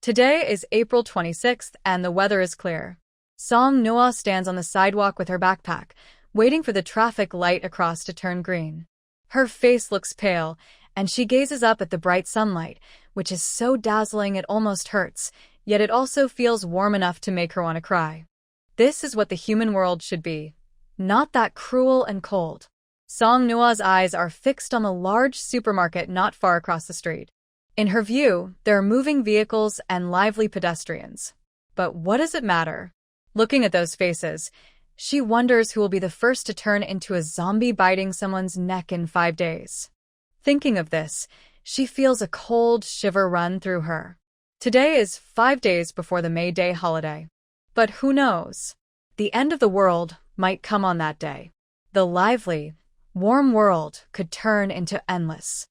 Today is April 26th and the weather is clear. Song Noah stands on the sidewalk with her backpack, waiting for the traffic light across to turn green. Her face looks pale, and she gazes up at the bright sunlight, which is so dazzling it almost hurts, yet it also feels warm enough to make her want to cry. This is what the human world should be. Not that cruel and cold. Song Noah's eyes are fixed on the large supermarket not far across the street. In her view, there are moving vehicles and lively pedestrians. But what does it matter? Looking at those faces, she wonders who will be the first to turn into a zombie biting someone's neck in 5 days. Thinking of this, she feels a cold shiver run through her. Today is 5 days before the May Day holiday. But who knows? The end of the world might come on that day. The lively, warm world could turn into endless.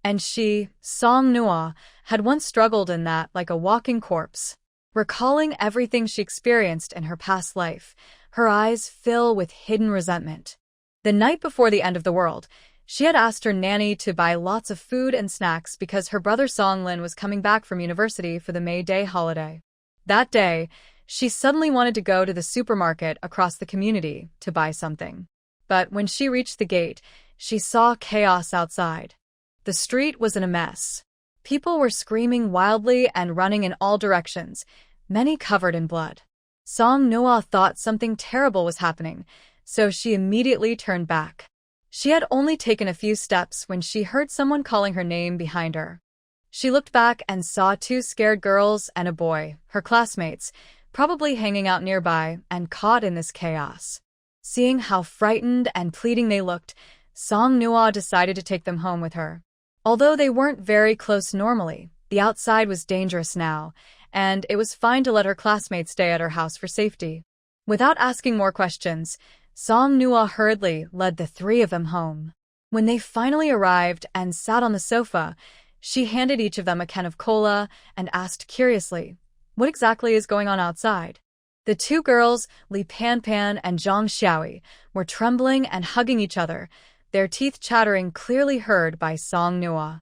And she, Song Noah, had once struggled in that like a walking corpse. Recalling everything she experienced in her past life, her eyes fill with hidden resentment. The night before the end of the world, she had asked her nanny to buy lots of food and snacks because her brother Song Lin was coming back from university for the May Day holiday. That day, she suddenly wanted to go to the supermarket across the community to buy something. But when she reached the gate, she saw chaos outside. The street was in a mess. People were screaming wildly and running in all directions, many covered in blood. Song Noah thought something terrible was happening, so she immediately turned back. She had only taken a few steps when she heard someone calling her name behind her. She looked back and saw 2 scared girls and a boy, her classmates, probably hanging out nearby and caught in this chaos. Seeing how frightened and pleading they looked, Song Noah decided to take them home with her. Although they weren't very close normally, the outside was dangerous now, and it was fine to let her classmates stay at her house for safety. Without asking more questions, Song Noah hurriedly led the 3 of them home. When they finally arrived and sat on the sofa, she handed each of them a can of cola and asked curiously, "What exactly is going on outside?" The 2 girls, Li Pan and Zhang Xiaoi, were trembling and hugging each other, their teeth chattering, clearly heard by Song Noah.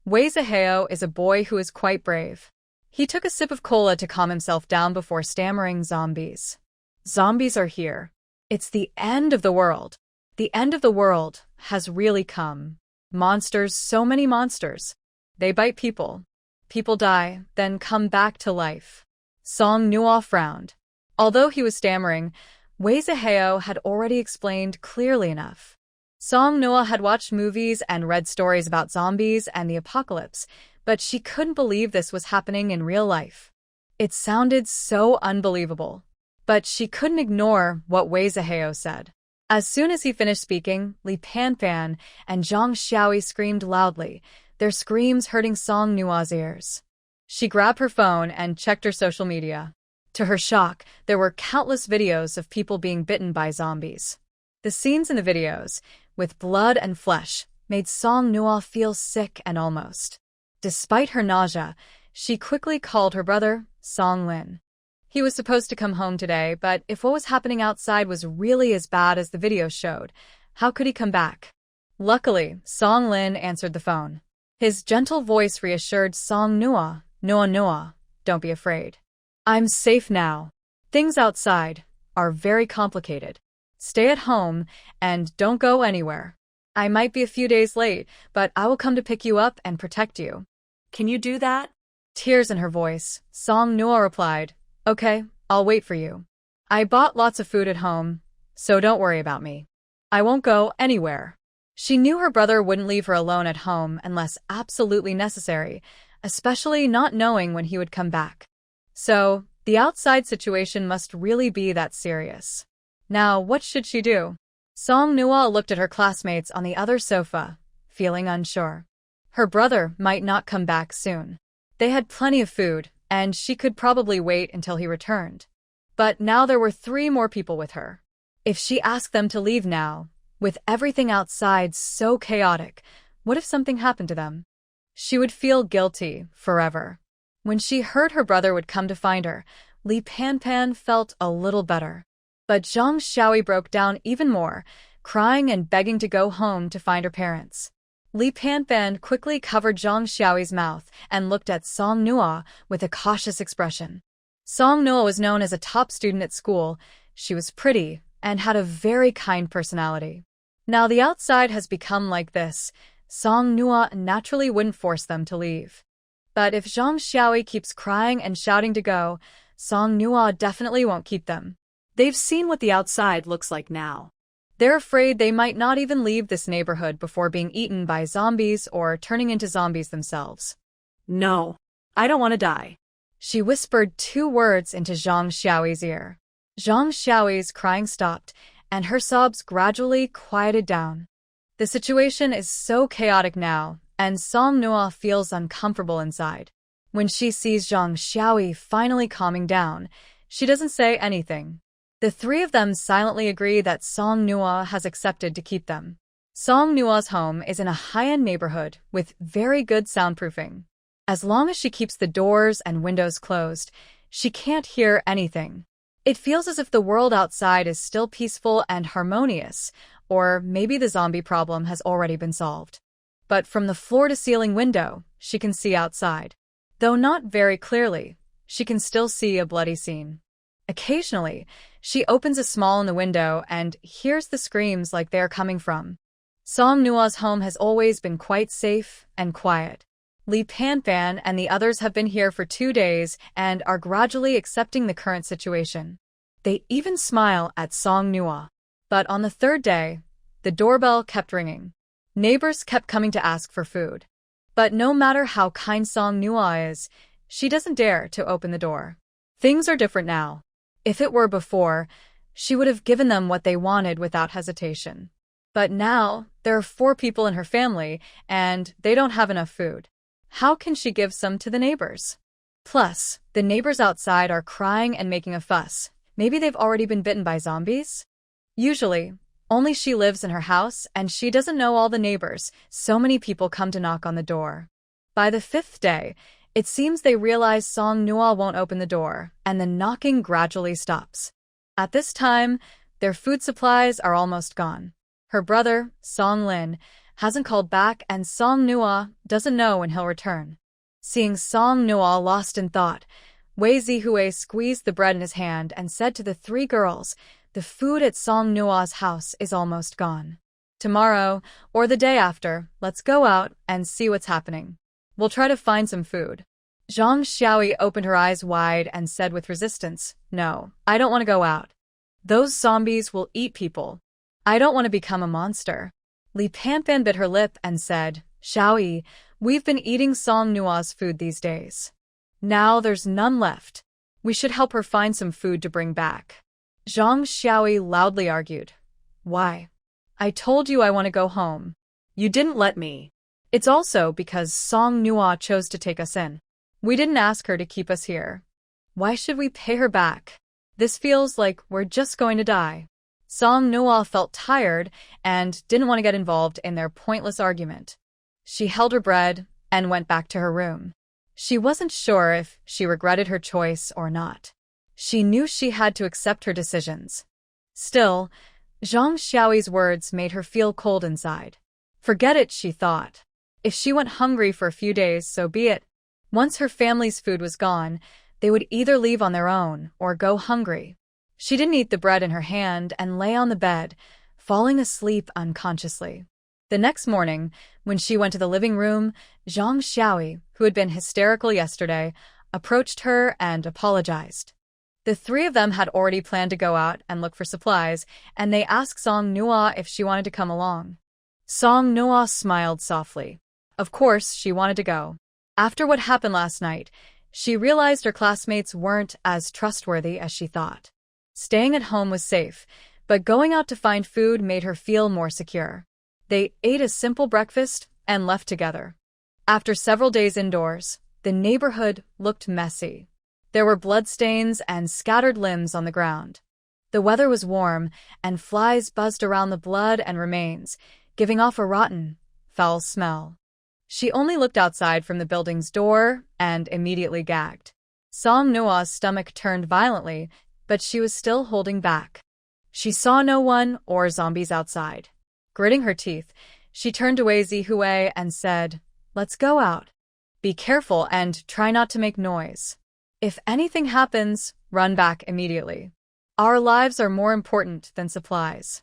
Wei Zihao is a boy who is quite brave. He took a sip of cola to calm himself down before stammering, "Zombies. Zombies are here. It's the end of the world. The end of the world has really come. Monsters, so many monsters. They bite people. People die, then come back to life." Song Noah frowned. Although he was stammering, Wei Zihao had already explained clearly enough. Song Noah had watched movies and read stories about zombies and the apocalypse, but she couldn't believe this was happening in real life. It sounded so unbelievable. But she couldn't ignore what Wei Zihao said. As soon as he finished speaking, Li Pan and Zhang Xiaoi screamed loudly, their screams hurting Song Noah's ears. She grabbed her phone and checked her social media. To her shock, there were countless videos of people being bitten by zombies. The scenes in the videos, with blood and flesh, made Song Noah feel sick and almost. Despite her nausea, she quickly called her brother, Song Lin. He was supposed to come home today, but if what was happening outside was really as bad as the video showed, how could he come back? Luckily, Song Lin answered the phone. His gentle voice reassured Song Noah, Noah, don't be afraid. I'm safe now. Things outside are very complicated. Stay at home and don't go anywhere. I might be a few days late, but I will come to pick you up and protect you. Can you do that? Tears in her voice, Song Noah replied, "Okay, I'll wait for you. I bought lots of food at home, so don't worry about me. I won't go anywhere." She knew her brother wouldn't leave her alone at home unless absolutely necessary, especially not knowing when he would come back. So, the outside situation must really be that serious. Now, what should she do? Song Noah looked at her classmates on the other sofa, feeling unsure. Her brother might not come back soon. They had plenty of food, and she could probably wait until he returned. But now there were 3 more people with her. If she asked them to leave now, with everything outside so chaotic, what if something happened to them? She would feel guilty forever. When she heard her brother would come to find her, Li Pan felt a little better. But Zhang Xiaoi broke down even more, crying and begging to go home to find her parents. Li Panfan quickly covered Zhang Xiaoyi's mouth and looked at Song Nua with a cautious expression. Song Nua was known as a top student at school. She was pretty and had a very kind personality. Now the outside has become like this. Song Nua naturally wouldn't force them to leave. But if Zhang Xiaoyi keeps crying and shouting to go, Song Nua definitely won't keep them. They've seen what the outside looks like now. They're afraid they might not even leave this neighborhood before being eaten by zombies or turning into zombies themselves. No, I don't want to die. She whispered 2 words into Zhang Xiaoyi's ear. Zhang Xiaoyi's crying stopped, and her sobs gradually quieted down. The situation is so chaotic now, and Song Nua feels uncomfortable inside. When she sees Zhang Xiaoyi finally calming down, she doesn't say anything. The 3 of them silently agree that Song Nua has accepted to keep them. Song Nua's home is in a high-end neighborhood with very good soundproofing. As long as she keeps the doors and windows closed, she can't hear anything. It feels as if the world outside is still peaceful and harmonious, or maybe the zombie problem has already been solved. But from the floor-to-ceiling window, she can see outside. Though not very clearly, she can still see a bloody scene. Occasionally, she opens a small in the window and hears the screams like they are coming from. Song Nua's home has always been quite safe and quiet. Li Panfan and the others have been here for 2 days and are gradually accepting the current situation. They even smile at Song Nua. But on the 3rd day, the doorbell kept ringing. Neighbors kept coming to ask for food. But no matter how kind Song Nua is, she doesn't dare to open the door. Things are different now. If it were before, she would have given them what they wanted without hesitation. But now, there are 4 people in her family, and they don't have enough food. How can she give some to the neighbors? Plus, the neighbors outside are crying and making a fuss. Maybe they've already been bitten by zombies? Usually, only she lives in her house, and she doesn't know all the neighbors. So many people come to knock on the door. By the 5th day, it seems they realize Song Nua won't open the door, and the knocking gradually stops. At this time, their food supplies are almost gone. Her brother, Song Lin, hasn't called back, and Song Nua doesn't know when he'll return. Seeing Song Nua lost in thought, Wei Zihue squeezed the bread in his hand and said to the 3 girls, "The food at Song Nua's house is almost gone. Tomorrow, or the day after, let's go out and see what's happening. We'll try to find some food." Zhang Xiaoyi opened her eyes wide and said with resistance, "No, I don't want to go out. Those zombies will eat people. I don't want to become a monster." Li Panfan bit her lip and said, "Xiaoyi, we've been eating Song Nua's food these days. Now there's none left. We should help her find some food to bring back." Zhang Xiaoyi loudly argued, "Why? I told you I want to go home. You didn't let me. It's also because Song Nua chose to take us in. We didn't ask her to keep us here. Why should we pay her back? This feels like we're just going to die." Song Nua felt tired and didn't want to get involved in their pointless argument. She held her bread and went back to her room. She wasn't sure if she regretted her choice or not. She knew she had to accept her decisions. Still, Zhang Xiaoyi's words made her feel cold inside. Forget it, she thought. If she went hungry for a few days, so be it. Once her family's food was gone, they would either leave on their own or go hungry. She didn't eat the bread in her hand and lay on the bed, falling asleep unconsciously. The next morning, when she went to the living room, Zhang Xiaoyi, who had been hysterical yesterday, approached her and apologized. The 3 of them had already planned to go out and look for supplies, and they asked Song Nua if she wanted to come along. Song Nua smiled softly. Of course, she wanted to go. After what happened last night, she realized her classmates weren't as trustworthy as she thought. Staying at home was safe, but going out to find food made her feel more secure. They ate a simple breakfast and left together. After several days indoors, the neighborhood looked messy. There were bloodstains and scattered limbs on the ground. The weather was warm, and flies buzzed around the blood and remains, giving off a rotten, foul smell. She only looked outside from the building's door and immediately gagged. Song Nua's stomach turned violently, but she was still holding back. She saw no one or zombies outside. Gritting her teeth, She turned to Wei Zihui and said, "Let's go out. Be careful and try not to make noise. If anything happens, run back immediately. Our lives are more important than supplies.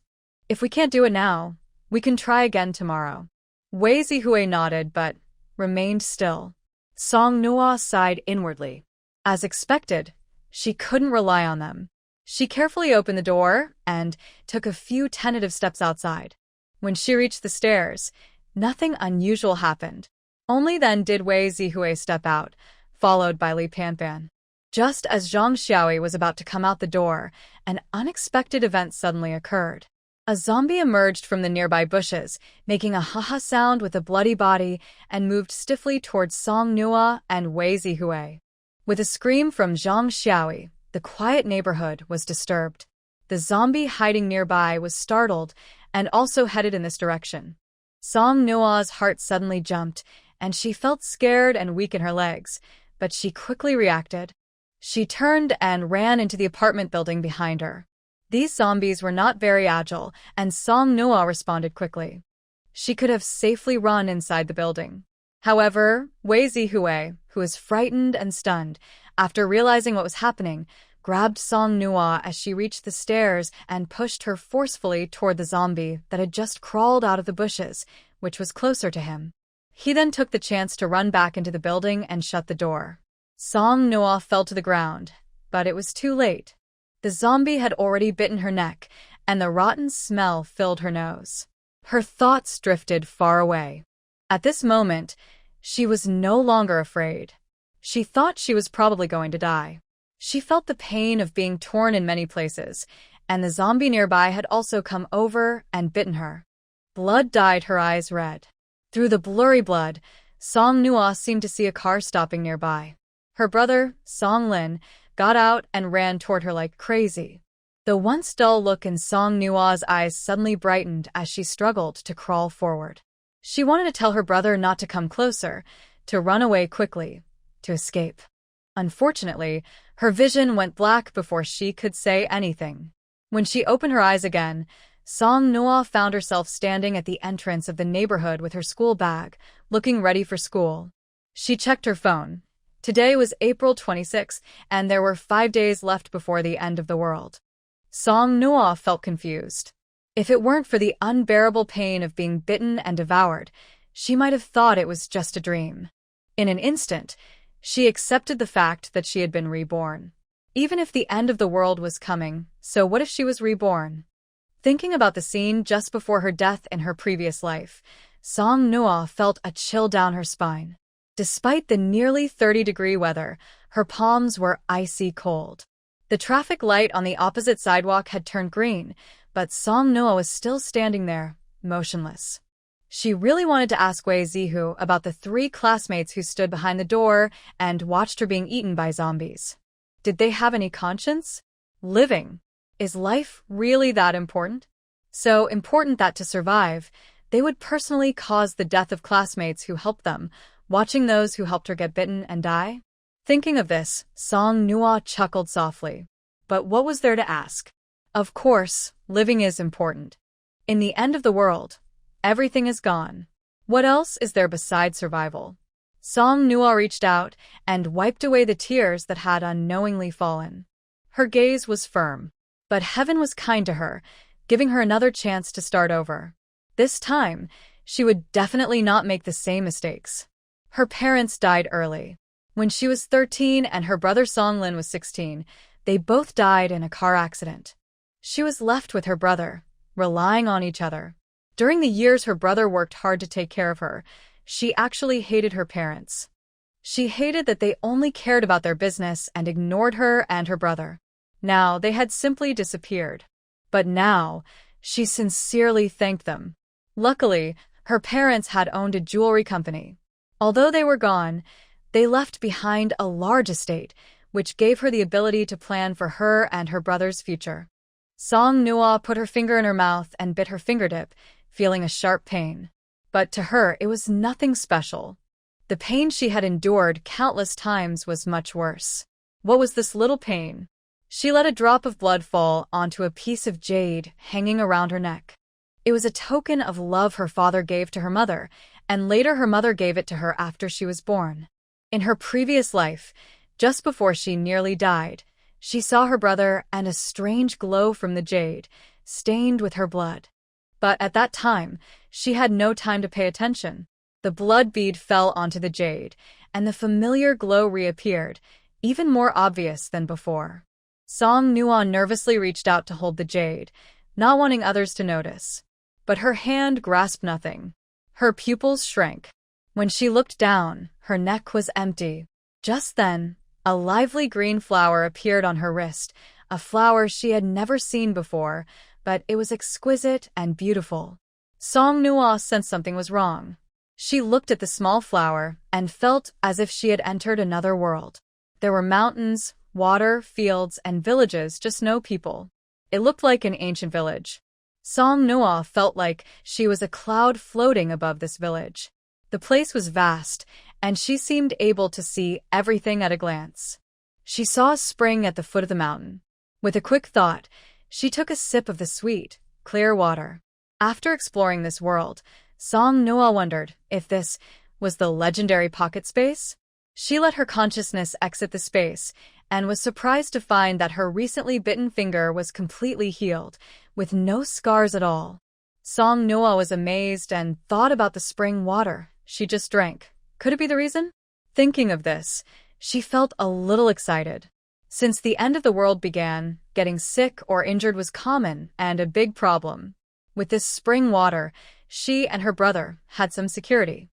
If we can't do it now, we can try again tomorrow." Wei Zihui nodded but remained still. Song Nuo sighed inwardly. As expected, she couldn't rely on them. She carefully opened the door and took a few tentative steps outside. When she reached the stairs, nothing unusual happened. Only then did Wei Zihui step out, followed by Li Panpan. Just as Zhang Xiaoi was about to come out the door, an unexpected event suddenly occurred. A zombie emerged from the nearby bushes, making a ha-ha sound with a bloody body, and moved stiffly towards Song Nuo and Wei Zihui. With a scream from Zhang Xiaoi, the quiet neighborhood was disturbed. The zombie hiding nearby was startled and also headed in this direction. Song Nuo's heart suddenly jumped, and she felt scared and weak in her legs, but she quickly reacted. She turned and ran into the apartment building behind her. These zombies were not very agile, and Song Nuo responded quickly. She could have safely run inside the building. However, Wei Zihui, who was frightened and stunned, after realizing what was happening, grabbed Song Nuo as she reached the stairs and pushed her forcefully toward the zombie that had just crawled out of the bushes, which was closer to him. He then took the chance to run back into the building and shut the door. Song Nuo fell to the ground, but it was too late. The zombie had already bitten her neck, and the rotten smell filled her nose. Her thoughts drifted far away. At this moment, she was no longer afraid. She thought she was probably going to die. She felt the pain of being torn in many places, and the zombie nearby had also come over and bitten her. Blood dyed her eyes red. Through the blurry blood, Song Nuo seemed to see a car stopping nearby. Her brother, Song Lin, got out and ran toward her like crazy. The once dull look in Song Nuo's eyes suddenly brightened as she struggled to crawl forward. She wanted to tell her brother not to come closer, to run away quickly, to escape. Unfortunately, her vision went black before she could say anything. When she opened her eyes again, Song Nuo found herself standing at the entrance of the neighborhood with her school bag, looking ready for school. She checked her phone. Today was April 26th, and there were 5 days left before the end of the world. Song Nuo felt confused. If it weren't for the unbearable pain of being bitten and devoured, she might have thought it was just a dream. In an instant, she accepted the fact that she had been reborn. Even if the end of the world was coming, so what if she was reborn? Thinking about the scene just before her death in her previous life, Song Nuo felt a chill down her spine. Despite the nearly 30-degree weather, her palms were icy cold. The traffic light on the opposite sidewalk had turned green, but Song Nuo was still standing there, motionless. She really wanted to ask Wei Zihui about the 3 classmates who stood behind the door and watched her being eaten by zombies. Did they have any conscience? Living. Is life really that important? So important that to survive, they would personally cause the death of classmates who helped them, watching those who helped her get bitten and die? Thinking of this, Song Nuo chuckled softly. But what was there to ask? Of course, living is important. In the end of the world, everything is gone. What else is there besides survival? Song Nuo reached out and wiped away the tears that had unknowingly fallen. Her gaze was firm, but heaven was kind to her, giving her another chance to start over. This time, she would definitely not make the same mistakes. Her parents died early. When she was 13 and her brother Song Lin was 16, they both died in a car accident. She was left with her brother, relying on each other. During the years her brother worked hard to take care of her, she actually hated her parents. She hated that they only cared about their business and ignored her and her brother. Now, they had simply disappeared. But now, she sincerely thanked them. Luckily, her parents had owned a jewelry company. Although they were gone, they left behind a large estate, which gave her the ability to plan for her and her brother's future. Song Nuo put her finger in her mouth and bit her fingertip, feeling a sharp pain. But to her, it was nothing special. The pain she had endured countless times was much worse. What was this little pain? She let a drop of blood fall onto a piece of jade hanging around her neck. It was a token of love her father gave to her mother, and later her mother gave it to her after she was born. In her previous life, just before she nearly died, she saw her brother and a strange glow from the jade, stained with her blood. But at that time, she had no time to pay attention. The blood bead fell onto the jade, and the familiar glow reappeared, even more obvious than before. Song Nuon nervously reached out to hold the jade, not wanting others to notice. But her hand grasped nothing. Her pupils shrank. When she looked down, her neck was empty. Just then, a lively green flower appeared on her wrist, a flower she had never seen before, but it was exquisite and beautiful. Song Nuon sensed something was wrong. She looked at the small flower and felt as if she had entered another world. There were mountains, water, fields, and villages, just no people. It looked like an ancient village. Song Nuon felt like she was a cloud floating above this village. The place was vast, and she seemed able to see everything at a glance. She saw a spring at the foot of the mountain. With a quick thought, she took a sip of the sweet, clear water. After exploring this world, Song Nuon wondered if this was the legendary pocket space. She let her consciousness exit the space and was surprised to find that her recently bitten finger was completely healed, with no scars at all. Song Nuon was amazed and thought about the spring water she just drank. Could it be the reason? Thinking of this, she felt a little excited. Since the end of the world began, getting sick or injured was common and a big problem. With this spring water, she and her brother had some security.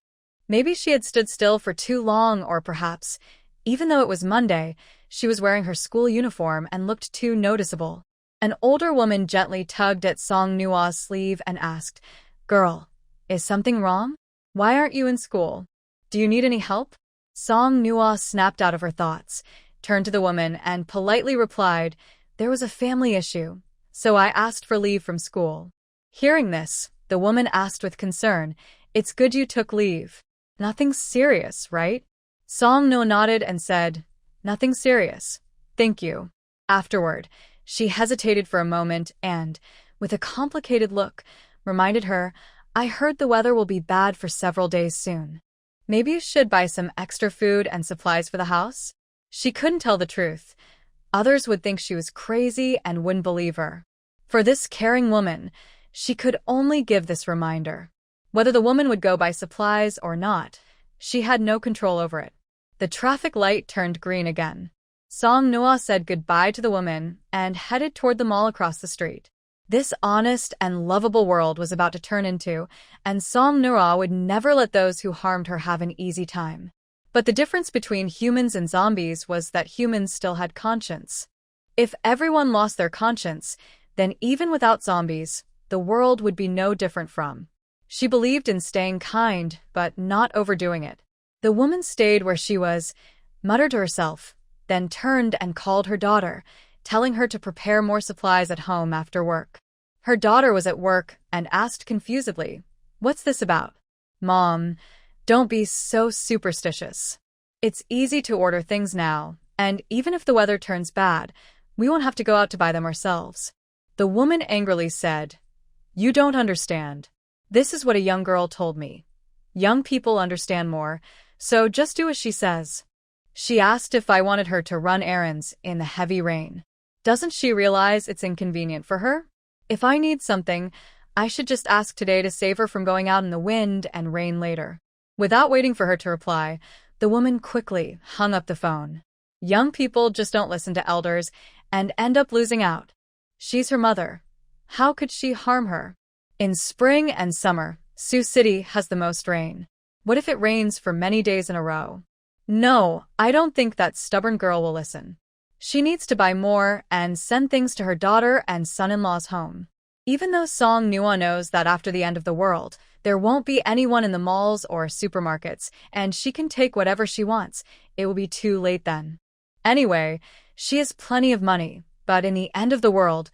Maybe she had stood still for too long, or perhaps, even though it was Monday, she was wearing her school uniform and looked too noticeable. An older woman gently tugged at Song Nuon's sleeve and asked, "Girl, is something wrong? Why aren't you in school? Do you need any help?" Song Nuon snapped out of her thoughts, turned to the woman, and politely replied, "There was a family issue, so I asked for leave from school." Hearing this, the woman asked with concern, "It's good you took leave. Nothing serious, right?" Song Nuon nodded and said, "Nothing serious. Thank you." Afterward, she hesitated for a moment and, with a complicated look, reminded her, "I heard the weather will be bad for several days soon. Maybe you should buy some extra food and supplies for the house?" She couldn't tell the truth. Others would think she was crazy and wouldn't believe her. For this caring woman, she could only give this reminder. Whether the woman would go buy supplies or not, she had no control over it. The traffic light turned green again. Song Nuon said goodbye to the woman and headed toward the mall across the street. This honest and lovable world was about to turn into, and Song Nuon would never let those who harmed her have an easy time. But the difference between humans and zombies was that humans still had conscience. If everyone lost their conscience, then even without zombies, the world would be no different from. She believed in staying kind, but not overdoing it. The woman stayed where she was, muttered to herself, then turned and called her daughter, telling her to prepare more supplies at home after work. Her daughter was at work and asked confusedly, "What's this about?" "Mom, don't be so superstitious. It's easy to order things now, and even if the weather turns bad, we won't have to go out to buy them ourselves." The woman angrily said, "You don't understand. This is what a young girl told me. Young people understand more, so just do as she says." She asked if I wanted her to run errands in the heavy rain. Doesn't she realize it's inconvenient for her? If I need something, I should just ask today to save her from going out in the wind and rain later. Without waiting for her to reply, the woman quickly hung up the phone. Young people just don't listen to elders and end up losing out. She's her mother. How could she harm her? In spring and summer, Sioux City has the most rain. What if it rains for many days in a row? No, I don't think that stubborn girl will listen. She needs to buy more and send things to her daughter and son-in-law's home. Even though Song Nuon knows that after the end of the world, there won't be anyone in the malls or supermarkets, and she can take whatever she wants, it will be too late then. Anyway, she has plenty of money, but in the end of the world,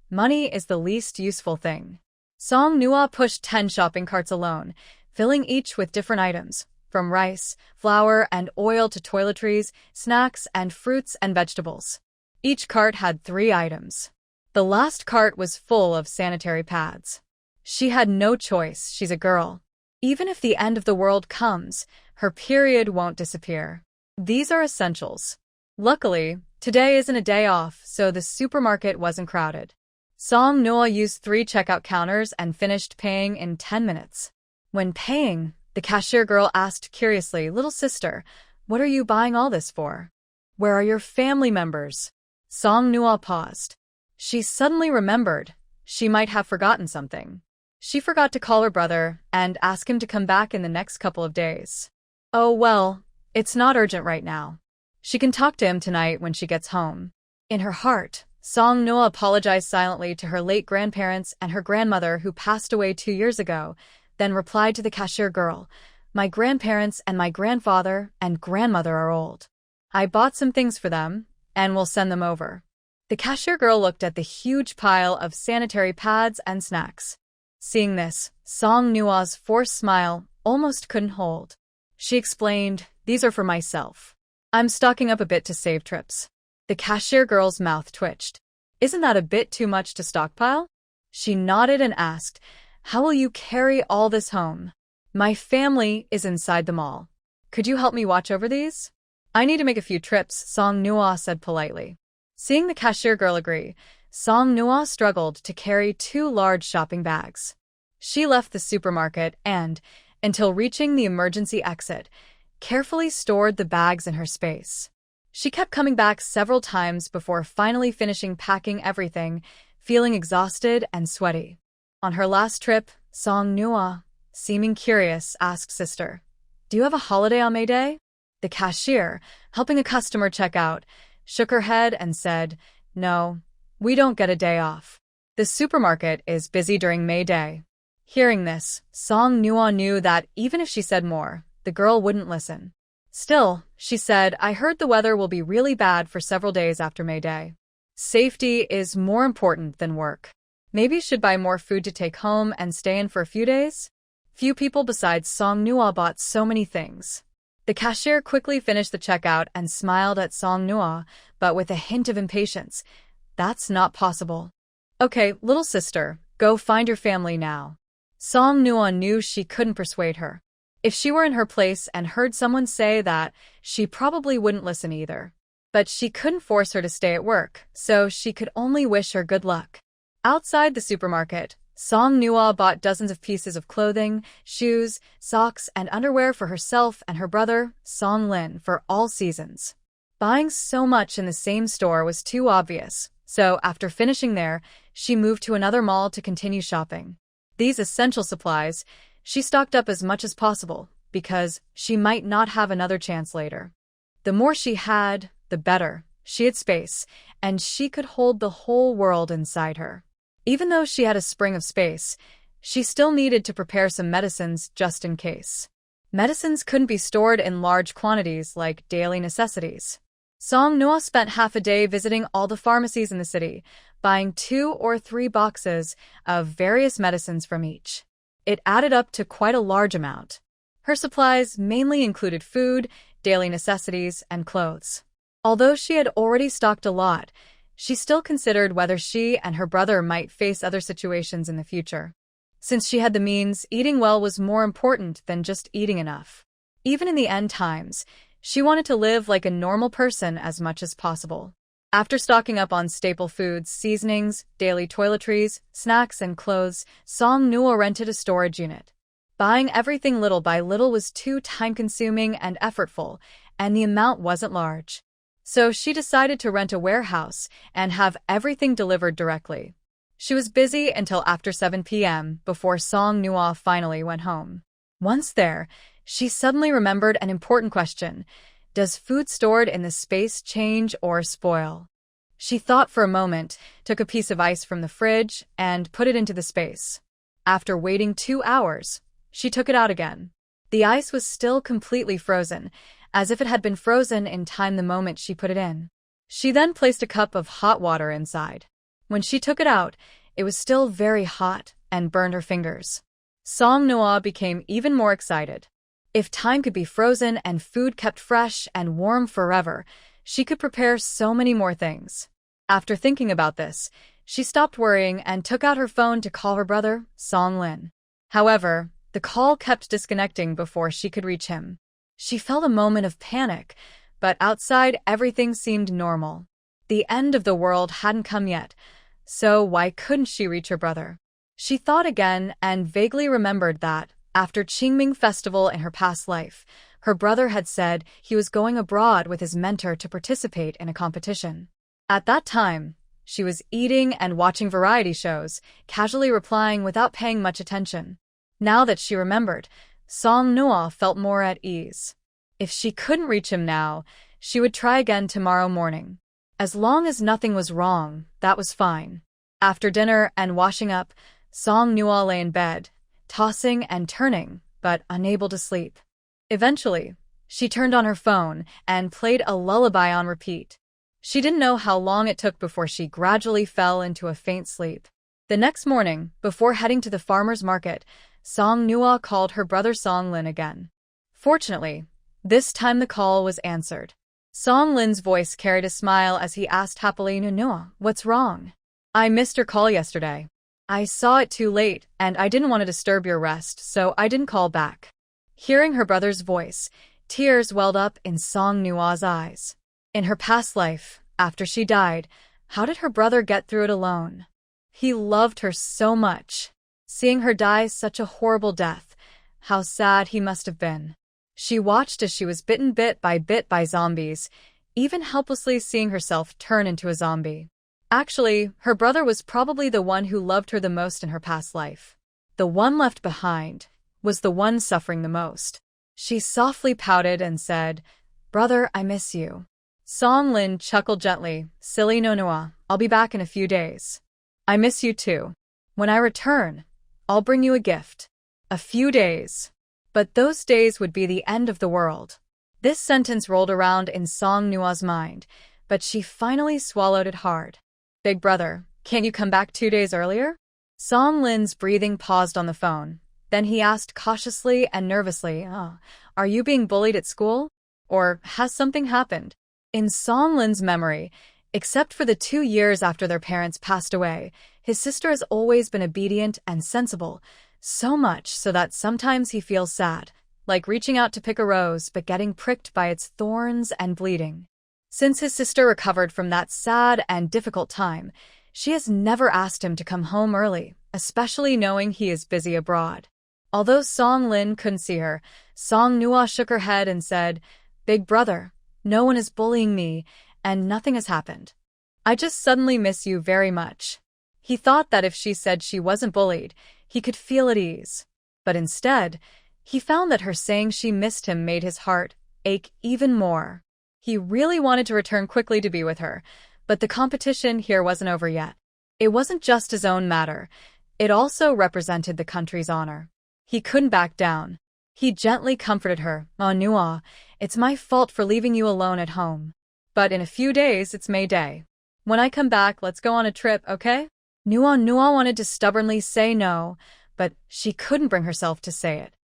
money is the least useful thing. Song Nuon pushed 10 shopping carts alone, filling each with different items, from rice, flour, and oil to toiletries, snacks, and fruits and vegetables. Each cart had 3 items. The last cart was full of sanitary pads. She had no choice, she's a girl. Even if the end of the world comes, her period won't disappear. These are essentials. Luckily, today isn't a day off, so the supermarket wasn't crowded. Song Noah used 3 checkout counters and finished paying in 10 minutes. When paying, the cashier girl asked curiously, "Little sister, what are you buying all this for? Where are your family members?" Song Noah paused. She suddenly remembered she might have forgotten something. She forgot to call her brother and ask him to come back in the next couple of days. Oh well, it's not urgent right now. She can talk to him tonight when she gets home. In her heart, Song Noah apologized silently to her late grandparents and her grandmother who passed away 2 years ago, then replied to the cashier girl, "My grandparents and my grandfather and grandmother are old. I bought some things for them, and will send them over." The cashier girl looked at the huge pile of sanitary pads and snacks. Seeing this, Song Noah's forced smile almost couldn't hold. She explained, "These are for myself. I'm stocking up a bit to save trips." The cashier girl's mouth twitched. "Isn't that a bit too much to stockpile?" She nodded and asked, "How will you carry all this home?" "My family is inside the mall. Could you help me watch over these?" "I need to make a few trips," Song Noah said politely. Seeing the cashier girl agree, Song Noah struggled to carry 2 large shopping bags. She left the supermarket and, until reaching the emergency exit, carefully stored the bags in her space. She kept coming back several times before finally finishing packing everything, feeling exhausted and sweaty. On her last trip, Song Noah, seeming curious, asked sister, "Do you have a holiday on May Day?" The cashier, helping a customer check out, shook her head and said, "No, we don't get a day off. The supermarket is busy during May Day." Hearing this, Song Noah knew that even if she said more, the girl wouldn't listen. Still, she said, "I heard the weather will be really bad for several days after May Day. Safety is more important than work. Maybe you should buy more food to take home and stay in for a few days?" Few people besides Song Noah bought so many things. The cashier quickly finished the checkout and smiled at Song Noah, but with a hint of impatience. "That's not possible." "Okay, little sister, go find your family now." Song Noah knew she couldn't persuade her. If she were in her place and heard someone say that, she probably wouldn't listen either. But she couldn't force her to stay at work, so she could only wish her good luck. Outside the supermarket, Song Noah bought dozens of pieces of clothing, shoes, socks, and underwear for herself and her brother, Song Lin, for all seasons. Buying so much in the same store was too obvious, so after finishing there, she moved to another mall to continue shopping. These essential supplies, she stocked up as much as possible, because she might not have another chance later. The more she had, the better. She had space, and she could hold the whole world inside her. Even though she had a spring of space, she still needed to prepare some medicines just in case. Medicines couldn't be stored in large quantities like daily necessities. Song Noah spent half a day visiting all the pharmacies in the city, buying 2 or 3 boxes of various medicines from each. It added up to quite a large amount. Her supplies mainly included food, daily necessities, and clothes. Although she had already stocked a lot, she still considered whether she and her brother might face other situations in the future. Since she had the means, eating well was more important than just eating enough. Even in the end times, she wanted to live like a normal person as much as possible. After stocking up on staple foods, seasonings, daily toiletries, snacks, and clothes, Song Noah rented a storage unit. Buying everything little by little was too time-consuming and effortful, and the amount wasn't large. So she decided to rent a warehouse and have everything delivered directly. She was busy until after 7 p.m. before Song Noah finally went home. Once there, she suddenly remembered an important question. Does food stored in the space change or spoil? She thought for a moment, took a piece of ice from the fridge, and put it into the space. After waiting 2 hours, she took it out again. The ice was still completely frozen, as if it had been frozen in time the moment she put it in. She then placed a cup of hot water inside. When she took it out, it was still very hot and burned her fingers. Song Noah became even more excited. If time could be frozen and food kept fresh and warm forever, she could prepare so many more things. After thinking about this, She stopped worrying and took out her phone to call her brother, Song Lin. However, the call kept disconnecting before she could reach him. She felt a moment of panic, but outside everything seemed normal. The end of the world hadn't come yet, so why couldn't she reach her brother? She thought again and vaguely remembered that, after Qingming Festival in her past life, her brother had said he was going abroad with his mentor to participate in a competition. At that time, she was eating and watching variety shows, casually replying without paying much attention. Now that she remembered, Song Noah felt more at ease. If she couldn't reach him now, she would try again tomorrow morning. As long as nothing was wrong, that was fine. After dinner and washing up, Song Noah lay in bed, tossing and turning, but unable to sleep. Eventually, she turned on her phone and played a lullaby on repeat. She didn't know how long it took before she gradually fell into a faint sleep. The next morning, before heading to the farmer's market, Song Noah called her brother Song Lin again. Fortunately, this time the call was answered. Song Lin's voice carried a smile as he asked happily, "Noah, what's wrong? I missed your call yesterday. I saw it too late, and I didn't want to disturb your rest, so I didn't call back." Hearing her brother's voice, tears welled up in Song Noah's eyes. In her past life, after she died, how did her brother get through it alone? He loved her so much. Seeing her die such a horrible death, how sad he must have been. She watched as she was bitten bit by zombies, even helplessly seeing herself turn into a zombie. Actually, her brother was probably the one who loved her the most in her past life. The one left behind was the one suffering the most. She softly pouted and said, "Brother, I miss you." Song Lin chuckled gently, "Silly Noah, I'll be back in a few days. I miss you too. When I return, I'll bring you a gift." A few days. But those days would be the end of the world. This sentence rolled around in Song Noah's mind, but she finally swallowed it hard. "Big brother, can't you come back 2 days earlier?" Song Lin's breathing paused on the phone. Then he asked cautiously and nervously, "Are you being bullied at school? Or has something happened?" In Song Lin's memory, except for the 2 years after their parents passed away, his sister has always been obedient and sensible, so much so that sometimes he feels sad, like reaching out to pick a rose but getting pricked by its thorns and bleeding. Since his sister recovered from that sad and difficult time, she has never asked him to come home early, especially knowing he is busy abroad. Although Song Lin couldn't see her, Song Noah shook her head and said, "Big brother, no one is bullying me, and nothing has happened. I just suddenly miss you very much." He thought that if she said she wasn't bullied, he could feel at ease. But instead, he found that her saying she missed him made his heart ache even more. He really wanted to return quickly to be with her, but the competition here wasn't over yet. It wasn't just his own matter. It also represented the country's honor. He couldn't back down. He gently comforted her, "Oh, Noah, it's my fault for leaving you alone at home. But in a few days, it's May Day. When I come back, let's go on a trip, okay?" Noah wanted to stubbornly say no, but she couldn't bring herself to say it.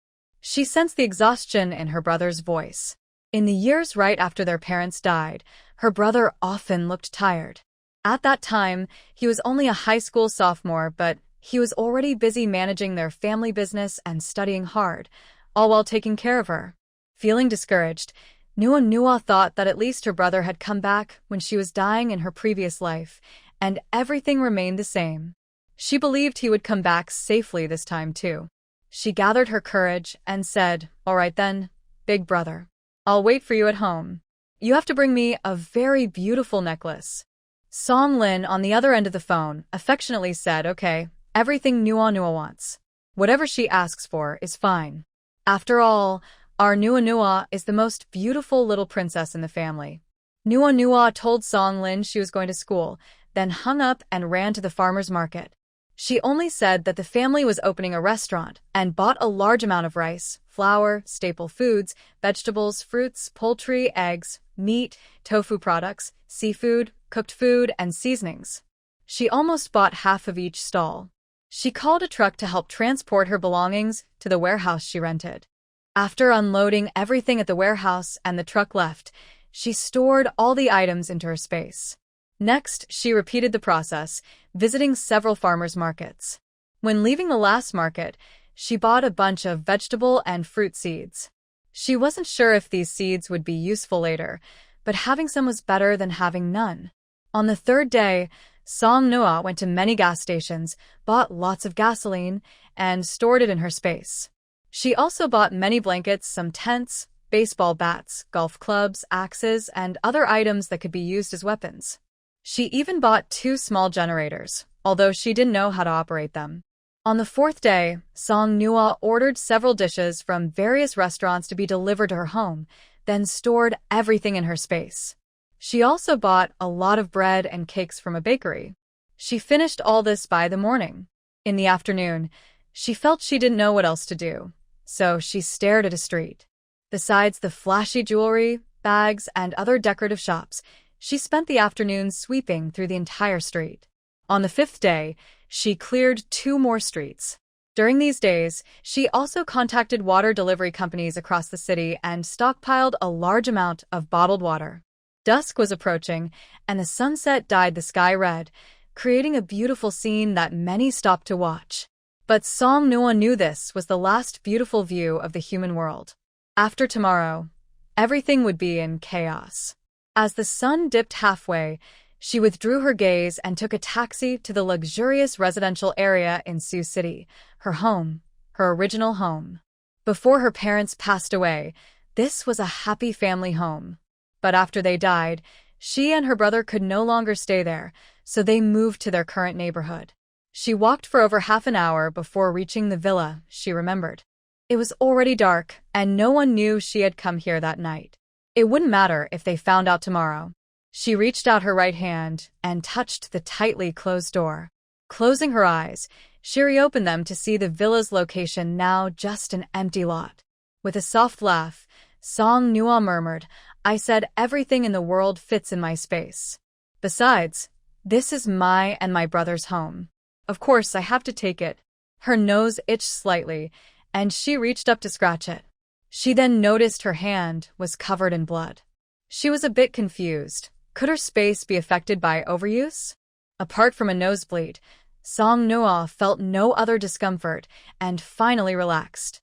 She sensed the exhaustion in her brother's voice. In the years right after their parents died, her brother often looked tired. At that time, he was only a high school sophomore, but he was already busy managing their family business and studying hard, all while taking care of her. Feeling discouraged, Noah thought that at least her brother had come back when she was dying in her previous life, and everything remained the same. She believed he would come back safely this time too. She gathered her courage and said, "All right then, big brother. I'll wait for you at home. You have to bring me a very beautiful necklace." Song Lin, on the other end of the phone, affectionately said, "Okay, everything Noah wants. Whatever she asks for is fine. After all, our Noah is the most beautiful little princess in the family." Noah told Song Lin she was going to school, then hung up and ran to the farmer's market. She only said that the family was opening a restaurant and bought a large amount of rice, flour, staple foods, vegetables, fruits, poultry, eggs, meat, tofu products, seafood, cooked food, and seasonings. She almost bought half of each stall. She called a truck to help transport her belongings to the warehouse she rented. After unloading everything at the warehouse and the truck left, she stored all the items into her space. Next, she repeated the process, visiting several farmers' markets. When leaving the last market, she bought a bunch of vegetable and fruit seeds. She wasn't sure if these seeds would be useful later, but having some was better than having none. On the third day, Song Noah went to many gas stations, bought lots of gasoline, and stored it in her space. She also bought many blankets, some tents, baseball bats, golf clubs, axes, and other items that could be used as weapons. She even bought 2 small generators, although she didn't know how to operate them. On the fourth day, Song Noah ordered several dishes from various restaurants to be delivered to her home, then stored everything in her space. She also bought a lot of bread and cakes from a bakery. She finished all this by the morning. In the afternoon, she felt she didn't know what else to do, so she stared at a street. Besides the flashy jewelry, bags, and other decorative shops, she spent the afternoon sweeping through the entire street. On the 5th day, she cleared 2 more streets. During these days, she also contacted water delivery companies across the city and stockpiled a large amount of bottled water. Dusk was approaching, and the sunset dyed the sky red, creating a beautiful scene that many stopped to watch. But Song Noah knew this was the last beautiful view of the human world. After tomorrow, everything would be in chaos. As the sun dipped halfway, she withdrew her gaze and took a taxi to the luxurious residential area in Sioux City, her home, her original home. Before her parents passed away, this was a happy family home. But after they died, she and her brother could no longer stay there, so they moved to their current neighborhood. She walked for over half an hour before reaching the villa she remembered. It was already dark, and no one knew she had come here that night. It wouldn't matter if they found out tomorrow. She reached out her right hand and touched the tightly closed door. Closing her eyes, she reopened them to see the villa's location, now just an empty lot. With a soft laugh, Song Noah murmured, "I said everything in the world fits in my space. Besides, this is my and my brother's home. Of course, I have to take it." Her nose itched slightly, and she reached up to scratch it. She then noticed her hand was covered in blood. She was a bit confused. Could her space be affected by overuse? Apart from a nosebleed, Song Noah felt no other discomfort and finally relaxed.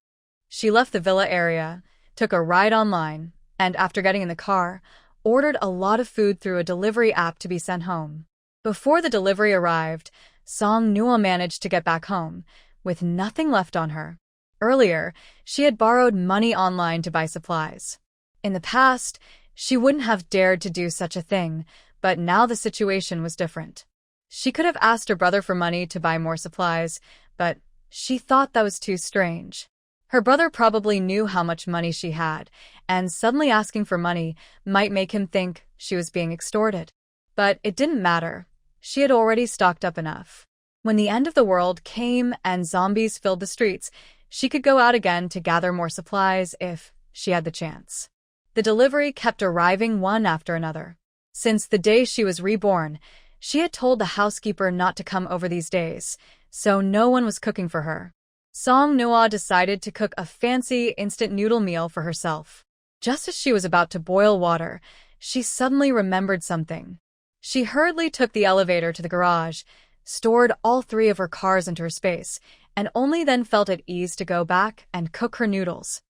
She left the villa area, took a ride online, and after getting in the car, ordered a lot of food through a delivery app to be sent home. Before the delivery arrived, Song Noah managed to get back home, with nothing left on her. Earlier, she had borrowed money online to buy supplies. In the past, she wouldn't have dared to do such a thing, but now the situation was different. She could have asked her brother for money to buy more supplies, but she thought that was too strange. Her brother probably knew how much money she had, and suddenly asking for money might make him think she was being extorted. But it didn't matter. She had already stocked up enough. When the end of the world came and zombies filled the streets, she could go out again to gather more supplies if she had the chance. The delivery kept arriving one after another. Since the day she was reborn, she had told the housekeeper not to come over these days, so no one was cooking for her. Song Noah decided to cook a fancy instant noodle meal for herself. Just as she was about to boil water, she suddenly remembered something. She hurriedly took the elevator to the garage, stored all 3 of her cars into her space, and only then felt at ease to go back and cook her noodles.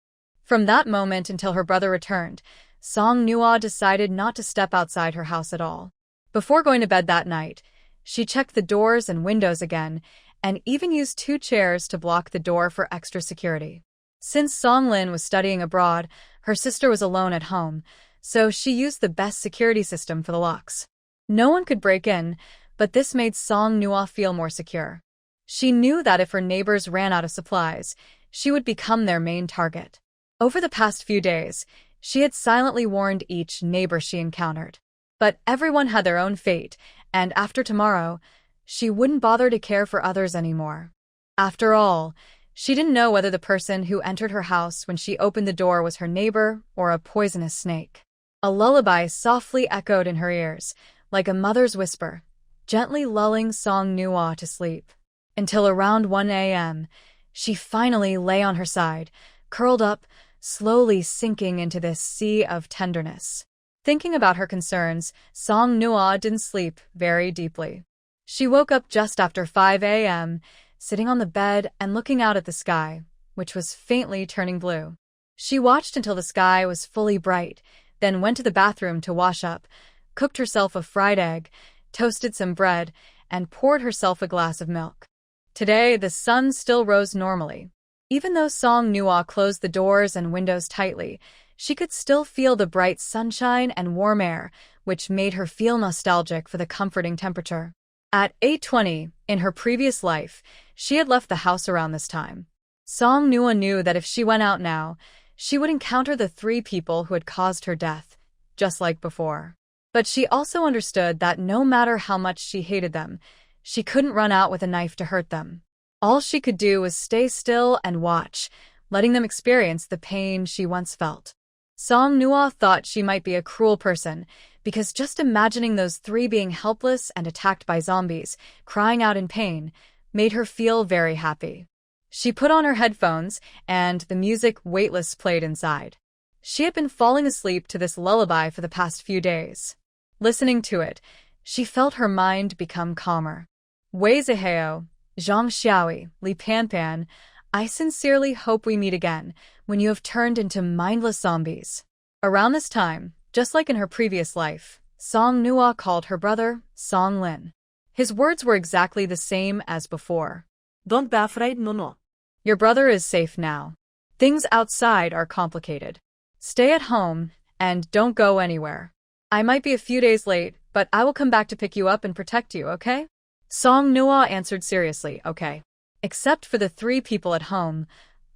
From that moment until her brother returned, Song Noah decided not to step outside her house at all. Before going to bed that night, she checked the doors and windows again, and even used 2 chairs to block the door for extra security. Since Song Lin was studying abroad, her sister was alone at home, so she used the best security system for the locks. No one could break in, but this made Song Noah feel more secure. She knew that if her neighbors ran out of supplies, she would become their main target. Over the past few days, she had silently warned each neighbor she encountered. But everyone had their own fate, and after tomorrow, she wouldn't bother to care for others anymore. After all, she didn't know whether the person who entered her house when she opened the door was her neighbor or a poisonous snake. A lullaby softly echoed in her ears, like a mother's whisper, gently lulling Song Noah to sleep. Until around 1 a.m., she finally lay on her side, curled up, slowly sinking into this sea of tenderness. Thinking about her concerns, Song Nua didn't sleep very deeply. She woke up just after 5 a.m., sitting on the bed and looking out at the sky, which was faintly turning blue. She watched until the sky was fully bright, then went to the bathroom to wash up, cooked herself a fried egg, toasted some bread, and poured herself a glass of milk. Today, the sun still rose normally. Even though Song Nua closed the doors and windows tightly, she could still feel the bright sunshine and warm air, which made her feel nostalgic for the comforting temperature. At 8:20, in her previous life, she had left the house around this time. Song Nua knew that if she went out now, she would encounter the 3 people who had caused her death, just like before. But she also understood that no matter how much she hated them, she couldn't run out with a knife to hurt them. All she could do was stay still and watch, letting them experience the pain she once felt. Song Nua thought she might be a cruel person, because just imagining those 3 being helpless and attacked by zombies, crying out in pain, made her feel very happy. She put on her headphones, and the music Weightless played inside. She had been falling asleep to this lullaby for the past few days. Listening to it, she felt her mind become calmer. Wei Zihao, Zhang Xiaoi, Li Panpan, I sincerely hope we meet again when you have turned into mindless zombies. Around this time, just like in her previous life, Song Nua called her brother Song Lin. His words were exactly the same as before. Don't be afraid, no. Your brother is safe now. Things outside are complicated. Stay at home and don't go anywhere. I might be a few days late, but I will come back to pick you up and protect you, okay? Song Nua answered seriously, okay. Except for the 3 people at home,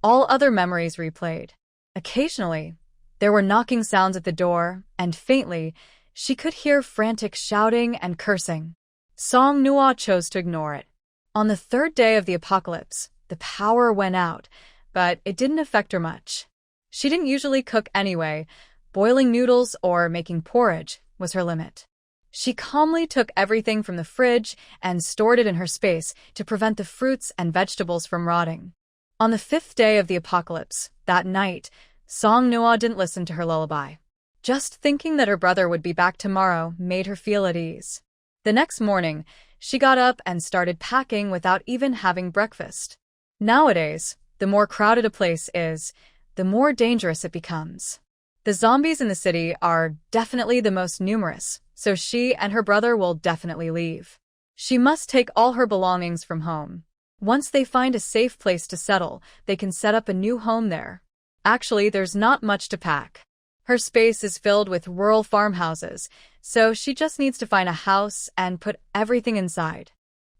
all other memories replayed. Occasionally, there were knocking sounds at the door, and faintly, she could hear frantic shouting and cursing. Song Nua chose to ignore it. On the 3rd day of the apocalypse, the power went out, but it didn't affect her much. She didn't usually cook anyway. Boiling noodles or making porridge was her limit. She calmly took everything from the fridge and stored it in her space to prevent the fruits and vegetables from rotting. On the 5th day of the apocalypse, that night, Song Nua didn't listen to her lullaby. Just thinking that her brother would be back tomorrow made her feel at ease. The next morning, she got up and started packing without even having breakfast. Nowadays, the more crowded a place is, the more dangerous it becomes. The zombies in the city are definitely the most numerous, so she and her brother will definitely leave. She must take all her belongings from home. Once they find a safe place to settle, they can set up a new home there. Actually, there's not much to pack. Her space is filled with rural farmhouses, so she just needs to find a house and put everything inside.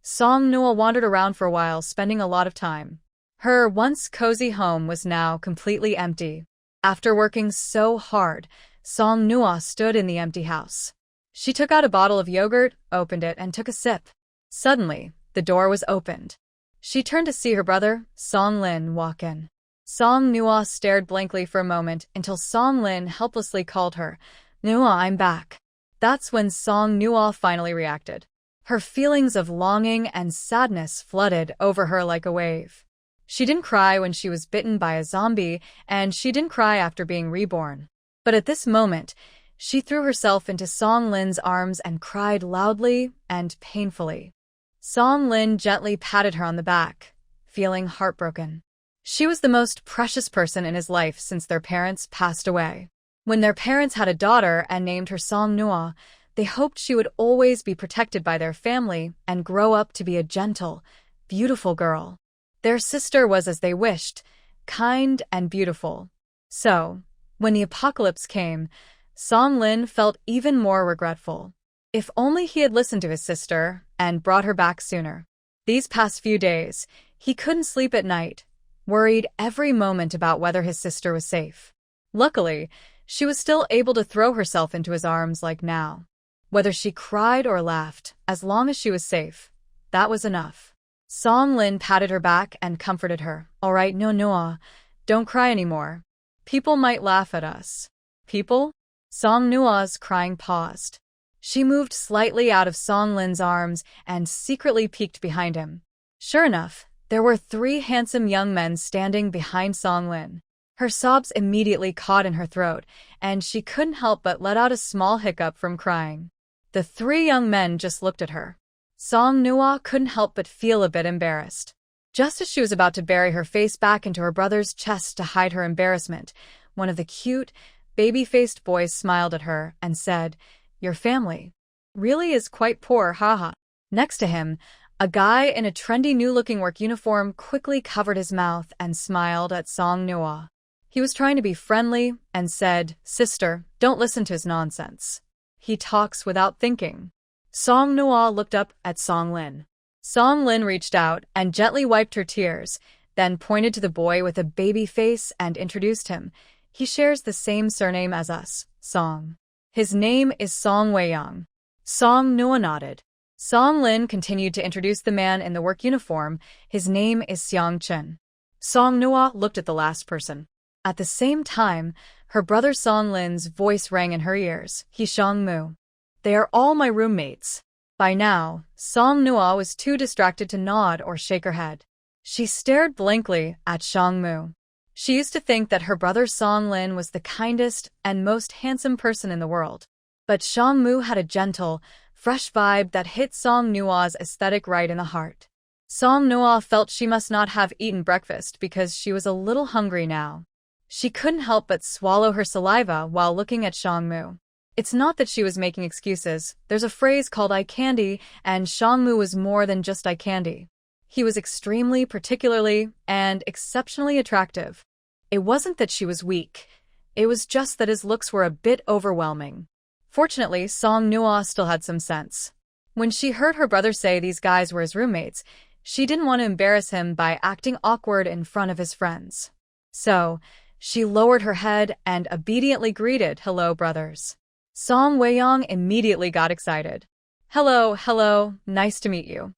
Song Nua wandered around for a while, spending a lot of time. Her once cozy home was now completely empty. After working so hard, Song Nua stood in the empty house. She took out a bottle of yogurt, opened it, and took a sip. Suddenly, the door was opened. She turned to see her brother, Song Lin, walk in. Song Nua stared blankly for a moment until Song Lin helplessly called her, "Nua, I'm back." That's when Song Nua finally reacted. Her feelings of longing and sadness flooded over her like a wave. She didn't cry when she was bitten by a zombie, and she didn't cry after being reborn. But at this moment, she threw herself into Song Lin's arms and cried loudly and painfully. Song Lin gently patted her on the back, feeling heartbroken. She was the most precious person in his life since their parents passed away. When their parents had a daughter and named her Song Nua, they hoped she would always be protected by their family and grow up to be a gentle, beautiful girl. Their sister was as they wished, kind and beautiful. So, when the apocalypse came, Song Lin felt even more regretful. If only he had listened to his sister and brought her back sooner. These past few days, he couldn't sleep at night, worried every moment about whether his sister was safe. Luckily, she was still able to throw herself into his arms like now. Whether she cried or laughed, as long as she was safe, that was enough. Song Lin patted her back and comforted her. "All right, Nua, don't cry anymore. People might laugh at us." People? Song Nua's crying paused. She moved slightly out of Song Lin's arms and secretly peeked behind him. Sure enough, there were 3 handsome young men standing behind Song Lin. Her sobs immediately caught in her throat, and she couldn't help but let out a small hiccup from crying. The three young men just looked at her. Song Nua couldn't help but feel a bit embarrassed. Just as she was about to bury her face back into her brother's chest to hide her embarrassment, one of the cute, baby-faced boys smiled at her and said, "Your family really is quite poor, haha." Next to him, a guy in a trendy new-looking work uniform quickly covered his mouth and smiled at Song Nua. He was trying to be friendly and said, "Sister, don't listen to his nonsense. He talks without thinking." Song Nua looked up at Song Lin. Song Lin reached out and gently wiped her tears, then pointed to the boy with a baby face and introduced him. "He shares the same surname as us, Song. His name is Song Weiyang." Song Nua nodded. Song Lin continued to introduce the man in the work uniform. "His name is Xiang Chen." Song Nua looked at the last person. At the same time, her brother Song Lin's voice rang in her ears. "He Xiang Mu. They are all my roommates." By now, Song Nua was too distracted to nod or shake her head. She stared blankly at Xiang Mu. She used to think that her brother Song Lin was the kindest and most handsome person in the world. But Xiang Mu had a gentle, fresh vibe that hit Song Nua's aesthetic right in the heart. Song Nua felt she must not have eaten breakfast because she was a little hungry now. She couldn't help but swallow her saliva while looking at Xiang Mu. It's not that she was making excuses. There's a phrase called eye candy, and Xiang Mu was more than just eye candy. He was extremely, particularly, and exceptionally attractive. It wasn't that she was weak. It was just that his looks were a bit overwhelming. Fortunately, Song Nua still had some sense. When she heard her brother say these guys were his roommates, she didn't want to embarrass him by acting awkward in front of his friends. So, she lowered her head and obediently greeted, "Hello, brothers." Song Weiyang immediately got excited. Hello, nice to meet you."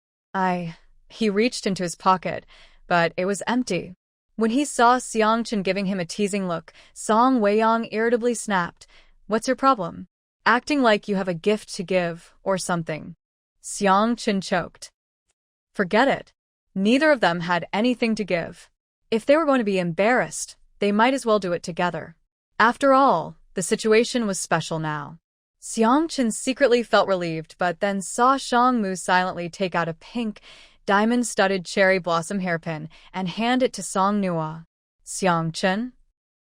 He reached into his pocket, but it was empty. When he saw Xiang Chen giving him a teasing look, Song Weiyang irritably snapped, "What's your problem? Acting like you have a gift to give, or something." Xiang Chen choked. Forget it. Neither of them had anything to give. If they were going to be embarrassed, they might as well do it together. After all, the situation was special now. Xiang Chen secretly felt relieved, but then saw Xiang Mu silently take out a pink, diamond-studded cherry blossom hairpin and hand it to Song Nua. "Xiang Chen?"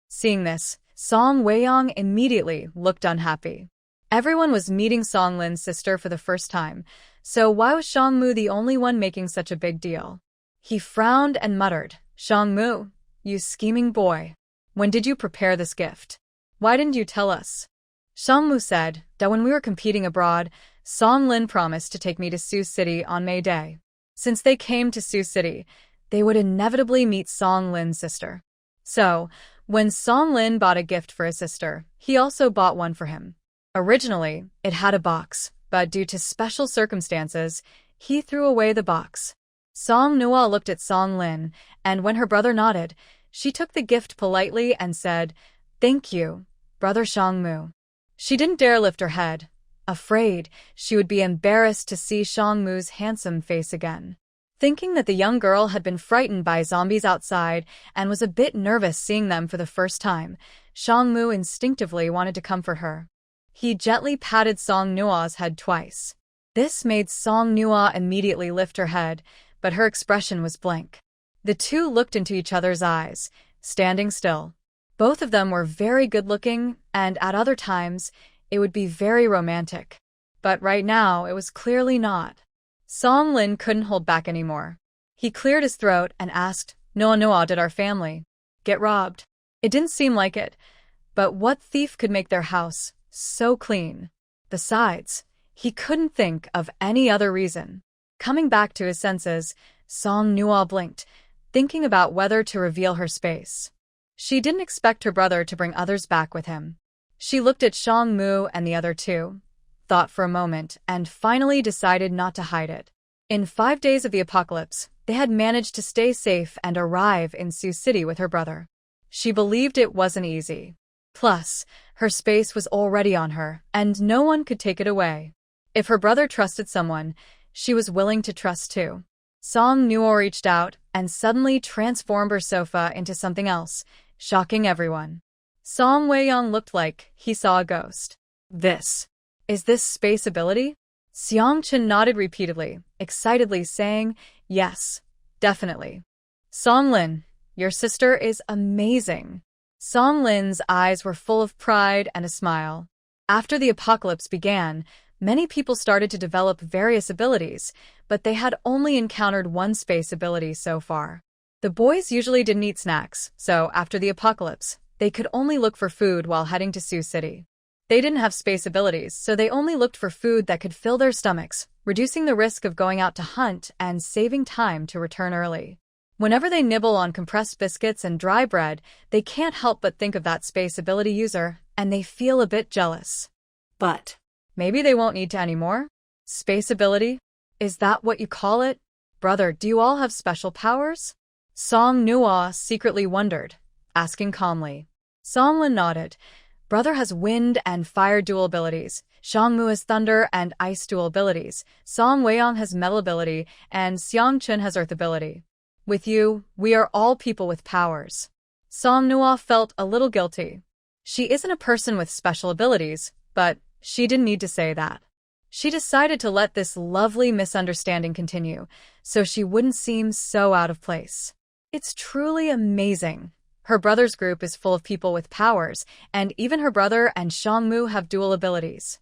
Seeing this, Song Weiyang immediately looked unhappy. Everyone was meeting Song Lin's sister for the first time, so why was Xiang Mu the only one making such a big deal? He frowned and muttered, "Xiang Mu, you scheming boy. When did you prepare this gift? Why didn't you tell us?" Xiang Mu said that when we were competing abroad, Song Lin promised to take me to Sioux City on May Day. Since they came to Sioux City, they would inevitably meet Song Lin's sister. So, when Song Lin bought a gift for his sister, he also bought one for him. Originally, it had a box, but due to special circumstances, he threw away the box. Song Nua looked at Song Lin, and when her brother nodded, she took the gift politely and said, "Thank you, Brother Xiang Mu." She didn't dare lift her head, afraid she would be embarrassed to see Xiang Mu's handsome face again. Thinking that the young girl had been frightened by zombies outside and was a bit nervous seeing them for the first time, Xiang Mu instinctively wanted to comfort her. He gently patted Song Nua's head twice. This made Song Nua immediately lift her head, but her expression was blank. The two looked into each other's eyes, standing still. Both of them were very good-looking, and at other times, it would be very romantic. But right now, it was clearly not. Song Lin couldn't hold back anymore. He cleared his throat and asked, "Noa, did our family get robbed?" It didn't seem like it, but what thief could make their house so clean? Besides, he couldn't think of any other reason. Coming back to his senses, Song Nua blinked, thinking about whether to reveal her space. She didn't expect her brother to bring others back with him. She looked at Xiang Mu and the other two, thought for a moment, and finally decided not to hide it. In 5 days of the apocalypse, they had managed to stay safe and arrive in Sioux City with her brother. She believed it wasn't easy. Plus, her space was already on her, and no one could take it away. If her brother trusted someone, she was willing to trust too. Song Nua reached out and suddenly transformed her sofa into something else. shocking everyone. Song Wei-young looked like he saw a ghost. Is this space ability? Seong-chin nodded repeatedly, excitedly saying, yes, definitely. Song Lin, your sister is amazing. Song Lin's eyes were full of pride and a smile. After the apocalypse began, many people started to develop various abilities, but they had only encountered one space ability so far. The boys usually didn't eat snacks, so after the apocalypse, they could only look for food while heading to Sioux City. They didn't have space abilities, so they only looked for food that could fill their stomachs, reducing the risk of going out to hunt and saving time to return early. Whenever they nibble on compressed biscuits and dry bread, they can't help but think of that space ability user, and they feel a bit jealous. But maybe they won't need to anymore? Space ability? Is that what you call it? Brother, do you all have special powers? Song Nua secretly wondered, asking calmly. Song Lin nodded. Brother has wind and fire dual abilities. Xiangmu has thunder and ice dual abilities. Song Weiyang has metal ability, and Seong-chun has earth ability. With you, we are all people with powers. Song Nua felt a little guilty. She isn't a person with special abilities, but she didn't need to say that. She decided to let this lovely misunderstanding continue, so she wouldn't seem so out of place. It's truly amazing. Her brother's group is full of people with powers, and even her brother and Xiangmu have dual abilities.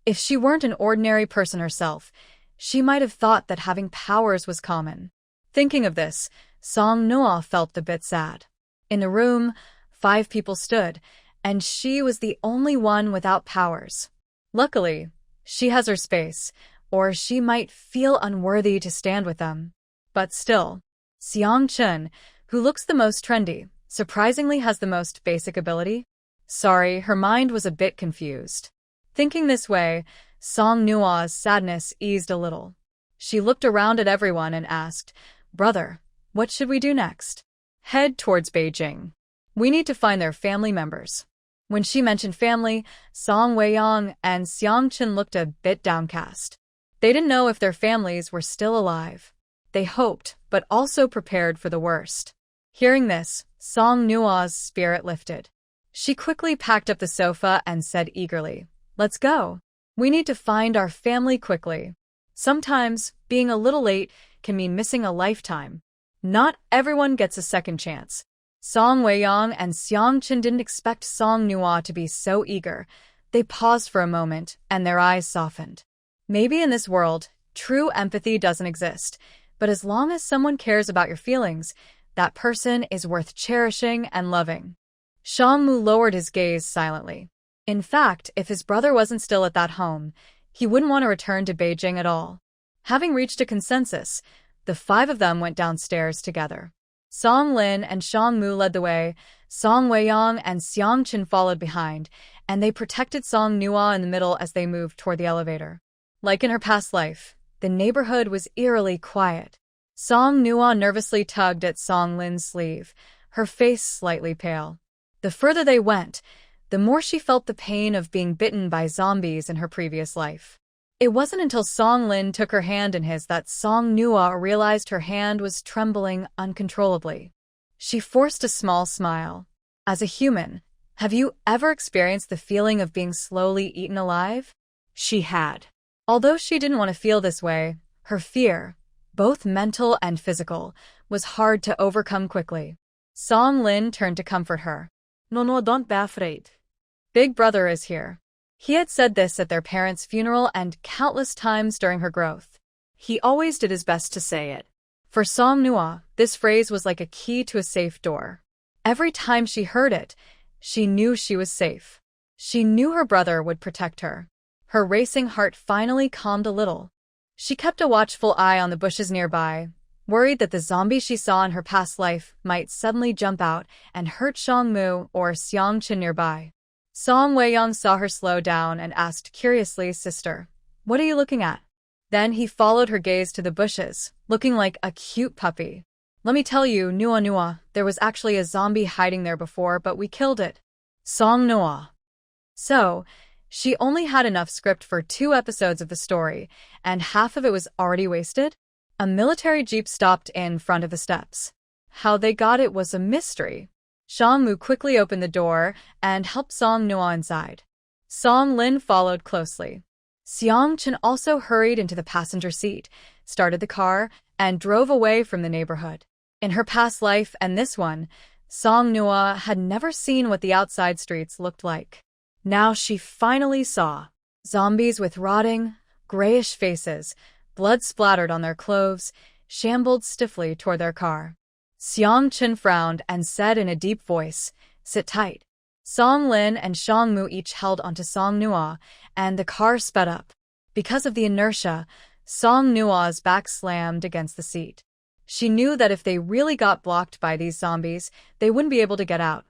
If she weren't an ordinary person herself, she might have thought that having powers was common. Thinking of this, Song Noah felt a bit sad. In the room, 5 people stood, and she was the only one without powers. Luckily, she has her space, or she might feel unworthy to stand with them. But still, Seong-chun, who looks the most trendy, surprisingly has the most basic ability. Sorry, her mind was a bit confused. Thinking this way, Song Nua's sadness eased a little. She looked around at everyone and asked, "Brother, what should we do next?" "Head towards Beijing. We need to find their family members." When she mentioned family, Song Weiyang and Seong-chun looked a bit downcast. They didn't know if their families were still alive. They hoped, but also prepared for the worst. Hearing this, Song Nua's spirit lifted. She quickly packed up the sofa and said eagerly, "Let's go. We need to find our family quickly." Sometimes, being a little late can mean missing a lifetime. Not everyone gets a second chance. Song Weiyang and Seong-chun didn't expect Song Nua to be so eager. They paused for a moment, and their eyes softened. Maybe in this world, true empathy doesn't exist, but as long as someone cares about your feelings, that person is worth cherishing and loving. Xiangmu lowered his gaze silently. In fact, if his brother wasn't still at that home, he wouldn't want to return to Beijing at all. Having reached a consensus, the 5 of them went downstairs together. Song Lin and Xiangmu led the way, Song Weiyang and Seong-chun followed behind, and they protected Song Nua in the middle as they moved toward the elevator. Like in her past life, the neighborhood was eerily quiet. Song Nua nervously tugged at Song Lin's sleeve, her face slightly pale. The further they went, the more she felt the pain of being bitten by zombies in her previous life. It wasn't until Song Lin took her hand in his that Song Nua realized her hand was trembling uncontrollably. She forced a small smile. As a human, have you ever experienced the feeling of being slowly eaten alive? She had. Although she didn't want to feel this way, her fear, both mental and physical, was hard to overcome quickly. Song Lin turned to comfort her. No, don't be afraid. Big brother is here. He had said this at their parents' funeral and countless times during her growth. He always did his best to say it. For Song Nua, this phrase was like a key to a safe door. Every time she heard it, she knew she was safe. She knew her brother would protect her. Her racing heart finally calmed a little. She kept a watchful eye on the bushes nearby, worried that the zombie she saw in her past life might suddenly jump out and hurt Xiangmu or Seong-chun nearby. Song Weiyang saw her slow down and asked curiously, "Sister, what are you looking at?" Then he followed her gaze to the bushes, looking like a cute puppy. "Let me tell you, Nua, there was actually a zombie hiding there before, but we killed it." Song Nua. So, she only had enough script for 2 episodes of the story, and half of it was already wasted? A military jeep stopped in front of the steps. How they got it was a mystery. Xiangmu quickly opened the door and helped Song Noah inside. Song Lin followed closely. Xiang Chen also hurried into the passenger seat, started the car, and drove away from the neighborhood. In her past life and this one, Song Noah had never seen what the outside streets looked like. Now she finally saw zombies with rotting, grayish faces, blood splattered on their clothes, shambled stiffly toward their car. Xiang Chen frowned and said in a deep voice, "Sit tight." Song Lin and Xiangmu each held onto Song Noah, and the car sped up. Because of the inertia, Song Noah's back slammed against the seat. She knew that if they really got blocked by these zombies, they wouldn't be able to get out.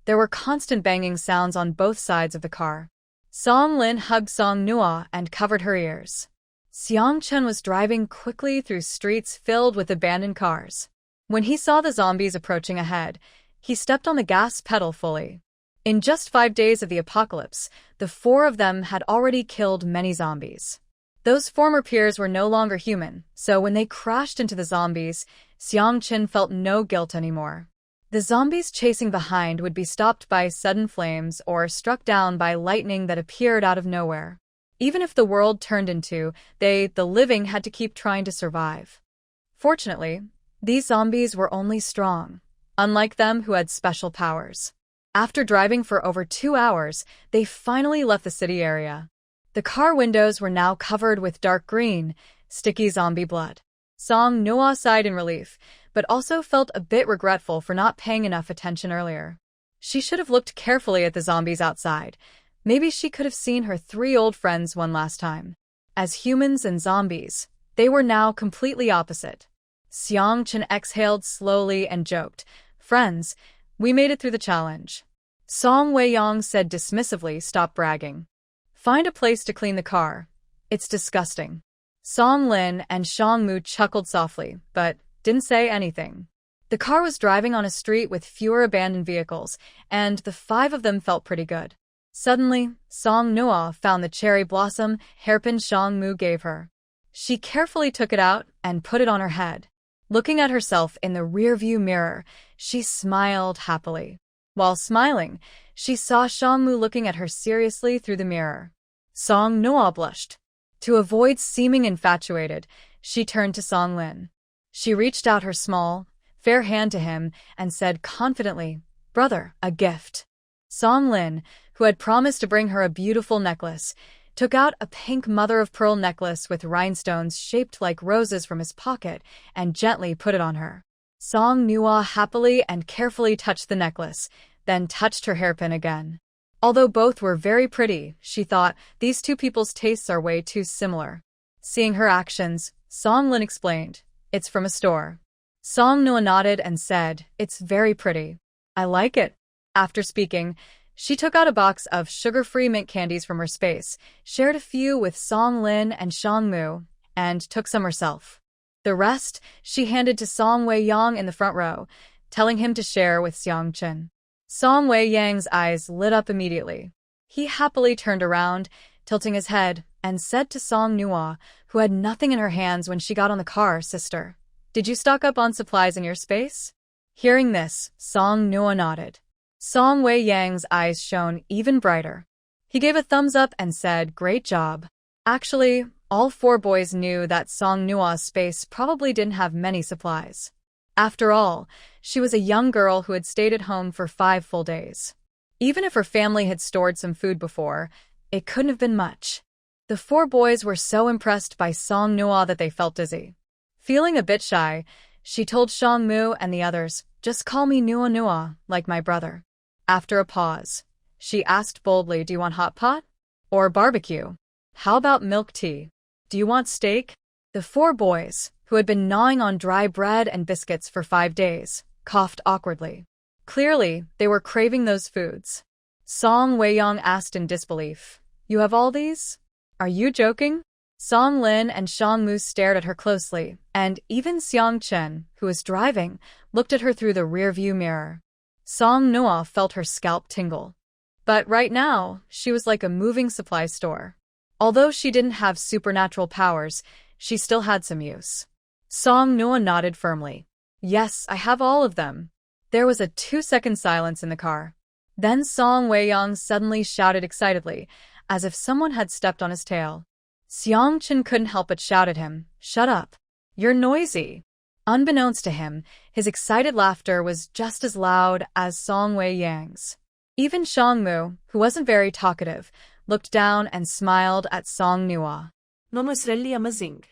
There were constant banging sounds on both sides of the car. Song Lin hugged Song Noah and covered her ears. Xiang Chen was driving quickly through streets filled with abandoned cars. When he saw the zombies approaching ahead, he stepped on the gas pedal fully. In just 5 days of the apocalypse, the 4 of them had already killed many zombies. Those former peers were no longer human, so when they crashed into the zombies, Xiang Chen felt no guilt anymore. The zombies chasing behind would be stopped by sudden flames or struck down by lightning that appeared out of nowhere. Even if the world turned into, the living had to keep trying to survive. Fortunately, these zombies were only strong, unlike them who had special powers. After driving for over 2 hours, they finally left the city area. The car windows were now covered with dark green, sticky zombie blood. Song Noah sighed in relief, but also felt a bit regretful for not paying enough attention earlier. She should have looked carefully at the zombies outside. Maybe she could have seen her 3 old friends one last time. As humans and zombies, they were now completely opposite. Xiang Chen exhaled slowly and joked, "Friends, we made it through the challenge." Song Weiyang said dismissively, "Stop bragging. Find a place to clean the car. It's disgusting." Song Lin and Xiangmu chuckled softly, but didn't say anything. The car was driving on a street with fewer abandoned vehicles, and the 5 of them felt pretty good. Suddenly, Song Noah found the cherry blossom hairpin Xiangmu gave her. She carefully took it out and put it on her head. Looking at herself in the rearview mirror, she smiled happily. While smiling, she saw Xiangmu looking at her seriously through the mirror. Song Noah blushed. To avoid seeming infatuated, she turned to Song Lin. She reached out her small, fair hand to him and said confidently, "Brother, a gift." Song Lin, who had promised to bring her a beautiful necklace, took out a pink mother-of-pearl necklace with rhinestones shaped like roses from his pocket and gently put it on her. Song Noah happily and carefully touched the necklace, then touched her hairpin again. Although both were very pretty, she thought, these 2 people's tastes are way too similar. Seeing her actions, Song Lin explained, "It's from a store." Song Noah nodded and said, "It's very pretty. I like it." After speaking, she took out a box of sugar-free mint candies from her space, shared a few with Song Lin and Xiangmu, and took some herself. The rest she handed to Song Weiyang in the front row, telling him to share with Xiang Chen. Song Weiyang's eyes lit up immediately. He happily turned around, tilting his head, and said to Song Noah, who had nothing in her hands when she got on the car, "Sister, did you stock up on supplies in your space?" Hearing this, Song Noah nodded. Song Weiyang's eyes shone even brighter. He gave a thumbs up and said, "Great job." Actually, all 4 boys knew that Song Noah's space probably didn't have many supplies. After all, she was a young girl who had stayed at home for 5 full days. Even if her family had stored some food before, it couldn't have been much. The 4 boys were so impressed by Song Noah that they felt dizzy. Feeling a bit shy, she told Xiangmu and the others, "Just call me Noah Noah, like my brother." After a pause, she asked boldly, "Do you want hot pot? Or barbecue? How about milk tea? Do you want steak?" The 4 boys, who had been gnawing on dry bread and biscuits for 5 days, coughed awkwardly. Clearly, they were craving those foods. Song Weiyang asked in disbelief, "You have all these? Are you joking?" Song Lin and Xiangmu stared at her closely, and even Xiang Chen, who was driving, looked at her through the rearview mirror. Song Noah felt her scalp tingle. But right now, she was like a moving supply store. Although she didn't have supernatural powers, she still had some use. Song Noah nodded firmly. "Yes, I have all of them." There was a 2-second silence in the car. Then Song Wei-yong suddenly shouted excitedly, as if someone had stepped on his tail. Seong-chin couldn't help but shout at him, "Shut up. You're noisy." Unbeknownst to him, his excited laughter was just as loud as Song Wei-yang's. Even Shangmu, who wasn't very talkative, looked down and smiled at Song Nua. "Nome is really amazing."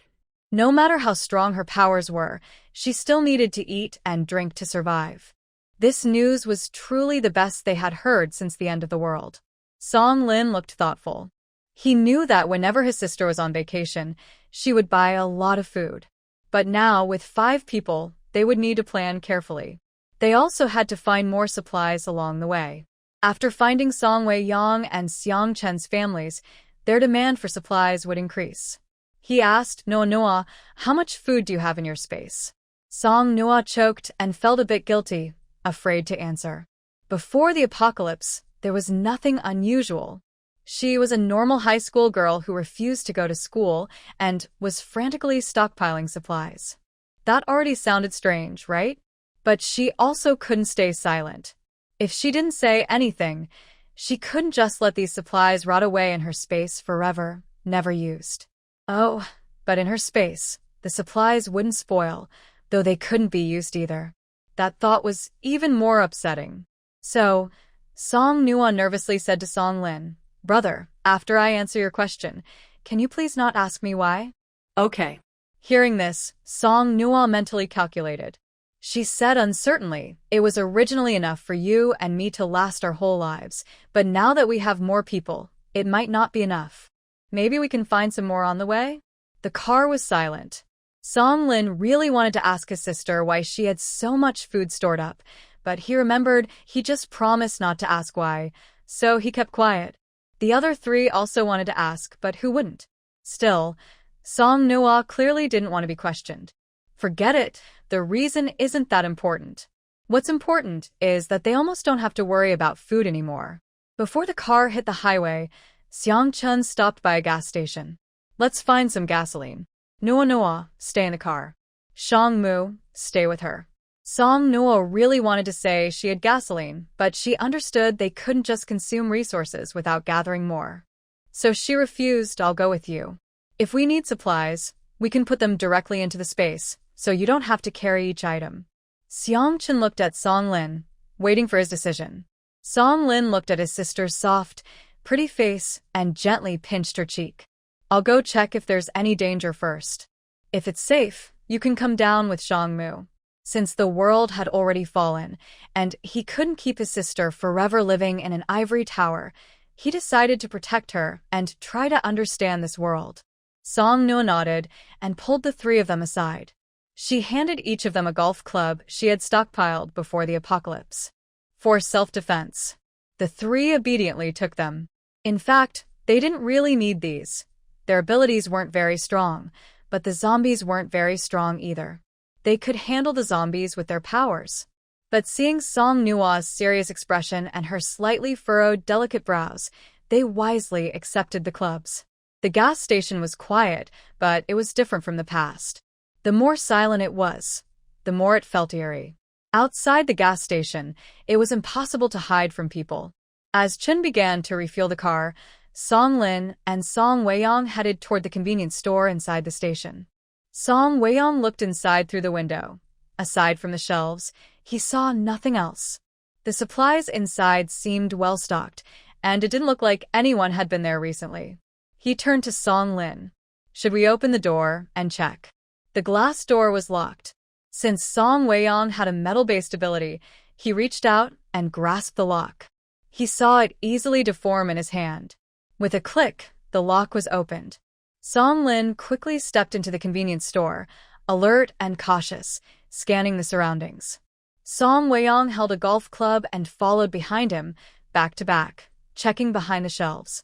No matter how strong her powers were, she still needed to eat and drink to survive. This news was truly the best they had heard since the end of the world. Song Lin looked thoughtful. He knew that whenever his sister was on vacation, she would buy a lot of food. But now, with 5 people, they would need to plan carefully. They also had to find more supplies along the way. After finding Song Wei-yong and Seong Chen's families, their demand for supplies would increase. He asked Noa, "How much food do you have in your space?" Song Noa choked and felt a bit guilty, afraid to answer. Before the apocalypse, there was nothing unusual. She was a normal high school girl who refused to go to school and was frantically stockpiling supplies. That already sounded strange, right? But she also couldn't stay silent. If she didn't say anything, she couldn't just let these supplies rot away in her space forever, never used. Oh, but in her space, the supplies wouldn't spoil, though they couldn't be used either. That thought was even more upsetting. So, Song Nua nervously said to Song Lin, "Brother, after I answer your question, can you please not ask me why?" "Okay." Hearing this, Song Nua mentally calculated. She said uncertainly, "It was originally enough for you and me to last our whole lives, but now that we have more people, it might not be enough. Maybe we can find some more on the way?" The car was silent. Song Lin really wanted to ask his sister why she had so much food stored up, but he remembered he just promised not to ask why, so he kept quiet. The other 3 also wanted to ask, but who wouldn't? Still, Song Noa clearly didn't want to be questioned. Forget it, the reason isn't that important. What's important is that they almost don't have to worry about food anymore. Before the car hit the highway, Seong-chun stopped by a gas station. "Let's find some gasoline." Noa, stay in the car. Shangmu, stay with her. Song Noa really wanted to say she had gasoline, but she understood they couldn't just consume resources without gathering more. So she refused, "I'll go with you. If we need supplies, we can put them directly into the space, so you don't have to carry each item." Seong-chin looked at Song Lin, waiting for his decision. Song Lin looked at his sister's soft, pretty face and gently pinched her cheek. "I'll go check if there's any danger first. If it's safe, you can come down with Shangmu." Since the world had already fallen, and he couldn't keep his sister forever living in an ivory tower, he decided to protect her and try to understand this world. Song Noa nodded and pulled the 3 of them aside. She handed each of them a golf club she had stockpiled before the apocalypse. For self-defense. The 3 obediently took them. In fact, they didn't really need these. Their abilities weren't very strong, but the zombies weren't very strong either. They could handle the zombies with their powers. But seeing Song Nua's serious expression and her slightly furrowed, delicate brows, they wisely accepted the clubs. The gas station was quiet, but it was different from the past. The more silent it was, the more it felt eerie. Outside the gas station, it was impossible to hide from people. As Chen began to refuel the car, Song Lin and Song Weiyong headed toward the convenience store inside the station. Song Weiyong looked inside through the window. Aside from the shelves, he saw nothing else. The supplies inside seemed well-stocked, and it didn't look like anyone had been there recently. He turned to Song Lin. "Should we open the door and check?" The glass door was locked. Since Song Weiyong had a metal-based ability, he reached out and grasped the lock. He saw it easily deform in his hand. With a click, the lock was opened. Song Lin quickly stepped into the convenience store, alert and cautious, scanning the surroundings. Song Weiyong held a golf club and followed behind him, back to back, checking behind the shelves.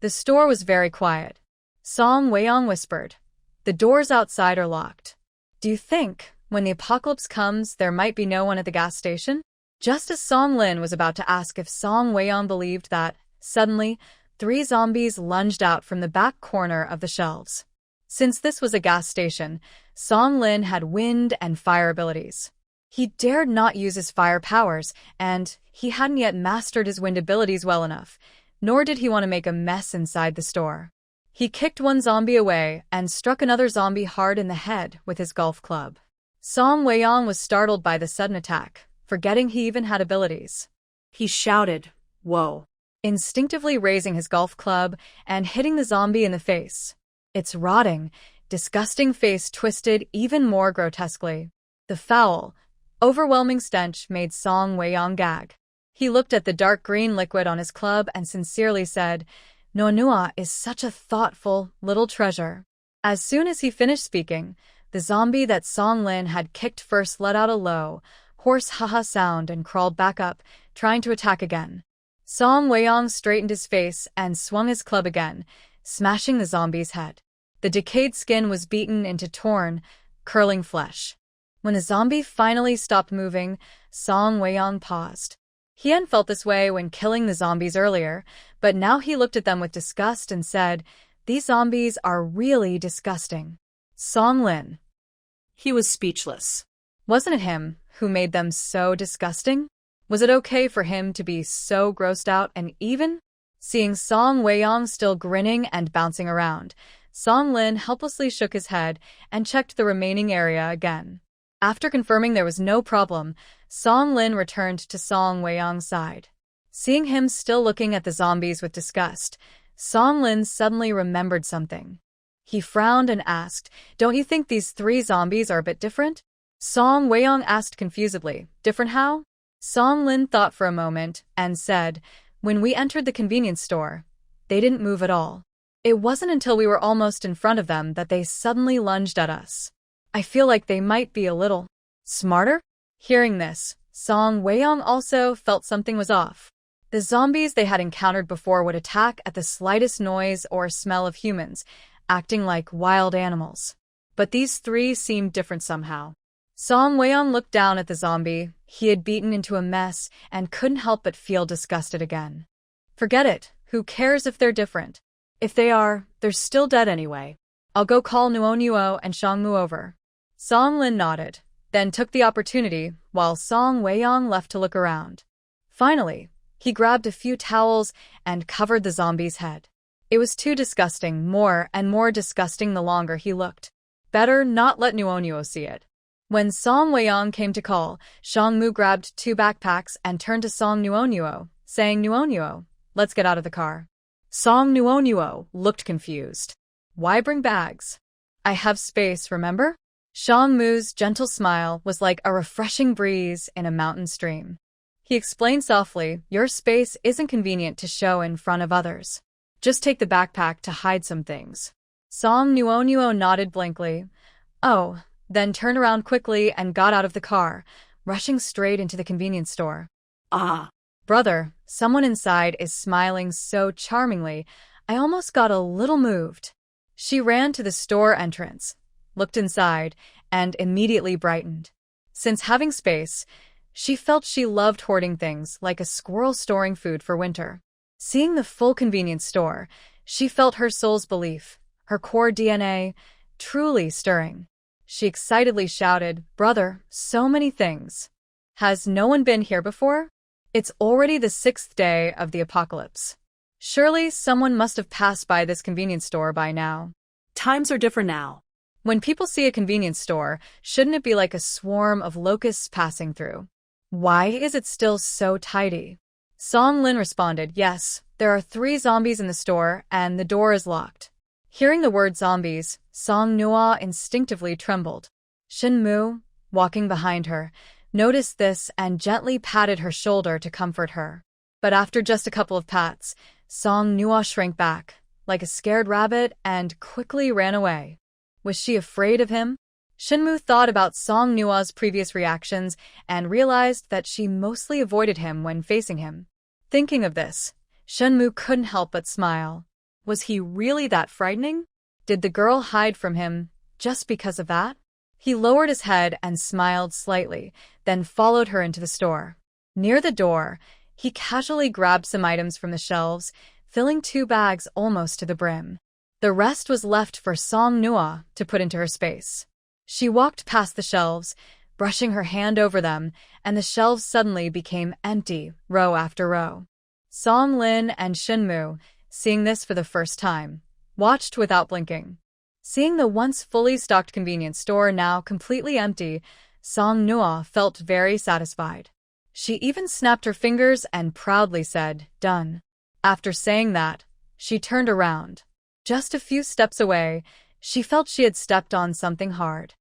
The store was very quiet. Song Weiyong whispered, "The doors outside are locked. Do you think, when the apocalypse comes, there might be no one at the gas station?" Just as Song Lin was about to ask if Song Weiyong believed that, suddenly, 3 zombies lunged out from the back corner of the shelves. Since this was a gas station, Song Lin had wind and fire abilities. He dared not use his fire powers, and he hadn't yet mastered his wind abilities well enough, nor did he want to make a mess inside the store. He kicked one zombie away and struck another zombie hard in the head with his golf club. Song Weiyang was startled by the sudden attack, forgetting he even had abilities. He shouted, "Whoa," instinctively raising his golf club and hitting the zombie in the face. Its rotting, disgusting face twisted even more grotesquely. The foul, overwhelming stench made Song Weiyang gag. He looked at the dark green liquid on his club and sincerely said, "Nuonua is such a thoughtful little treasure." As soon as he finished speaking, the zombie that Song Lin had kicked first let out a low, hoarse haha sound and crawled back up, trying to attack again. Song Weiyang straightened his face and swung his club again, smashing the zombie's head. The decayed skin was beaten into torn, curling flesh. When the zombie finally stopped moving, Song Weiyang paused. He hadn't felt this way when killing the zombies earlier, but now he looked at them with disgust and said, "These zombies are really disgusting." Song Lin. He was speechless. Wasn't it him who made them so disgusting? Was it okay for him to be so grossed out and even? Seeing Song Weiyang still grinning and bouncing around, Song Lin helplessly shook his head and checked the remaining area again. After confirming there was no problem, Song Lin returned to Song Weiyang's side. Seeing him still looking at the zombies with disgust, Song Lin suddenly remembered something. He frowned and asked, "Don't you think these 3 zombies are a bit different?" Song Weiyang asked confusedly, "Different how?" Song Lin thought for a moment and said, "When we entered the convenience store, they didn't move at all. It wasn't until we were almost in front of them that they suddenly lunged at us. I feel like they might be a little smarter." Hearing this, Song Weiyang also felt something was off. The zombies they had encountered before would attack at the slightest noise or smell of humans, acting like wild animals. But these 3 seemed different somehow. Song Weiyang looked down at the zombie he had beaten into a mess and couldn't help but feel disgusted again. Forget it, who cares if they're different? If they are, they're still dead anyway. I'll go call Nuonuo and Shangmu over. Song Lin nodded, then took the opportunity while Song Weiyang left to look around. Finally, he grabbed a few towels and covered the zombie's head. It was too disgusting, more and more disgusting the longer he looked. Better not let Nuonuo see it. When Song Weiyang came to call, Shangmu grabbed 2 backpacks and turned to Song Nuonuo, saying, "Nuonuo, let's get out of the car." Song Nuonuo looked confused. "Why bring bags? I have space, remember?" Shangmu's gentle smile was like a refreshing breeze in a mountain stream. He explained softly, "Your space isn't convenient to show in front of others. Just take the backpack to hide some things." Song Nuonuo nodded blankly. "Oh," then turned around quickly and got out of the car, rushing straight into the convenience store. "Ah, "Brother, someone inside is smiling so charmingly, I almost got a little moved." She ran to the store entrance, looked inside, and immediately brightened. Since having space, she felt she loved hoarding things like a squirrel storing food for winter. Seeing the full convenience store, she felt her soul's belief, her core DNA, truly stirring. She excitedly shouted, "Brother, so many things. Has no one been here before? It's already the 6th day of the apocalypse. Surely someone must have passed by this convenience store by now." Times are different now. When people see a convenience store, shouldn't it be like a swarm of locusts passing through? Why is it still so tidy? Song Lin responded, "Yes, there are 3 zombies in the store and the door is locked." Hearing the word zombies, Song Nua instinctively trembled. Shinmu, walking behind her, noticed this and gently patted her shoulder to comfort her. But after just a couple of pats, Song Nua shrank back, like a scared rabbit, and quickly ran away. Was she afraid of him? Shinmu thought about Song Nua's previous reactions and realized that she mostly avoided him when facing him. Thinking of this, Shinmu couldn't help but smile. Was he really that frightening? Did the girl hide from him just because of that? He lowered his head and smiled slightly, then followed her into the store. Near the door, he casually grabbed some items from the shelves, filling 2 bags almost to the brim. The rest was left for Song Nua to put into her space. She walked past the shelves, brushing her hand over them, and the shelves suddenly became empty, row after row. Song Lin and Shinmu, seeing this for the first time, watched without blinking. Seeing the once fully stocked convenience store now completely empty, Song Nua felt very satisfied. She even snapped her fingers and proudly said, "Done." After saying that, she turned around. Just a few steps away, she felt she had stepped on something hard.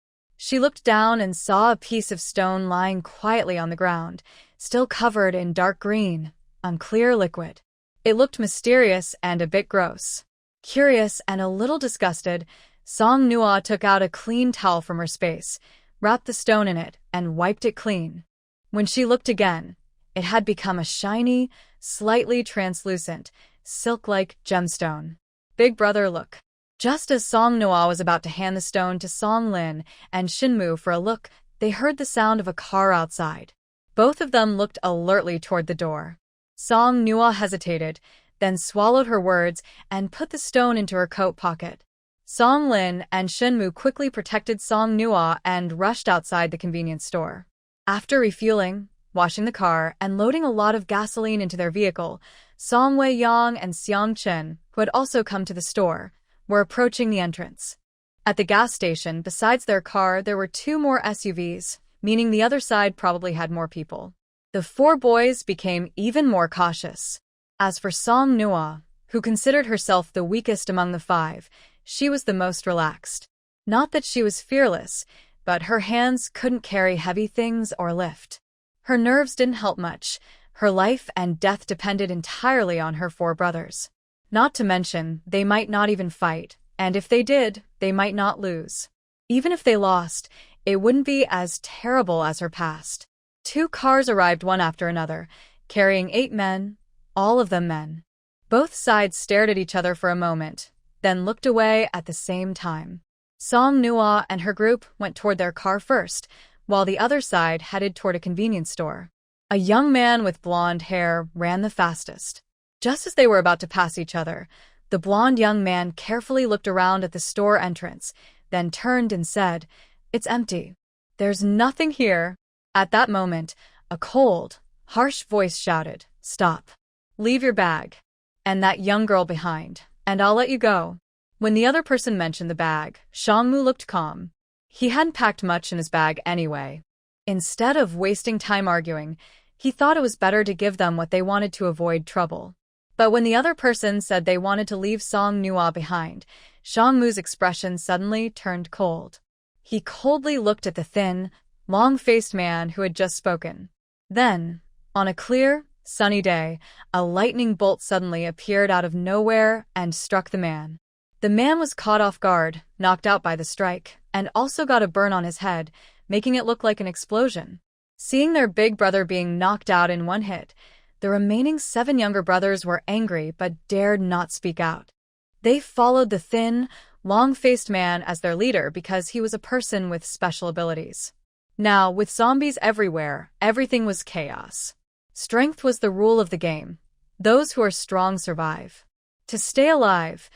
She looked down and saw a piece of stone lying quietly on the ground, still covered in dark green, unclear liquid. It looked mysterious and a bit gross. Curious and a little disgusted, Song Nua took out a clean towel from her space, wrapped the stone in it, and wiped it clean. When she looked again, it had become a shiny, slightly translucent, silk-like gemstone. Big brother, look. Just as Song Nua was about to hand the stone to Song Lin and Shinmu for a look, they heard the sound of a car outside. Both of them looked alertly toward the door. Song Nua hesitated, then swallowed her words and put the stone into her coat pocket. Song Lin and Shinmu quickly protected Song Nua and rushed outside the convenience store. After refueling, washing the car, and loading a lot of gasoline into their vehicle, Song Wei-yang and Xiang Chen, who had also come to the store, were approaching the entrance. At the gas station, besides their car, there were 2 more SUVs, meaning the other side probably had more people. The 4 boys became even more cautious. As for Song Nua, who considered herself the weakest among the 5, she was the most relaxed. Not that she was fearless, but her hands couldn't carry heavy things or lift. Her nerves didn't help much. Her life and death depended entirely on her 4 brothers. Not to mention, they might not even fight, and if they did, they might not lose. Even if they lost, it wouldn't be as terrible as her past. 2 cars arrived one after another, carrying 8 men, all of them men. Both sides stared at each other for a moment, then looked away at the same time. Song Nua and her group went toward their car first, while the other side headed toward a convenience store. A young man with blonde hair ran the fastest. Just as they were about to pass each other, the blonde young man carefully looked around at the store entrance, then turned and said, "It's empty. There's nothing here." At that moment, a cold, harsh voice shouted, "Stop. Leave your bag. And that young girl behind, and I'll let you go." When the other person mentioned the bag, Shangmu looked calm. He hadn't packed much in his bag anyway. Instead of wasting time arguing, he thought it was better to give them what they wanted to avoid trouble. But when the other person said they wanted to leave Song Nua behind, Shangmu's expression suddenly turned cold. He coldly looked at the thin, long-faced man who had just spoken. Then, on a clear, sunny day, a lightning bolt suddenly appeared out of nowhere and struck the man. The man was caught off guard, knocked out by the strike, and also got a burn on his head, making it look like an explosion. Seeing their big brother being knocked out in one hit, the remaining 7 younger brothers were angry but dared not speak out. They followed the thin, long-faced man as their leader because he was a person with special abilities. Now, with zombies everywhere, everything was chaos. Strength was the rule of the game. Those who are strong survive. To stay alive,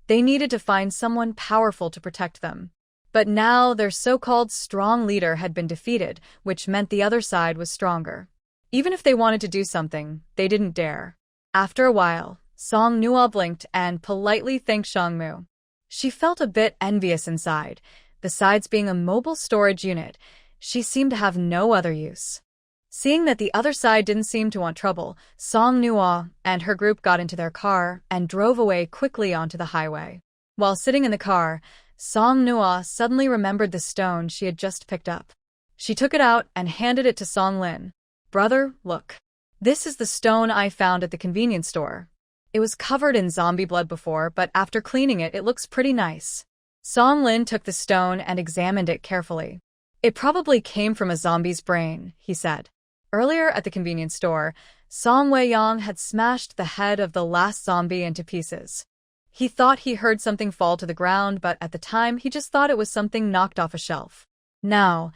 they needed to find someone powerful to protect them. But now their so-called strong leader had been defeated, which meant the other side was stronger. Even if they wanted to do something, they didn't dare. After a while, Song Nua blinked and politely thanked Shangmu. She felt a bit envious inside. Besides being a mobile storage unit, she seemed to have no other use. Seeing that the other side didn't seem to want trouble, Song Nua and her group got into their car and drove away quickly onto the highway. While sitting in the car, Song Nua suddenly remembered the stone she had just picked up. She took it out and handed it to Song Lin. "Brother, look. This is the stone I found at the convenience store. It was covered in zombie blood before, but after cleaning it, it looks pretty nice." Song Lin took the stone and examined it carefully. "It probably came from a zombie's brain," he said. Earlier at the convenience store, Song Wei-yang had smashed the head of the last zombie into pieces. He thought he heard something fall to the ground, but at the time he just thought it was something knocked off a shelf. Now,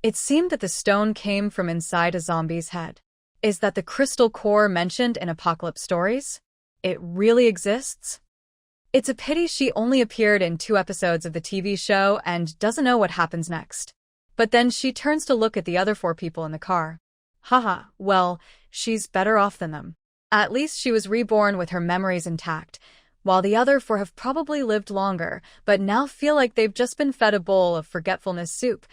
it seemed that the stone came from inside a zombie's head. Is that the crystal core mentioned in apocalypse stories? It really exists? It's a pity she only appeared in 2 episodes of the TV show and doesn't know what happens next. But then she turns to look at the other 4 people in the car. Haha, well, she's better off than them. At least she was reborn with her memories intact, while the other 4 have probably lived longer, but now feel like they've just been fed a bowl of forgetfulness soup,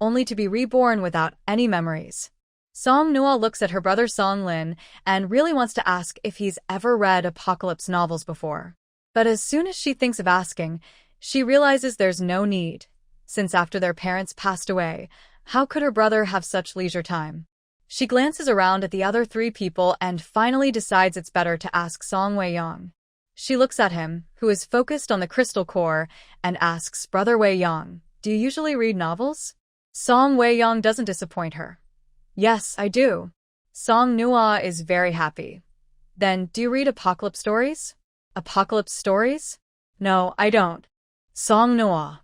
only to be reborn without any memories. Song Noah looks at her brother Song Lin and really wants to ask if he's ever read apocalypse novels before. But as soon as she thinks of asking, she realizes there's no need, since after their parents passed away, how could her brother have such leisure time? She glances around at the other 3 people and finally decides it's better to ask Song Wei-yong. She looks at him, who is focused on the crystal core, and asks, Brother Wei-yong, do you usually read novels? Song Wei-yong doesn't disappoint her. Yes, I do. Song Noah is very happy. Then, do you read apocalypse stories? Apocalypse stories? No, I don't. Song Noah.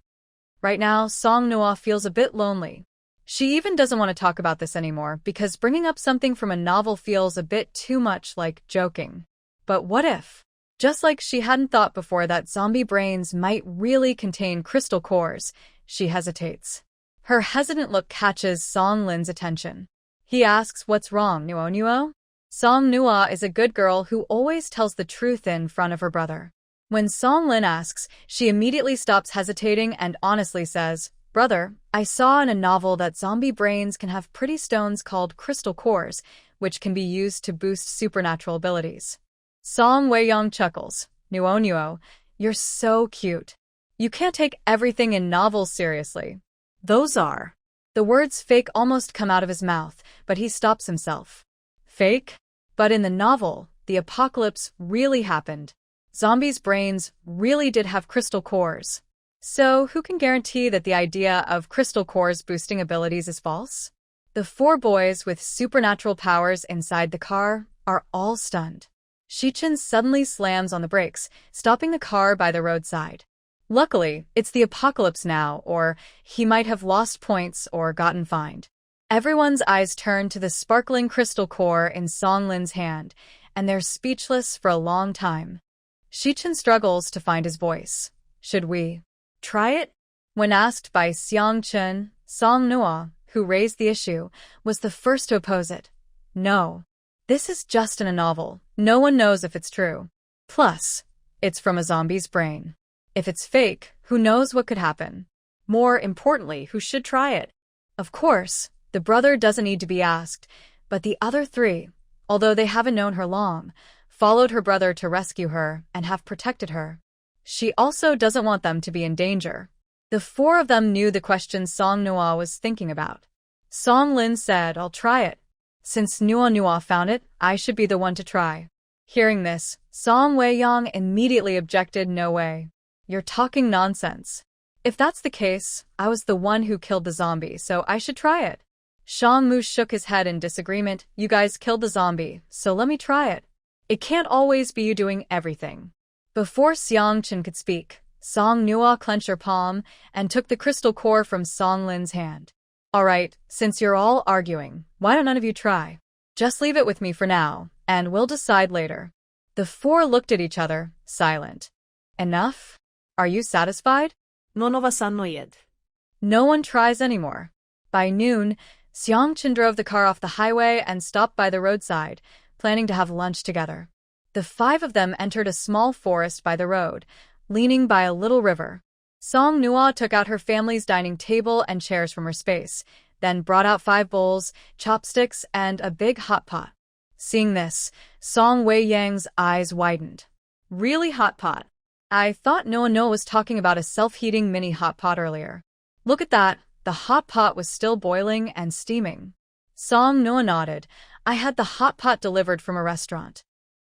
Right now, Song Noah feels a bit lonely. She even doesn't want to talk about this anymore because bringing up something from a novel feels a bit too much like joking. But what if? Just like she hadn't thought before that zombie brains might really contain crystal cores, she hesitates. Her hesitant look catches Song Lin's attention. He asks, what's wrong, Nuo? Song Noah is a good girl who always tells the truth in front of her brother. When Song Lin asks, she immediately stops hesitating and honestly says, Brother, I saw in a novel that zombie brains can have pretty stones called crystal cores, which can be used to boost supernatural abilities. Song Wei-yong chuckles. Nuo, you're so cute. You can't take everything in novels seriously. Those are. The words fake almost come out of his mouth, but he stops himself. Fake? But in the novel, the apocalypse really happened. Zombies' brains really did have crystal cores. So, who can guarantee that the idea of crystal cores boosting abilities is false? The 4 boys with supernatural powers inside the car are all stunned. Shichen suddenly slams on the brakes, stopping the car by the roadside. Luckily, it's the apocalypse now, or he might have lost points or gotten fined. Everyone's eyes turn to the sparkling crystal core in Song Lin's hand, and they're speechless for a long time. Shichen struggles to find his voice. Should we try it? When asked by Xiang Chen, Song Noah, who raised the issue, was the first to oppose it. No. This is just in a novel. No one knows if it's true. Plus, it's from a zombie's brain. If it's fake, who knows what could happen? More importantly, who should try it? Of course, the brother doesn't need to be asked, but the other 3, although they haven't known her long, followed her brother to rescue her and have protected her. She also doesn't want them to be in danger. The 4 of them knew the question Song Noah was thinking about. Song Lin said, I'll try it. Since Nuo found it, I should be the one to try. Hearing this, Song Wei-yong immediately objected, no way. You're talking nonsense. If that's the case, I was the one who killed the zombie, so I should try it. Shang Mu shook his head in disagreement. You guys killed the zombie, so let me try it. It can't always be you doing everything. Before Xiang Chen could speak, Song Noah clenched her palm and took the crystal core from Song Lin's hand. Alright, since you're all arguing, why don't none of you try? Just leave it with me for now, and we'll decide later. The 4 looked at each other, silent. Enough? Are you satisfied? No yet. No one tries anymore. By noon, Xiang Chen drove the car off the highway and stopped by the roadside, planning to have lunch together. The 5 of them entered a small forest by the road, leaning by a little river. Song Noah took out her family's dining table and chairs from her space, then brought out 5 bowls, chopsticks, and a big hot pot. Seeing this, Song Wei-yang's eyes widened. Really hot pot? I thought Noah was talking about a self-heating mini hot pot earlier. Look at that, the hot pot was still boiling and steaming. Song Noah nodded. I had the hot pot delivered from a restaurant.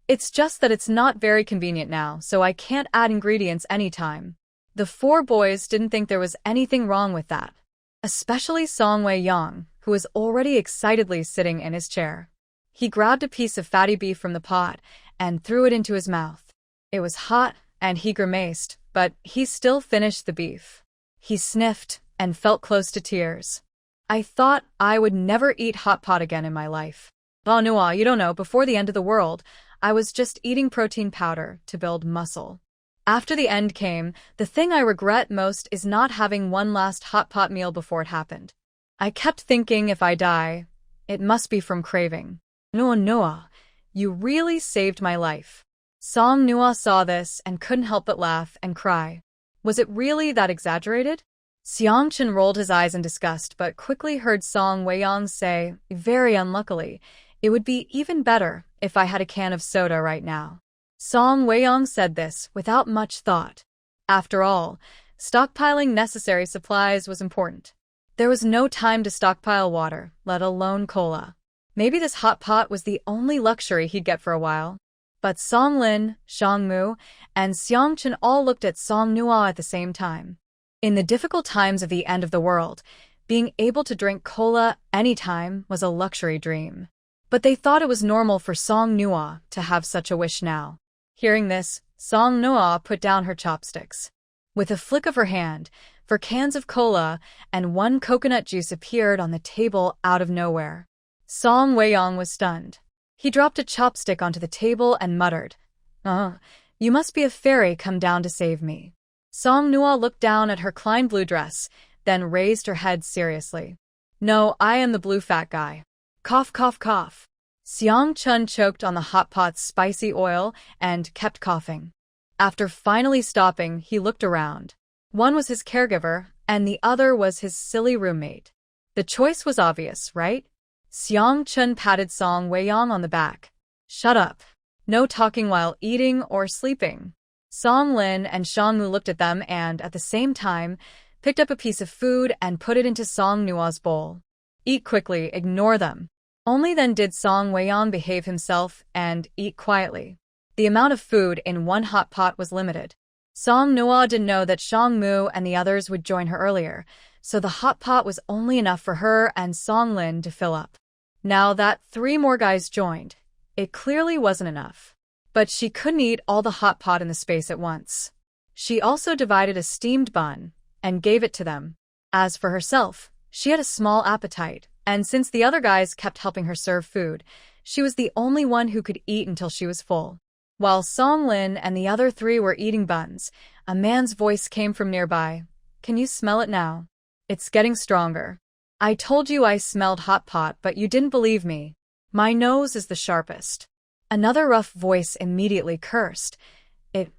It's just that it's not very convenient now, so I can't add ingredients anytime. The 4 boys didn't think there was anything wrong with that. Especially Song Wei-yong, who was already excitedly sitting in his chair. He grabbed a piece of fatty beef from the pot and threw it into his mouth. It was hot, and he grimaced, but he still finished the beef. He sniffed and felt close to tears. I thought I would never eat hot pot again in my life. Oh, Noah, you don't know, before the end of the world, I was just eating protein powder to build muscle. After the end came, the thing I regret most is not having one last hot pot meal before it happened. I kept thinking if I die, it must be from craving. Noah, you really saved my life. Song Noah saw this and couldn't help but laugh and cry. Was it really that exaggerated? Seong-chun rolled his eyes in disgust but quickly heard Song Wei-yong say, very unluckily, it would be even better if I had a can of soda right now. Song Wei-yong said this without much thought. After all, stockpiling necessary supplies was important. There was no time to stockpile water, let alone cola. Maybe this hot pot was the only luxury he'd get for a while. But Song Lin, Shang Mu, and Seong-chun all looked at Song Nua at the same time. In the difficult times of the end of the world, being able to drink cola anytime was a luxury dream. But they thought it was normal for Song Nua to have such a wish now. Hearing this, Song Nua put down her chopsticks. With a flick of her hand, 4 cans of cola and 1 coconut juice appeared on the table out of nowhere. Song Wei-yong was stunned. He dropped a chopstick onto the table and muttered, you must be a fairy come down to save me. Song Nua looked down at her Klein blue dress, then raised her head seriously. No, I am the blue fat guy. Cough, cough, cough. Seong-chun choked on the hot pot's spicy oil and kept coughing. After finally stopping, he looked around. One was his caregiver, and the other was his silly roommate. The choice was obvious, right? Seong-chun patted Song Wei-yong on the back. Shut up. No talking while eating or sleeping. Song Lin and Shang Mu looked at them and, at the same time, picked up a piece of food and put it into Song Nua's bowl. Eat quickly, ignore them. Only then did Song Wei-yong behave himself and eat quietly. The amount of food in one hot pot was limited. Song Nua didn't know that Shang Mu and the others would join her earlier, so the hot pot was only enough for her and Song Lin to fill up. Now that 3 more guys joined, it clearly wasn't enough. But she couldn't eat all the hot pot in the space at once. She also divided a steamed bun and gave it to them. As for herself, she had a small appetite, and since the other guys kept helping her serve food, she was the only one who could eat until she was full. While Song Lin and the other 3 were eating buns, a man's voice came from nearby. Can you smell it now? It's getting stronger. I told you I smelled hot pot, but you didn't believe me. My nose is the sharpest. Another rough voice immediately cursed.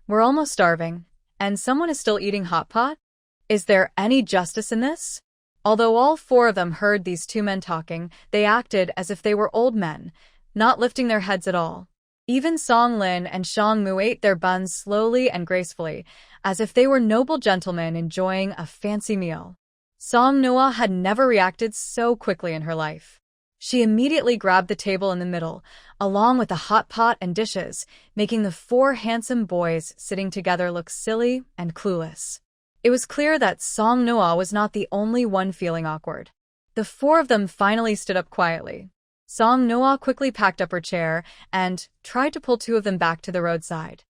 We're almost starving, and someone is still eating hot pot? Is there any justice in this? Although all 4 of them heard these 2 men talking, they acted as if they were old men, not lifting their heads at all. Even Song Lin and Shang Mu ate their buns slowly and gracefully, as if they were noble gentlemen enjoying a fancy meal. Song Noah had never reacted so quickly in her life. She immediately grabbed the table in the middle, along with the hot pot and dishes, making the 4 handsome boys sitting together look silly and clueless. It was clear that Song Noah was not the only one feeling awkward. The 4 of them finally stood up quietly. Song Noah quickly packed up her chair and tried to pull 2 of them back to the roadside.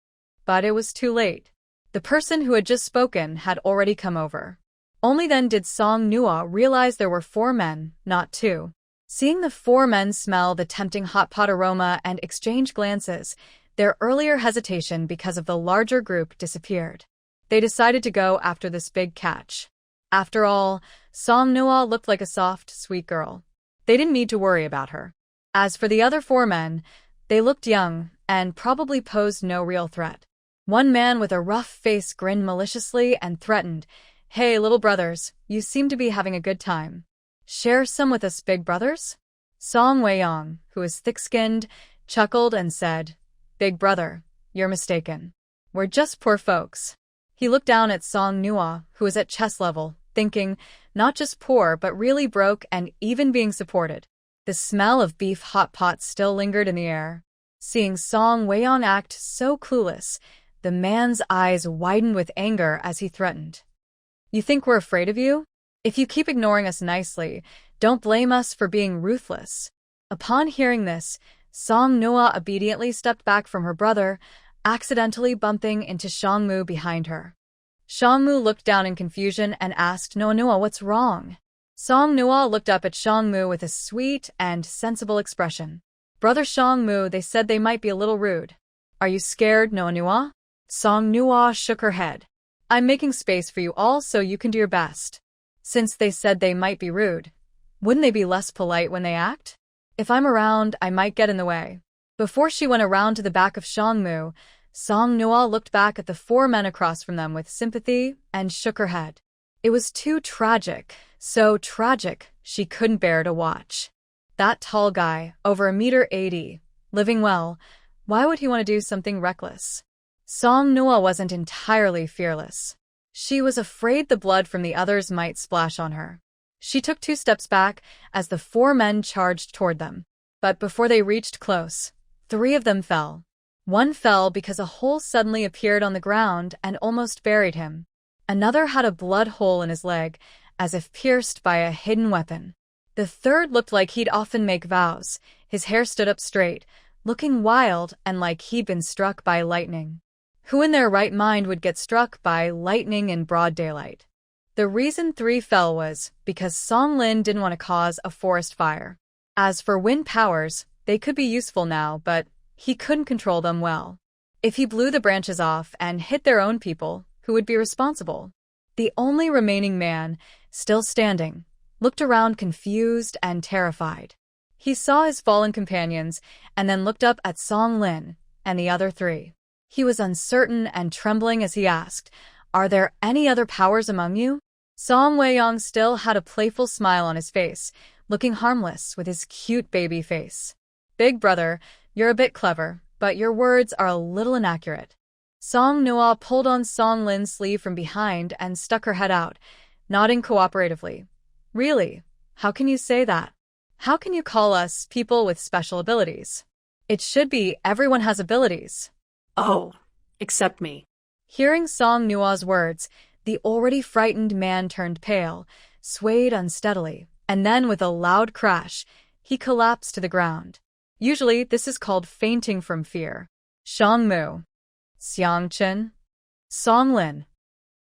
But it was too late. The person who had just spoken had already come over. Only then did Song Noah realize there were 4 men, not 2. Seeing the 4 men smell the tempting hot pot aroma and exchange glances, their earlier hesitation because of the larger group disappeared. They decided to go after this big catch. After all, Song Noah looked like a soft, sweet girl. They didn't need to worry about her. As for the other 4 men, they looked young and probably posed no real threat. One man with a rough face grinned maliciously and threatened, "Hey, little brothers, you seem to be having a good time. Share some with us, big brothers?" Song Wei-yong, who was thick-skinned, chuckled and said, "Big brother, you're mistaken. We're just poor folks." He looked down at Song Nua, who was at chest level, thinking, not just poor but really broke and even being supported. The smell of beef hot pot still lingered in the air. Seeing Song Wei-yong act so clueless, the man's eyes widened with anger as he threatened. "You think we're afraid of you? If you keep ignoring us nicely, don't blame us for being ruthless." Upon hearing this, Song Noah obediently stepped back from her brother, accidentally bumping into Shang Mu behind her. Shang Mu looked down in confusion and asked, Noah, what's wrong?" Song Noah looked up at Shang Mu with a sweet and sensible expression. "Brother Shang Mu, they said they might be a little rude. Are you scared, Noah?" Song Noah shook her head. "I'm making space for you all so you can do your best. Since they said they might be rude, Wouldn't they be less polite when they act? If I'm around, I might get in the way. Before she went around to the back of Shangmu, Song Noa looked back at the four men across from them with sympathy and shook her head. It was too tragic, so tragic she couldn't bear to watch. That tall guy, over 1.80 meters, living well, why would he want to do something reckless? Song Noa wasn't entirely fearless. She was afraid the blood from the others might splash on her. She took 2 steps back as the 4 men charged toward them. But before they reached close, 3 of them fell. One fell because a hole suddenly appeared on the ground and almost buried him. Another had a blood hole in his leg, as if pierced by a hidden weapon. The third looked like he'd often make vows. His hair stood up straight, looking wild and like he'd been struck by lightning. Who in their right mind would get struck by lightning in broad daylight? The reason 3 fell was because Song Lin didn't want to cause a forest fire. As for wind powers, they could be useful now, but he couldn't control them well. If he blew the branches off and hit their own people, who would be responsible? The only remaining man, still standing, looked around confused and terrified. He saw his fallen companions and then looked up at Song Lin and the other 3. He was uncertain and trembling as he asked, "Are there any other powers among you?" Song Weiyang still had a playful smile on his face, looking harmless with his cute baby face. "Big brother, you're a bit clever, but your words are a little inaccurate." Song Noa pulled on Song Lin's sleeve from behind and stuck her head out, nodding cooperatively. "Really? How can you say that? How can you call us people with special abilities? It should be everyone has abilities." Oh, except me. Hearing Song Nua's words, the already frightened man turned pale, swayed unsteadily, and then with a loud crash, he collapsed to the ground. Usually, this is called fainting from fear. Shangmu. Xiangchen. Song Lin.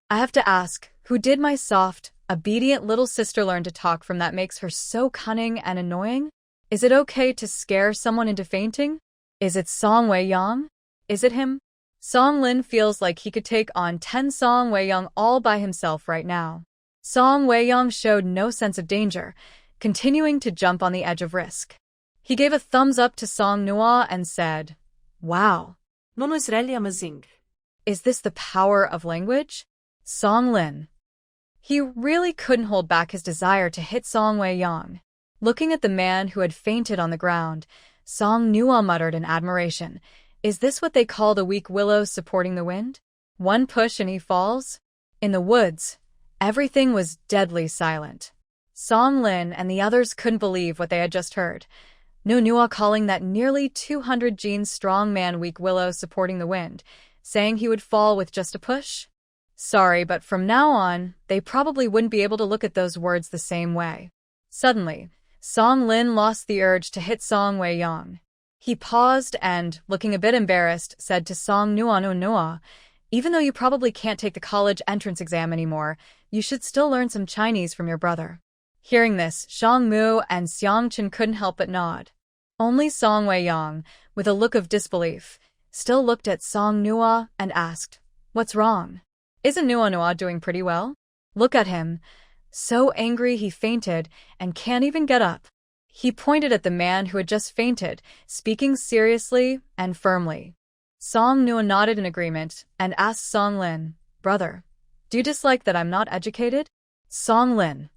I have to ask, who did my soft, obedient little sister learn to talk from that makes her so cunning and annoying? Is it okay to scare someone into fainting? Is it Song Weiyang? Is it him? Song Lin feels like he could take on 10 Song Weiyang all by himself right now. Song Weiyang showed no sense of danger, continuing to jump on the edge of risk. He gave a thumbs up to Song Noa and said, "Wow. Non is really amazing." Is this the power of language? Song Lin. He really couldn't hold back his desire to hit Song Weiyang. Looking at the man who had fainted on the ground, Song Noa muttered in admiration, "Is this what they call the weak willow supporting the wind? One push and he falls?" In the woods, everything was deadly silent. Song Lin and the others couldn't believe what they had just heard. No Noa calling that nearly 200 genes strong man weak willow supporting the wind, saying he would fall with just a push? Sorry, but from now on, they probably wouldn't be able to look at those words the same way. Suddenly, Song Lin lost the urge to hit Song Weiyang. He paused and, looking a bit embarrassed, said to Song Noa, "No Noa, even though you probably can't take the college entrance exam anymore, you should still learn some Chinese from your brother." Hearing this, Shangmu and Xiangchen couldn't help but nod. Only Song Weiyang, with a look of disbelief, still looked at Song Noa and asked, "What's wrong? Isn't Noa doing pretty well? Look at him. So angry he fainted and can't even get up." He pointed at the man who had just fainted, speaking seriously and firmly. Song Noa nodded in agreement and asked Song Lin, "Brother, do you dislike that I'm not educated?" Song Lin.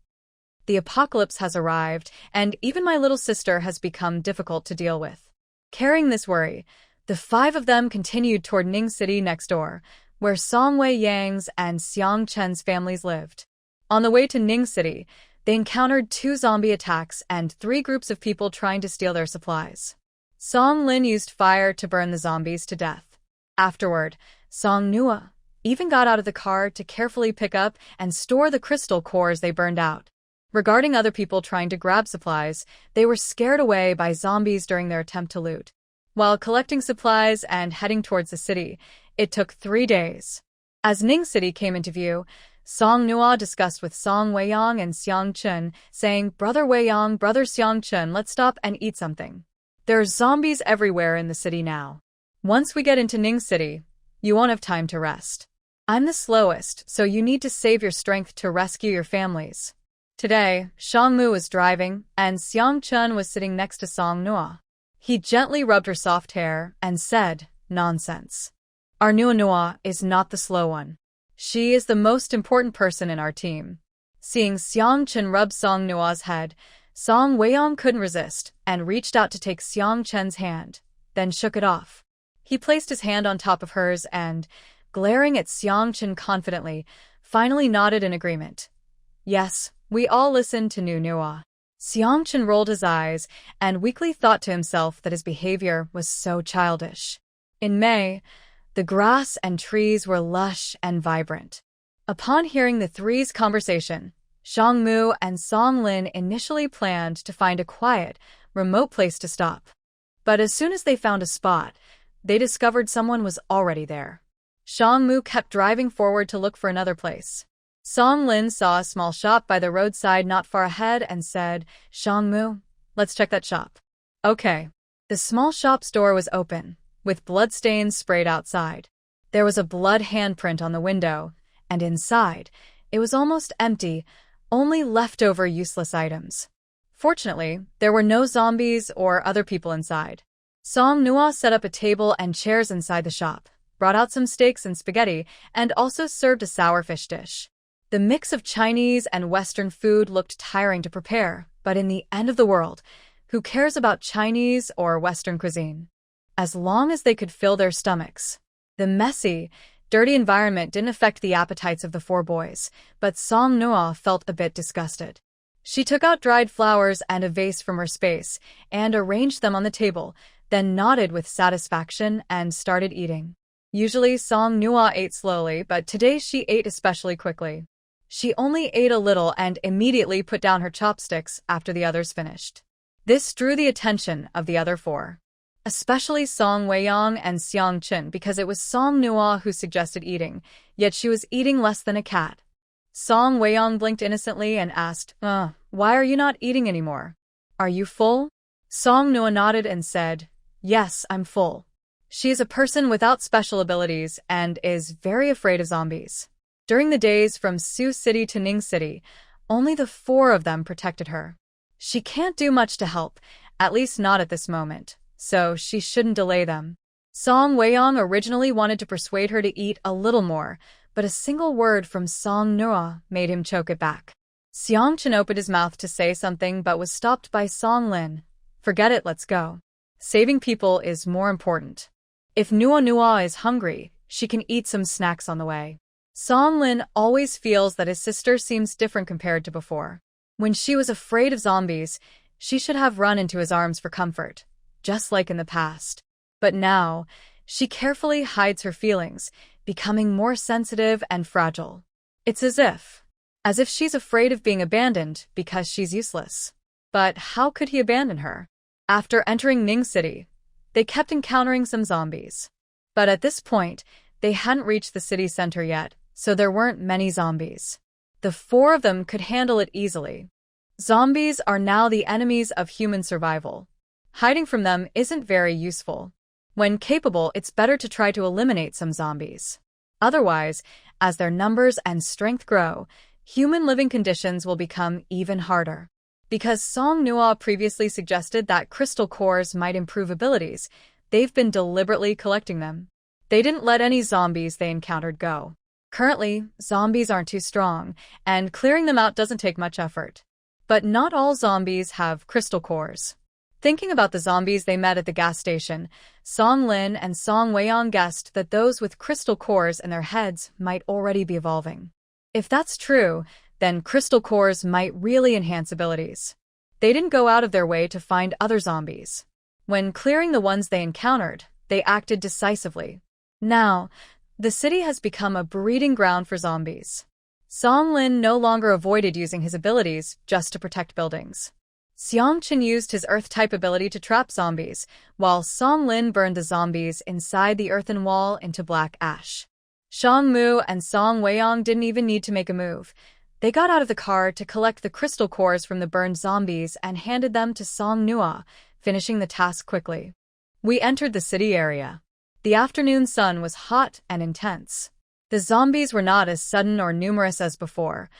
The apocalypse has arrived, and even my little sister has become difficult to deal with. Carrying this worry, the 5 of them continued toward Ning City next door, where Song Weiyang's and Xiang Chen's families lived. On the way to Ning City, they encountered 2 zombie attacks and 3 groups of people trying to steal their supplies. Song Lin used fire to burn the zombies to death. Afterward, Song Noa even got out of the car to carefully pick up and store the crystal cores they burned out. Regarding other people trying to grab supplies, they were scared away by zombies during their attempt to loot. While collecting supplies and heading towards the city, it took 3 days. As Ning City came into view, Song Noa discussed with Song Weiyang and Xiang Chen, saying, "Brother Weiyang, brother Xiang Chen, let's stop and eat something. There's zombies everywhere in the city now. Once we get into Ning City, you won't have time to rest. I'm the slowest, so you need to save your strength to rescue your families." Today, Xiangmu was driving, and Xiangchun was sitting next to Song Nua. He gently rubbed her soft hair and said, "Nonsense. Our Nua Nua is not the slow one. She is the most important person in our team." Seeing Xiangchun rub Song Nua's head, Song Weiyong couldn't resist and reached out to take Xiangchun's hand, then shook it off. He placed his hand on top of hers and, glaring at Xiangchun confidently, finally nodded in agreement. Yes, we all listened to Nu Nua. Xiangchun rolled his eyes and weakly thought to himself that his behavior was so childish. In May, the grass and trees were lush and vibrant. Upon hearing the three's conversation, Xiangmu and Song Lin initially planned to find a quiet, remote place to stop. But as soon as they found a spot, they discovered someone was already there. Xiangmu kept driving forward to look for another place. Song Lin saw a small shop by the roadside not far ahead and said, "Xiangmu, let's check that shop." Okay. The small shop's door was open, with bloodstains sprayed outside. There was a blood handprint on the window, and inside, it was almost empty, only leftover useless items. Fortunately, there were no zombies or other people inside. Song Nua set up a table and chairs inside the shop, brought out some steaks and spaghetti, and also served a sour fish dish. The mix of Chinese and Western food looked tiring to prepare, but in the end of the world, who cares about Chinese or Western cuisine? As long as they could fill their stomachs. The messy, dirty environment didn't affect the appetites of the four boys, but Song Nua felt a bit disgusted. She took out dried flowers and a vase from her space and arranged them on the table, then nodded with satisfaction and started eating. Usually Song Nua ate slowly, but today she ate especially quickly. She only ate a little and immediately put down her chopsticks after the others finished. This drew the attention of the other four, especially Song Weiyong and Xiangchun, because it was Song Nua who suggested eating, yet she was eating less than a cat. Song Weiyong blinked innocently and asked, "Why are you not eating anymore? Are you full?" Song Nua nodded and said, "Yes, I'm full." She is a person without special abilities and is very afraid of zombies. During the days from Sioux City to Ning City, only the four of them protected her. She can't do much to help, at least not at this moment, so she shouldn't delay them. Song Weiyong originally wanted to persuade her to eat a little more, but a single word from Song Nua made him choke it back. Xiangchun opened his mouth to say something but was stopped by Song Lin. "Forget it, let's go. Saving people is more important. If Nua Nua is hungry, she can eat some snacks on the way." Song Lin always feels that his sister seems different compared to before. When she was afraid of zombies, she should have run into his arms for comfort, just like in the past. But now, she carefully hides her feelings, becoming more sensitive and fragile. It's as if she's afraid of being abandoned because she's useless. But how could he abandon her? After entering Ning City, they kept encountering some zombies. But at this point, they hadn't reached the city center yet, so there weren't many zombies. The four of them could handle it easily. Zombies are now the enemies of human survival. Hiding from them isn't very useful. When capable, it's better to try to eliminate some zombies. Otherwise, as their numbers and strength grow, human living conditions will become even harder. Because Song Nua previously suggested that crystal cores might improve abilities, they've been deliberately collecting them. They didn't let any zombies they encountered go. Currently, zombies aren't too strong, and clearing them out doesn't take much effort. But not all zombies have crystal cores. Thinking about the zombies they met at the gas station, Song Lin and Song Weiyong guessed that those with crystal cores in their heads might already be evolving. If that's true, then crystal cores might really enhance abilities. They didn't go out of their way to find other zombies. When clearing the ones they encountered, they acted decisively. Now, the city has become a breeding ground for zombies. Song Lin no longer avoided using his abilities just to protect buildings. Xiangchun used his Earth-type ability to trap zombies, while Song Lin burned the zombies inside the earthen wall into black ash. Xiangmu and Song Weiyong didn't even need to make a move. They got out of the car to collect the crystal cores from the burned zombies and handed them to Song Nua, finishing the task quickly. We entered the city area. The afternoon sun was hot and intense. The zombies were not as sudden or numerous as before.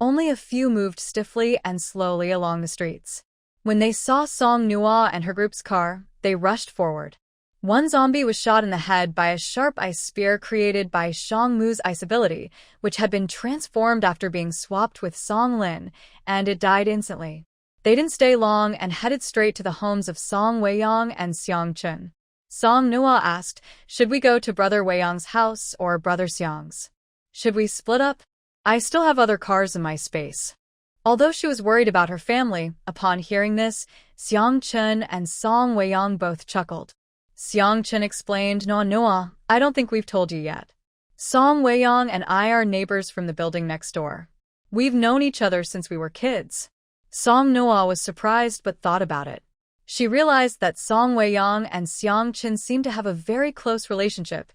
Only a few moved stiffly and slowly along the streets. When they saw Song Nua and her group's car, they rushed forward. One zombie was shot in the head by a sharp ice spear created by Song Mu's ice ability, which had been transformed after being swapped with Song Lin, and it died instantly. They didn't stay long and headed straight to the homes of Song Weiyang and Xiang Chun. Song Nua asked, "Should we go to Brother Weiyang's house or Brother Xiang's? Should we split up? I still have other cars in my space." Although she was worried about her family, upon hearing this, Xiang Chun and Song Weiyang both chuckled. Xiang Chun explained, "No, I don't think we've told you yet. Song Weiyang and I are neighbors from the building next door. We've known each other since we were kids." Song Noah was surprised but thought about it. She realized that Song Weiyang and Xiang Chun seemed to have a very close relationship,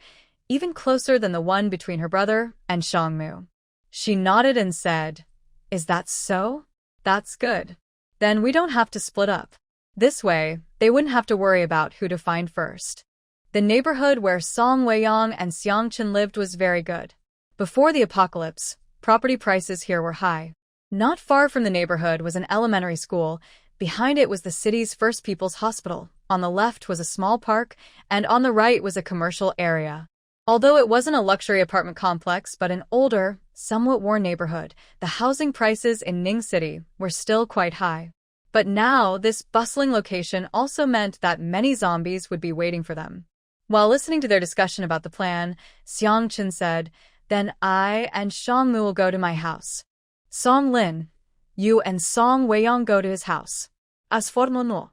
even closer than the one between her brother and Shang Mu. She nodded and said, "Is that so? That's good. Then we don't have to split up. This way, they wouldn't have to worry about who to find first." The neighborhood where Song Weiyang and Xiang Chun lived was very good. Before the apocalypse, property prices here were high. Not far from the neighborhood was an elementary school. Behind it was the city's first people's hospital. On the left was a small park, and on the right was a commercial area. Although it wasn't a luxury apartment complex but an older, somewhat worn neighborhood, the housing prices in Ning City were still quite high. But now, this bustling location also meant that many zombies would be waiting for them. While listening to their discussion about the plan, Xiang Chun said, "Then I and Shang Mu will go to my house. Song Lin, you and Song Weiyang go to his house. As for no."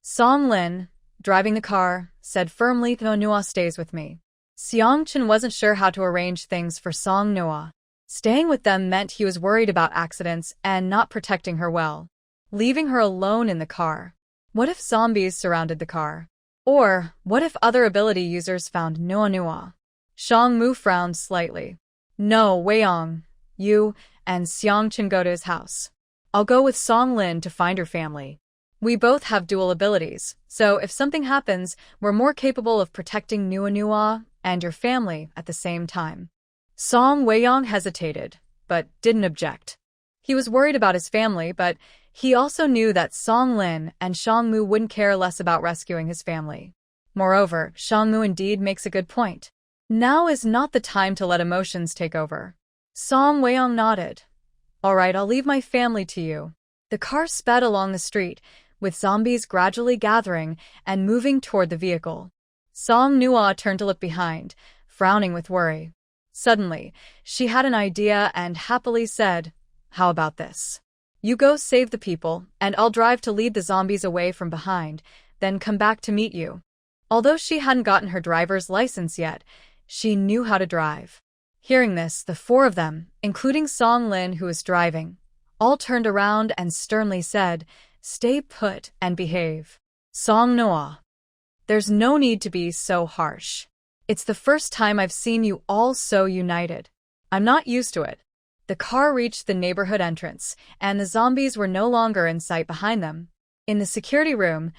Song Lin, driving the car, said firmly, "No Nua stays with me." Xiang Chun wasn't sure how to arrange things for Song Nua. Staying with them meant he was worried about accidents and not protecting her well. Leaving her alone in the car. What if zombies surrounded the car? Or, what if other ability users found Nua? Shang Mu frowned slightly. "No, Weiyang, you and Xiang Chun go to his house. I'll go with Song Lin to find her family. We both have dual abilities, so if something happens, we're more capable of protecting Nua and your family at the same time." Song Weiyang hesitated, but didn't object. He was worried about his family, but he also knew that Song Lin and Shang Mu wouldn't care less about rescuing his family. Moreover, Shang Mu indeed makes a good point. Now is not the time to let emotions take over. Song Weiyang nodded. "All right, I'll leave my family to you." The car sped along the street, with zombies gradually gathering and moving toward the vehicle. Song Nua turned to look behind, frowning with worry. Suddenly, she had an idea and happily said, "How about this? You go save the people, and I'll drive to lead the zombies away from behind, then come back to meet you." Although she hadn't gotten her driver's license yet, she knew how to drive. Hearing this, the four of them, including Song Lin who was driving, all turned around and sternly said, "Stay put and behave." Song Noah. "There's no need to be so harsh. It's the first time I've seen you all so united. I'm not used to it." The car reached the neighborhood entrance, and the zombies were no longer in sight behind them. In the security room,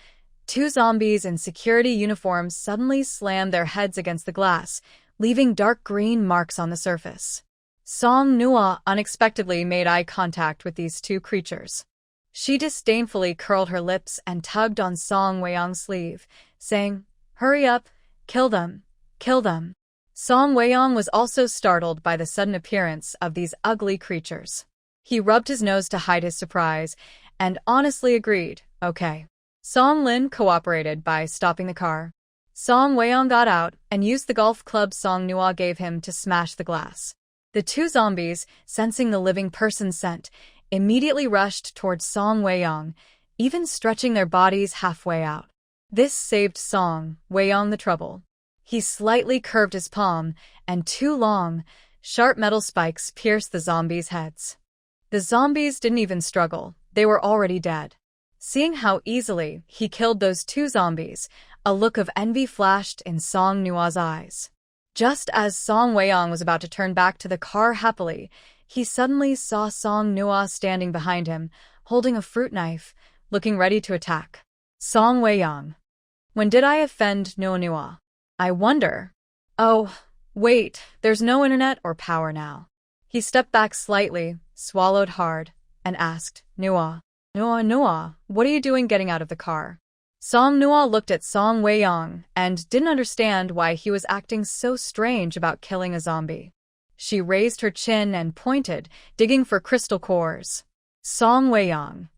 two zombies in security uniforms suddenly slammed their heads against the glass, leaving dark green marks on the surface. Song Nua unexpectedly made eye contact with these two creatures. She disdainfully curled her lips and tugged on Song Weiyang's sleeve, saying, "Hurry up, kill them, kill them." Song Weiyang was also startled by the sudden appearance of these ugly creatures. He rubbed his nose to hide his surprise, and honestly agreed, "Okay." Song Lin cooperated by stopping the car. Song Weiyang got out and used the golf club Song Nua gave him to smash the glass. The two zombies, sensing the living person's scent, immediately rushed towards Song Weiyang, even stretching their bodies halfway out. This saved Song Weiyang the trouble. He slightly curved his palm, and two long, sharp metal spikes pierced the zombies' heads. The zombies didn't even struggle, they were already dead. Seeing how easily he killed those two zombies, a look of envy flashed in Song Nua's eyes. Just as Song Weiyang was about to turn back to the car happily, he suddenly saw Song Nua standing behind him, holding a fruit knife, looking ready to attack. Song Weiyang. When did I offend Nua? I wonder. Oh, wait, there's no internet or power now. He stepped back slightly, swallowed hard, and asked, Nua, Nua, what are you doing getting out of the car? Song Nua looked at Song Weiyang and didn't understand why he was acting so strange about killing a zombie. She raised her chin and pointed, digging for crystal cores. Song Weiyang.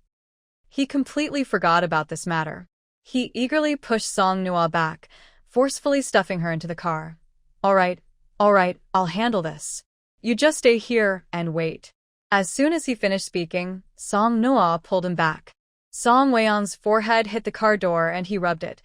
He completely forgot about this matter. He eagerly pushed Song Nua back, forcefully stuffing her into the car. All right, I'll handle this. You just stay here and wait. As soon as he finished speaking, Song Nua pulled him back. Song Weiyang's forehead hit the car door and he rubbed it.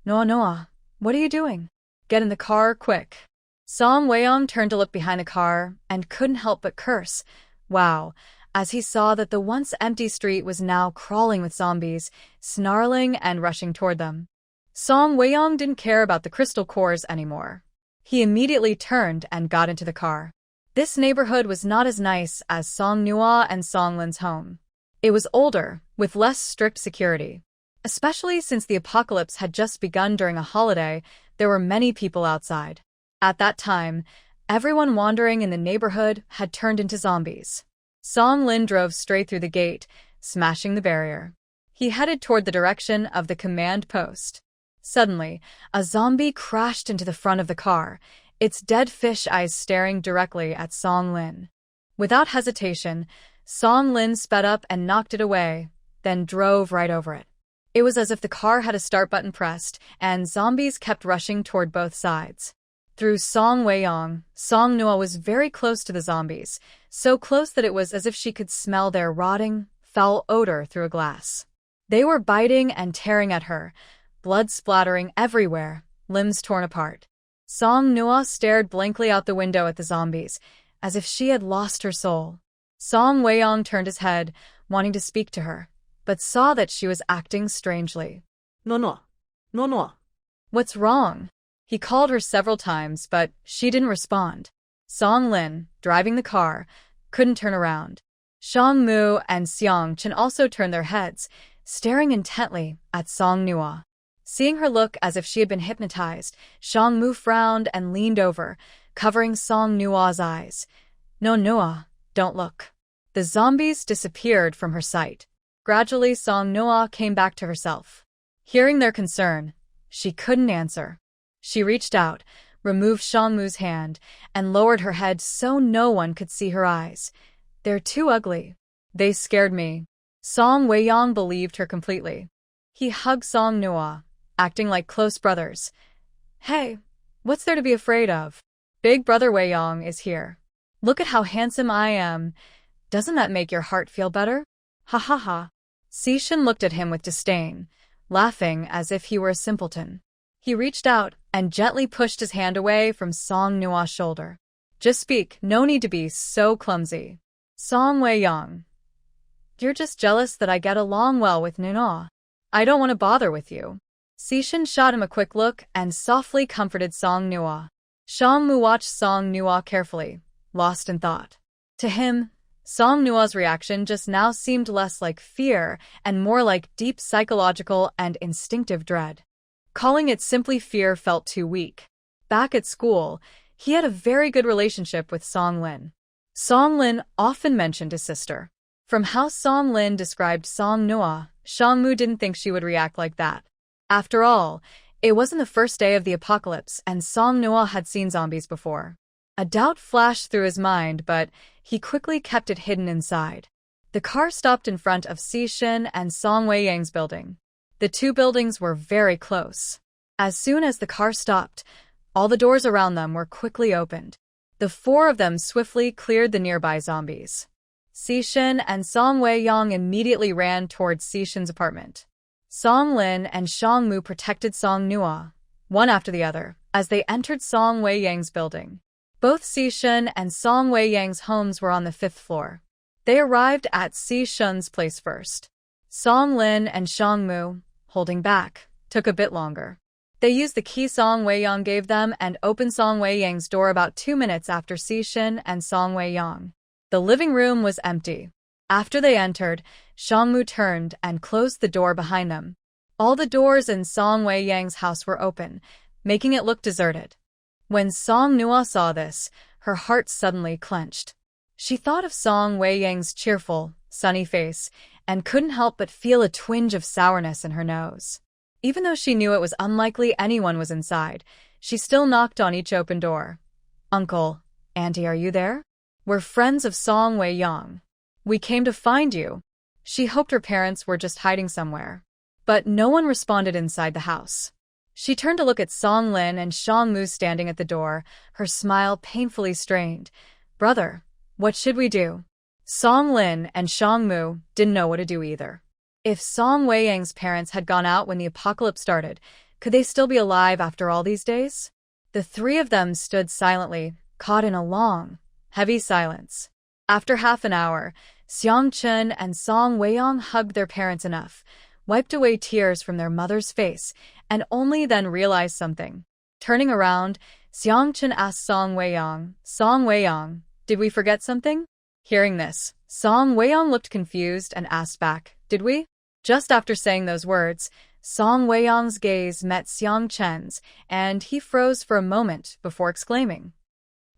Nua, what are you doing? Get in the car, quick. Song Weiyang turned to look behind the car and couldn't help but curse. Wow, as he saw that the once empty street was now crawling with zombies, snarling and rushing toward them. Song Weiyang didn't care about the crystal cores anymore. He immediately turned and got into the car. This neighborhood was not as nice as Song Nua and Song Lin's home. It was older, with less strict security. Especially since the apocalypse had just begun during a holiday, there were many people outside. At that time, everyone wandering in the neighborhood had turned into zombies. Song Lin drove straight through the gate, smashing the barrier. He headed toward the direction of the command post. Suddenly, a zombie crashed into the front of the car, its dead fish eyes staring directly at Song Lin. Without hesitation, Song Lin sped up and knocked it away, then drove right over it. It was as if the car had a start button pressed, and zombies kept rushing toward both sides. Through Song Weiyang, Song Nua was very close to the zombies, so close that it was as if she could smell their rotting, foul odor through a glass. They were biting and tearing at her, blood splattering everywhere, limbs torn apart. Song Nua stared blankly out the window at the zombies, as if she had lost her soul. Song Weiyang turned his head, wanting to speak to her, but saw that she was acting strangely. Nua. What's wrong? He called her several times, but she didn't respond. Song Lin, driving the car, couldn't turn around. Xiang Mu and Xiang Chen also turned their heads, staring intently at Song Nua. Seeing her look as if she had been hypnotized, Xiang Mu frowned and leaned over, covering Song Nua's eyes. No, Nua, don't look. The zombies disappeared from her sight. Gradually, Song Nua came back to herself. Hearing their concern, she couldn't answer. She reached out, removed Xiang Mu's hand, and lowered her head so no one could see her eyes. They're too ugly. They scared me. Song Weiyang believed her completely. He hugged Song Nua, acting like close brothers. Hey, what's there to be afraid of? Big brother Weiyang is here. Look at how handsome I am. Doesn't that make your heart feel better? Ha ha ha. Xishan looked at him with disdain, laughing as if he were a simpleton. He reached out and gently pushed his hand away from Song Nua's shoulder. Just speak, no need to be so clumsy. Song Weiyang. You're just jealous that I get along well with Nua. I don't want to bother with you. Xishan shot him a quick look and softly comforted Song Nua. Xiang Mu watched Song Nua carefully, lost in thought. To him, Song Nua's reaction just now seemed less like fear and more like deep psychological and instinctive dread. Calling it simply fear felt too weak. Back at school, he had a very good relationship with Song Lin. Song Lin often mentioned his sister. From how Song Lin described Song Nua, Xiang Mu didn't think she would react like that. After all, it wasn't the first day of the apocalypse and Song Nua had seen zombies before. A doubt flashed through his mind, but he quickly kept it hidden inside. The car stopped in front of Xishan and Song Weiyang's building. The two buildings were very close. As soon as the car stopped, all the doors around them were quickly opened. The four of them swiftly cleared the nearby zombies. Xishan and Song Weiyang immediately ran towards Xishan's apartment. Song Lin and Xiang Mu protected Song Nua, one after the other, as they entered Song Weiyang's building. Both Xishan and Song Weiyang's homes were on the 5th floor. They arrived at Xishan's place first. Song Lin and Xiang Mu, holding back, took a bit longer. They used the key Song Weiyang gave them and opened Song Weiyang's door about 2 minutes after Xishan and Song Weiyang. The living room was empty. After they entered, Xiang Mu turned and closed the door behind them. All the doors in Song Weiyang's house were open, making it look deserted. When Song Nua saw this, her heart suddenly clenched. She thought of Song Wei-yang's cheerful, sunny face, and couldn't help but feel a twinge of sourness in her nose. Even though she knew it was unlikely anyone was inside, she still knocked on each open door. "Uncle, Auntie, are you there? We're friends of Song Wei-yang. We came to find you." She hoped her parents were just hiding somewhere. But no one responded inside the house. She turned to look at Song Lin and Shang Mu standing at the door, her smile painfully strained. "Brother, what should we do?" Song Lin and Shang Mu didn't know what to do either. If Song Wei-yang's parents had gone out when the apocalypse started, could they still be alive after all these days? The three of them stood silently, caught in a long, heavy silence. After half an hour, Xiang Chun and Song Wei-yang hugged their parents enough, wiped away tears from their mother's face, and only then realized something. Turning around, Xiang Chun asked Song Wei-yang, "Song Wei-yang, did we forget something?" Hearing this, Song Wei-yang looked confused and asked back, "Did we?" Just after saying those words, Song Wei-yang's gaze met Xiang Chen's, and he froze for a moment before exclaiming,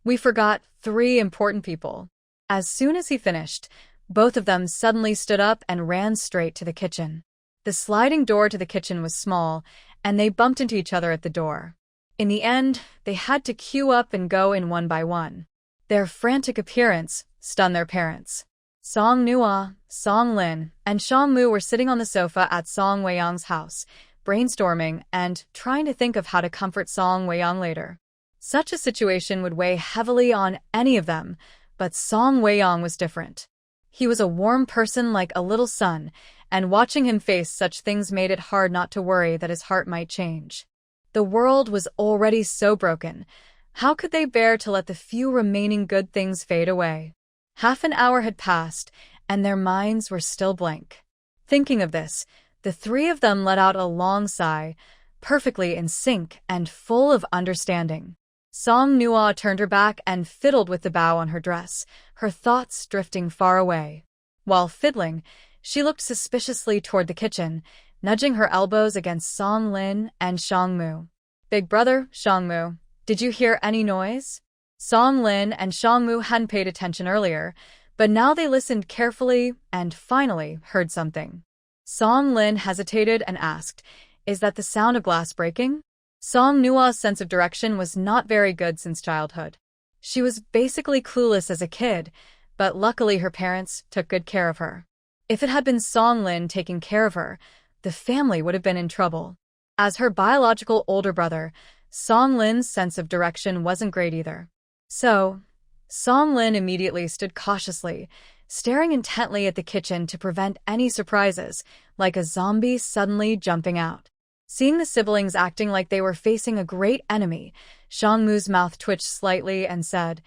"We forgot 3 important people." As soon as he finished, both of them suddenly stood up and ran straight to the kitchen. The sliding door to the kitchen was small, and they bumped into each other at the door. In the end, they had to queue up and go in one by one. Their frantic appearance stunned their parents. Song Nua, Song Lin, and Shang Mu were sitting on the sofa at Song Wei-yang's house, brainstorming and trying to think of how to comfort Song Wei-yang later. Such a situation would weigh heavily on any of them, but Song Wei-yang was different. He was a warm person like a little son, and watching him face such things made it hard not to worry that his heart might change. The world was already so broken. How could they bear to let the few remaining good things fade away? Half an hour had passed, and their minds were still blank. Thinking of this, the three of them let out a long sigh, perfectly in sync and full of understanding. Song Nua turned her back and fiddled with the bow on her dress, her thoughts drifting far away. While fiddling, she looked suspiciously toward the kitchen, nudging her elbows against Song Lin and Shang Mu. "Big brother, Shang Mu, did you hear any noise?" Song Lin and Shang Mu hadn't paid attention earlier, but now they listened carefully and finally heard something. Song Lin hesitated and asked, "Is that the sound of glass breaking?" Song Nua's sense of direction was not very good since childhood. She was basically clueless as a kid, but luckily her parents took good care of her. If it had been Song Lin taking care of her, the family would have been in trouble. As her biological older brother, Song Lin's sense of direction wasn't great either. So, Song Lin immediately stood cautiously, staring intently at the kitchen to prevent any surprises, like a zombie suddenly jumping out. Seeing the siblings acting like they were facing a great enemy, Shang Mu's mouth twitched slightly and said,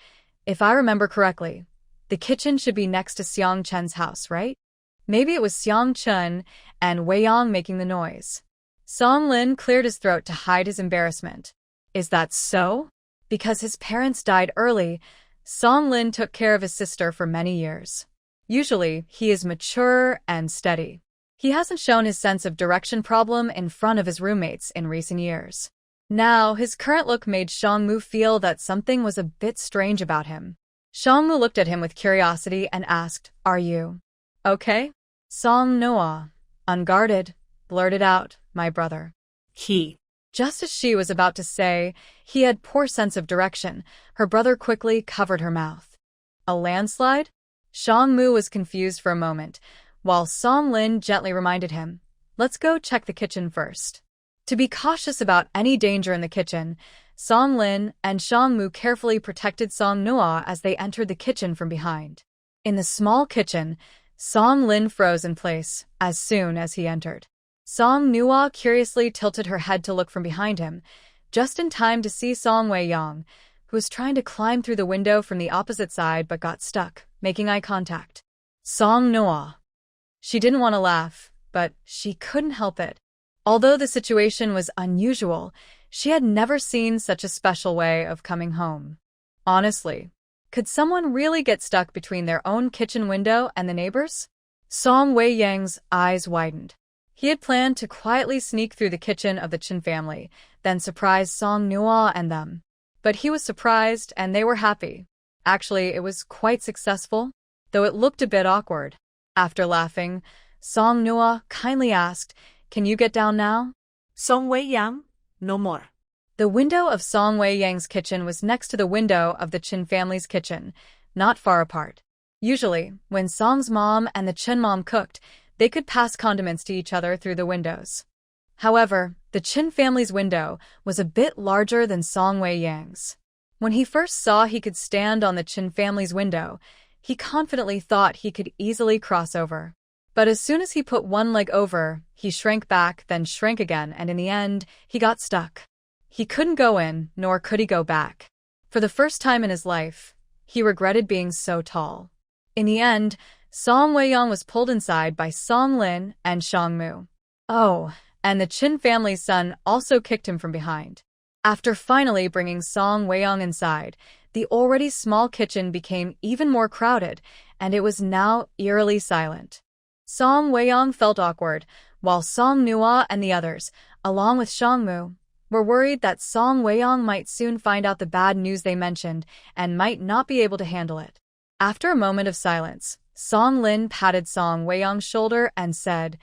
"If I remember correctly, the kitchen should be next to Xiang Chen's house, right?" Maybe it was Xiang Chen and Wei Yang making the noise. Song Lin cleared his throat to hide his embarrassment. Is that so? Because his parents died early, Song Lin took care of his sister for many years. Usually, he is mature and steady. He hasn't shown his sense of direction problem in front of his roommates in recent years. Now, his current look made Shang Mu feel that something was a bit strange about him. Shang Mu looked at him with curiosity and asked, "Are you okay?" Song Noah, unguarded, blurted out, "My brother." Just as she was about to say he had poor sense of direction, her brother quickly covered her mouth. A landslide? Shang Mu was confused for a moment, while Song Lin gently reminded him, "Let's go check the kitchen first." To be cautious about any danger in the kitchen, Song Lin and Shang Mu carefully protected Song Noah as they entered the kitchen from behind. In the small kitchen, Song Lin froze in place as soon as he entered. Song Nua curiously tilted her head to look from behind him, just in time to see Song Wei-yang, who was trying to climb through the window from the opposite side but got stuck, making eye contact. Song Noah. She didn't want to laugh, but she couldn't help it. Although the situation was unusual, she had never seen such a special way of coming home. Honestly, could someone really get stuck between their own kitchen window and the neighbors? Song Wei-yang's eyes widened. He had planned to quietly sneak through the kitchen of the Chen family, then surprise Song Nua and them. But he was surprised and they were happy. Actually, it was quite successful, though it looked a bit awkward. After laughing, Song Noah kindly asked, "Can you get down now?" Song Wei Yang, no more. The window of Song Wei Yang's kitchen was next to the window of the Chin family's kitchen, not far apart. Usually, when Song's mom and the Chin mom cooked, they could pass condiments to each other through the windows. However, the Chin family's window was a bit larger than Song Wei Yang's. When he first saw he could stand on the Chin family's window, he confidently thought he could easily cross over. But as soon as he put one leg over, he shrank back, then shrank again, and in the end, he got stuck. He couldn't go in, nor could he go back. For the first time in his life, he regretted being so tall. In the end, Song Weiyang was pulled inside by Song Lin and Shang Mu. Oh, and the Chin family's son also kicked him from behind. After finally bringing Song Weiyang inside, the already small kitchen became even more crowded, and it was now eerily silent. Song Weiyang felt awkward, while Song Nua and the others, along with Shang Mu, were worried that Song Weiyang might soon find out the bad news they mentioned and might not be able to handle it. After a moment of silence, Song Lin patted Song Weiyang's shoulder and said,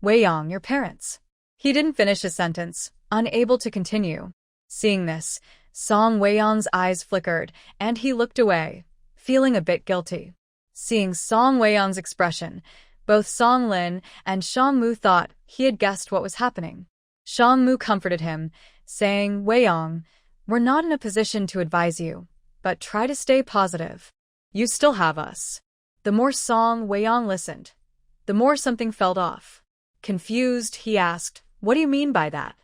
"Weiyang, your parents." He didn't finish his sentence, unable to continue. Seeing this, Song Weiyang's eyes flickered, and he looked away, feeling a bit guilty. Seeing Song Weiyang's expression, both Song Lin and Shang Mu thought he had guessed what was happening. Shang Mu comforted him, saying, "Weiyang, we're not in a position to advise you, but try to stay positive. You still have us." The more Song Weiyang listened, the more something felt off. Confused, he asked, "What do you mean by that?"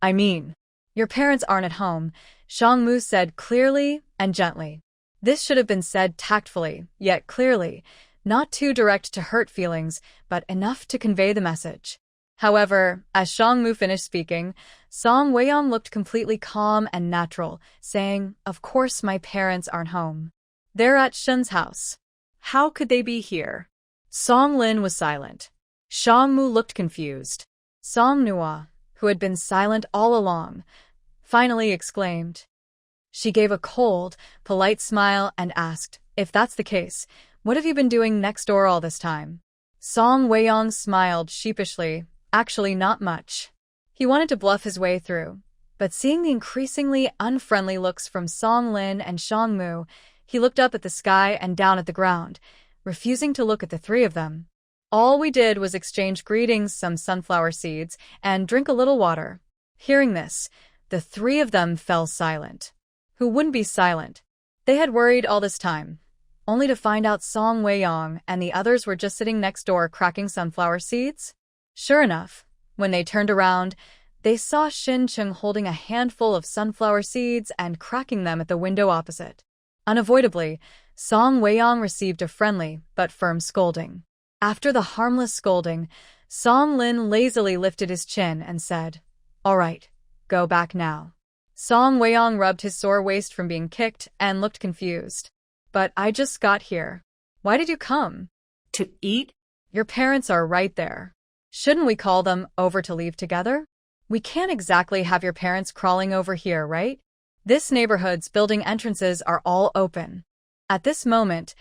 "I mean, your parents aren't at home," Shang Mu said clearly and gently. This should have been said tactfully, yet clearly, not too direct to hurt feelings, but enough to convey the message. However, as Shang Mu finished speaking, Song Weiyang looked completely calm and natural, saying, "Of course my parents aren't home. They're at Shun's house." "How could they be here?" Song Lin was silent. Shang Mu looked confused. Song Nua, who had been silent all along, finally exclaimed. She gave a cold, polite smile and asked, "If that's the case, what have you been doing next door all this time?" Song Weiyang smiled sheepishly. Actually, not much. He wanted to bluff his way through, but seeing the increasingly unfriendly looks from Song Lin and Shang Mu, he looked up at the sky and down at the ground, refusing to look at the three of them. "All we did was exchange greetings, some sunflower seeds, and drink a little water." Hearing this, the three of them fell silent. Who wouldn't be silent? They had worried all this time, only to find out Song Weiyang and the others were just sitting next door cracking sunflower seeds. Sure enough, when they turned around, they saw Shin Chung holding a handful of sunflower seeds and cracking them at the window opposite. Unavoidably, Song Weiyang received a friendly but firm scolding. After the harmless scolding, Song Lin lazily lifted his chin and said, "All right, go back now." Song Weiyang rubbed his sore waist from being kicked and looked confused. "But I just got here. Why did you come?" To eat? "Your parents are right there. Shouldn't we call them over to leave together? We can't exactly have your parents crawling over here, right? This neighborhood's building entrances are all open. At this moment,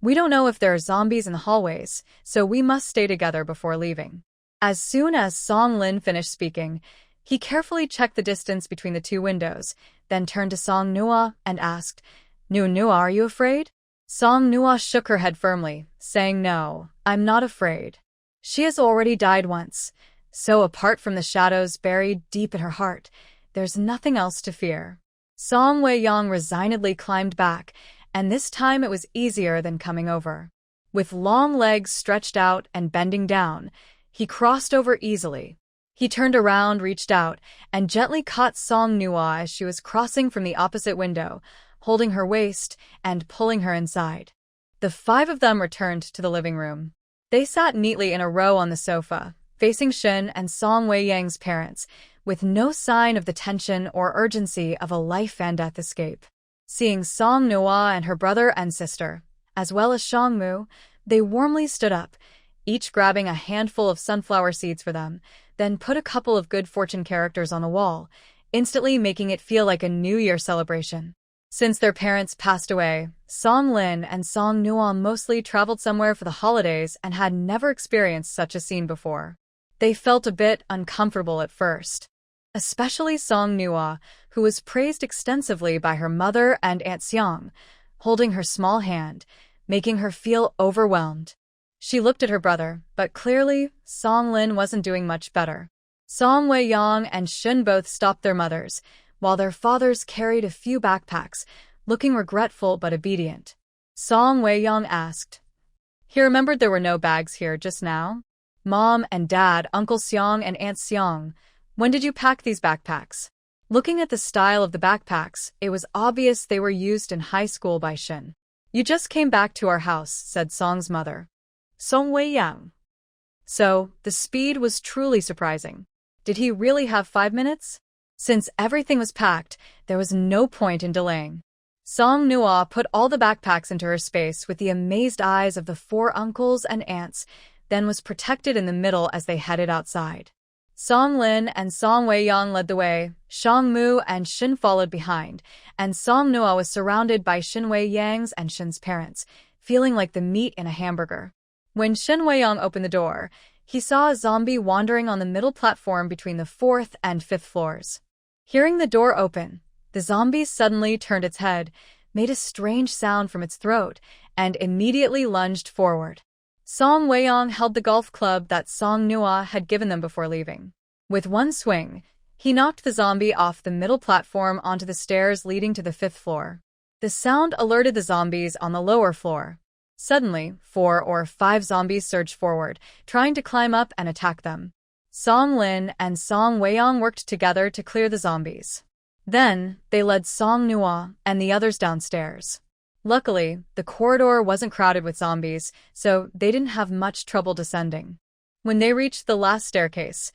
we don't know if there are zombies in the hallways, so we must stay together before leaving." As soon as Song Lin finished speaking, he carefully checked the distance between the two windows, then turned to Song Nua and asked, Nua, are you afraid?" Song Nua shook her head firmly, saying, "No, I'm not afraid. She has already died once, so apart from the shadows buried deep in her heart, there's nothing else to fear." Song Weiyang resignedly climbed back, and this time it was easier than coming over. With long legs stretched out and bending down, he crossed over easily. He turned around, reached out, and gently caught Song Nua as she was crossing from the opposite window, holding her waist and pulling her inside. The five of them returned to the living room. They sat neatly in a row on the sofa, facing Shin and Song Weiyang's parents, with no sign of the tension or urgency of a life-and-death escape. Seeing Song Nua and her brother and sister, as well as Shang Mu, they warmly stood up, each grabbing a handful of sunflower seeds for them, then put a couple of good fortune characters on the wall, instantly making it feel like a New Year celebration. Since their parents passed away, Song Lin and Song Nuo mostly traveled somewhere for the holidays and had never experienced such a scene before. They felt a bit uncomfortable at first. Especially Song Nuo, who was praised extensively by her mother and Aunt Xiang, holding her small hand, making her feel overwhelmed. She looked at her brother, but clearly, Song Lin wasn't doing much better. Song Weiyang and Shun both stopped their mothers, while their fathers carried a few backpacks, looking regretful but obedient. Song Weiyang asked. He remembered there were no bags here just now. Mom and Dad, Uncle Xiang and Aunt Xiang, when did you pack these backpacks? Looking at the style of the backpacks, it was obvious they were used in high school by Shin. You just came back to our house, said Song's mother. Song Weiyang. So, the speed was truly surprising. Did he really have 5 minutes? Since everything was packed, there was no point in delaying. Song Nuo put all the backpacks into her space with the amazed eyes of the 4 uncles and aunts, then was protected in the middle as they headed outside. Song Lin and Song Weiyang led the way, Shang Mu and Shin followed behind, and Song Nuo was surrounded by Shin Weiyang's and Shin's parents, feeling like the meat in a hamburger. When Shin Weiyang opened the door, he saw a zombie wandering on the middle platform between the 4th and 5th floors. Hearing the door open, the zombie suddenly turned its head, made a strange sound from its throat, and immediately lunged forward. Song Weiyang held the golf club that Song Nuo had given them before leaving. With one swing, he knocked the zombie off the middle platform onto the stairs leading to the 5th floor. The sound alerted the zombies on the lower floor. Suddenly, 4 or 5 zombies surged forward, trying to climb up and attack them. Song Lin and Song Weiyang worked together to clear the zombies. Then, they led Song Nuo and the others downstairs. Luckily, the corridor wasn't crowded with zombies, so they didn't have much trouble descending. When they reached the last staircase,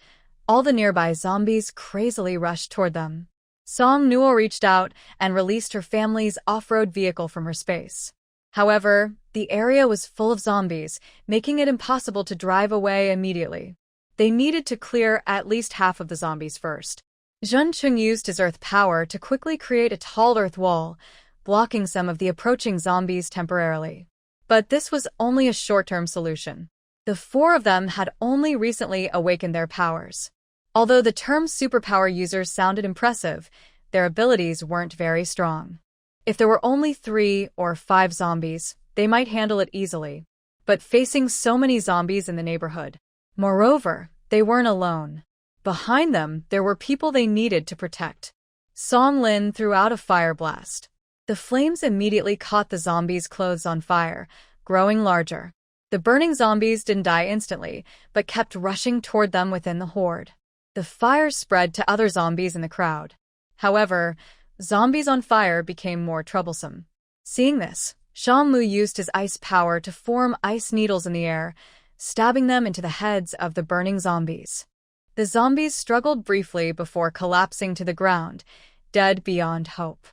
all the nearby zombies crazily rushed toward them. Song Nuo reached out and released her family's off-road vehicle from her space. However, the area was full of zombies, making it impossible to drive away immediately. They needed to clear at least half of the zombies first. Zhencheng used his earth power to quickly create a tall earth wall, blocking some of the approaching zombies temporarily. But this was only a short-term solution. The 4 of them had only recently awakened their powers. Although the term superpower users sounded impressive, their abilities weren't very strong. If there were only 3 or 5 zombies, they might handle it easily. But facing so many zombies in the neighborhood. Moreover, they weren't alone. Behind them, there were people they needed to protect. Song Lin threw out a fire blast. The flames immediately caught the zombies' clothes on fire, growing larger. The burning zombies didn't die instantly, but kept rushing toward them within the horde. The fire spread to other zombies in the crowd. However, zombies on fire became more troublesome. Seeing this, Shang Mu used his ice power to form ice needles in the air, stabbing them into the heads of the burning zombies. The zombies struggled briefly before collapsing to the ground, dead beyond hope.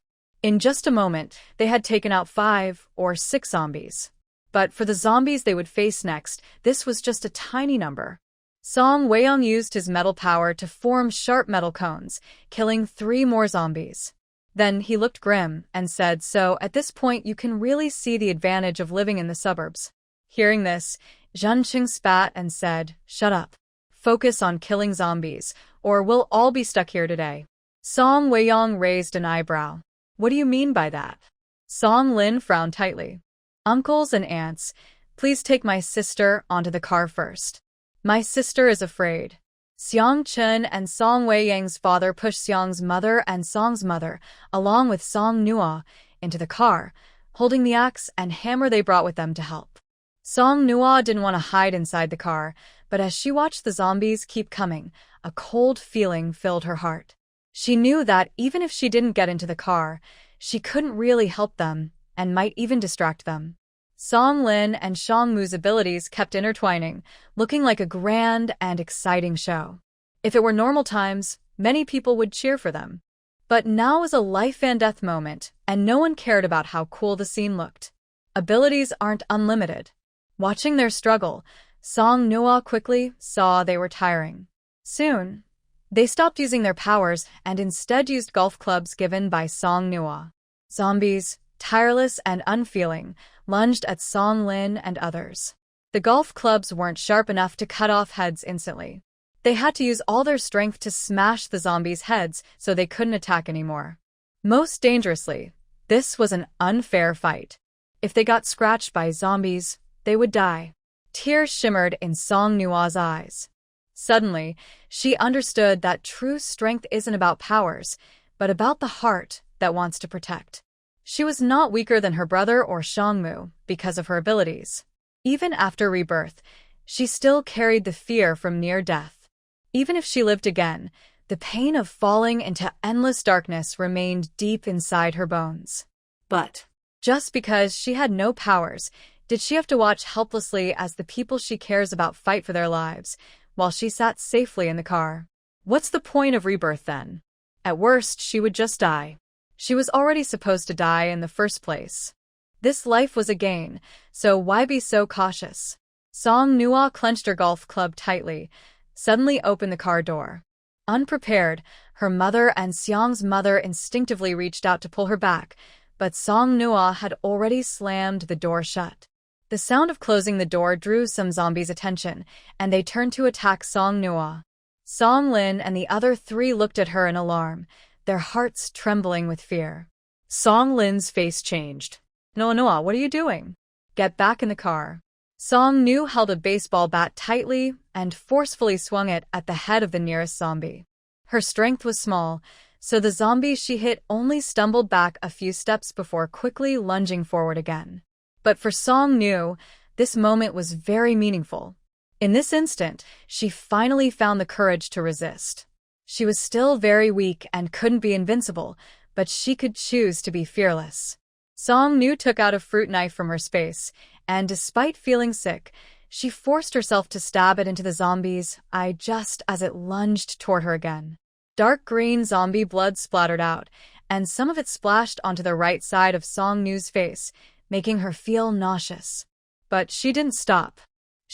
In just a moment, they had taken out 5 or 6 zombies. But for the zombies they would face next, this was just a tiny number. Song Weiyang used his metal power to form sharp metal cones, killing 3 more zombies. Then he looked grim and said, "So at this point you can really see the advantage of living in the suburbs." Hearing this, Zhencheng spat and said, "Shut up. Focus on killing zombies, or we'll all be stuck here today." Song Weiyang raised an eyebrow. "What do you mean by that?" Song Lin frowned tightly. "Uncles and aunts, please take my sister onto the car first. My sister is afraid." Xiang Chen and Song Weiyang's father pushed Xiang's mother and Song's mother, along with Song Nuo, into the car, holding the axe and hammer they brought with them to help. Song Nuo didn't want to hide inside the car, but as she watched the zombies keep coming, a cold feeling filled her heart. She knew that even if she didn't get into the car, she couldn't really help them, and might even distract them. Song Lin and Shang Mu's abilities kept intertwining, looking like a grand and exciting show. If it were normal times, many people would cheer for them. But now was a life-and-death moment, and no one cared about how cool the scene looked. Abilities aren't unlimited. Watching their struggle, Song Nuo quickly saw they were tiring. Soon, they stopped using their powers and instead used golf clubs given by Song Nuo. Zombies, tireless and unfeeling, lunged at Song Lin and others. The golf clubs weren't sharp enough to cut off heads instantly. They had to use all their strength to smash the zombies' heads so they couldn't attack anymore. Most dangerously, this was an unfair fight. If they got scratched by zombies, they would die. Tears shimmered in Song Nua's eyes. Suddenly, she understood that true strength isn't about powers, but about the heart that wants to protect. She was not weaker than her brother or Shangmu because of her abilities. Even after rebirth, she still carried the fear from near death. Even if she lived again, the pain of falling into endless darkness remained deep inside her bones. But just because she had no powers, did she have to watch helplessly as the people she cares about fight for their lives, while she sat safely in the car? What's the point of rebirth then? At worst, she would just die. She was already supposed to die in the first place. This life was a gain, so why be so cautious? Song Nua clenched her golf club tightly, suddenly opened the car door. Unprepared, her mother and Xiang's mother instinctively reached out to pull her back, but Song Nua had already slammed the door shut. The sound of closing the door drew some zombies' attention, and they turned to attack Song Nua. Song Lin and the other three looked at her in alarm, their hearts trembling with fear. Song Lin's face changed. Noa, what are you doing? Get back in the car. Song Nu held a baseball bat tightly and forcefully swung it at the head of the nearest zombie. Her strength was small, so the zombie she hit only stumbled back a few steps before quickly lunging forward again. But for Song Nu, this moment was very meaningful. In this instant, she finally found the courage to resist. She was still very weak and couldn't be invincible, but she could choose to be fearless. Song Nu took out a fruit knife from her space, and despite feeling sick, she forced herself to stab it into the zombie's eye just as it lunged toward her again. Dark green zombie blood splattered out, and some of it splashed onto the right side of Song Nu's face, making her feel nauseous. But she didn't stop.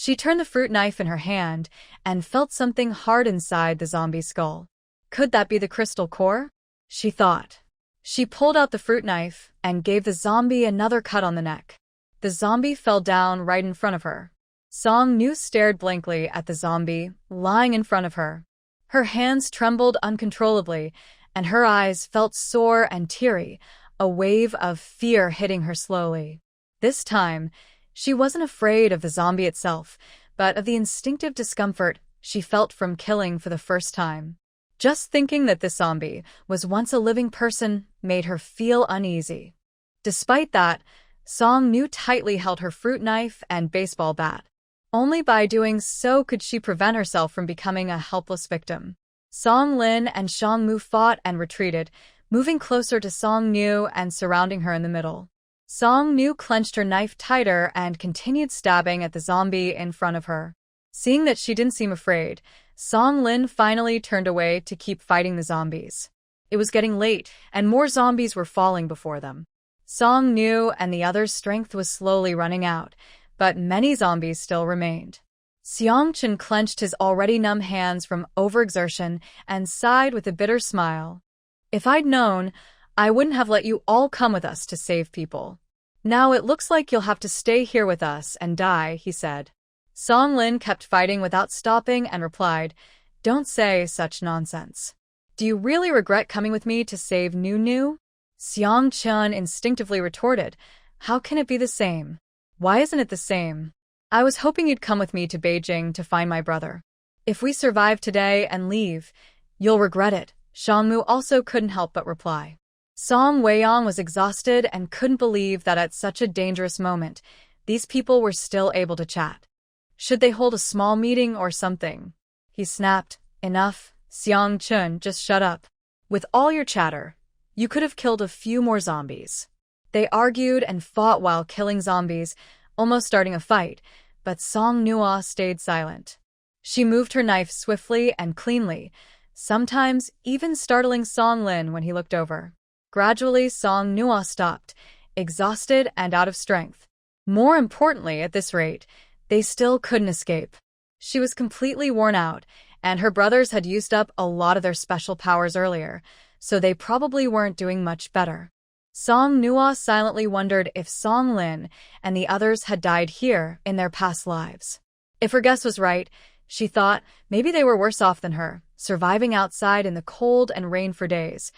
She turned the fruit knife in her hand and felt something hard inside the zombie's skull. Could that be the crystal core? She thought. She pulled out the fruit knife and gave the zombie another cut on the neck. The zombie fell down right in front of her. Song Nu stared blankly at the zombie lying in front of her. Her hands trembled uncontrollably, and her eyes felt sore and teary, a wave of fear hitting her slowly. This time, she wasn't afraid of the zombie itself, but of the instinctive discomfort she felt from killing for the first time. Just thinking that this zombie was once a living person made her feel uneasy. Despite that, Song Nu tightly held her fruit knife and baseball bat. Only by doing so could she prevent herself from becoming a helpless victim. Song Lin and Shang Mu fought and retreated, moving closer to Song Nu and surrounding her in the middle. Song Nu clenched her knife tighter and continued stabbing at the zombie in front of her. Seeing that she didn't seem afraid, Song Lin finally turned away to keep fighting the zombies. It was getting late, and more zombies were falling before them. Song Nu and the others' strength was slowly running out, but many zombies still remained. Xiang Chen clenched his already numb hands from overexertion and sighed with a bitter smile. If I'd known, I wouldn't have let you all come with us to save people. Now it looks like you'll have to stay here with us and die, he said. Song Lin kept fighting without stopping and replied, Don't say such nonsense. Do you really regret coming with me to save Nu? Xiang Chen instinctively retorted, How can it be the same? Why isn't it the same? I was hoping you'd come with me to Beijing to find my brother. If we survive today and leave, you'll regret it. Shangmu also couldn't help but reply. Song Weiyang was exhausted and couldn't believe that at such a dangerous moment, these people were still able to chat. Should they hold a small meeting or something? He snapped, Enough, Xiang Chun, just shut up. With all your chatter, you could have killed a few more zombies. They argued and fought while killing zombies, almost starting a fight, but Song Nua stayed silent. She moved her knife swiftly and cleanly, sometimes even startling Song Lin when he looked over. Gradually, Song Nua stopped, exhausted and out of strength. More importantly, at this rate, they still couldn't escape. She was completely worn out, and her brothers had used up a lot of their special powers earlier, so they probably weren't doing much better. Song Nua silently wondered if Song Lin and the others had died here in their past lives. If her guess was right, she thought maybe they were worse off than her, surviving outside in the cold and rain for days,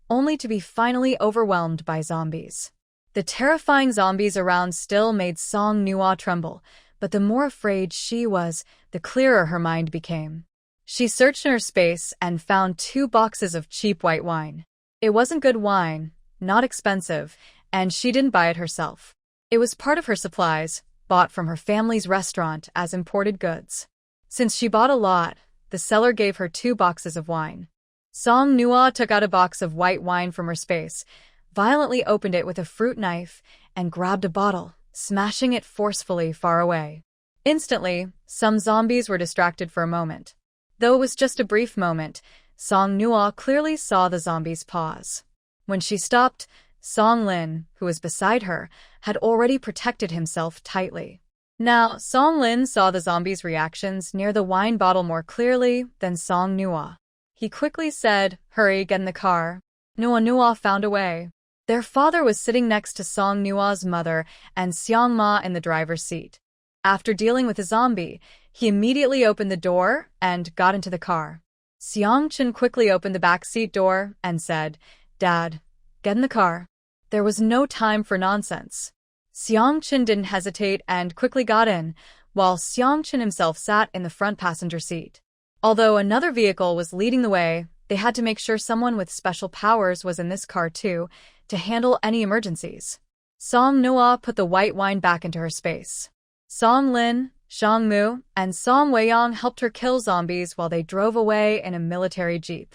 only to be finally overwhelmed by zombies. The terrifying zombies around still made Song Nua tremble, but the more afraid she was, the clearer her mind became. She searched in her space and found 2 boxes of cheap white wine. It wasn't good wine, not expensive, and she didn't buy it herself. It was part of her supplies, bought from her family's restaurant as imported goods. Since she bought a lot, the seller gave her 2 boxes of wine. Song Nua took out a box of white wine from her space, violently opened it with a fruit knife, and grabbed a bottle, smashing it forcefully far away. Instantly, some zombies were distracted for a moment. Though it was just a brief moment, Song Nua clearly saw the zombies pause. When she stopped, Song Lin, who was beside her, had already protected himself tightly. Now, Song Lin saw the zombies' reactions near the wine bottle more clearly than Song Nua. He quickly said, "Hurry, get in the car." Nua found a way. Their father was sitting next to Song Nua's mother and Seong Ma in the driver's seat. After dealing with a zombie, he immediately opened the door and got into the car. Seong Chin quickly opened the back seat door and said, "Dad, get in the car." There was no time for nonsense. Seong Chin didn't hesitate and quickly got in, while Seong Chin himself sat in the front passenger seat. Although another vehicle was leading the way, they had to make sure someone with special powers was in this car too, to handle any emergencies. Song Nua put the white wine back into her space. Song Lin, Shang Mu, and Song Weiyang helped her kill zombies while they drove away in a military jeep.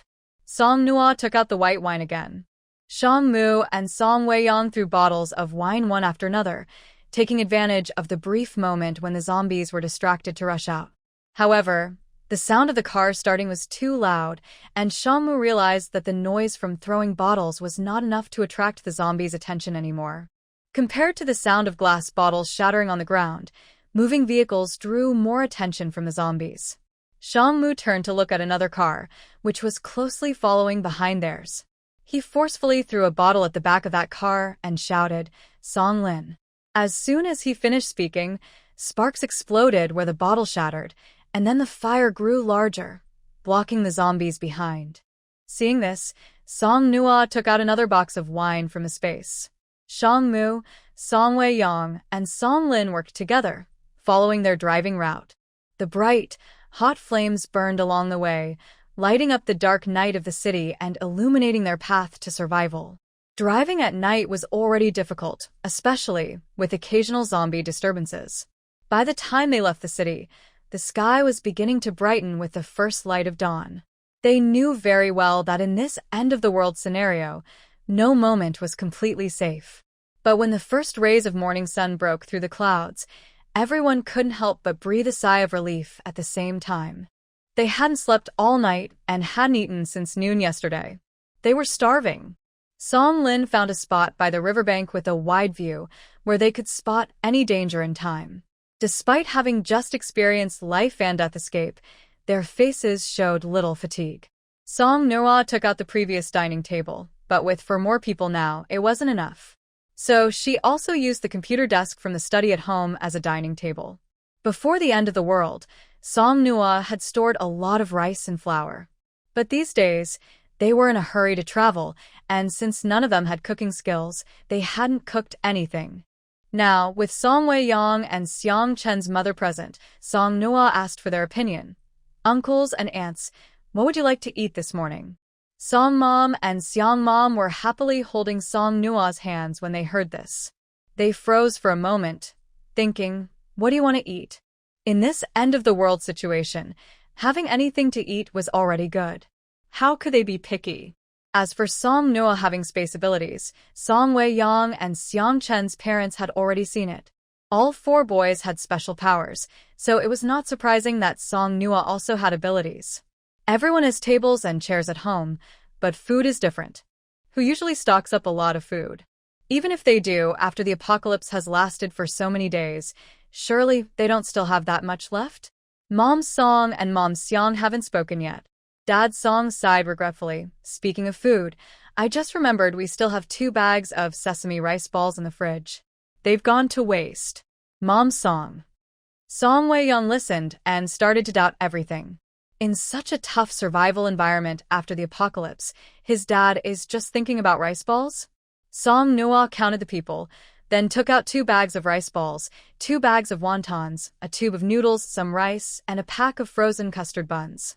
Song Nua took out the white wine again. Shang Mu and Song Weiyang threw bottles of wine one after another, taking advantage of the brief moment when the zombies were distracted to rush out. However, the sound of the car starting was too loud, and Shang Mu realized that the noise from throwing bottles was not enough to attract the zombies' attention anymore. Compared to the sound of glass bottles shattering on the ground, moving vehicles drew more attention from the zombies. Shang Mu turned to look at another car, which was closely following behind theirs. He forcefully threw a bottle at the back of that car and shouted, "Song Lin." As soon as he finished speaking, sparks exploded where the bottle shattered, and then the fire grew larger, blocking the zombies behind. Seeing this, Song Nua took out another box of wine from his space. Shang Mu, Song Weiyang, and Song Lin worked together, following their driving route. The bright, hot flames burned along the way, lighting up the dark night of the city and illuminating their path to survival. Driving at night was already difficult, especially with occasional zombie disturbances. By the time they left the city, the sky was beginning to brighten with the first light of dawn. They knew very well that in this end-of-the-world scenario, no moment was completely safe. But when the first rays of morning sun broke through the clouds, everyone couldn't help but breathe a sigh of relief at the same time. They hadn't slept all night and hadn't eaten since noon yesterday. They were starving. Song Lin found a spot by the riverbank with a wide view where they could spot any danger in time. Despite having just experienced life and death escape, their faces showed little fatigue. Song Nua took out the previous dining table, but with 4 more people now, it wasn't enough. So she also used the computer desk from the study at home as a dining table. Before the end of the world, Song Nua had stored a lot of rice and flour. But these days, they were in a hurry to travel, and since none of them had cooking skills, they hadn't cooked anything. Now, with Song Weiyang and Seong Chen's mother present, Song Nua asked for their opinion. "Uncles and aunts, what would you like to eat this morning?" Song Mom and Seong Mom were happily holding Song Nua's hands when they heard this. They froze for a moment, thinking, what do you want to eat? In this end-of-the-world situation, having anything to eat was already good. How could they be picky? As for Song Nua having space abilities, Song Weiyang and Seong Chen's parents had already seen it. All 4 boys had special powers, so it was not surprising that Song Nua also had abilities. Everyone has tables and chairs at home, but food is different. Who usually stocks up a lot of food? Even if they do, after the apocalypse has lasted for so many days, surely they don't still have that much left? Mom Song and Mom Seong haven't spoken yet. Dad Song sighed regretfully. "Speaking of food, I just remembered we still have 2 bags of sesame rice balls in the fridge. They've gone to waste. Mom's song. Song Wei-young listened and started to doubt everything. In such a tough survival environment after the apocalypse, his dad is just thinking about rice balls? Song Noah counted the people, then took out 2 bags of rice balls, 2 bags of wontons, a tube of noodles, some rice, and a pack of frozen custard buns.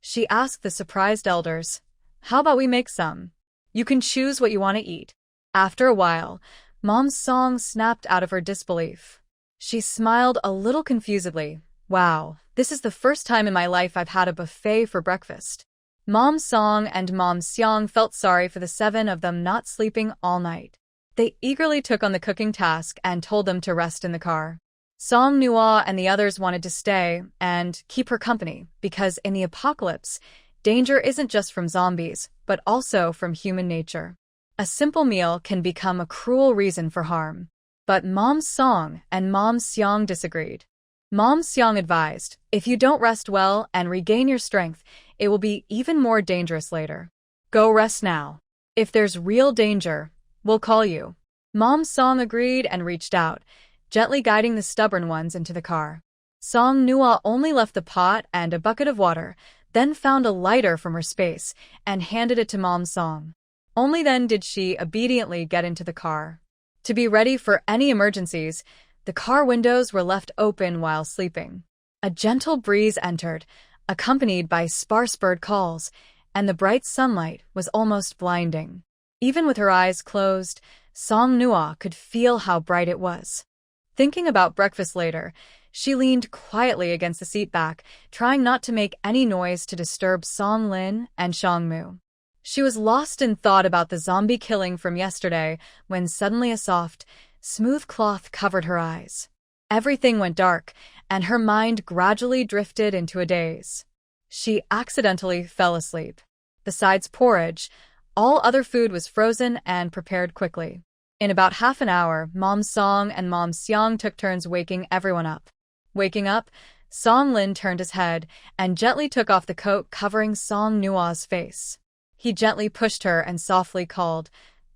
She asked the surprised elders, "How about we make some? You can choose what you want to eat." After a while, Mom's song snapped out of her disbelief. She smiled a little confusedly. "Wow, this is the first time in my life I've had a buffet for breakfast." Mom Song and Mom Seong felt sorry for the 7 of them not sleeping all night. They eagerly took on the cooking task and told them to rest in the car. Song Nua and the others wanted to stay and keep her company because in the apocalypse, danger isn't just from zombies, but also from human nature. A simple meal can become a cruel reason for harm. But Mom Song and Mom Seong disagreed. Mom Seong advised, "If you don't rest well and regain your strength, it will be even more dangerous later. Go rest now. If there's real danger, we'll call you." Mom Song agreed and reached out, gently guiding the stubborn ones into the car. Song Nua only left the pot and a bucket of water, then found a lighter from her space and handed it to Mom Song. Only then did she obediently get into the car. To be ready for any emergencies, the car windows were left open while sleeping. A gentle breeze entered, accompanied by sparse bird calls, and the bright sunlight was almost blinding. Even with her eyes closed, Song Nua could feel how bright it was. Thinking about breakfast later, she leaned quietly against the seat back, trying not to make any noise to disturb Song Lin and Shang Mu. She was lost in thought about the zombie killing from yesterday when suddenly a soft, smooth cloth covered her eyes. Everything went dark, and her mind gradually drifted into a daze. She accidentally fell asleep. Besides porridge, all other food was frozen and prepared quickly. In about half an hour, Mom Song and Mom Seong took turns waking everyone up. Waking up, Song Lin turned his head and gently took off the coat covering Song Nua's face. He gently pushed her and softly called,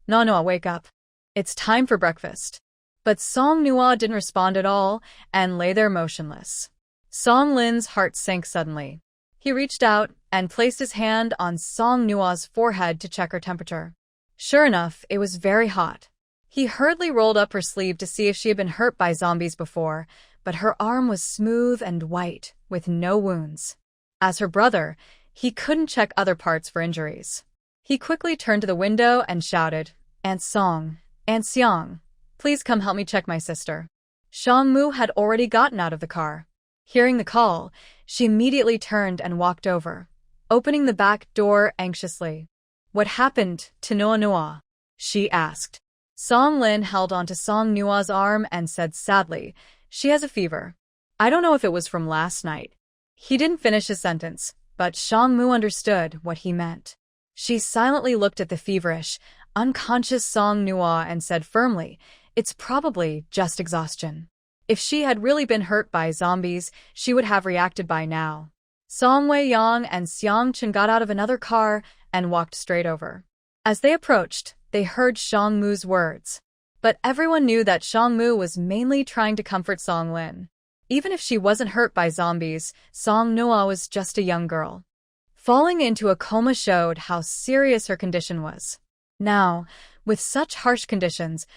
"Nanoa, wake up. It's time for breakfast." But Song Nua didn't respond at all and lay there motionless. Song Lin's heart sank suddenly. He reached out and placed his hand on Song Nua's forehead to check her temperature. Sure enough, it was very hot. He hurriedly rolled up her sleeve to see if she had been hurt by zombies before, but her arm was smooth and white, with no wounds. As her brother, he couldn't check other parts for injuries. He quickly turned to the window and shouted, "Aunt Song, Aunt Seong, please come help me check my sister." Shang Mu had already gotten out of the car. Hearing the call, she immediately turned and walked over, opening the back door anxiously. "What happened to Noa Noa?" she asked. Song Lin held onto Song Nua's arm and said sadly, "She has a fever. I don't know if it was from last night." He didn't finish his sentence, but Shang Mu understood what he meant. She silently looked at the feverish, unconscious Song Nua and said firmly, "It's probably just exhaustion. If she had really been hurt by zombies, she would have reacted by now." Song Wei-young and Seong Chen got out of another car and walked straight over. As they approached, they heard Shang Mu's words. But everyone knew that Shang Mu was mainly trying to comfort Song Lin. Even if she wasn't hurt by zombies, Song Noa was just a young girl. Falling into a coma showed how serious her condition was. Now, with such harsh conditions,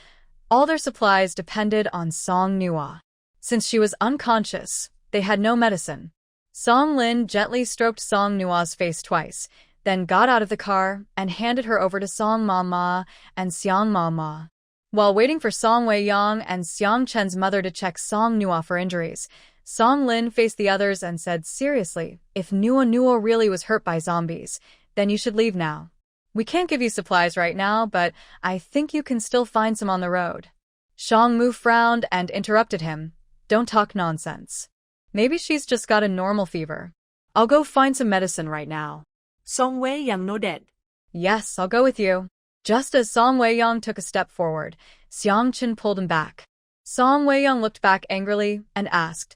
all their supplies depended on Song Nua. Since she was unconscious, they had no medicine. Song Lin gently stroked Song Nua's face twice, then got out of the car and handed her over to Song Mama and Seong Mama. While waiting for Song Wei-young and Seong Chen's mother to check Song Nua for injuries, Song Lin faced the others and said seriously, "If Nua Nua really was hurt by zombies, then you should leave now. We can't give you supplies right now, but I think you can still find some on the road." Shang Mu frowned and interrupted him, "Don't talk nonsense. Maybe she's just got a normal fever. I'll go find some medicine right now." Song Wei-young nodded. "Yes, I'll go with you." Just as Song Wei-young took a step forward, Seong Chen pulled him back. Song Wei-young looked back angrily and asked,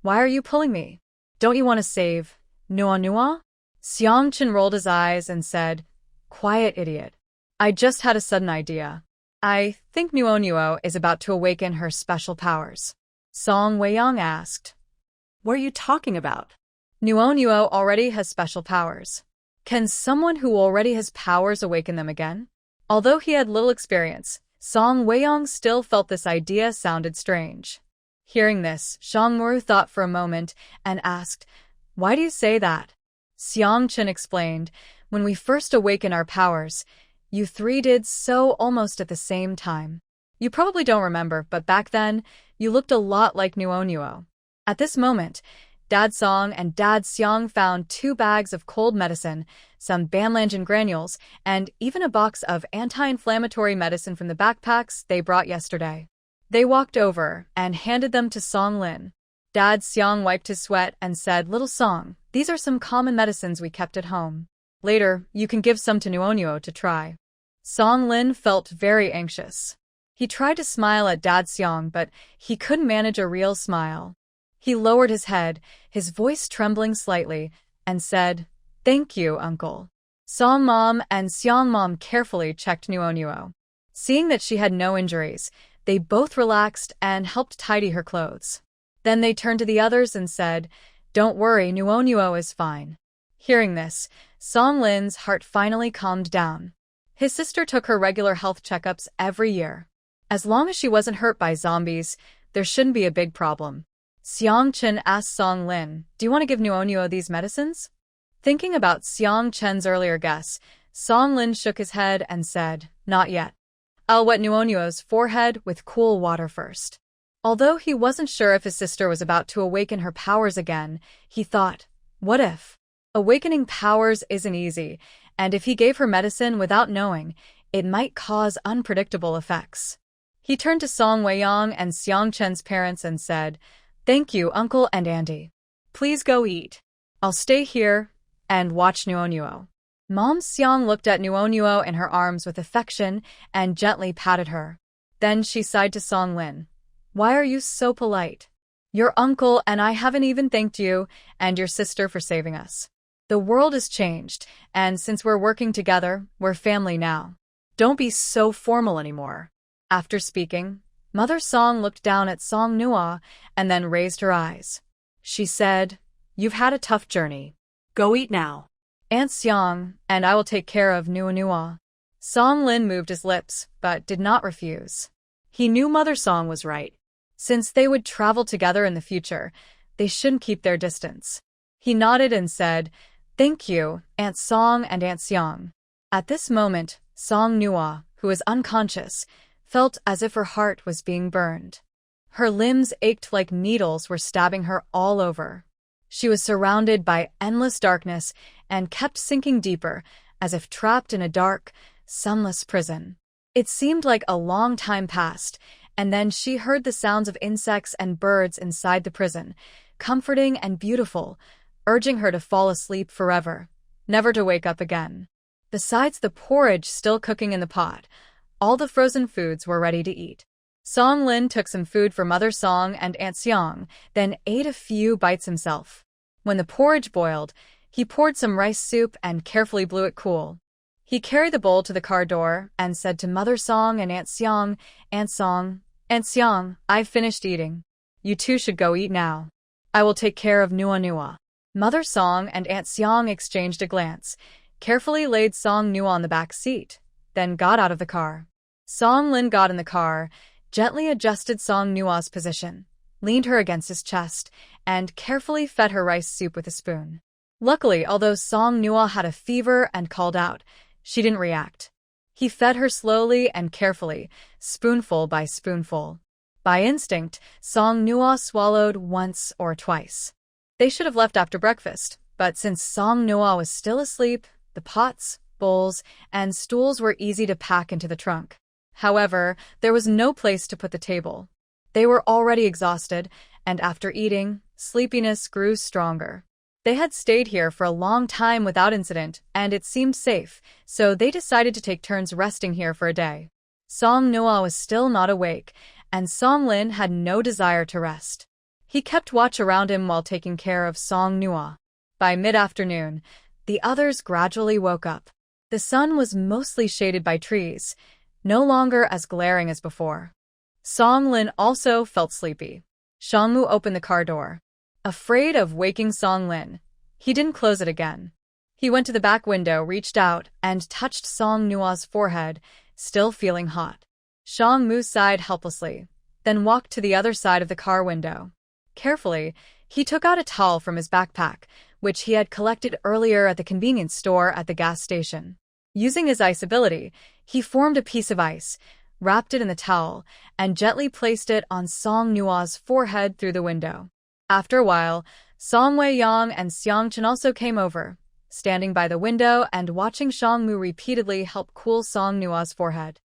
"Why are you pulling me? Don't you want to save Noa Noa?" Seong Chen rolled his eyes and said, "Quiet, idiot. I just had a sudden idea. I think Nuo is about to awaken her special powers. Song Weiyang asked. What are you talking about? Nuo already has special powers. Can someone who already has powers awaken them again? Although he had little experience, Song Weiyang still felt this idea sounded strange. Hearing this, Xiangru thought for a moment and asked, "Why do you say that?" Xiang Chen explained, "When we first awaken our powers, you three did so almost at the same time. You probably don't remember, but back then, you looked a lot like Nuo. At this moment, Dad Song and Dad Xiang found 2 bags of cold medicine, some Banlangen granules, and even a box of anti-inflammatory medicine from the backpacks they brought yesterday. They walked over and handed them to Song Lin. Dad Xiang wiped his sweat and said, "Little Song, these are some common medicines we kept at home. Later, you can give some to Nuo to try." Song Lin felt very anxious. He tried to smile at Dad Xiang, but he couldn't manage a real smile. He lowered his head, his voice trembling slightly, and said, "Thank you, Uncle." Song Mom and Xiang Mom carefully checked Nuo. Seeing that she had no injuries, they both relaxed and helped tidy her clothes. Then they turned to the others and said, "Don't worry, Nuo is fine." Hearing this, Song Lin's heart finally calmed down. His sister took her regular health checkups every year. As long as she wasn't hurt by zombies, there shouldn't be a big problem. Xiang Chen asked Song Lin, "Do you want to give Nuo these medicines?" Thinking about Xiang Chen's earlier guess, Song Lin shook his head and said, "Not yet. I'll wet Nuo's forehead with cool water first." Although he wasn't sure if his sister was about to awaken her powers again, he thought, what if? Awakening powers isn't easy, and if he gave her medicine without knowing, it might cause unpredictable effects. He turned to Song Weiyang and Xiang Chen's parents and said, "Thank you, Uncle and Auntie. Please go eat. I'll stay here and watch Nuo." Mom Xiang looked at Nuo in her arms with affection and gently patted her. Then she sighed to Song Lin. "Why are you so polite? Your uncle and I haven't even thanked you and your sister for saving us. The world has changed, and since we're working together, we're family now. Don't be so formal anymore." After speaking, Mother Song looked down at Song Nuo and then raised her eyes. She said, "You've had a tough journey. Go eat now. Aunt Xiang and I will take care of Nuo." Song Lin moved his lips, but did not refuse. He knew Mother Song was right. Since they would travel together in the future, they shouldn't keep their distance. He nodded and said, "Thank you, Aunt Song and Aunt Xiang." At this moment, Song Nuo, who was unconscious, felt as if her heart was being burned. Her limbs ached like needles were stabbing her all over. She was surrounded by endless darkness and kept sinking deeper, as if trapped in a dark, sunless prison. It seemed like a long time passed, and then she heard the sounds of insects and birds inside the prison, comforting and beautiful, urging her to fall asleep forever, never to wake up again. Besides the porridge still cooking in the pot, all the frozen foods were ready to eat. Song Lin took some food for Mother Song and Aunt Xiang, then ate a few bites himself. When the porridge boiled, he poured some rice soup and carefully blew it cool. He carried the bowl to the car door and said to Mother Song and Aunt Xiang, "Aunt Song, Aunt Xiang, I've finished eating. You two should go eat now. I will take care of Nuo." Mother Song and Aunt Xiang exchanged a glance, carefully laid Song Nuo on the back seat, then got out of the car. Song Lin got in the car, gently adjusted Song Nuo's position, leaned her against his chest, and carefully fed her rice soup with a spoon. Luckily, although Song Nuo had a fever and called out, she didn't react. He fed her slowly and carefully, spoonful by spoonful. By instinct, Song Nuo swallowed once or twice. They should have left after breakfast, but since Song Nuo was still asleep, the pots, bowls, and stools were easy to pack into the trunk. However, there was no place to put the table. They were already exhausted, and after eating, sleepiness grew stronger. They had stayed here for a long time without incident, and it seemed safe, so they decided to take turns resting here for a day. Song Nuo was still not awake, and Song Lin had no desire to rest. He kept watch around him while taking care of Song Nuo. By mid-afternoon, the others gradually woke up. The sun was mostly shaded by trees, no longer as glaring as before. Song Lin also felt sleepy. Shangmu opened the car door. Afraid of waking Song Lin, he didn't close it again. He went to the back window, reached out, and touched Song Nua's forehead, still feeling hot. Shangmu sighed helplessly, then walked to the other side of the car window. Carefully, he took out a towel from his backpack, which he had collected earlier at the convenience store at the gas station. Using his ice ability, he formed a piece of ice, wrapped it in the towel, and gently placed it on Song Nua's forehead through the window. After a while, Song Wei-yang and Xiang Chen also came over, standing by the window and watching Shangmu repeatedly help cool Song Nua's forehead.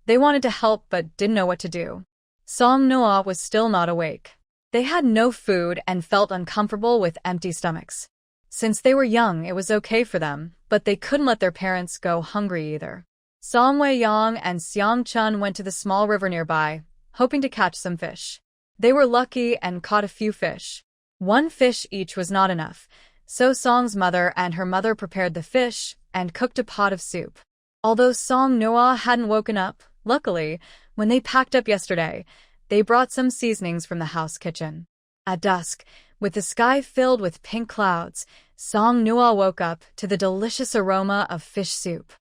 They wanted to help but didn't know what to do. Song Nua was still not awake. They had no food and felt uncomfortable with empty stomachs. Since they were young, it was okay for them, but they couldn't let their parents go hungry either. Song Wei-yang and Xiang Chen went to the small river nearby, hoping to catch some fish. They were lucky and caught a few fish. One fish each was not enough, so Song's mother and her mother prepared the fish and cooked a pot of soup. Although Song Nua hadn't woken up, luckily, when they packed up yesterday, they brought some seasonings from the house kitchen. At dusk, with the sky filled with pink clouds, Song Nua woke up to the delicious aroma of fish soup.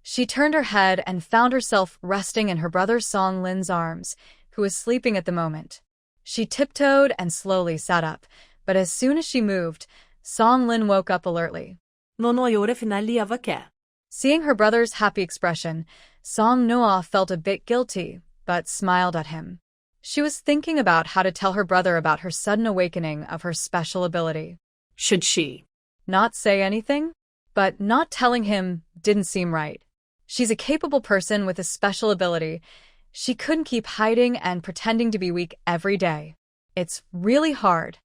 She turned her head and found herself resting in her brother Song Lin's arms, who was sleeping at the moment. She tiptoed and slowly sat up, but as soon as she moved, Song Lin woke up alertly. Non ho ore finaliava che. Seeing her brother's happy expression, Song Nua felt a bit guilty, but smiled at him. She was thinking about how to tell her brother about her sudden awakening of her special ability. Should she not say anything? But not telling him didn't seem right. She's a capable person with a special ability. She couldn't keep hiding and pretending to be weak every day. It's really hard.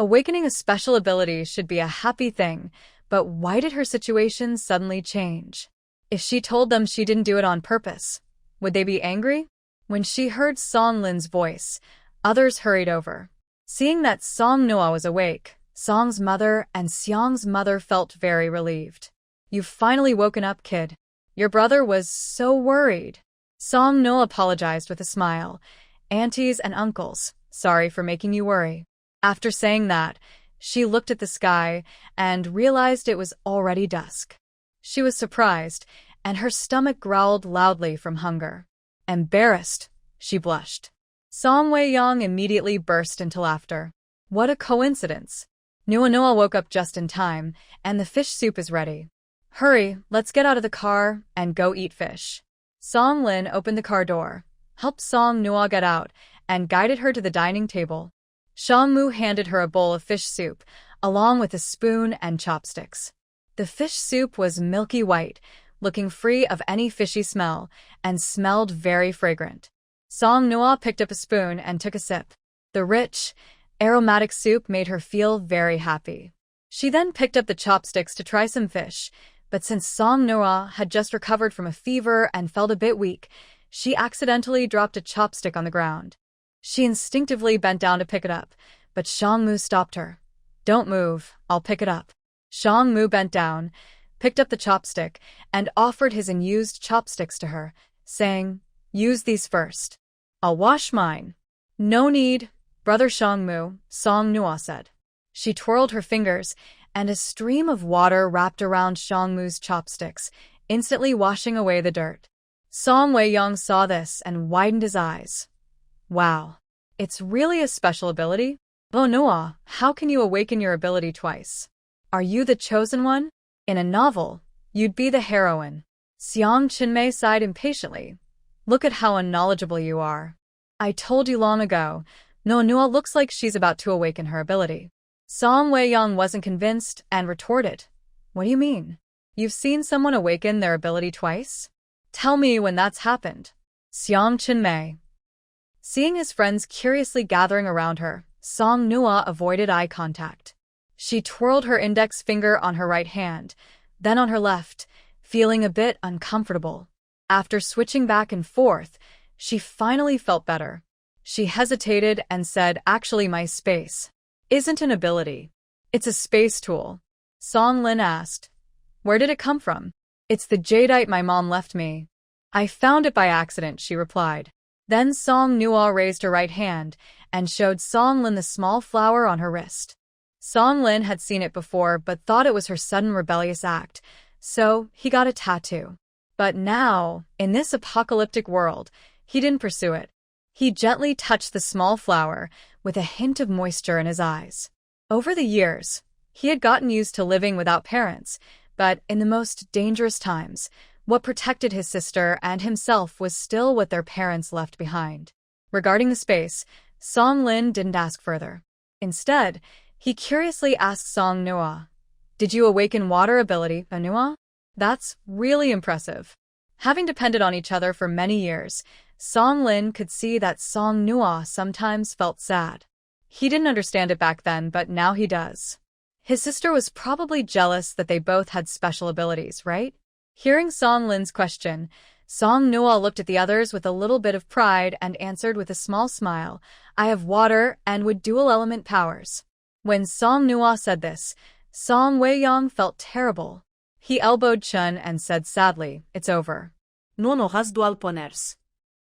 Awakening a special ability should be a happy thing, but why did her situation suddenly change? If she told them she didn't do it on purpose, would they be angry? When she heard Song Lin's voice, others hurried over. Seeing that Song Nua was awake, Song's mother and Xiang's mother felt very relieved. You've finally woken up, kid. Your brother was so worried. Song Nua apologized with a smile. Aunties and uncles, sorry for making you worry. After saying that, she looked at the sky and realized it was already dusk. She was surprised, and her stomach growled loudly from hunger. Embarrassed, she blushed. Song Wei-yang immediately burst into laughter. What a coincidence. Nua woke up just in time, and the fish soup is ready. Hurry, let's get out of the car and go eat fish. Song Lin opened the car door, helped Song Nua get out, and guided her to the dining table. Shangmu handed her a bowl of fish soup, along with a spoon and chopsticks. The fish soup was milky white, looking free of any fishy smell, and smelled very fragrant. Song Nua picked up a spoon and took a sip. The rich, aromatic soup made her feel very happy. She then picked up the chopsticks to try some fish, but since Song Nua had just recovered from a fever and felt a bit weak, she accidentally dropped a chopstick on the ground. She instinctively bent down to pick it up, but Shangmu stopped her. Don't move, I'll pick it up. Shangmu bent down, picked up the chopstick, and offered his unused chopsticks to her, saying, Use these first. I'll wash mine. No need, Brother Shangmu, Song Nua said. She twirled her fingers, and a stream of water wrapped around Shangmu's chopsticks, instantly washing away the dirt. Song Wei-yang saw this and widened his eyes. Wow, it's really a special ability? Oh Nua, how can you awaken your ability twice? Are you the chosen one? In a novel, you'd be the heroine. Xiang Chenmei sighed impatiently. Look at how unknowledgeable you are. I told you long ago, Nua looks like she's about to awaken her ability. Song Wei-yang wasn't convinced and retorted. What do you mean? You've seen someone awaken their ability twice? Tell me when that's happened. Xiang Chenmei. Seeing his friends curiously gathering around her, Song Nua avoided eye contact. She twirled her index finger on her right hand, then on her left, feeling a bit uncomfortable. After switching back and forth, she finally felt better. She hesitated and said, Actually, my space isn't an ability. It's a space tool. Song Lin asked, Where did it come from? It's the jadeite my mom left me. I found it by accident, she replied. Then Song Nua raised her right hand and showed Song Lin the small flower on her wrist. Song Lin had seen it before but thought it was her sudden rebellious act, so he got a tattoo. But now, in this apocalyptic world, he didn't pursue it. He gently touched the small flower with a hint of moisture in his eyes. Over the years, he had gotten used to living without parents, but in the most dangerous times, what protected his sister and himself was still what their parents left behind. Regarding the space, Song Lin didn't ask further. Instead, he curiously asked Song Nua, "Did you awaken water ability, Manhwa?" That's really impressive. Having depended on each other for many years, Song Lin could see that Song Nua sometimes felt sad. He didn't understand it back then, but now he does. His sister was probably jealous that they both had special abilities, right? Hearing Song Lin's question, Song Nua looked at the others with a little bit of pride and answered with a small smile, "I have water and with dual element powers." When Song Nua said this, Song Weiyang felt terrible. He elbowed Chun and said sadly, "It's over." Non has dual poners.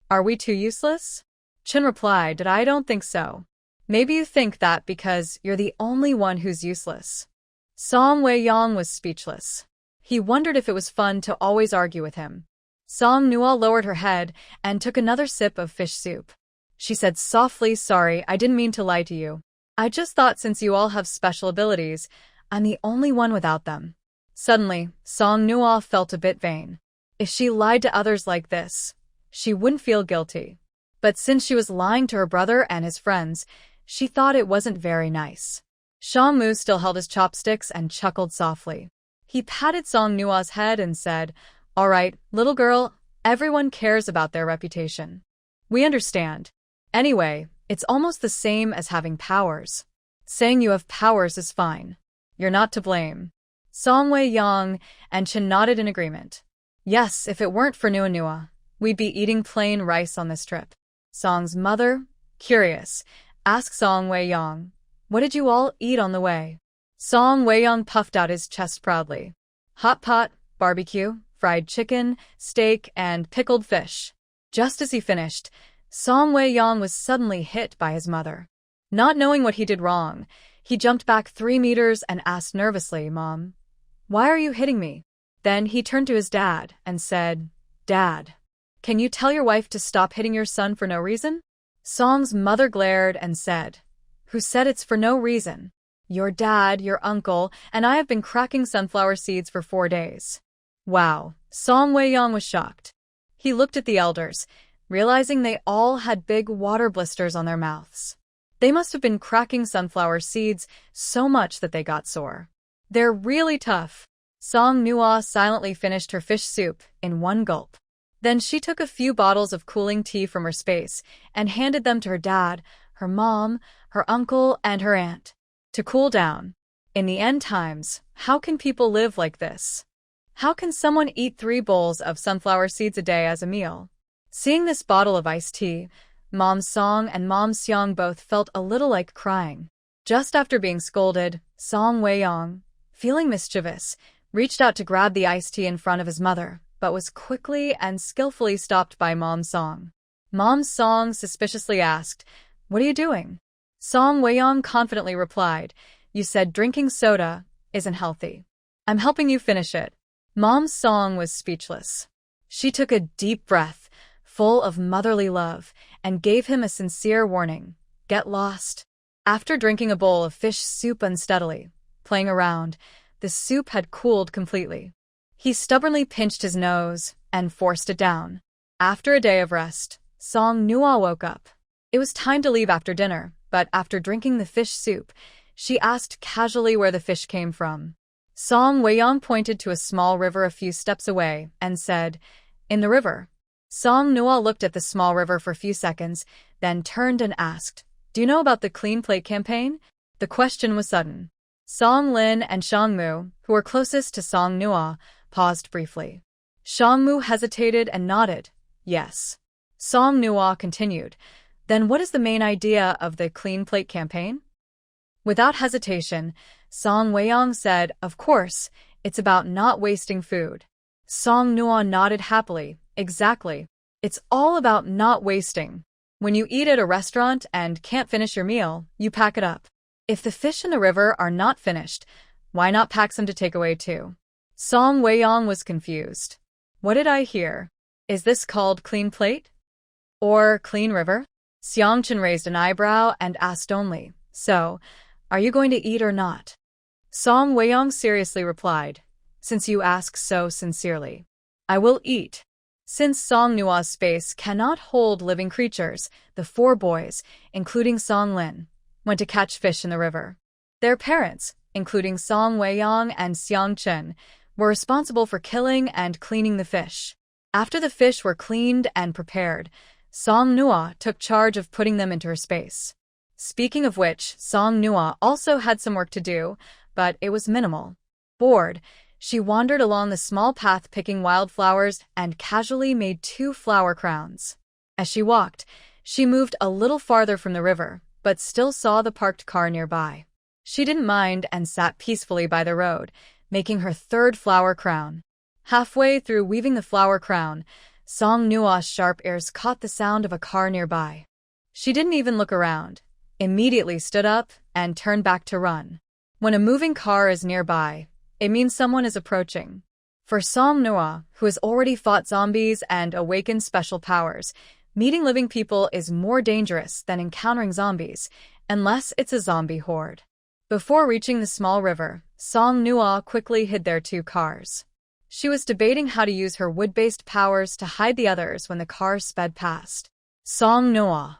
Are we too useless? Chun replied, "I don't think so. Maybe you think that because you're the only one who's useless." Song Weiyang was speechless. He wondered if it was fun to always argue with him. Song Nua lowered her head and took another sip of fish soup. She said softly, "Sorry, I didn't mean to lie to you. I just thought since you all have special abilities, I'm the only one without them." Suddenly, Song Nua felt a bit vain. If she lied to others like this, she wouldn't feel guilty. But since she was lying to her brother and his friends, she thought it wasn't very nice. Shang Mu still held his chopsticks and chuckled softly. He patted Song Nua's head and said, "All right, little girl, everyone cares about their reputation. We understand. Anyway, it's almost the same as having powers. Saying you have powers is fine. You're not to blame." Song Weiyang and Chen nodded in agreement. Yes, if it weren't for Nua Nua, we'd be eating plain rice on this trip. Song's mother, curious, asked Song Weiyang, "What did you all eat on the way?" Song Weiyang puffed out his chest proudly. "Hot pot, barbecue, fried chicken, steak, and pickled fish." Just as he finished, Song Weiyang was suddenly hit by his mother. Not knowing what he did wrong, he jumped back 3 meters and asked nervously, "Mom, why are you hitting me?" Then he turned to his dad and said, "Dad, can you tell your wife to stop hitting your son for no reason?" Song's mother glared and said, "Who said it's for no reason? Your dad, your uncle, and I have been cracking sunflower seeds for 4 days." Wow, Song Weiyang was shocked. He looked at the elders, realizing they all had big water blisters on their mouths. They must have been cracking sunflower seeds so much that they got sore. They're really tough. Song Nua silently finished her fish soup in one gulp. Then she took a few bottles of cooling tea from her space and handed them to her dad, her mom, her uncle, and her aunt. To cool down. In the end times, how can people live like this? How can someone eat 3 bowls of sunflower seeds a day as a meal? Seeing this bottle of iced tea, Mom Song and Mom Seong both felt a little like crying. Just after being scolded, Song Weiyang, feeling mischievous, reached out to grab the iced tea in front of his mother, but was quickly and skillfully stopped by Mom Song. Mom Song suspiciously asked, "What are you doing?" Song Weiyang confidently replied, "You said drinking soda isn't healthy. I'm helping you finish it." Mom Song was speechless. She took a deep breath, full of motherly love, and gave him a sincere warning, "Get lost." After drinking a bowl of fish soup unsteadily, playing around, the soup had cooled completely. He stubbornly pinched his nose and forced it down. After a day of rest, Song Nua woke up. It was time to leave after dinner, but after drinking the fish soup, she asked casually where the fish came from. Song Weiyang pointed to a small river a few steps away and said, "In the river." Song Nua looked at the small river for a few seconds, then turned and asked, "Do you know about the Clean Plate campaign?" The question was sudden. Song Lin and Shang Mu, who were closest to Song Nua, paused briefly. Shang Mu hesitated and nodded, "Yes." Song Nua continued, "Then what is the main idea of the Clean Plate campaign?" Without hesitation, Song Weiyang said, "Of course, it's about not wasting food." Song Nua nodded happily. Exactly. It's all about not wasting. When you eat at a restaurant and can't finish your meal, you pack it up. If the fish in the river are not finished, why not pack some to take away too? Song Weiyang was confused. What did I hear? Is this called clean plate? Or clean river? Xiangchen raised an eyebrow and asked only, so, are you going to eat or not? Song Weiyang seriously replied, since you ask so sincerely, I will eat. Since Song Nua's space cannot hold living creatures, the four boys, including Song Lin, went to catch fish in the river. Their parents, including Song Weiyang and Xiangchen, were responsible for killing and cleaning the fish. After the fish were cleaned and prepared, Song Nua took charge of putting them into her space. Speaking of which, Song Nua also had some work to do, but it was minimal. Bored, she wandered along the small path picking wildflowers and casually made 2 flower crowns. As she walked, she moved a little farther from the river, but still saw the parked car nearby. She didn't mind and sat peacefully by the road, making her 3rd flower crown. Halfway through weaving the flower crown, Song Nua's sharp ears caught the sound of a car nearby. She didn't even look around, immediately stood up and turned back to run. When a moving car is nearby, it means someone is approaching. For Song Nua, who has already fought zombies and awakened special powers, meeting living people is more dangerous than encountering zombies, unless it's a zombie horde. Before reaching the small river, Song Nua quickly hid their 2 cars. She was debating how to use her wood-based powers to hide the others when the car sped past. Song Nua.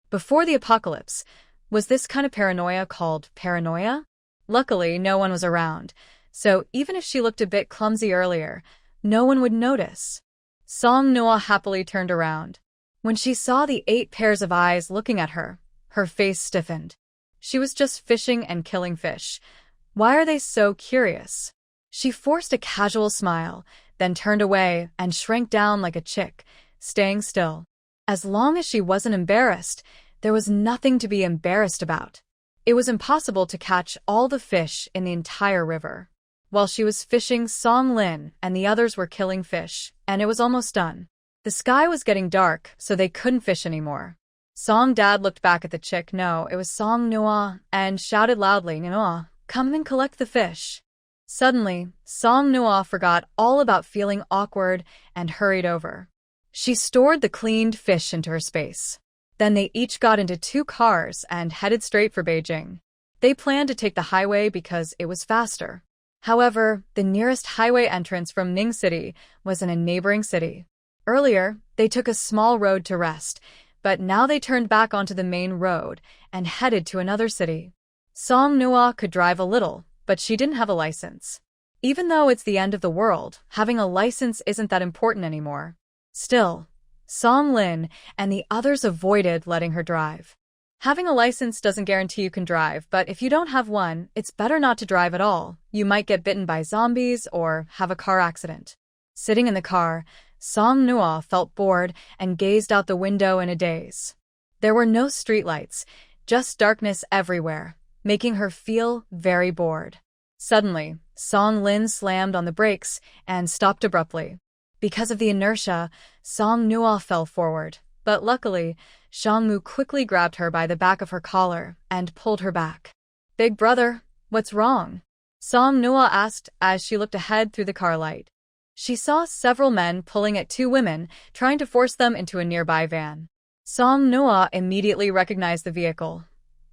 Before the apocalypse, was this kind of paranoia called paranoia? Luckily, no one was around, so even if she looked a bit clumsy earlier, no one would notice. Song Nua happily turned around. When she saw the 8 pairs of eyes looking at her, her face stiffened. She was just fishing and killing fish. Why are they so curious? She forced a casual smile, then turned away and shrank down like a chick, staying still. As long as she wasn't embarrassed, there was nothing to be embarrassed about. It was impossible to catch all the fish in the entire river. While she was fishing, Song Lin and the others were killing fish, and it was almost done. The sky was getting dark, so they couldn't fish anymore. Song Dad looked back at the chick, no, it was Song Nua, and shouted loudly, Nua, come and collect the fish. Suddenly, Song Nua forgot all about feeling awkward and hurried over. She stored the cleaned fish into her space. Then they each got into 2 cars and headed straight for Beijing. They planned to take the highway because it was faster. However, the nearest highway entrance from Ning City was in a neighboring city. Earlier, they took a small road to rest, but now they turned back onto the main road and headed to another city. Song Nua could drive a little, but she didn't have a license. Even though it's the end of the world, having a license isn't that important anymore. Still, Song Lin and the others avoided letting her drive. Having a license doesn't guarantee you can drive, but if you don't have one, it's better not to drive at all. You might get bitten by zombies or have a car accident. Sitting in the car, Song Nua felt bored and gazed out the window in a daze. There were no streetlights, just darkness everywhere, making her feel very bored. Suddenly, Song Lin slammed on the brakes and stopped abruptly. Because of the inertia, Song Nua fell forward, but luckily, Shangmu quickly grabbed her by the back of her collar and pulled her back. Big brother, what's wrong? Song Nua asked as she looked ahead through the car light. She saw several men pulling at 2 women, trying to force them into a nearby van. Song Nua immediately recognized the vehicle.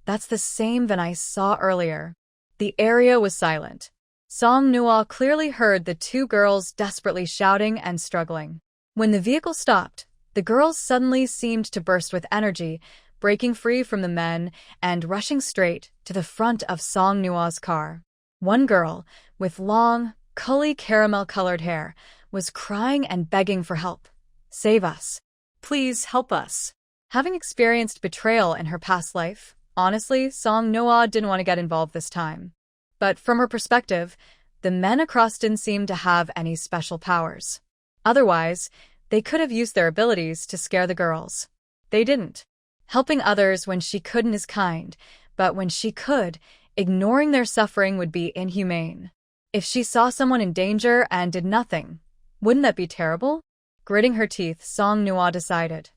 That's the same van I saw earlier. The area was silent. Song Nua clearly heard the 2 girls desperately shouting and struggling. When the vehicle stopped, the girls suddenly seemed to burst with energy, breaking free from the men and rushing straight to the front of Song Nua's car. One girl, with long, curly caramel-colored hair, was crying and begging for help. Save us. Please help us. Having experienced betrayal in her past life, honestly, Song Nua didn't want to get involved this time. But from her perspective, the men across didn't seem to have any special powers. Otherwise, they could have used their abilities to scare the girls. They didn't. Helping others when she couldn't is kind, but when she could, ignoring their suffering would be inhumane. If she saw someone in danger and did nothing, Wouldn't that be terrible? Gritting her teeth, Song Nua decided.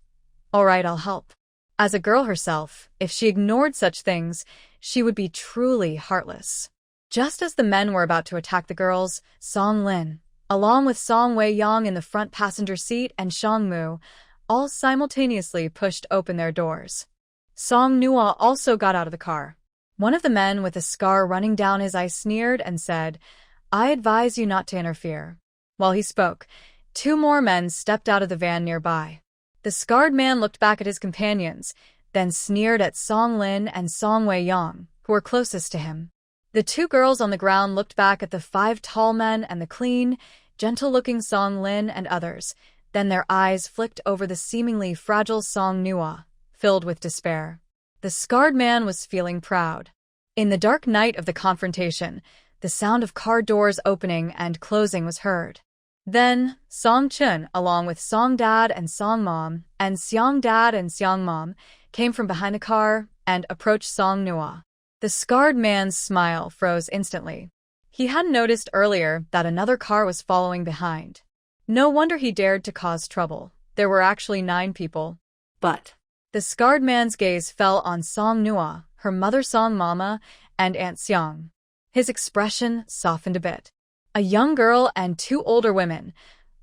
All right, I'll help. As a girl herself, if she ignored such things, she would be truly heartless. Just as the men were about to attack the girls, Song Lin, along with Song Wei-yang in the front passenger seat and Xiang Mu, all simultaneously pushed open their doors. Song Nua also got out of the car. One of the men with a scar running down his eye sneered and said, I advise you not to interfere. While he spoke, 2 more men stepped out of the van nearby. The scarred man looked back at his companions, then sneered at Song Lin and Song Wei-yang, who were closest to him. The 2 girls on the ground looked back at the 5 tall men and the clean, gentle-looking Song Lin and others, then their eyes flicked over the seemingly fragile Song Nua, filled with despair. The scarred man was feeling proud. In the dark night of the confrontation, the sound of car doors opening and closing was heard. Then, Song Chun, along with Song Dad and Song Mom, and Xiang Dad and Xiang Mom, came from behind the car and approached Song Nua. The scarred man's smile froze instantly. He hadn't noticed earlier that another car was following behind. No wonder he dared to cause trouble. There were actually 9 people. But the scarred man's gaze fell on Song Nua, her mother Song Mama, and Aunt Xiang. His expression softened a bit. A young girl and 2 older women.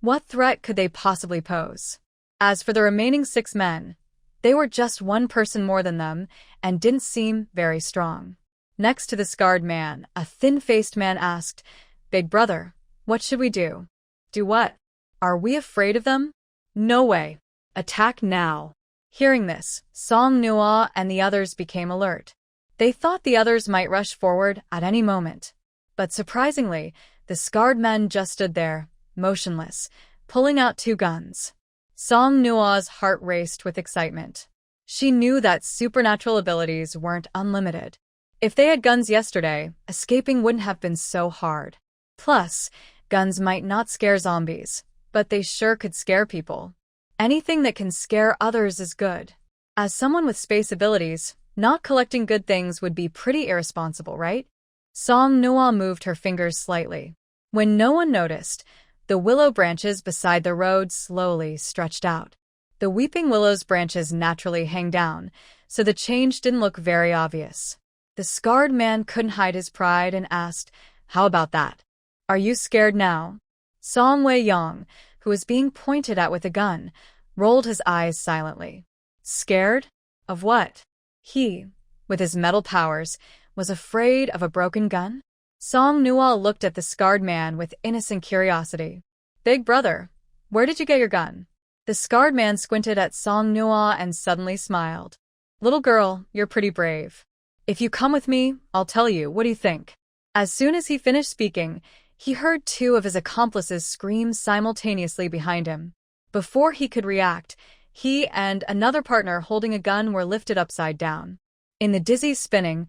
What threat could they possibly pose? As for the remaining 6 men, they were just 1 person more than them and didn't seem very strong. Next to the scarred man, a thin-faced man asked, Big brother, what should we do? Do what? Are we afraid of them? No way. Attack now. Hearing this, Song Nua and the others became alert. They thought the others might rush forward at any moment. But surprisingly, the scarred men just stood there, motionless, pulling out 2 guns. Song Nua's heart raced with excitement. She knew that supernatural abilities weren't unlimited. If they had guns yesterday, escaping wouldn't have been so hard. Plus, guns might not scare zombies, but they sure could scare people. Anything that can scare others is good. As someone with space abilities, not collecting good things would be pretty irresponsible, right? Song Nua moved her fingers slightly. When no one noticed, the willow branches beside the road slowly stretched out. The weeping willow's branches naturally hang down, so the change didn't look very obvious. The scarred man couldn't hide his pride and asked, How about that? Are you scared now? Song Wei-yang, who was being pointed at with a gun, rolled his eyes silently. Scared? Of what? He, with his metal powers, was afraid of a broken gun? Song Nua looked at the scarred man with innocent curiosity. Big brother, where did you get your gun? The scarred man squinted at Song Nua and suddenly smiled. Little girl, you're pretty brave. If you come with me, I'll tell you, what do you think? As soon as he finished speaking, he heard 2 of his accomplices scream simultaneously behind him. Before he could react, he and another partner holding a gun were lifted upside down. In the dizzy spinning,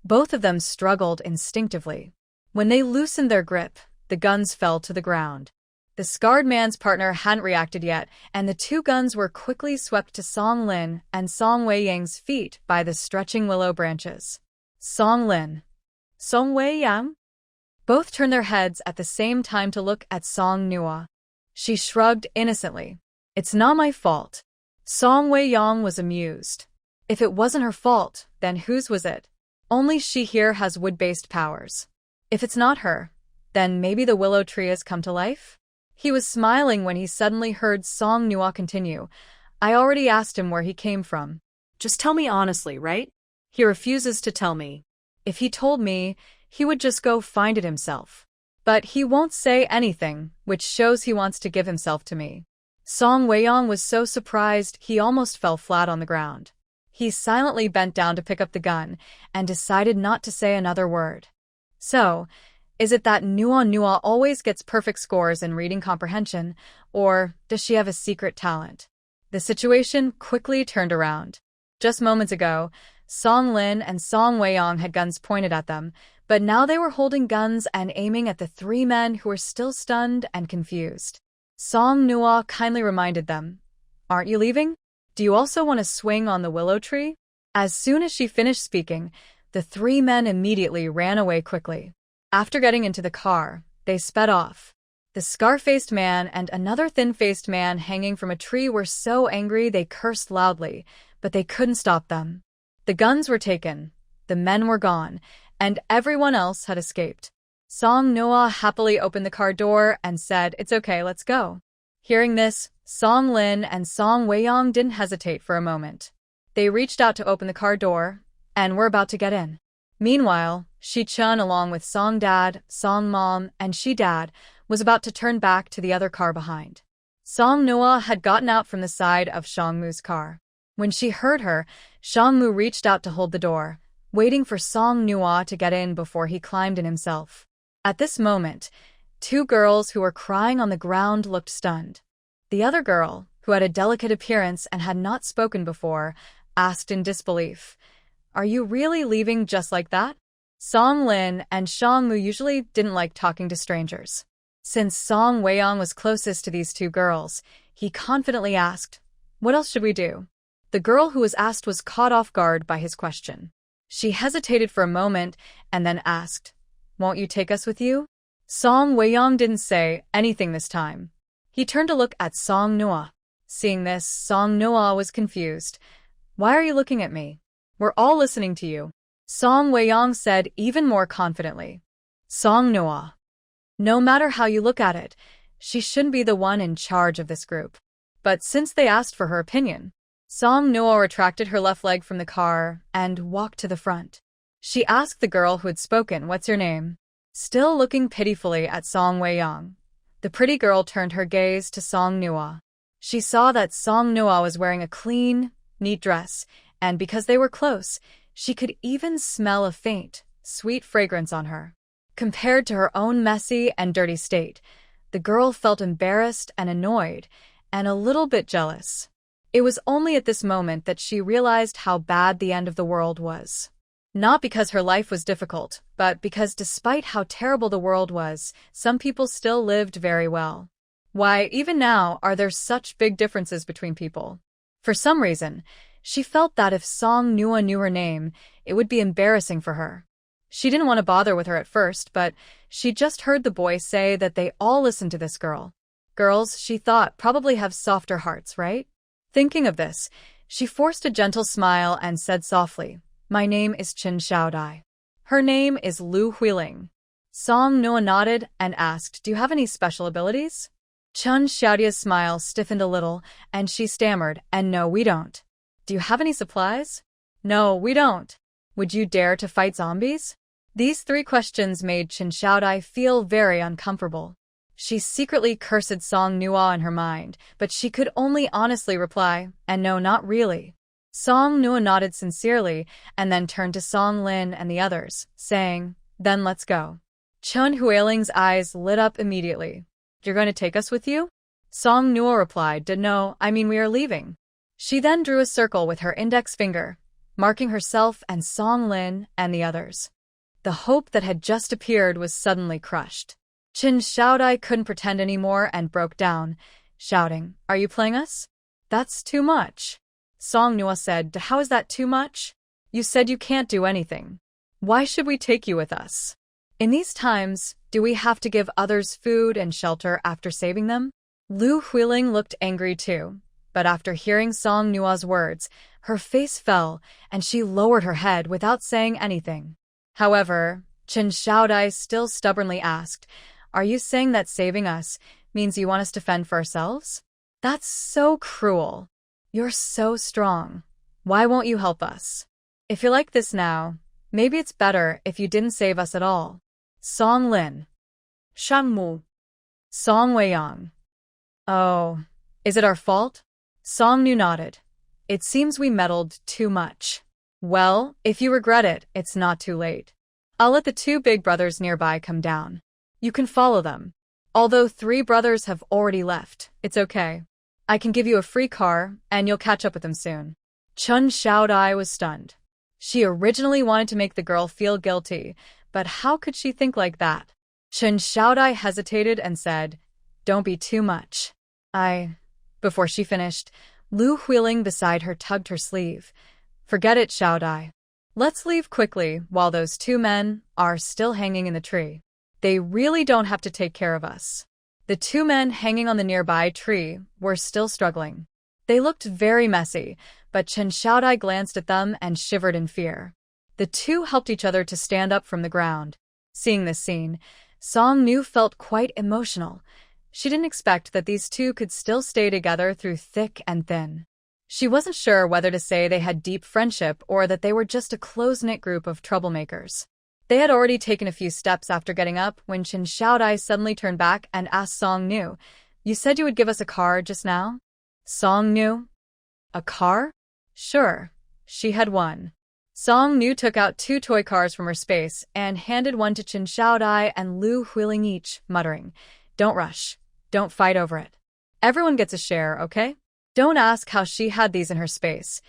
both of them struggled instinctively. When they loosened their grip, the guns fell to the ground. The scarred man's partner hadn't reacted yet, and the 2 guns were quickly swept to Song Lin and Song Wei-yang's feet by the stretching willow branches. Song Lin. Song Wei-yang? Both turned their heads at the same time to look at Song Nua. She shrugged innocently. It's not my fault. Song Wei-yang was amused. If it wasn't her fault, then whose was it? Only she here has wood-based powers. If it's not her, then maybe the willow tree has come to life? He was smiling when he suddenly heard Song Nua continue. I already asked him where he came from. Just tell me honestly, right? He refuses to tell me. If he told me, he would just go find it himself. But he won't say anything, which shows he wants to give himself to me. Song Wei-yang was so surprised he almost fell flat on the ground. He silently bent down to pick up the gun and decided not to say another word. So, is it that Nua always gets perfect scores in reading comprehension, or does she have a secret talent? The situation quickly turned around. Just moments ago, Song Lin and Song Wei-yang had guns pointed at them, but now they were holding guns and aiming at the 3 men who were still stunned and confused. Song Nua kindly reminded them, Aren't you leaving? Do you also want to swing on the willow tree? As soon as she finished speaking, the 3 men immediately ran away quickly. After getting into the car, they sped off. The scar-faced man and another thin-faced man hanging from a tree were so angry they cursed loudly, but they couldn't stop them. The guns were taken, the men were gone, and everyone else had escaped. Song Noah happily opened the car door and said, "It's okay, let's go." Hearing this, Song Lin and Song Weiyang didn't hesitate for a moment. They reached out to open the car door, and were about to get in. Meanwhile, Shi Chun, along with Song Dad, Song Mom, and Shi Dad, was about to turn back to the other car behind. Song Noah had gotten out from the side of Shangmu's car. When she heard her, Shangmu reached out to hold the door, waiting for Song Noah to get in before he climbed in himself. At this moment, two girls who were crying on the ground looked stunned. The other girl, who had a delicate appearance and had not spoken before, asked in disbelief, "Are you really leaving just like that?" Song Lin and Shangmu usually didn't like talking to strangers. Since Song Weiyang was closest to these two girls, he confidently asked, "What else should we do?" The girl who was asked was caught off guard by his question. She hesitated for a moment and then asked, "Won't you take us with you?" Song Weiyang didn't say anything this time. He turned to look at Song Noah. Seeing this, Song Noah was confused. "Why are you looking at me? We're all listening to you," Song Weiyang said even more confidently. Song Noah, no matter how you look at it, she shouldn't be the one in charge of this group. But since they asked for her opinion, Song Noah retracted her left leg from the car and walked to the front. She asked the girl who had spoken, "What's your name?" Still looking pitifully at Song Weiyang, the pretty girl turned her gaze to Song Noah. She saw that Song Noah was wearing a clean, neat dress, and because they were close, she could even smell a faint, sweet fragrance on her. Compared to her own messy and dirty state, the girl felt embarrassed and annoyed, and a little bit jealous. It was only at this moment that she realized how bad the end of the world was. Not because her life was difficult, but because despite how terrible the world was, some people still lived very well. Why, even now, are there such big differences between people? For some reason, she felt that if Song Noah knew her name, it would be embarrassing for her. She didn't want to bother with her at first, but she just heard the boy say that they all listened to this girl. Girls, she thought, probably have softer hearts, right? Thinking of this, she forced a gentle smile and said softly, "My name is Chen Xiaodai." Her name is Lu Huiling. Song Noah nodded and asked, "Do you have any special abilities?" Chen Xiaodai's smile stiffened a little, and she stammered, "And no, we don't." "Do you have any supplies?" "No, we don't." "Would you dare to fight zombies?" These three questions made Chen Xiaodai feel very uncomfortable. She secretly cursed Song Noah in her mind, but she could only honestly reply, "And no, not really." Song Noah nodded sincerely and then turned to Song Lin and the others, saying, "Then let's go." Chen Huiling's eyes lit up immediately. "You're going to take us with you?" Song Noah replied, "No, I mean we are leaving." She then drew a circle with her index finger, marking herself and Song Lin and the others. The hope that had just appeared was suddenly crushed. Chen Xiaodai couldn't pretend anymore and broke down, shouting, "Are you playing us? That's too much." Song Noah said, "How is that too much? You said you can't do anything. Why should we take you with us? In these times, do we have to give others food and shelter after saving them?" Lu Huiling looked angry too, but after hearing Song Noah's words, her face fell and she lowered her head without saying anything. However, Chen Xiaodai still stubbornly asked, "Are you saying that saving us means you want us to fend for ourselves? That's so cruel. You're so strong. Why won't you help us? If you're like this now, maybe it's better if you didn't save us at all." Song Lin. Shangmu. Song Weiyang. "Oh, is it our fault?" Song Nu nodded. "It seems we meddled too much." "Well, if you regret it, it's not too late. I'll let the two big brothers nearby come down. You can follow them. Although 3 brothers have already left, it's okay. I can give you a free car, and you'll catch up with them soon." Chen Xiaodai was stunned. She originally wanted to make the girl feel guilty, but how could she think like that? Chen Xiaodai hesitated and said, "Don't be too much. Before she finished, Lu Huiling beside her tugged her sleeve. "Forget it, Xiaodai. Let's leave quickly while those 2 men are still hanging in the tree. They really don't have to take care of us." The two men hanging on the nearby tree were still struggling. They looked very messy, but Chen Xiaodai glanced at them and shivered in fear. The two helped each other to stand up from the ground. Seeing this scene, Song Nu felt quite emotional. She didn't expect that these two could still stay together through thick and thin. She wasn't sure whether to say they had deep friendship or that they were just a close-knit group of troublemakers. They had already taken a few steps after getting up when Chen Xiaodai suddenly turned back and asked Song Nu, "You said you would give us a car just now?" Song Nu? A car? Sure. She had one. Song Nu took out 2 toy cars from her space and handed one to Chen Xiaodai and Lu Huiling each, muttering, "Don't rush. Don't fight over it. Everyone gets a share, okay? Don't ask how she had these in her space.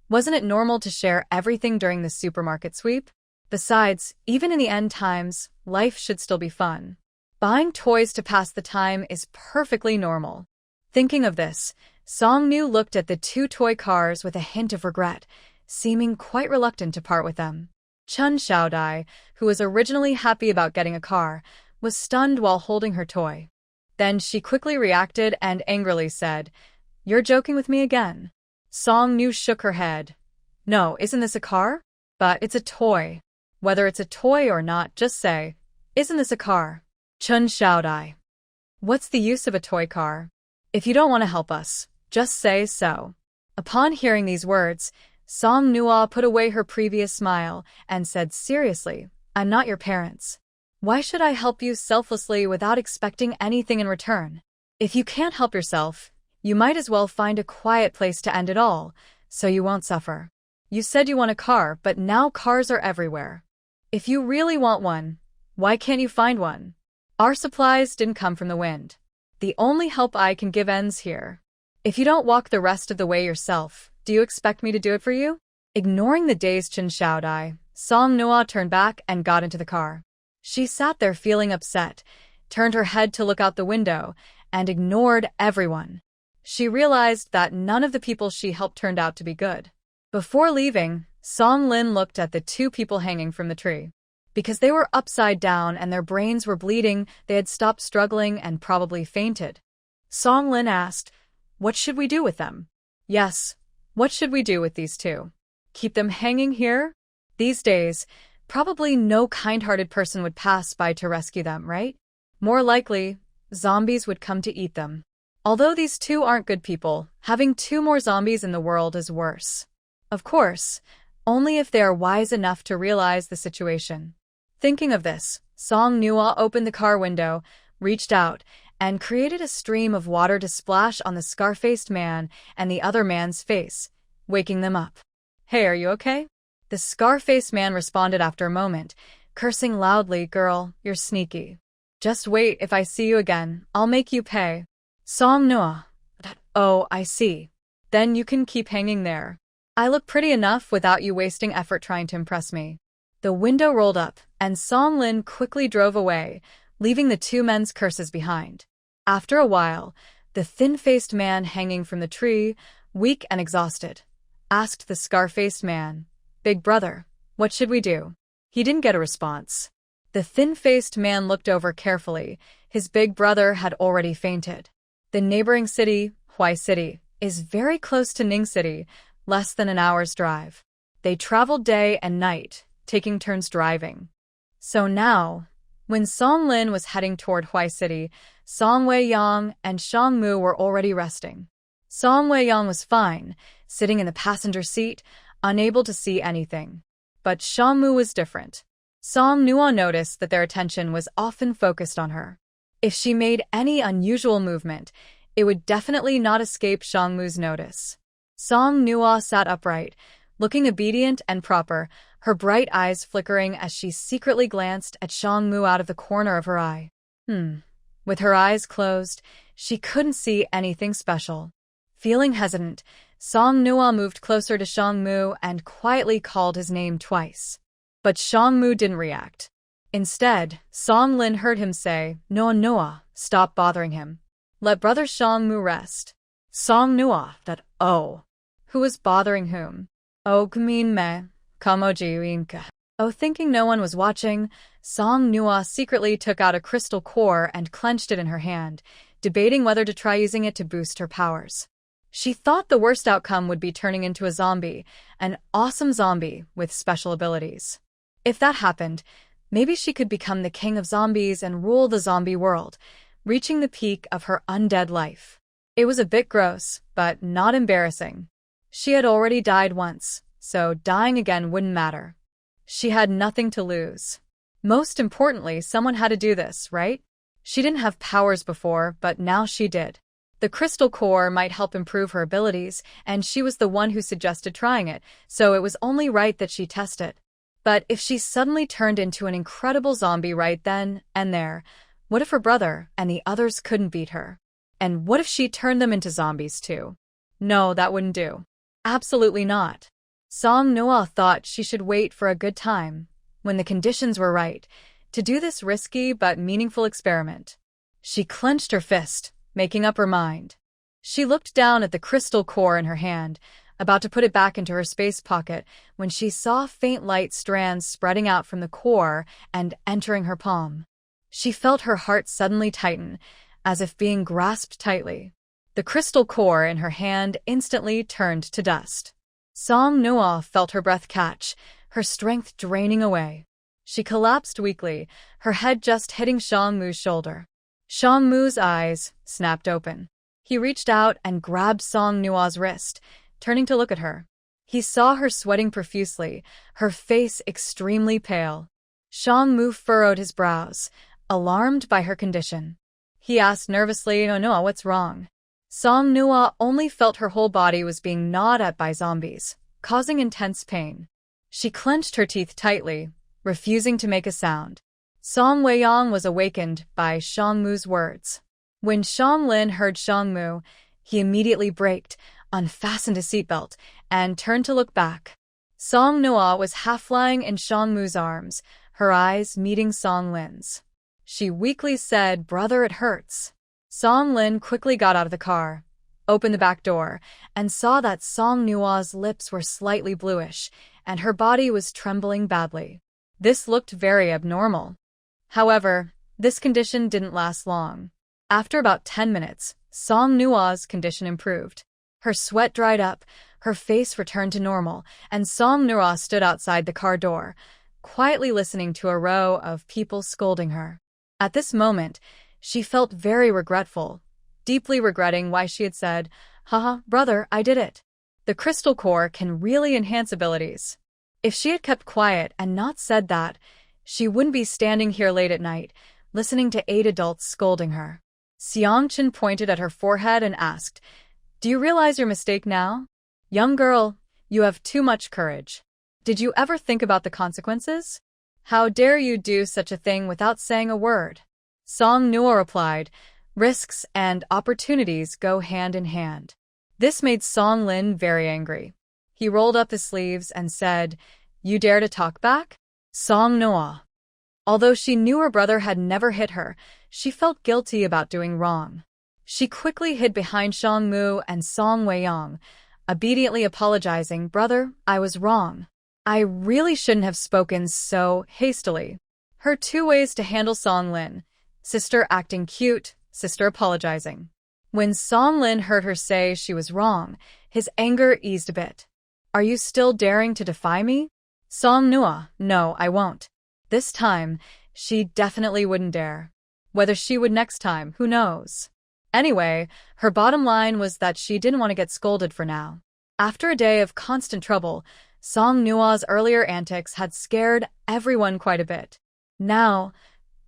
Wasn't it normal to share everything during the supermarket sweep? Besides, even in the end times, life should still be fun. Buying toys to pass the time is perfectly normal." Thinking of this, Song Nu looked at the 2 toy cars with a hint of regret, seeming quite reluctant to part with them. Chen Xiaodai, who was originally happy about getting a car, was stunned while holding her toy. Then she quickly reacted and angrily said, "You're joking with me again." Song Nu shook her head. "No, isn't this a car? But it's a toy. Whether it's a toy or not, just say, 'Isn't this a car?'" Chen Xiaodai. "What's the use of a toy car? If you don't want to help us, just say so." Upon hearing these words, Song Nua put away her previous smile and said seriously, "I'm not your parents. Why should I help you selflessly without expecting anything in return? If you can't help yourself, you might as well find a quiet place to end it all, so you won't suffer. You said you want a car, but now cars are everywhere. If you really want one, why can't you find one? Our supplies didn't come from the wind. The only help I can give ends here. If you don't walk the rest of the way yourself, do you expect me to do it for you?" Ignoring the dazed Chen Xiaodai, Song Noa turned back and got into the car. She sat there feeling upset, turned her head to look out the window, and ignored everyone. She realized that none of the people she helped turned out to be good. Before leaving, Song Lin looked at the 2 people hanging from the tree. Because they were upside down and their brains were bleeding, they had stopped struggling and probably fainted. Song Lin asked, "What should we do with them?" "Yes, what should we do with these 2? Keep them hanging here? These days, probably no kind-hearted person would pass by to rescue them, right? More likely, zombies would come to eat them. Although these 2 aren't good people, having 2 more zombies in the world is worse. Of course, only if they are wise enough to realize the situation." Thinking of this, Song Nua opened the car window, reached out, and created a stream of water to splash on the scar-faced man and the other man's face, waking them up. "Hey, are you okay?" The scar-faced man responded after a moment, cursing loudly, "Girl, you're sneaky. Just wait, if I see you again, I'll make you pay." Song Nua. "Oh, I see. Then you can keep hanging there. I look pretty enough without you wasting effort trying to impress me." The window rolled up, and Song Lin quickly drove away, leaving the 2 men's curses behind. After a while, the thin-faced man hanging from the tree, weak and exhausted, asked the scar-faced man, "Big brother, what should we do?" He didn't get a response. The thin-faced man looked over carefully. His big brother had already fainted. The neighboring city, Huai City, is very close to Ning City, less than an hour's drive. They traveled day and night, taking turns driving. So now, when Song Lin was heading toward Huai City, Song Weiyang and Shang Mu were already resting. Song Weiyang was fine, sitting in the passenger seat, unable to see anything. But Shang Mu was different. Song Nua noticed that their attention was often focused on her. If she made any unusual movement, it would definitely not escape Shang Mu's notice. Song Nua sat upright, looking obedient and proper, her bright eyes flickering as she secretly glanced at Shang Mu out of the corner of her eye. With her eyes closed, she couldn't see anything special. Feeling hesitant, Song Nua moved closer to Shang Mu and quietly called his name twice. But Shang Mu didn't react. Instead, Song Lin heard him say, "Noa Noa, stop bothering him. Let brother Shang Mu rest." Song Nua, who was bothering whom? "Oh, Gmin me, Kamoji Winka." Oh, thinking no one was watching, Song Nua secretly took out a crystal core and clenched it in her hand, debating whether to try using it to boost her powers. She thought the worst outcome would be turning into a zombie, an awesome zombie with special abilities. If that happened, maybe she could become the king of zombies and rule the zombie world, reaching the peak of her undead life. It was a bit gross, but not embarrassing. She had already died once, so dying again wouldn't matter. She had nothing to lose. Most importantly, someone had to do this, right? She didn't have powers before, but now she did. The crystal core might help improve her abilities, and she was the one who suggested trying it, so it was only right that she test it. But if she suddenly turned into an incredible zombie right then and there, what if her brother and the others couldn't beat her? And what if she turned them into zombies too? No, that wouldn't do. Absolutely not. Song Noah thought she should wait for a good time, when the conditions were right, to do this risky but meaningful experiment. She clenched her fist, making up her mind. She looked down at the crystal core in her hand, about to put it back into her space pocket, when she saw faint light strands spreading out from the core and entering her palm. She felt her heart suddenly tighten, as if being grasped tightly. The crystal core in her hand instantly turned to dust. Song Noah felt her breath catch, her strength draining away. She collapsed weakly, her head just hitting Shangmu's shoulder. Shangmu's eyes snapped open. He reached out and grabbed Song Nua's wrist, turning to look at her. He saw her sweating profusely, her face extremely pale. Shangmu furrowed his brows, alarmed by her condition. He asked nervously, "Oh Noah, what's wrong?" Song Nua only felt her whole body was being gnawed at by zombies, causing intense pain. She clenched her teeth tightly, refusing to make a sound. Song Weiyang was awakened by Shangmu's words. When Shang Lin heard Shangmu, he immediately braked, unfastened his seatbelt, and turned to look back. Song Noah was half lying in Shangmu's arms, her eyes meeting Song Lin's. She weakly said, "Brother, it hurts." Song Lin quickly got out of the car, opened the back door, and saw that Song Nua's lips were slightly bluish, and her body was trembling badly. This looked very abnormal. However, this condition didn't last long. After about 10 minutes, Song Nua's condition improved. Her sweat dried up, her face returned to normal, and Song Nua stood outside the car door, quietly listening to a row of people scolding her. At this moment, she felt very regretful, deeply regretting why she had said, "Haha, brother, I did it." The crystal core can really enhance abilities. If she had kept quiet and not said that, she wouldn't be standing here late at night, listening to 8 adults scolding her. Xiangchen pointed at her forehead and asked, "Do you realize your mistake now? Young girl, you have too much courage. Did you ever think about the consequences? How dare you do such a thing without saying a word?" Song Nua replied, "Risks and opportunities go hand in hand." This made Song Lin very angry. He rolled up his sleeves and said, "You dare to talk back?" Song Nua. Although she knew her brother had never hit her, she felt guilty about doing wrong. She quickly hid behind Shangmu and Song Weiyang, obediently apologizing, "Brother, I was wrong. I really shouldn't have spoken so hastily." Her 2 ways to handle Song Lin: sister acting cute, sister apologizing. When Song Lin heard her say she was wrong, his anger eased a bit. "Are you still daring to defy me?" Song Nua, "No, I won't." This time, she definitely wouldn't dare. Whether she would next time, who knows? Anyway, her bottom line was that she didn't want to get scolded for now. After a day of constant trouble, Song Nua's earlier antics had scared everyone quite a bit. Now,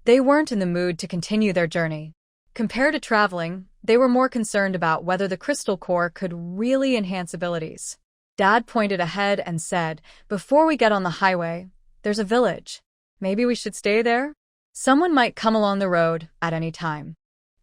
they weren't in the mood to continue their journey. Compared to traveling, they were more concerned about whether the crystal core could really enhance abilities. Dad pointed ahead and said, "Before we get on the highway, there's a village. Maybe we should stay there? Someone might come along the road at any time."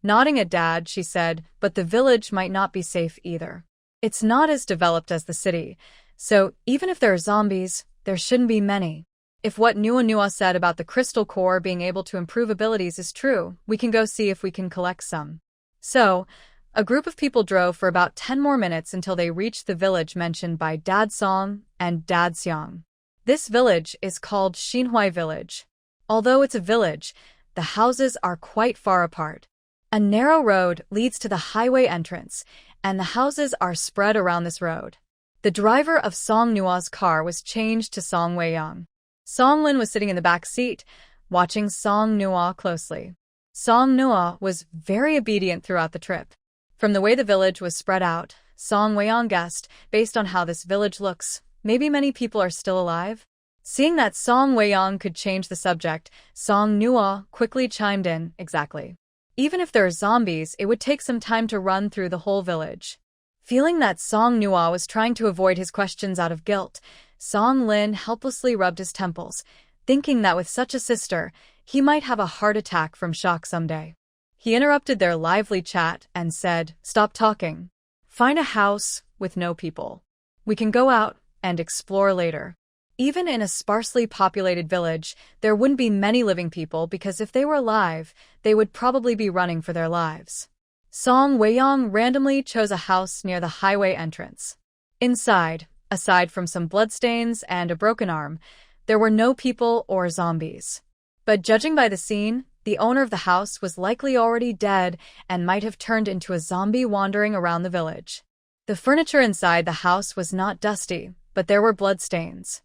Nodding at Dad, she said, "But the village might not be safe either. It's not as developed as the city, so even if there are zombies, there shouldn't be many. If what Nua said about the crystal core being able to improve abilities is true, we can go see if we can collect some." So, a group of people drove for about 10 more minutes until they reached the village mentioned by Dad Song and Dad Xiang. This village is called Xinhui Village. Although it's a village, the houses are quite far apart. A narrow road leads to the highway entrance, and the houses are spread around this road. The driver of Song Nua's car was changed to Song Weiyang. Song Lin was sitting in the back seat, watching Song Nua closely. Song Nua was very obedient throughout the trip. From the way the village was spread out, Song Weiyang guessed, based on how this village looks, maybe many people are still alive? Seeing that Song Weiyang could change the subject, Song Nua quickly chimed in, exactly. Even if there are zombies, it would take some time to run through the whole village. Feeling that Song Nua was trying to avoid his questions out of guilt, Song Lin helplessly rubbed his temples, thinking that with such a sister, he might have a heart attack from shock someday. He interrupted their lively chat and said, "Stop talking. Find a house with no people. We can go out and explore later." Even in a sparsely populated village, there wouldn't be many living people because if they were alive, they would probably be running for their lives. Song Weiyang randomly chose a house near the highway entrance. Inside, aside from some bloodstains and a broken arm, there were no people or zombies. But judging by the scene, the owner of the house was likely already dead and might have turned into a zombie wandering around the village. The furniture inside the house was not dusty, but there were bloodstains.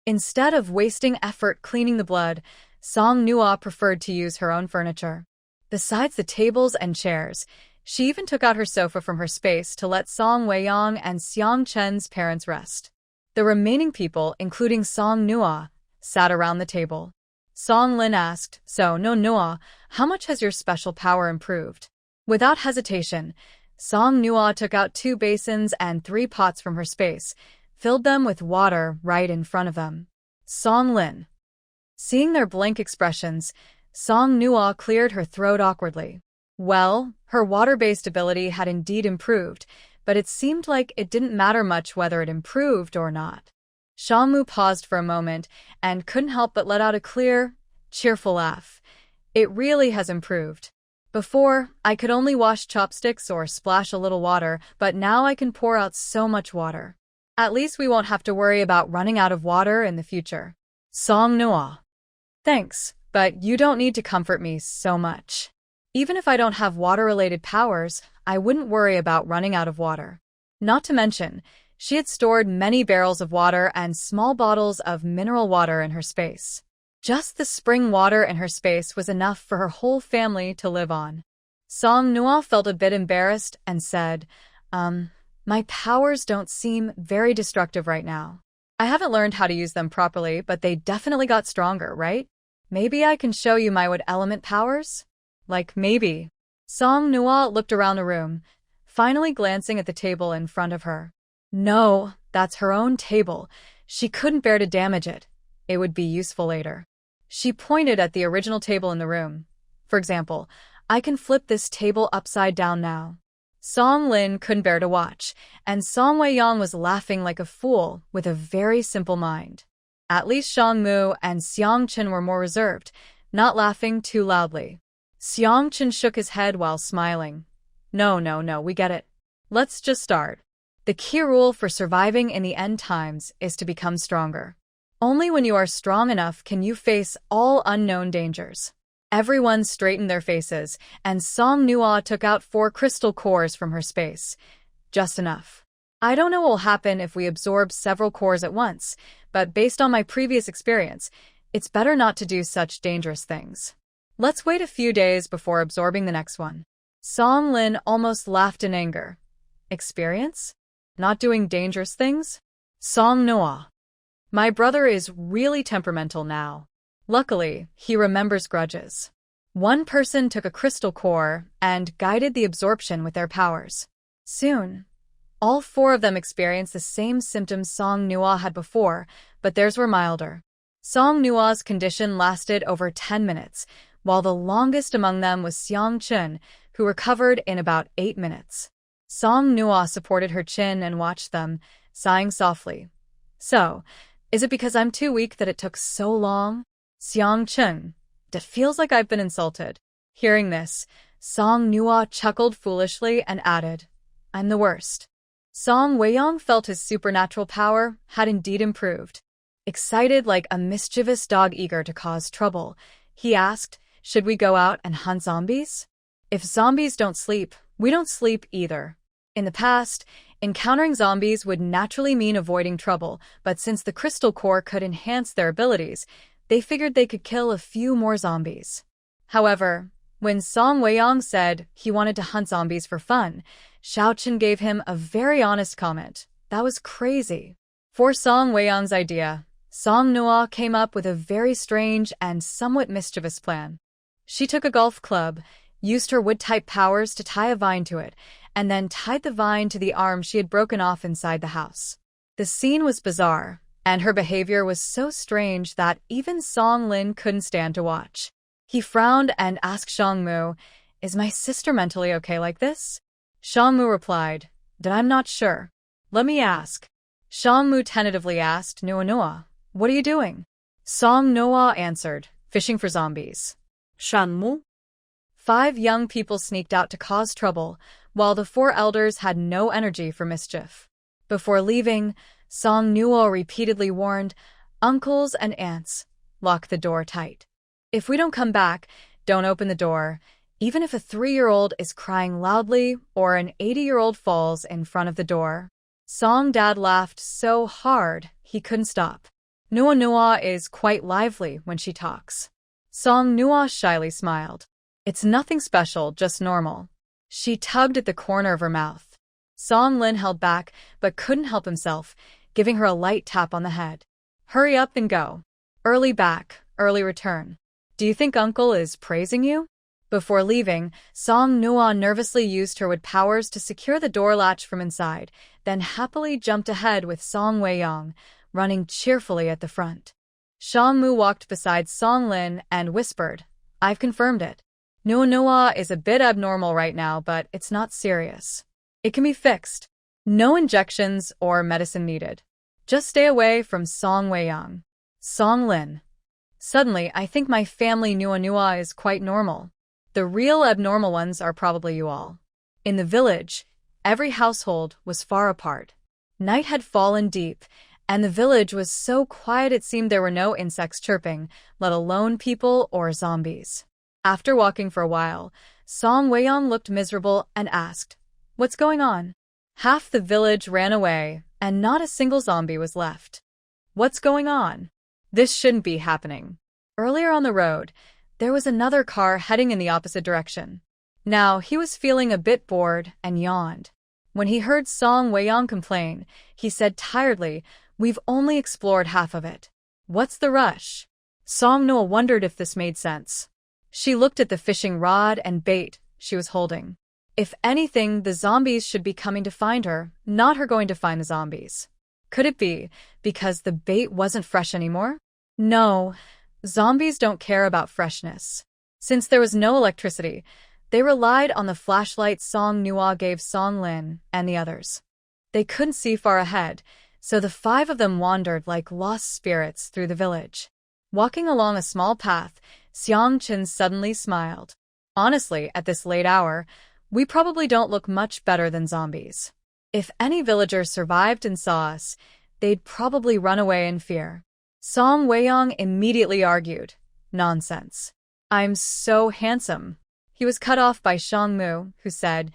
Instead of wasting effort cleaning the blood, Song Nua preferred to use her own furniture. Besides the tables and chairs, she even took out her sofa from her space to let Song Weiyang and Xiang Chen's parents rest. The remaining people, including Song Nua, sat around the table. Song Lin asked, "So, no Nua, how much has your special power improved?" Without hesitation, Song Nua took out 2 basins and 3 pots from her space, filled them with water right in front of them. Song Lin. Seeing their blank expressions, Song Nua cleared her throat awkwardly. Well, her water-based ability had indeed improved, but it seemed like it didn't matter much whether it improved or not. Xiangmu paused for a moment and couldn't help but let out a clear, cheerful laugh. It really has improved. Before, I could only wash chopsticks or splash a little water, but now I can pour out so much water. At least we won't have to worry about running out of water in the future. Song Nua. Thanks, but you don't need to comfort me so much. Even if I don't have water-related powers, I wouldn't worry about running out of water. Not to mention, she had stored many barrels of water and small bottles of mineral water in her space. Just the spring water in her space was enough for her whole family to live on. Song Nua felt a bit embarrassed and said, My powers don't seem very destructive right now. I haven't learned how to use them properly, but they definitely got stronger, right? Maybe I can show you my wood element powers? Like, maybe. Song Nua looked around the room, finally glancing at the table in front of her. No, that's her own table. She couldn't bear to damage it. It would be useful later. She pointed at the original table in the room. For example, I can flip this table upside down now. Song Lin couldn't bear to watch, and Song Weiyang was laughing like a fool with a very simple mind. At least Xiangmu and Xiang Chen were more reserved, not laughing too loudly. Xiang Chen shook his head while smiling. No, we get it. Let's just start. The key rule for surviving in the end times is to become stronger. Only when you are strong enough can you face all unknown dangers. Everyone straightened their faces, and Song Nua took out 4 crystal cores from her space. Just enough. I don't know what will happen if we absorb several cores at once, but based on my previous experience, it's better not to do such dangerous things. Let's wait a few days before absorbing the next one. Song Lin almost laughed in anger. Experience? Not doing dangerous things? Song Nua. My brother is really temperamental now. Luckily, he remembers grudges. One person took a crystal core and guided the absorption with their powers. Soon, all 4 of them experienced the same symptoms Song Nua had before, but theirs were milder. Song Nua's condition lasted over 10 minutes, while the longest among them was Xiang Chen, who recovered in about 8 minutes. Song Nua supported her chin and watched them, sighing softly. So, is it because I'm too weak that it took so long? Xiang Chen, it feels like I've been insulted. Hearing this, Song Nua chuckled foolishly and added, I'm the worst. Song Weiyang felt his supernatural power had indeed improved. Excited like a mischievous dog eager to cause trouble, he asked, "Should we go out and hunt zombies? If zombies don't sleep, we don't sleep either." In the past, encountering zombies would naturally mean avoiding trouble, but since the crystal core could enhance their abilities, they figured they could kill a few more zombies. However, when Song Weiyang said he wanted to hunt zombies for fun, Xiaochen gave him a very honest comment. That was crazy. For Song Weiyang's idea, Song Noah came up with a very strange and somewhat mischievous plan. She took a golf club, used her wood-type powers to tie a vine to it, and then tied the vine to the arm she had broken off inside the house. The scene was bizarre, and her behavior was so strange that even Song Lin couldn't stand to watch. He frowned and asked Xiangmu, "Is my sister mentally okay like this?" Xiangmu replied, "I'm not sure. Let me ask." Xiangmu tentatively asked Noah, "What are you doing?" Song Noah answered, "Fishing for zombies." Xiangmu? 5 young people sneaked out to cause trouble, while the 4 elders had no energy for mischief. Before leaving, Song Noah repeatedly warned, "Uncles and aunts, lock the door tight. If we don't come back, don't open the door, even if a 3-year-old is crying loudly or an 80-year-old falls in front of the door." Song Dad laughed so hard he couldn't stop. Noah is quite lively when she talks. Song Noah shyly smiled. "It's nothing special, just normal." She tugged at the corner of her mouth. Song Lin held back but couldn't help himself, giving her a light tap on the head. "Hurry up and go. Early back, early return. Do you think Uncle is praising you?" Before leaving, Song Noah nervously used her wood powers to secure the door latch from inside, then happily jumped ahead with Song Weiyang, running cheerfully at the front. Xiangmu walked beside Song Lin and whispered, "I've confirmed it. Noah is a bit abnormal right now, but it's not serious. It can be fixed. No injections or medicine needed. Just stay away from Song Weiyang." Song Lin. "Suddenly, I think my family Noah is quite normal. The real abnormal ones are probably you all." In the village, every household was far apart. Night had fallen deep, and the village was so quiet it seemed there were no insects chirping, let alone people or zombies. After walking for a while, Song Weiyang looked miserable and asked, "What's going on?" Half the village ran away, and not a single zombie was left. "What's going on? This shouldn't be happening." Earlier on the road, there was another car heading in the opposite direction. Now he was feeling a bit bored and yawned. When he heard Song Weiyang complain, he said tiredly, "We've only explored half of it. What's the rush?" Song Noah wondered if this made sense. She looked at the fishing rod and bait she was holding. If anything, the zombies should be coming to find her, not her going to find the zombies. Could it be because the bait wasn't fresh anymore? No, zombies don't care about freshness. Since there was no electricity, they relied on the flashlight Song Noah gave Song Lin and the others. They couldn't see far ahead, so the 5 of them wandered like lost spirits through the village. Walking along a small path, Xiang Chen suddenly smiled. "Honestly, at this late hour, we probably don't look much better than zombies. If any villagers survived and saw us, they'd probably run away in fear." Song Weiyang immediately argued, "Nonsense. I'm so handsome." He was cut off by Xiangmu, who said,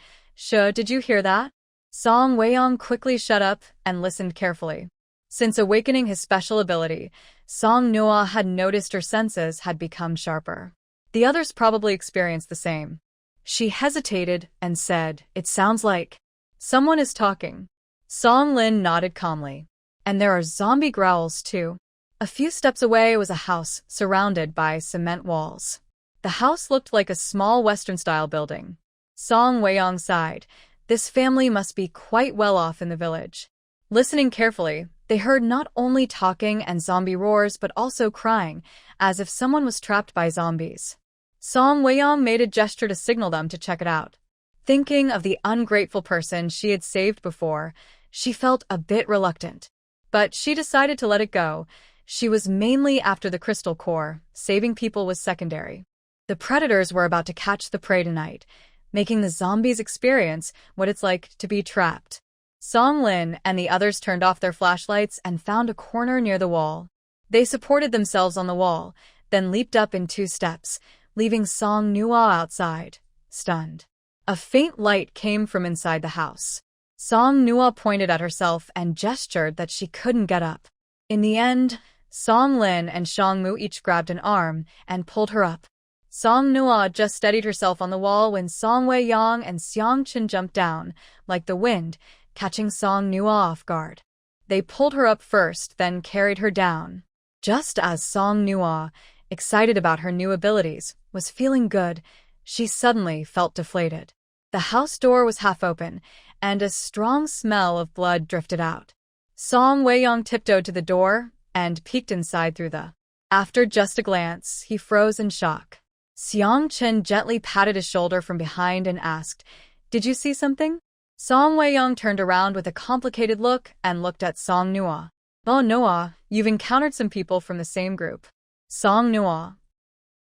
Did you hear that?" Song Weiyang quickly shut up and listened carefully. Since awakening his special ability, Song Noah had noticed her senses had become sharper. The others probably experienced the same. She hesitated and said, "It sounds like someone is talking." Song Lin nodded calmly. "And there are zombie growls too." A few steps away was a house surrounded by cement walls. The house looked like a small Western-style building. Song Weiyang sighed. This family must be quite well off in the village. Listening carefully, they heard not only talking and zombie roars but also crying, as if someone was trapped by zombies. Song Weiyang made a gesture to signal them to check it out. Thinking of the ungrateful person she had saved before, she felt a bit reluctant. But she decided to let it go. She was mainly after the crystal core, saving people was secondary. The predators were about to catch the prey tonight, making the zombies experience what it's like to be trapped. Song Lin and the others turned off their flashlights and found a corner near the wall. They supported themselves on the wall, then leaped up in 2 steps, leaving Song Nua outside, stunned. A faint light came from inside the house. Song Nua pointed at herself and gestured that she couldn't get up. In the end, Song Lin and Shang Mu each grabbed an arm and pulled her up. Song Nua just steadied herself on the wall when Song Wei-yong and Xiang Chen jumped down, like the wind, catching Song Nua off guard. They pulled her up first, then carried her down. Just as Song Nua, excited about her new abilities, was feeling good, she suddenly felt deflated. The house door was half open, and a strong smell of blood drifted out. Song Wei-yong tiptoed to the door and peeked inside through the. After just a glance, he froze in shock. Xiang Chen gently patted his shoulder from behind and asked, "Did you see something?" Song Wei-yong turned around with a complicated look and looked at Song Nua. "Oh, Noah, you've encountered some people from the same group." Song Nua.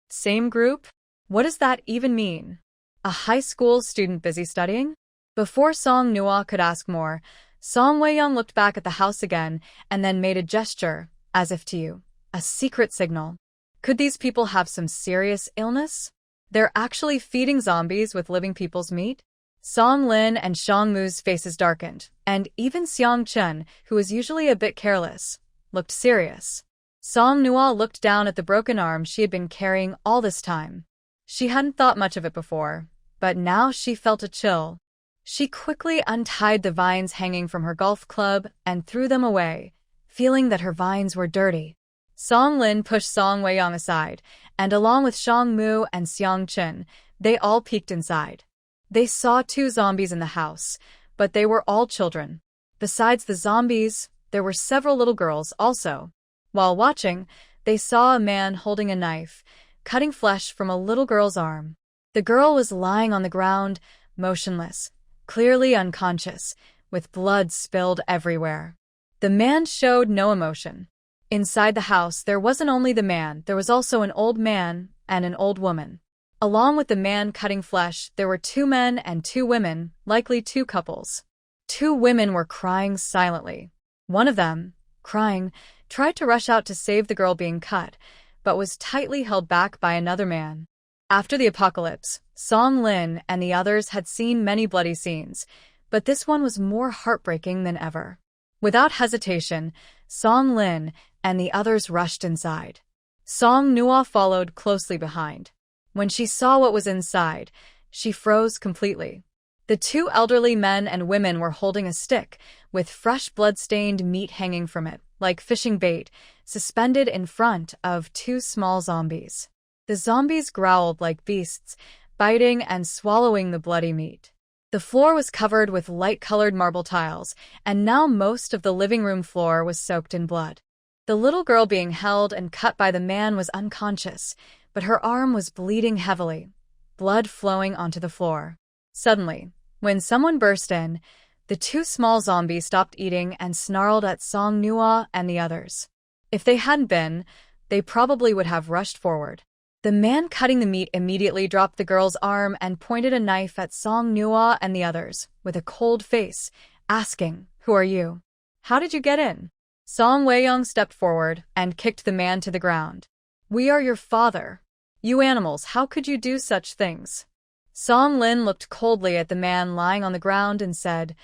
Same group? What does that even mean? A high school student busy studying? Before Song Nua could ask more, Song Wei-yong looked back at the house again and then made a gesture, as if to you, a secret signal. Could these people have some serious illness? They're actually feeding zombies with living people's meat? Song Lin and Shang Mu's faces darkened, and even Xiang Chen, who was usually a bit careless, looked serious. Song Nua looked down at the broken arm she had been carrying all this time. She hadn't thought much of it before, but now she felt a chill. She quickly untied the vines hanging from her golf club and threw them away, feeling that her vines were dirty. Song Lin pushed Song Wei-yong aside, and along with Shang Mu and Xiang Chen, they all peeked inside. They saw 2 zombies in the house, but they were all children. Besides the zombies, there were several little girls also. While watching, they saw a man holding a knife, cutting flesh from a little girl's arm. The girl was lying on the ground, motionless, clearly unconscious, with blood spilled everywhere. The man showed no emotion. Inside the house, there wasn't only the man, there was also an old man and an old woman. Along with the man cutting flesh, there were 2 men and 2 women, likely 2 couples. 2 women were crying silently. One of them, crying, tried to rush out to save the girl being cut, but was tightly held back by another man. After the apocalypse, Song Lin and the others had seen many bloody scenes, but this one was more heartbreaking than ever. Without hesitation, Song Lin and the others rushed inside. Song Nua followed closely behind. When she saw what was inside, she froze completely. The 2 elderly men and women were holding a stick, with fresh blood-stained meat hanging from it, like fishing bait, suspended in front of 2 small zombies. The zombies growled like beasts, biting and swallowing the bloody meat. The floor was covered with light-colored marble tiles, and now most of the living room floor was soaked in blood. The little girl being held and cut by the man was unconscious, but her arm was bleeding heavily, blood flowing onto the floor. Suddenly, when someone burst in, the 2 small zombies stopped eating and snarled at Song Nua and the others. If they hadn't been, they probably would have rushed forward. The man cutting the meat immediately dropped the girl's arm and pointed a knife at Song Nua and the others, with a cold face, asking, "Who are you? How did you get in?" Song Wei-yong stepped forward and kicked the man to the ground. "We are your father. You animals, how could you do such things?" Song Lin looked coldly at the man lying on the ground and said,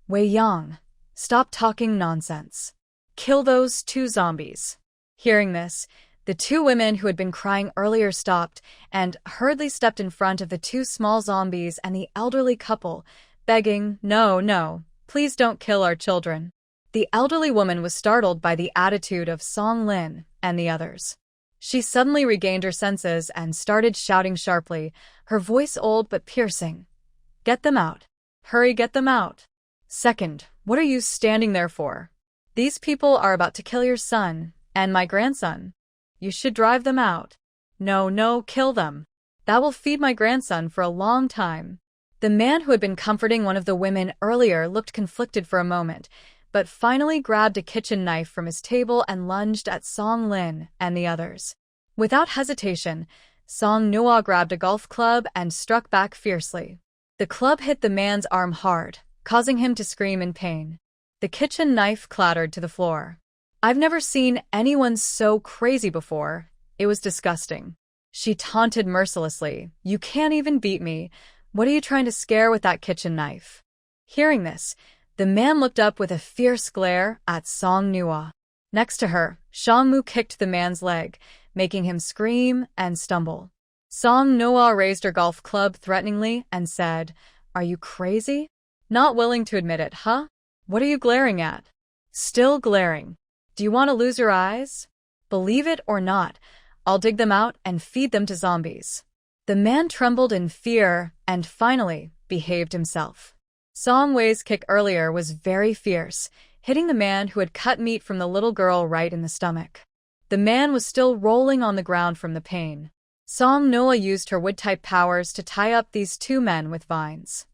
"Wei-yong, stop talking nonsense. Kill those 2 zombies." Hearing this, the 2 women who had been crying earlier stopped and hurriedly stepped in front of the 2 small zombies and the elderly couple, begging, No, please don't kill our children." The elderly woman was startled by the attitude of Song Lin and the others. She suddenly regained her senses and started shouting sharply, her voice old but piercing. "Get them out. Hurry, get them out. Second, what are you standing there for? These people are about to kill your son and my grandson. You should drive them out. No, kill them. That will feed my grandson for a long time." The man who had been comforting one of the women earlier looked conflicted for a moment, but finally grabbed a kitchen knife from his table and lunged at Song Lin and the others. Without hesitation, Song Nua grabbed a golf club and struck back fiercely. The club hit the man's arm hard, causing him to scream in pain. The kitchen knife clattered to the floor. I've never seen anyone so crazy before. It was disgusting. She taunted mercilessly. You can't even beat me. What are you trying to scare with that kitchen knife? Hearing this, the man looked up with a fierce glare at Song Nua. Next to her, Shangmu kicked the man's leg, making him scream and stumble. Song Nua raised her golf club threateningly and said, Are you crazy? Not willing to admit it, huh? What are you glaring at? Still glaring. Do you want to lose your eyes? Believe it or not, I'll dig them out and feed them to zombies. The man trembled in fear and finally behaved himself. Song Wei's kick earlier was very fierce, hitting the man who had cut meat from the little girl right in the stomach. The man was still rolling on the ground from the pain. Song Noa used her wood-type powers to tie up these two men with vines.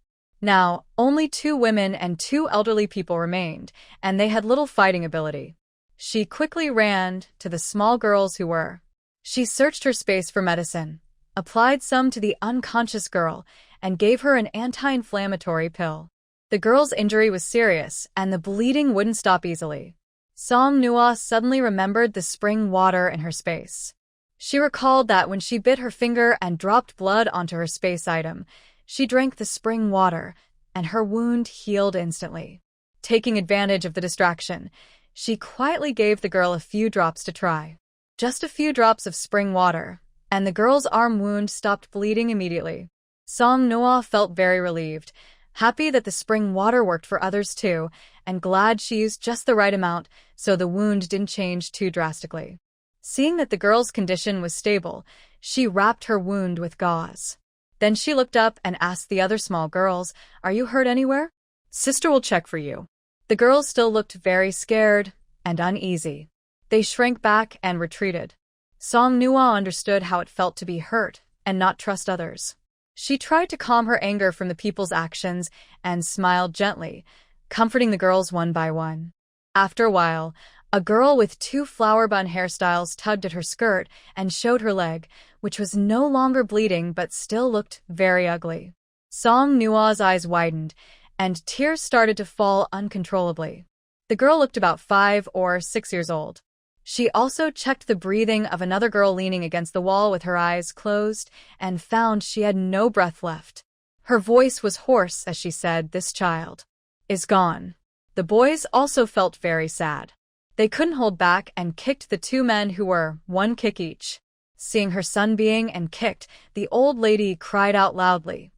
Now, only 2 women and 2 elderly people remained, and they had little fighting ability. She quickly ran to the small girls who were. She searched her space for medicine, applied some to the unconscious girl, and gave her an anti-inflammatory pill. The girl's injury was serious, and the bleeding wouldn't stop easily. Song Nua suddenly remembered the spring water in her space. She recalled that when she bit her finger and dropped blood onto her space item, she drank the spring water, and her wound healed instantly. Taking advantage of the distraction, she quietly gave the girl a few drops to try. Just a few drops of spring water, and the girl's arm wound stopped bleeding immediately. Song Noa felt very relieved, happy that the spring water worked for others too, and glad she used just the right amount so the wound didn't change too drastically. Seeing that the girl's condition was stable, she wrapped her wound with gauze. Then she looked up and asked the other small girls, Are you hurt anywhere? Sister will check for you. The girls still looked very scared and uneasy. They shrank back and retreated. Song Nua understood how it felt to be hurt and not trust others. She tried to calm her anger from the people's actions and smiled gently, comforting the girls one by one. After a while, a girl with 2 flower bun hairstyles tugged at her skirt and showed her leg, which was no longer bleeding but still looked very ugly. Song Nua's eyes widened, and tears started to fall uncontrollably. The girl looked about 5 or 6 years old. She also checked the breathing of another girl leaning against the wall with her eyes closed and found she had no breath left. Her voice was hoarse as she said, This child is gone. The boys also felt very sad. They couldn't hold back and kicked the 2 men who were 1 kick each. Seeing her son being and kicked, the old lady cried out loudly,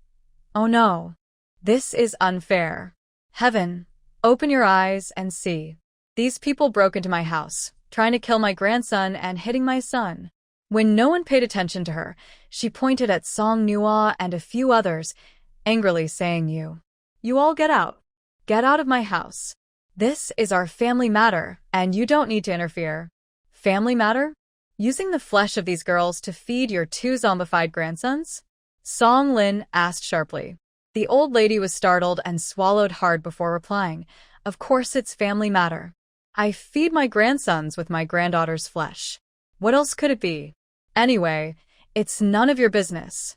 Oh no! This is unfair. Heaven, open your eyes and see. These people broke into my house, trying to kill my grandson and hitting my son. When no one paid attention to her, she pointed at Song Nua and a few others, angrily saying, You all get out. Get out of my house. This is our family matter, and you don't need to interfere. Family matter? Using the flesh of these girls to feed your 2 zombified grandsons? Song Lin asked sharply. The old lady was startled and swallowed hard before replying, Of course it's family matter. I feed my grandsons with my granddaughter's flesh. What else could it be? Anyway, it's none of your business.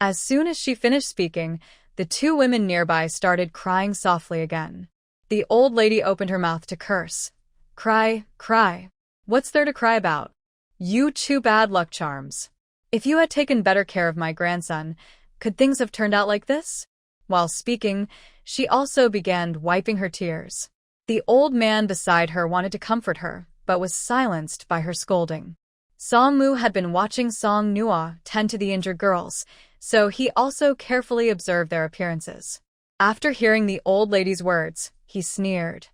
As soon as she finished speaking, the 2 women nearby started crying softly again. The old lady opened her mouth to curse. Cry, cry. What's there to cry about? You 2 bad luck charms. If you had taken better care of my grandson, could things have turned out like this? While speaking, she also began wiping her tears. The old man beside her wanted to comfort her, but was silenced by her scolding. Song Mu had been watching Song Nua tend to the injured girls, so he also carefully observed their appearances. After hearing the old lady's words, he sneered.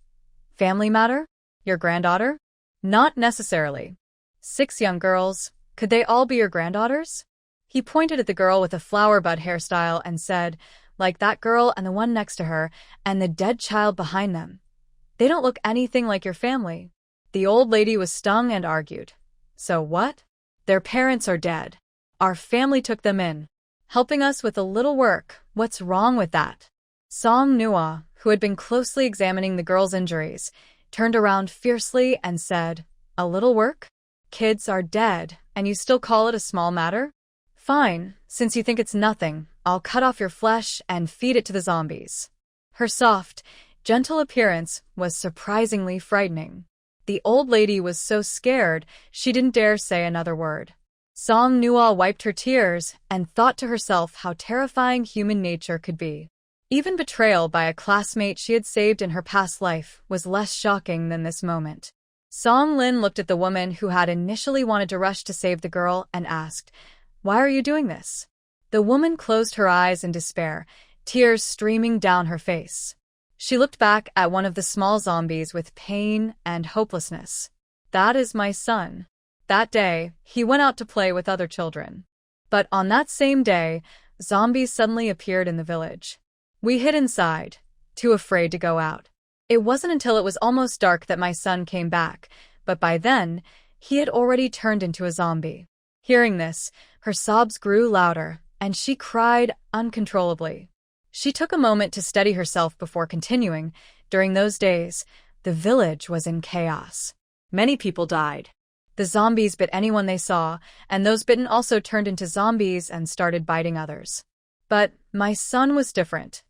Family matter? Your granddaughter? Not necessarily. 6 young girls, could they all be your granddaughters? He pointed at the girl with a flower bud hairstyle and said, Like that girl and the one next to her, and the dead child behind them. They don't look anything like your family. The old lady was stung and argued. So what? Their parents are dead. Our family took them in, helping us with a little work. What's wrong with that? Song Nua, who had been closely examining the girl's injuries, turned around fiercely and said, A little work? Kids are dead, and you still call it a small matter? Fine, since you think it's nothing, I'll cut off your flesh and feed it to the zombies. Her soft, gentle appearance was surprisingly frightening. The old lady was so scared, she didn't dare say another word. Song Nua wiped her tears and thought to herself how terrifying human nature could be. Even betrayal by a classmate she had saved in her past life was less shocking than this moment. Song Lin looked at the woman who had initially wanted to rush to save the girl and asked, "Why are you doing this?" The woman closed her eyes in despair, tears streaming down her face. She looked back at one of the small zombies with pain and hopelessness. "That is my son." That day, he went out to play with other children. But on that same day, zombies suddenly appeared in the village. We hid inside, too afraid to go out. It wasn't until it was almost dark that my son came back, but by then, he had already turned into a zombie. Hearing this, her sobs grew louder, and she cried uncontrollably. She took a moment to steady herself before continuing. During those days, the village was in chaos. Many people died. The zombies bit anyone they saw, and those bitten also turned into zombies and started biting others. But my son was different.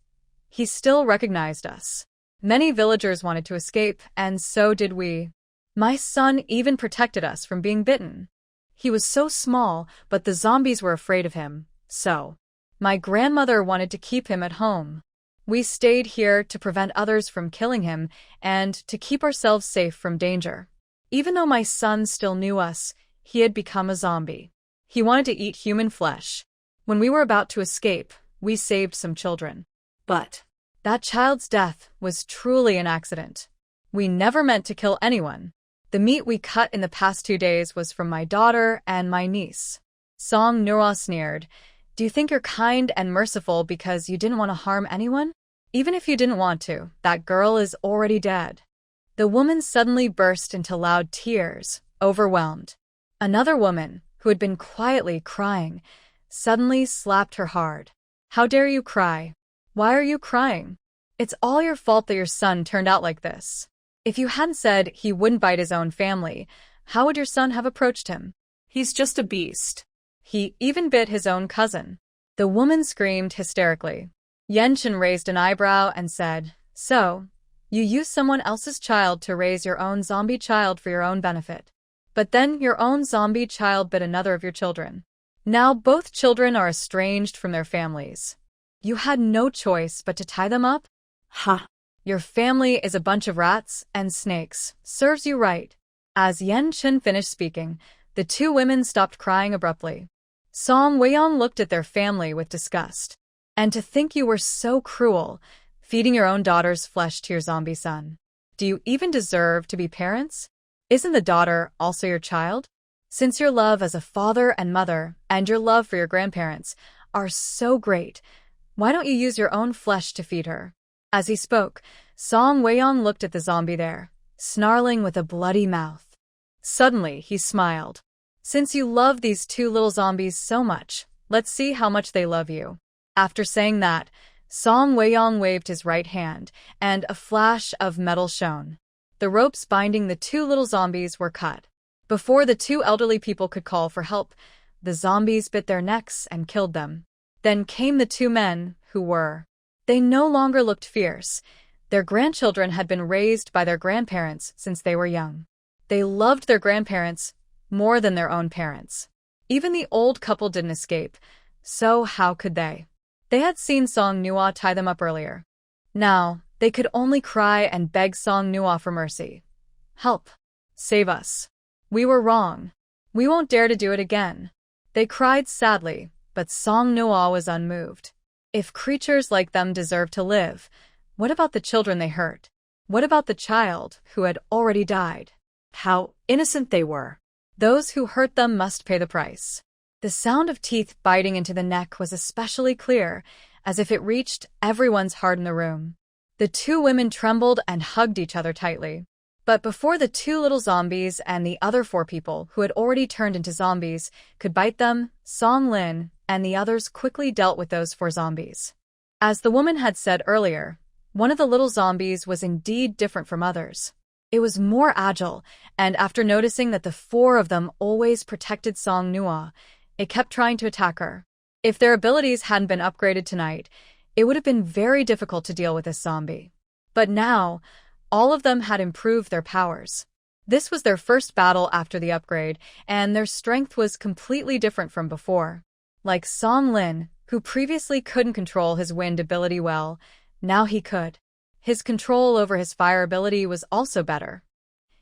He still recognized us. Many villagers wanted to escape, and so did we. My son even protected us from being bitten. He was so small, but the zombies were afraid of him, so my grandmother wanted to keep him at home. We stayed here to prevent others from killing him and to keep ourselves safe from danger. Even though my son still knew us, he had become a zombie. He wanted to eat human flesh. When we were about to escape, we saved some children. But that child's death was truly an accident. We never meant to kill anyone. The meat we cut in the past 2 days was from my daughter and my niece. Song Nura sneered. "Do you think you're kind and merciful because you didn't want to harm anyone? Even if you didn't want to, that girl is already dead." The woman suddenly burst into loud tears, overwhelmed. Another woman, who had been quietly crying, suddenly slapped her hard. "How dare you cry? Why are you crying? It's all your fault that your son turned out like this. If you hadn't said he wouldn't bite his own family, how would your son have approached him? He's just a beast. He even bit his own cousin." The woman screamed hysterically. Yenchen raised an eyebrow and said, "So, you used someone else's child to raise your own zombie child for your own benefit. But then your own zombie child bit another of your children. Now both children are estranged from their families. You had no choice but to tie them up? Ha! Your family is a bunch of rats and snakes. Serves you right." As Yen Chen finished speaking, the two women stopped crying abruptly. Song Weiyong looked at their family with disgust. "And to think you were so cruel, feeding your own daughter's flesh to your zombie son. Do you even deserve to be parents? Isn't the daughter also your child? Since your love as a father and mother and your love for your grandparents are so great, why don't you use your own flesh to feed her?" As he spoke, Song Weiyong looked at the zombie there, snarling with a bloody mouth. Suddenly, he smiled. "Since you love these two little zombies so much, let's see how much they love you." After saying that, Song Weiyong waved his right hand, and a flash of metal shone. The ropes binding the two little zombies were cut. Before the two elderly people could call for help, the zombies bit their necks and killed them. Then came the two men, They no longer looked fierce. Their grandchildren had been raised by their grandparents since they were young. They loved their grandparents more than their own parents. Even the old couple didn't escape, so how could they? They had seen Song Nua tie them up earlier. Now, they could only cry and beg Song Nua for mercy. "Help! Save us! We were wrong. We won't dare to do it again." They cried sadly, but Song Nua was unmoved. If creatures like them deserve to live, what about the children they hurt? What about the child who had already died? How innocent they were. Those who hurt them must pay the price. The sound of teeth biting into the neck was especially clear, as if it reached everyone's heart in the room. The two women trembled and hugged each other tightly. But before the two little zombies and the other 4 people who had already turned into zombies could bite them, Song Lin and the others quickly dealt with those 4 zombies. As the woman had said earlier, one of the little zombies was indeed different from others. It was more agile, and after noticing that the 4 of them always protected Song Nua, it kept trying to attack her. If their abilities hadn't been upgraded tonight, it would have been very difficult to deal with this zombie. But now, all of them had improved their powers. This was their first battle after the upgrade, and their strength was completely different from before. Like Song Lin, who previously couldn't control his wind ability well, now he could. His control over his fire ability was also better.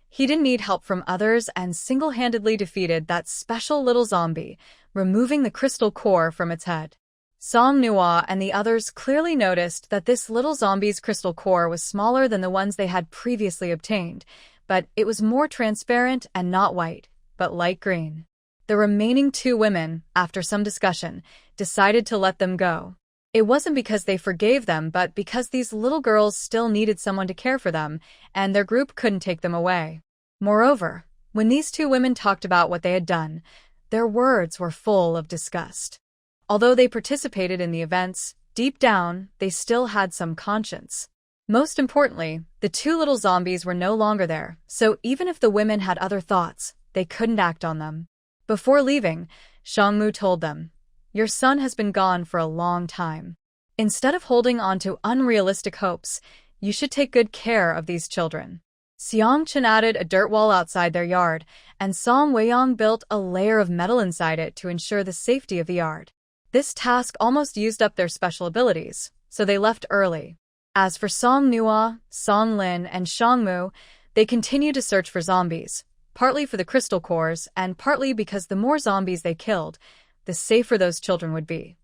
He didn't need help from others and single-handedly defeated that special little zombie, removing the crystal core from its head. Song Nua and the others clearly noticed that this little zombie's crystal core was smaller than the ones they had previously obtained, but it was more transparent and not white, but light green. The remaining two women, after some discussion, decided to let them go. It wasn't because they forgave them, but because these little girls still needed someone to care for them, and their group couldn't take them away. Moreover, when these two women talked about what they had done, their words were full of disgust. Although they participated in the events, deep down, they still had some conscience. Most importantly, the two little zombies were no longer there, so even if the women had other thoughts, they couldn't act on them. Before leaving, Shangmu told them, "Your son has been gone for a long time. Instead of holding on to unrealistic hopes, you should take good care of these children." Xiang Chen added a dirt wall outside their yard, and Song Weiyang built a layer of metal inside it to ensure the safety of the yard. This task almost used up their special abilities, so they left early. As for Song Nua, Song Lin, and Shangmu, they continued to search for zombies, partly for the crystal cores and partly because the more zombies they killed, the safer those children would be.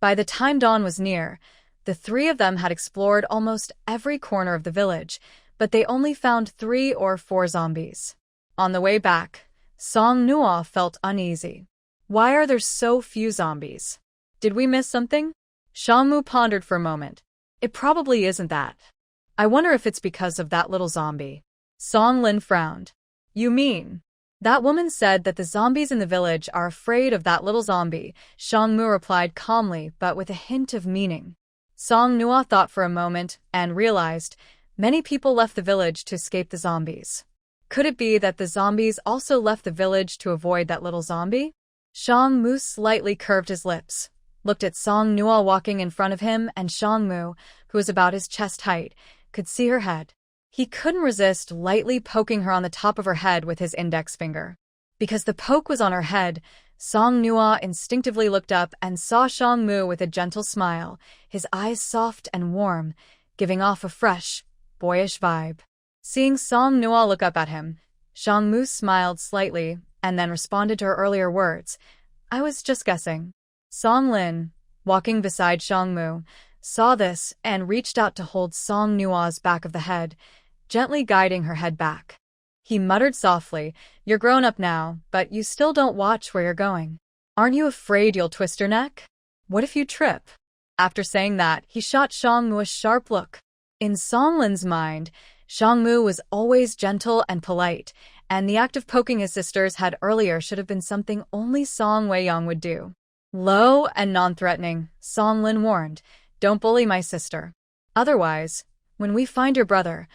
By the time dawn was near, the three of them had explored almost every corner of the village, but they only found 3 or 4 zombies. On the way back, Song Nua felt uneasy. Why are there so few zombies? Did we miss something? Shangmu pondered for a moment. It probably isn't that. I wonder if it's because of that little zombie. Song Lin frowned. You mean? That woman said that the zombies in the village are afraid of that little zombie, Shangmu replied calmly but with a hint of meaning. Song Nua thought for a moment and realized many people left the village to escape the zombies. Could it be that the zombies also left the village to avoid that little zombie? Shangmu slightly curved his lips, looked at Song Nua walking in front of him, and Shangmu, who was about his chest height, could see her head. He couldn't resist lightly poking her on the top of her head with his index finger. Because the poke was on her head, Song Nua instinctively looked up and saw Shangmu with a gentle smile, his eyes soft and warm, giving off a fresh, boyish vibe. Seeing Song Nua look up at him, Shangmu smiled slightly and then responded to her earlier words. I was just guessing. Song Lin, walking beside Shangmu, saw this and reached out to hold Song Nua's back of the head, gently guiding her head back. He muttered softly, You're grown up now, but you still don't watch where you're going. Aren't you afraid you'll twist your neck? What if you trip? After saying that, he shot Shangmu a sharp look. In Song Lin's mind, Shangmu was always gentle and polite, and the act of poking his sisters had earlier should have been something only Song Weiyang would do. Low and non-threatening, Song Lin warned, Don't bully my sister. Otherwise, when we find your brother,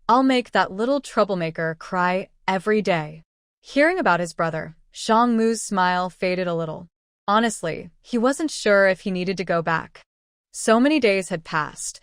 I'll make that little troublemaker cry every day. Hearing about his brother, Shangmu's smile faded a little. Honestly, he wasn't sure if he needed to go back. So many days had passed.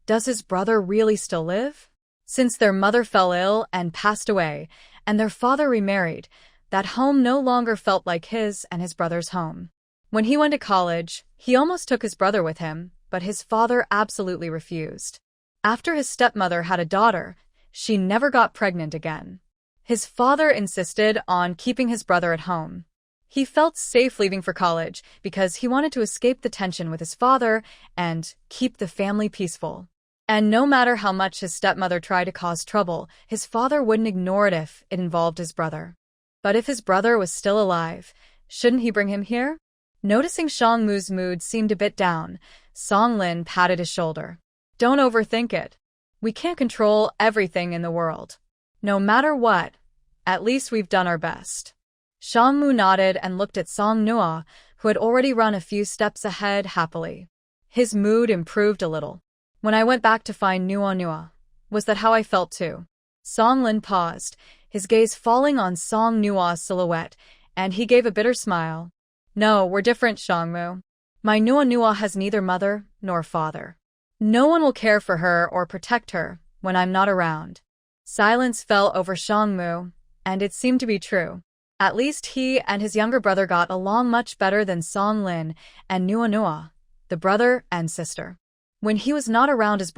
Does his brother really still live? Since their mother fell ill and passed away, and their father remarried, that home no longer felt like his and his brother's home. When he went to college, he almost took his brother with him, but his father absolutely refused. After his stepmother had a daughter, she never got pregnant again. His father insisted on keeping his brother at home. He felt safe leaving for college because he wanted to escape the tension with his father and keep the family peaceful. And no matter how much his stepmother tried to cause trouble, his father wouldn't ignore it if it involved his brother. But if his brother was still alive, shouldn't he bring him here? Noticing Shangmu's mood seemed a bit down, Song Lin patted his shoulder. Don't overthink it. We can't control everything in the world. No matter what, at least we've done our best. Shangmu nodded and looked at Song Nua, who had already run a few steps ahead happily. His mood improved a little. When I went back to find Nua, was that how I felt too? Song Lin paused, his gaze falling on Song Nua's silhouette, and he gave a bitter smile. No, we're different, Shangmu. My Nua has neither mother nor father. No one will care for her or protect her when I'm not around. Silence fell over Shangmu, and it seemed to be true. At least he and his younger brother got along much better than Song Lin and Nua Nua, the brother and sister. When he was not around his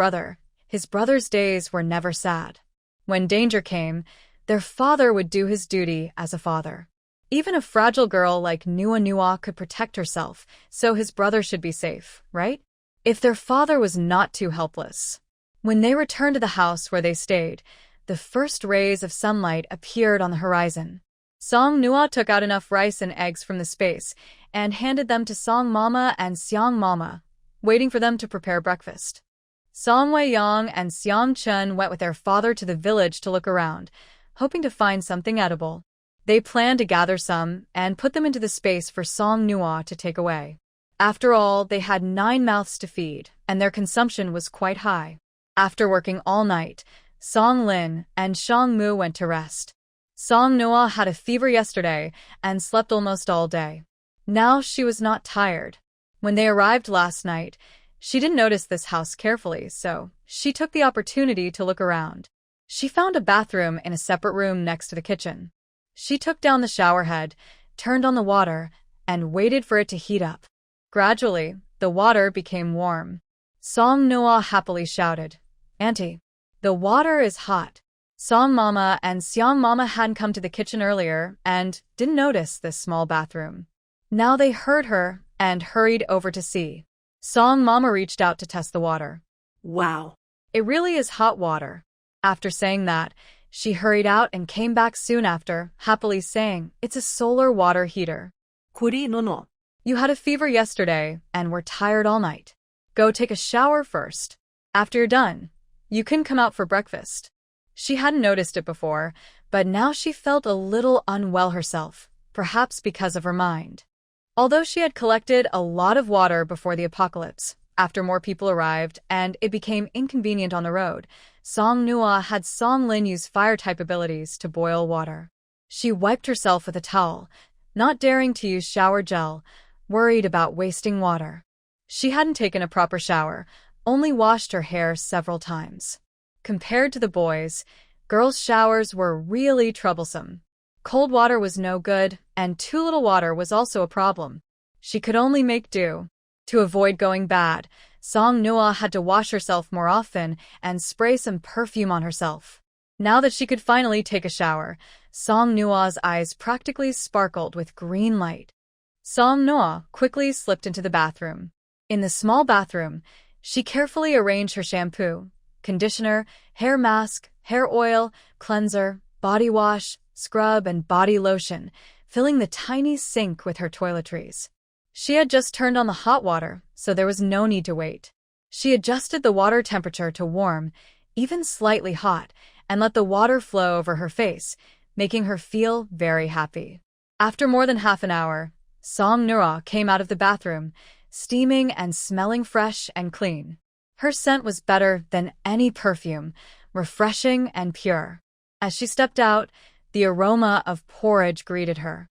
brother's days were never sad. When danger came, their father would do his duty as a father. Even a fragile girl like Nua Nua could protect herself, so his brother should be safe, right? If their father was not too helpless. When they returned to the house where they stayed, the first rays of sunlight appeared on the horizon. Song Nua took out enough rice and eggs from the space and handed them to Song Mama and Xiang Mama, waiting for them to prepare breakfast. Song Wei Yang and Xiang Chun went with their father to the village to look around, hoping to find something edible. They planned to gather some and put them into the space for Song Nua to take away. After all, they had 9 mouths to feed, and their consumption was quite high. After working all night, Song Lin and Shang Mu went to rest. Song Nua had a fever yesterday and slept almost all day. Now she was not tired. When they arrived last night, she didn't notice this house carefully, so she took the opportunity to look around. She found a bathroom in a separate room next to the kitchen. She took down the shower head, turned on the water, and waited for it to heat up. Gradually, the water became warm. Song Nua happily shouted, "Auntie, the water is hot." Song Mama and Xiang Mama hadn't come to the kitchen earlier and didn't notice this small bathroom. Now they heard her and hurried over to see. Song Mama reached out to test the water. Wow. It really is hot water. After saying that, she hurried out and came back soon after, happily saying, "It's a solar water heater." Kuri no. You had a fever yesterday and were tired all night. Go take a shower first. After you're done, you can come out for breakfast. She hadn't noticed it before, but now she felt a little unwell herself, perhaps because of her mind. Although she had collected a lot of water before the apocalypse, after more people arrived and it became inconvenient on the road, Song Nua had Song Lin use fire-type abilities to boil water. She wiped herself with a towel, not daring to use shower gel, worried about wasting water. She hadn't taken a proper shower, only washed her hair several times. Compared to the boys, girls' showers were really troublesome. Cold water was no good, and too little water was also a problem. She could only make do. To avoid going bad, Song Nua had to wash herself more often and spray some perfume on herself. Now that she could finally take a shower, Song Nua's eyes practically sparkled with green light. Song Nua quickly slipped into the bathroom. In the small bathroom, she carefully arranged her shampoo, conditioner, hair mask, hair oil, cleanser, body wash, scrub, and body lotion, filling the tiny sink with her toiletries. She had just turned on the hot water, so there was no need to wait. She adjusted the water temperature to warm, even slightly hot, and let the water flow over her face, making her feel very happy. After more than half an hour, Song Nura came out of the bathroom, steaming and smelling fresh and clean. Her scent was better than any perfume, refreshing and pure. As she stepped out, the aroma of porridge greeted her.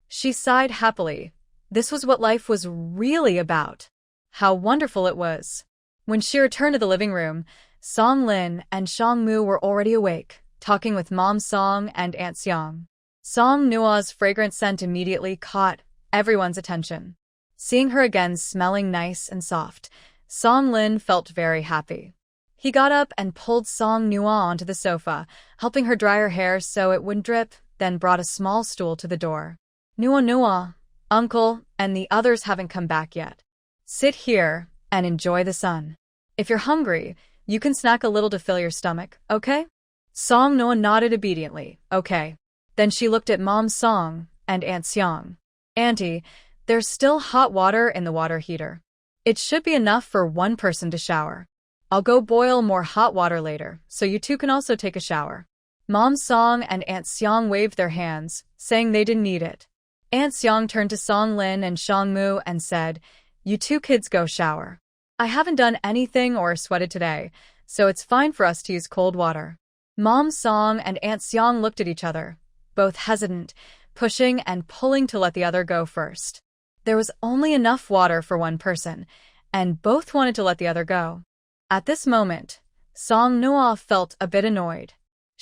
She sighed happily. This was what life was really about. How wonderful it was. When she returned to the living room, Song Lin and Shang Mu were already awake, talking with Mom Song and Aunt Xiang. Song Nua's fragrant scent immediately caught everyone's attention. Seeing her again smelling nice and soft, Song Lin felt very happy. He got up and pulled Song Nua onto the sofa, helping her dry her hair so it wouldn't drip, then brought a small stool to the door. Nua, Uncle, and the others haven't come back yet. Sit here and enjoy the sun. If you're hungry, you can snack a little to fill your stomach, okay? Song Nua nodded obediently, okay. Then she looked at Mom Song and Aunt Xiang. Auntie, there's still hot water in the water heater. It should be enough for one person to shower. I'll go boil more hot water later, so you two can also take a shower. Mom Song and Aunt Xiang waved their hands, saying they didn't need it. Aunt Xiang turned to Song Lin and Shang Mu and said, "You two kids go shower. I haven't done anything or sweated today, so it's fine for us to use cold water." Mom Song and Aunt Xiang looked at each other, both hesitant, pushing and pulling to let the other go first. There was only enough water for one person, and both wanted to let the other go. At this moment, Song Nua felt a bit annoyed.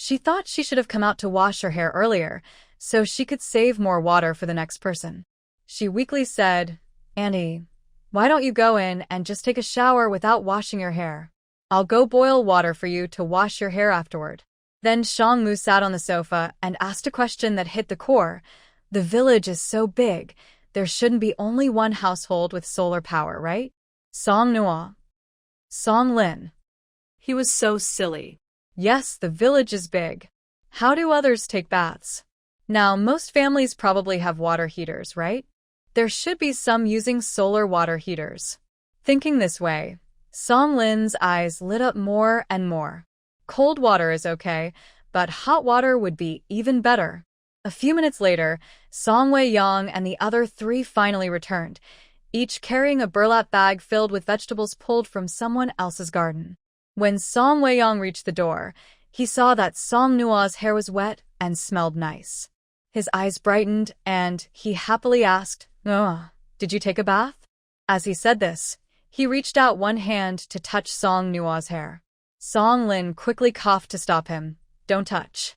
She thought she should have come out to wash her hair earlier, so she could save more water for the next person. She weakly said, "Annie, why don't you go in and just take a shower without washing your hair? I'll go boil water for you to wash your hair afterward." Then Shangmu sat on the sofa and asked a question that hit the core. The village is so big, there shouldn't be only one household with solar power, right? Song Nua. Song Lin. He was so silly. Yes, the village is big. How do others take baths? Now, most families probably have water heaters, right? There should be some using solar water heaters. Thinking this way, Song Lin's eyes lit up more and more. Cold water is okay, but hot water would be even better. A few minutes later, Song Wei-yong and the other three finally returned, each carrying a burlap bag filled with vegetables pulled from someone else's garden. When Song Wei-yong reached the door, he saw that Song Nua's hair was wet and smelled nice. His eyes brightened, and he happily asked, "Oh, did you take a bath?" As he said this, he reached out one hand to touch Song Nua's hair. Song Lin quickly coughed to stop him. "Don't touch.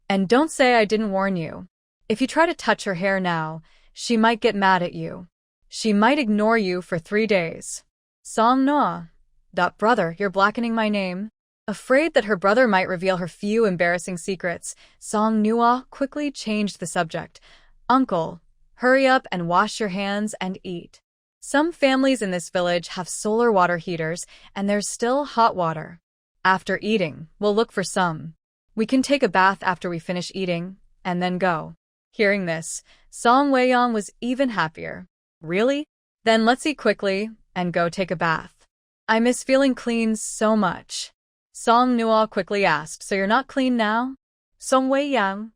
And don't say I didn't warn you. If you try to touch her hair now, she might get mad at you. She might ignore you for 3 days." Song Nua. "That brother, you're blackening my name." Afraid that her brother might reveal her few embarrassing secrets, Song Nua quickly changed the subject. "Uncle, hurry up and wash your hands and eat. Some families in this village have solar water heaters, and there's still hot water. After eating, we'll look for some. We can take a bath after we finish eating, and then go." Hearing this, Song Wei-yong was even happier. "Really? Then let's eat quickly and go take a bath. I miss feeling clean so much." Song Nua quickly asked, "So you're not clean now?" Song Wei-yang.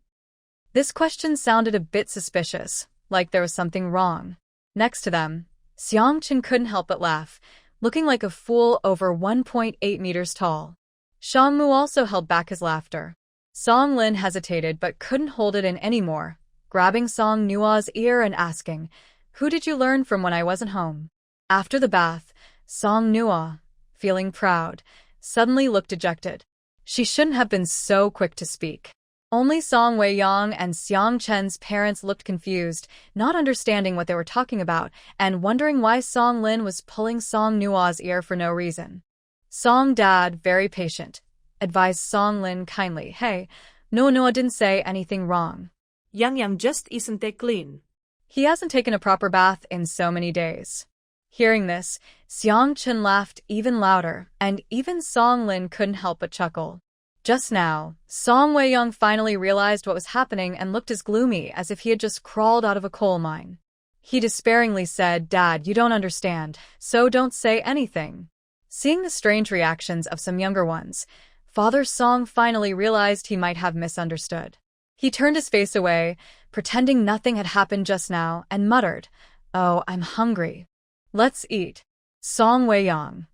This question sounded a bit suspicious, like there was something wrong. Next to them, Xiang Chen couldn't help but laugh, looking like a fool over 1.8 meters tall. Shangmu also held back his laughter. Song Lin hesitated but couldn't hold it in anymore, grabbing Song Nua's ear and asking, "Who did you learn from when I wasn't home?" After the bath, Song Nua, feeling proud, suddenly looked dejected. She shouldn't have been so quick to speak. Only Song Wei-yong and Xiang Chen's parents looked confused, not understanding what they were talking about, and wondering why Song Lin was pulling Song Nua's ear for no reason. Song Dad, very patient, advised Song Lin kindly, "Hey, Noah didn't say anything wrong. Yang just isn't that clean. He hasn't taken a proper bath in so many days." Hearing this, Xiang Chen laughed even louder, and even Song Lin couldn't help but chuckle. Just now, Song Wei-yong finally realized what was happening and looked as gloomy as if he had just crawled out of a coal mine. He despairingly said, "Dad, you don't understand, so don't say anything." Seeing the strange reactions of some younger ones, Father Song finally realized he might have misunderstood. He turned his face away, pretending nothing had happened just now, and muttered, "Oh, I'm hungry. Let's eat." Song Wei-yong.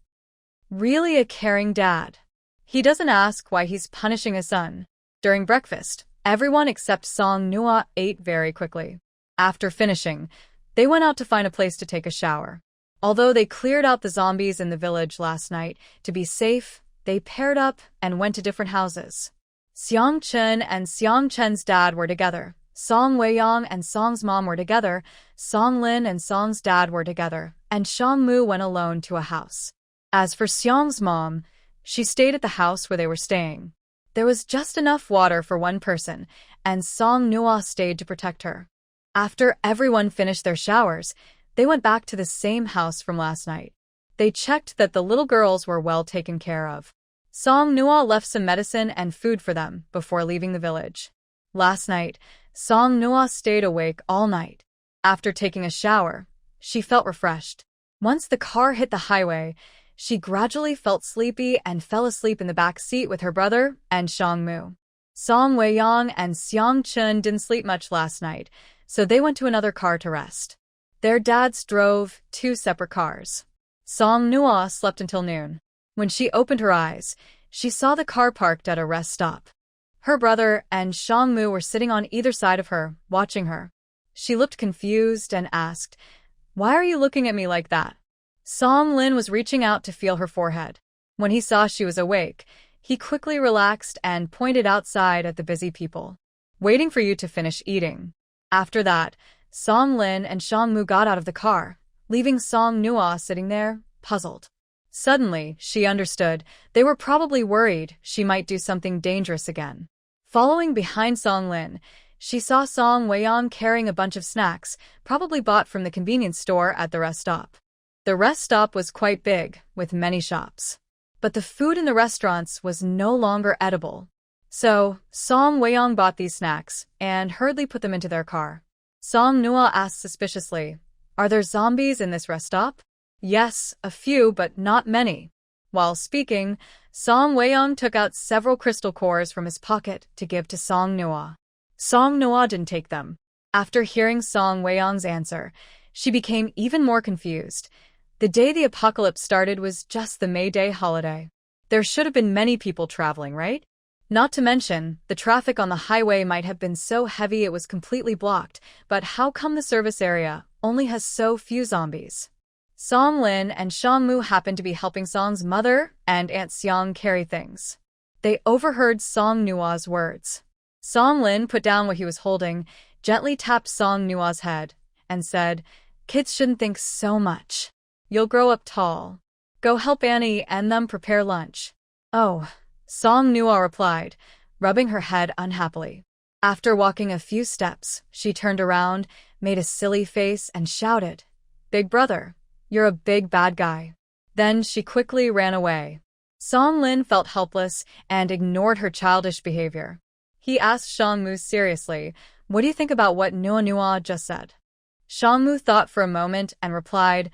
Really a caring dad. He doesn't ask why he's punishing his son. During breakfast, everyone except Song Nua ate very quickly. After finishing, they went out to find a place to take a shower. Although they cleared out the zombies in the village last night, to be safe, they paired up and went to different houses. Xiang Chen and Xiang Chen's dad were together. Song Wei-yong and Song's mom were together. Song Lin and Song's dad were together, and Shangmu went alone to a house. As for Xiang's mom, she stayed at the house where they were staying. There was just enough water for one person, and Song Nua stayed to protect her. After everyone finished their showers, they went back to the same house from last night. They checked that the little girls were well taken care of. Song Nua left some medicine and food for them before leaving the village. Last night, Song Nua stayed awake all night. After taking a shower, she felt refreshed. Once the car hit the highway, she gradually felt sleepy and fell asleep in the back seat with her brother and Shangmu. Song Wei-yong and Xiang Chen didn't sleep much last night, so they went to another car to rest. Their dads drove 2 separate cars. Song Nua slept until noon. When she opened her eyes, she saw the car parked at a rest stop. Her brother and Shangmu were sitting on either side of her, watching her. She looked confused and asked, "Why are you looking at me like that?" Song Lin was reaching out to feel her forehead. When he saw she was awake, He quickly relaxed and pointed outside at the busy people, waiting for you to finish eating. After that, Song Lin and Shang Mu got out of the car, leaving Song Nua sitting there, puzzled. Suddenly, she understood. They were probably worried she might do something dangerous again. Following behind Song Lin, she saw Song Weiyang carrying a bunch of snacks, probably bought from the convenience store at the rest stop. The rest stop was quite big, with many shops. But the food in the restaurants was no longer edible. So, Song Weiyang bought these snacks and hurriedly put them into their car. Song Nua asked suspiciously, "Are there zombies in this rest stop?" "Yes, a few, but not many." While speaking, Song Weiyang took out several crystal cores from his pocket to give to Song Nua. Song Nua didn't take them. After hearing Song Weiyang's answer, she became even more confused. The day the apocalypse started was just the May Day holiday. There should have been many people traveling, right? Not to mention, the traffic on the highway might have been so heavy it was completely blocked, but how come the service area only has so few zombies? Song Lin and Shang Mu happened to be helping Song's mother and Aunt Xiang carry things. They overheard Song Nua's words. Song Lin put down what he was holding, gently tapped Song Nua's head, and said, "Kids shouldn't think so much. You'll grow up tall. Go help Annie and them prepare lunch." "Oh," Song Nua replied, rubbing her head unhappily. After walking a few steps, she turned around, made a silly face, and shouted, "Big brother, you're a big bad guy." Then she quickly ran away. Song Lin felt helpless and ignored her childish behavior. He asked Shang Mu seriously, "What do you think about what Nua Nua just said?" Shang Mu thought for a moment and replied,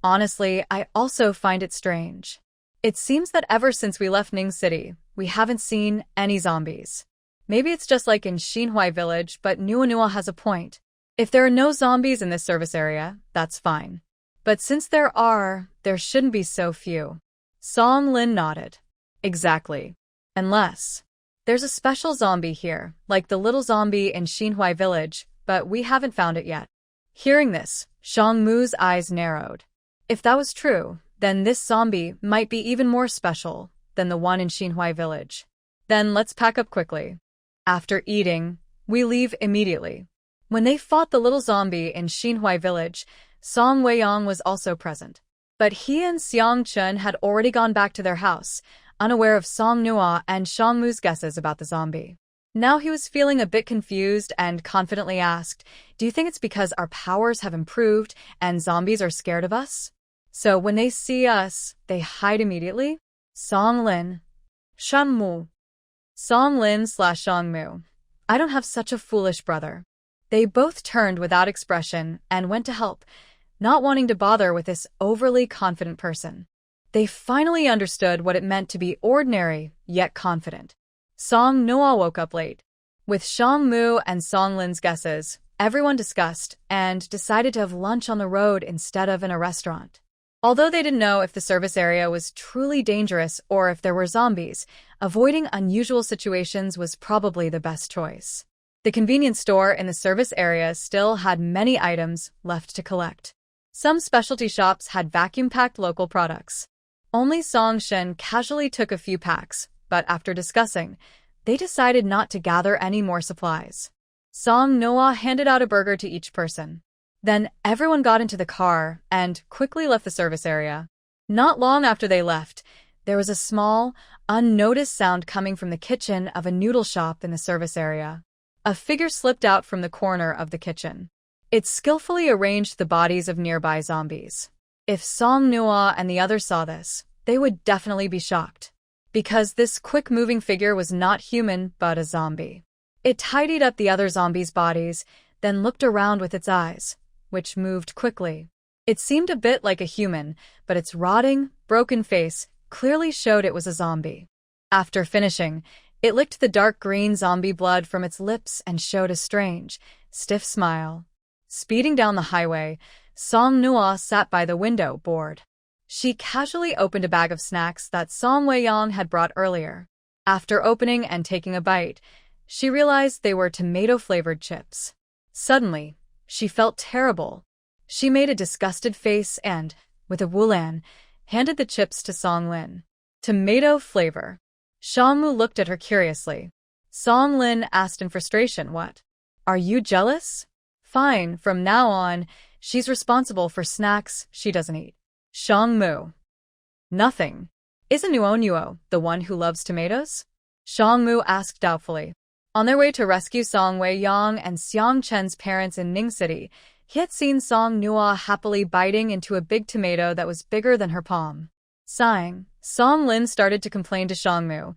"Honestly, I also find it strange. It seems that ever since we left Ning City, we haven't seen any zombies. Maybe it's just like in Xinhui Village, but Nua Nua has a point. If there are no zombies in this service area, that's fine. But since there are, there shouldn't be so few." Song Lin nodded. "Exactly. Unless there's a special zombie here, like the little zombie in Xinhui Village, but we haven't found it yet." Hearing this, Shang Mu's eyes narrowed. If that was true, then this zombie might be even more special than the one in Xinhui Village. Then let's pack up quickly. After eating, we leave immediately. When they fought the little zombie in Xinhui Village, Song Weiyang was also present. But he and Xiang Chun had already gone back to their house, unaware of Song Nua and Shang Mu's guesses about the zombie. Now he was feeling a bit confused and confidently asked, "Do you think it's because our powers have improved and zombies are scared of us? So when they see us, they hide immediately?" Song Lin. Shang Mu. Song Lin/Shang Mu. "I don't have such a foolish brother." They both turned without expression and went to help, not wanting to bother with this overly confident person. They finally understood what it meant to be ordinary, yet confident. Song Noah woke up late. With Shang Mu and Song Lin's guesses, everyone discussed and decided to have lunch on the road instead of in a restaurant. Although they didn't know if the service area was truly dangerous or if there were zombies, avoiding unusual situations was probably the best choice. The convenience store in the service area still had many items left to collect. Some specialty shops had vacuum-packed local products. Only Song Shen casually took a few packs, but after discussing, they decided not to gather any more supplies. Song Noah handed out a burger to each person. Then everyone got into the car and quickly left the service area. Not long after they left, there was a small, unnoticed sound coming from the kitchen of a noodle shop in the service area. A figure slipped out from the corner of the kitchen. It skillfully arranged the bodies of nearby zombies. If Song Nua and the others saw this, they would definitely be shocked. Because this quick-moving figure was not human, but a zombie. It tidied up the other zombies' bodies, then looked around with its eyes, which moved quickly. It seemed a bit like a human, but its rotting, broken face clearly showed it was a zombie. After finishing, it licked the dark green zombie blood from its lips and showed a strange, stiff smile. Speeding down the highway, Song Nua sat by the window, bored. She casually opened a bag of snacks that Song Weiyang had brought earlier. After opening and taking a bite, she realized they were tomato-flavored chips. Suddenly, she felt terrible. She made a disgusted face and, with a wulan, handed the chips to Song Lin. Tomato flavor. Xiangmu looked at her curiously. Song Lin asked in frustration, "What? Are you jealous?" "Fine, from now on, she's responsible for snacks she doesn't eat." Xiangmu. "Nothing. Isn't Nuo the one who loves tomatoes?" Xiangmu asked doubtfully. On their way to rescue Song Weiyang and Xiang Chen's parents in Ning City, he had seen Song Nuo happily biting into a big tomato that was bigger than her palm. Sighing, Song Lin started to complain to Xiangmu,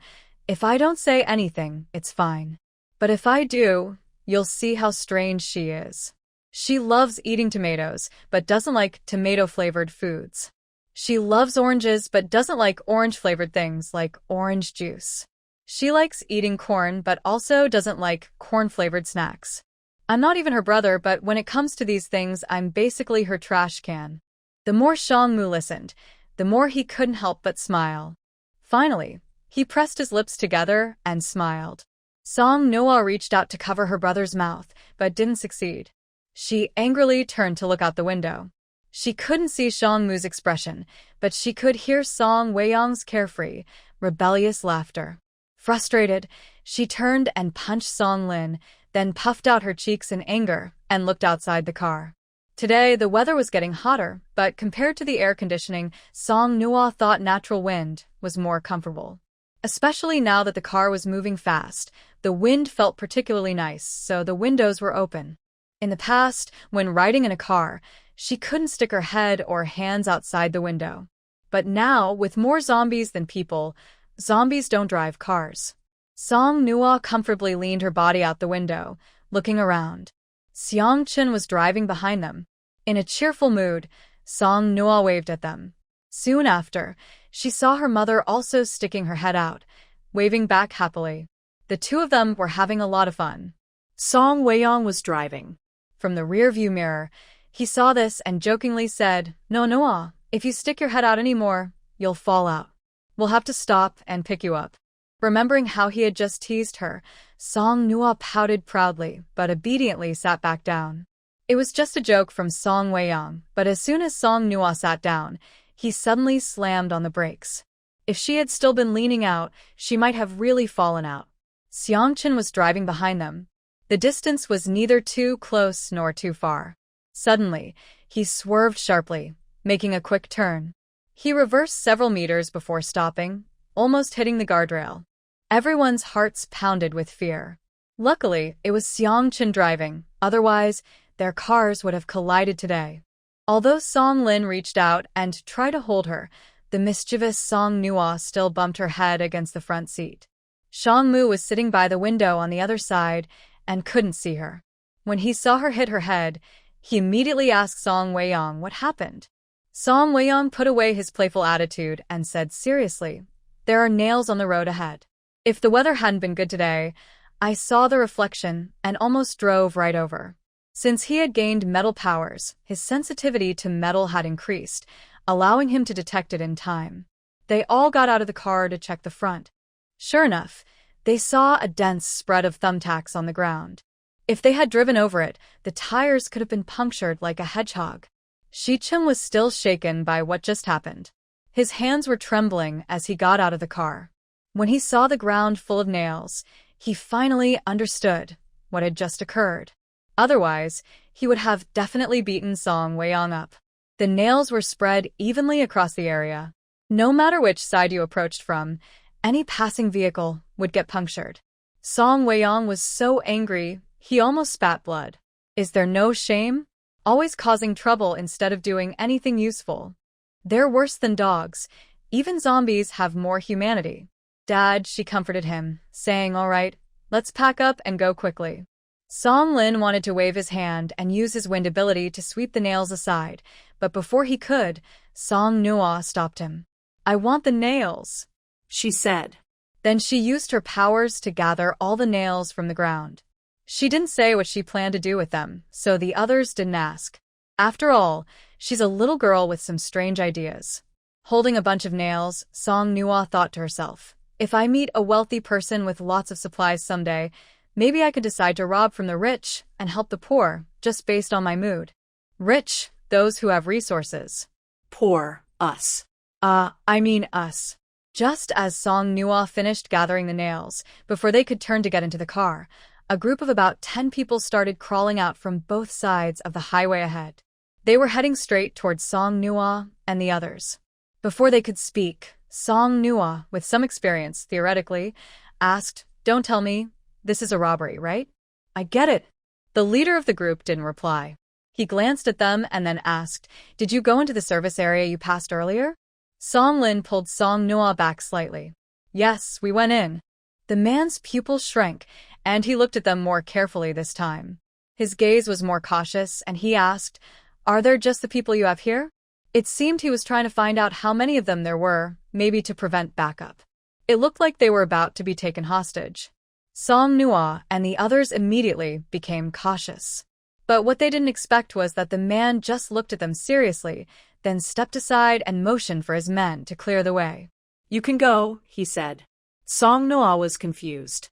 "If I don't say anything, it's fine. But if I do, you'll see how strange she is. She loves eating tomatoes, but doesn't like tomato-flavored foods. She loves oranges, but doesn't like orange-flavored things like orange juice. She likes eating corn, but also doesn't like corn-flavored snacks. I'm not even her brother, but when it comes to these things, I'm basically her trash can." The more Xiangmu listened, the more he couldn't help but smile. Finally, he pressed his lips together and smiled. Song Noah reached out to cover her brother's mouth, but didn't succeed. She angrily turned to look out the window. She couldn't see Xiangmu's expression, but she could hear Song Weiyang's carefree, rebellious laughter. Frustrated, she turned and punched Song Lin, then puffed out her cheeks in anger and looked outside the car. Today, the weather was getting hotter, but compared to the air conditioning, Song Noah thought natural wind was more comfortable. Especially now that the car was moving fast, the wind felt particularly nice, so the windows were open. In the past, when riding in a car, she couldn't stick her head or hands outside the window. But now, with more zombies than people, zombies don't drive cars. Song Noah comfortably leaned her body out the window, looking around. Xiang Chen was driving behind them. In a cheerful mood, Song Noah waved at them. Soon after, she saw her mother also sticking her head out, waving back happily. The two of them were having a lot of fun. Song Weiyang was driving. From the rearview mirror, he saw this and jokingly said, "No, Noah, if you stick your head out anymore, you'll fall out. We'll have to stop and pick you up." Remembering how he had just teased her, Song Noah pouted proudly, but obediently sat back down. It was just a joke from Song Weiyang, but as soon as Song Noah sat down, he suddenly slammed on the brakes. If she had still been leaning out, she might have really fallen out. Xiang Chen was driving behind them. The distance was neither too close nor too far. Suddenly, he swerved sharply, making a quick turn. He reversed several meters before stopping, almost hitting the guardrail. Everyone's hearts pounded with fear. Luckily, it was Xiang Chen driving, otherwise, their cars would have collided today. Although Song Lin reached out and tried to hold her, the mischievous Song Nuo still bumped her head against the front seat. Xiangmu was sitting by the window on the other side and couldn't see her. When he saw her hit her head, he immediately asked Song Weiyang what happened. Song Weiyang put away his playful attitude and said seriously, "There are nails on the road ahead. If the weather hadn't been good today, I saw the reflection and almost drove right over." Since he had gained metal powers, his sensitivity to metal had increased, allowing him to detect it in time. They all got out of the car to check the front. Sure enough, they saw a dense spread of thumbtacks on the ground. If they had driven over it, the tires could have been punctured like a hedgehog. Shicheng was still shaken by what just happened. His hands were trembling as he got out of the car. When he saw the ground full of nails, he finally understood what had just occurred. Otherwise, he would have definitely beaten Song Weiyang up. The nails were spread evenly across the area. No matter which side you approached from, any passing vehicle would get punctured. Song Weiyang was so angry, he almost spat blood. Is there no shame? Always causing trouble instead of doing anything useful. They're worse than dogs. Even zombies have more humanity. "Dad," she comforted him, saying, "All right, let's pack up and go quickly." Song Lin wanted to wave his hand and use his wind ability to sweep the nails aside, but before he could, Song Nuo stopped him. "I want the nails," she said. Then she used her powers to gather all the nails from the ground. She didn't say what she planned to do with them, so the others didn't ask. After all, she's a little girl with some strange ideas. Holding a bunch of nails, Song Nuo thought to herself, "If I meet a wealthy person with lots of supplies someday, maybe I could decide to rob from the rich and help the poor, just based on my mood. Rich, those who have resources. Poor, us. I mean us." Just as Song Nua finished gathering the nails, before they could turn to get into the car, a group of about 10 people started crawling out from both sides of the highway ahead. They were heading straight towards Song Nua and the others. Before they could speak, Song Nua, with some experience, theoretically, asked, "Don't tell me, this is a robbery, right?" "I get it." The leader of the group didn't reply. He glanced at them and then asked, "Did you go into the service area you passed earlier?" Song Lin pulled Song Nua back slightly. "Yes, we went in." The man's pupils shrank, and he looked at them more carefully this time. His gaze was more cautious, and he asked, "Are there just the people you have here?" It seemed he was trying to find out how many of them there were, maybe to prevent backup. It looked like they were about to be taken hostage. Song Nua and the others immediately became cautious. But what they didn't expect was that the man just looked at them seriously, then stepped aside and motioned for his men to clear the way. "You can go," he said. Song Nua was confused.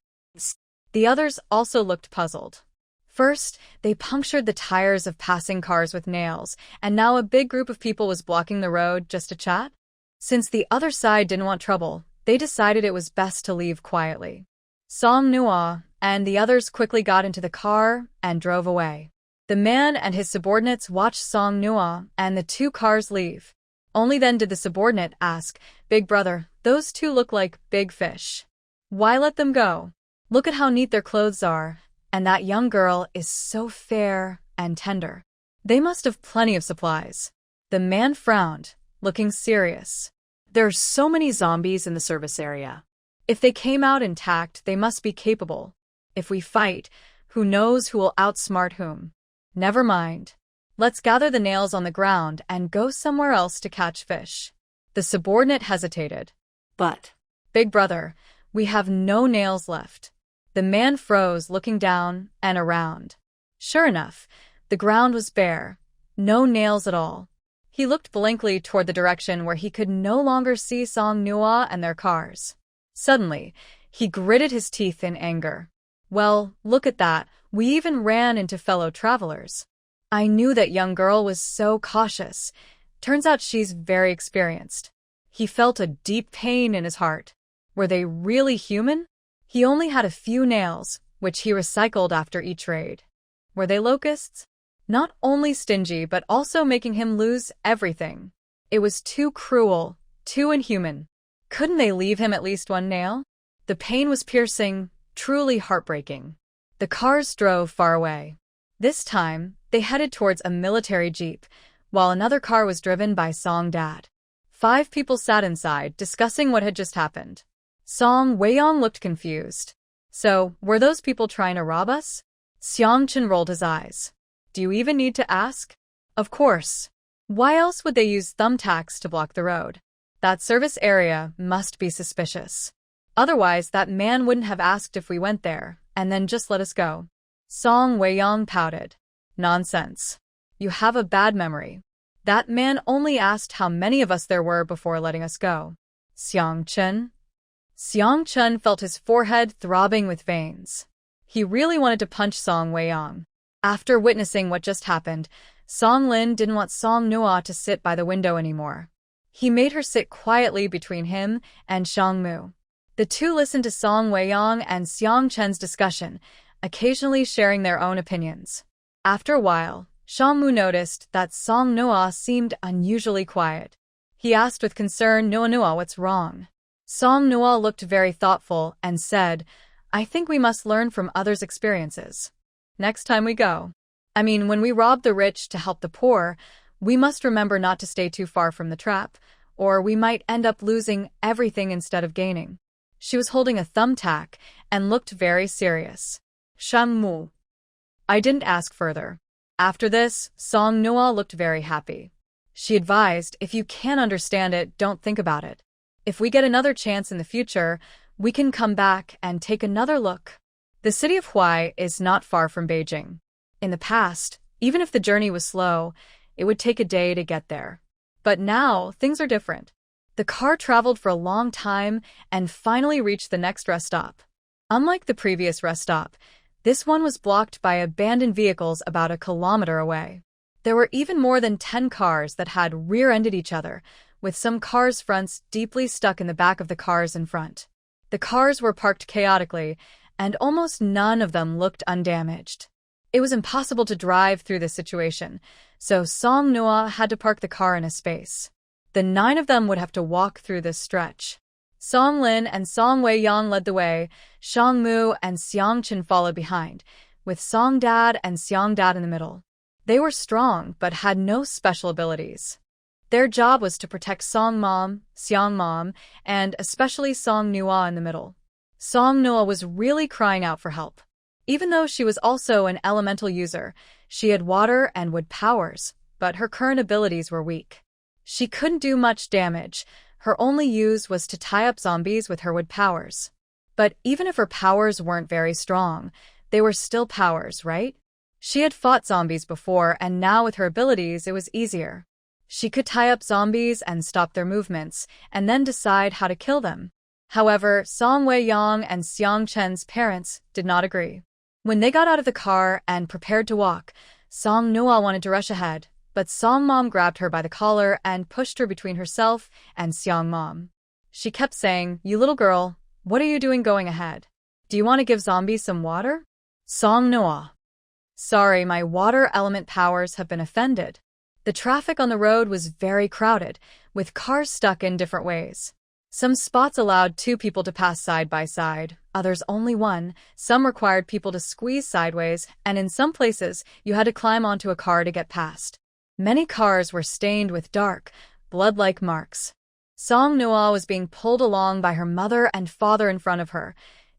The others also looked puzzled. First, they punctured the tires of passing cars with nails, and now a big group of people was blocking the road just to chat? Since the other side didn't want trouble, they decided it was best to leave quietly. Song Nua and the others quickly got into the car and drove away. The man and his subordinates watched Song Nua and the two cars leave. Only then did the subordinate ask, "Big brother, those two look like big fish. Why let them go? Look at how neat their clothes are, and that young girl is so fair and tender. They must have plenty of supplies." The man frowned, looking serious. "There's so many zombies in the service area. If they came out intact, they must be capable. If we fight, who knows who will outsmart whom? Never mind. Let's gather the nails on the ground and go somewhere else to catch fish." The subordinate hesitated. "But, "Big brother, we have no nails left." The man froze, looking down and around. Sure enough, the ground was bare. No nails at all. He looked blankly toward the direction where he could no longer see Song Nua and their cars. Suddenly, he gritted his teeth in anger. "Well, look at that. We even ran into fellow travelers. I knew that young girl was so cautious. Turns out she's very experienced." He felt a deep pain in his heart. Were they really human? He only had a few nails, which he recycled after each raid. Were they locusts? Not only stingy, but also making him lose everything. It was too cruel, too inhuman. Couldn't they leave him at least one nail? The pain was piercing, truly heartbreaking. The cars drove far away. This time, they headed towards a military jeep, while another car was driven by Song Dad. 5 people sat inside, discussing what had just happened. Song Weiyong looked confused. "So, were those people trying to rob us?" Xiang Chen rolled his eyes. "Do you even need to ask?" "Of course. Why else would they use thumbtacks to block the road? That service area must be suspicious. Otherwise, that man wouldn't have asked if we went there, and then just let us go." Song Weiyong pouted. "Nonsense. You have a bad memory. That man only asked how many of us there were before letting us go." Xiang Chen? Xiang Chen felt his forehead throbbing with veins. He really wanted to punch Song Weiyong. After witnessing what just happened, Song Lin didn't want Song Nua to sit by the window anymore. He made her sit quietly between him and Xiang Mu. The two listened to Song Weiyong and Xiang Chen's discussion, occasionally sharing their own opinions. After a while, Xiang Mu noticed that Song Nua seemed unusually quiet. He asked with concern, "Nua, what's wrong?" Song Nua looked very thoughtful and said, "I think we must learn from others' experiences. Next time we go. When we rob the rich to help the poor, we must remember not to stay too far from the trap, or we might end up losing everything instead of gaining." She was holding a thumbtack and looked very serious. "Xiang Mu." I didn't ask further. After this, Song Nua looked very happy. She advised, "If you can't understand it, don't think about it. If we get another chance in the future, we can come back and take another look." The city of Huai is not far from Beijing. In the past, even if the journey was slow, it would take a day to get there. But now, things are different. The car traveled for a long time and finally reached the next rest stop. Unlike the previous rest stop, this one was blocked by abandoned vehicles about a kilometer away. There were even more than 10 cars that had rear-ended each other, with some cars' fronts deeply stuck in the back of the cars in front. The cars were parked chaotically, and almost none of them looked undamaged. It was impossible to drive through this situation, so Song Noah had to park the car in a space. The 9 of them would have to walk through this stretch. Song Lin and Song Wei-yang led the way, Xiang Mu and Xiang Chen followed behind, with Song Dad and Xiang Dad in the middle. They were strong but had no special abilities. Their job was to protect Song Mom, Xiang Mom, and especially Song Nua in the middle. Song Noah was really crying out for help. Even though she was also an elemental user, she had water and wood powers, but her current abilities were weak. She couldn't do much damage. Her only use was to tie up zombies with her wood powers. But even if her powers weren't very strong, they were still powers, right? She had fought zombies before, and now with her abilities it was easier. She could tie up zombies and stop their movements, and then decide how to kill them. However, Song Wei-yang and Xiang Chen's parents did not agree. When they got out of the car and prepared to walk, Song Noah wanted to rush ahead, but Song Mom grabbed her by the collar and pushed her between herself and Xiang Mom. She kept saying, "You little girl, what are you doing going ahead? Do you want to give zombies some water?" Song Noah: "Sorry, my water element powers have been offended." The traffic on the road was very crowded, with cars stuck in different ways. Some spots allowed 2 people to pass side by side, others only 1, some required people to squeeze sideways, and in some places you had to climb onto a car to get past. Many cars were stained with dark, blood-like marks. Song Noah was being pulled along by her mother and father in front of her,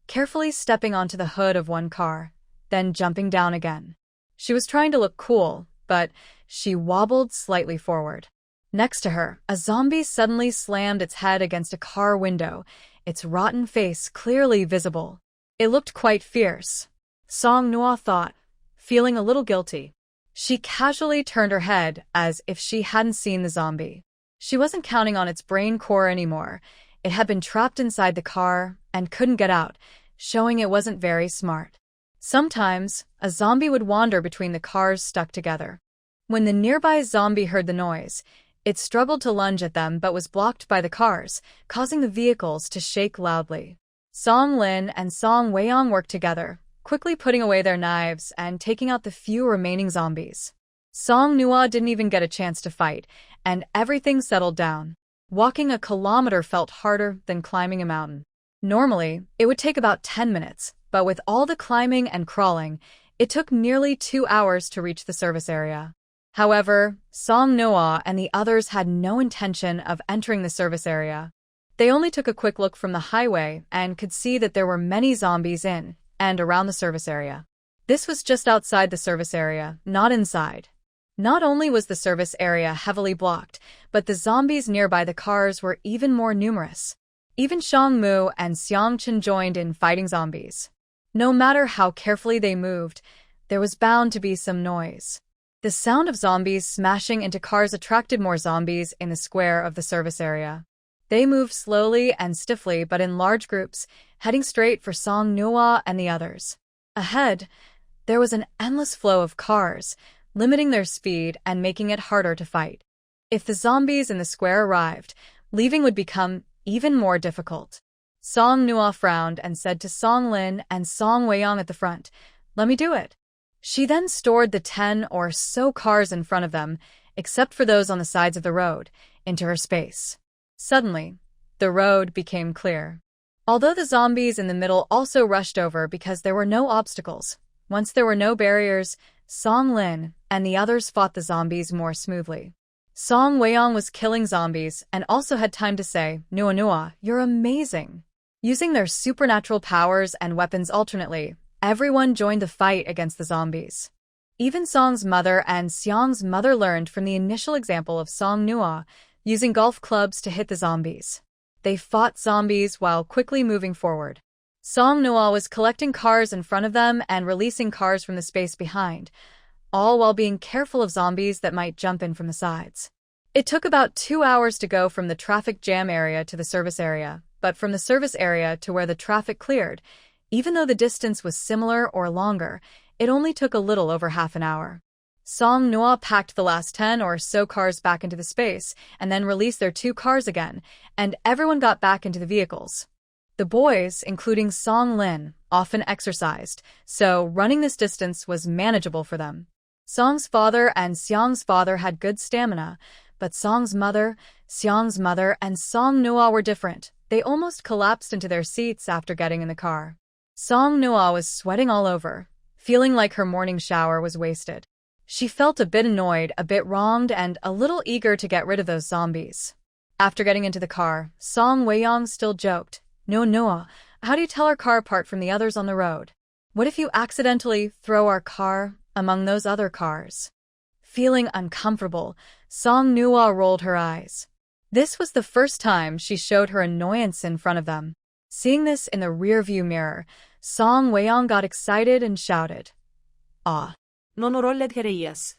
carefully stepping onto the hood of one car, then jumping down again. She was trying to look cool, but she wobbled slightly forward. Next to her, a zombie suddenly slammed its head against a car window, its rotten face clearly visible. It looked quite fierce. Song Noah thought, feeling a little guilty. She casually turned her head as if she hadn't seen the zombie. She wasn't counting on its brain core anymore. It had been trapped inside the car and couldn't get out, showing it wasn't very smart. Sometimes, a zombie would wander between the cars stuck together. When the nearby zombie heard the noise, it struggled to lunge at them but was blocked by the cars, causing the vehicles to shake loudly. Song Lin and Song Wei-yang worked together, quickly putting away their knives and taking out the few remaining zombies. Song Nua didn't even get a chance to fight, and everything settled down. Walking a kilometer felt harder than climbing a mountain. Normally, it would take about 10 minutes, but with all the climbing and crawling, it took nearly 2 hours to reach the service area. However, Song Noah and the others had no intention of entering the service area. They only took a quick look from the highway and could see that there were many zombies in and around the service area. This was just outside the service area, not inside. Not only was the service area heavily blocked, but the zombies nearby the cars were even more numerous. Even Xiang Mu and Xiang Chen joined in fighting zombies. No matter how carefully they moved, there was bound to be some noise. The sound of zombies smashing into cars attracted more zombies in the square of the service area. They moved slowly and stiffly but in large groups, heading straight for Song Noah and the others. Ahead, there was an endless flow of cars, limiting their speed and making it harder to fight. If the zombies in the square arrived, leaving would become even more difficult. Song Noah frowned and said to Song Lin and Song Wei-yang at the front, "Let me do it." She then stored the 10 or so cars in front of them, except for those on the sides of the road, into her space. Suddenly, the road became clear. Although the zombies in the middle also rushed over because there were no obstacles, once there were no barriers, Song Lin and the others fought the zombies more smoothly. Song Wei-yang was killing zombies and also had time to say, "Nua Nua, you're amazing." Using their supernatural powers and weapons alternately, everyone joined the fight against the zombies. Even Song's mother and Xiang's mother learned from the initial example of Song Nua, using golf clubs to hit the zombies. They fought zombies while quickly moving forward. Song Nua was collecting cars in front of them and releasing cars from the space behind, all while being careful of zombies that might jump in from the sides. It took about 2 hours to go from the traffic jam area to the service area, but from the service area to where the traffic cleared, even though the distance was similar or longer, it only took a little over half an hour. Song Noah packed the last 10 or so cars back into the space and then released their 2 cars again, and everyone got back into the vehicles. The boys, including Song Lin, often exercised, so running this distance was manageable for them. Song's father and Xiang's father had good stamina, but Song's mother, Xiang's mother, and Song Noah were different. They almost collapsed into their seats after getting in the car. Song Noah was sweating all over, feeling like her morning shower was wasted. She felt a bit annoyed, a bit wronged, and a little eager to get rid of those zombies. After getting into the car, Song Weiyang still joked, "No, Noah, how do you tell our car apart from the others on the road? What if you accidentally throw our car among those other cars?" Feeling uncomfortable, Song Noah rolled her eyes. This was the first time she showed her annoyance in front of them. Seeing this in the rearview mirror, Song Weiyang got excited and shouted, "Ah!" Non orollet gereias.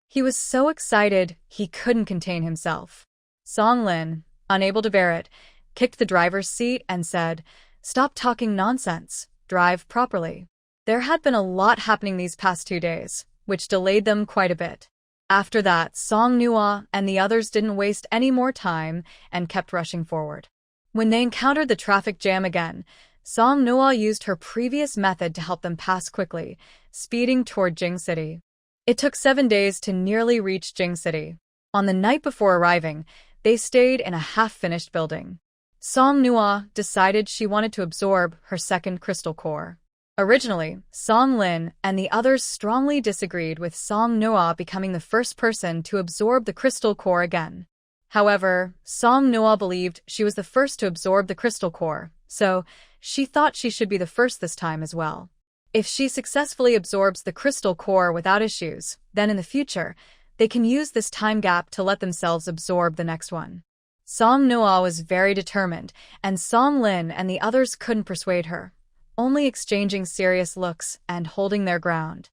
He was so excited he couldn't contain himself. Song Lin, unable to bear it, kicked the driver's seat and said, "Stop talking nonsense. Drive properly." There had been a lot happening these past 2 days, which delayed them quite a bit. After that, Song Noah and the others didn't waste any more time and kept rushing forward. When they encountered the traffic jam again, Song Noah used her previous method to help them pass quickly, speeding toward Jing City. It took 7 days to nearly reach Jing City. On the night before arriving, they stayed in a half-finished building. Song Noah decided she wanted to absorb her second crystal core. Originally, Song Lin and the others strongly disagreed with Song Noah becoming the first person to absorb the crystal core again. However, Song Noah believed she was the first to absorb the crystal core, so she thought she should be the first this time as well. If she successfully absorbs the crystal core without issues, then in the future, they can use this time gap to let themselves absorb the next one. Song Noah was very determined, and Song Lin and the others couldn't persuade her, only exchanging serious looks and holding their ground.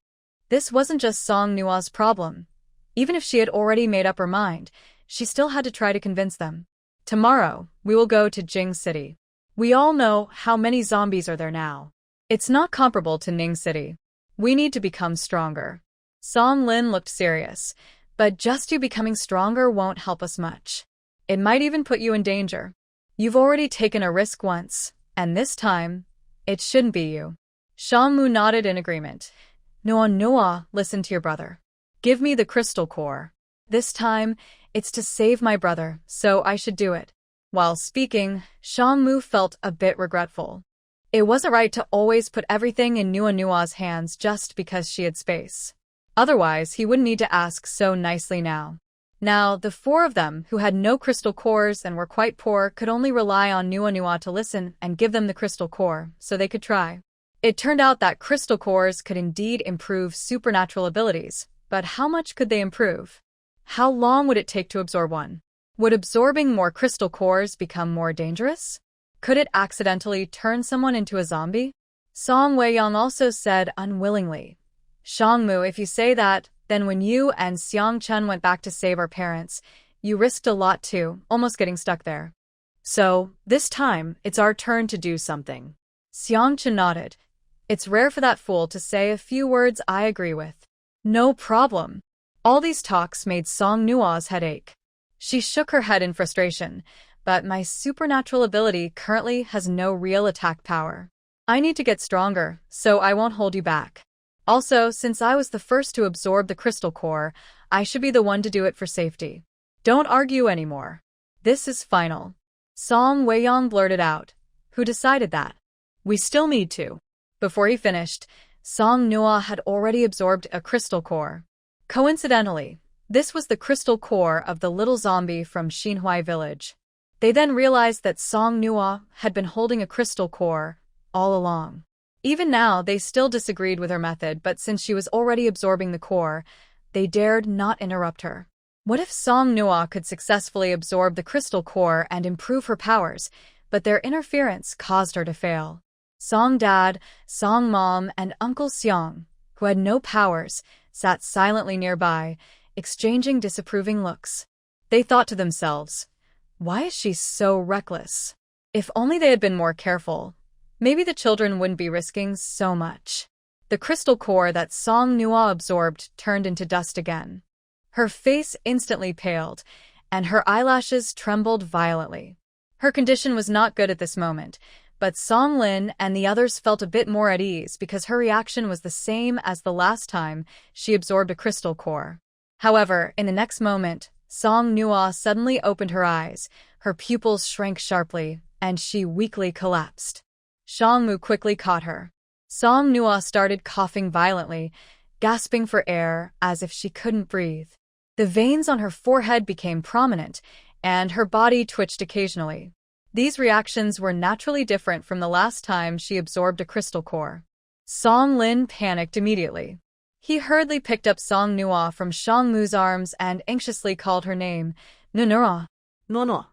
This wasn't just Song Noah's problem. Even if she had already made up her mind, she still had to try to convince them. "Tomorrow, we will go to Jing City. We all know how many zombies are there now. It's not comparable to Ning City. We need to become stronger." Song Lin looked serious, "But just you becoming stronger won't help us much. It might even put you in danger. You've already taken a risk once, and this time, it shouldn't be you." Shang Mu nodded in agreement. Noah, listen to your brother. Give me the crystal core. This time, it's to save my brother, so I should do it." While speaking, Shang Mu felt a bit regretful. It wasn't right to always put everything in Noah's hands just because she had space. Otherwise, he wouldn't need to ask so nicely now. Now, the 4 of them, who had no crystal cores and were quite poor, could only rely on Noah to listen and give them the crystal core, so they could try. It turned out that crystal cores could indeed improve supernatural abilities, but how much could they improve? How long would it take to absorb one? Would absorbing more crystal cores become more dangerous? Could it accidentally turn someone into a zombie? Song Weiyang also said unwillingly, "Shang Mu, if you say that, then when you and Xiang Chen went back to save our parents, you risked a lot too, almost getting stuck there. So, this time, it's our turn to do something." Xiang Chen nodded. "It's rare for that fool to say a few words I agree with." "No problem." All these talks made Song Noah's head ache. She shook her head in frustration, "But my supernatural ability currently has no real attack power. I need to get stronger, so I won't hold you back. Also, since I was the first to absorb the crystal core, I should be the one to do it for safety. Don't argue anymore. This is final." Song Weiyang blurted out. "Who decided that?" "We still need to." Before he finished, Song Noah had already absorbed a crystal core. Coincidentally, this was the crystal core of the little zombie from Xinhuai village. They then realized that Song Noah had been holding a crystal core all along. Even now, they still disagreed with her method, but since she was already absorbing the core, they dared not interrupt her. What if Song Noah could successfully absorb the crystal core and improve her powers, but their interference caused her to fail? Song Dad, Song Mom, and Uncle Xiang, who had no powers, sat silently nearby, exchanging disapproving looks. They thought to themselves, "Why is she so reckless? If only they had been more careful, maybe the children wouldn't be risking so much." The crystal core that Song Nua absorbed turned into dust again. Her face instantly paled, and her eyelashes trembled violently. Her condition was not good at this moment, but Song Lin and the others felt a bit more at ease because her reaction was the same as the last time she absorbed a crystal core. However, in the next moment, Song Nua suddenly opened her eyes, her pupils shrank sharply, and she weakly collapsed. Shang Mu quickly caught her. Song Nua started coughing violently, gasping for air as if she couldn't breathe. The veins on her forehead became prominent, and her body twitched occasionally. These reactions were naturally different from the last time she absorbed a crystal core. Song Lin panicked immediately. He hurriedly picked up Song Nua from Shang Mu's arms and anxiously called her name, Nunura. No.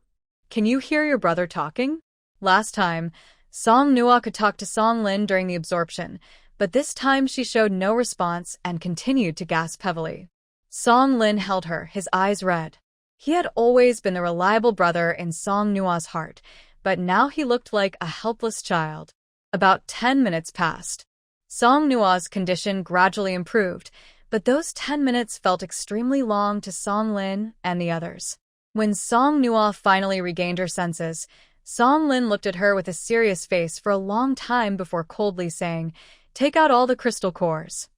Can you hear your brother talking? Last time, Song Nua could talk to Song Lin during the absorption, but this time she showed no response and continued to gasp heavily. Song Lin held her, his eyes red. He had always been the reliable brother in Song Nua's heart, but now he looked like a helpless child. About 10 minutes passed. Song Nua's condition gradually improved, but those 10 minutes felt extremely long to Song Lin and the others. When Song Nua finally regained her senses, Song Lin looked at her with a serious face for a long time before coldly saying, "Take out all the crystal cores.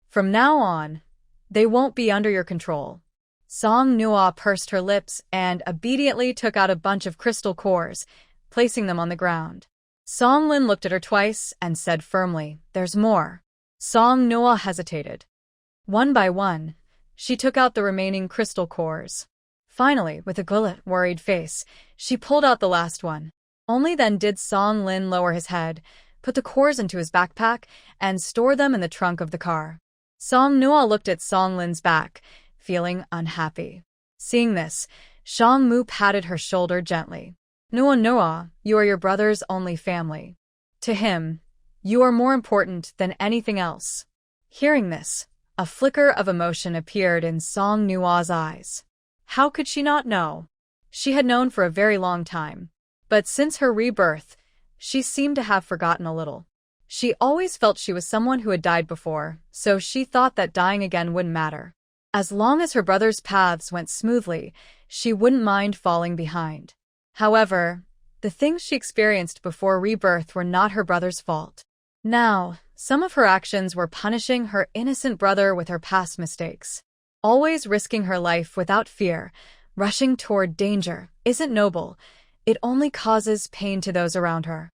From now on, they won't be under your control." Song Nua pursed her lips and obediently took out a bunch of crystal cores, placing them on the ground. Song Lin looked at her twice and said firmly, "There's more." Song Nua hesitated. One by one, she took out the remaining crystal cores. Finally, with a worried face, she pulled out the last one. Only then did Song Lin lower his head, put the cores into his backpack, and store them in the trunk of the car. Song Nua looked at Song Lin's back, feeling unhappy. Seeing this, Shang Mu patted her shoulder gently. Nua, you are your brother's only family. To him, you are more important than anything else." Hearing this, a flicker of emotion appeared in Song Nua's eyes. How could she not know? She had known for a very long time. But since her rebirth, she seemed to have forgotten a little. She always felt she was someone who had died before, so she thought that dying again wouldn't matter. As long as her brother's paths went smoothly, she wouldn't mind falling behind. However, the things she experienced before rebirth were not her brother's fault. Now, some of her actions were punishing her innocent brother with her past mistakes. Always risking her life without fear, rushing toward danger, isn't noble. It only causes pain to those around her.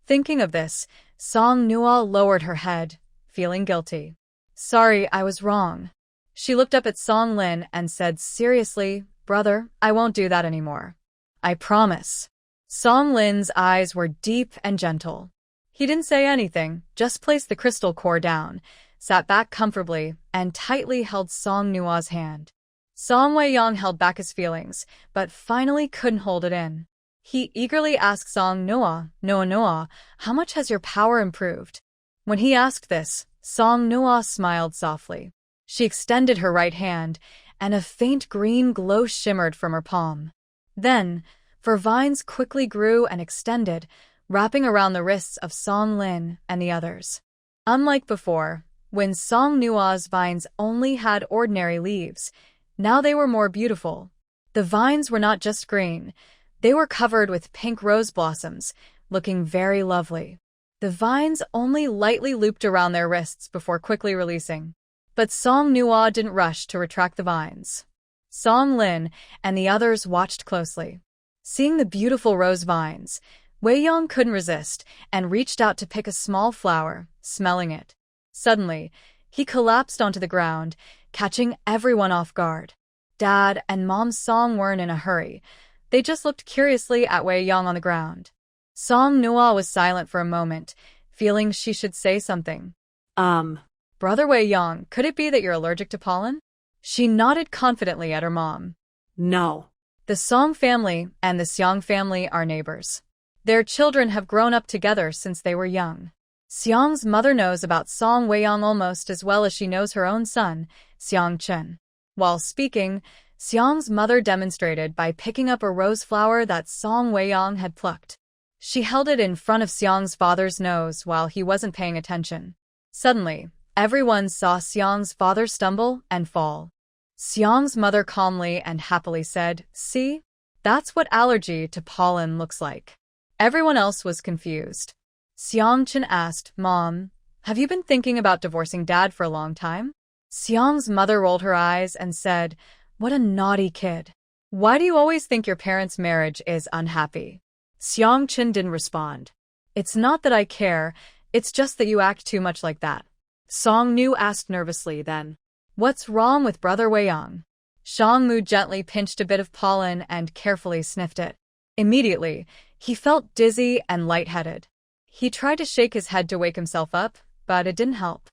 Thinking of this, Song Nua lowered her head, feeling guilty. "Sorry, I was wrong." She looked up at Song Lin and said seriously, "Brother, I won't do that anymore. I promise." Song Lin's eyes were deep and gentle. He didn't say anything, just placed the crystal core down, sat back comfortably, and tightly held Song Nua's hand. Song Weiyang held back his feelings, but finally couldn't hold it in. He eagerly asked Song Nua, Noa, how much has your power improved? When he asked this, Song Nua smiled softly. She extended her right hand, and a faint green glow shimmered from her palm. Then, fur vines quickly grew and extended, wrapping around the wrists of Song Lin and the others. Unlike before, when Song Nua's vines only had ordinary leaves, now they were more beautiful. The vines were not just green, they were covered with pink rose blossoms, looking very lovely. The vines only lightly looped around their wrists before quickly releasing. But Song Nua didn't rush to retract the vines. Song Lin and the others watched closely. Seeing the beautiful rose vines, Weiyang couldn't resist and reached out to pick a small flower, smelling it. Suddenly, he collapsed onto the ground, catching everyone off guard. Dad and Mom Song weren't in a hurry. They just looked curiously at Weiyang on the ground. Song Nua was silent for a moment, feeling she should say something. Brother Weiyang, could it be that you're allergic to pollen? She nodded confidently at her mom. No. The Song family and the Xiang family are neighbors. Their children have grown up together since they were young. Xiang's mother knows about Song Weiyang almost as well as she knows her own son, Xiang Chen. While speaking, Xiang's mother demonstrated by picking up a rose flower that Song Weiyang had plucked. She held it in front of Xiang's father's nose while he wasn't paying attention. Suddenly, everyone saw Xiang's father stumble and fall. Xiang's mother calmly and happily said, "See? That's what allergy to pollen looks like." Everyone else was confused. Xiang Chen asked, "Mom, have you been thinking about divorcing Dad for a long time?" Xiang's mother rolled her eyes and said, "What a naughty kid. Why do you always think your parents' marriage is unhappy?" Xiang Chen didn't respond. "It's not that I care, it's just that you act too much like that." Song Nu asked nervously then. "What's wrong with Brother Wei Yang?" Shang Mu gently pinched a bit of pollen and carefully sniffed it. Immediately, he felt dizzy and lightheaded. He tried to shake his head to wake himself up, but it didn't help.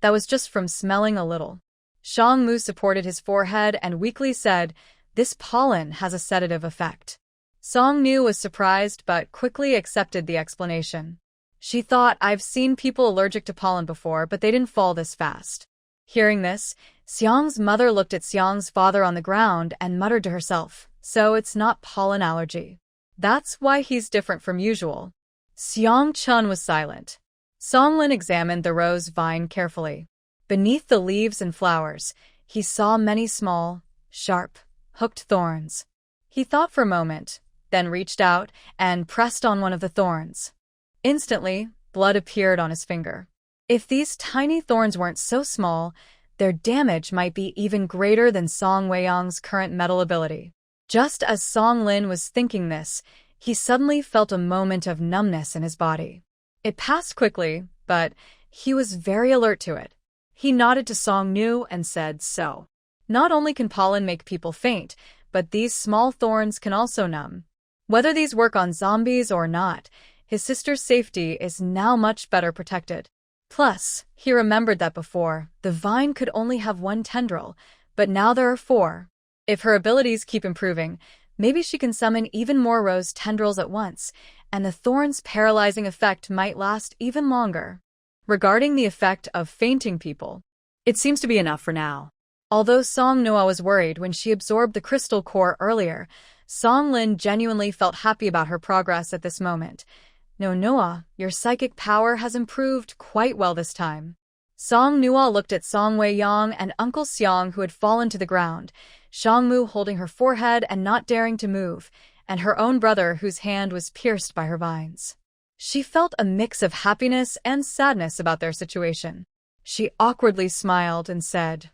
That was just from smelling a little. Shang Mu supported his forehead and weakly said, "This pollen has a sedative effect." Song Nu was surprised but quickly accepted the explanation. She thought, "I've seen people allergic to pollen before, but they didn't fall this fast." Hearing this, Xiang's mother looked at Xiang's father on the ground and muttered to herself, "So it's not pollen allergy. That's why he's different from usual." Xiang Chun was silent. Song Lin examined the rose vine carefully. Beneath the leaves and flowers, he saw many small, sharp, hooked thorns. He thought for a moment, then reached out and pressed on one of the thorns. Instantly, blood appeared on his finger. If these tiny thorns weren't so small, their damage might be even greater than Song Weiyang's current metal ability. Just as Song Lin was thinking this, he suddenly felt a moment of numbness in his body. It passed quickly, but he was very alert to it. He nodded to Song Nu and said, "So, not only can pollen make people faint, but these small thorns can also numb." Whether these work on zombies or not, his sister's safety is now much better protected. Plus, he remembered that before, the vine could only have one tendril, but now there are 4. If her abilities keep improving, maybe she can summon even more rose tendrils at once, and the thorn's paralyzing effect might last even longer. Regarding the effect of fainting people, it seems to be enough for now. Although Song Noah was worried when she absorbed the crystal core earlier, Song Lin genuinely felt happy about her progress at this moment. "No, Noah, your psychic power has improved quite well this time." Song Noah looked at Song Wei Yang and Uncle Xiang, who had fallen to the ground, Shang Mu holding her forehead and not daring to move, and her own brother whose hand was pierced by her vines. She felt a mix of happiness and sadness about their situation. She awkwardly smiled and said,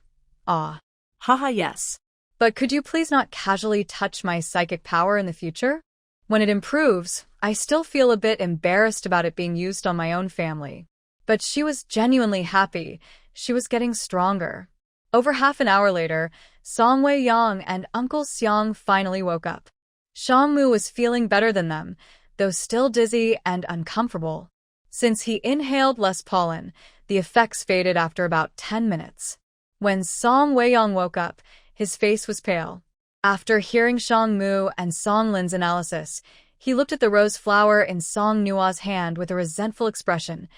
"Ah, Haha, yes. But could you please not casually touch my psychic power in the future? When it improves, I still feel a bit embarrassed about it being used on my own family." But she was genuinely happy. She was getting stronger. Over half an hour later, Song Wei Yang and Uncle Xiang finally woke up. Shang Mu was feeling better than them, though still dizzy and uncomfortable. Since he inhaled less pollen, the effects faded after about 10 minutes. When Song Wei Yang woke up, his face was pale. After hearing Shang Mu and Song Lin's analysis, he looked at the rose flower in Song Nua's hand with a resentful expression.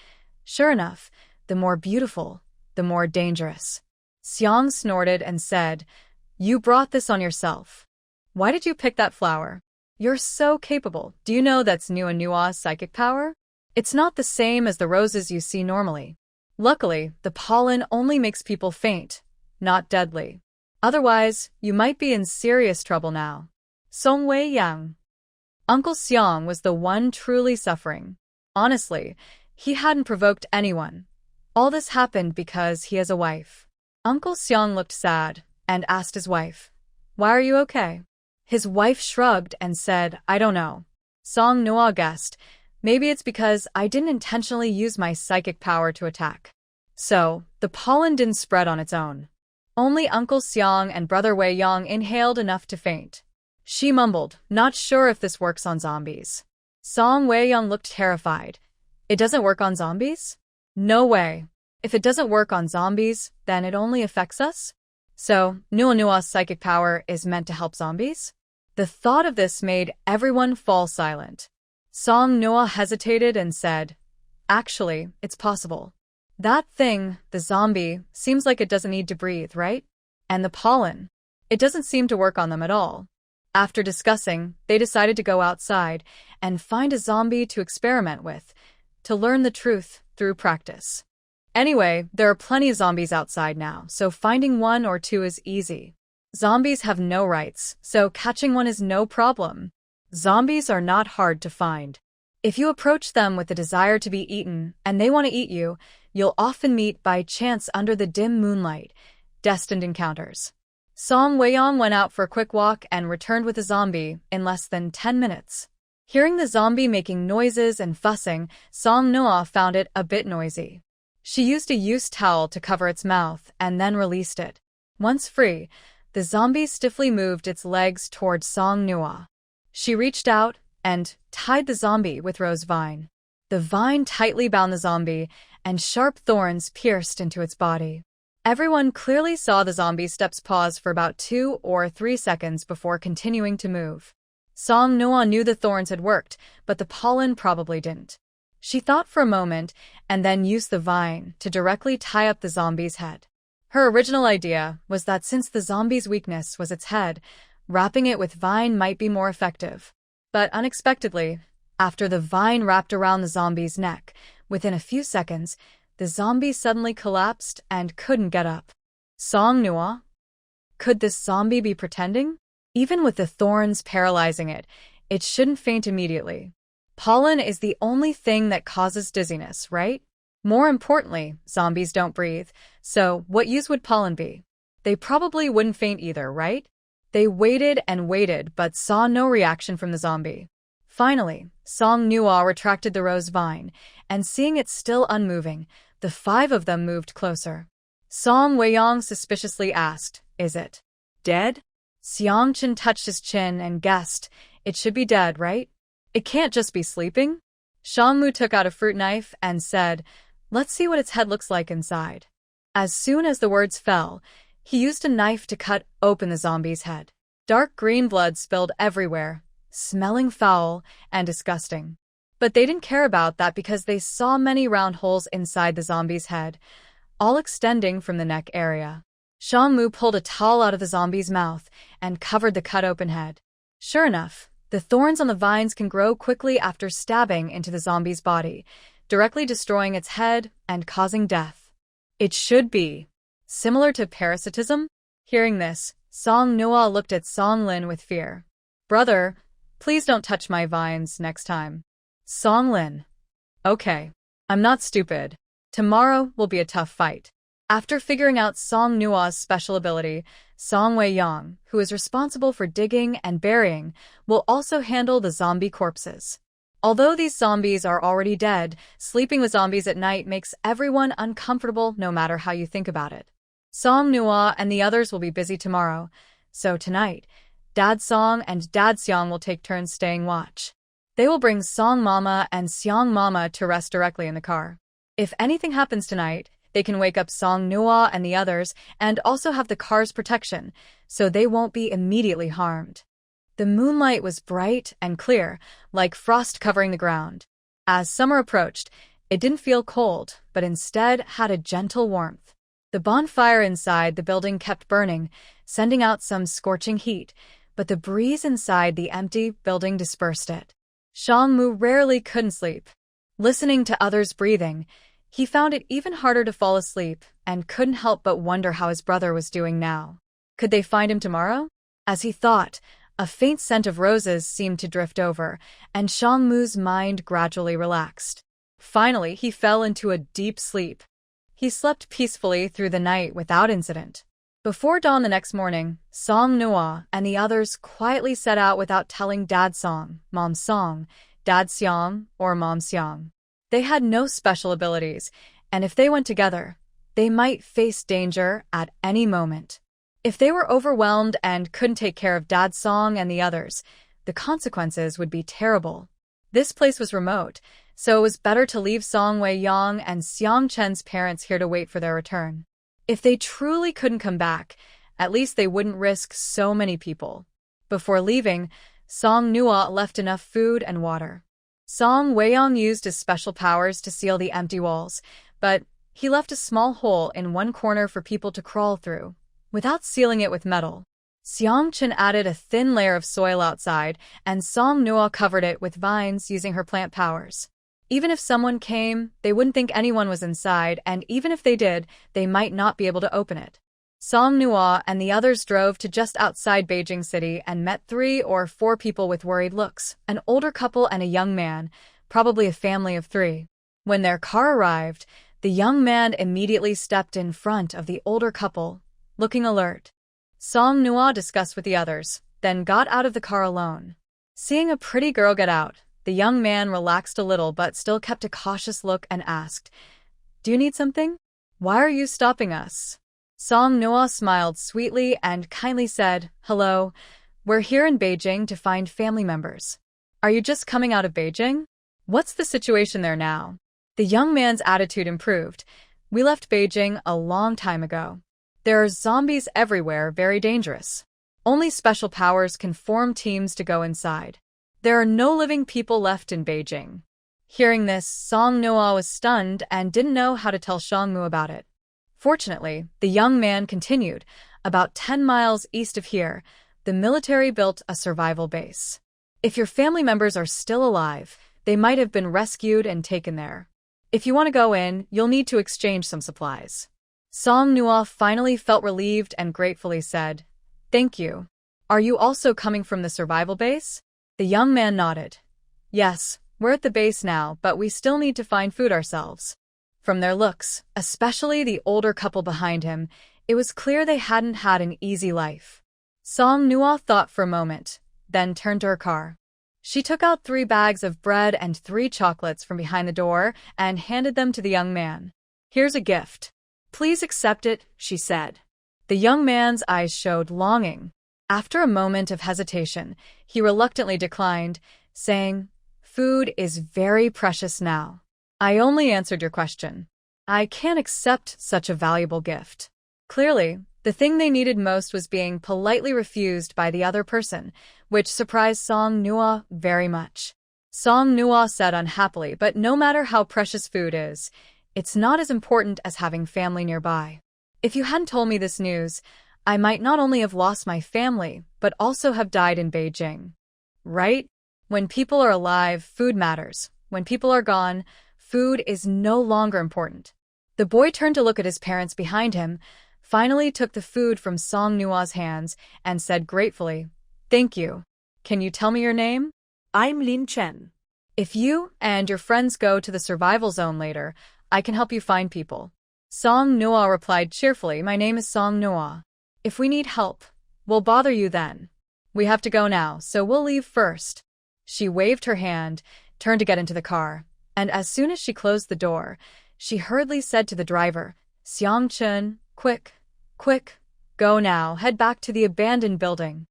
Sure enough, the more beautiful, the more dangerous. Xiang snorted and said, "You brought this on yourself. Why did you pick that flower? You're so capable. Do you know that's Nua's psychic power? It's not the same as the roses you see normally. Luckily, the pollen only makes people faint, not deadly. Otherwise, you might be in serious trouble now." Song Wei Yang. Uncle Xiang was the one truly suffering. Honestly, he hadn't provoked anyone. All this happened because he has a wife. Uncle Xiang looked sad and asked his wife, "Why are you okay?" His wife shrugged and said, "I don't know." Song Noah guessed, "Maybe it's because I didn't intentionally use my psychic power to attack. So, the pollen didn't spread on its own. Only Uncle Xiang and Brother Wei Yang inhaled enough to faint." She mumbled, not sure if this works on zombies. Song Wei Yang looked terrified. "It doesn't work on zombies? No way. If it doesn't work on zombies, then it only affects us? So, Nua's psychic power is meant to help zombies?" The thought of this made everyone fall silent. Song Noah hesitated and said, "Actually, it's possible. That thing, the zombie, seems like it doesn't need to breathe, right? And the pollen, it doesn't seem to work on them at all." After discussing, they decided to go outside and find a zombie to experiment with, to learn the truth through practice. Anyway, there are plenty of zombies outside now, so finding one or two is easy. Zombies have no rights, so catching one is no problem. Zombies are not hard to find. If you approach them with the desire to be eaten, and they want to eat you, you'll often meet by chance under the dim moonlight. Destined encounters. Song Weiyang went out for a quick walk and returned with a zombie in less than 10 minutes. Hearing the zombie making noises and fussing, Song Noah found it a bit noisy. She used a used towel to cover its mouth and then released it. Once free, the zombie stiffly moved its legs toward Song Noah. She reached out and tied the zombie with rose vine. The vine tightly bound the zombie, and sharp thorns pierced into its body. Everyone clearly saw the zombie's steps pause for about 2 or 3 seconds before continuing to move. Song Noah knew the thorns had worked, but the pollen probably didn't. She thought for a moment and then used the vine to directly tie up the zombie's head. Her original idea was that since the zombie's weakness was its head, wrapping it with vine might be more effective. But unexpectedly, after the vine wrapped around the zombie's neck, within a few seconds, the zombie suddenly collapsed and couldn't get up. Song Noah? Could this zombie be pretending? Even with the thorns paralyzing it, it shouldn't faint immediately. Pollen is the only thing that causes dizziness, right? More importantly, zombies don't breathe, so what use would pollen be? They probably wouldn't faint either, right? They waited and waited but saw no reaction from the zombie. Finally, Song Noah retracted the rose vine, and seeing it still unmoving, the 5 of them moved closer. Song Weiyang suspiciously asked, "Is it dead?" Xiangchen touched his chin and guessed, "It should be dead, right? It can't just be sleeping?" Shangmu took out a fruit knife and said, "Let's see what its head looks like inside." As soon as the words fell, he used a knife to cut open the zombie's head. Dark green blood spilled everywhere, smelling foul and disgusting. But they didn't care about that because they saw many round holes inside the zombie's head, all extending from the neck area. Shangmu pulled a towel out of the zombie's mouth and covered the cut-open head. Sure enough, the thorns on the vines can grow quickly after stabbing into the zombie's body, directly destroying its head and causing death. It should be similar to parasitism? Hearing this, Song Noah looked at Song Lin with fear. "Brother, please don't touch my vines next time." Song Lin. "Okay. I'm not stupid. Tomorrow will be a tough fight." After figuring out Song Noah's special ability, Song Weiyang, who is responsible for digging and burying, will also handle the zombie corpses. Although these zombies are already dead, sleeping with zombies at night makes everyone uncomfortable no matter how you think about it. Song Noah and the others will be busy tomorrow, so tonight, Dad Song and Dad Xiang will take turns staying watch. They will bring Song Mama and Xiang Mama to rest directly in the car. If anything happens tonight, they can wake up Song Noah and the others and also have the car's protection, so they won't be immediately harmed. The moonlight was bright and clear, like frost covering the ground. As summer approached, it didn't feel cold, but instead had a gentle warmth. The bonfire inside the building kept burning, sending out some scorching heat, but the breeze inside the empty building dispersed it. Shangmu rarely couldn't sleep. Listening to others breathing, he found it even harder to fall asleep and couldn't help but wonder how his brother was doing now. Could they find him tomorrow? As he thought, a faint scent of roses seemed to drift over, and Shangmu's mind gradually relaxed. Finally, he fell into a deep sleep. He slept peacefully through the night without incident. Before dawn the next morning, Song Noah and the others quietly set out without telling Dad Song, Mom Song, Dad Xiang, or Mom Xiang. They had no special abilities, and if they went together, they might face danger at any moment. If they were overwhelmed and couldn't take care of Dad Song and the others, the consequences would be terrible. This place was remote, so it was better to leave Song Weiyang and Xiang Chen's parents here to wait for their return. If they truly couldn't come back, at least they wouldn't risk so many people. Before leaving, Song Noah left enough food and water. Song Weiyang used his special powers to seal the empty walls, but he left a small hole in one corner for people to crawl through, without sealing it with metal. Xiangchen added a thin layer of soil outside, and Song Noah covered it with vines using her plant powers. Even if someone came, they wouldn't think anyone was inside, and even if they did, they might not be able to open it. Song Nua and the others drove to just outside Beijing City and met 3 or 4 people with worried looks, an older couple and a young man, probably a family of 3. When their car arrived, the young man immediately stepped in front of the older couple, looking alert. Song Nua discussed with the others, then got out of the car alone. Seeing a pretty girl get out, the young man relaxed a little but still kept a cautious look and asked, "Do you need something? Why are you stopping us?" Song Noah smiled sweetly and kindly said, "Hello, we're here in Beijing to find family members. Are you just coming out of Beijing? What's the situation there now?" The young man's attitude improved. "We left Beijing a long time ago. There are zombies everywhere, very dangerous. Only special powers can form teams to go inside. There are no living people left in Beijing." Hearing this, Song Noah was stunned and didn't know how to tell Shangmu about it. Fortunately, the young man continued, "About 10 miles east of here, the military built a survival base. If your family members are still alive, they might have been rescued and taken there. If you want to go in, you'll need to exchange some supplies." Song Nua finally felt relieved and gratefully said, "Thank you. Are you also coming from the survival base?" The young man nodded. "Yes, we're at the base now, but we still need to find food ourselves." From their looks, especially the older couple behind him, it was clear they hadn't had an easy life. Song Nua thought for a moment, then turned to her car. She took out 3 bags of bread and 3 chocolates from behind the door and handed them to the young man. "Here's a gift. Please accept it," she said. The young man's eyes showed longing. After a moment of hesitation, he reluctantly declined, saying, "Food is very precious now. I only answered your question. I can't accept such a valuable gift." Clearly, the thing they needed most was being politely refused by the other person, which surprised Song Nua very much. Song Nua said unhappily, "But no matter how precious food is, it's not as important as having family nearby. If you hadn't told me this news, I might not only have lost my family, but also have died in Beijing. Right? When people are alive, food matters. When people are gone, food is no longer important." The boy turned to look at his parents behind him, finally took the food from Song Nua's hands, and said gratefully, "Thank you. Can you tell me your name?" "I'm Lin Chen." "If you and your friends go to the survival zone later, I can help you find people." Song Nua replied cheerfully, "My name is Song Nua. If we need help, we'll bother you then. We have to go now, so we'll leave first." She waved her hand, turned to get into the car, and as soon as she closed the door, she hurriedly said to the driver, "Xiang Chun, quick, quick, go now, head back to the abandoned building.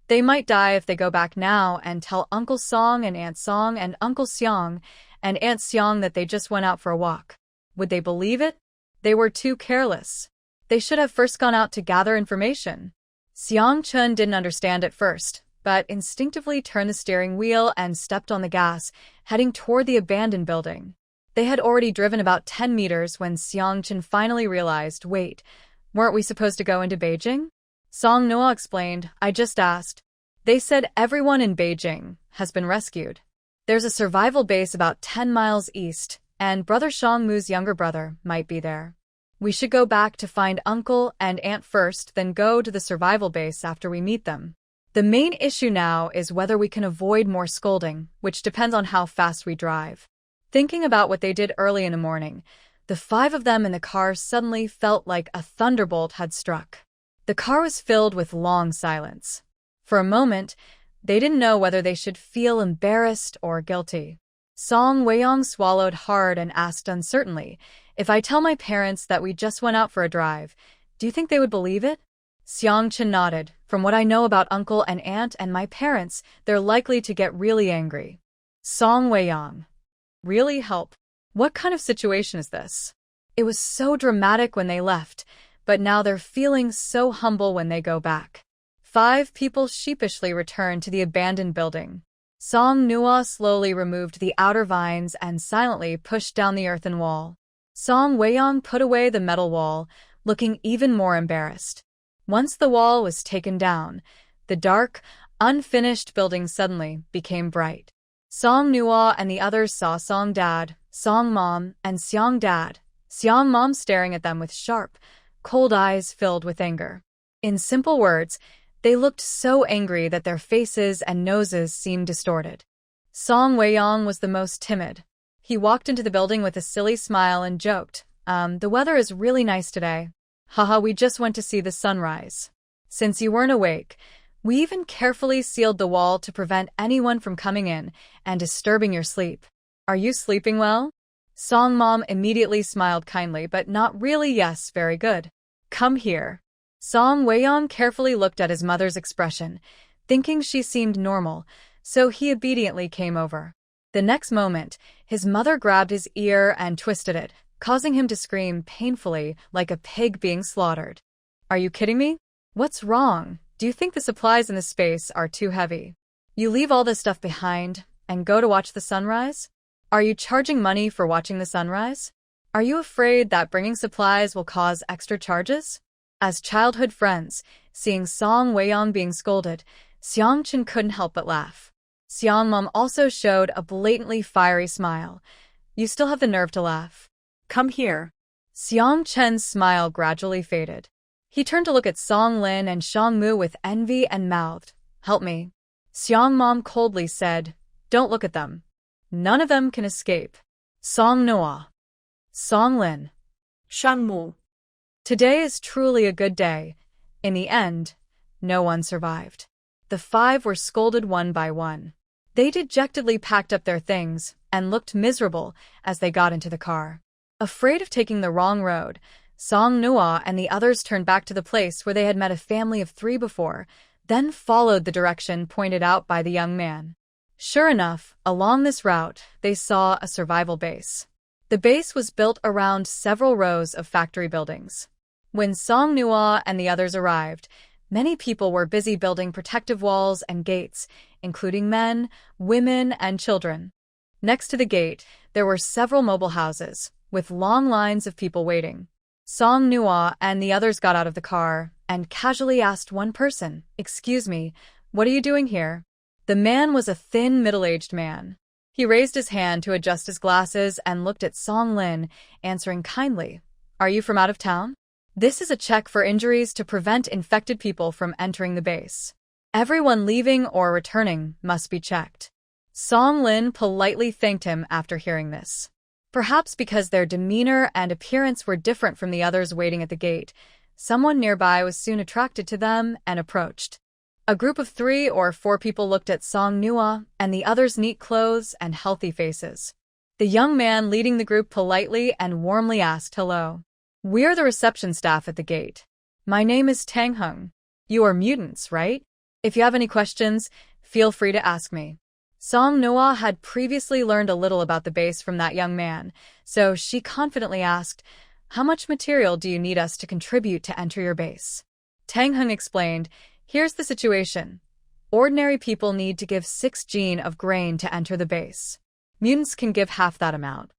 They might die if they go back now and tell Uncle Song and Aunt Song and Uncle Xiang and Aunt Xiang that they just went out for a walk. Would they believe it? They were too careless. They should have first gone out to gather information." Xiang Chun didn't understand at first, but instinctively turned the steering wheel and stepped on the gas, heading toward the abandoned building. They had already driven about 10 meters when Xiang Chun finally realized, "Wait, weren't we supposed to go into Beijing?" Song Noah explained, "I just asked. They said everyone in Beijing has been rescued. There's a survival base about 10 miles east, and Brother Shangmu's younger brother might be there. We should go back to find Uncle and Aunt first, then go to the survival base after we meet them. The main issue now is whether we can avoid more scolding, which depends on how fast we drive." Thinking about what they did early in the morning, the 5 of them in the car suddenly felt like a thunderbolt had struck. The car was filled with long silence. For a moment, they didn't know whether they should feel embarrassed or guilty. Song Weiyong swallowed hard and asked uncertainly, "If I tell my parents that we just went out for a drive, do you think they would believe it?" Xiang Chen nodded. "From what I know about Uncle and Aunt and my parents, they're likely to get really angry." Song Weiyong. "Really help? What kind of situation is this? It was so dramatic when they left, but now they're feeling so humble when they go back." 5 people sheepishly returned to the abandoned building. Song Nua slowly removed the outer vines and silently pushed down the earthen wall. Song Weiyong put away the metal wall, looking even more embarrassed. Once the wall was taken down, the dark, unfinished building suddenly became bright. Song Nua and the others saw Song Dad, Song Mom, and Seong Dad, Seong Mom staring at them with sharp, cold eyes filled with anger. In simple words, they looked so angry that their faces and noses seemed distorted. Song Weiyong was the most timid. He walked into the building with a silly smile and joked, the weather is really nice today. Haha, we just went to see the sunrise. Since you weren't awake, we even carefully sealed the wall to prevent anyone from coming in and disturbing your sleep. Are you sleeping well? Song Mom immediately smiled kindly, but not really. Yes, very good. Come here. Song Weiyong carefully looked at his mother's expression, thinking she seemed normal, so he obediently came over. The next moment, his mother grabbed his ear and twisted it, causing him to scream painfully like a pig being slaughtered. Are you kidding me? What's wrong? Do you think the supplies in the space are too heavy? You leave all this stuff behind and go to watch the sunrise? Are you charging money for watching the sunrise? Are you afraid that bringing supplies will cause extra charges? As childhood friends, seeing Song Weiyong being scolded, Seong Chen couldn't help but laugh. Seong Mom also showed a blatantly fiery smile. You still have the nerve to laugh. Come here. Seong Chen's smile gradually faded. He turned to look at Song Lin and Shang Mu with envy and mouthed, help me. Seong Mom coldly said, don't look at them. None of them can escape. Song Noah. Song Lin. Shang Mu. Today is truly a good day. In the end, no one survived. The 5 were scolded one by one. They dejectedly packed up their things and looked miserable as they got into the car. Afraid of taking the wrong road, Song Noah and the others turned back to the place where they had met a family of 3 before, then followed the direction pointed out by the young man. Sure enough, along this route, they saw a survival base. The base was built around several rows of factory buildings. When Song Noah and the others arrived, many people were busy building protective walls and gates, including men, women, and children. Next to the gate, there were several mobile houses, with long lines of people waiting. Song Noah and the others got out of the car and casually asked one person, excuse me, what are you doing here? The man was a thin, middle-aged man. He raised his hand to adjust his glasses and looked at Song Lin, answering kindly, are you from out of town? This is a check for injuries to prevent infected people from entering the base. Everyone leaving or returning must be checked. Song Lin politely thanked him after hearing this. Perhaps because their demeanor and appearance were different from the others waiting at the gate, someone nearby was soon attracted to them and approached. A group of 3 or 4 people looked at Song Noah and the others' neat clothes and healthy faces. The young man leading the group politely and warmly asked hello. We're the reception staff at the gate. My name is Tang Hung. You are mutants, right? If you have any questions, feel free to ask me. Song Noah had previously learned a little about the base from that young man, so she confidently asked, how much material do you need us to contribute to enter your base? Tang Hung explained, here's the situation. Ordinary people need to give 6 gene of grain to enter the base. Mutants can give half that amount.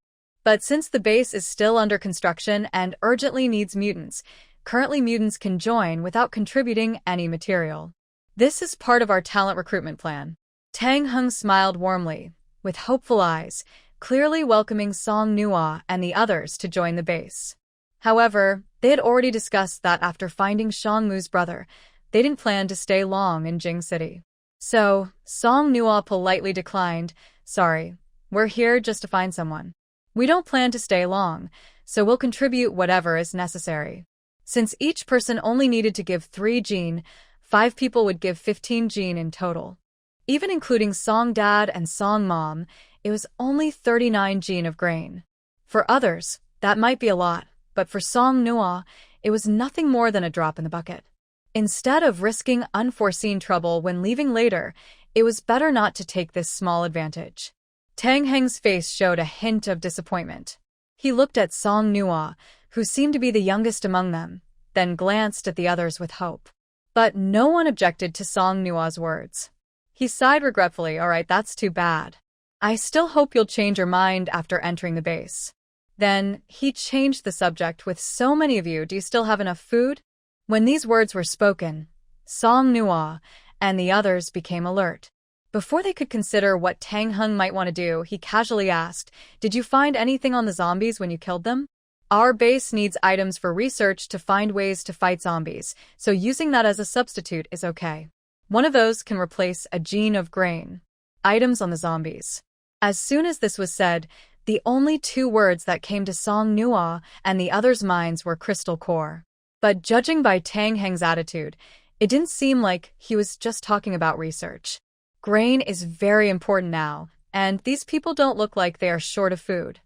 But since the base is still under construction and urgently needs mutants, currently mutants can join without contributing any material. This is part of our talent recruitment plan. Tang Hung smiled warmly, with hopeful eyes, clearly welcoming Song Noah and the others to join the base. However, they had already discussed that after finding Shang Mu's brother, they didn't plan to stay long in Jing City. So, Song Noah politely declined, sorry, we're here just to find someone. We don't plan to stay long, so we'll contribute whatever is necessary. Since each person only needed to give 3 gene, 5 people would give 15 gene in total. Even including Song Dad and Song Mom, it was only 39 gene of grain. For others, that might be a lot, but for Song Noah, it was nothing more than a drop in the bucket. Instead of risking unforeseen trouble when leaving later, it was better not to take this small advantage. Tang Heng's face showed a hint of disappointment. He looked at Song Noah, who seemed to be the youngest among them, then glanced at the others with hope. But no one objected to Song Noah's words. He sighed regretfully, all right, that's too bad. I still hope you'll change your mind after entering the base. Then, he changed the subject with so many of you, do you still have enough food? When these words were spoken, Song Noah and the others became alert. Before they could consider what Tang Heng might want to do, he casually asked, "Did you find anything on the zombies when you killed them?" "Our base needs items for research to find ways to fight zombies, so using that as a substitute is okay. One of those can replace a gene of grain." Items on the zombies. As soon as this was said, the only two words that came to Song Nua and the others' minds were crystal core. But judging by Tang Heng's attitude, it didn't seem like he was just talking about research. Grain is very important now, and these people don't look like they are short of food.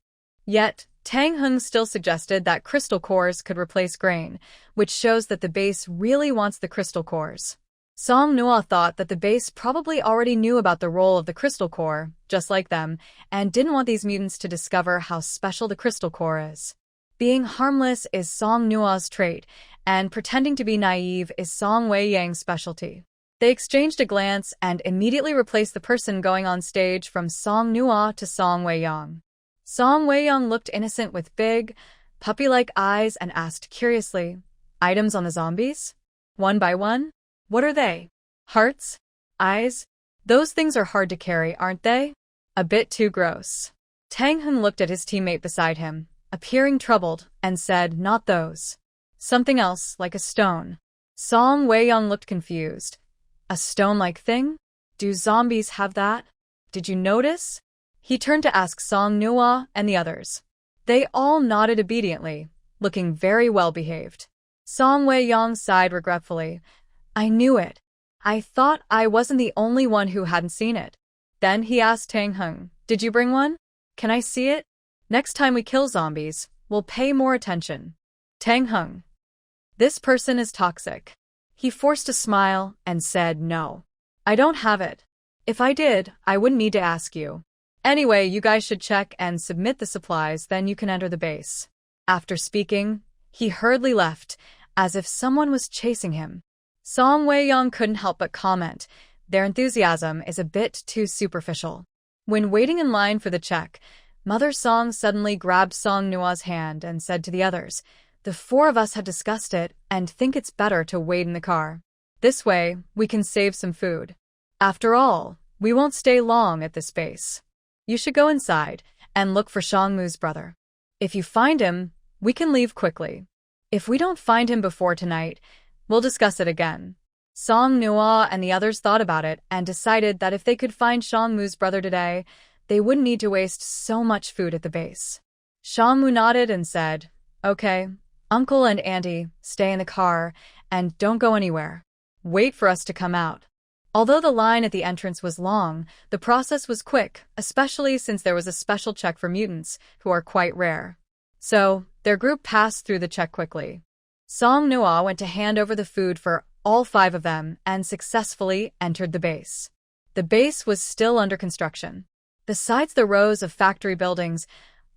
Yet, Tang Heng still suggested that crystal cores could replace grain, which shows that the base really wants the crystal cores. Song Nua thought that the base probably already knew about the role of the crystal core, just like them, and didn't want these mutants to discover how special the crystal core is. Being harmless is Song Nua's trait, and pretending to be naive is Song Wei Yang's specialty. They exchanged a glance and immediately replaced the person going on stage from Song Nua to Song Wei Yang. Song Wei Yang looked innocent with big, puppy-like eyes and asked curiously, "Items on the zombies? One by one? What are they? Hearts? Eyes? Those things are hard to carry, aren't they? A bit too gross." Tang Heng looked at his teammate beside him, appearing troubled, and said, "Not those. Something else, like a stone." Song Wei Yang looked confused. "A stone-like thing? Do zombies have that? Did you notice?" He turned to ask Song Nua and the others. They all nodded obediently, looking very well-behaved. Song Wei Yang sighed regretfully. "I knew it. I thought I wasn't the only one who hadn't seen it." Then he asked Tang Heng, "Did you bring one? Can I see it? Next time we kill zombies, we'll pay more attention." Tang Heng. This person is toxic. He forced a smile and said, "No. I don't have it. If I did, I wouldn't need to ask you. Anyway, you guys should check and submit the supplies, then you can enter the base." After speaking, he hurriedly left, as if someone was chasing him. Song Wei Yang couldn't help but comment, their enthusiasm is a bit too superficial. When waiting in line for the check, Mother Song suddenly grabbed Song Nua's hand and said to the others, "The four of us have discussed it and think it's better to wait in the car. This way, we can save some food. After all, we won't stay long at this base. You should go inside and look for Shangmu's brother. If you find him, we can leave quickly. If we don't find him before tonight, we'll discuss it again." Song Nua and the others thought about it and decided that if they could find Shangmu's brother today, they wouldn't need to waste so much food at the base. Shangmu nodded and said, "Okay, Uncle and Auntie, stay in the car and don't go anywhere. Wait for us to come out." Although the line at the entrance was long, the process was quick, especially since there was a special check for mutants, who are quite rare. So, their group passed through the check quickly. Song Nua went to hand over the food for all 5 of them and successfully entered the base. The base was still under construction. Besides the rows of factory buildings,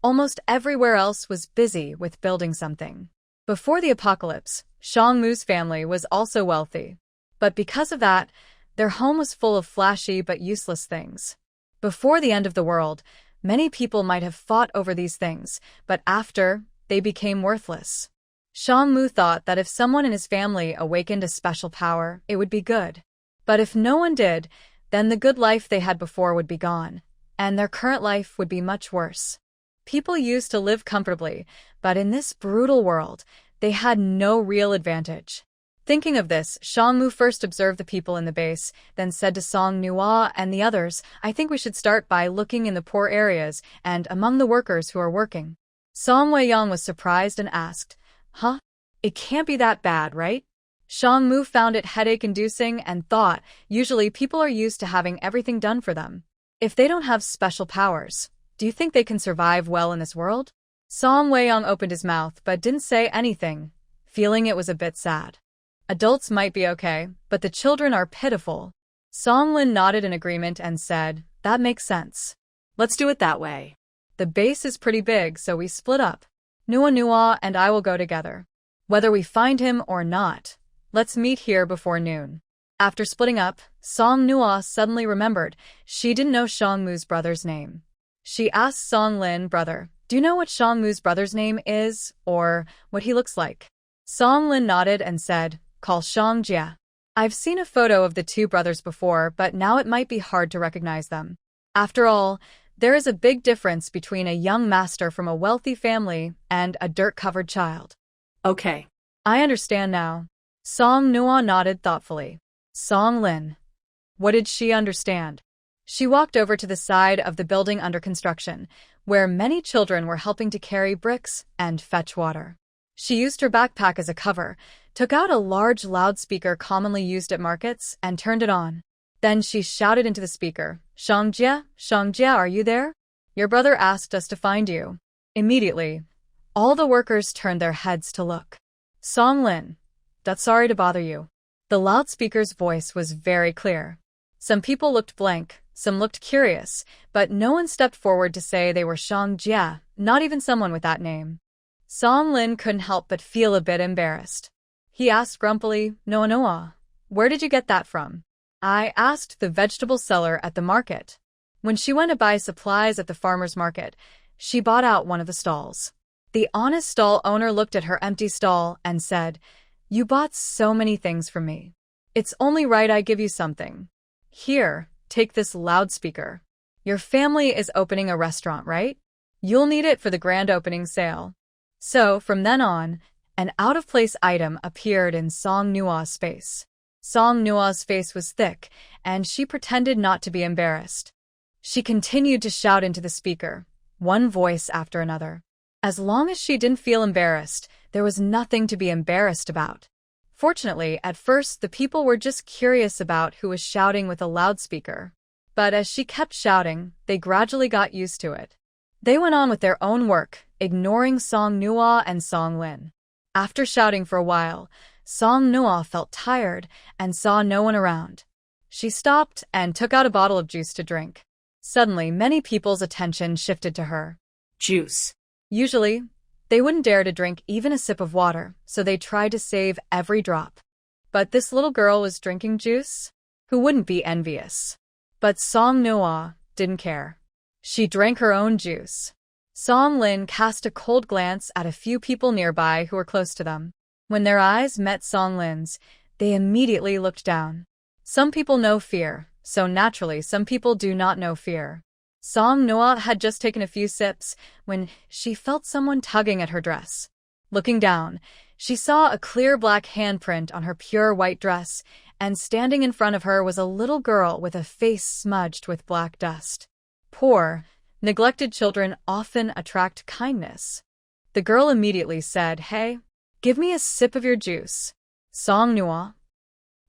almost everywhere else was busy with building something. Before the apocalypse, Shangmu's family was also wealthy. But because of that, their home was full of flashy but useless things. Before the end of the world, many people might have fought over these things, but after, they became worthless. Shangmu thought that if someone in his family awakened a special power, it would be good. But if no one did, then the good life they had before would be gone, and their current life would be much worse. People used to live comfortably, but in this brutal world, they had no real advantage. Thinking of this, Shangmu first observed the people in the base, then said to Song Nua and the others, "I think we should start by looking in the poor areas and among the workers who are working." Song Wei Yang was surprised and asked, "Huh? It can't be that bad, right?" Shangmu found it headache-inducing and thought, usually people are used to having everything done for them. If they don't have special powers, do you think they can survive well in this world? Song Wei Yang opened his mouth but didn't say anything, feeling it was a bit sad. Adults might be okay, but the children are pitiful. Song Lin nodded in agreement and said, "That makes sense. Let's do it that way." The base is pretty big, so we split up. Nua and I will go together. Whether we find him or not, let's meet here before noon. After splitting up, Song Nua suddenly remembered she didn't know Shangmu's brother's name. She asked Song Lin, "Brother, do you know what Shangmu's brother's name is, or what he looks like?" Song Lin nodded and said, "Call Shang Jia." I've seen a photo of the two brothers before, but now it might be hard to recognize them. After all, there is a big difference between a young master from a wealthy family and a dirt-covered child. Okay. I understand now. Song Nuo nodded thoughtfully. Song Lin. What did she understand? She walked over to the side of the building under construction, where many children were helping to carry bricks and fetch water. She used her backpack as a cover, took out a large loudspeaker commonly used at markets, and turned it on. Then she shouted into the speaker, Shangjia, are you there? Your brother asked us to find you. Immediately, all the workers turned their heads to look. Song Lin. Sorry to bother you. The loudspeaker's voice was very clear. Some people looked blank, some looked curious, but no one stepped forward to say they were Shangjia, not even someone with that name. Song Lin couldn't help but feel a bit embarrassed. He asked grumpily, Noa, where did you get that from? I asked the vegetable seller at the market. When she went to buy supplies at the farmer's market, she bought out one of the stalls. The honest stall owner looked at her empty stall and said, You bought so many things from me. It's only right I give you something. Here, take this loudspeaker. Your family is opening a restaurant, right? You'll need it for the grand opening sale. So, from then on, an out-of-place item appeared in Song Nuo's face. Song Nuo's face was thick, and she pretended not to be embarrassed. She continued to shout into the speaker, one voice after another. As long as she didn't feel embarrassed, there was nothing to be embarrassed about. Fortunately, at first the people were just curious about who was shouting with a loudspeaker. But as she kept shouting, they gradually got used to it. They went on with their own work, ignoring Song Nuo and Song Lin. After shouting for a while, Song Nuo felt tired and saw no one around. She stopped and took out a bottle of juice to drink. Suddenly, many people's attention shifted to her. Juice. Usually, they wouldn't dare to drink even a sip of water, so they tried to save every drop. But this little girl was drinking juice? Who wouldn't be envious? But Song Nuo didn't care. She drank her own juice. Song Lin cast a cold glance at a few people nearby who were close to them. When their eyes met Song Lin's, they immediately looked down. Some people know fear, so naturally some people do not know fear. Song Nuo had just taken a few sips when she felt someone tugging at her dress. Looking down, she saw a clear black handprint on her pure white dress, and standing in front of her was a little girl with a face smudged with black dust. Poor, neglected children often attract kindness. The girl immediately said, Hey, give me a sip of your juice. Song Nuo.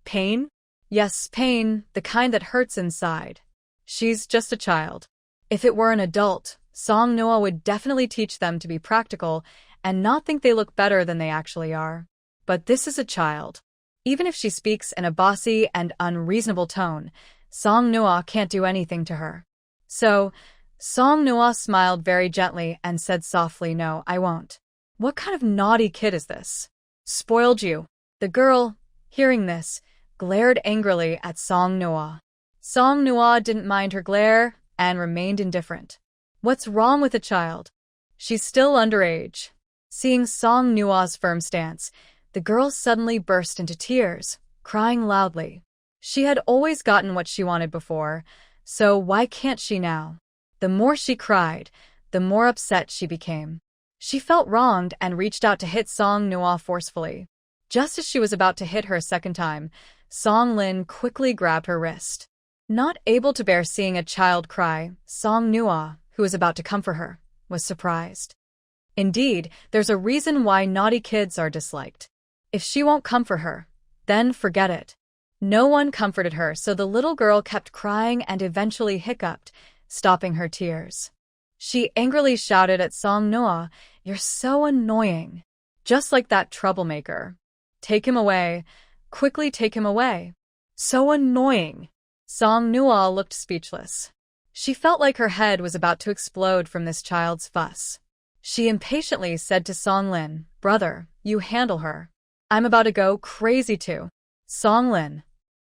Pain? Yes, pain, the kind that hurts inside. She's just a child. If it were an adult, Song Nuo would definitely teach them to be practical and not think they look better than they actually are. But this is a child. Even if she speaks in a bossy and unreasonable tone, Song Nuo can't do anything to her. So, Song Nuo smiled very gently and said softly, No, I won't. What kind of naughty kid is this? Spoiled you. The girl, hearing this, glared angrily at Song Nuo. Song Nuo didn't mind her glare and remained indifferent. What's wrong with a child? She's still underage. Seeing Song Nuo's firm stance, the girl suddenly burst into tears, crying loudly. She had always gotten what she wanted before, so why can't she now? The more she cried, the more upset she became. She felt wronged and reached out to hit Song Nuo forcefully. Just as she was about to hit her a second time, Song Lin quickly grabbed her wrist. Not able to bear seeing a child cry, Song Nuo, who was about to comfort her, was surprised. Indeed, there's a reason why naughty kids are disliked. If she won't comfort her, then forget it. No one comforted her, so the little girl kept crying and eventually hiccuped, stopping her tears. She angrily shouted at Song Nuo, You're so annoying. Just like that troublemaker. Take him away. Quickly take him away. So annoying. Song Nuo looked speechless. She felt like her head was about to explode from this child's fuss. She impatiently said to Song Lin, Brother, you handle her. I'm about to go crazy too. Song Lin.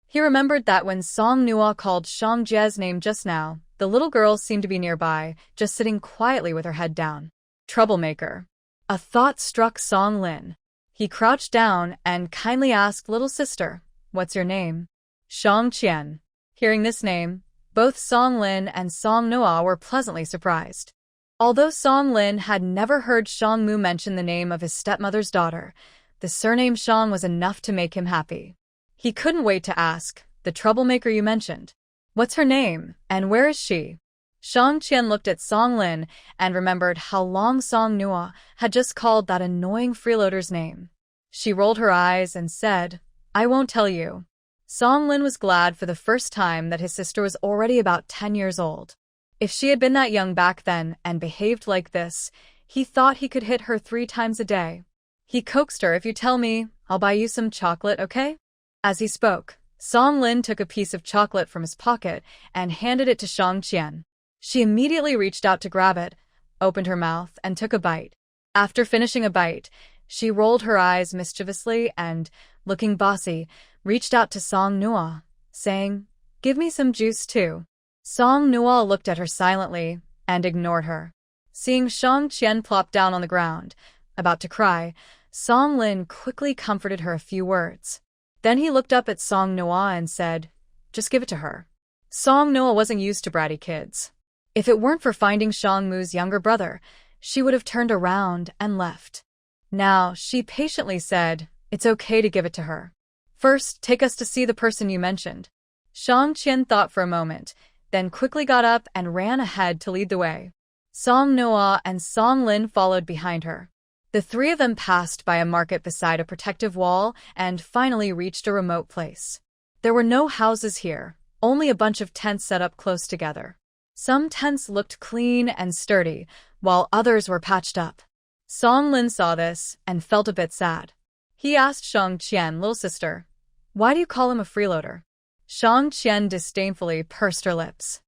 He remembered that when Song Nuo called Shangjia's name just now, the little girl seemed to be nearby, just sitting quietly with her head down. Troublemaker. A thought struck Song Lin. He crouched down and kindly asked, Little sister, "What's your name?" "Shang Qian." Hearing this name, both Song Lin and Song Noah were pleasantly surprised. Although Song Lin had never heard Shang Mu mention the name of his stepmother's daughter, the surname Shang was enough to make him happy. He couldn't wait to ask, "The troublemaker you mentioned. What's her name, and where is she?" Shang Qian looked at Song Lin and remembered how long Song Noah had just called that annoying freeloader's name. She rolled her eyes and said, "I won't tell you." Song Lin was glad for the first time that his sister was already about 10 years old. If she had been that young back then and behaved like this, he thought he could hit her 3 times a day. He coaxed her, "If you tell me, I'll buy you some chocolate, okay?" As he spoke, Song Lin took a piece of chocolate from his pocket and handed it to Shang Qian. She immediately reached out to grab it, opened her mouth, and took a bite. After finishing a bite, she rolled her eyes mischievously and, looking bossy, reached out to Song Noah, saying, "Give me some juice too." Song Noah looked at her silently and ignored her. Seeing Shang Qian plop down on the ground, about to cry, Song Lin quickly comforted her a few words. Then he looked up at Song Noah and said, "Just give it to her." Song Noah wasn't used to bratty kids. If it weren't for finding Shang Mu's younger brother, she would have turned around and left. Now, she patiently said, "It's okay to give it to her. First, take us to see the person you mentioned." Shang Qian thought for a moment, then quickly got up and ran ahead to lead the way. Song Noah and Song Lin followed behind her. The 3 of them passed by a market beside a protective wall and finally reached a remote place. There were no houses here, only a bunch of tents set up close together. Some tents looked clean and sturdy, while others were patched up. Song Lin saw this and felt a bit sad. He asked Shang Qian, "Little sister, why do you call him a freeloader?" Shang Qian disdainfully pursed her lips.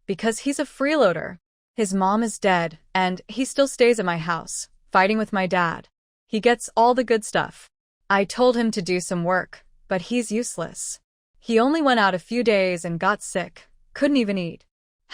"Because he's a freeloader. His mom is dead, and he still stays at my house, fighting with my dad. He gets all the good stuff. I told him to do some work, but he's useless. He only went out a few days and got sick, couldn't even eat.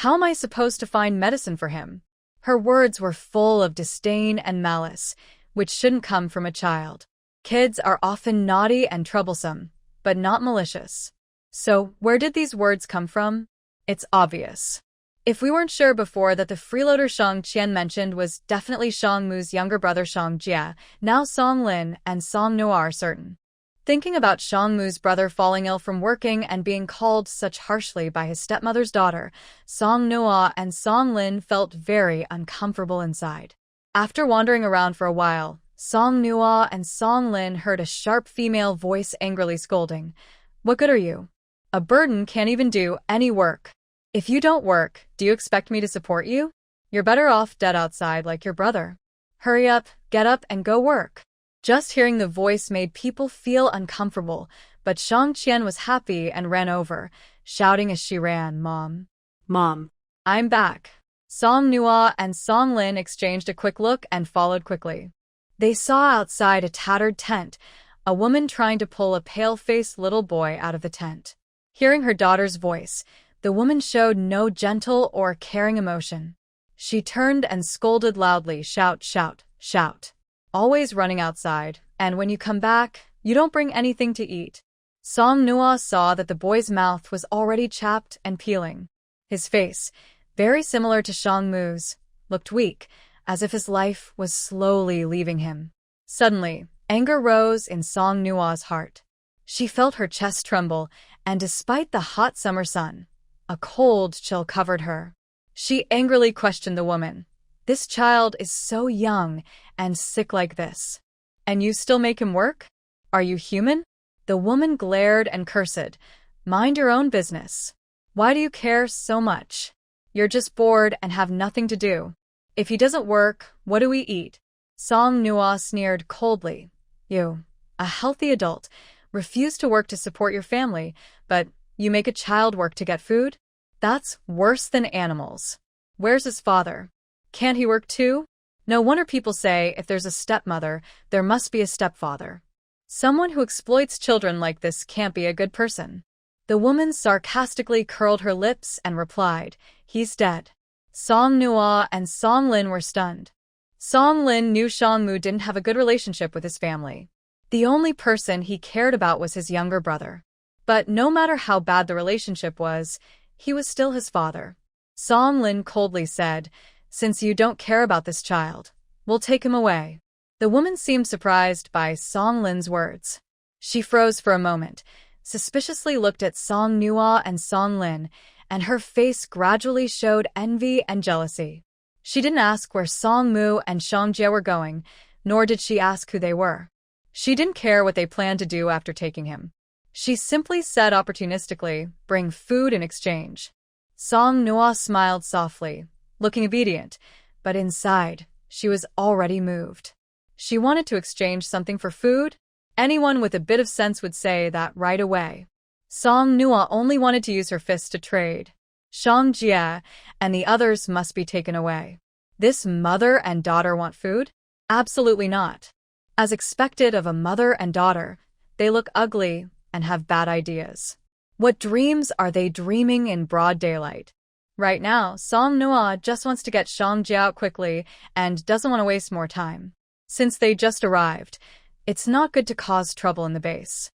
How am I supposed to find medicine for him?" Her words were full of disdain and malice, which shouldn't come from a child. Kids are often naughty and troublesome, but not malicious. So, where did these words come from? It's obvious. If we weren't sure before that the freeloader Shang Qian mentioned was definitely Shang Mu's younger brother Shang Jie, now Song Lin and Song Noah are certain. Thinking about Shang Mu's brother falling ill from working and being called such harshly by his stepmother's daughter, Song Noah and Song Lin felt very uncomfortable inside. After wandering around for a while, Song Noah and Song Lin heard a sharp female voice angrily scolding, "What good are you? A burden can't even do any work. If you don't work, do you expect me to support you? You're better off dead outside like your brother. Hurry up, get up and go work." Just hearing the voice made people feel uncomfortable, but Shang Qian was happy and ran over, shouting as she ran, "Mom! Mom! I'm back." Song Noah and Song Lin exchanged a quick look and followed quickly. They saw outside a tattered tent, a woman trying to pull a pale-faced little boy out of the tent. Hearing her daughter's voice, the woman showed no gentle or caring emotion. She turned and scolded loudly, "Shout, shout, shout. Always running outside, and when you come back, you don't bring anything to eat." Song Noah saw that the boy's mouth was already chapped and peeling. His face, very similar to Shang Mu's, looked weak, as if his life was slowly leaving him. Suddenly, anger rose in Song Noah's heart. She felt her chest tremble, and despite the hot summer sun, a cold chill covered her. She angrily questioned the woman. "This child is so young and sick like this. And you still make him work? Are you human?" The woman glared and cursed. "Mind your own business. Why do you care so much? You're just bored and have nothing to do. If he doesn't work, what do we eat?" Song Noah sneered coldly. "You, a healthy adult, refuse to work to support your family, but you make a child work to get food? That's worse than animals. Where's his father? Can't he work too? No wonder people say if there's a stepmother, there must be a stepfather. Someone who exploits children like this can't be a good person." The woman sarcastically curled her lips and replied, "He's dead." Song Noah and Song Lin were stunned. Song Lin knew Shang Mu didn't have a good relationship with his family. The only person he cared about was his younger brother. But no matter how bad the relationship was, he was still his father. Song Lin coldly said, "Since you don't care about this child, we'll take him away." The woman seemed surprised by Song Lin's words. She froze for a moment, suspiciously looked at Song Nua and Song Lin, and her face gradually showed envy and jealousy. She didn't ask where Song Mu and Shang Jie were going, nor did she ask who they were. She didn't care what they planned to do after taking him. She simply said opportunistically, "Bring food in exchange." Song Nua smiled softly, looking obedient, but inside, she was already moved. She wanted to exchange something for food? Anyone with a bit of sense would say that right away. Song Nua only wanted to use her fists to trade. Shang Jie and the others must be taken away. This mother and daughter want food? Absolutely not. As expected of a mother and daughter, they look ugly and have bad ideas. What dreams are they dreaming in broad daylight? Right now, Song Nua just wants to get Shang Jie out quickly and doesn't want to waste more time. Since they just arrived, it's not good to cause trouble in the base.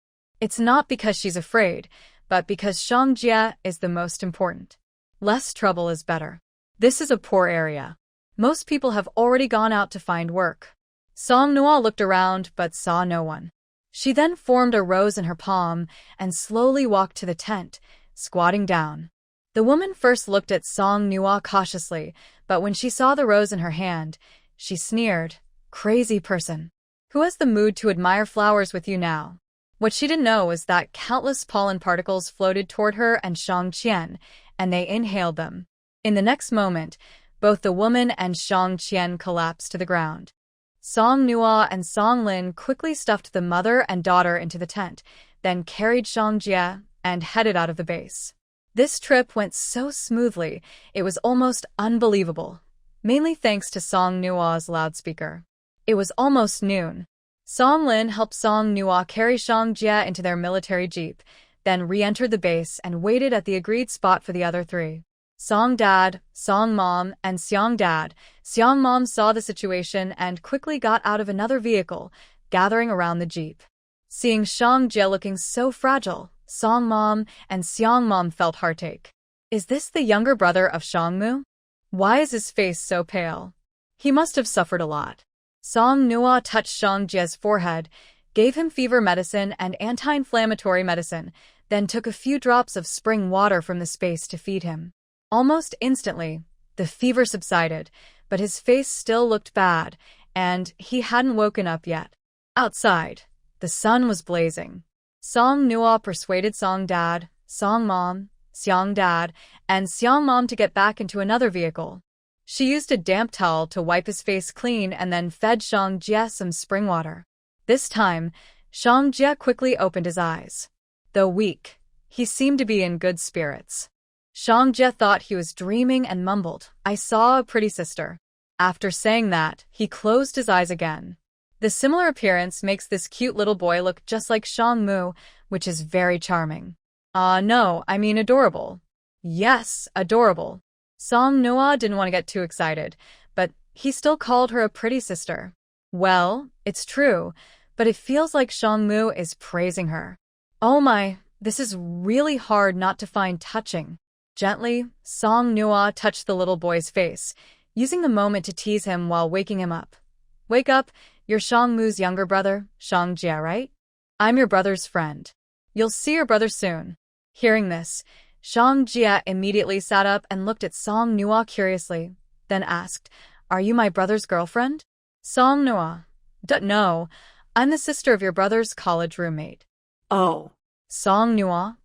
It's not because she's afraid, but because Shang Jie is the most important. Less trouble is better. This is a poor area. Most people have already gone out to find work. Song Nua looked around but saw no one. She then formed a rose in her palm and slowly walked to the tent, squatting down. The woman first looked at Song Nua cautiously, but when she saw the rose in her hand, she sneered, "Crazy person. Who has the mood to admire flowers with you now?" What she didn't know was that countless pollen particles floated toward her and Shang Qian, and they inhaled them. In the next moment, both the woman and Shang Qian collapsed to the ground. Song Nua and Song Lin quickly stuffed the mother and daughter into the tent, then carried Shang Jie and headed out of the base. This trip went so smoothly, it was almost unbelievable, mainly thanks to Song Nua's loudspeaker. It was almost noon. Song Lin helped Song Nua carry Shang Jie into their military jeep, then re-entered the base and waited at the agreed spot for the other three. Song Dad, Song Mom, and Xiang Dad. Xiang Mom saw the situation and quickly got out of another vehicle, gathering around the jeep. Seeing Shang Jie looking so fragile, Song Mom and Xiang Mom felt heartache. Is this the younger brother of Shang Mu? Why is his face so pale? He must have suffered a lot. Song Nua touched Shang Jie's forehead, gave him fever medicine and anti-inflammatory medicine, then took a few drops of spring water from the space to feed him. Almost instantly, the fever subsided, but his face still looked bad, and he hadn't woken up yet. Outside, the sun was blazing. Song Nua persuaded Song Dad, Song Mom, Xiang Dad, and Xiang Mom to get back into another vehicle. She used a damp towel to wipe his face clean and then fed Shang Jie some spring water. This time, Shang Jie quickly opened his eyes. Though weak, he seemed to be in good spirits. Shang Jie thought he was dreaming and mumbled, "I saw a pretty sister." After saying that, he closed his eyes again. The similar appearance makes this cute little boy look just like Shang Mu, which is very charming. No, I mean adorable. Yes, adorable. Song Nua didn't want to get too excited, but he still called her a pretty sister. Well, it's true, but it feels like Shang Mu is praising her. Oh my, this is really hard not to find touching. Gently, Song Nua touched the little boy's face, using the moment to tease him while waking him up. "Wake up, you're Shang Mu's younger brother, Shang Jie, right? I'm your brother's friend. You'll see your brother soon." Hearing this, Shang Jie immediately sat up and looked at Song Nua curiously, then asked, "Are you my brother's girlfriend?" Song Nua, "No, I'm the sister of your brother's college roommate." Oh. Song Nua,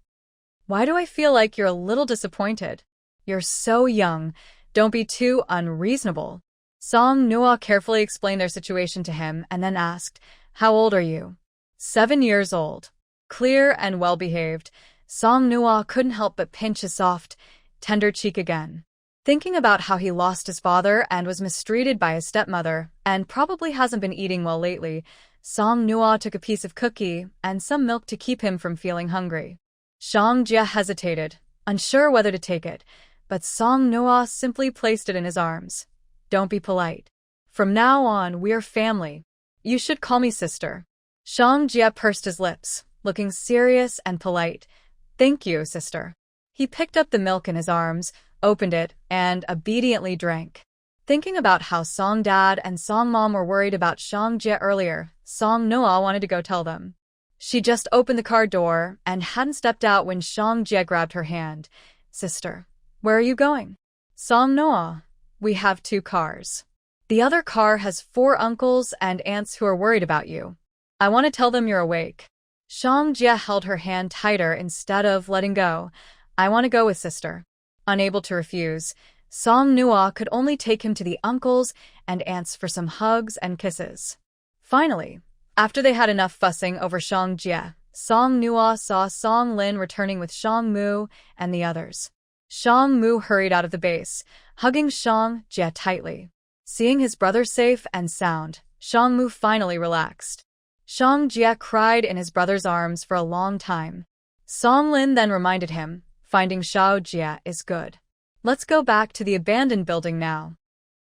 "Why do I feel like you're a little disappointed? You're so young. Don't be too unreasonable." Song Nua carefully explained their situation to him and then asked, "How old are you?" 7 years old. Clear and well-behaved, Song Nua couldn't help but pinch his soft, tender cheek again. Thinking about how he lost his father and was mistreated by his stepmother and probably hasn't been eating well lately, Song Nua took a piece of cookie and some milk to keep him from feeling hungry. Shang Jie hesitated, unsure whether to take it, but Song Nua simply placed it in his arms. "Don't be polite. From now on, we're family. You should call me sister." Shang Jie pursed his lips, looking serious and polite. "Thank you, sister." He picked up the milk in his arms, opened it, and obediently drank. Thinking about how Song Dad and Song Mom were worried about Shang Jie earlier, Song Noah wanted to go tell them. She just opened the car door and hadn't stepped out when Shang Jie grabbed her hand. "Sister, where are you going?" "Song Noah, we have 2 cars. The other car has 4 uncles and aunts who are worried about you. I want to tell them you're awake." Shang Jie held her hand tighter instead of letting go. "I want to go with sister." Unable to refuse, Song Noah could only take him to the uncles and aunts for some hugs and kisses. Finally, after they had enough fussing over Shang Jie, Song Noah saw Song Lin returning with Shang Mu and the others. Shang Mu hurried out of the base, hugging Shang Jie tightly. Seeing his brother safe and sound, Shang Mu finally relaxed. Shang Jie cried in his brother's arms for a long time. Song Lin then reminded him, "Finding Shao Jie is good. Let's go back to the abandoned building now.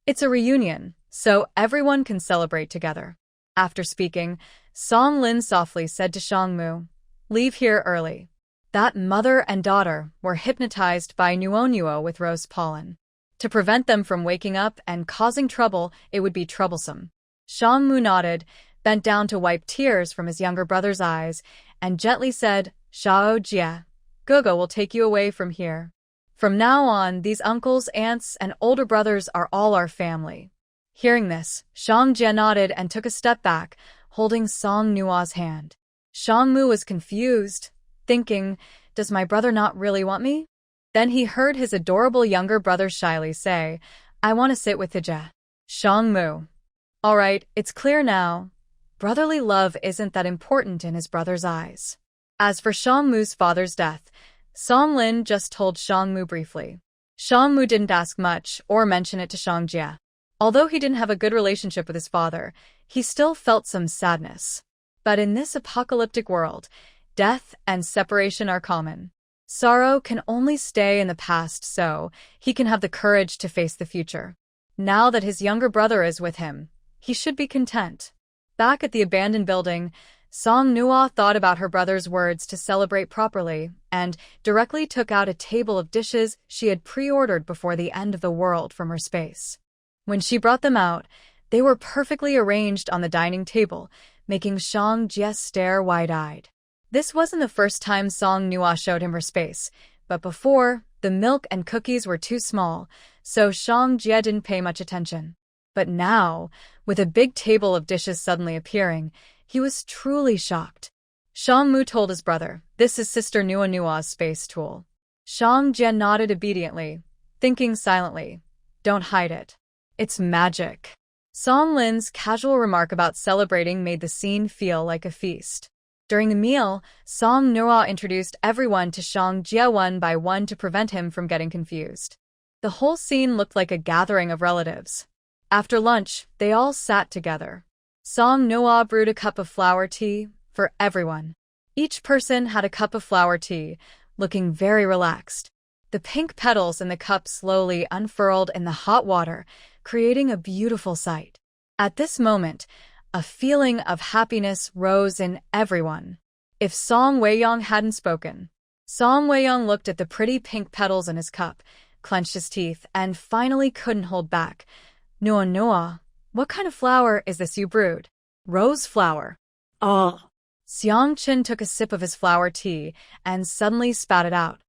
It's a reunion, so everyone can celebrate together." After speaking, Song Lin softly said to Shang Mu, "Leave here early." That mother and daughter were hypnotized by Nuo with rose pollen. To prevent them from waking up and causing trouble, it would be troublesome. Shang Mu nodded, bent down to wipe tears from his younger brother's eyes, and gently said, "Shao Jie, Gogo will take you away from here. From now on, these uncles, aunts, and older brothers are all our family." Hearing this, Shang Jie nodded and took a step back, holding Song Nua's hand. Shang Mu was confused, thinking, "Does my brother not really want me?" Then he heard his adorable younger brother shyly say, "I want to sit with Jie." Shang Mu. All right, it's clear now. Brotherly love isn't that important in his brother's eyes. As for Shang Mu's father's death, Song Lin just told Shang Mu briefly. Shang Mu didn't ask much or mention it to Shang Jie. Although he didn't have a good relationship with his father, he still felt some sadness. But in this apocalyptic world, death and separation are common. Sorrow can only stay in the past so he can have the courage to face the future. Now that his younger brother is with him, he should be content. Back at the abandoned building, Song Noah thought about her brother's words to celebrate properly and directly took out a table of dishes she had pre-ordered before the end of the world from her space. When she brought them out, they were perfectly arranged on the dining table, making Shang Jie stare wide-eyed. This wasn't the first time Song Noah showed him her space, but before, the milk and cookies were too small, so Shang Jie didn't pay much attention. But now, with a big table of dishes suddenly appearing, he was truly shocked. Shang Mu told his brother, "This is Sister Nua's space tool." Shang Jie nodded obediently, thinking silently, "Don't hide it. It's magic." Song Lin's casual remark about celebrating made the scene feel like a feast. During the meal, Song Noah introduced everyone to Shang Jie one by one to prevent him from getting confused. The whole scene looked like a gathering of relatives. After lunch, they all sat together. Song Noah brewed a cup of flower tea for everyone. Each person had a cup of flower tea, looking very relaxed. The pink petals in the cup slowly unfurled in the hot water, creating a beautiful sight. At this moment, a feeling of happiness rose in everyone. If Song Weiyong hadn't spoken. Song Weiyong looked at the pretty pink petals in his cup, clenched his teeth, and finally couldn't hold back. Noah, what kind of flower is this you brewed?" "Rose flower." Oh. Xiang Qin took a sip of his flower tea and suddenly spat it out.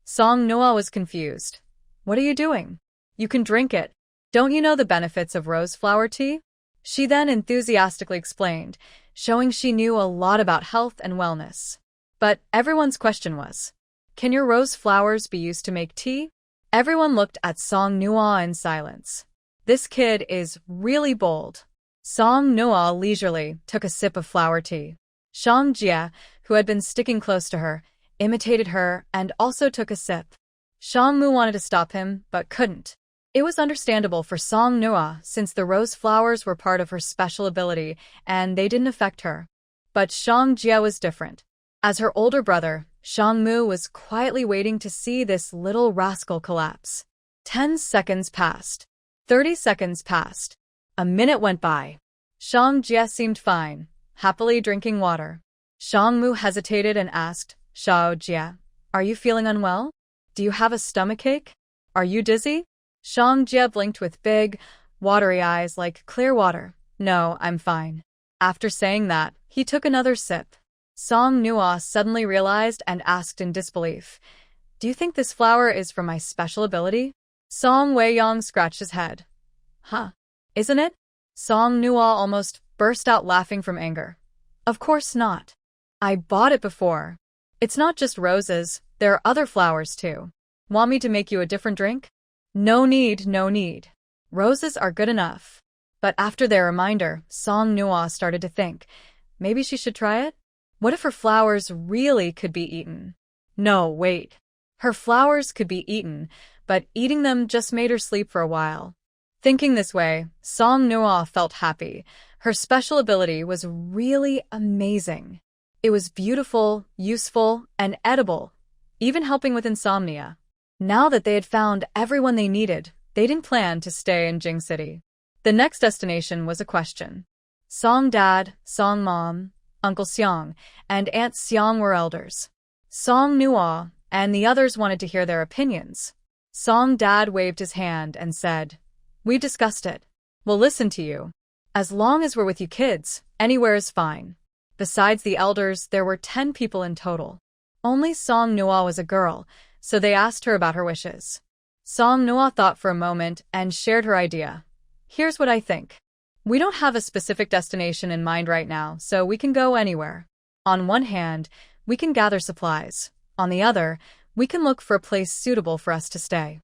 Song Noah was confused. "What are you doing? You can drink it. Don't you know the benefits of rose flower tea?" She then enthusiastically explained, showing she knew a lot about health and wellness. But everyone's question was, "Can your rose flowers be used to make tea?" Everyone looked at Song Noah in silence. This kid is really bold. Song Noah leisurely took a sip of flower tea. Shang Jie, who had been sticking close to her, imitated her and also took a sip. Shang Mu wanted to stop him, but couldn't. It was understandable for Song Noah since the rose flowers were part of her special ability and they didn't affect her. But Shang Jie was different. As her older brother, Shang Mu was quietly waiting to see this little rascal collapse. 10 seconds passed. 30 seconds passed. A minute went by. Shang Jie seemed fine, happily drinking water. Shangmu hesitated and asked, Xiao Jia, are you feeling unwell? Do you have a stomachache? Are you dizzy? Shang Jia blinked with big, watery eyes like clear water. No, I'm fine. After saying that, he took another sip. Song Nua suddenly realized and asked in disbelief, do you think this flower is for my special ability? Song Weiyang scratched his head. Huh? Isn't it? Song Nua almost burst out laughing from anger. Of course not. I bought it before. It's not just roses, there are other flowers too. Want me to make you a different drink? No need, no need. Roses are good enough. But after their reminder, Song Nua started to think, maybe she should try it? What if her flowers really could be eaten? No, wait. Her flowers could be eaten, but eating them just made her sleep for a while. Thinking this way, Song Nua felt happy. Her special ability was really amazing. It was beautiful, useful, and edible, even helping with insomnia. Now that they had found everyone they needed, they didn't plan to stay in Jing City. The next destination was a question. Song Dad, Song Mom, Uncle Xiang, and Aunt Xiang were elders. Song Nua and the others wanted to hear their opinions. Song Dad waved his hand and said, we discussed it. We'll listen to you. As long as we're with you kids, anywhere is fine. Besides the elders, there were 10 people in total. Only Song Nua was a girl, so they asked her about her wishes. Song Nua thought for a moment and shared her idea. Here's what I think. We don't have a specific destination in mind right now, so we can go anywhere. On one hand, we can gather supplies. On the other, we can look for a place suitable for us to stay.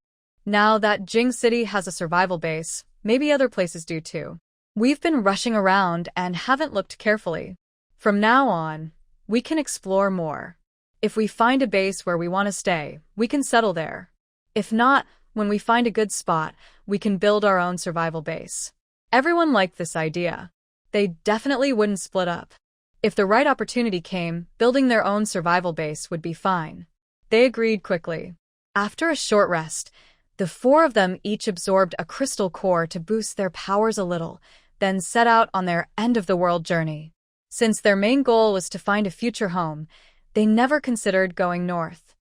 Now that Jing City has a survival base, maybe other places do too. We've been rushing around and haven't looked carefully. From now on, we can explore more. If we find a base where we want to stay, we can settle there. If not, when we find a good spot, we can build our own survival base. Everyone liked this idea. They definitely wouldn't split up. If the right opportunity came, building their own survival base would be fine. They agreed quickly. After a short rest, the 4 of them each absorbed a crystal core to boost their powers a little, then set out on their end-of-the-world journey. Since their main goal was to find a future home, they never considered going north.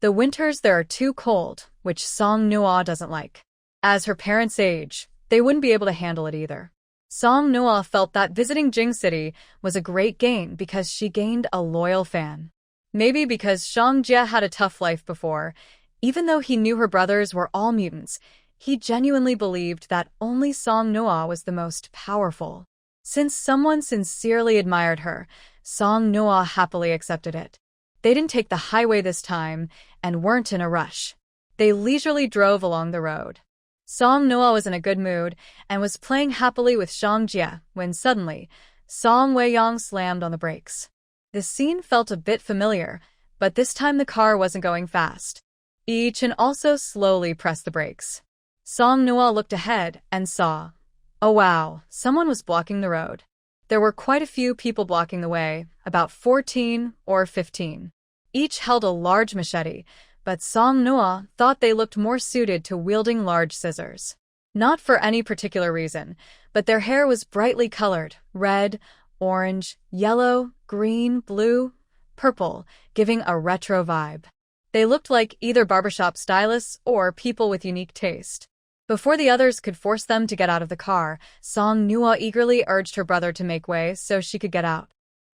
The winters there are too cold, which Song Nua doesn't like. As her parents age, they wouldn't be able to handle it either. Song Nua felt that visiting Jing City was a great gain because she gained a loyal fan. Maybe because Shang Jia had a tough life before, even though he knew her brothers were all mutants, he genuinely believed that only Song Nua was the most powerful. Since someone sincerely admired her, Song Nua happily accepted it. They didn't take the highway this time and weren't in a rush. They leisurely drove along the road. Song Nua was in a good mood and was playing happily with Shang Jia when suddenly, Song Weiyang slammed on the brakes. The scene felt a bit familiar, but this time the car wasn't going fast. Chen also slowly pressed the brakes. Song Nua looked ahead and saw, oh wow, someone was blocking the road. There were quite a few people blocking the way, about 14 or 15. Each held a large machete, but Song Nua thought they looked more suited to wielding large scissors. Not for any particular reason, but their hair was brightly colored, red, orange, yellow, green, blue, purple, giving a retro vibe. They looked like either barbershop stylists or people with unique taste. Before the others could force them to get out of the car, Song Nua eagerly urged her brother to make way so she could get out.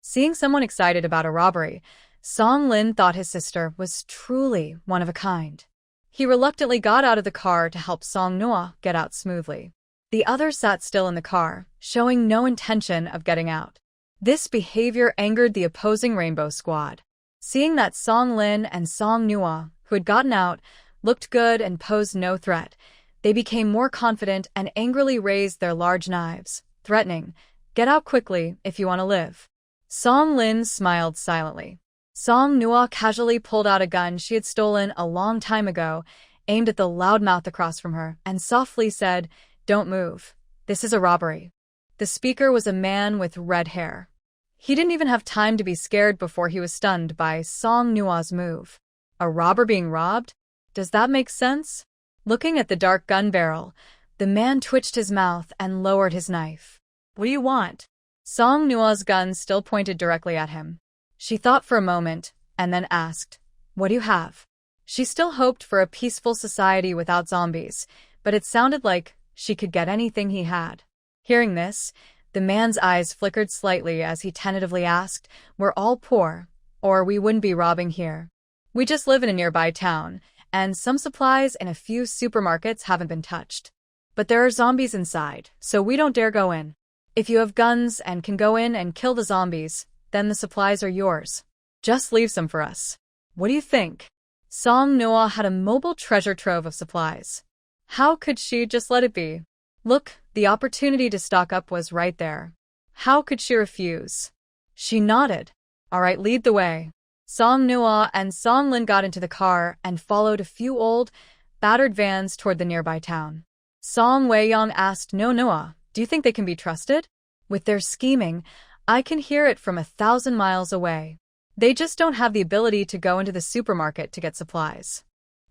Seeing someone excited about a robbery, Song Lin thought his sister was truly one of a kind. He reluctantly got out of the car to help Song Nua get out smoothly. The others sat still in the car, showing no intention of getting out. This behavior angered the opposing Rainbow Squad. Seeing that Song Lin and Song Nua, who had gotten out, looked good and posed no threat, they became more confident and angrily raised their large knives, threatening, "Get out quickly if you want to live." Song Lin smiled silently. Song Nua casually pulled out a gun she had stolen a long time ago, aimed at the loudmouth across from her, and softly said, "Don't move. This is a robbery." The speaker was a man with red hair. He didn't even have time to be scared before he was stunned by Song Nua's move. A robber being robbed? Does that make sense? Looking at the dark gun barrel, the man twitched his mouth and lowered his knife. "What do you want?" Song Nua's gun still pointed directly at him. She thought for a moment, and then asked, "What do you have?" She still hoped for a peaceful society without zombies, but it sounded like she could get anything he had. Hearing this, the man's eyes flickered slightly as he tentatively asked, "We're all poor, or we wouldn't be robbing here. We just live in a nearby town, and some supplies in a few supermarkets haven't been touched. But there are zombies inside, so we don't dare go in. If you have guns and can go in and kill the zombies, then the supplies are yours. Just leave some for us. What do you think?" Song Noah had a mobile treasure trove of supplies. How could she just let it be? Look, the opportunity to stock up was right there. How could she refuse? She nodded. "All right, lead the way." Song Noah and Song Lin got into the car and followed a few old, battered vans toward the nearby town. Song Weiyang asked, "No, Noah, do you think they can be trusted? With their scheming, I can hear it from 1,000 miles away. They just don't have the ability to go into the supermarket to get supplies.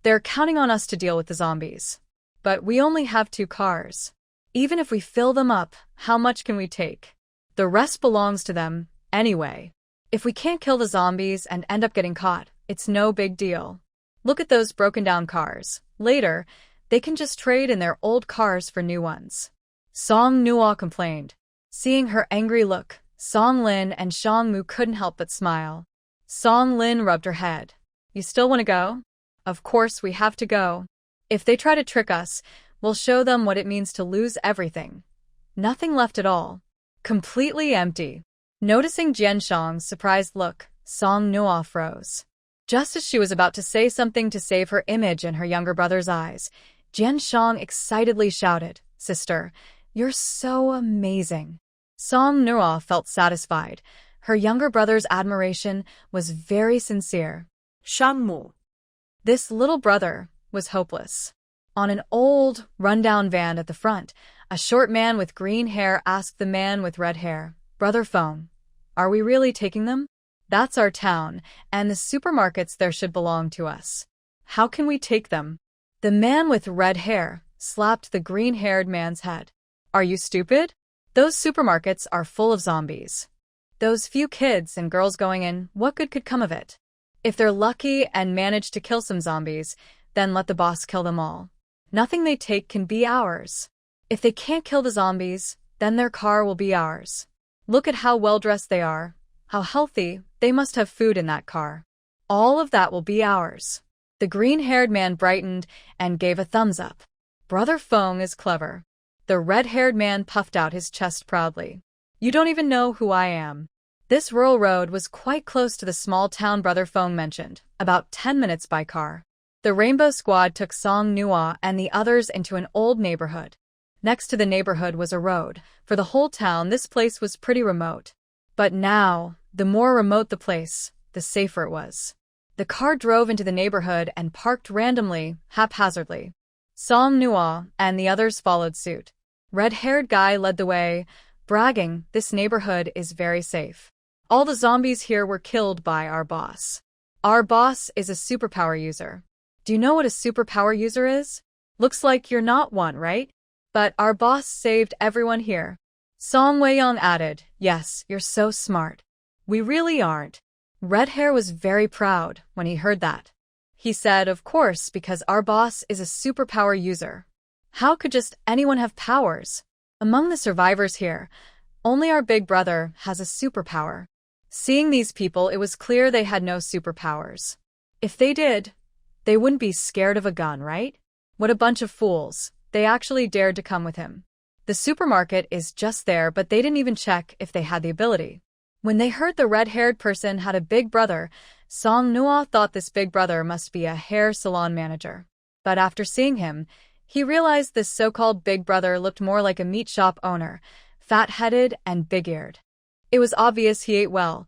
They're counting on us to deal with the zombies. But we only have 2 cars. Even if we fill them up, how much can we take? The rest belongs to them, anyway. If we can't kill the zombies and end up getting caught, it's no big deal. Look at those broken-down cars. Later, they can just trade in their old cars for new ones." Song Noah complained. Seeing her angry look, Song Lin and Shang Mu couldn't help but smile. Song Lin rubbed her head. "You still want to go?" "Of course we have to go. If they try to trick us, we'll show them what it means to lose everything. Nothing left at all. Completely empty." Noticing Jian Shang's surprised look, Song Noah froze. Just as she was about to say something to save her image in her younger brother's eyes, Jian Shang excitedly shouted, "Sister, you're so amazing." Song Noah felt satisfied. Her younger brother's admiration was very sincere. Shangmu. This little brother was hopeless. On an old, run-down van at the front, a short man with green hair asked the man with red hair, "Brother Feng, are we really taking them? That's our town, and the supermarkets there should belong to us. How can we take them?" The man with red hair slapped the green-haired man's head. "Are you stupid? Those supermarkets are full of zombies. Those few kids and girls going in, what good could come of it? If they're lucky and manage to kill some zombies, then let the boss kill them all. Nothing they take can be ours. If they can't kill the zombies, then their car will be ours. Look at how well-dressed they are. How healthy, they must have food in that car. All of that will be ours." The green-haired man brightened and gave a thumbs up. "Brother Feng is clever." The red-haired man puffed out his chest proudly. "You don't even know who I am." This rural road was quite close to the small town Brother Feng mentioned, about 10 minutes by car. The Rainbow Squad took Song Noah and the others into an old neighborhood. Next to the neighborhood was a road. For the whole town, this place was pretty remote. But now, the more remote the place, the safer it was. The car drove into the neighborhood and parked randomly, haphazardly. Song Noah and the others followed suit. Red-haired guy led the way, bragging, "This neighborhood is very safe. All the zombies here were killed by our boss. Our boss is a superpower user." "Do you know what a superpower user is? Looks like you're not one, right? But our boss saved everyone here." Song Weiyang added, "Yes, you're so smart. We really aren't." Red Hair was very proud when he heard that. He said, "Of course, because our boss is a superpower user. How could just anyone have powers? Among the survivors here, only our big brother has a superpower." Seeing these people, it was clear they had no superpowers. If they did, they wouldn't be scared of a gun, right? What a bunch of fools. They actually dared to come with him. The supermarket is just there, but they didn't even check if they had the ability. When they heard the red-haired person had a big brother, Song Noah thought this big brother must be a hair salon manager. But after seeing him, he realized this so-called big brother looked more like a meat shop owner, fat-headed and big-eared. It was obvious he ate well,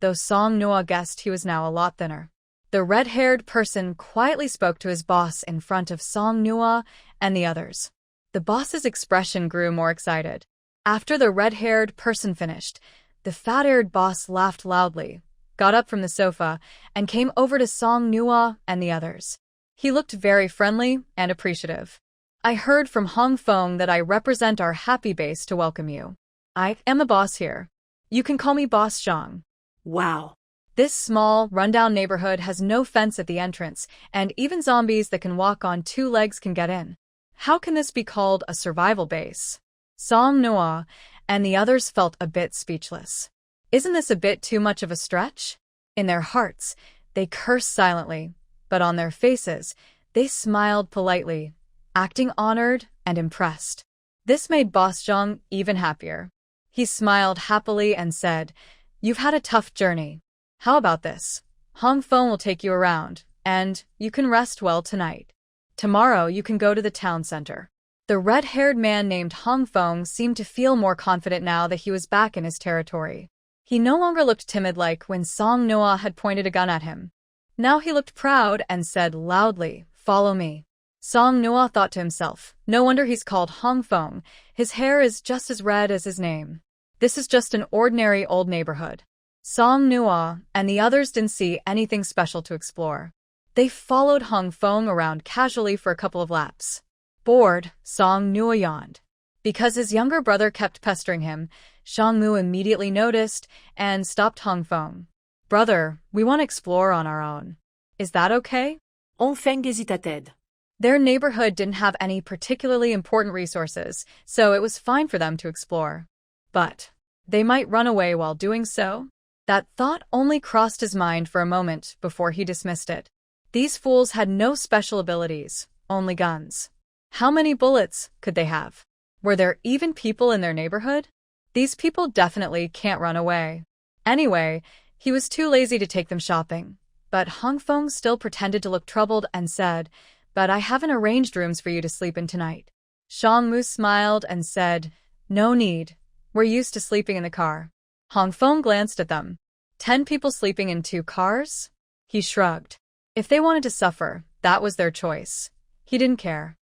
though Song Noah guessed he was now a lot thinner. The red-haired person quietly spoke to his boss in front of Song Noah and the others. The boss's expression grew more excited. After the red-haired person finished, the fat-haired boss laughed loudly, got up from the sofa, and came over to Song Noah and the others. He looked very friendly and appreciative. "I heard from Hong Feng that I represent our happy base to welcome you. I am the boss here. You can call me Boss Zhang." Wow. This small, rundown neighborhood has no fence at the entrance, and even zombies that can walk on two legs can get in. How can this be called a survival base? Song Noah and the others felt a bit speechless. Isn't this a bit too much of a stretch? In their hearts, they cursed silently, but on their faces, they smiled politely, acting honored and impressed. This made Boss Zhang even happier. He smiled happily and said, "You've had a tough journey. How about this? Hong Feng will take you around, and you can rest well tonight. Tomorrow you can go to the town center." The red-haired man named Hong Feng seemed to feel more confident now that he was back in his territory. He no longer looked timid like when Song Noah had pointed a gun at him. Now he looked proud and said loudly, "Follow me." Song Noah thought to himself, no wonder he's called Hong Feng. His hair is just as red as his name. This is just an ordinary old neighborhood. Song Noah and the others didn't see anything special to explore. They followed Hong Feng around casually for a couple of laps. Bored, Song Noah yawned. Because his younger brother kept pestering him, Song Mu immediately noticed and stopped Hong Feng. "Brother, we want to explore on our own. Is that okay?" Hong Feng hésita-t-elle. Their neighborhood didn't have any particularly important resources, so it was fine for them to explore. But they might run away while doing so? That thought only crossed his mind for a moment before he dismissed it. These fools had no special abilities, only guns. How many bullets could they have? Were there even people in their neighborhood? These people definitely can't run away. Anyway, he was too lazy to take them shopping. But Hong Feng still pretended to look troubled and said, "But I haven't arranged rooms for you to sleep in tonight." Song Mu smiled and said, "No need. We're used to sleeping in the car." Hong Feng glanced at them. 10 people sleeping in 2 cars? He shrugged. If they wanted to suffer, that was their choice. He didn't care.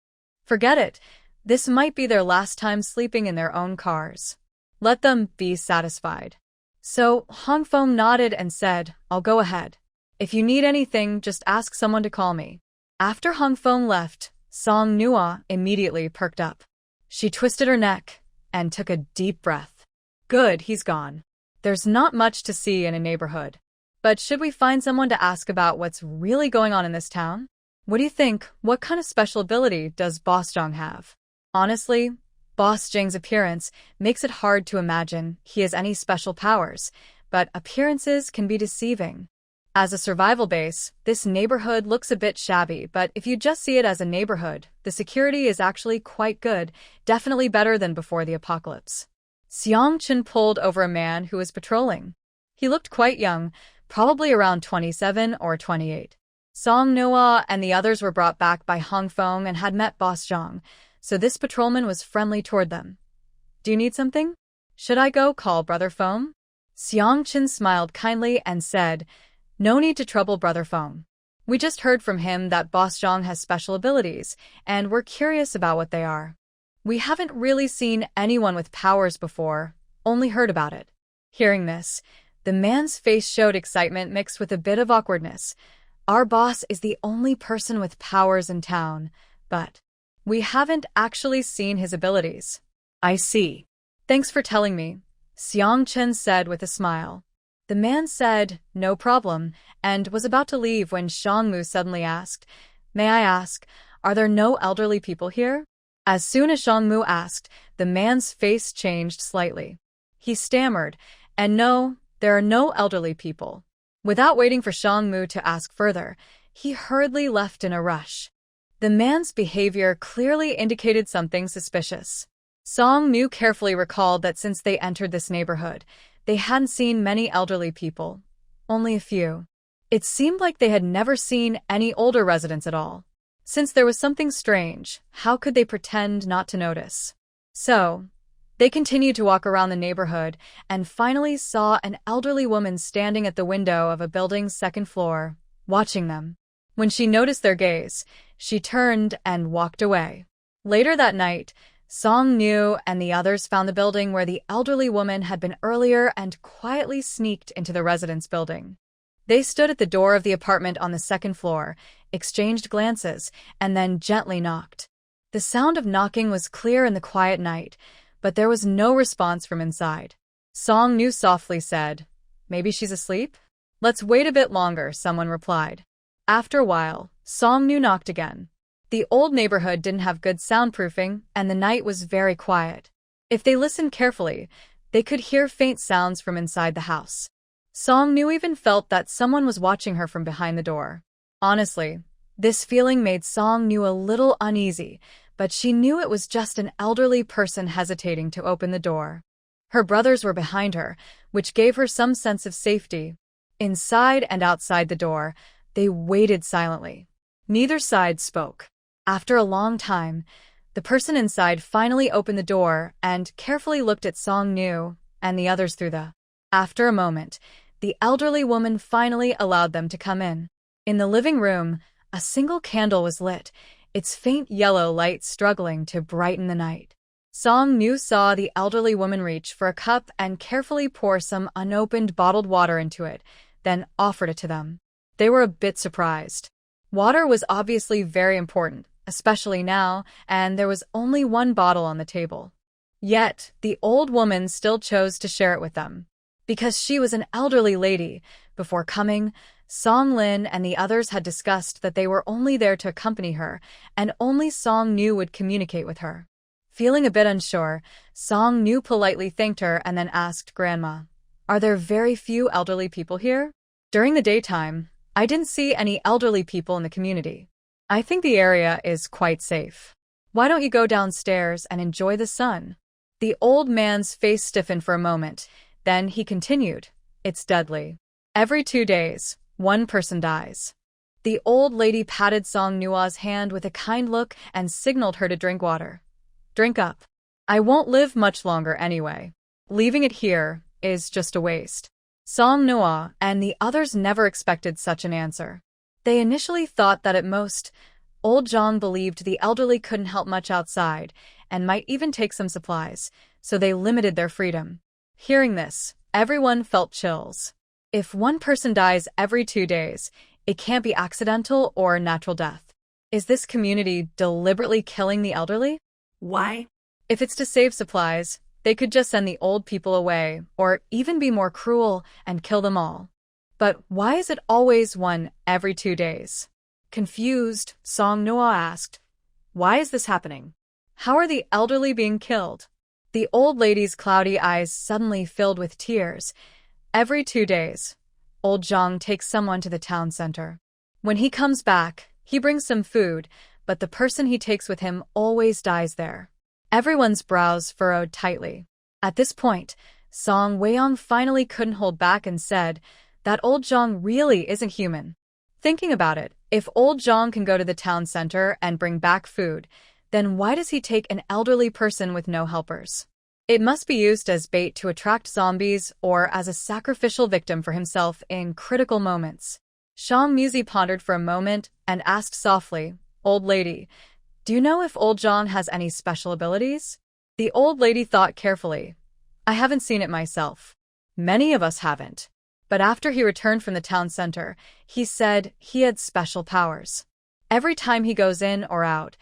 Forget it. This might be their last time sleeping in their own cars. Let them be satisfied. So Hong Feng nodded and said, "I'll go ahead. If you need anything, just ask someone to call me." After Hong Feng left, Song Noah immediately perked up. She twisted her neck and took a deep breath. Good, he's gone. There's not much to see in a neighborhood. But should we find someone to ask about what's really going on in this town? What do you think? What kind of special ability does Boss Zhang have? Honestly, Boss Zhang's appearance makes it hard to imagine he has any special powers, but appearances can be deceiving. As a survival base, this neighborhood looks a bit shabby, but if you just see it as a neighborhood, the security is actually quite good, definitely better than before the apocalypse. Xiang Chen pulled over a man who was patrolling. He looked quite young, probably around 27 or 28. Song Noah and the others were brought back by Hong Feng and had met Boss Zhang, so this patrolman was friendly toward them. "Do you need something? Should I go call Brother Feng?" Xiang Chen smiled kindly and said, "No need to trouble Brother Feng. We just heard from him that Boss Zhang has special abilities, and we're curious about what they are. We haven't really seen anyone with powers before, only heard about it." Hearing this, the man's face showed excitement mixed with a bit of awkwardness. "Our boss is the only person with powers in town, but we haven't actually seen his abilities." "I see. "Thanks for telling me," Xiang Chen said with a smile. The man said, "No problem," and was about to leave when Shang Mu suddenly asked, "May I ask, are there no elderly people here?" As soon as Shang Mu asked, the man's face changed slightly. He stammered, "And no, there are no elderly people." Without waiting for Shang Mu to ask further, he hurriedly left in a rush. The man's behavior clearly indicated something suspicious. Song Mu carefully recalled that since they entered this neighborhood, they hadn't seen many elderly people, only a few. It seemed like they had never seen any older residents at all. Since there was something strange, how could they pretend not to notice? So, they continued to walk around the neighborhood and finally saw an elderly woman standing at the window of a building's second floor, watching them. When she noticed their gaze, she turned and walked away. Later that night, Song Mu and the others found the building where the elderly woman had been earlier and quietly sneaked into the residence building. They stood at the door of the apartment on the second floor, exchanged glances, and then gently knocked. The sound of knocking was clear in the quiet night, but there was no response from inside. Song Mu softly said, "Maybe she's asleep?" Let's wait a bit longer, someone replied. After a while, Song Nu knocked again. The old neighborhood didn't have good soundproofing, and the night was very quiet. If they listened carefully, they could hear faint sounds from inside the house. Song Nu even felt that someone was watching her from behind the door. Honestly, this feeling made Song Nu a little uneasy, but she knew it was just an elderly person hesitating to open the door. Her brothers were behind her, which gave her some sense of safety. Inside and outside the door, they waited silently. Neither side spoke. After a long time, the person inside finally opened the door and carefully looked at Song Nu and the others through the. After a moment, the elderly woman finally allowed them to come in. In the living room, a single candle was lit, its faint yellow light struggling to brighten the night. Song Nu saw the elderly woman reach for a cup and carefully pour some unopened bottled water into it, then offered it to them. They were a bit surprised. Water was obviously very important, especially now, and there was only one bottle on the table. Yet, the old woman still chose to share it with them. Because she was an elderly lady, before coming, Song Lin and the others had discussed that they were only there to accompany her, and only Song Nu would communicate with her. Feeling a bit unsure, Song Nu politely thanked her and then asked Grandma, "Are there very few elderly people here? During the daytime, I didn't see any elderly people in the community. I think the area is quite safe. Why don't you go downstairs and enjoy the sun?" The old man's face stiffened for a moment. Then he continued, "It's deadly. Every 2 days, one person dies." The old lady patted Song Nua's hand with a kind look and signaled her to drink water. "Drink up. I won't live much longer anyway. Leaving it here is just a waste." Song Nua and the others never expected such an answer. They initially thought that at most, old Zhang believed the elderly couldn't help much outside and might even take some supplies, so they limited their freedom. Hearing this, everyone felt chills. If one person dies every 2 days, it can't be accidental or natural death. Is this community deliberately killing the elderly? Why? If it's to save supplies, they could just send the old people away, or even be more cruel and kill them all. But why is it always one every 2 days? Confused, Song Noah asked, "Why is this happening? How are the elderly being killed?" The old lady's cloudy eyes suddenly filled with tears. Every 2 days, old Zhang takes someone to the town center. When he comes back, he brings some food, but the person he takes with him always dies there. Everyone's brows furrowed tightly. At this point, Song Weiyong finally couldn't hold back and said, "That old Zhang really isn't human." Thinking about it, if old Zhang can go to the town center and bring back food, then why does he take an elderly person with no helpers? It must be used as bait to attract zombies or as a sacrificial victim for himself in critical moments. Shang Muzi pondered for a moment and asked softly, "Old lady, do you know if old Zhang has any special abilities?" The old lady thought carefully. "I haven't seen it myself. Many of us haven't. But after he returned from the town center, he said he had special powers. Every time he goes in or out,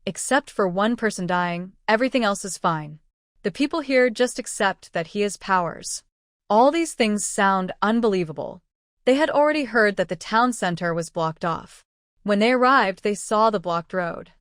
except for one person dying, everything else is fine. The people here just accept that he has powers." All these things sound unbelievable. They had already heard that the town center was blocked off. When they arrived, they saw the blocked road.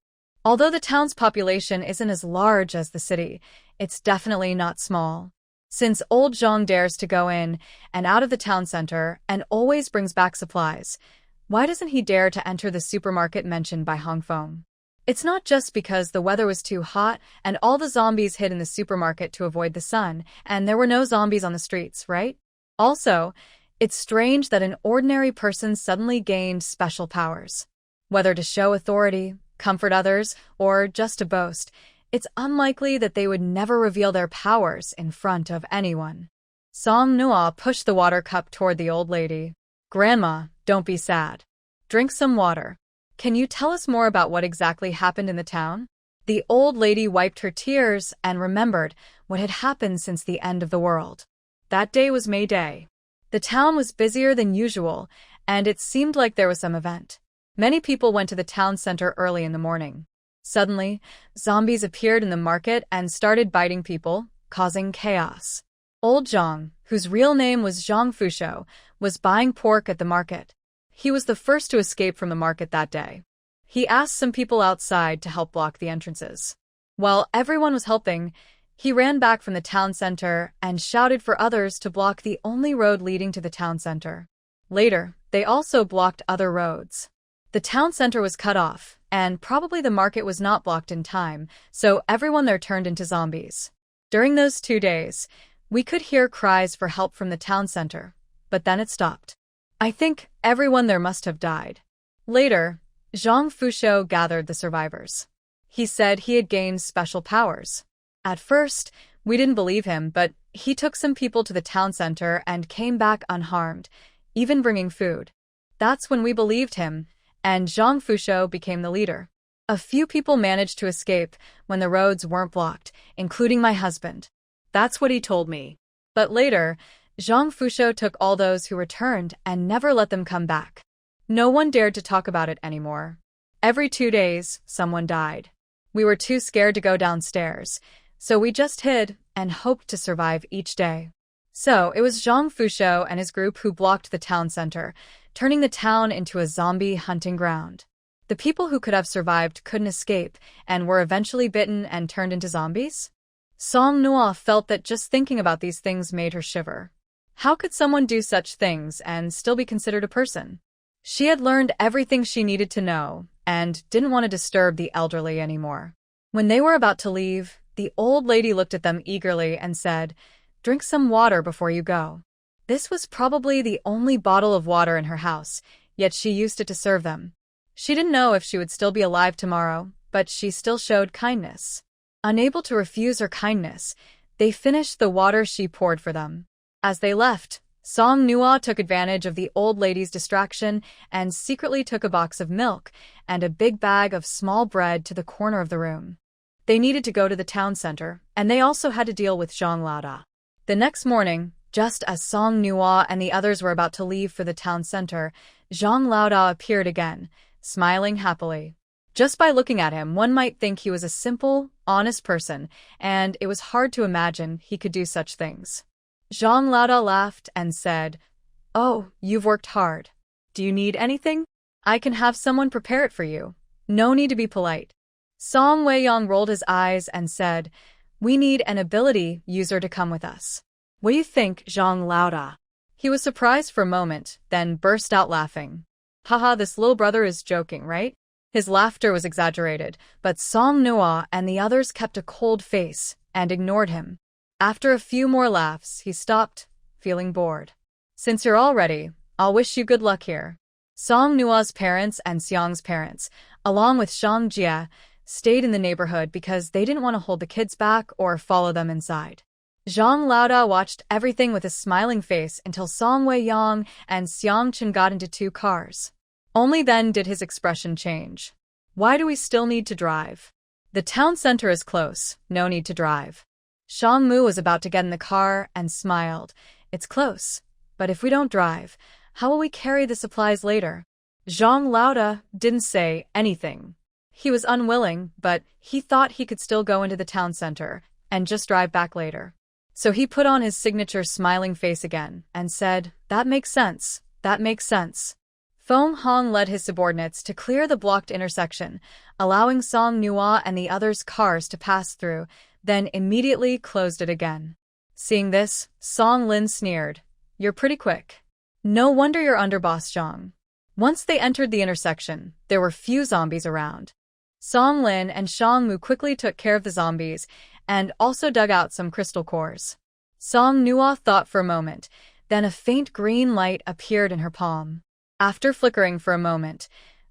Although the town's population isn't as large as the city, it's definitely not small. Since old Zhang dares to go in and out of the town center and always brings back supplies, why doesn't he dare to enter the supermarket mentioned by Hong Feng? It's not just because the weather was too hot and all the zombies hid in the supermarket to avoid the sun, and there were no zombies on the streets, right? Also, it's strange that an ordinary person suddenly gained special powers. Whether to show authority, comfort others, or just to boast, it's unlikely that they would never reveal their powers in front of anyone. Song Nua pushed the water cup toward the old lady. "Grandma, don't be sad. Drink some water. Can you tell us more about what exactly happened in the town?" The old lady wiped her tears and remembered what had happened since the end of the world. That day was May Day. The town was busier than usual, and it seemed like there was some event. Many people went to the town center early in the morning. Suddenly, zombies appeared in the market and started biting people, causing chaos. Old Zhang, whose real name was Zhang Fusho, was buying pork at the market. He was the first to escape from the market that day. He asked some people outside to help block the entrances. While everyone was helping, he ran back from the town center and shouted for others to block the only road leading to the town center. Later, they also blocked other roads. The town center was cut off, and probably the market was not blocked in time, so everyone there turned into zombies. During those 2 days, we could hear cries for help from the town center, but then it stopped. I think everyone there must have died. Later, Zhang Fusho gathered the survivors. He said he had gained special powers. At first, we didn't believe him, but he took some people to the town center and came back unharmed, even bringing food. That's when we believed him, and Zhang Fusho became the leader. A few people managed to escape when the roads weren't blocked, including my husband. That's what he told me. But later, Zhang Fusho took all those who returned and never let them come back. No one dared to talk about it anymore. Every 2 days, someone died. We were too scared to go downstairs, so we just hid and hoped to survive each day. So it was Zhang Fusho and his group who blocked the town center, turning the town into a zombie hunting ground. The people who could have survived couldn't escape and were eventually bitten and turned into zombies? Song Noa felt that just thinking about these things made her shiver. How could someone do such things and still be considered a person? She had learned everything she needed to know and didn't want to disturb the elderly anymore. When they were about to leave, the old lady looked at them eagerly and said, "Drink some water before you go." This was probably the only bottle of water in her house, yet she used it to serve them. She didn't know if she would still be alive tomorrow, but she still showed kindness. Unable to refuse her kindness, they finished the water she poured for them. As they left, Song Nua took advantage of the old lady's distraction and secretly took a box of milk and a big bag of small bread to the corner of the room. They needed to go to the town center, and they also had to deal with Zhang Laoda. The next morning, just as Song Nua and the others were about to leave for the town center, Zhang Laoda appeared again, smiling happily. Just by looking at him, one might think he was a simple, honest person, and it was hard to imagine he could do such things. Zhang Laoda laughed and said, "Oh, you've worked hard. Do you need anything? I can have someone prepare it for you. No need to be polite." Song Weiyang rolled his eyes and said, "We need an ability user to come with us. What do you think, Zhang Laoda?" He was surprised for a moment, then burst out laughing. "Haha, this little brother is joking, right?" His laughter was exaggerated, but Song Noa and the others kept a cold face and ignored him. After a few more laughs, he stopped, feeling bored. "Since you're all ready, I'll wish you good luck here." Song Nua's parents and Xiang's parents, along with Shang Jia, stayed in the neighborhood because they didn't want to hold the kids back or follow them inside. Zhang Laoda watched everything with a smiling face until Song Weiyang and Xiang Chen got into 2 cars. Only then did his expression change. "Why do we still need to drive? The town center is close, no need to drive." Shang Mu was about to get in the car and smiled. "It's close, but if we don't drive, how will we carry the supplies later?" Zhang Laoda didn't say anything. He was unwilling, but he thought he could still go into the town center and just drive back later. So he put on his signature smiling face again and said, "That makes sense, that makes sense." Feng Hong led his subordinates to clear the blocked intersection, allowing Song Nua and the others' cars to pass through, then immediately closed it again. Seeing this, Song Lin sneered, "You're pretty quick. No wonder you're under Boss Zhang." Once they entered the intersection, there were few zombies around. Song Lin and Shang Mu quickly took care of the zombies and also dug out some crystal cores. Song Nua thought for a moment, then a faint green light appeared in her palm. After flickering for a moment,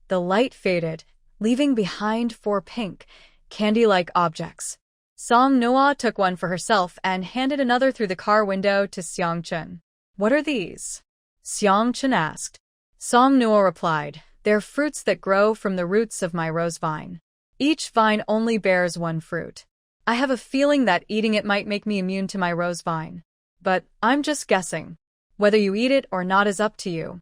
the light faded, leaving behind 4 pink, candy-like objects. Song Noa took one for herself and handed another through the car window to Xiang Chen. "What are these?" Xiang Chen asked. Song Noa replied, "They're fruits that grow from the roots of my rose vine. Each vine only bears 1 fruit. I have a feeling that eating it might make me immune to my rose vine. But I'm just guessing. Whether you eat it or not is up to you."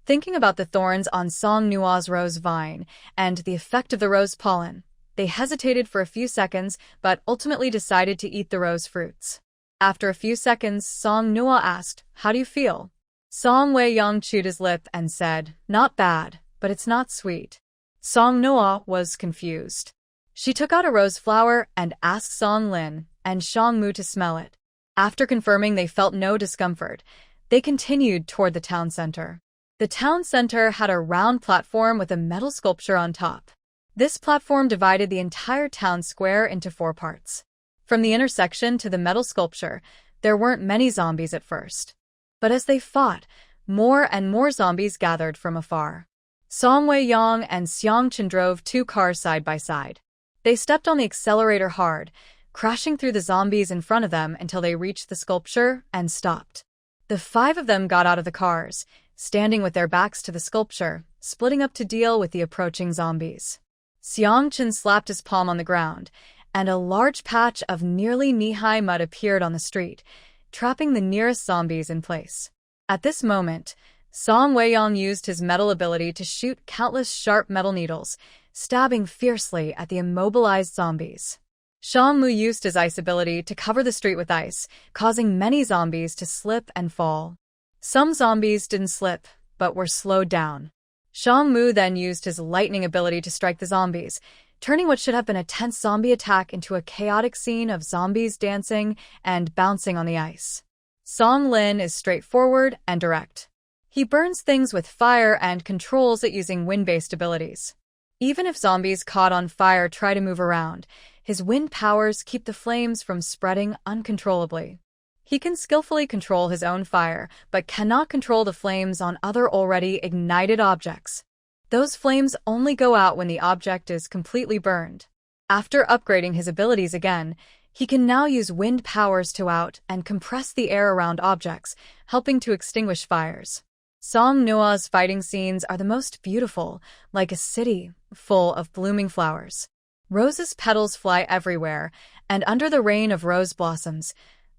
Thinking about the thorns on Song Nua's rose vine and the effect of the rose pollen, they hesitated for a few seconds but ultimately decided to eat the rose fruits. After a few seconds, Song Noah asked, "How do you feel?" Song Wei-yong chewed his lip and said, "Not bad, but it's not sweet." Song Noah was confused. She took out a rose flower and asked Song Lin and Shang Mu to smell it. After confirming they felt no discomfort, they continued toward the town center. The town center had a round platform with a metal sculpture on top. This platform divided the entire town square into 4 parts. From the intersection to the metal sculpture, there weren't many zombies at first. But as they fought, more and more zombies gathered from afar. Song Wei-yong and Xiang Chen drove 2 cars side by side. They stepped on the accelerator hard, crashing through the zombies in front of them until they reached the sculpture and stopped. The 5 of them got out of the cars, standing with their backs to the sculpture, splitting up to deal with the approaching zombies. Xiang Chen slapped his palm on the ground, and a large patch of nearly knee-high mud appeared on the street, trapping the nearest zombies in place. At this moment, Song Wei-yong used his metal ability to shoot countless sharp metal needles, stabbing fiercely at the immobilized zombies. Shang Mu used his ice ability to cover the street with ice, causing many zombies to slip and fall. Some zombies didn't slip, but were slowed down. Shang Mu then used his lightning ability to strike the zombies, turning what should have been a tense zombie attack into a chaotic scene of zombies dancing and bouncing on the ice. Song Lin is straightforward and direct. He burns things with fire and controls it using wind-based abilities. Even if zombies caught on fire try to move around, his wind powers keep the flames from spreading uncontrollably. He can skillfully control his own fire, but cannot control the flames on other already ignited objects. Those flames only go out when the object is completely burned. After upgrading his abilities again, he can now use wind powers to out and compress the air around objects, helping to extinguish fires. Song Noah's fighting scenes are the most beautiful, like a city full of blooming flowers. Roses' petals fly everywhere, and under the rain of rose blossoms,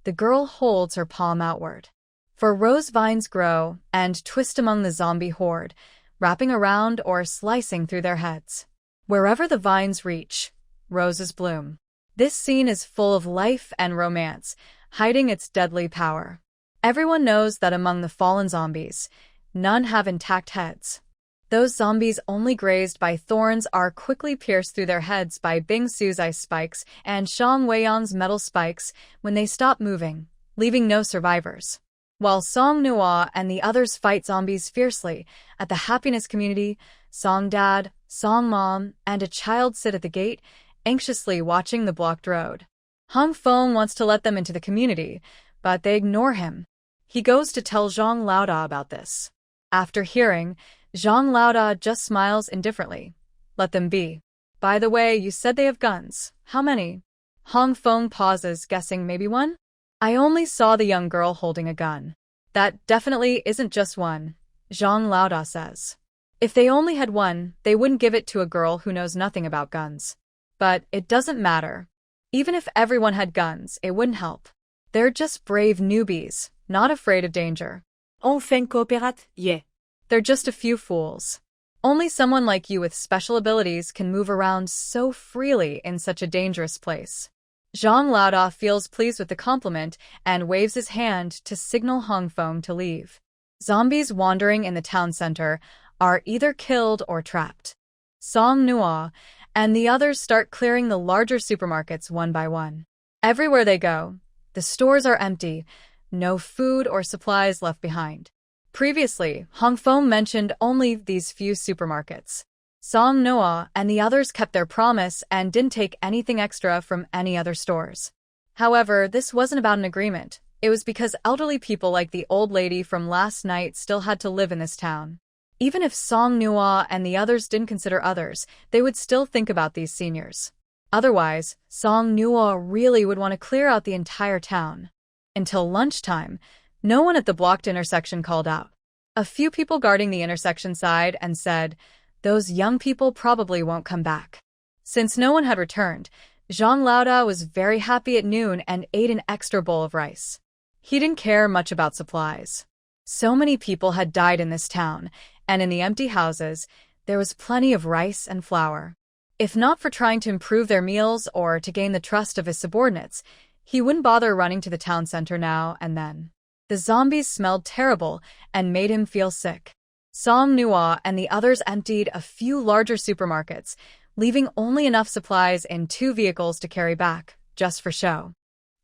the girl holds her palm outward. For rose vines grow and twist among the zombie horde, wrapping around or slicing through their heads. Wherever the vines reach, roses bloom. This scene is full of life and romance, hiding its deadly power. Everyone knows that among the fallen zombies, none have intact heads. Those zombies only grazed by thorns are quickly pierced through their heads by Bing Su's ice spikes and Shang Weiyang's metal spikes when they stop moving, leaving no survivors. While Song Noah and the others fight zombies fiercely, at the happiness community, Song Dad, Song Mom, and a child sit at the gate, anxiously watching the blocked road. Hong Feng wants to let them into the community, but they ignore him. He goes to tell Zhang Laoda about this. After hearing, Zhang Laoda just smiles indifferently. Let them be. By the way, you said they have guns. How many? Hong Feng pauses, guessing maybe 1? I only saw the young girl holding a gun. That definitely isn't just 1, Zhang Laoda says. If they only had 1, they wouldn't give it to a girl who knows nothing about guns. But it doesn't matter. Even if everyone had guns, it wouldn't help. They're just brave newbies, not afraid of danger. Enfin coopérate, yeah. They're just a few fools. Only someone like you with special abilities can move around so freely in such a dangerous place. Zhang Laoda feels pleased with the compliment and waves his hand to signal Hong Feng to leave. Zombies wandering in the town center are either killed or trapped. Song Noah and the others start clearing the larger supermarkets one by one. Everywhere they go, the stores are empty, no food or supplies left behind. Previously, Hong Feng mentioned only these few supermarkets. Song Noah and the others kept their promise and didn't take anything extra from any other stores. However, this wasn't about an agreement. It was because elderly people like the old lady from last night still had to live in this town. Even if Song Noah and the others didn't consider others, they would still think about these seniors. Otherwise, Song Noah really would want to clear out the entire town. Until lunchtime, no one at the blocked intersection called out. A few people guarding the intersection sighed and said, "Those young people probably won't come back." Since no one had returned, Zhang Laoda was very happy at noon and ate an extra bowl of rice. He didn't care much about supplies. So many people had died in this town, and in the empty houses, there was plenty of rice and flour. If not for trying to improve their meals or to gain the trust of his subordinates, He wouldn't bother running to the town center now and then. The zombies smelled terrible and made him feel sick. Song Nua and the others emptied a few larger supermarkets, leaving only enough supplies in 2 vehicles to carry back, just for show.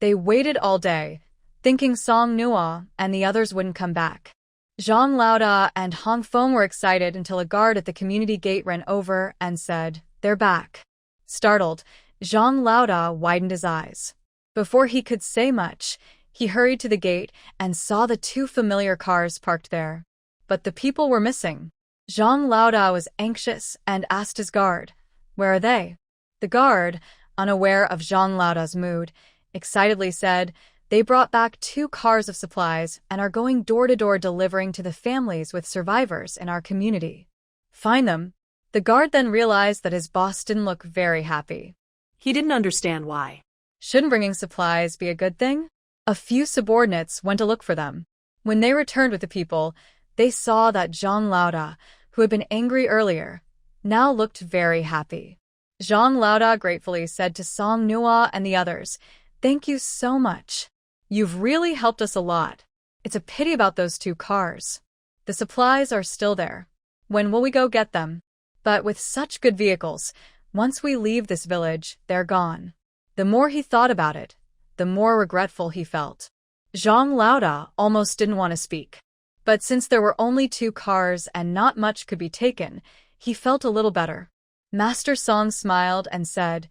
They waited all day, thinking Song Nua and the others wouldn't come back. Zhang Laoda and Hong Feng were excited until a guard at the community gate ran over and said, "They're back." Startled, Zhang Laoda widened his eyes. Before he could say much, he hurried to the gate and saw the 2 familiar cars parked there. But the people were missing. Zhang Laoda was anxious and asked his guard, "Where are they?" The guard, unaware of Zhang Laoda's mood, excitedly said, "They brought back 2 cars of supplies and are going door to door delivering to the families with survivors in our community." "Find them." The guard then realized that his boss didn't look very happy. He didn't understand why. Shouldn't bringing supplies be a good thing? A few subordinates went to look for them. When they returned with the people, they saw that Zhang Laoda, who had been angry earlier, now looked very happy. Zhang Laoda gratefully said to Song Nua and the others, "Thank you so much. You've really helped us a lot. It's a pity about those 2 cars. The supplies are still there. When will we go get them? But with such good vehicles, once we leave this village, they're gone." The more he thought about it, the more regretful he felt. Zhang Laoda almost didn't want to speak. But since there were only 2 cars and not much could be taken, he felt a little better. Master Song smiled and said,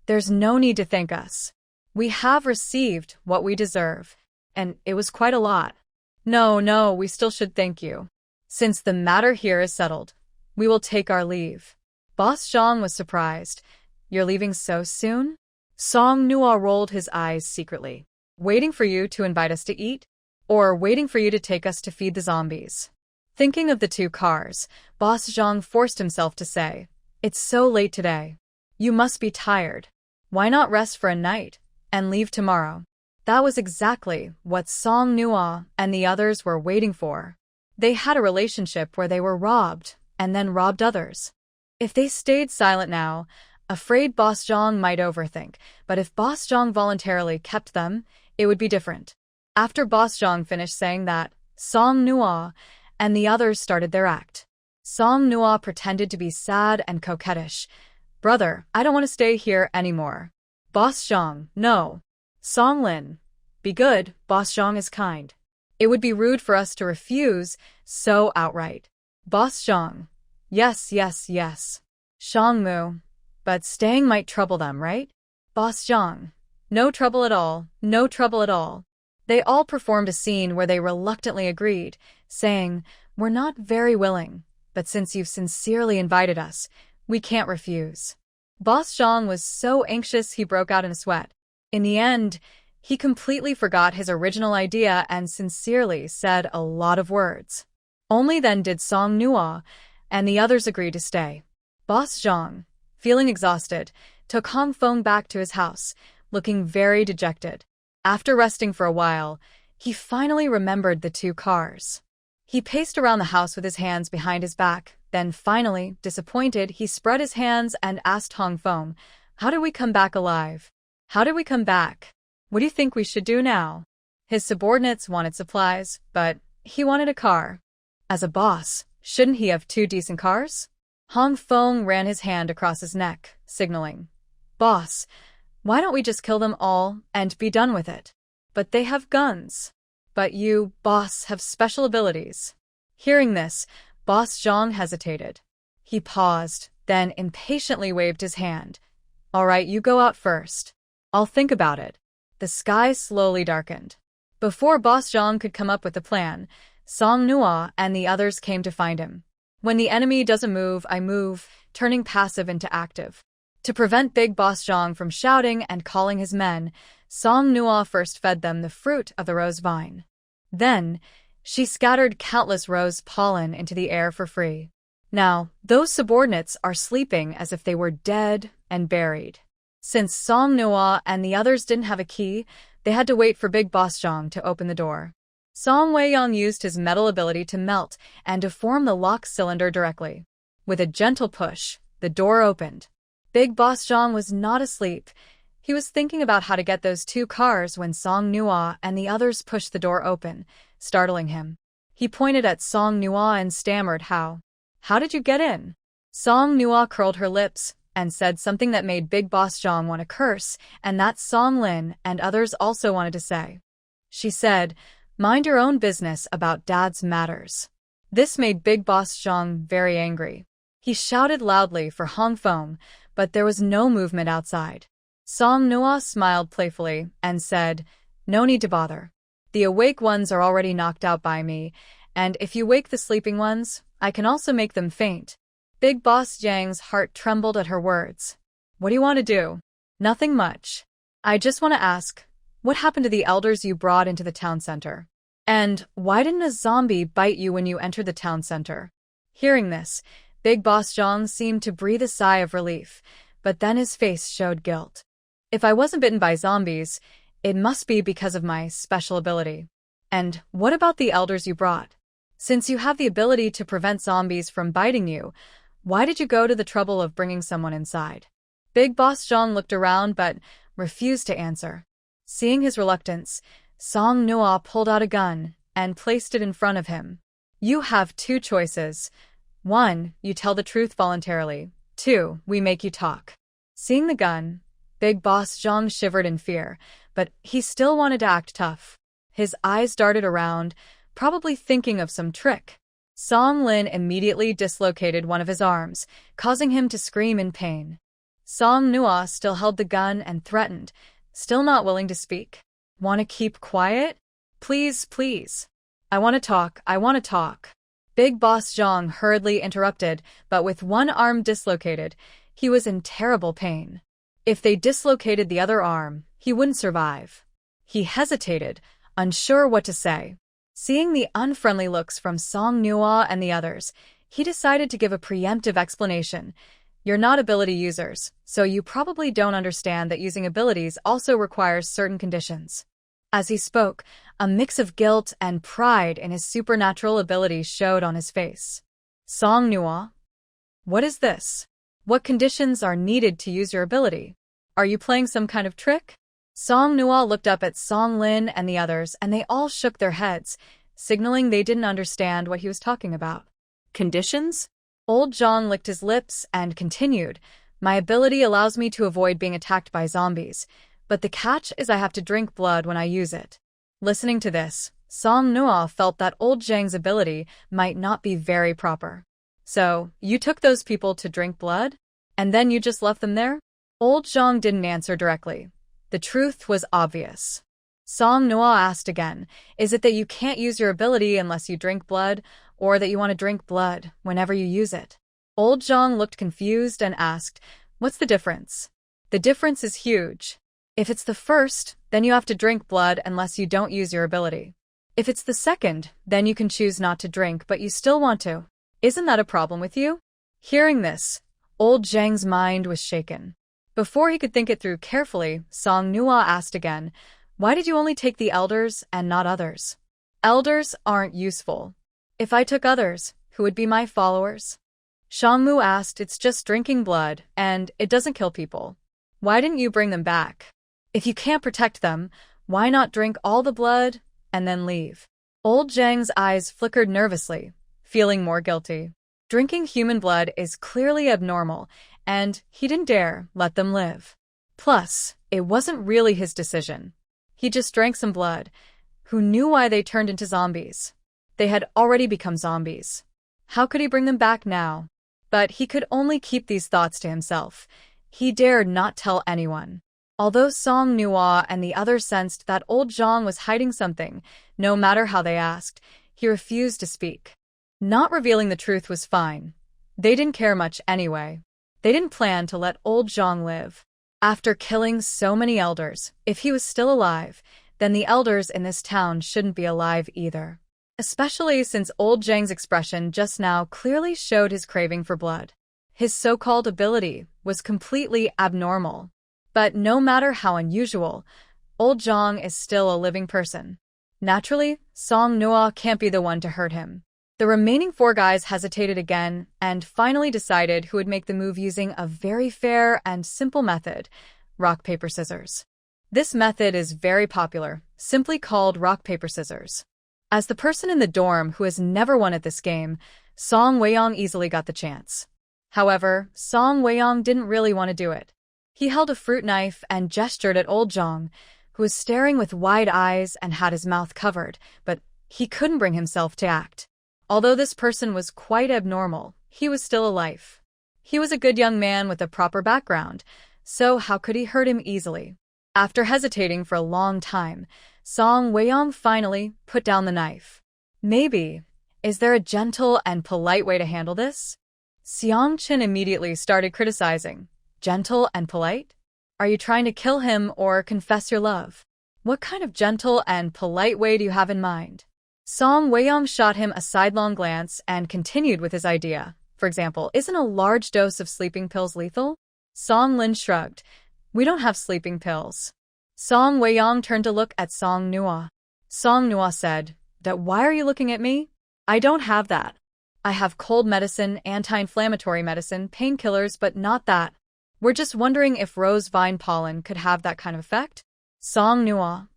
"There's no need to thank us. We have received what we deserve, and it was quite a lot. No, we still should thank you. Since the matter here is settled, we will take our leave." Boss Zhang was surprised. "You're leaving so soon?" Song Nua rolled his eyes secretly. "Waiting for you to invite us to eat? Or waiting for you to take us to feed the zombies?" Thinking of the 2 cars, Boss Zhang forced himself to say, "It's so late today. You must be tired. Why not rest for a night and leave tomorrow?" That was exactly what Song Nua and the others were waiting for. They had a relationship where they were robbed and then robbed others. If they stayed silent now, afraid Boss Zhang might overthink, but if Boss Zhang voluntarily kept them, it would be different. After Boss Zhang finished saying that, Song Nua and the others started their act. Song Nua pretended to be sad and coquettish. "Brother, I don't want to stay here anymore." Boss Zhang, "No." Song Lin, "Be good, Boss Zhang is kind. It would be rude for us to refuse so outright." Boss Zhang, Yes. Shang Mu, "But staying might trouble them, right?" Boss Zhang, "No trouble at all, no trouble at all." They all performed a scene where they reluctantly agreed, saying, "We're not very willing, but since you've sincerely invited us, we can't refuse." Boss Zhang was so anxious he broke out in a sweat. In the end, he completely forgot his original idea and sincerely said a lot of words. Only then did Song Nua and the others agree to stay. Boss Zhang, feeling exhausted, took Hong Feng back to his house, looking very dejected. After resting for a while, he finally remembered the 2 cars. He paced around the house with his hands behind his back, then finally, disappointed, he spread his hands and asked Hong Feng, "How did we come back alive? How did we come back? What do you think we should do now?" His subordinates wanted supplies, but he wanted a car. As a boss, shouldn't he have 2 decent cars? Hong Feng ran his hand across his neck, signaling, "Boss, why don't we just kill them all and be done with it? But they have guns. But you, boss, have special abilities." Hearing this, Boss Zhang hesitated. He paused, then impatiently waved his hand. "All right, you go out first. I'll think about it." The sky slowly darkened. Before Boss Zhang could come up with a plan, Song Nua and the others came to find him. When the enemy doesn't move, I move, turning passive into active. To prevent Big Boss Zhang from shouting and calling his men, Song Nua first fed them the fruit of the rose vine. Then, she scattered countless rose pollen into the air for free. Now, those subordinates are sleeping as if they were dead and buried. Since Song Nua and the others didn't have a key, they had to wait for Big Boss Zhang to open the door. Song Weiyang used his metal ability to melt and to form the lock cylinder directly. With a gentle push, the door opened. Big Boss Zhang was not asleep. He was thinking about how to get those 2 cars when Song Nua and the others pushed the door open, startling him. He pointed at Song Nua and stammered, How did you get in? Song Nua curled her lips and said something that made Big Boss Jong want to curse, and that Song Lin and others also wanted to say. She said, "Mind your own business about Dad's matters." This made Big Boss Jong very angry. He shouted loudly for Hong Fong, but there was no movement outside. Song Nua smiled playfully and said, "No need to bother. The awake ones are already knocked out by me, and if you wake the sleeping ones, I can also make them faint." Big Boss Jang's heart trembled at her words. "What do you want to do?" "Nothing much. I just want to ask, what happened to the elders you brought into the town center? And why didn't a zombie bite you when you entered the town center?" Hearing this, Big Boss Jong seemed to breathe a sigh of relief, but then his face showed guilt. "If I wasn't bitten by zombies, it must be because of my special ability. And what about the elders you brought? Since you have the ability to prevent zombies from biting you, why did you go to the trouble of bringing someone inside?" Big Boss Jong looked around but refused to answer. Seeing his reluctance, Song Nua pulled out a gun and placed it in front of him. "You have 2 choices. 1, you tell the truth voluntarily. 2, we make you talk." Seeing the gun, Big Boss Jong shivered in fear, but he still wanted to act tough. His eyes darted around, probably thinking of some trick. Song Lin immediately dislocated one of his arms, causing him to scream in pain. Song Nua still held the gun and threatened, still not willing to speak. "Want to keep quiet? Please, please. I want to talk. Big Boss Jong hurriedly interrupted, but with one arm dislocated, he was in terrible pain. If they dislocated the other arm, he wouldn't survive. He hesitated, unsure what to say. Seeing the unfriendly looks from Song Nua and the others, he decided to give a preemptive explanation. "You're not ability users, so you probably don't understand that using abilities also requires certain conditions." As he spoke, a mix of guilt and pride in his supernatural abilities showed on his face. "Song Nua? What is this? What conditions are needed to use your ability? Are you playing some kind of trick?" Song Nua looked up at Song Lin and the others, and they all shook their heads, signaling they didn't understand what he was talking about. Conditions? Old Jong licked his lips and continued, "My ability allows me to avoid being attacked by zombies, but the catch is I have to drink blood when I use it." Listening to this, Song Nua felt that old Jang's ability might not be very proper. "So, you took those people to drink blood? And then you just left them there?" Old Jong didn't answer directly. The truth was obvious. Song Nua asked again, "Is it that you can't use your ability unless you drink blood, or that you want to drink blood whenever you use it?" Old Jong looked confused and asked, "What's the difference?" "The difference is huge. If it's the first, then you have to drink blood unless you don't use your ability. If it's the second, then you can choose not to drink but you still want to. Isn't that a problem with you?" Hearing this, old Jang's mind was shaken. Before he could think it through carefully, Song Nua asked again, "Why did you only take the elders and not others?" "Elders aren't useful. If I took others, who would be my followers?" Shangmu asked, "It's just drinking blood, and it doesn't kill people. Why didn't you bring them back? If you can't protect them, why not drink all the blood and then leave?" Old Jang's eyes flickered nervously, feeling more guilty. Drinking human blood is clearly abnormal, and he didn't dare let them live. Plus, it wasn't really his decision. He just drank some blood. Who knew why they turned into zombies? They had already become zombies. How could he bring them back now? But he could only keep these thoughts to himself. He dared not tell anyone. Although Song Nua and the others sensed that old Zhang was hiding something, no matter how they asked, he refused to speak. Not revealing the truth was fine. They didn't care much anyway. They didn't plan to let old Zhang live. After killing so many elders, if he was still alive, then the elders in this town shouldn't be alive either. Especially since old Zhang's expression just now clearly showed his craving for blood. His so-called ability was completely abnormal. But no matter how unusual, old Zhang is still a living person. Naturally, Song Nua can't be the one to hurt him. The remaining 4 guys hesitated again and finally decided who would make the move using a very fair and simple method, rock, paper, scissors. This method is very popular, simply called rock, paper, scissors. As the person in the dorm who has never won at this game, Song Wei-yong easily got the chance. However, Song Wei-yong didn't really want to do it. He held a fruit knife and gestured at old Zhang, who was staring with wide eyes and had his mouth covered, but he couldn't bring himself to act. Although this person was quite abnormal, he was still alive. He was a good young man with a proper background, so how could he hurt him easily? After hesitating for a long time, Song Wei-yong finally put down the knife. Maybe, is there a gentle and polite way to handle this? Seong Chin immediately started criticizing. Gentle and polite? Are you trying to kill him or confess your love? What kind of gentle and polite way do you have in mind? Song Wei-yong shot him a sidelong glance and continued with his idea. For example, isn't a large dose of sleeping pills lethal? Song Lin shrugged. We don't have sleeping pills. Song Wei-yong turned to look at Song Nua. Song Nua said, Why are you looking at me? I don't have that. I have cold medicine, anti-inflammatory medicine, painkillers, but not that. We're just wondering if rose vine pollen could have that kind of effect? Song Nua.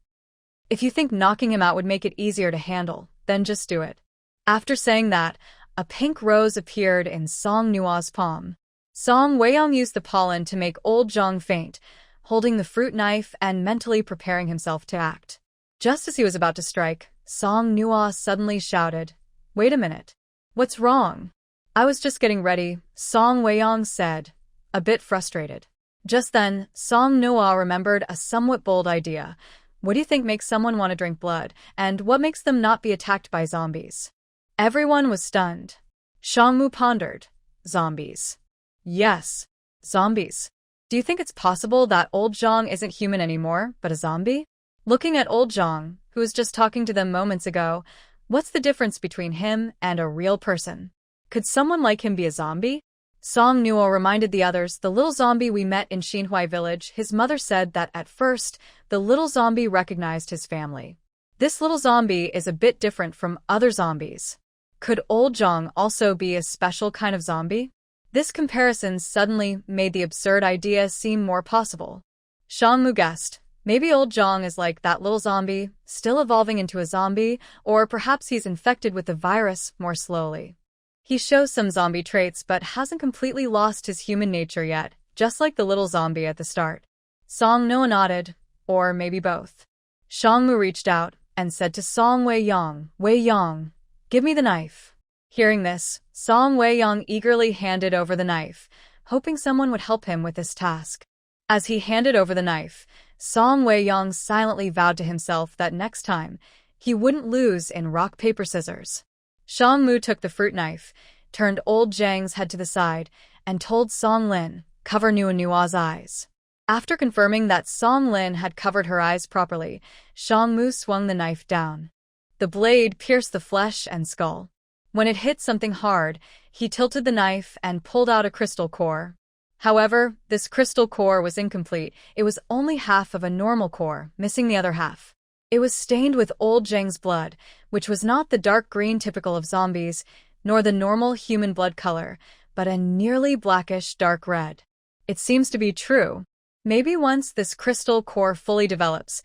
If you think knocking him out would make it easier to handle, then just do it. After saying that, a pink rose appeared in Song Nua's palm. Song Wei-yong used the pollen to make old Zhang faint, holding the fruit knife and mentally preparing himself to act. Just as he was about to strike, Song Nua suddenly shouted, Wait a minute. What's wrong? I was just getting ready, Song Wei-yong said, a bit frustrated. Just then, Song Nua remembered a somewhat bold idea. What do you think makes someone want to drink blood, and what makes them not be attacked by zombies? Everyone was stunned. Shangmu pondered. Zombies. Yes, zombies. Do you think it's possible that old Zhang isn't human anymore, but a zombie? Looking at old Zhang, who was just talking to them moments ago, what's the difference between him and a real person? Could someone like him be a zombie? Song Nua reminded the others, the little zombie we met in Xinhui village, his mother said that at first, the little zombie recognized his family. This little zombie is a bit different from other zombies. Could old Zhang also be a special kind of zombie? This comparison suddenly made the absurd idea seem more possible. Shangmu guessed, maybe old Zhang is like that little zombie, still evolving into a zombie, or perhaps he's infected with the virus more slowly. He shows some zombie traits but hasn't completely lost his human nature yet, just like the little zombie at the start. Song Noah nodded, or maybe both. Shangmu reached out and said to Song Wei-yong, give me the knife. Hearing this, Song Wei-yong eagerly handed over the knife, hoping someone would help him with this task. As he handed over the knife, Song Wei-yong silently vowed to himself that next time, he wouldn't lose in rock, paper, scissors. Shangmu took the fruit knife, turned old Zhang's head to the side, and told Song Lin, cover Nua's eyes. After confirming that Song Lin had covered her eyes properly, Shangmu swung the knife down. The blade pierced the flesh and skull. When it hit something hard, he tilted the knife and pulled out a crystal core. However, this crystal core was incomplete. It was only half of a normal core, missing the other half. It was stained with old Zhang's blood, which was not the dark green typical of zombies, nor the normal human blood color, but a nearly blackish dark red. It seems to be true. Maybe once this crystal core fully develops,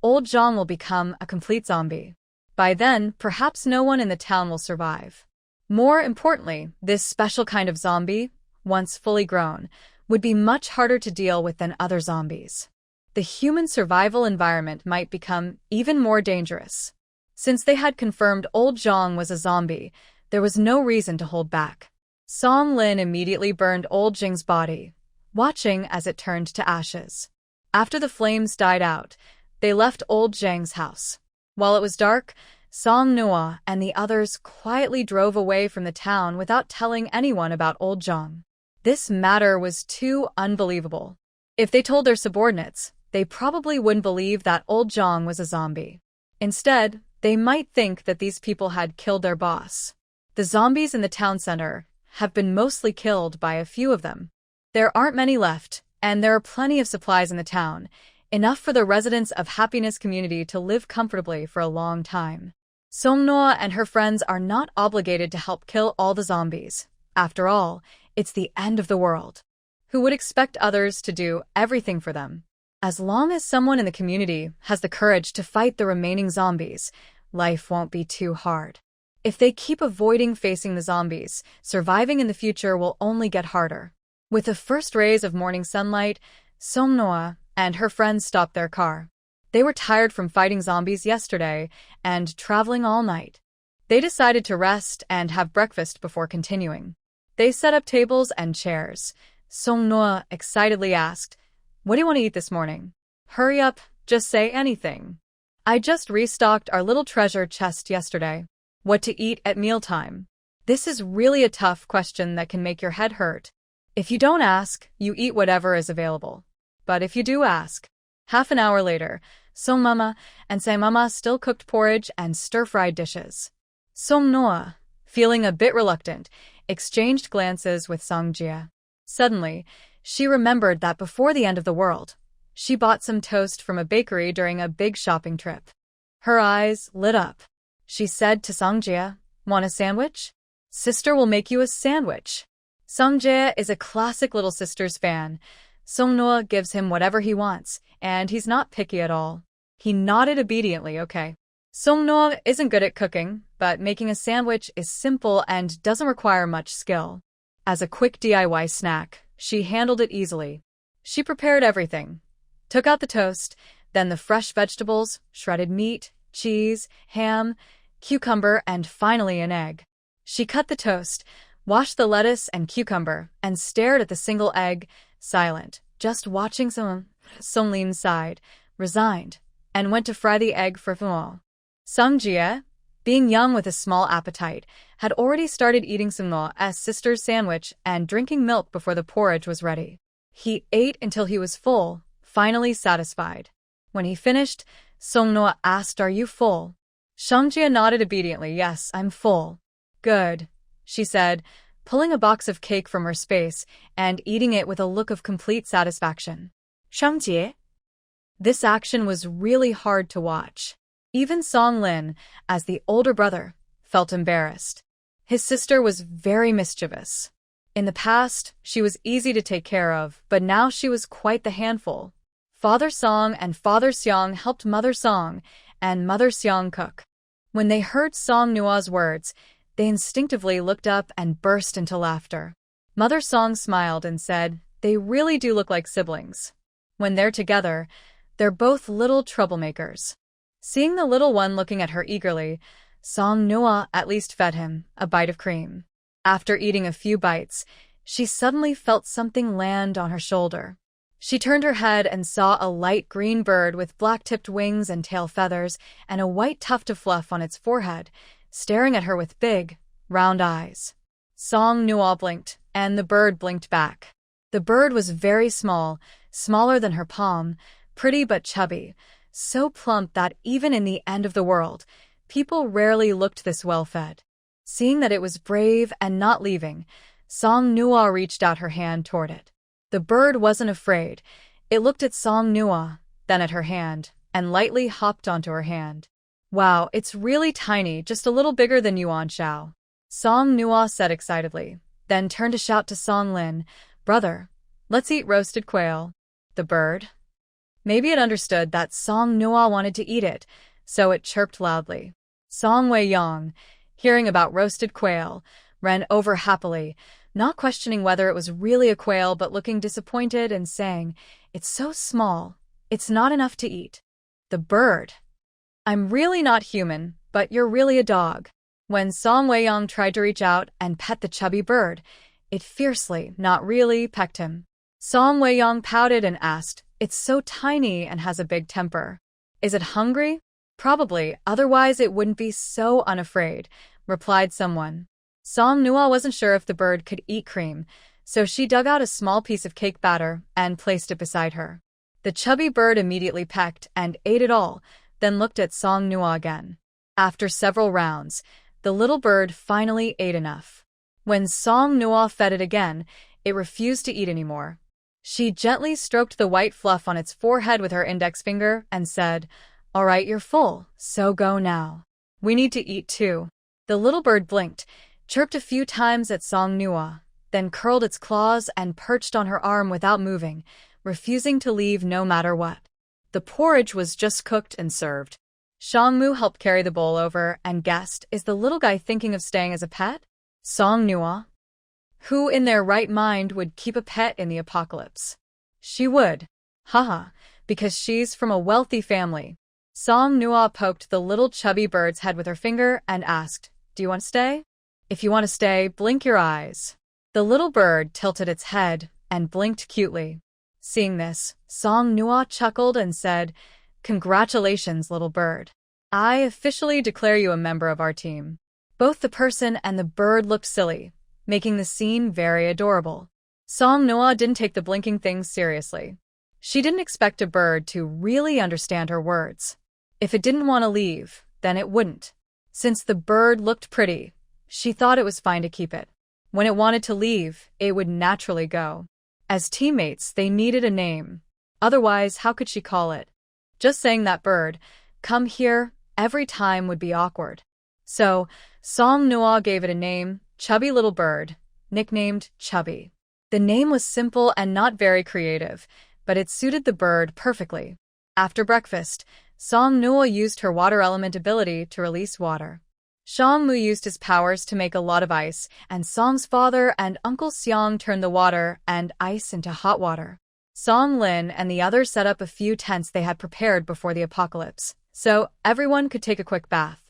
old Zhang will become a complete zombie. By then, perhaps no one in the town will survive. More importantly, this special kind of zombie, once fully grown, would be much harder to deal with than other zombies. The human survival environment might become even more dangerous. Since they had confirmed old Zhang was a zombie, there was no reason to hold back. Song Lin immediately burned old Jing's body, watching as it turned to ashes. After the flames died out, they left old Zhang's house. While it was dark, Song Nua and the others quietly drove away from the town without telling anyone about old Zhang. This matter was too unbelievable. If they told their subordinates, they probably wouldn't believe that old Zhang was a zombie. Instead, they might think that these people had killed their boss. The zombies in the town center have been mostly killed by a few of them. There aren't many left, and there are plenty of supplies in the town, enough for the residents of Happiness Community to live comfortably for a long time. Songnoa and her friends are not obligated to help kill all the zombies. After all, it's the end of the world. who would expect others to do everything for them. As long as someone in the community has the courage to fight the remaining zombies, life won't be too hard. If they keep avoiding facing the zombies, surviving in the future will only get harder. With the first rays of morning sunlight, Song-noa and her friends stopped their car. They were tired from fighting zombies yesterday and traveling all night. They decided to rest and have breakfast before continuing. They set up tables and chairs. Song-noa excitedly asked, "What do you want to eat this morning?" "Hurry up, just say anything." "I just restocked our little treasure chest yesterday." "What to eat at mealtime?" This is really a tough question that can make your head hurt. If you don't ask, you eat whatever is available. But if you do ask. Half an hour later, Song-mama and Sae-mama still cooked porridge and stir-fried dishes. Song-noa, feeling a bit reluctant, exchanged glances with Song-jia. Suddenly, she remembered that before the end of the world, she bought some toast from a bakery during a big shopping trip. Her eyes lit up. She said to Song-jia, "Want a sandwich?" "Sister will make you a sandwich." Song-jia is a classic Little Sisters fan. Song-noa gives him whatever he wants, and he's not picky at all. He nodded obediently, okay. Song-noa isn't good at cooking, but making a sandwich is simple and doesn't require much skill. As a quick DIY snack, she handled it easily. She prepared everything. Took out the toast, then the fresh vegetables, shredded meat, cheese, ham, cucumber, and finally an egg. She cut the toast, washed the lettuce and cucumber, and stared at the single egg, silent, just watching Song-lin sighed, resigned, and went to fry the egg for Fumo. Song-jia, being young with a small appetite, had already started eating Song-noa's sister's sandwich and drinking milk before the porridge was ready. He ate until he was full, finally satisfied. When he finished, Song-noa asked, "Are you full?" Song-jia nodded obediently. "Yes, I'm full." "Good," she said, pulling a box of cake from her space and eating it with a look of complete satisfaction. Song-jia. This action was really hard to watch. Even Song-lin, as the older brother, felt embarrassed. His sister was very mischievous. In the past, she was easy to take care of, but now she was quite the handful. Father Song and Father Seong helped Mother Song and Mother Seong cook. When they heard Song-noa's words, they instinctively looked up and burst into laughter. Mother Song smiled and said, "They really do look like siblings. When they're together, they're both little troublemakers." Seeing the little one looking at her eagerly, Song-noa at least fed him a bite of cream. After eating a few bites, she suddenly felt something land on her shoulder. She turned her head and saw a light green bird with black-tipped wings and tail feathers and a white tuft of fluff on its forehead, staring at her with big, round eyes. Song-noa blinked, and the bird blinked back. The bird was very small, smaller than her palm, pretty but chubby, so plump that even in the end of the world, people rarely looked this well-fed. Seeing that it was brave and not leaving, Song-noa reached out her hand toward it. The bird wasn't afraid. It looked at Song-noa, then at her hand, and lightly hopped onto her hand. "Wow, it's really tiny, just a little bigger than Yuan Shao," Song-noa said excitedly, then turned to shout to Song-lin, "Brother, let's eat roasted quail." The bird? Maybe it understood that Song-noa wanted to eat it, so it chirped loudly. Song Wei-yong, hearing about roasted quail, ran over happily, not questioning whether it was really a quail but looking disappointed and saying, "It's so small, it's not enough to eat." The bird. "I'm really not human, but you're really a dog." When Song Wei-yong tried to reach out and pet the chubby bird, it fiercely, not really, pecked him. Song Wei-yong pouted and asked, "It's so tiny and has a big temper. Is it hungry?" "Probably, otherwise it wouldn't be so unafraid," replied someone. Song-noa wasn't sure if the bird could eat cream, so she dug out a small piece of cake batter and placed it beside her. The chubby bird immediately pecked and ate it all, then looked at Song-noa again. After several rounds, the little bird finally ate enough. When Song-noa fed it again, it refused to eat anymore. She gently stroked the white fluff on its forehead with her index finger and said, "All right, you're full, so go now. We need to eat too." The little bird blinked, chirped a few times at Song-noa, then curled its claws and perched on her arm without moving, refusing to leave no matter what. The porridge was just cooked and served. Shangmu helped carry the bowl over and guessed, is the little guy thinking of staying as a pet? Song Nua. Who in their right mind would keep a pet in the apocalypse? She would. Haha, because she's from a wealthy family. Song Nua poked the little chubby bird's head with her finger and asked, do you want to stay? If you want to stay, blink your eyes. The little bird tilted its head and blinked cutely. Seeing this, Song Nua chuckled and said, congratulations, little bird. I officially declare you a member of our team. Both the person and the bird looked silly, making the scene very adorable. Song Nua didn't take the blinking things seriously. She didn't expect a bird to really understand her words. If it didn't want to leave, then it wouldn't. Since the bird looked pretty, she thought it was fine to keep it. When it wanted to leave, it would naturally go. As teammates, they needed a name. Otherwise, how could she call it? Just saying that bird, come here, every time would be awkward. So, Song Nua gave it a name, Chubby Little Bird, nicknamed Chubby. The name was simple and not very creative, but it suited the bird perfectly. After breakfast, Song Nua used her water element ability to release water. Shangmu used his powers to make a lot of ice, and Song's father and Uncle Xiang turned the water and ice into hot water. Song Lin and the others set up a few tents they had prepared before the apocalypse, so everyone could take a quick bath.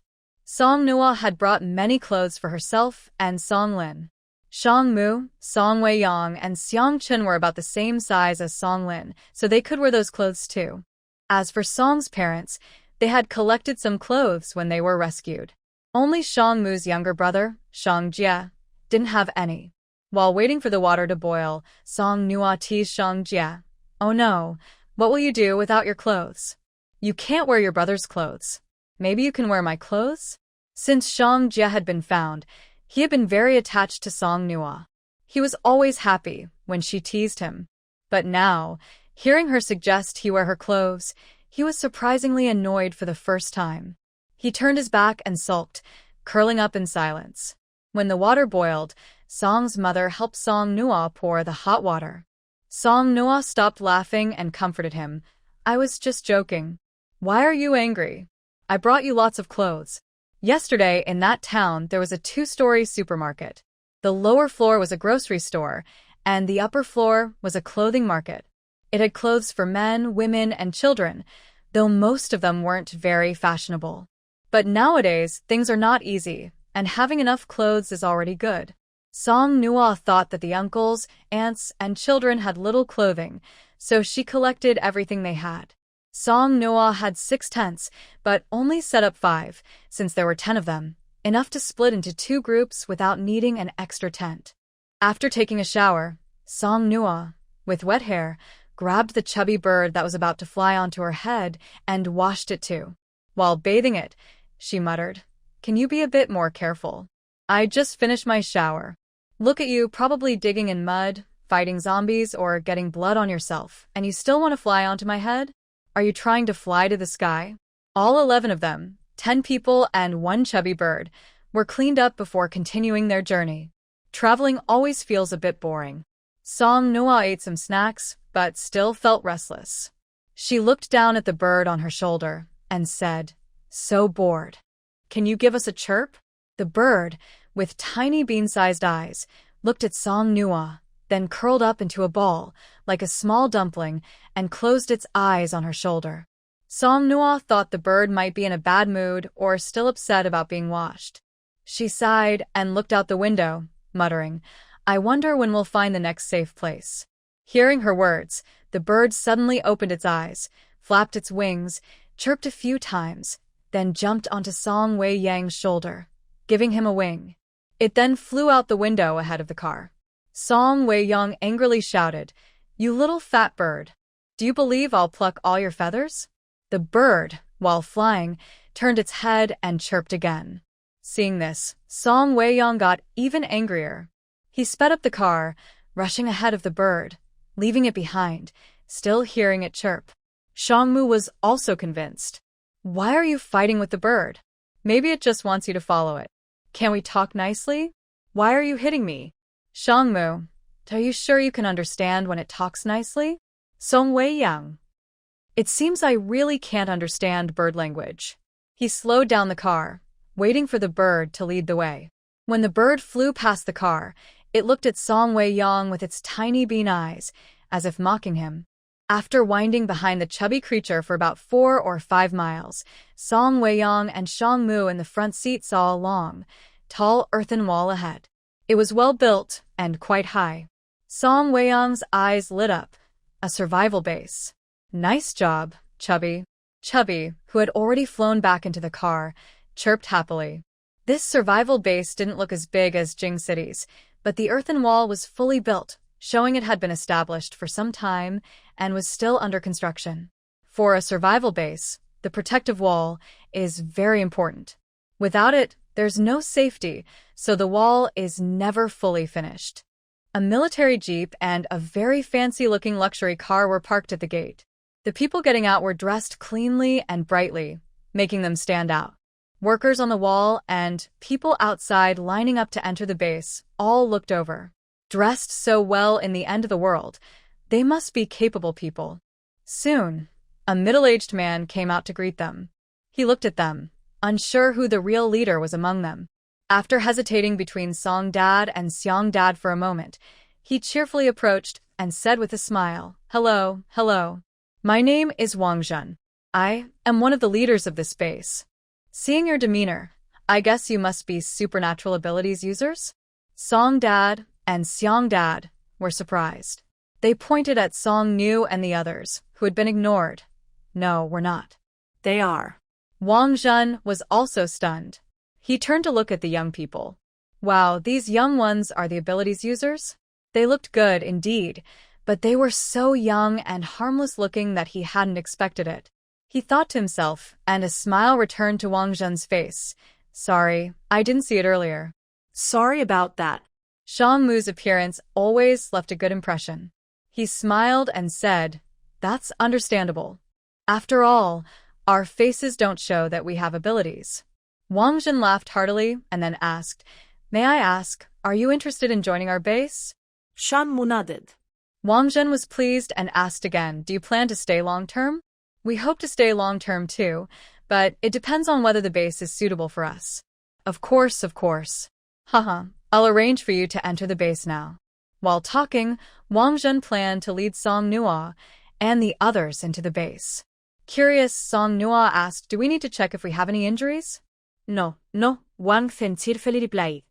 Song Nua had brought many clothes for herself and Song Lin. Shangmu, Song Weiyang, and Xiang Chen were about the same size as Song Lin, so they could wear those clothes too. As for Song's parents, they had collected some clothes when they were rescued. Only Shangmu's younger brother, Shang Jie, didn't have any. While waiting for the water to boil, Song Nua teased Shang Jie. Oh no, what will you do without your clothes? You can't wear your brother's clothes. Maybe you can wear my clothes? Since Shang Jie had been found, he had been very attached to Song Nua. He was always happy when she teased him. But now, hearing her suggest he wear her clothes, he was surprisingly annoyed for the first time. He turned his back and sulked, curling up in silence. When the water boiled, Song's mother helped Song Nua pour the hot water. Song Nua stopped laughing and comforted him. I was just joking. Why are you angry? I brought you lots of clothes. Yesterday, in that town, there was a 2-story supermarket. The lower floor was a grocery store, and the upper floor was a clothing market. It had clothes for men, women, and children, though most of them weren't very fashionable. But nowadays, things are not easy, and having enough clothes is already good. Song Nua thought that the uncles, aunts, and children had little clothing, so she collected everything they had. Song Nua had 6 tents, but only set up 5, since there were 10 of them, enough to split into 2 groups without needing an extra tent. After taking a shower, Song Nua, with wet hair, grabbed the chubby bird that was about to fly onto her head and washed it too. While bathing it, she muttered, can you be a bit more careful? I just finished my shower. Look at you, probably digging in mud, fighting zombies, or getting blood on yourself, and you still want to fly onto my head? Are you trying to fly to the sky? All 11 of them, 10 people and 1 chubby bird, were cleaned up before continuing their journey. Traveling always feels a bit boring. Song Nua ate some snacks, but still felt restless. She looked down at the bird on her shoulder and said, so bored. Can you give us a chirp? The bird, with tiny bean-sized eyes, looked at Song Nua, then curled up into a ball, like a small dumpling, and closed its eyes on her shoulder. Song Nua thought the bird might be in a bad mood or still upset about being washed. She sighed and looked out the window, muttering, I wonder when we'll find the next safe place. Hearing her words, the bird suddenly opened its eyes, flapped its wings, chirped a few times, then jumped onto Song Weiyang's shoulder, giving him a wing. It then flew out the window ahead of the car. Song Weiyang angrily shouted, you little fat bird. Do you believe I'll pluck all your feathers? The bird, while flying, turned its head and chirped again. Seeing this, Song Weiyang got even angrier. He sped up the car, rushing ahead of the bird, leaving it behind, still hearing it chirp. Shangmu was also convinced. Why are you fighting with the bird? Maybe it just wants you to follow it. Can we talk nicely? Why are you hitting me? Shangmu, are you sure you can understand when it talks nicely? Song Wei Yang. It seems I really can't understand bird language. He slowed down the car, waiting for the bird to lead the way. When the bird flew past the car, it looked at Song Wei Yang with its tiny bean eyes, as if mocking him. After winding behind the chubby creature for about 4 or 5 miles, Song Wei Yang and Shangmu in the front seat saw a long, tall earthen wall ahead. It was well built and quite high. Song Wei Yang's eyes lit up. A survival base. Nice job, Chubby. Chubby, who had already flown back into the car, chirped happily. This survival base didn't look as big as Jing City's, but the earthen wall was fully built, showing it had been established for some time and was still under construction. For a survival base, the protective wall is very important. Without it, there's no safety, so the wall is never fully finished. A military jeep and a very fancy-looking luxury car were parked at the gate. The people getting out were dressed cleanly and brightly, making them stand out. Workers on the wall and people outside lining up to enter the base all looked over. Dressed so well in the end of the world, they must be capable people. Soon, a middle-aged man came out to greet them. He looked at them, unsure who the real leader was among them. After hesitating between Song Dad and Xiang Dad for a moment, he cheerfully approached and said with a smile, "Hello, hello. My name is Wang Zhen. I am one of the leaders of this base. Seeing your demeanor, I guess you must be supernatural abilities users?" Song Dad and Xiang Dad were surprised. They pointed at Song Nu and the others, who had been ignored. "No, we're not." They are. Wang Zhen was also stunned. He turned to look at the young people. Wow, these young ones are the abilities users? They looked good, indeed, but they were so young and harmless-looking that he hadn't expected it. He thought to himself, and a smile returned to Wang Zhen's face. "Sorry, I didn't see it earlier." Sorry about that. Shangmu's appearance always left a good impression. He smiled and said, "That's understandable. After all, our faces don't show that we have abilities." Wang Zhen laughed heartily and then asked, "May I ask, are you interested in joining our base?" Shangmu nodded. Wang Zhen was pleased and asked again, "Do you plan to stay long-term?" "We hope to stay long-term too, but it depends on whether the base is suitable for us." Of course, of course. Haha, I'll arrange for you to enter the base now." While talking, Wang Zhen planned to lead Song Nua and the others into the base. Curious, Song Nua asked, "Do we need to check if we have any injuries?" No, Wang Zhen cheerfully replied.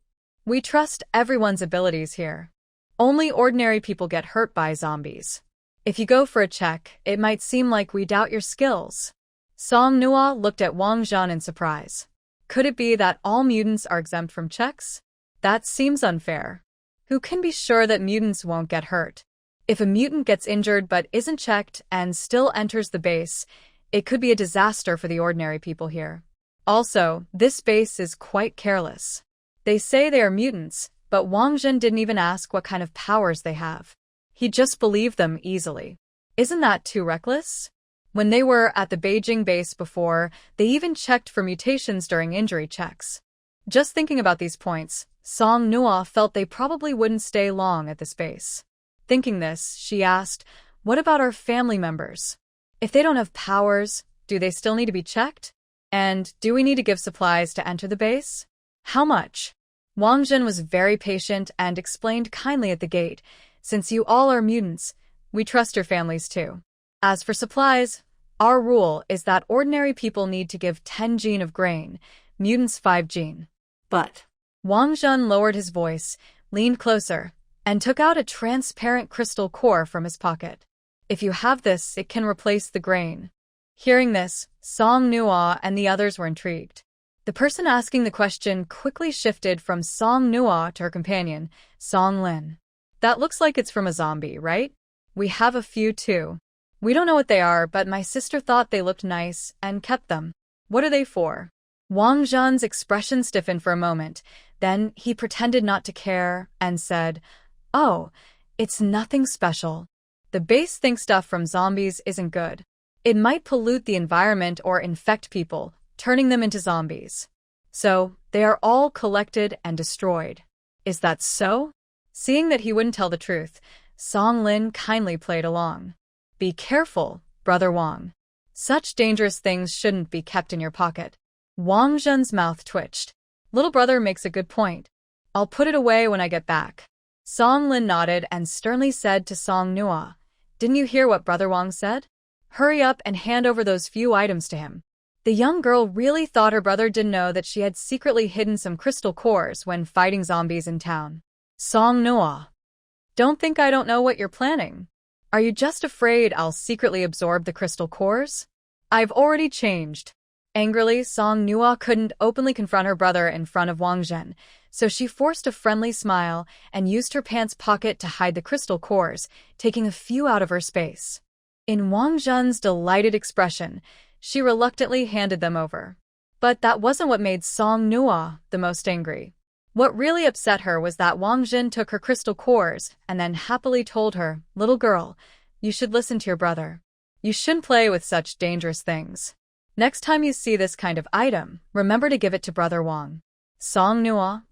"We trust everyone's abilities here. Only ordinary people get hurt by zombies. If you go for a check, it might seem like we doubt your skills." Song Nua looked at Wang Zhen in surprise. Could it be that all mutants are exempt from checks? That seems unfair. Who can be sure that mutants won't get hurt? If a mutant gets injured but isn't checked and still enters the base, it could be a disaster for the ordinary people here. Also, this base is quite careless. They say they are mutants, but Wang Zhen didn't even ask what kind of powers they have. He just believed them easily. Isn't that too reckless? When they were at the Beijing base before, they even checked for mutations during injury checks. Just thinking about these points, Song Nua felt they probably wouldn't stay long at this base. Thinking this, she asked, "What about our family members? If they don't have powers, do they still need to be checked? And do we need to give supplies to enter the base? How much?" Wang Zhen was very patient and explained kindly at the gate, "Since you all are mutants, we trust your families too. As for supplies, our rule is that ordinary people need to give 10 gene of grain, mutants 5 gene. But Wang Zhen lowered his voice, leaned closer, and took out a transparent crystal core from his pocket. "If you have this, it can replace the grain." Hearing this, Song Nua and the others were intrigued. The person asking the question quickly shifted from Song Nua to her companion, Song Lin. "That looks like it's from a zombie, right? We have a few too. We don't know what they are, but my sister thought they looked nice and kept them. What are they for?" Wang Zhen's expression stiffened for a moment. Then he pretended not to care and said, "Oh, it's nothing special. The base thinks stuff from zombies isn't good. It might pollute the environment or infect people, turning them into zombies. So, they are all collected and destroyed." "Is that so?" Seeing that he wouldn't tell the truth, Song Lin kindly played along. Be careful, Brother Wang. Such dangerous things shouldn't be kept in your pocket. Wang Zhen's mouth twitched. Little brother makes a good point. I'll put it away when I get back. Song Lin nodded and sternly said to Song Nua, didn't you hear what Brother Wang said? Hurry up and hand over those few items to him. The young girl really thought her brother didn't know that she had secretly hidden some crystal cores when fighting zombies in town. Song Nua. Don't think I don't know what you're planning. Are you just afraid I'll secretly absorb the crystal cores? I've already changed. Angrily, Song Nua couldn't openly confront her brother in front of Wang Zhen, so she forced a friendly smile and used her pants pocket to hide the crystal cores, taking a few out of her space. In Wang Zhen's delighted expression, she reluctantly handed them over. But that wasn't what made Song Nua the most angry. What really upset her was that Wang Zhen took her crystal cores and then happily told her, little girl, you should listen to your brother. You shouldn't play with such dangerous things. Next time you see this kind of item, remember to give it to Brother Wang. Song Nua.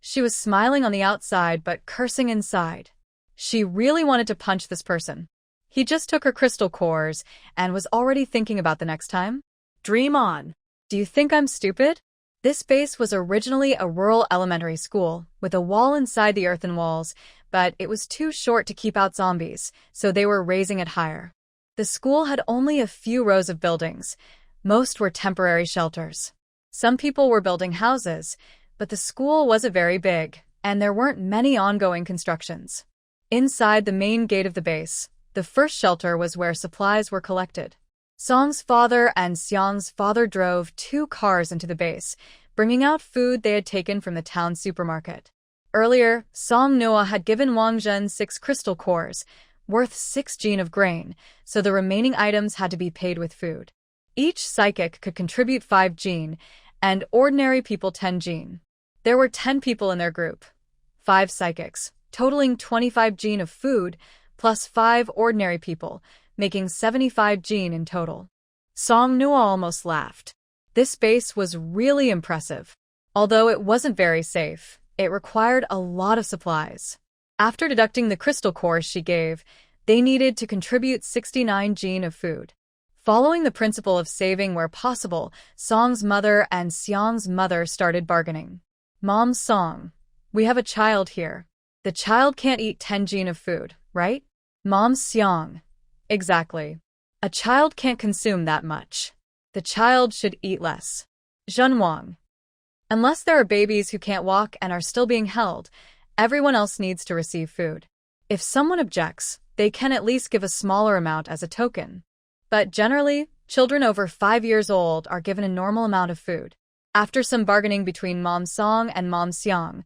She was smiling on the outside but cursing inside. She really wanted to punch this person. He just took her crystal cores and was already thinking about the next time. Dream on. Do you think I'm stupid? This base was originally a rural elementary school with a wall inside the earthen walls, but it was too short to keep out zombies, so they were raising it higher. The school had only a few rows of buildings. Most were temporary shelters. Some people were building houses, but the school wasn't very big, and there weren't many ongoing constructions. Inside the main gate of the base, the first shelter was where supplies were collected. Song's father and Xiang's father drove 2 cars into the base, bringing out food they had taken from the town supermarket. Earlier, Song Noah had given Wang Zhen 6 crystal cores, worth 6 jin of grain, so the remaining items had to be paid with food. Each psychic could contribute 5 jin, and ordinary people 10 jin. There were 10 people in their group, 5 psychics, totaling 25 jin of food, plus 5 ordinary people, making 75 jin in total. Song Noah almost laughed. This base was really impressive. Although it wasn't very safe, it required a lot of supplies. After deducting the crystal cores she gave, they needed to contribute 69 jin of food. Following the principle of saving where possible, Song's mother and Xiang's mother started bargaining. Mom Song, we have a child here. The child can't eat 10 jin of food, right? Mom Xiang, exactly. A child can't consume that much. The child should eat less. Zhen Wang. Unless there are babies who can't walk and are still being held, everyone else needs to receive food. If someone objects, they can at least give a smaller amount as a token. But generally, children over 5 years old are given a normal amount of food. After some bargaining between Mom Song and Mom Xiang,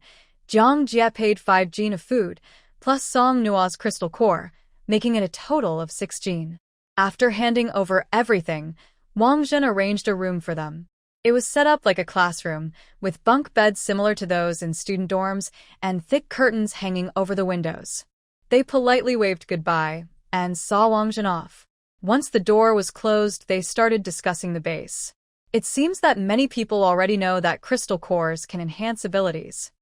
Jiang Jie paid 5 jin of food, plus Song Nua's crystal core, making it a total of 6 jin. After handing over everything, Wang Zhen arranged a room for them. It was set up like a classroom, with bunk beds similar to those in student dorms and thick curtains hanging over the windows. They politely waved goodbye and saw Wang Zhen off. Once the door was closed, they started discussing the base. It seems that many people already know that crystal cores can enhance abilities.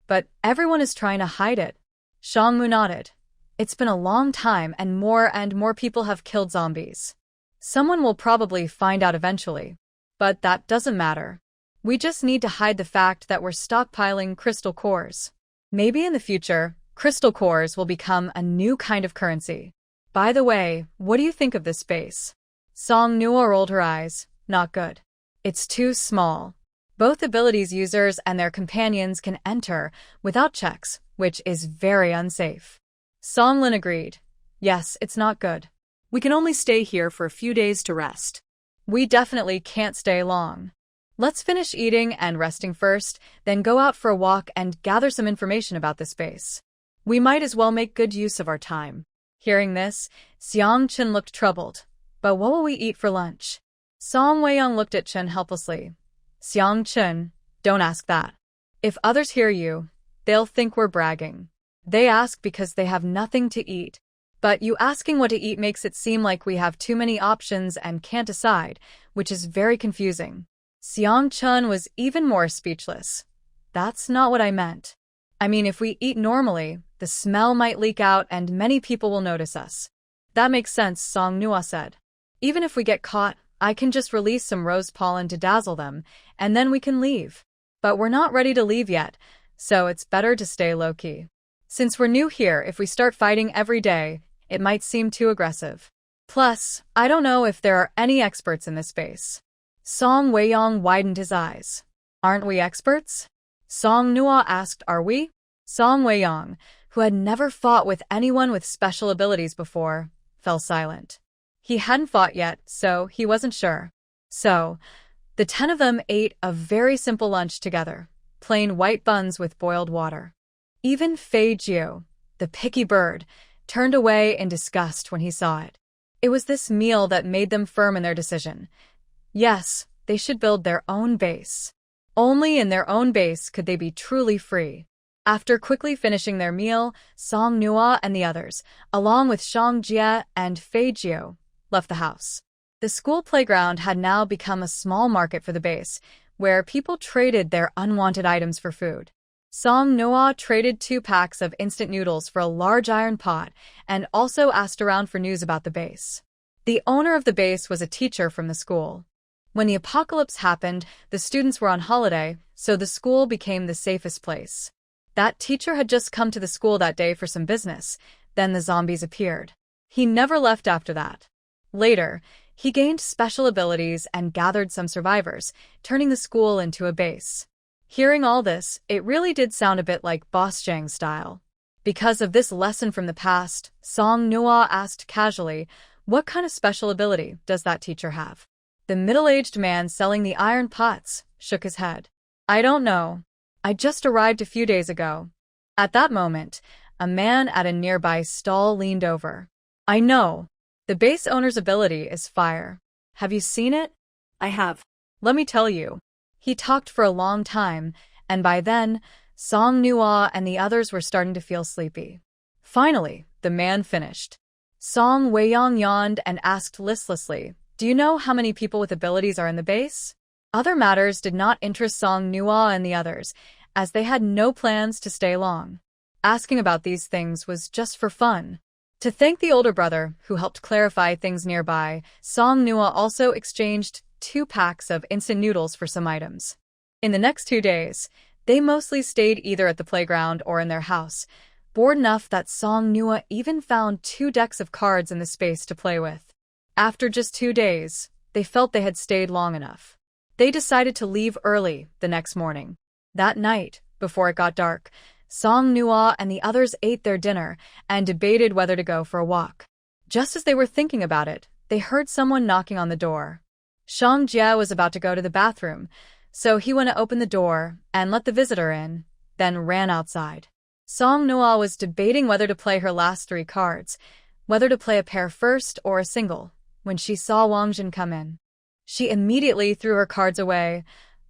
But everyone is trying to hide it. Shangmu nodded. It's been a long time and more people have killed zombies. Someone will probably find out eventually. But that doesn't matter. We just need to hide the fact that we're stockpiling crystal cores. Maybe in the future, crystal cores will become a new kind of currency. By the way, what do you think of this base? Song Nua rolled her eyes. Not good. It's too small. Both abilities users and their companions can enter without checks, which is very unsafe. Song Lin agreed. Yes, it's not good. We can only stay here for a few days to rest. We definitely can't stay long. Let's finish eating and resting first, then go out for a walk and gather some information about this base. We might as well make good use of our time. Hearing this, Xiang Chen looked troubled. But what will we eat for lunch? Song Weiyang looked at Chen helplessly. Xiang Chen, don't ask that. If others hear you, they'll think we're bragging. They ask because they have nothing to eat. But you asking what to eat makes it seem like we have too many options and can't decide, which is very confusing. Xiang Chen was even more speechless. That's not what I meant. I mean, if we eat normally, the smell might leak out and many people will notice us. That makes sense, Song Nua said. Even if we get caught, I can just release some rose pollen to dazzle them, and then we can leave. But we're not ready to leave yet, so it's better to stay low-key. Since we're new here, if we start fighting every day, it might seem too aggressive. Plus, I don't know if there are any experts in this space. Song Weiyong widened his eyes. Aren't we experts? Song Nua asked, are we? Song Weiyong, who had never fought with anyone with special abilities before, fell silent. He hadn't fought yet, so he wasn't sure. So, the 10 of them ate a very simple lunch together, plain white buns with boiled water. Even Fei Jiu, the picky bird, turned away in disgust when he saw it. It was this meal that made them firm in their decision. Yes, they should build their own base. Only in their own base could they be truly free. After quickly finishing their meal, Song Nua and the others, along with Shang Jie and Fei Jiu, left the house. The school playground had now become a small market for the base, where people traded their unwanted items for food. Song Nua traded 2 packs of instant noodles for a large iron pot and also asked around for news about the base. The owner of the base was a teacher from the school. When the apocalypse happened, the students were on holiday, so the school became the safest place. That teacher had just come to the school that day for some business, then the zombies appeared. He never left after that. Later, he gained special abilities and gathered some survivors, turning the school into a base. Hearing all this, it really did sound a bit like Boss Zhang style. Because of this lesson from the past, Song Nua asked casually, what kind of special ability does that teacher have? The middle-aged man selling the iron pots shook his head. I don't know. I just arrived a few days ago. At that moment, a man at a nearby stall leaned over. I know. The base owner's ability is fire. Have you seen it? I have. Let me tell you. He talked for a long time, and by then, Song Nua and the others were starting to feel sleepy. Finally, the man finished. Song Weiyong yawned and asked listlessly, do you know how many people with abilities are in the base? Other matters did not interest Song Nua and the others, as they had no plans to stay long. Asking about these things was just for fun. To thank the older brother, who helped clarify things nearby, Song Nua also exchanged 2 packs of instant noodles for some items. In the next 2 days, they mostly stayed either at the playground or in their house, bored enough that Song Nua even found 2 decks of cards in the space to play with. After just 2 days, they felt they had stayed long enough. They decided to leave early the next morning. That night, before it got dark, Song Nua and the others ate their dinner and debated whether to go for a walk. Just as they were thinking about it, they heard someone knocking on the door. Shang Jie was about to go to the bathroom, so he went to open the door and let the visitor in, then ran outside. Song Nua was debating whether to play her last 3 cards, whether to play a pair first or a single, when she saw Wang Jin come in. She immediately threw her cards away.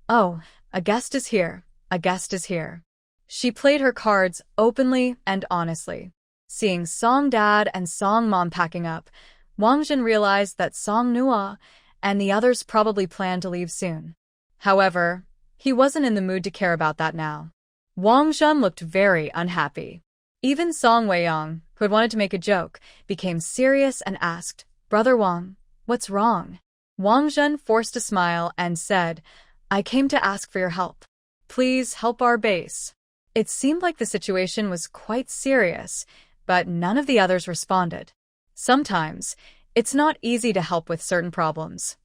Oh, a guest is here, a guest is here. She played her cards openly and honestly. Seeing Song Dad and Song Mom packing up, Wang Jin realized that Song Nua and the others probably planned to leave soon. However, he wasn't in the mood to care about that now. Wang Jin looked very unhappy. Even Song Weiyong, who had wanted to make a joke, became serious and asked, Brother Wang, what's wrong? Wang Jin forced a smile and said, I came to ask for your help. Please help our base. It seemed like the situation was quite serious, but none of the others responded. Sometimes, it's not easy to help with certain problems.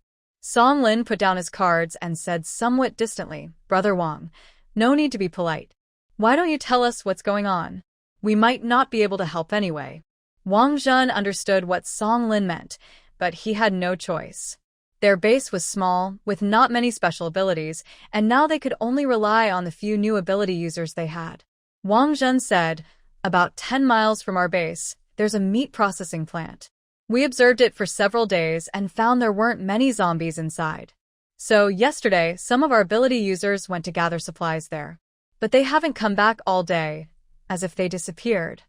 Song Lin put down his cards and said somewhat distantly, Brother Wang, no need to be polite. Why don't you tell us what's going on? We might not be able to help anyway. Wang Jin understood what Song Lin meant, but he had no choice. Their base was small, with not many special abilities, and now they could only rely on the few new ability users they had. Wang Jin said, about 10 miles from our base, there's a meat processing plant. We observed it for several days and found there weren't many zombies inside. So yesterday, some of our ability users went to gather supplies there. But they haven't come back all day, as if they disappeared.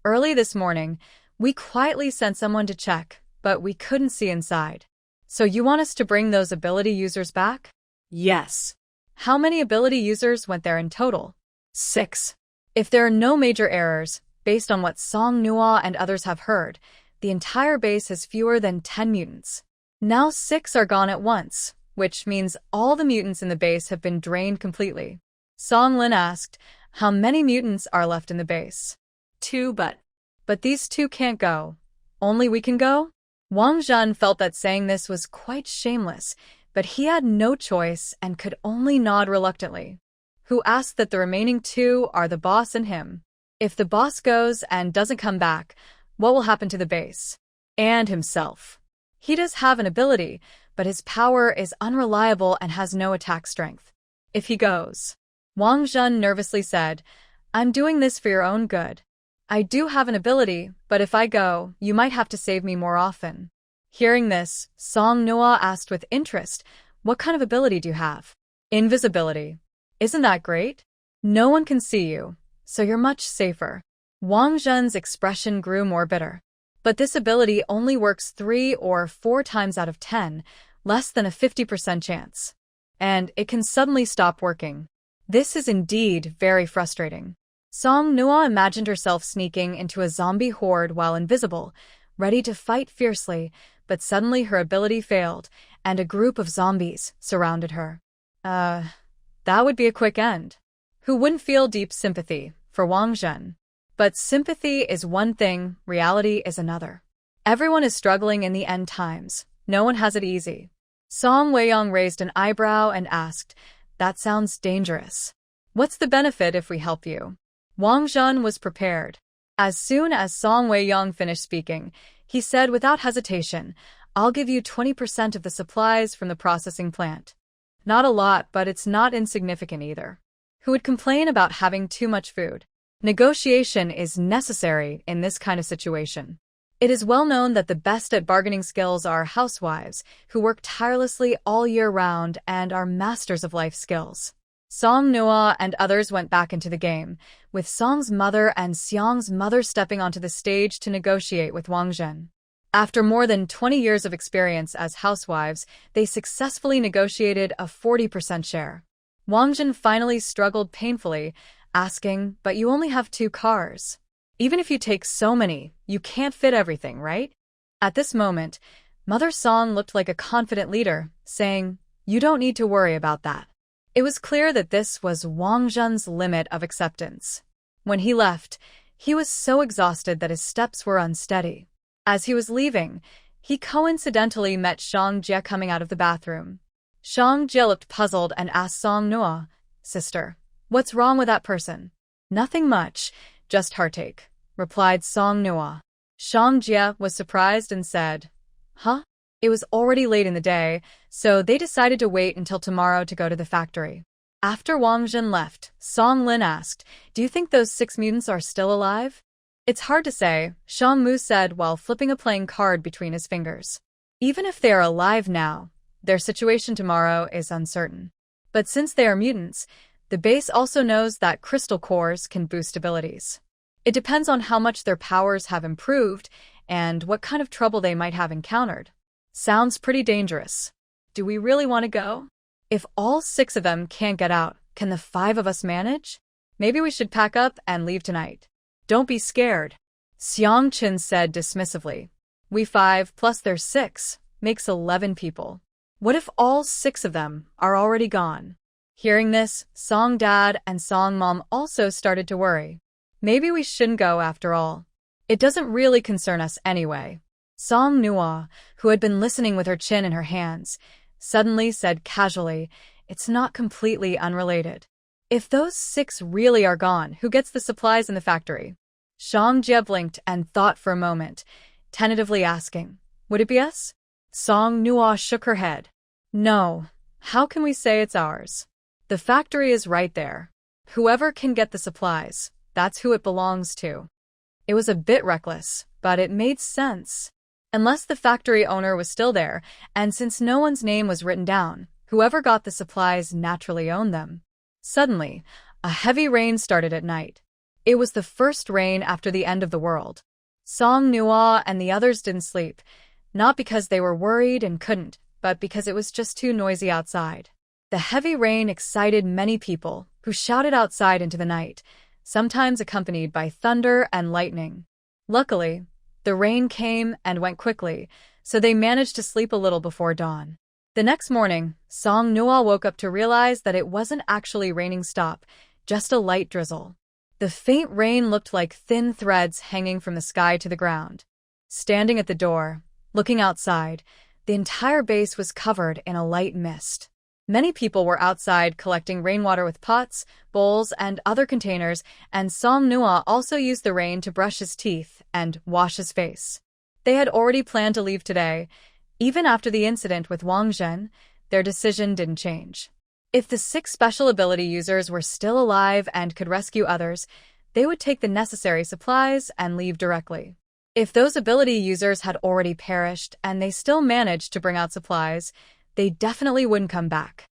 Early this morning, we quietly sent someone to check, but we couldn't see inside. So you want us to bring those ability users back? Yes. How many ability users went there in total? 6. If there are no major errors, based on what Song Nua and others have heard, the entire base has fewer than 10 mutants. Now 6 are gone at once, which means all the mutants in the base have been drained completely. Song Lin asked, how many mutants are left in the base? 2, but these 2 can't go. Only we can go? Wang Zhen felt that saying this was quite shameless, but he had no choice and could only nod reluctantly. Who asked that the remaining 2 are the boss and him? If the boss goes and doesn't come back, what will happen to the base? And himself. He does have an ability, but his power is unreliable and has no attack strength. If he goes, Wang Zhen nervously said, I'm doing this for your own good. I do have an ability, but if I go, you might have to save me more often. Hearing this, Song Noah asked with interest, what kind of ability do you have? Invisibility. Isn't that great? No one can see you, so you're much safer. Wang Zhen's expression grew more bitter. But this ability only works 3 or 4 times out of 10, less than a 50% chance. And it can suddenly stop working. This is indeed very frustrating. Song Noah imagined herself sneaking into a zombie horde while invisible, ready to fight fiercely, but suddenly her ability failed, and a group of zombies surrounded her. That would be a quick end. Who wouldn't feel deep sympathy for Wang Zhen? But sympathy is one thing, reality is another. Everyone is struggling in the end times. No one has it easy. Song Weiyang raised an eyebrow and asked, that sounds dangerous. What's the benefit if we help you? Wang Zhen was prepared. As soon as Song Weiyang finished speaking, he said without hesitation, I'll give you 20% of the supplies from the processing plant. Not a lot, but it's not insignificant either. Who would complain about having too much food? Negotiation is necessary in this kind of situation. It is well known that the best at bargaining skills are housewives, who work tirelessly all year round and are masters of life skills. Song Noah and others went back into the game, with Song's mother and Xiang's mother stepping onto the stage to negotiate with Wang Zhen. After more than 20 years of experience as housewives, they successfully negotiated a 40% share. Wang Zhen finally struggled painfully, asking, but you only have 2 cars. Even if you take so many, you can't fit everything, right? At this moment, Mother Song looked like a confident leader, saying, you don't need to worry about that. It was clear that this was Wang Zhen's limit of acceptance. When he left, he was so exhausted that his steps were unsteady. As he was leaving, he coincidentally met Shang Jie coming out of the bathroom. Shang Jie looked puzzled and asked Song Noah, Sister, what's wrong with that person? Nothing much, just heartache, replied Song Noah. Shang Jie was surprised and said, Huh? It was already late in the day, so they decided to wait until tomorrow to go to the factory. After Wang Zhen left, Song Lin asked, do you think those 6 mutants are still alive? It's hard to say, Shang Mu said while flipping a playing card between his fingers. Even if they are alive now, their situation tomorrow is uncertain. But since they are mutants, the base also knows that crystal cores can boost abilities. It depends on how much their powers have improved and what kind of trouble they might have encountered. Sounds pretty dangerous. Do we really want to go? If all 6 of them can't get out, can the 5 of us manage? Maybe we should pack up and leave tonight. Don't be scared, Xiang Qin said dismissively. We 5 plus their 6 makes 11 people. What if all 6 of them are already gone? Hearing this, Song Dad and Song Mom also started to worry. Maybe we shouldn't go after all. It doesn't really concern us anyway. Song Nua, who had been listening with her chin in her hands, suddenly said casually, it's not completely unrelated. If those 6 really are gone, who gets the supplies in the factory? Shang Jie blinked and thought for a moment, tentatively asking, would it be us? Song Nua shook her head. No, how can we say it's ours? The factory is right there. Whoever can get the supplies, that's who it belongs to. It was a bit reckless, but it made sense. Unless the factory owner was still there, and since no one's name was written down, whoever got the supplies naturally owned them. Suddenly, a heavy rain started at night. It was the first rain after the end of the world. Song Nua and the others didn't sleep, not because they were worried and couldn't, but because it was just too noisy outside. The heavy rain excited many people, who shouted outside into the night, sometimes accompanied by thunder and lightning. Luckily, the rain came and went quickly, so they managed to sleep a little before dawn. The next morning, Song Noah woke up to realize that it wasn't actually raining stop, just a light drizzle. The faint rain looked like thin threads hanging from the sky to the ground. Standing at the door, looking outside, the entire base was covered in a light mist. Many people were outside collecting rainwater with pots, bowls, and other containers, and Song Noah also used the rain to brush his teeth and wash his face. They had already planned to leave today. Even after the incident with Wang Zhen, their decision didn't change. If the 6 special ability users were still alive and could rescue others, they would take the necessary supplies and leave directly. If those ability users had already perished and they still managed to bring out supplies, they definitely wouldn't come back.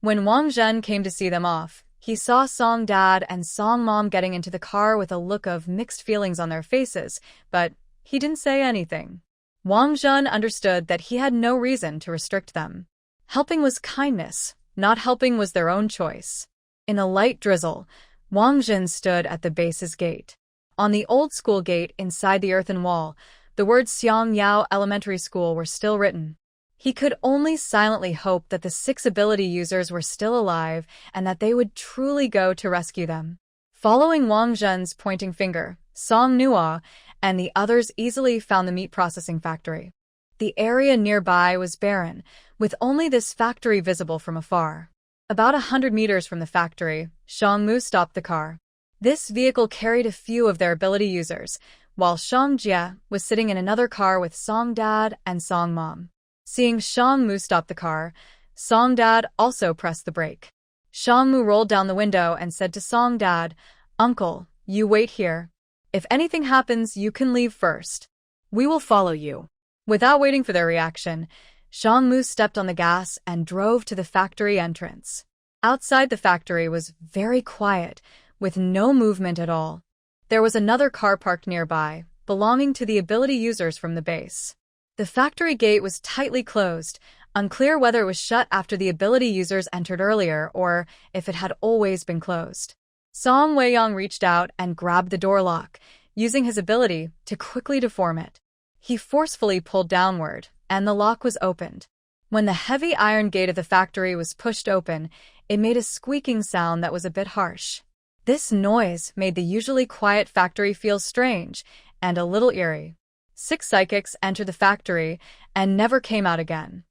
When Wang Zhen came to see them off, he saw Song Dad and Song Mom getting into the car with a look of mixed feelings on their faces, but he didn't say anything. Wang Zhen understood that he had no reason to restrict them. Helping was kindness, not helping was their own choice. In a light drizzle, Wang Zhen stood at the base's gate. On the old school gate inside the earthen wall, the words Xiang Yao Elementary School were still written. He could only silently hope that the 6 ability users were still alive and that they would truly go to rescue them. Following Wang Zhen's pointing finger, Song Noah and the others easily found the meat processing factory. The area nearby was barren, with only this factory visible from afar. About 100 meters from the factory, Shangmu stopped the car. This vehicle carried a few of their ability users, while Shang Jie was sitting in another car with Song Dad and Song Mom. Seeing Shangmu stop the car, Song Dad also pressed the brake. Shangmu rolled down the window and said to Song Dad, "Uncle, you wait here. If anything happens, you can leave first. We will follow you." Without waiting for their reaction, Shangmu stepped on the gas and drove to the factory entrance. Outside the factory was very quiet, with no movement at all. There was another car parked nearby, belonging to the ability users from the base. The factory gate was tightly closed, unclear whether it was shut after the ability users entered earlier or if it had always been closed. Song Weiyang reached out and grabbed the door lock, using his ability to quickly deform it. He forcefully pulled downward, and the lock was opened. When the heavy iron gate of the factory was pushed open, it made a squeaking sound that was a bit harsh. This noise made the usually quiet factory feel strange and a little eerie. 6 psychics entered the factory and never came out again.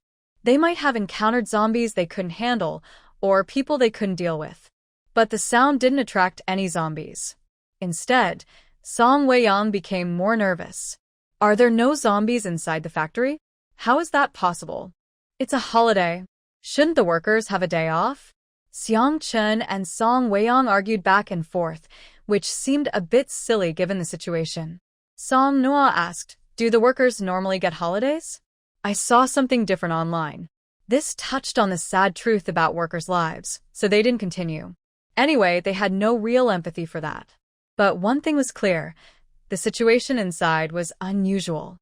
They might have encountered zombies they couldn't handle or people they couldn't deal with. But the sound didn't attract any zombies. Instead, Song Weiyang became more nervous. Are there no zombies inside the factory? How is that possible? It's a holiday. Shouldn't the workers have a day off? Xiang Chen and Song Weiyang argued back and forth, which seemed a bit silly given the situation. Song Noah asked, "Do the workers normally get holidays?" "I saw something different online." This touched on the sad truth about workers' lives, so they didn't continue. Anyway, they had no real empathy for that. But one thing was clear, the situation inside was unusual.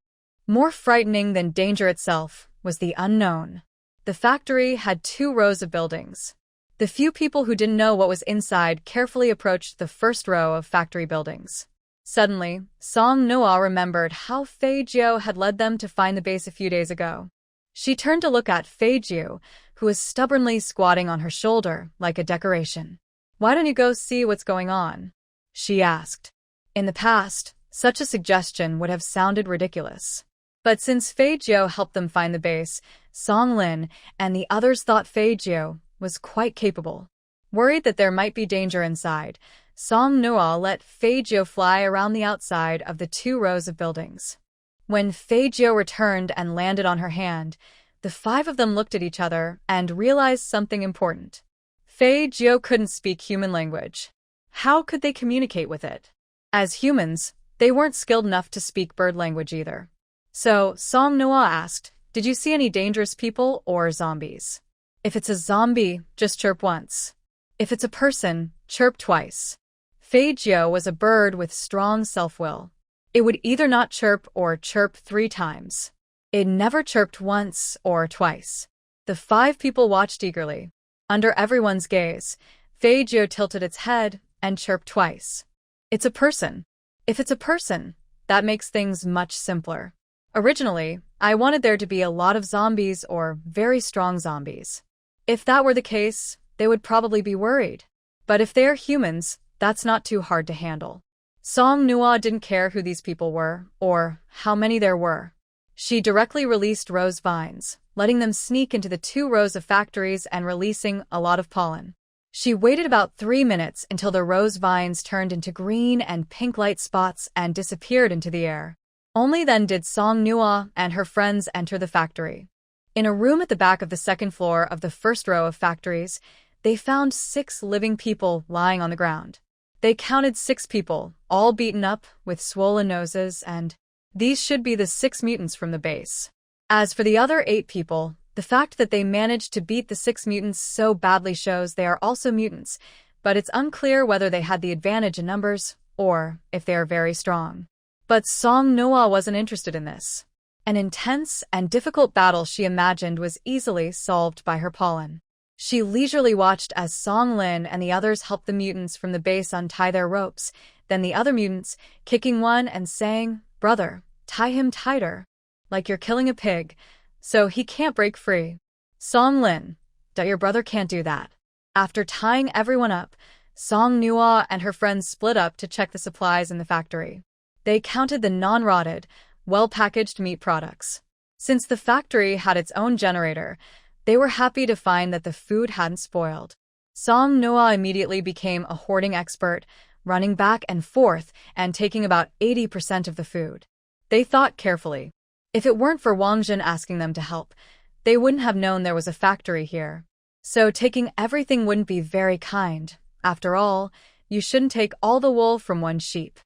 More frightening than danger itself was the unknown. The factory had 2 rows of buildings. The few people who didn't know what was inside carefully approached the first row of factory buildings. Suddenly, Song Noah remembered how Fei Jiu had led them to find the base a few days ago. She turned to look at Fei Jiu, who was stubbornly squatting on her shoulder like a decoration. "Why don't you go see what's going on?" she asked. In the past, such a suggestion would have sounded ridiculous. But since Fei Jiu helped them find the base, Song Lin and the others thought Fei Jiu was quite capable. Worried that there might be danger inside, Song Noah let Fei Jiu fly around the outside of the 2 rows of buildings. When Fei Jiu returned and landed on her hand, the 5 of them looked at each other and realized something important. Fei Jiu couldn't speak human language. How could they communicate with it? As humans, they weren't skilled enough to speak bird language either. So, Song Noah asked, "Did you see any dangerous people or zombies? If it's a zombie, just chirp once. If it's a person, chirp twice." Fei Jiu was a bird with strong self-will. It would either not chirp or chirp 3 times. It never chirped once or twice. The 5 people watched eagerly. Under everyone's gaze, Fei Jiu tilted its head and chirped twice. It's a person. If it's a person, that makes things much simpler. Originally, I wanted there to be a lot of zombies or very strong zombies. If that were the case, they would probably be worried. But if they're humans, that's not too hard to handle. Song Nua didn't care who these people were, or how many there were. She directly released rose vines, letting them sneak into the 2 rows of factories and releasing a lot of pollen. She waited about 3 minutes until the rose vines turned into green and pink light spots and disappeared into the air. Only then did Song Nua and her friends enter the factory. In a room at the back of the 2nd floor of the 1st row of factories, they found 6 living people lying on the ground. They counted 6 people, all beaten up, with swollen noses, and these should be the 6 mutants from the base. As for the other 8 people, the fact that they managed to beat the 6 mutants so badly shows they are also mutants, but it's unclear whether they had the advantage in numbers, or if they are very strong. But Song Noa wasn't interested in this. An intense and difficult battle she imagined was easily solved by her pollen. She leisurely watched as Song Lin and the others helped the mutants from the base untie their ropes, then the other mutants, kicking one and saying, "Brother, tie him tighter, like you're killing a pig, so he can't break free." Song Lin, your brother can't do that. After tying everyone up, Song Nua and her friends split up to check the supplies in the factory. They counted the non-rotted, well-packaged meat products. Since the factory had its own generator, they were happy to find that the food hadn't spoiled. Song Noa immediately became a hoarding expert, running back and forth and taking about 80% of the food. They thought carefully. If it weren't for Wang Jin asking them to help, they wouldn't have known there was a factory here. So taking everything wouldn't be very kind. After all, you shouldn't take all the wool from one sheep.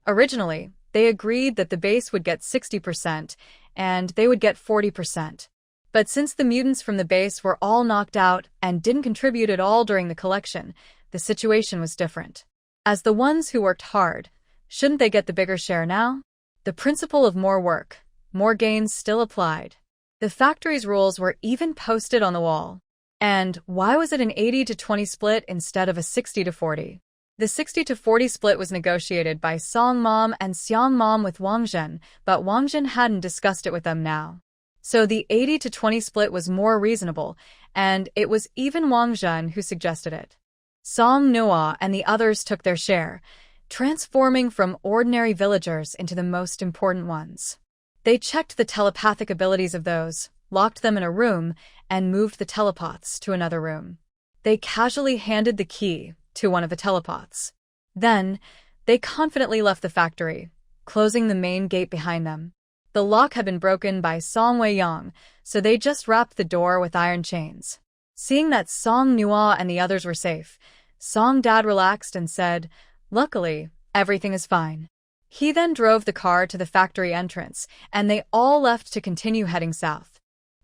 Originally, they agreed that the base would get 60% and they would get 40%. But since the mutants from the base were all knocked out and didn't contribute at all during the collection, the situation was different. As the ones who worked hard, shouldn't they get the bigger share now? The principle of more work, more gains still applied. The factory's rules were even posted on the wall. And why was it an 80-20 split instead of a 60-40? The 60-40 split was negotiated by Song Mom and Xiang Mom with Wang Zhen, but Wang Zhen hadn't discussed it with them now. So the 80-20 split was more reasonable, and it was even Wang Zhen who suggested it. Song Noa and the others took their share, transforming from ordinary villagers into the most important ones. They checked the telepathic abilities of those, locked them in a room, and moved the telepaths to another room. They casually handed the key to one of the telepaths. Then, they confidently left the factory, closing the main gate behind them. The lock had been broken by Song Weiyang, so they just wrapped the door with iron chains. Seeing that Song Nua and the others were safe, Song Dad relaxed and said, "Luckily, everything is fine." He then drove the car to the factory entrance, and they all left to continue heading south.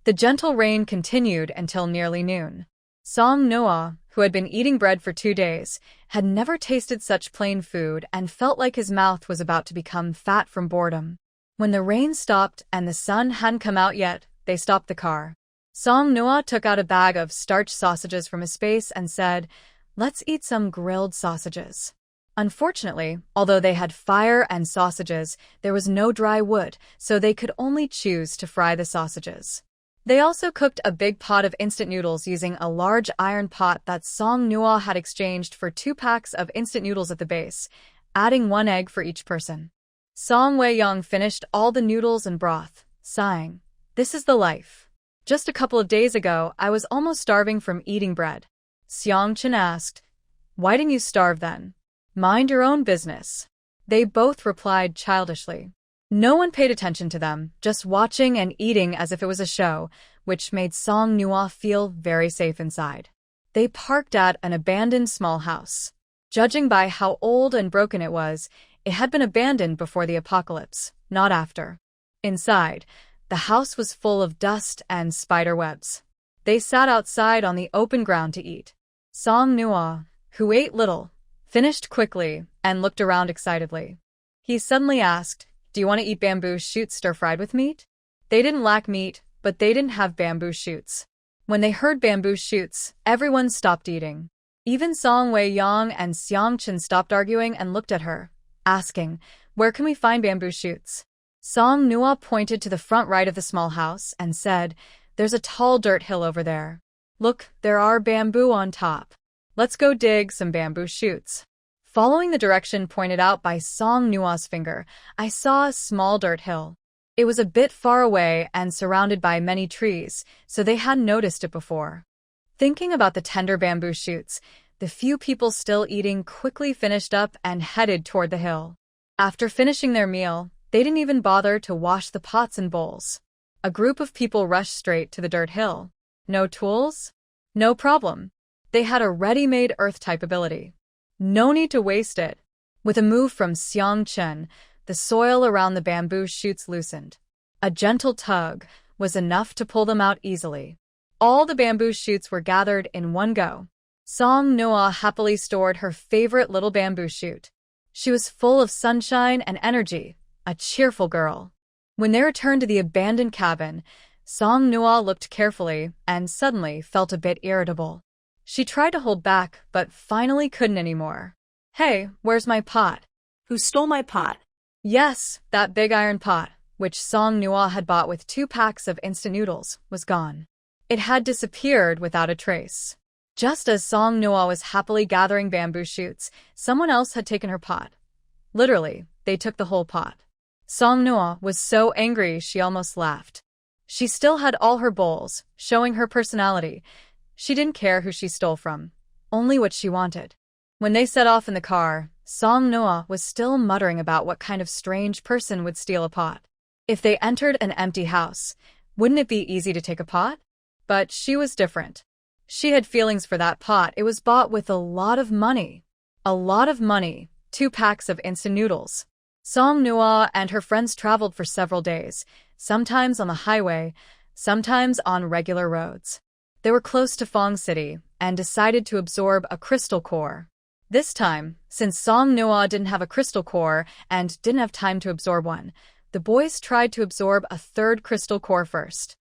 The gentle rain continued until nearly noon. Song Noa, who had been eating bread for 2 days, had never tasted such plain food and felt like his mouth was about to become fat from boredom. When the rain stopped and the sun hadn't come out yet, they stopped the car. Song Noa took out a bag of starch sausages from his space and said, "Let's eat some grilled sausages." Unfortunately, although they had fire and sausages, there was no dry wood, so they could only choose to fry the sausages. They also cooked a big pot of instant noodles using a large iron pot that Song Noa had exchanged for 2 packs of instant noodles at the base, adding 1 egg for each person. Song Weiyang finished all the noodles and broth, sighing, "This is the life. Just a couple of days ago, I was almost starving from eating bread." Xiang Chen asked, "Why didn't you starve then? Mind your own business." They both replied childishly. No one paid attention to them, just watching and eating as if it was a show, which made Song Nua feel very safe inside. They parked at an abandoned small house. Judging by how old and broken it was, it had been abandoned before the apocalypse, not after. Inside, the house was full of dust and spider webs. They sat outside on the open ground to eat. Song Nua, who ate little, finished quickly and looked around excitedly. He suddenly asked, "Do you want to eat bamboo shoots stir-fried with meat?" They didn't lack meat, but they didn't have bamboo shoots. When they heard bamboo shoots, everyone stopped eating. Even Song Wei-yong and Xiang Chen stopped arguing and looked at her, asking, "Where can we find bamboo shoots?" Song Nua pointed to the front right of the small house and said, "There's a tall dirt hill over there. Look, there are bamboo on top. Let's go dig some bamboo shoots." Following the direction pointed out by Song Nua's finger, I saw a small dirt hill. It was a bit far away and surrounded by many trees, so they hadn't noticed it before. Thinking about the tender bamboo shoots, the few people still eating quickly finished up and headed toward the hill. After finishing their meal, they didn't even bother to wash the pots and bowls. A group of people rushed straight to the dirt hill. No tools? No problem. They had a ready-made earth-type ability. No need to waste it. With a move from Xiang Chen, the soil around the bamboo shoots loosened. A gentle tug was enough to pull them out easily. All the bamboo shoots were gathered in one go. Song Noa happily stored her favorite little bamboo shoot. She was full of sunshine and energy, a cheerful girl. When they returned to the abandoned cabin, Song Noa looked carefully and suddenly felt a bit irritable. She tried to hold back, but finally couldn't anymore. "Hey, where's my pot?" Who stole my pot? Yes, that big iron pot, which Song Nua had bought with 2 packs of instant noodles, was gone. It had disappeared without a trace. Just as Song Nua was happily gathering bamboo shoots, someone else had taken her pot. Literally, they took the whole pot. Song Nua was so angry she almost laughed. She still had all her bowls, showing her personality. She didn't care who she stole from, only what she wanted. When they set off in the car, Song Noa was still muttering about what kind of strange person would steal a pot. If they entered an empty house, wouldn't it be easy to take a pot? But she was different. She had feelings for that pot. It was bought with a lot of money. A lot of money, 2 packs of instant noodles. Song Noa and her friends traveled for several days, sometimes on the highway, sometimes on regular roads. They were close to Fong City and decided to absorb a crystal core. This time, since Song Noa didn't have a crystal core and didn't have time to absorb one, the boys tried to absorb a 3rd crystal core first.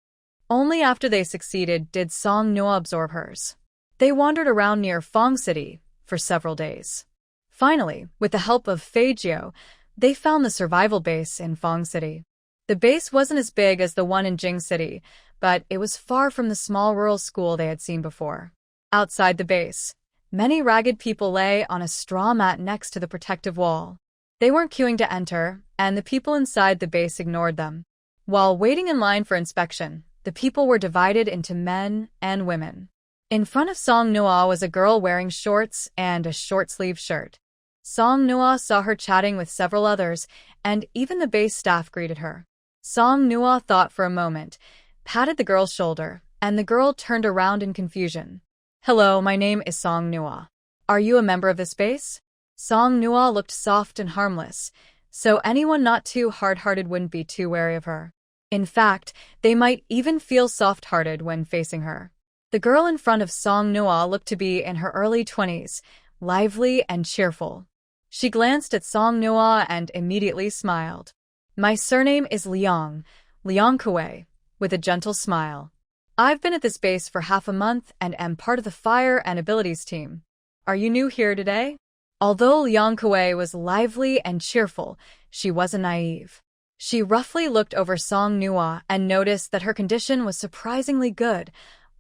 Only after they succeeded did Song Noa absorb hers. They wandered around near Fong City for several days. Finally, with the help of Feijio, they found the survival base in Fong City. The base wasn't as big as the one in Jing City, but it was far from the small rural school they had seen before. Outside the base, many ragged people lay on a straw mat next to the protective wall. They weren't queuing to enter, and the people inside the base ignored them. While waiting in line for inspection, the people were divided into men and women. In front of Song Noa was a girl wearing shorts and a short-sleeved shirt. Song Noa saw her chatting with several others, and even the base staff greeted her. Song Noa thought for a moment, patted the girl's shoulder, and the girl turned around in confusion. "Hello, my name is Song Noa. Are you a member of this base?" Song Noa looked soft and harmless, so anyone not too hard-hearted wouldn't be too wary of her. In fact, they might even feel soft-hearted when facing her. The girl in front of Song Noa looked to be in her early 20s, lively and cheerful. She glanced at Song Noa and immediately smiled. "My surname is Liang Kuei," with a gentle smile. "I've been at this base for half a month and am part of the Fire and Abilities team. Are you new here today?" Although Liang Kuei was lively and cheerful, she wasn't naive. She roughly looked over Song Noa and noticed that her condition was surprisingly good,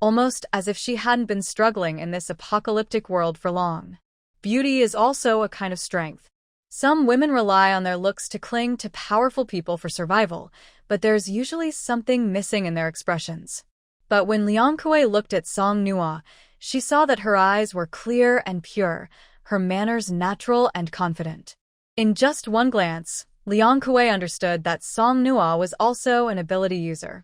almost as if she hadn't been struggling in this apocalyptic world for long. Beauty is also a kind of strength. Some women rely on their looks to cling to powerful people for survival, but there's usually something missing in their expressions. But when Liang Kuei looked at Song Noa, she saw that her eyes were clear and pure, her manners natural and confident. In just one glance, Liang Kuei understood that Song Noa was also an ability user.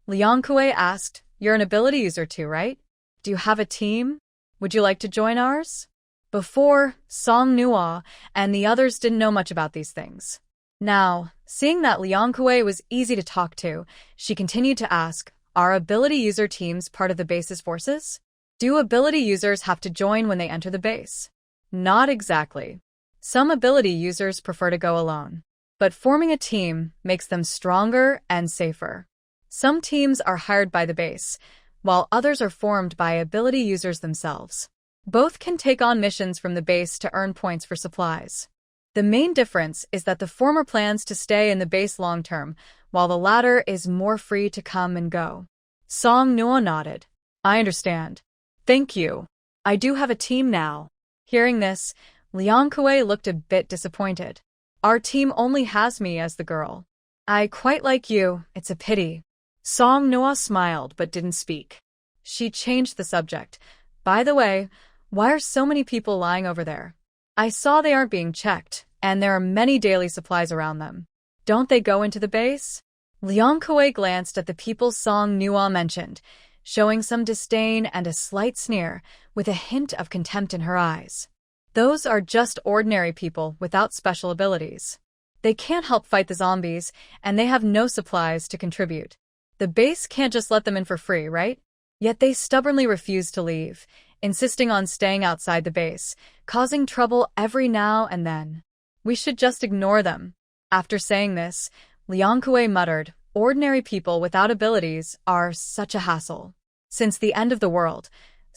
Liang Kuei asked, "You're an ability user too, right? Do you have a team? Would you like to join ours?" Before, Song Noa and the others didn't know much about these things. Now, seeing that Liang Kuei was easy to talk to, she continued to ask, "Are ability user teams part of the base's forces? Do ability users have to join when they enter the base?" Not exactly. Some ability users prefer to go alone. But forming a team makes them stronger and safer. Some teams are hired by the base, while others are formed by ability users themselves. Both can take on missions from the base to earn points for supplies. The main difference is that the former plans to stay in the base long term, while the latter is more free to come and go. Song Noah nodded. I understand. Thank you. I do have a team now. Hearing this, Liang Kuei looked a bit disappointed. Our team only has me as the girl. I quite like you, it's a pity. Song Noah smiled but didn't speak. She changed the subject. By the way, why are so many people lying over there? I saw they aren't being checked, and there are many daily supplies around them. Don't they go into the base? Liang Kuei glanced at the people Song Noah mentioned, showing some disdain and a slight sneer, with a hint of contempt in her eyes. Those are just ordinary people without special abilities. They can't help fight the zombies, and they have no supplies to contribute. The base can't just let them in for free, right? Yet they stubbornly refuse to leave, insisting on staying outside the base, causing trouble every now and then. We should just ignore them. After saying this, Liang Kuei muttered, ordinary people without abilities are such a hassle. Since the end of the world,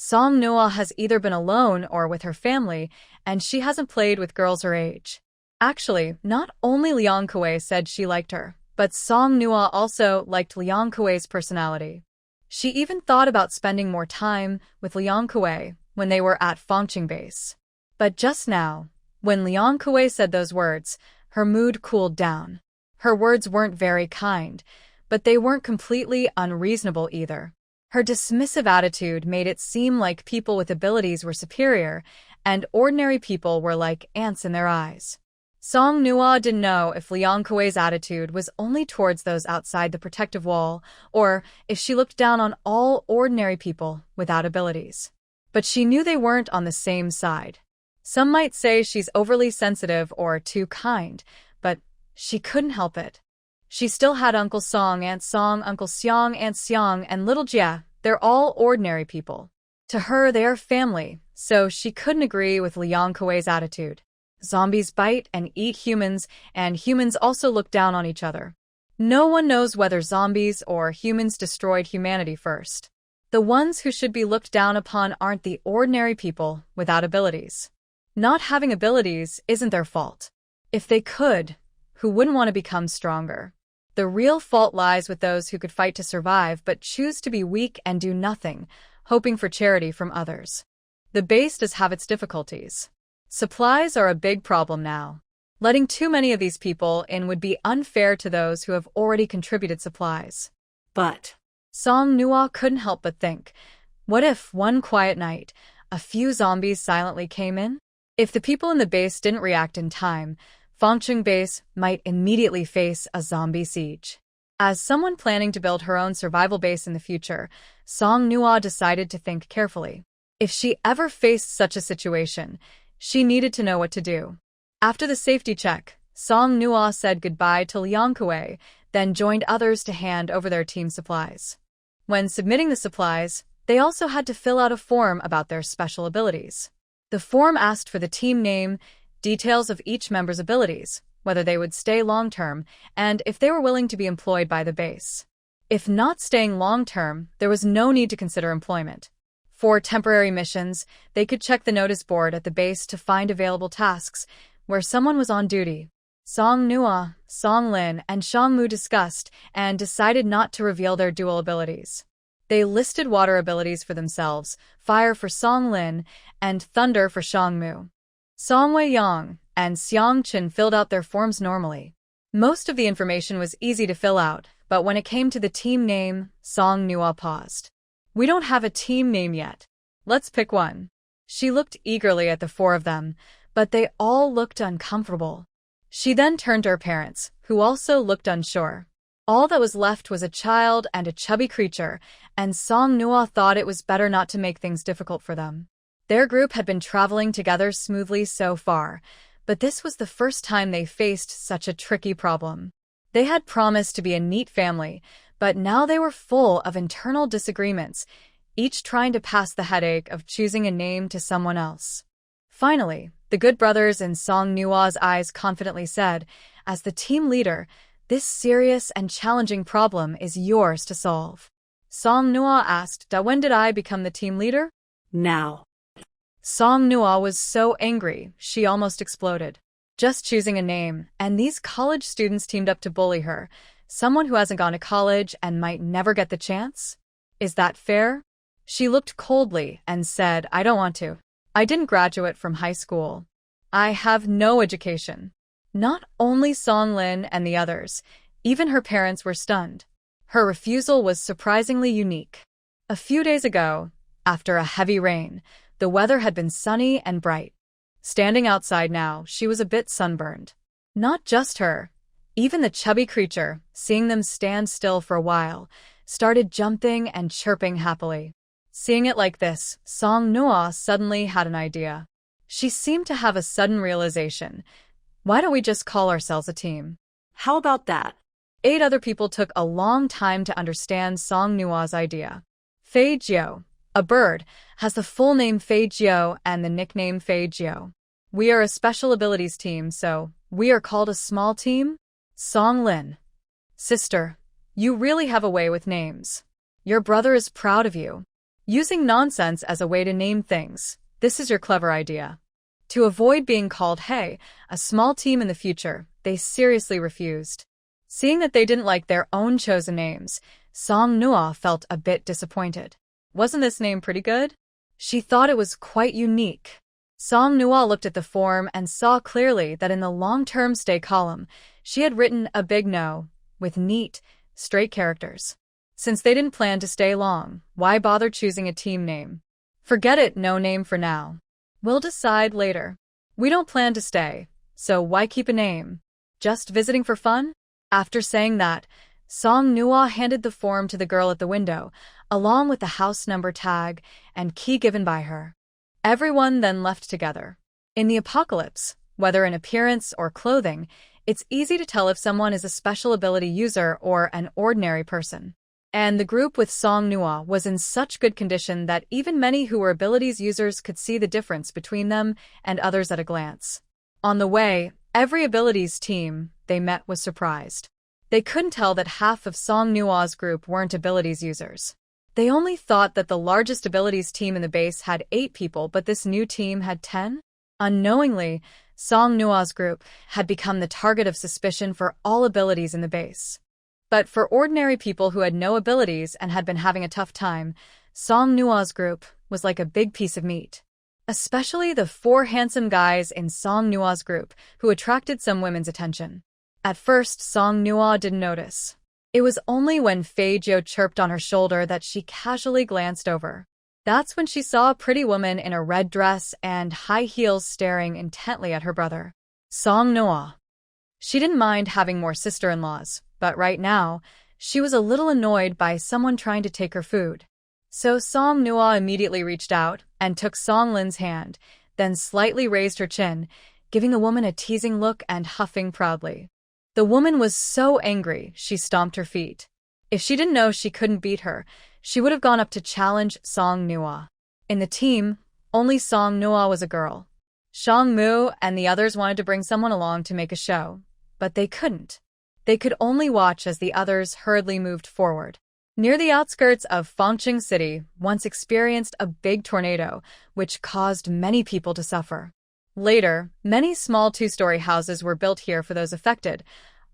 Song Noah has either been alone or with her family, and she hasn't played with girls her age. Actually, not only Liang Kuei said she liked her, but Song Noah also liked Liang Kuei's personality. She even thought about spending more time with Liang Kuei when they were at Fangqing base. But just now, when Liang Kuei said those words, her mood cooled down. Her words weren't very kind, but they weren't completely unreasonable either. Her dismissive attitude made it seem like people with abilities were superior, and ordinary people were like ants in their eyes. Song Noah didn't know if Liang Kuei's attitude was only towards those outside the protective wall, or if she looked down on all ordinary people without abilities. But she knew they weren't on the same side. Some might say she's overly sensitive or too kind, but she couldn't help it. She still had Uncle Song, Aunt Song, Uncle Xiang, Aunt Xiang, and Little Jia. They're all ordinary people. To her, they are family, so she couldn't agree with Liang Kuei's attitude. Zombies bite and eat humans, and humans also look down on each other. No one knows whether zombies or humans destroyed humanity first. The ones who should be looked down upon aren't the ordinary people without abilities. Not having abilities isn't their fault. If they could, who wouldn't want to become stronger? The real fault lies with those who could fight to survive but choose to be weak and do nothing, hoping for charity from others. The base does have its difficulties. Supplies are a big problem now. Letting too many of these people in would be unfair to those who have already contributed supplies. But Song Noah couldn't help but think, what if one quiet night, a few zombies silently came in? If the people in the base didn't react in time, Fangqing base might immediately face a zombie siege. As someone planning to build her own survival base in the future, Song Noah decided to think carefully. If she ever faced such a situation, she needed to know what to do. After the safety check, Song Noah said goodbye to Liang Kuei, then joined others to hand over their team supplies. When submitting the supplies, they also had to fill out a form about their special abilities. The form asked for the team name, details of each member's abilities, whether they would stay long-term, and if they were willing to be employed by the base. If not staying long-term, there was no need to consider employment. For temporary missions, they could check the notice board at the base to find available tasks where someone was on duty. Song Noah, Song Lin, and Shang Mu discussed and decided not to reveal their dual abilities. They listed water abilities for themselves, fire for Song Lin, and thunder for Shang Mu. Song Wei Yang and Xiang Chen filled out their forms normally. Most of the information was easy to fill out, but when it came to the team name, Song Noah paused. We don't have a team name yet. Let's pick one. She looked eagerly at the four of them, but they all looked uncomfortable. She then turned to her parents, who also looked unsure. All that was left was a child and a chubby creature, and Song Noah thought it was better not to make things difficult for them. Their group had been traveling together smoothly so far, but this was the first time they faced such a tricky problem. They had promised to be a neat family, but now they were full of internal disagreements, each trying to pass the headache of choosing a name to someone else. Finally, the good brothers in Song Noah's eyes confidently said, as the team leader, this serious and challenging problem is yours to solve. Song Noah asked, when did I become the team leader? now. Song Nua was so angry, she almost exploded. Just choosing a name, and these college students teamed up to bully her, someone who hasn't gone to college and might never get the chance? Is that fair? She looked coldly and said, I don't want to. I didn't graduate from high school. I have no education. Not only Song Lin and the others, even her parents were stunned. Her refusal was surprisingly unique. A few days ago, after a heavy rain, the weather had been sunny and bright. Standing outside now, she was a bit sunburned. Not just her. Even the chubby creature, seeing them stand still for a while, started jumping and chirping happily. Seeing it like this, Song Nua suddenly had an idea. She seemed to have a sudden realization. Why don't we just call ourselves a team? How about that? 8 other people took a long time to understand Song Nua's idea. Fei Jiao, a bird, has the full name Fei Jiao and the nickname Fei Jiao. We are a special abilities team, so we are called a small team? Song Lin. Sister, you really have a way with names. Your brother is proud of you. Using nonsense as a way to name things, this is your clever idea. To avoid being called, hey, a small team in the future, they seriously refused. Seeing that they didn't like their own chosen names, Song Nua felt a bit disappointed. Wasn't this name pretty good? She thought it was quite unique. Song Nua looked at the form and saw clearly that in the long-term stay column, she had written a big no, with neat, straight characters. Since they didn't plan to stay long, why bother choosing a team name? Forget it, no name for now. We'll decide later. We don't plan to stay, so why keep a name? Just visiting for fun? After saying that, Song Nua handed the form to the girl at the window, along with the house number tag and key given by her. Everyone then left together. In the apocalypse, whether in appearance or clothing, it's easy to tell if someone is a special ability user or an ordinary person. And the group with Song Nua was in such good condition that even many who were abilities users could see the difference between them and others at a glance. On the way, every abilities team they met was surprised. They couldn't tell that half of Song Nua's group weren't abilities users. They only thought that the largest abilities team in the base had 8 people, but this new team had 10? Unknowingly, Song Nua's group had become the target of suspicion for all abilities in the base. But for ordinary people who had no abilities and had been having a tough time, Song Nua's group was like a big piece of meat. Especially the 4 handsome guys in Song Nua's group who attracted some women's attention. At first, Song Nua didn't notice. It was only when Fei Jiao chirped on her shoulder that she casually glanced over. That's when she saw a pretty woman in a red dress and high heels staring intently at her brother, Song Nua. She didn't mind having more sister-in-laws, but right now, she was a little annoyed by someone trying to take her food. So Song Nua immediately reached out and took Song Lin's hand, then slightly raised her chin, giving the woman a teasing look and huffing proudly. The woman was so angry, she stomped her feet. If she didn't know she couldn't beat her, she would have gone up to challenge Song Nua. In the team, only Song Nua was a girl. Shang Mu and the others wanted to bring someone along to make a show, but they couldn't. They could only watch as the others hurriedly moved forward. Near the outskirts of Fangcheng City, once experienced a big tornado, which caused many people to suffer. Later, many small 2-story houses were built here for those affected,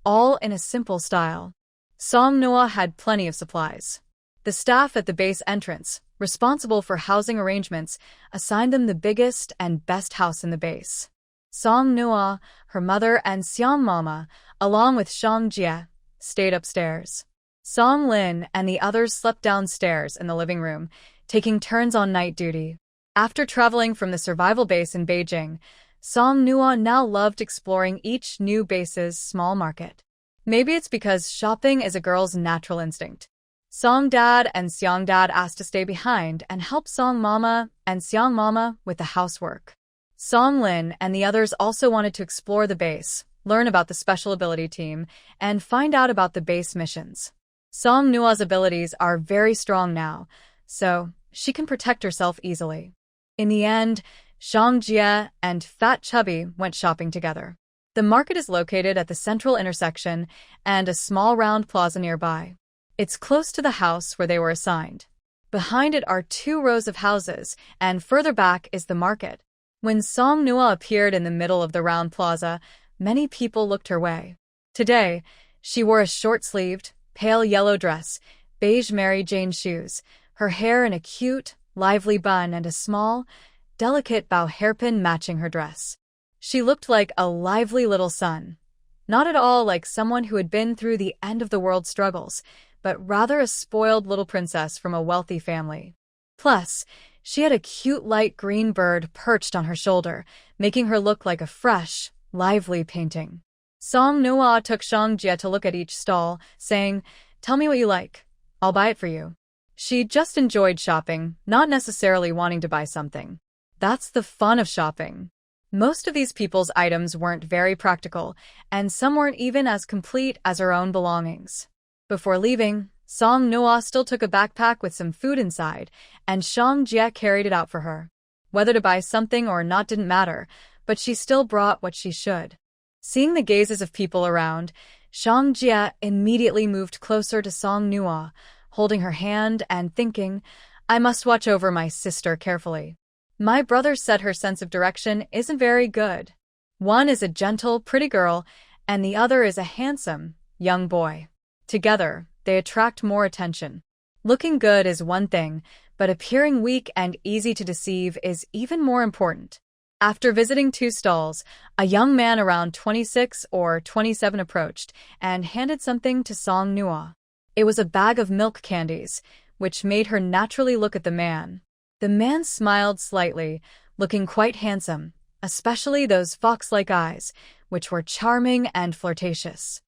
all in a simple style. Song Nua had plenty of supplies. The staff at the base entrance, responsible for housing arrangements, assigned them the biggest and best house in the base. Song Nua, her mother, and Xiang Mama, along with Shang Jie, stayed upstairs. Song Lin and the others slept downstairs in the living room, taking turns on night duty. After traveling from the survival base in Beijing, Song Nua now loved exploring each new base's small market. Maybe it's because shopping is a girl's natural instinct. Song Dad and Xiang Dad asked to stay behind and help Song Mama and Xiang Mama with the housework. Song Lin and the others also wanted to explore the base, learn about the special ability team, and find out about the base missions. Song Nua's abilities are very strong now, so she can protect herself easily. In the end, Shang Jie and Fat Chubby went shopping together. The market is located at the central intersection and a small round plaza nearby. It's close to the house where they were assigned. Behind it are 2 rows of houses, and further back is the market. When Song Noa appeared in the middle of the round plaza, many people looked her way. Today, she wore a short-sleeved, pale yellow dress, beige Mary Jane shoes, her hair in a cute, lively bun and a small, delicate bow hairpin matching her dress. She looked like a lively little sun. Not at all like someone who had been through the end-of-the-world struggles, but rather a spoiled little princess from a wealthy family. Plus, she had a cute light green bird perched on her shoulder, making her look like a fresh, lively painting. Song Noa took Zhang Jie to look at each stall, saying, "Tell me what you like. I'll buy it for you." She just enjoyed shopping, not necessarily wanting to buy something. That's the fun of shopping. Most of these people's items weren't very practical, and some weren't even as complete as her own belongings. Before leaving, Song Noa still took a backpack with some food inside, and Zhang Jie carried it out for her. Whether to buy something or not didn't matter, but she still brought what she should. Seeing the gazes of people around, Zhang Jie immediately moved closer to Song Noa, holding her hand and thinking, "I must watch over my sister carefully. My brother said her sense of direction isn't very good. One is a gentle, pretty girl, and the other is a handsome, young boy. Together, they attract more attention. Looking good is one thing, but appearing weak and easy to deceive is even more important." After visiting 2 stalls, a young man around 26 or 27 approached and handed something to Song Noa. It was a bag of milk candies, which made her naturally look at the man. The man smiled slightly, looking quite handsome, especially those fox-like eyes, which were charming and flirtatious.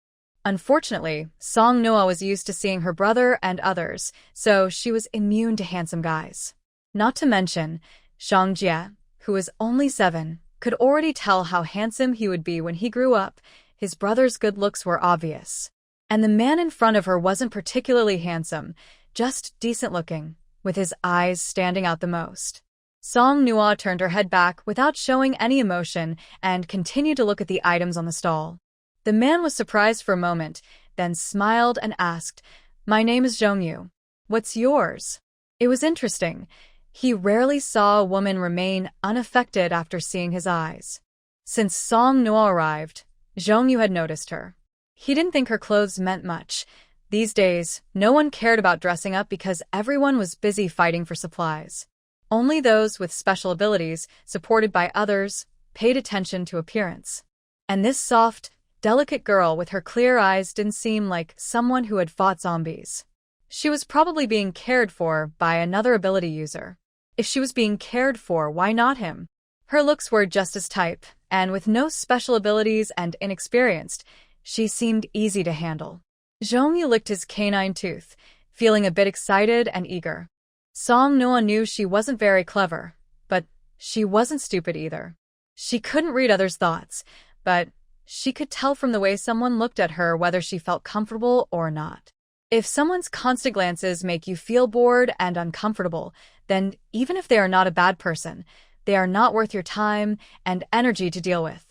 Unfortunately, Song Noa was used to seeing her brother and others, so she was immune to handsome guys. Not to mention, Zhang Jie, who was only 7, could already tell how handsome he would be when he grew up. His brother's good looks were obvious. And the man in front of her wasn't particularly handsome, just decent-looking, with his eyes standing out the most. Song Noa turned her head back without showing any emotion and continued to look at the items on the stall. The man was surprised for a moment, then smiled and asked, "My name is Zhongyu. What's yours?" It was interesting. He rarely saw a woman remain unaffected after seeing his eyes. Since Song Noa arrived, Zhongyu had noticed her. He didn't think her clothes meant much. These days, no one cared about dressing up because everyone was busy fighting for supplies. Only those with special abilities, supported by others, paid attention to appearance. And this soft, delicate girl with her clear eyes didn't seem like someone who had fought zombies. She was probably being cared for by another ability user. If she was being cared for, why not him? Her looks were just his type, and with no special abilities and inexperienced, she seemed easy to handle. Zhongyu licked his canine tooth, feeling a bit excited and eager. Song Noa knew she wasn't very clever, but she wasn't stupid either. She couldn't read others' thoughts, but she could tell from the way someone looked at her whether she felt comfortable or not. If someone's constant glances make you feel bored and uncomfortable, then even if they are not a bad person, they are not worth your time and energy to deal with.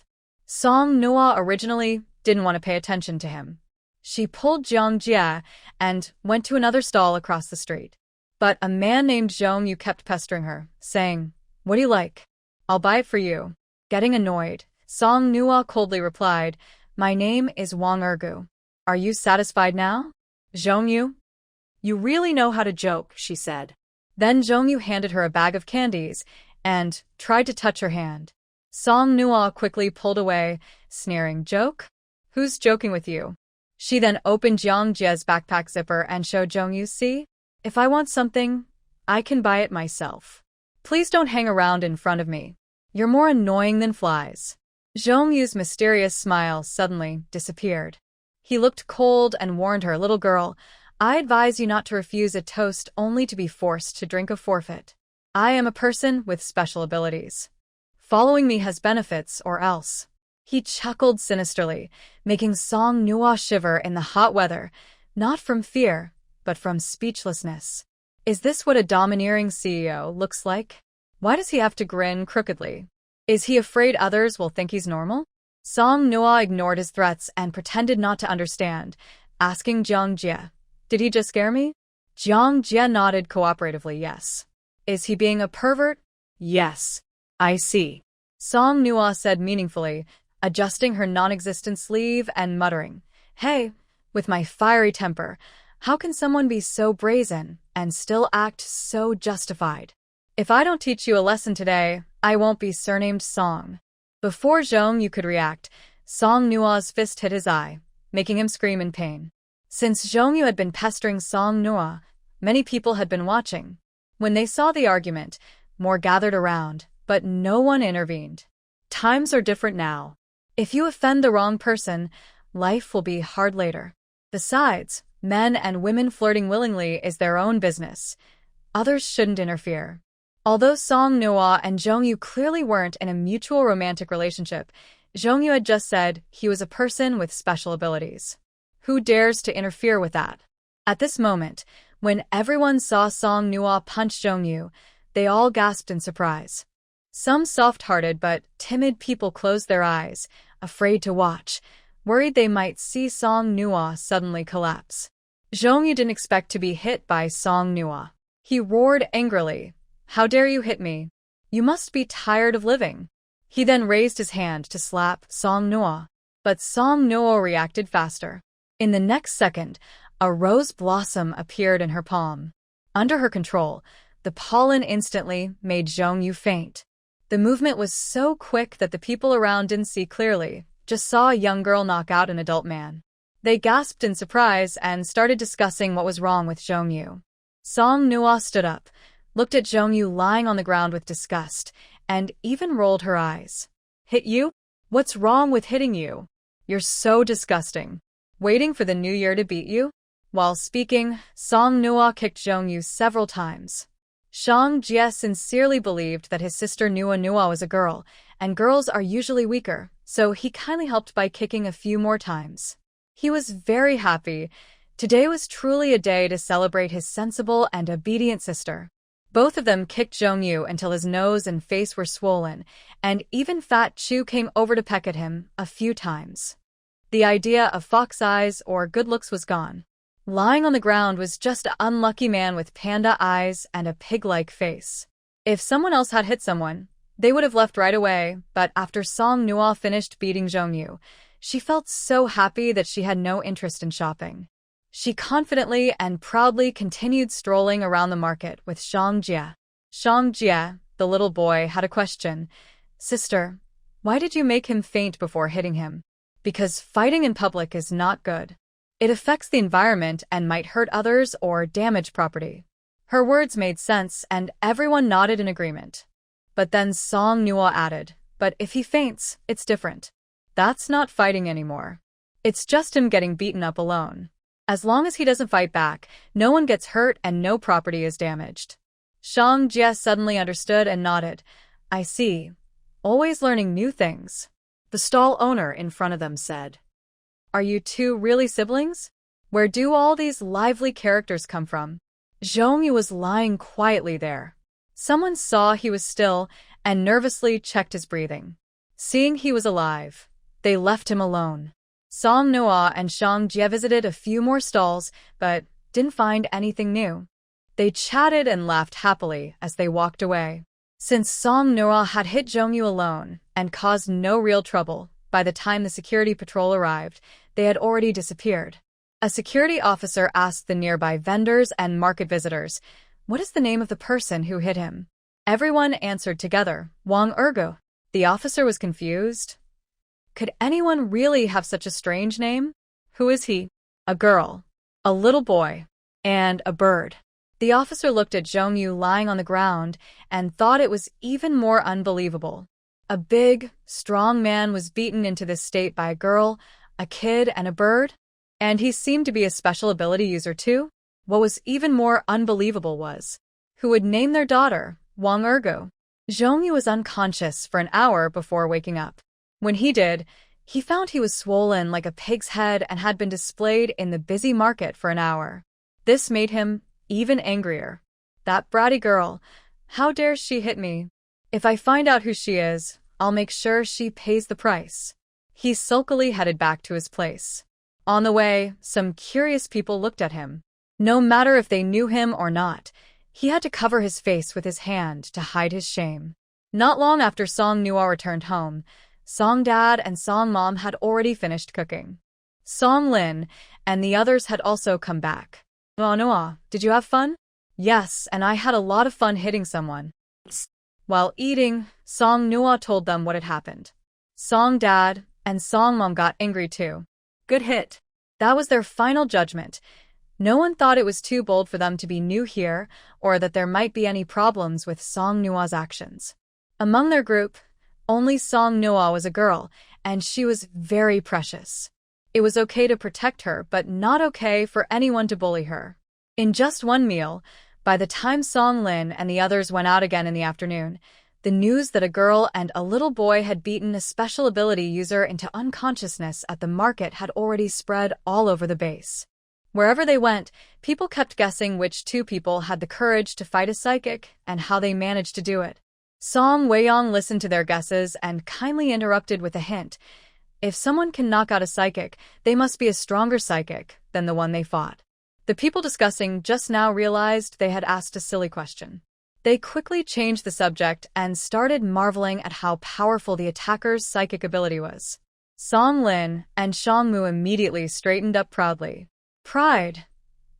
Song Noa originally didn't want to pay attention to him. She pulled Zhang Jie and went to another stall across the street. But a man named Zhongyu kept pestering her, saying, "What do you like? I'll buy it for you." Getting annoyed, Song Noa coldly replied, "My name is Wang Ergu. Are you satisfied now?" "Zhongyu, You really know how to joke," she said. Then Zhongyu handed her a bag of candies and tried to touch her hand. Song Noa quickly pulled away, sneering, "Joke? Who's joking with you?" She then opened Zhang Jie's backpack zipper and showed Zhongyu, "See? If I want something, I can buy it myself. Please don't hang around in front of me. You're more annoying than flies." Zhongyu's mysterious smile suddenly disappeared. He looked cold and warned her, "Little girl, I advise you not to refuse a toast only to be forced to drink a forfeit. I am a person with special abilities. Following me has benefits, or else." He chuckled sinisterly, making Song Noa shiver in the hot weather, not from fear, but from speechlessness. Is this what a domineering CEO looks like? Why does he have to grin crookedly? Is he afraid others will think he's normal? Song Noa ignored his threats and pretended not to understand, asking Zhang Jie, "Did he just scare me?" Jiang Jie nodded cooperatively yes. Is he being a pervert? Yes. I see. Song Nua said meaningfully, adjusting her non-existent sleeve and muttering, Hey, with my fiery temper, how can someone be so brazen and still act so justified? If I don't teach you a lesson today, I won't be surnamed Song. Before Zhong Yu could react, Song Nua's fist hit his eye, making him scream in pain. Since Zhong Yu had been pestering Song Nua, many people had been watching. When they saw the argument, more gathered around, but no one intervened. Times are different now. If you offend the wrong person, life will be hard later. Besides, men and women flirting willingly is their own business. Others shouldn't interfere. Although Song Nua and Zhong Yu clearly weren't in a mutual romantic relationship, Zhong Yu had just said he was a person with special abilities. Who dares to interfere with that? At this moment, when everyone saw Song Nua punch Zhong Yu, they all gasped in surprise. Some soft-hearted but timid people closed their eyes, afraid to watch, worried they might see Song Nua suddenly collapse. Zhong Yu didn't expect to be hit by Song Nua. He roared angrily, How dare you hit me? You must be tired of living. He then raised his hand to slap Song Nua, but Song Nua reacted faster. In the next second, a rose blossom appeared in her palm. Under her control, the pollen instantly made Zhong Yu faint. The movement was so quick that the people around didn't see clearly, just saw a young girl knock out an adult man. They gasped in surprise and started discussing what was wrong with Zhong Yu. Song Nua stood up, looked at Zhong Yu lying on the ground with disgust, and even rolled her eyes. Hit you? What's wrong with hitting you? You're so disgusting. Waiting for the new year to beat you? While speaking, Song Nua kicked Zhong Yu several times. Zhang Jie sincerely believed that his sister Nua was a girl, and girls are usually weaker, so he kindly helped by kicking a few more times. He was very happy. Today was truly a day to celebrate his sensible and obedient sister. Both of them kicked Zhong Yu until his nose and face were swollen, and even Fat Chu came over to peck at him a few times. The idea of fox eyes or good looks was gone. Lying on the ground was just an unlucky man with panda eyes and a pig-like face. If someone else had hit someone, they would have left right away, but after Song Nua finished beating Zhong Yu, she felt so happy that she had no interest in shopping. She confidently and proudly continued strolling around the market with Zhang Jie. Zhang Jie, the little boy, had a question. Sister, why did you make him faint before hitting him? Because fighting in public is not good. It affects the environment and might hurt others or damage property. Her words made sense and everyone nodded in agreement. But then Song Nua added, but if he faints, it's different. That's not fighting anymore. It's just him getting beaten up alone. As long as he doesn't fight back, no one gets hurt and no property is damaged. Zhang Jie suddenly understood and nodded. I see. Always learning new things. The stall owner in front of them said. Are you two really siblings? Where do all these lively characters come from? Zhong Yu was lying quietly there. Someone saw he was still and nervously checked his breathing. Seeing he was alive, they left him alone. Song Nua and Zhang Jie visited a few more stalls, but didn't find anything new. They chatted and laughed happily as they walked away. Since Song Nua had hit Zhong Yu alone and caused no real trouble, by the time the security patrol arrived, they had already disappeared. A security officer asked the nearby vendors and market visitors, what is the name of the person who hit him? Everyone answered together, Wang Ergo. The officer was confused. Could anyone really have such a strange name? Who is he? A girl, a little boy, and a bird. The officer looked at Zhong Yu lying on the ground and thought it was even more unbelievable. A big, strong man was beaten into this state by a girl, a kid, and a bird? And he seemed to be a special ability user too? What was even more unbelievable was, who would name their daughter Wang Ergo? Zhong Yu was unconscious for an hour before waking up. When he did, he found he was swollen like a pig's head and had been displayed in the busy market for an hour. This made him even angrier. That bratty girl, how dare she hit me? If I find out who she is, I'll make sure she pays the price. He sulkily headed back to his place. On the way, some curious people looked at him. No matter if they knew him or not, he had to cover his face with his hand to hide his shame. Not long after Song Nua returned home, Song Dad and Song Mom had already finished cooking. Song Lin and the others had also come back. Noa, did you have fun? Yes, and I had a lot of fun hitting someone. While eating, Song Nua told them what had happened. Song Dad and Song Mom got angry too. Good hit. That was their final judgment. No one thought it was too bold for them to be new here or that there might be any problems with Song Nua's actions. Among their group, only Song Nua was a girl, and she was very precious. It was okay to protect her, but not okay for anyone to bully her. In just one meal, by the time Song Lin and the others went out again in the afternoon, the news that a girl and a little boy had beaten a special ability user into unconsciousness at the market had already spread all over the base. Wherever they went, people kept guessing which two people had the courage to fight a psychic and how they managed to do it. Song Weiyong listened to their guesses and kindly interrupted with a hint. If someone can knock out a psychic, they must be a stronger psychic than the one they fought. The people discussing just now realized they had asked a silly question. They quickly changed the subject and started marveling at how powerful the attacker's psychic ability was. Song Lin and Shang Mu immediately straightened up proudly. Pride.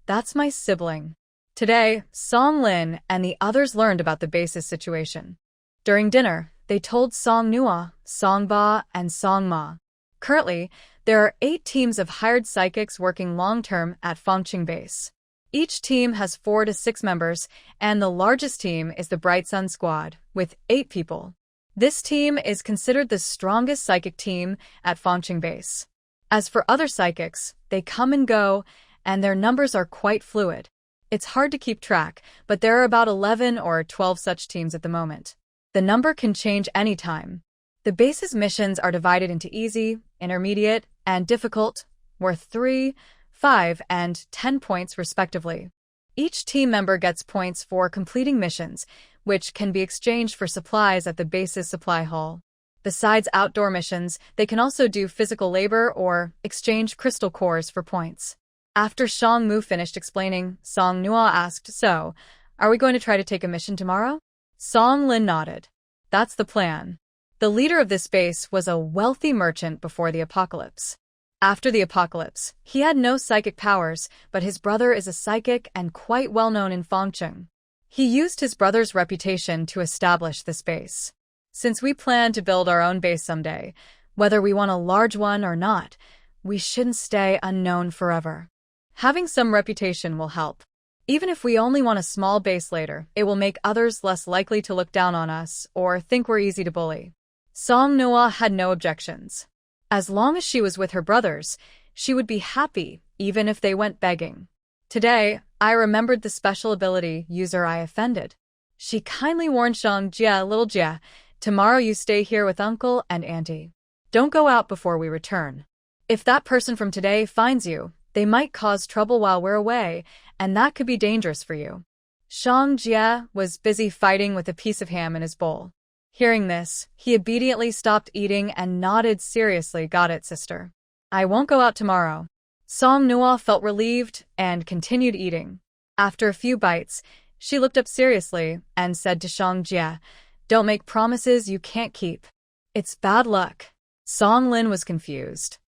That's my sibling. Today, Song Lin and the others learned about the base's situation. During dinner, they told Song Nua, Song Ba, and Song Ma. Currently, there are 8 teams of hired psychics working long-term at Fengqing Base. Each team has 4 to 6 members, and the largest team is the Bright Sun Squad, with 8 people. This team is considered the strongest psychic team at Fengqing Base. As for other psychics, they come and go, and their numbers are quite fluid. It's hard to keep track, but there are about 11 or 12 such teams at the moment. The number can change anytime. The base's missions are divided into easy, intermediate, and difficult, worth 3, 5, and 10 points respectively. Each team member gets points for completing missions, which can be exchanged for supplies at the base's supply hall. Besides outdoor missions, they can also do physical labor or exchange crystal cores for points. After Shang Mu finished explaining, Song Nua asked, "So, are we going to try to take a mission tomorrow?" Song Lin nodded. That's the plan. The leader of this base was a wealthy merchant before the apocalypse. After the apocalypse, he had no psychic powers, but his brother is a psychic and quite well known in Fengqing. He used his brother's reputation to establish this base. Since we plan to build our own base someday, whether we want a large one or not, we shouldn't stay unknown forever. Having some reputation will help. Even if we only want a small base later, it will make others less likely to look down on us or think we're easy to bully. Song Noah had no objections. As long as she was with her brothers, she would be happy, even if they went begging. Today, I remembered the special ability user I offended. She kindly warned Shang Jia, "Little Jia, tomorrow you stay here with Uncle and Auntie. Don't go out before we return. If that person from today finds you, they might cause trouble while we're away, and that could be dangerous for you." Shang Jia was busy fighting with a piece of ham in his bowl. Hearing this, he obediently stopped eating and nodded seriously. "Got it, sister. I won't go out tomorrow." Song Noah felt relieved and continued eating. After a few bites, she looked up seriously and said to Shang Jia, "Don't make promises you can't keep. It's bad luck." Song Lin was confused.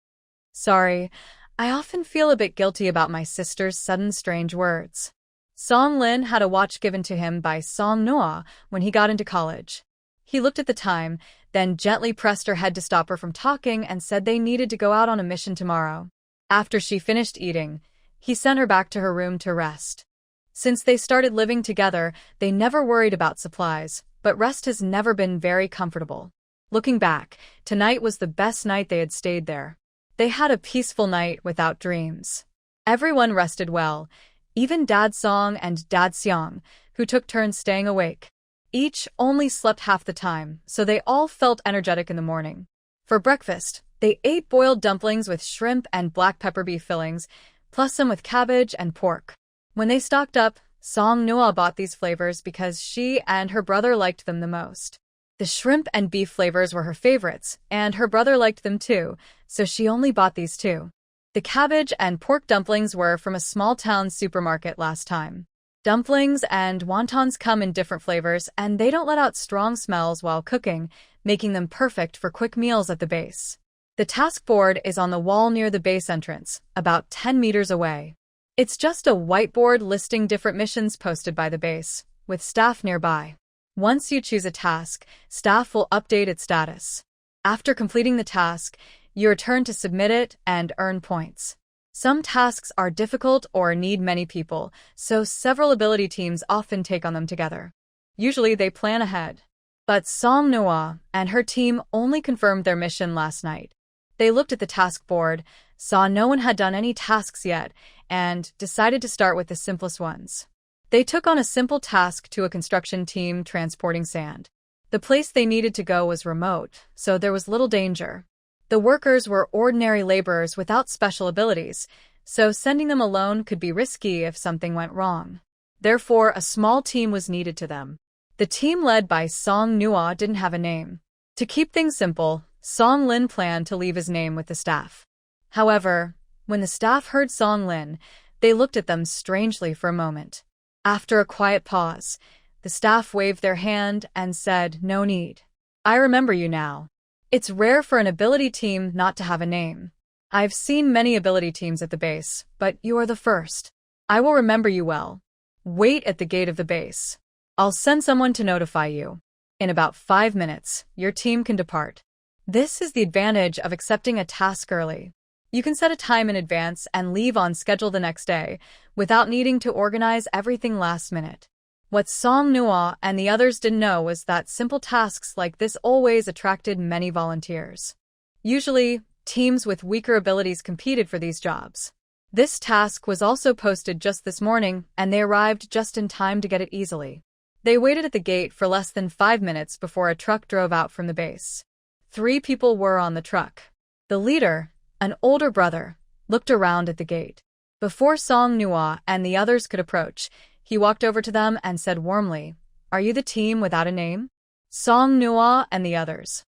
"Sorry, I often feel a bit guilty about my sister's sudden strange words." Song Lin had a watch given to him by Song Noah when he got into college. He looked at the time, then gently pressed her head to stop her from talking and said they needed to go out on a mission tomorrow. After she finished eating, he sent her back to her room to rest. Since they started living together, they never worried about supplies, but rest has never been very comfortable. Looking back, tonight was the best night they had stayed there. They had a peaceful night without dreams. Everyone rested well, even Dad Song and Dad Xiang, who took turns staying awake. Each only slept half the time, so they all felt energetic in the morning. For breakfast, they ate boiled dumplings with shrimp and black pepper beef fillings, plus some with cabbage and pork. When they stocked up, Song Noah bought these flavors because she and her brother liked them the most. The shrimp and beef flavors were her favorites, and her brother liked them too, so she only bought these two. The cabbage and pork dumplings were from a small-town supermarket last time. Dumplings and wontons come in different flavors, and they don't let out strong smells while cooking, making them perfect for quick meals at the base. The task board is on the wall near the base entrance, about 10 meters away. It's just a whiteboard listing different missions posted by the base, with staff nearby. Once you choose a task, staff will update its status. After completing the task, you return to submit it and earn points. Some tasks are difficult or need many people, so several ability teams often take on them together. Usually they plan ahead. But Song Noa and her team only confirmed their mission last night. They looked at the task board, saw no one had done any tasks yet, and decided to start with the simplest ones. They took on a simple task to a construction team transporting sand. The place they needed to go was remote, so there was little danger. The workers were ordinary laborers without special abilities, so sending them alone could be risky if something went wrong. Therefore, a small team was needed to them. The team led by Song Nua didn't have a name. To keep things simple, Song Lin planned to leave his name with the staff. However, when the staff heard Song Lin, they looked at them strangely for a moment. After a quiet pause, the staff waved their hand and said, "No need. I remember you now." It's rare for an ability team not to have a name. I've seen many ability teams at the base, but you are the first. I will remember you well. Wait at the gate of the base. I'll send someone to notify you. In about 5 minutes, your team can depart. This is the advantage of accepting a task early. You can set a time in advance and leave on schedule the next day, without needing to organize everything last minute. What Song Nua and the others didn't know was that simple tasks like this always attracted many volunteers. Usually, teams with weaker abilities competed for these jobs. This task was also posted just this morning, and they arrived just in time to get it easily. They waited at the gate for less than 5 minutes before a truck drove out from the base. 3 people were on the truck. The leader, an older brother, looked around at the gate. Before Song Nua and the others could approach, he walked over to them and said warmly, "Are you the team without a name?" Song Nua and the others.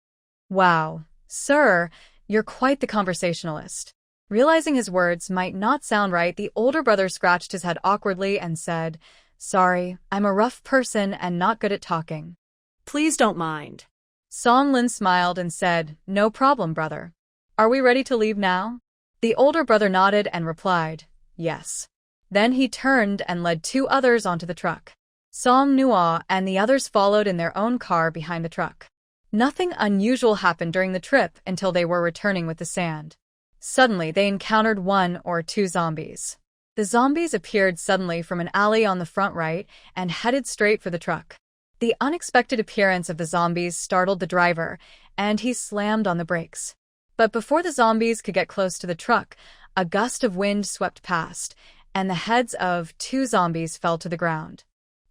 "Wow, sir, you're quite the conversationalist." Realizing his words might not sound right, the older brother scratched his head awkwardly and said, "Sorry, I'm a rough person and not good at talking." Please don't mind. Song Lin smiled and said, "No problem, brother. Are we ready to leave now?" The older brother nodded and replied, "Yes." Then he turned and led 2 others onto the truck. Song Nua and the others followed in their own car behind the truck. Nothing unusual happened during the trip until they were returning with the sand. Suddenly, they encountered 1 or 2 zombies. The zombies appeared suddenly from an alley on the front right and headed straight for the truck. The unexpected appearance of the zombies startled the driver, and he slammed on the brakes. But before the zombies could get close to the truck, a gust of wind swept past, and the heads of 2 zombies fell to the ground.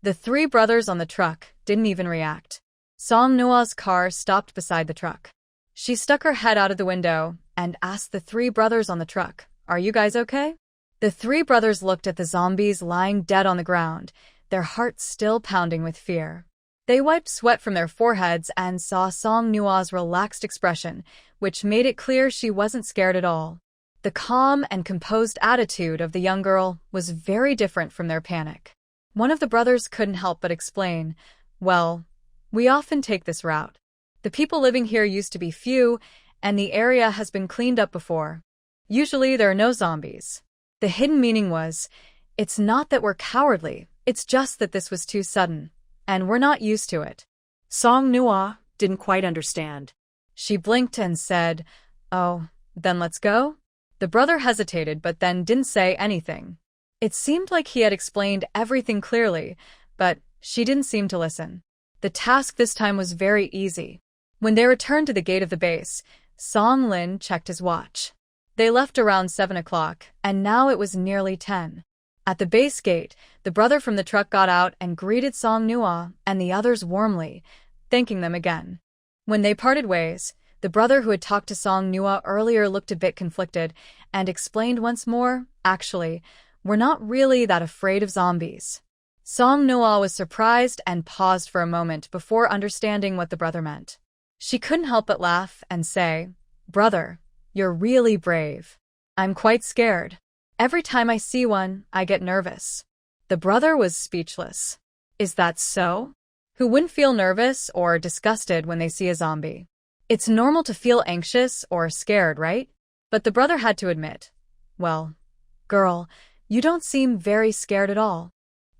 The 3 brothers on the truck didn't even react. Song Noa's car stopped beside the truck. She stuck her head out of the window and asked the 3 brothers on the truck, "Are you guys okay?" The 3 brothers looked at the zombies lying dead on the ground, their hearts still pounding with fear. They wiped sweat from their foreheads and saw Song Nua's relaxed expression, which made it clear she wasn't scared at all. The calm and composed attitude of the young girl was very different from their panic. One of the brothers couldn't help but explain, "Well, we often take this route. The people living here used to be few, and the area has been cleaned up before. Usually there are no zombies." The hidden meaning was, "It's not that we're cowardly, it's just that this was too sudden, and we're not used to it." Song Nua didn't quite understand. She blinked and said, "Oh, then let's go?" The brother hesitated but then didn't say anything. It seemed like he had explained everything clearly, but she didn't seem to listen. The task this time was very easy. When they returned to the gate of the base, Song Lin checked his watch. They left around 7 o'clock, and now it was nearly 10. At the base gate, the brother from the truck got out and greeted Song Nua and the others warmly, thanking them again. When they parted ways, the brother who had talked to Song Nua earlier looked a bit conflicted and explained once more, "Actually, we're not really that afraid of zombies." Song Nua was surprised and paused for a moment before understanding what the brother meant. She couldn't help but laugh and say, "Brother, you're really brave." I'm quite scared. Every time I see one, I get nervous. The brother was speechless. Is that so? Who wouldn't feel nervous or disgusted when they see a zombie? It's normal to feel anxious or scared, right? But the brother had to admit, well, girl, you don't seem very scared at all.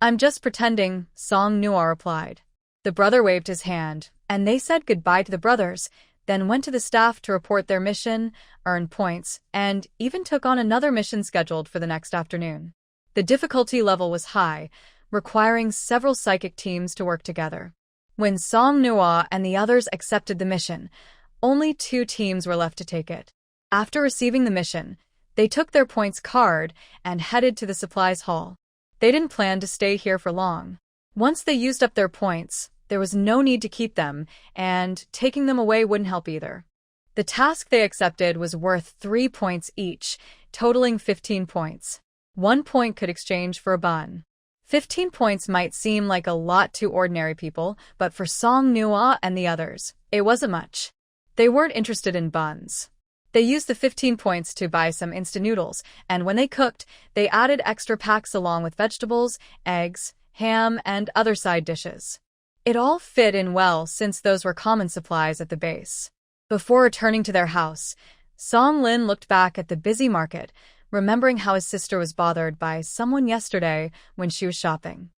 I'm just pretending, Song Noah replied. The brother waved his hand, and they said goodbye to the brothers, then went to the staff to report their mission, earn points, and even took on another mission scheduled for the next afternoon. The difficulty level was high, requiring several psychic teams to work together. When Song Noah and the others accepted the mission, only 2 teams were left to take it. After receiving the mission, they took their points card and headed to the supplies hall. They didn't plan to stay here for long. Once they used up their points, there was no need to keep them, and taking them away wouldn't help either. The task they accepted was worth 3 points each, totaling 15 points. 1 point could exchange for a bun. 15 points might seem like a lot to ordinary people, but for Song Noah and the others, it wasn't much. They weren't interested in buns. They used the 15 points to buy some instant noodles, and when they cooked, they added extra packs along with vegetables, eggs, ham, and other side dishes. It all fit in well since those were common supplies at the base. Before returning to their house, Song Lin looked back at the busy market, remembering how his sister was bothered by someone yesterday when she was shopping.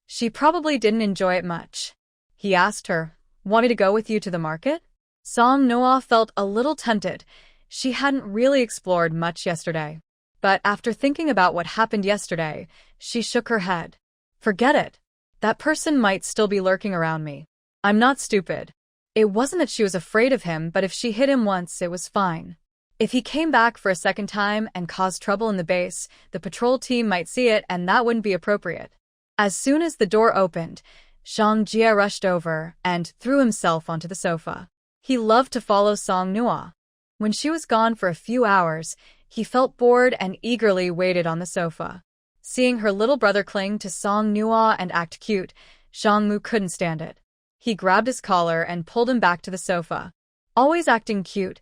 She probably didn't enjoy it much. He asked her, "Want me to go with you to the market?" Song Noah felt a little tempted. She hadn't really explored much yesterday. But after thinking about what happened yesterday, she shook her head. Forget it. That person might still be lurking around me. I'm not stupid. It wasn't that she was afraid of him, but if she hit him once, it was fine. If he came back for a second time and caused trouble in the base, the patrol team might see it and that wouldn't be appropriate. As soon as the door opened, Shang Jie rushed over and threw himself onto the sofa. He loved to follow Song Noah. When she was gone for a few hours, he felt bored and eagerly waited on the sofa. Seeing her little brother cling to Song Noah and act cute, Shang Mu couldn't stand it. He grabbed his collar and pulled him back to the sofa. Always acting cute.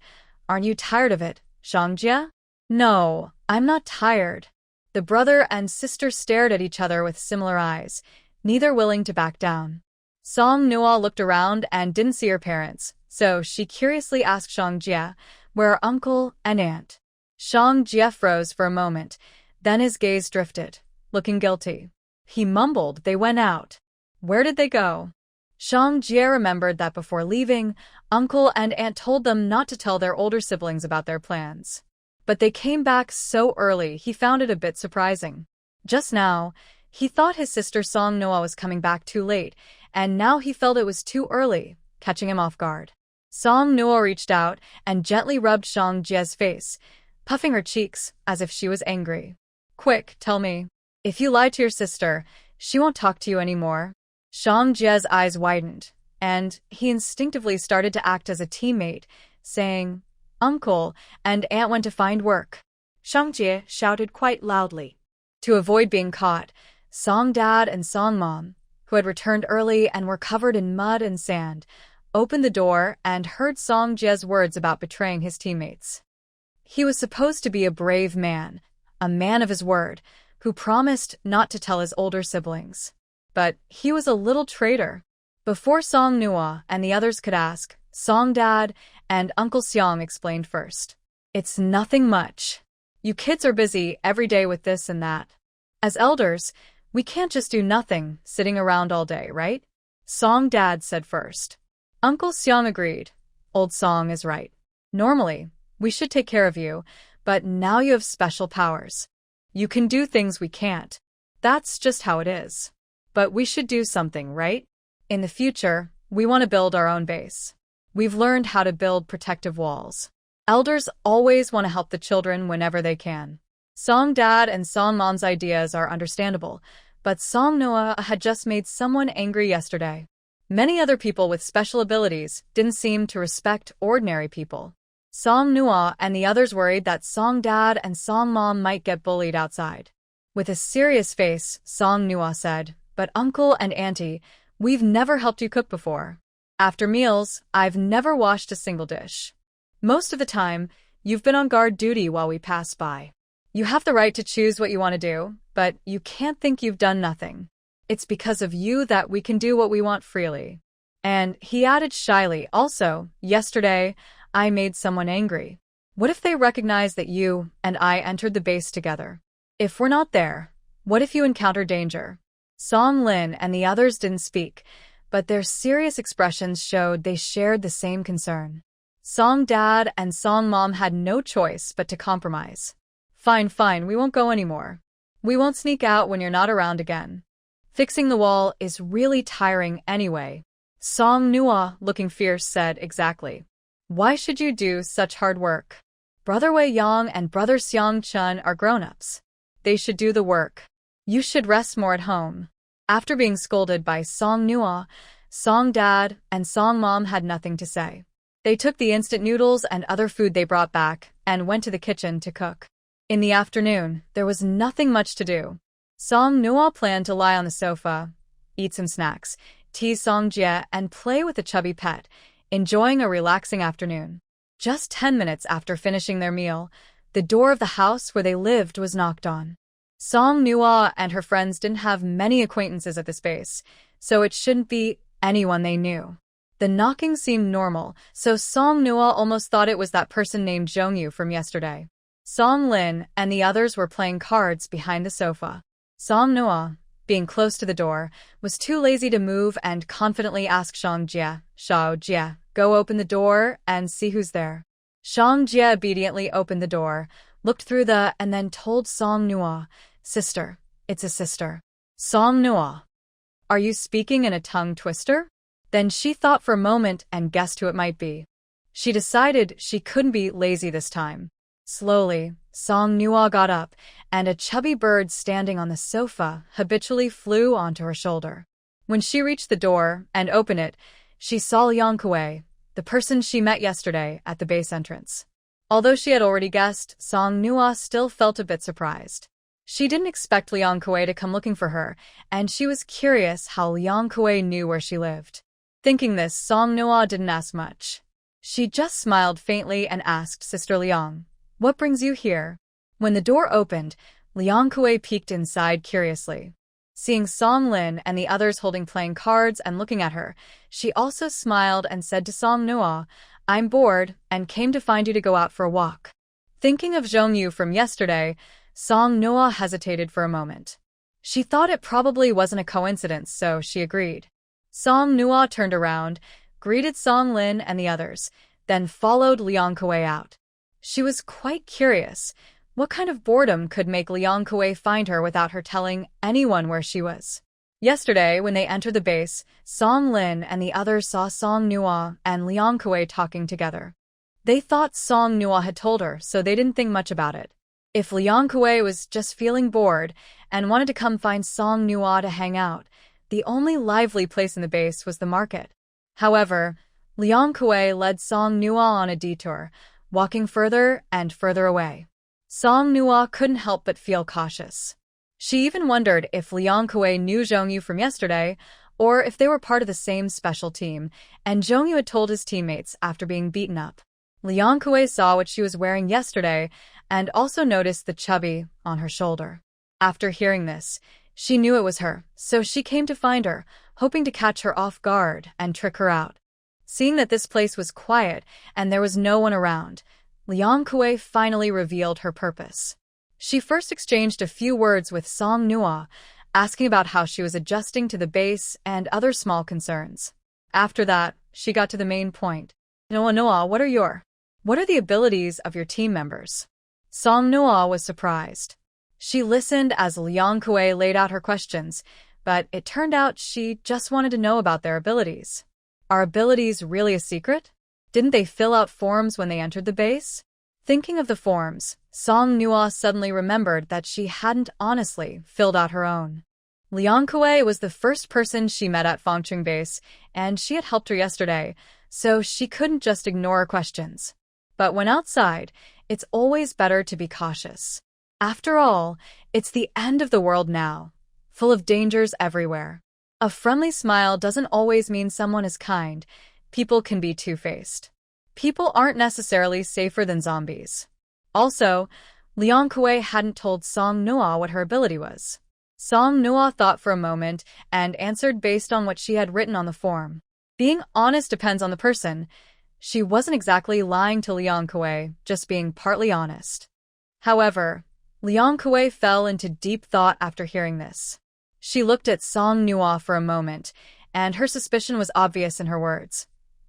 Aren't you tired of it, Shang Jie? No, I'm not tired. The brother and sister stared at each other with similar eyes, neither willing to back down. Song Noah looked around and didn't see her parents, so she curiously asked Shang Jie, "Where are uncle and aunt?" Shang Jie froze for a moment, then his gaze drifted, looking guilty. He mumbled, "They went out." Where did they go? Shang Jie remembered that before leaving, uncle and aunt told them not to tell their older siblings about their plans. But they came back so early he found it a bit surprising. Just now, he thought his sister Song Noah was coming back too late, and now he felt it was too early, catching him off guard. Song Noah reached out and gently rubbed Shang Jie's face, puffing her cheeks as if she was angry. "Quick, tell me. If you lie to your sister, she won't talk to you anymore." Shang Jie's eyes widened, and he instinctively started to act as a teammate, saying, "Uncle and aunt went to find work." Shang Jie shouted quite loudly. To avoid being caught, Song Dad and Song Mom, who had returned early and were covered in mud and sand, opened the door and heard Song Jie's words about betraying his teammates. He was supposed to be a brave man, a man of his word, who promised not to tell his older siblings. But he was a little traitor. Before Song Noah and the others could ask, Song Dad and Uncle Seong explained first. "It's nothing much. You kids are busy every day with this and that. As elders, we can't just do nothing, sitting around all day, right?" Song Dad said first. Uncle Seong agreed. "Old Song is right. Normally, we should take care of you, but now you have special powers. You can do things we can't. That's just how it is. But we should do something, right? In the future, we want to build our own base. We've learned how to build protective walls. Elders always want to help the children whenever they can." Song Dad and Song Mom's ideas are understandable, but Song Noah had just made someone angry yesterday. Many other people with special abilities didn't seem to respect ordinary people. Song Noah and the others worried that Song Dad and Song Mom might get bullied outside. With a serious face, Song Noah said, "But Uncle and Auntie, we've never helped you cook before. After meals, I've never washed a single dish. Most of the time, you've been on guard duty while we passed by. You have the right to choose what you want to do, but you can't think you've done nothing. It's because of you that we can do what we want freely." And he added shyly, "Also, yesterday, I made someone angry. What if they recognize that you and I entered the base together? If we're not there, what if you encounter danger?" Song Lin and the others didn't speak, but their serious expressions showed they shared the same concern. Song Dad and Song Mom had no choice but to compromise. Fine, we won't go anymore. We won't sneak out when you're not around again. Fixing the wall is really tiring anyway." Song Nua, looking fierce, said, "Exactly. Why should you do such hard work? Brother Wei Yang and Brother Xiang Chun are grown-ups. They should do the work. You should rest more at home." After being scolded by Song Nua, Song Dad and Song Mom had nothing to say. They took the instant noodles and other food they brought back and went to the kitchen to cook. In the afternoon, there was nothing much to do. Song Nua planned to lie on the sofa, eat some snacks, tease Song Jie, and play with the chubby pet, enjoying a relaxing afternoon. Just 10 minutes after finishing their meal, the door of the house where they lived was knocked on. Song Nua and her friends didn't have many acquaintances at this base, so it shouldn't be anyone they knew. The knocking seemed normal, so Song Nua almost thought it was that person named Zhongyu from yesterday. Song Lin and the others were playing cards behind the sofa. Song Nua, being close to the door, was too lazy to move and confidently asked Shang Jie, "Shao Jie, go open the door and see who's there." Shang Jie obediently opened the door, looked through and then told Song Nua, "Sister, it's a sister." Song Nua, "Are you speaking in a tongue twister?" Then she thought for a moment and guessed who it might be. She decided she couldn't be lazy this time. Slowly, Song Nua got up, and a chubby bird standing on the sofa habitually flew onto her shoulder. When she reached the door and opened it, she saw Liang Kuei, the person she met yesterday at the base entrance. Although she had already guessed, Song Nua still felt a bit surprised. She didn't expect Liang Kuei to come looking for her, and she was curious how Liang Kuei knew where she lived. Thinking this, Song Nua didn't ask much. She just smiled faintly and asked Sister Liang, "What brings you here?" When the door opened, Liang Kuei peeked inside curiously. Seeing Song Lin and the others holding playing cards and looking at her, she also smiled and said to Song Nua, "I'm bored and came to find you to go out for a walk." Thinking of Zhongyu from yesterday, Song Nua hesitated for a moment. She thought it probably wasn't a coincidence, so she agreed. Song Nua turned around, greeted Song Lin and the others, then followed Liang Kuei out. She was quite curious. What kind of boredom could make Liang Kuei find her without her telling anyone where she was? Yesterday, when they entered the base, Song Lin and the others saw Song Nua and Liang Kuei talking together. They thought Song Nua had told her, so they didn't think much about it. If Liang Kuei was just feeling bored and wanted to come find Song Nua to hang out, the only lively place in the base was the market. However, Liang Kuei led Song Nua on a detour, walking further and further away. Song Nua couldn't help but feel cautious. She even wondered if Liang Kuei knew Zhongyu from yesterday, or if they were part of the same special team, and Zhongyu had told his teammates after being beaten up. Liang Kuei saw what she was wearing yesterday and also noticed the chubby on her shoulder. After hearing this, she knew it was her, so she came to find her, hoping to catch her off guard and trick her out. Seeing that this place was quiet and there was no one around, Liang Kuei finally revealed her purpose. She first exchanged a few words with Song Nua, asking about how she was adjusting to the base and other small concerns. After that, she got to the main point. Nua, what are the abilities of your team members?" Song Nua was surprised. She listened as Liang Kuei laid out her questions, but it turned out she just wanted to know about their abilities. Are abilities really a secret? Didn't they fill out forms when they entered the base? Thinking of the forms, Song Nua suddenly remembered that she hadn't honestly filled out her own. Liang Kuei was the first person she met at Fengcheng base, and she had helped her yesterday, so she couldn't just ignore her questions. But when outside, it's always better to be cautious. After all, it's the end of the world now, full of dangers everywhere. A friendly smile doesn't always mean someone is kind. People can be two-faced. People aren't necessarily safer than zombies. Also, Liang Kuei hadn't told Song Noa what her ability was. Song Noa thought for a moment and answered based on what she had written on the form. Being honest depends on the person. She wasn't exactly lying to Liang Kuei, just being partly honest. However, Liang Kuei fell into deep thought after hearing this. She looked at Song Noa for a moment, and her suspicion was obvious in her words.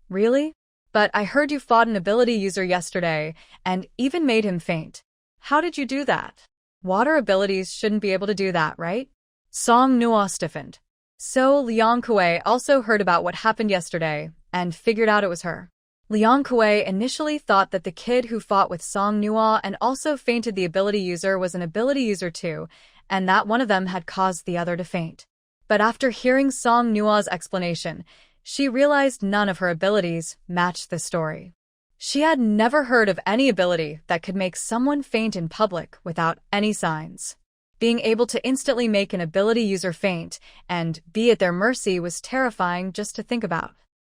Really? But I heard you fought an ability user yesterday, and even made him faint. How did you do that? Water abilities shouldn't be able to do that, right? Song Noa stiffened. So Liang Kuei also heard about what happened yesterday, and figured out it was her. Liang Kuei initially thought that the kid who fought with Song Noa and also fainted the ability user was an ability user too, and that one of them had caused the other to faint. But after hearing Song Noa's explanation, she realized none of her abilities matched the story. She had never heard of any ability that could make someone faint in public without any signs. Being able to instantly make an ability user faint and be at their mercy was terrifying just to think about.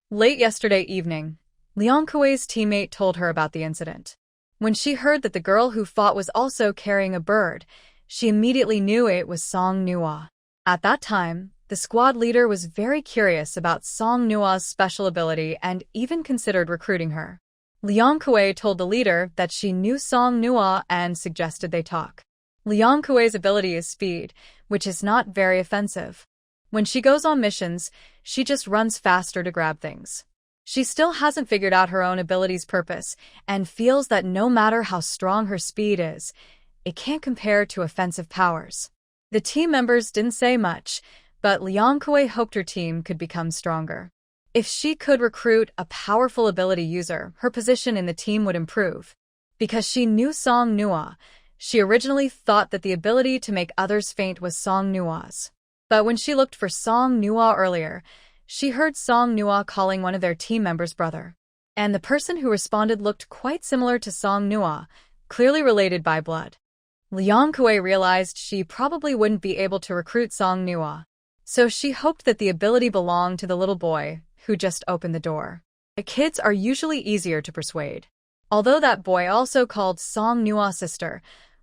Late yesterday evening, Liang Kuei's teammate told her about the incident. When she heard that the girl who fought was also carrying a bird, she immediately knew it was Song Noa. At that time, the squad leader was very curious about Song Noa's special ability and even considered recruiting her. Liang Kuei told the leader that she knew Song Noa and suggested they talk. Liang Kuei's ability is speed, which is not very offensive. When she goes on missions, she just runs faster to grab things. She still hasn't figured out her own ability's purpose and feels that no matter how strong her speed is, it can't compare to offensive powers. The team members didn't say much, but Liang Kuei hoped her team could become stronger. If she could recruit a powerful ability user, her position in the team would improve. Because she knew Song Noa, she originally thought that the ability to make others faint was Song Noa's. But when she looked for Song Noa earlier, she heard Song Noa calling one of their team members brother. And the person who responded looked quite similar to Song Noa, clearly related by blood. Liang Kuei realized she probably wouldn't be able to recruit Song Noa. So she hoped that the ability belonged to the little boy who just opened the door. The kids are usually easier to persuade. Although that boy also called Song Noa's sister,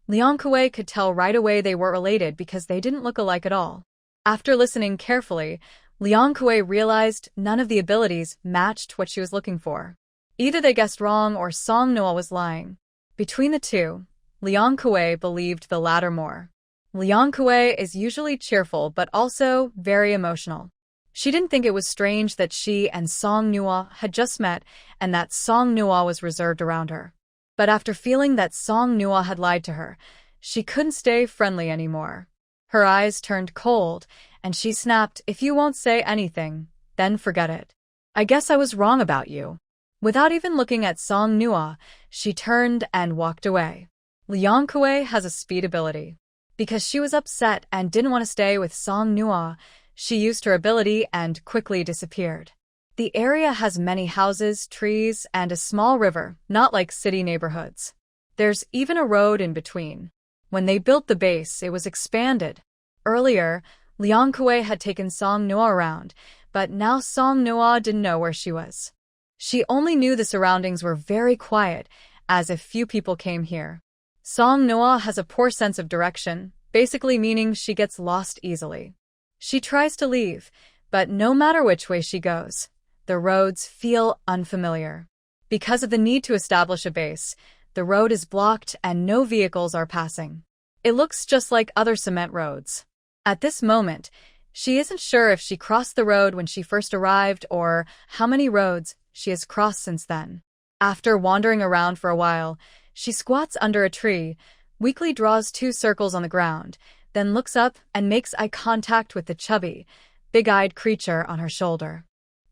Liang Kuei could tell right away they were related because they didn't look alike at all. After listening carefully, Liang Kuei realized none of the abilities matched what she was looking for. Either they guessed wrong or Song Noa was lying. Between the two, Liang Kuei believed the latter more. Liang Kuei is usually cheerful but also very emotional. She didn't think it was strange that she and Song Noa had just met and that Song Noa was reserved around her. But after feeling that Song Noa had lied to her, she couldn't stay friendly anymore. Her eyes turned cold, and she snapped, "If you won't say anything, then forget it. I guess I was wrong about you." Without even looking at Song Noa, she turned and walked away. Liang Kuei has a speed ability. Because she was upset and didn't want to stay with Song Noa, she used her ability and quickly disappeared. The area has many houses, trees, and a small river, not like city neighborhoods. There's even a road in between. When they built the base, it was expanded. Earlier, Liang Kuei had taken Song Noa around, but now Song Noa didn't know where she was. She only knew the surroundings were very quiet, as if few people came here. Song Noa has a poor sense of direction, basically meaning she gets lost easily. She tries to leave, but no matter which way she goes, the roads feel unfamiliar. Because of the need to establish a base, the road is blocked and no vehicles are passing. It looks just like other cement roads. At this moment, she isn't sure if she crossed the road when she first arrived or how many roads she has crossed since then. After wandering around for a while, she squats under a tree, weakly draws 2 circles on the ground, then looks up and makes eye contact with the chubby, big-eyed creature on her shoulder.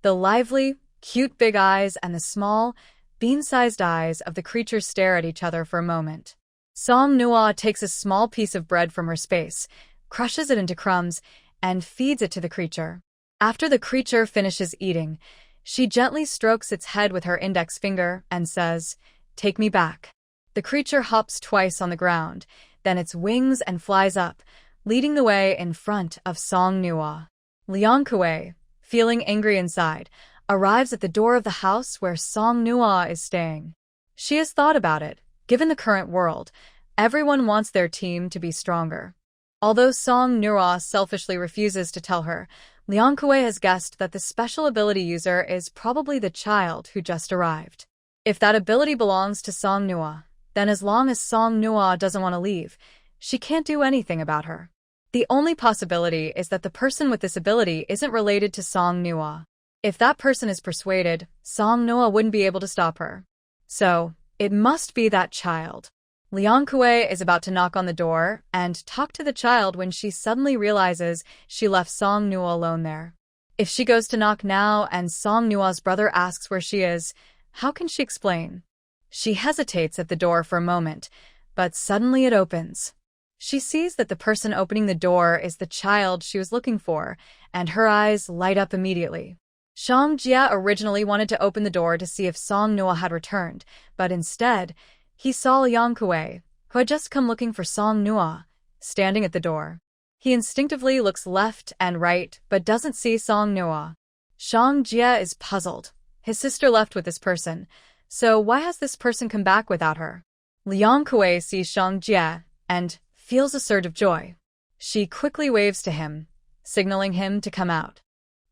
The lively, cute big eyes and the small, bean-sized eyes of the creature stare at each other for a moment. Song Noa takes a small piece of bread from her space, crushes it into crumbs, and feeds it to the creature. After the creature finishes eating, she gently strokes its head with her index finger and says, "Take me back." The creature hops twice on the ground, then its wings and flies up, leading the way in front of Song Noa. Liang Kuei, feeling angry inside, arrives at the door of the house where Song Nua is staying. She has thought about it. Given the current world, everyone wants their team to be stronger. Although Song Nua selfishly refuses to tell her, Liang Kuei has guessed that the special ability user is probably the child who just arrived. If that ability belongs to Song Nua, then as long as Song Nua doesn't want to leave, she can't do anything about her. The only possibility is that the person with this ability isn't related to Song Nua. If that person is persuaded, Song Nua wouldn't be able to stop her. So, it must be that child. Liang Kuei is about to knock on the door and talk to the child when she suddenly realizes she left Song Nua alone there. If she goes to knock now and Song Nua's brother asks where she is, how can she explain? She hesitates at the door for a moment, but suddenly it opens. She sees that the person opening the door is the child she was looking for, and her eyes light up immediately. Shang Jia originally wanted to open the door to see if Song Nua had returned, but instead, he saw Liang Kuei, who had just come looking for Song Nua, standing at the door. He instinctively looks left and right, but doesn't see Song Nua. Shang Jia is puzzled. His sister left with this person, so why has this person come back without her? Liang Kuei sees Shang Jia and feels a surge of joy. She quickly waves to him, signaling him to come out.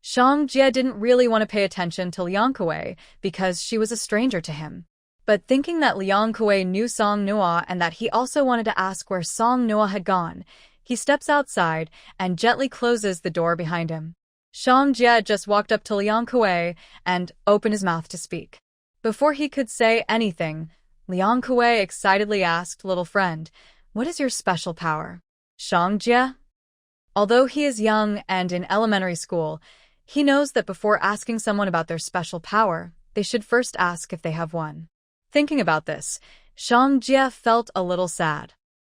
Shang Jia didn't really want to pay attention to Liang Kuei because she was a stranger to him. But thinking that Liang Kuei knew Song Nua and that he also wanted to ask where Song Nua had gone, he steps outside and gently closes the door behind him. Shang Jia just walked up to Liang Kuei and opened his mouth to speak. Before he could say anything, Liang Kuei excitedly asked, "Little friend, what is your special power?" Shang Jia? Although he is young and in elementary school, he knows that before asking someone about their special power, they should first ask if they have one. Thinking about this, Shang Jia felt a little sad.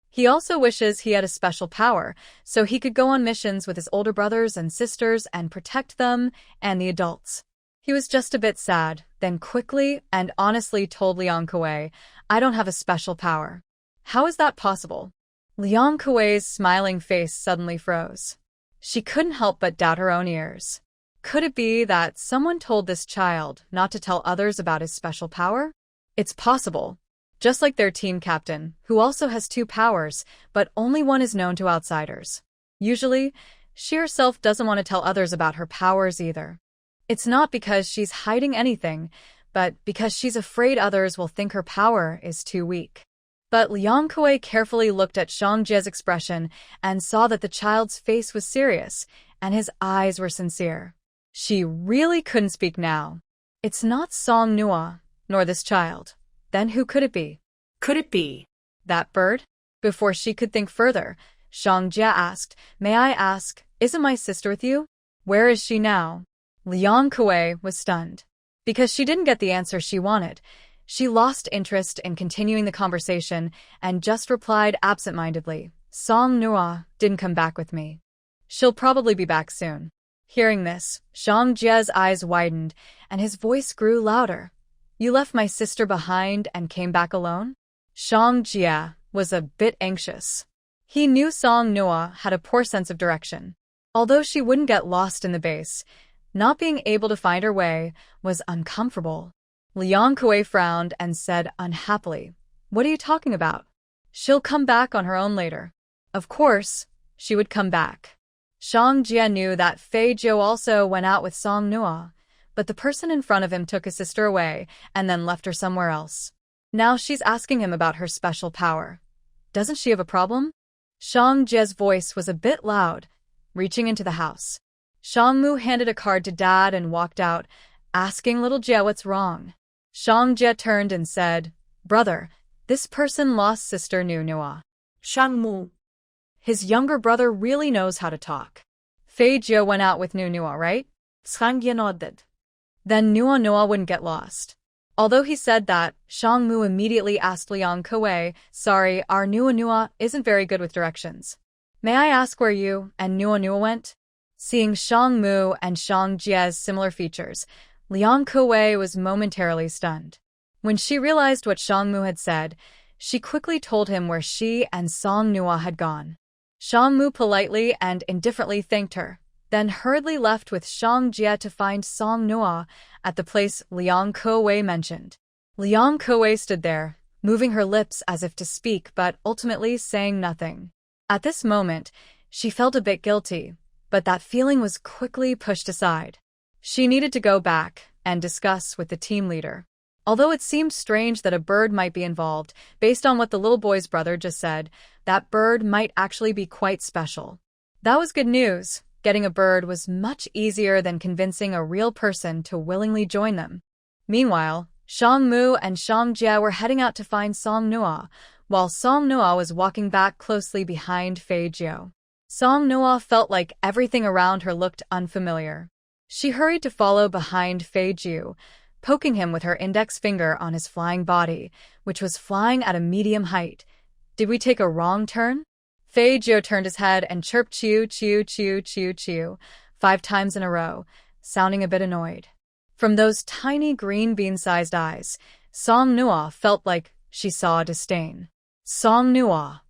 He also wishes he had a special power, so he could go on missions with his older brothers and sisters and protect them and the adults. He was just a bit sad, then quickly and honestly told Liang Kuei, "I don't have a special power." How is that possible? Liang Kuei's smiling face suddenly froze. She couldn't help but doubt her own ears. Could it be that someone told this child not to tell others about his special power? It's possible. Just like their team captain, who also has two powers, but only one is known to outsiders. Usually, she herself doesn't want to tell others about her powers either. It's not because she's hiding anything, but because she's afraid others will think her power is too weak. But Liang Kuei carefully looked at Shang Jie's expression and saw that the child's face was serious, and his eyes were sincere. She really couldn't speak now. It's not Song Nua, nor this child. Then who could it be? Could it be that bird? Before she could think further, Shang Jia asked, "May I ask, isn't my sister with you? Where is she now?" Liang Kuei was stunned. Because she didn't get the answer she wanted, she lost interest in continuing the conversation and just replied absent-mindedly, "Song Nua didn't come back with me. She'll probably be back soon." Hearing this, Shang Jia's eyes widened and his voice grew louder. "You left my sister behind and came back alone?" Shang Jia was a bit anxious. He knew Song Nua had a poor sense of direction. Although she wouldn't get lost in the base, not being able to find her way was uncomfortable. Liang Kuei frowned and said unhappily, "What are you talking about? She'll come back on her own later." Of course, she would come back. Shang Jia knew that Fei Jiu also went out with Song Nua, but the person in front of him took his sister away and then left her somewhere else. Now she's asking him about her special power. Doesn't she have a problem? Shang Jia's voice was a bit loud, reaching into the house. Shang Mu handed a card to Dad and walked out, asking little Jia what's wrong. Shang Jia turned and said, "Brother, this person lost sister Nua." Shang Mu. His younger brother really knows how to talk. Fei Jiu went out with Nua, right? Shang Jia nodded. Then Nua wouldn't get lost. Although he said that, Shang Mu immediately asked Liang Kuei, "Sorry, our Nua isn't very good with directions. May I ask where you and Nua went?" Seeing Shang Mu and Shang Jia's similar features, Liang Kuei was momentarily stunned. When she realized what Shang Mu had said, she quickly told him where she and Song Nua had gone. Shang Mu politely and indifferently thanked her, then hurriedly left with Shang Jie to find Song Noah at the place Liang Kewei mentioned. Liang Kewei stood there, moving her lips as if to speak but ultimately saying nothing. At this moment, she felt a bit guilty, but that feeling was quickly pushed aside. She needed to go back and discuss with the team leader. Although it seemed strange that a bird might be involved, based on what the little boy's brother just said, that bird might actually be quite special. That was good news. Getting a bird was much easier than convincing a real person to willingly join them. Meanwhile, Shang Mu and Shang Jie were heading out to find Song Noah, while Song Noah was walking back closely behind Fei Jiu. Song Noah felt like everything around her looked unfamiliar. She hurried to follow behind Fei Jiu, poking him with her index finger on his flying body, which was flying at a medium height. Did we take a wrong turn? Fei Jiu turned his head and chirped chew, chew, chew, chew, chew 5 times in a row, sounding a bit annoyed. From those tiny green bean-sized eyes, Song Noah felt like she saw disdain. Song Noah.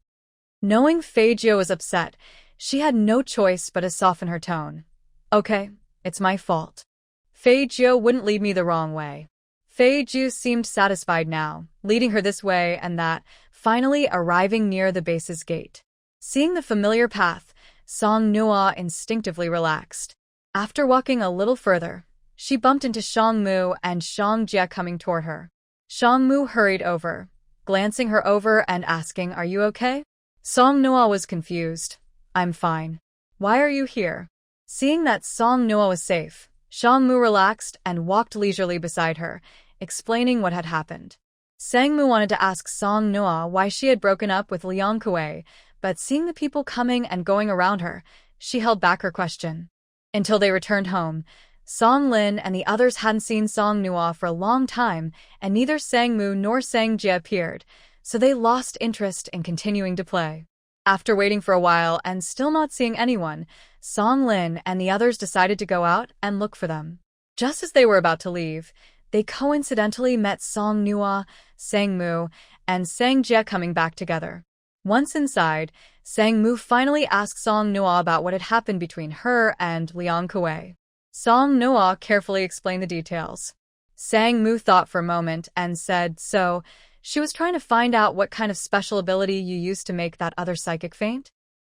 Knowing Fei Jiu was upset, she had no choice but to soften her tone. Okay, it's my fault. Fei Jiu wouldn't lead me the wrong way. Fei Jiu seemed satisfied now, leading her this way and that, finally arriving near the base's gate. Seeing the familiar path, Song Noah instinctively relaxed. After walking a little further, she bumped into Shang Mu and Shang Jie coming toward her. Shang Mu hurried over, glancing her over and asking, "Are you okay?" Song Noah was confused. "I'm fine. Why are you here?" Seeing that Song Noah was safe, Shang Mu relaxed and walked leisurely beside her, explaining what had happened. Sang Mu wanted to ask Song Noah why she had broken up with Liang Kewei, but seeing the people coming and going around her, she held back her question. Until they returned home, Song Lin and the others hadn't seen Song Noah for a long time, and neither Sang Mu nor Sang Jie appeared, so they lost interest in continuing to play. After waiting for a while and still not seeing anyone, Song Lin and the others decided to go out and look for them. Just as they were about to leave, they coincidentally met Song Noah, Sang Mu, and Sang Jie coming back together. Once inside, Sang Mu finally asked Song Noah about what had happened between her and Liang Kewei. Song Noah carefully explained the details. Sang Mu thought for a moment and said, "So, she was trying to find out what kind of special ability you used to make that other psychic faint?"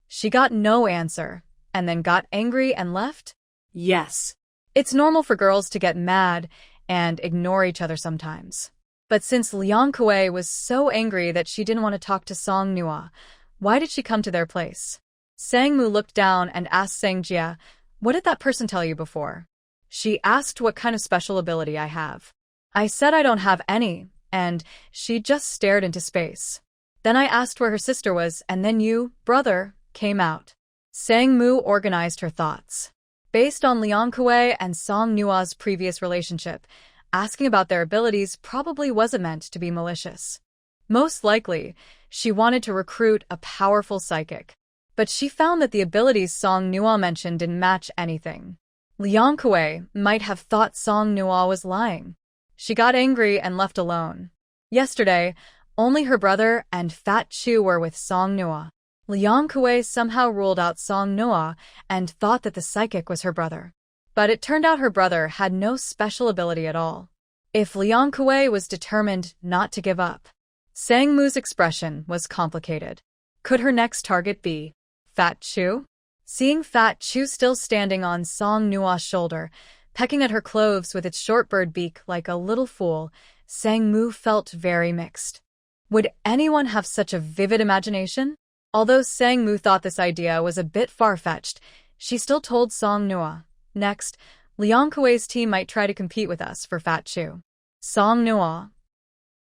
She got no answer, and then got angry and left? Yes. It's normal for girls to get mad and ignore each other sometimes. But since Liang Kewei was so angry that she didn't want to talk to Song Noah, why did she come to their place? Sang Mu looked down and asked Sang Jie, "What did that person tell you before?" She asked what kind of special ability I have. I said I don't have any, and she just stared into space. Then I asked where her sister was, and then you, brother, came out. Sang Mu organized her thoughts. Based on Liang Kewei and Song Noah's previous relationship, asking about their abilities probably wasn't meant to be malicious. Most likely, she wanted to recruit a powerful psychic. But she found that the abilities Song Noah mentioned didn't match anything. Liang Kewei might have thought Song Noah was lying. She got angry and left alone. Yesterday, only her brother and Fat Chu were with Song Noah. Liang Kewei somehow ruled out Song Noah and thought that the psychic was her brother. But it turned out her brother had no special ability at all. If Liang Kewei was determined not to give up. Sang Mu's expression was complicated. Could her next target be Fat Chu? Seeing Fat Chu still standing on Song Noah's shoulder, pecking at her clothes with its short bird beak like a little fool, Sang Mu felt very mixed. Would anyone have such a vivid imagination? Although Sang Mu thought this idea was a bit far-fetched, she still told Song Noah, "Next, Liang Kewei's team might try to compete with us for Fat Chu." Song Noah.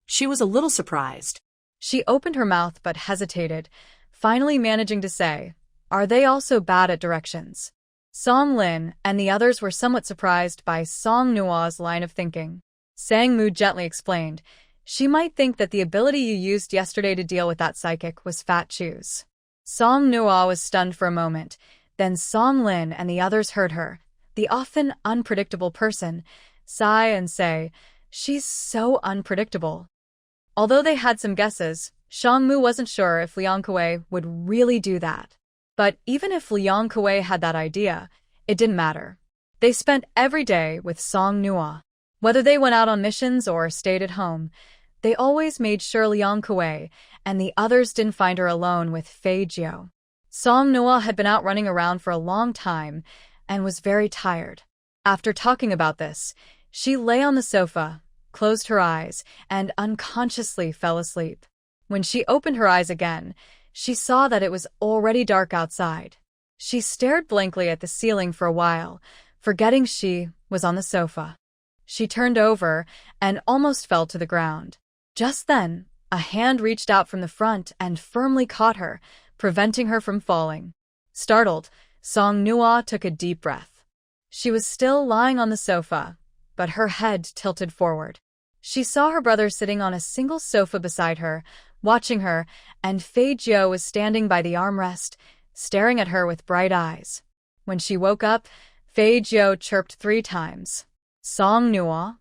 She was a little surprised. She opened her mouth but hesitated, finally managing to say, "Are they also bad at directions?" Song Lin and the others were somewhat surprised by Song Noah's line of thinking. Sang Mu gently explained, "She might think that the ability you used yesterday to deal with that psychic was Fat Chu's." Song Noah was stunned for a moment, then Song Lin and the others heard her, the often unpredictable person, sigh and say, "She's so unpredictable." Although they had some guesses, Shang Mu wasn't sure if Liang Kewei would really do that. But even if Liang Kewei had that idea, It didn't matter. They spent every day with Song Nua. Whether they went out on missions or stayed at home, they always made sure Liang Kuei and the others didn't find her alone with Fei Jiao. Song Nua had been out running around for a long time and was very tired. After talking about this, she lay on the sofa, closed her eyes, and unconsciously fell asleep. When she opened her eyes again, she saw that it was already dark outside. She stared blankly at the ceiling for a while, forgetting she was on the sofa. She turned over and almost fell to the ground. Just then, a hand reached out from the front and firmly caught her, preventing her from falling. Startled, Song Nua took a deep breath. She was still lying on the sofa, but her head tilted forward. She saw her brother sitting on a single sofa beside her, watching her, and Fei Jiao was standing by the armrest, staring at her with bright eyes. When she woke up, Fei Jiao chirped 3 times. Song Nua?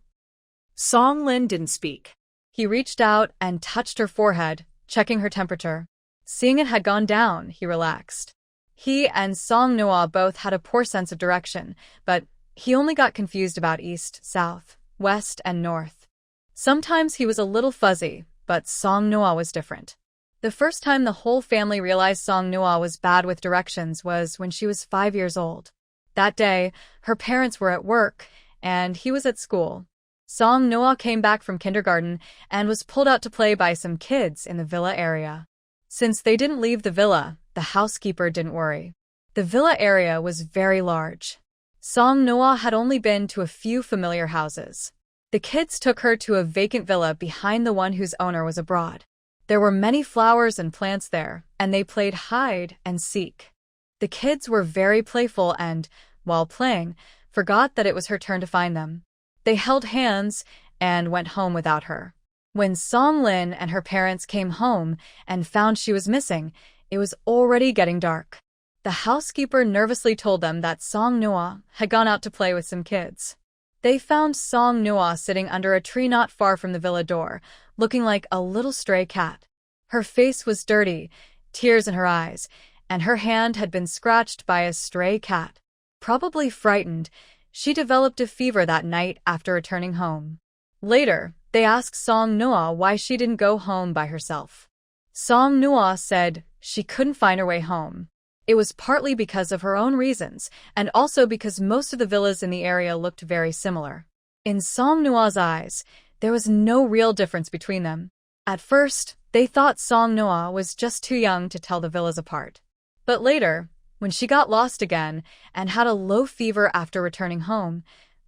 Song Lin didn't speak. He reached out and touched her forehead, checking her temperature. Seeing it had gone down, he relaxed. He and Song Nua both had a poor sense of direction, but he only got confused about east, south, west, and north. Sometimes he was a little fuzzy, but Song Nua was different. The first time the whole family realized Song Nua was bad with directions was when she was 5 years old. That day, her parents were at work, and he was at school. Song Nua came back from kindergarten and was pulled out to play by some kids in the villa area. Since they didn't leave the villa, the housekeeper didn't worry. The villa area was very large. Song Nua had only been to a few familiar houses. The kids took her to a vacant villa behind the one whose owner was abroad. There were many flowers and plants there, and they played hide and seek. The kids were very playful and, while playing, forgot that it was her turn to find them. They held hands and went home without her. When Song Lin and her parents came home and found she was missing, it was already getting dark. The housekeeper nervously told them that Song Nua had gone out to play with some kids. They found Song Nua sitting under a tree not far from the villa door, looking like a little stray cat. Her face was dirty, tears in her eyes, and her hand had been scratched by a stray cat. Probably frightened, she developed a fever that night after returning home. Later, they asked Song Nua why she didn't go home by herself. Song Nua said she couldn't find her way home. It was partly because of her own reasons, and also because most of the villas in the area looked very similar. In Song Nua's eyes, there was no real difference between them. At first, they thought Song Nua was just too young to tell the villas apart. But later, when she got lost again and had a low fever after returning home,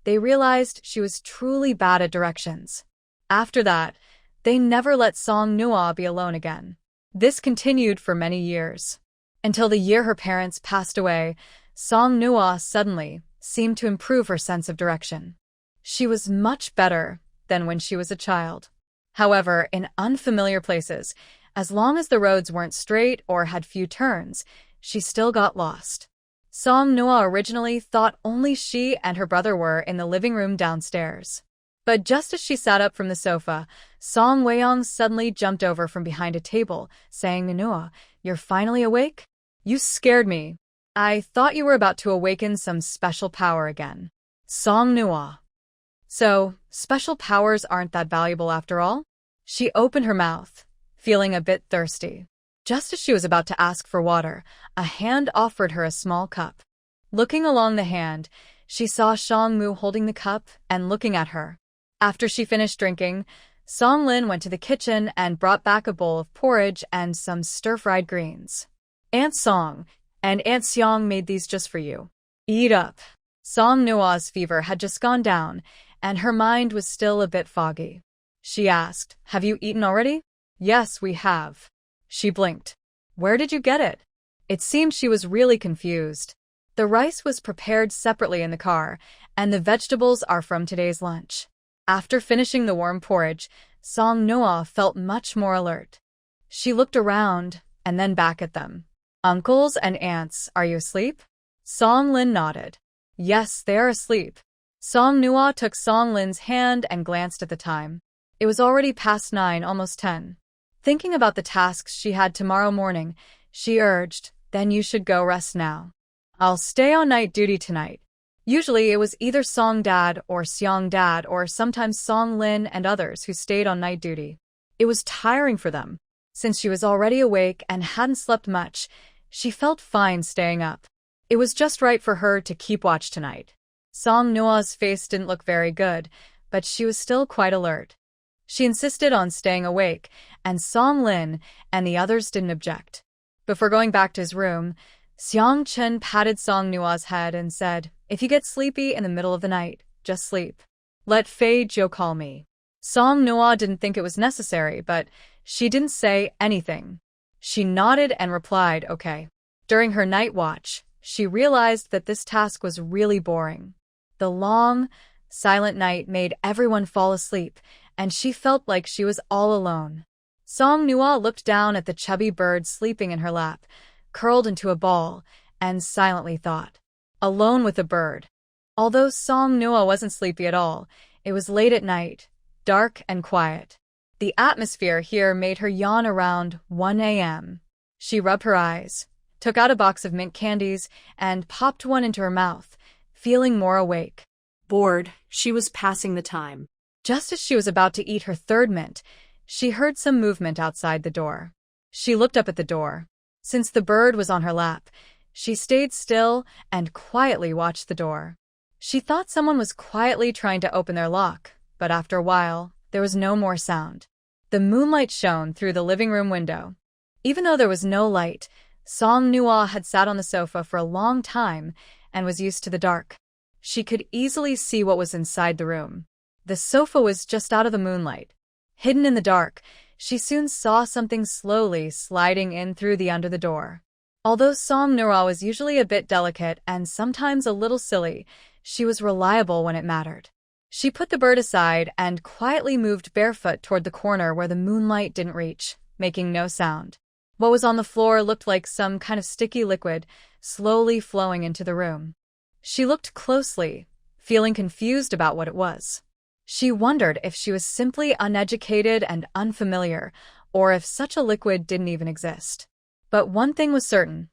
they realized she was truly bad at directions. After that, they never let Song Nua be alone again. This continued for many years. Until the year her parents passed away, Song Nua suddenly seemed to improve her sense of direction. She was much better than when she was a child. However, in unfamiliar places, as long as the roads weren't straight or had few turns, she still got lost. Song Nua originally thought only she and her brother were in the living room downstairs. But just as she sat up from the sofa, Song Weiyong suddenly jumped over from behind a table, saying, "Nua, you're finally awake? You scared me. I thought you were about to awaken some special power again." Song Nua. So, special powers aren't that valuable after all? She opened her mouth, feeling a bit thirsty. Just as she was about to ask for water, a hand offered her a small cup. Looking along the hand, she saw Song Mu holding the cup and looking at her. After she finished drinking, Song Lin went to the kitchen and brought back a bowl of porridge and some stir-fried greens. "Aunt Song and Aunt Xiang made these just for you. Eat up." Song Nua's fever had just gone down, and her mind was still a bit foggy. She asked, "Have you eaten already?" "Yes, we have." She blinked. "Where did you get it?" It seemed she was really confused. The rice was prepared separately in the car, and the vegetables are from today's lunch. After finishing the warm porridge, Song Nua felt much more alert. She looked around and then back at them. "Uncles and aunts, are you asleep?" Song Lin nodded. "Yes, they are asleep." Song Nua took Song Lin's hand and glanced at the time. It was already past 9, almost 10. Thinking about the tasks she had tomorrow morning, she urged, "Then you should go rest now." I'll stay on night duty tonight. Usually it was either Song Dad or Seong Dad or sometimes Song Lin and others who stayed on night duty. It was tiring for them. Since she was already awake and hadn't slept much, she felt fine staying up. It was just right for her to keep watch tonight. Song Noah's face didn't look very good, but she was still quite alert. She insisted on staying awake, and Song Lin and the others didn't object. Before going back to his room, Seong Chun patted Song Noah's head and said, "If you get sleepy in the middle of the night, just sleep. Let Fei Jo call me." Song Noah didn't think it was necessary, but she didn't say anything. She nodded and replied, "Okay." During her night watch, she realized that this task was really boring. The long, silent night made everyone fall asleep, and she felt like she was all alone. Song Noah looked down at the chubby bird sleeping in her lap, curled into a ball, and silently thought. Alone with the bird. Although Song Noah wasn't sleepy at all, it was late at night, dark and quiet. The atmosphere here made her yawn around 1 a.m. She rubbed her eyes, took out a box of mint candies, and popped one into her mouth, feeling more awake. Bored, she was passing the time. Just as she was about to eat her third mint, she heard some movement outside the door. She looked up at the door. Since the bird was on her lap, she stayed still and quietly watched the door. She thought someone was quietly trying to open their lock, but after a while, there was no more sound. The moonlight shone through the living room window. Even though there was no light, Song Noah had sat on the sofa for a long time and was used to the dark. She could easily see what was inside the room. The sofa was just out of the moonlight. Hidden in the dark, she soon saw something slowly sliding in through the under the door. Although Song Noah was usually a bit delicate and sometimes a little silly, she was reliable when it mattered. She put the bird aside and quietly moved barefoot toward the corner where the moonlight didn't reach, making no sound. What was on the floor looked like some kind of sticky liquid, slowly flowing into the room. She looked closely, feeling confused about what it was. She wondered if she was simply uneducated and unfamiliar, or if such a liquid didn't even exist. But one thing was certain.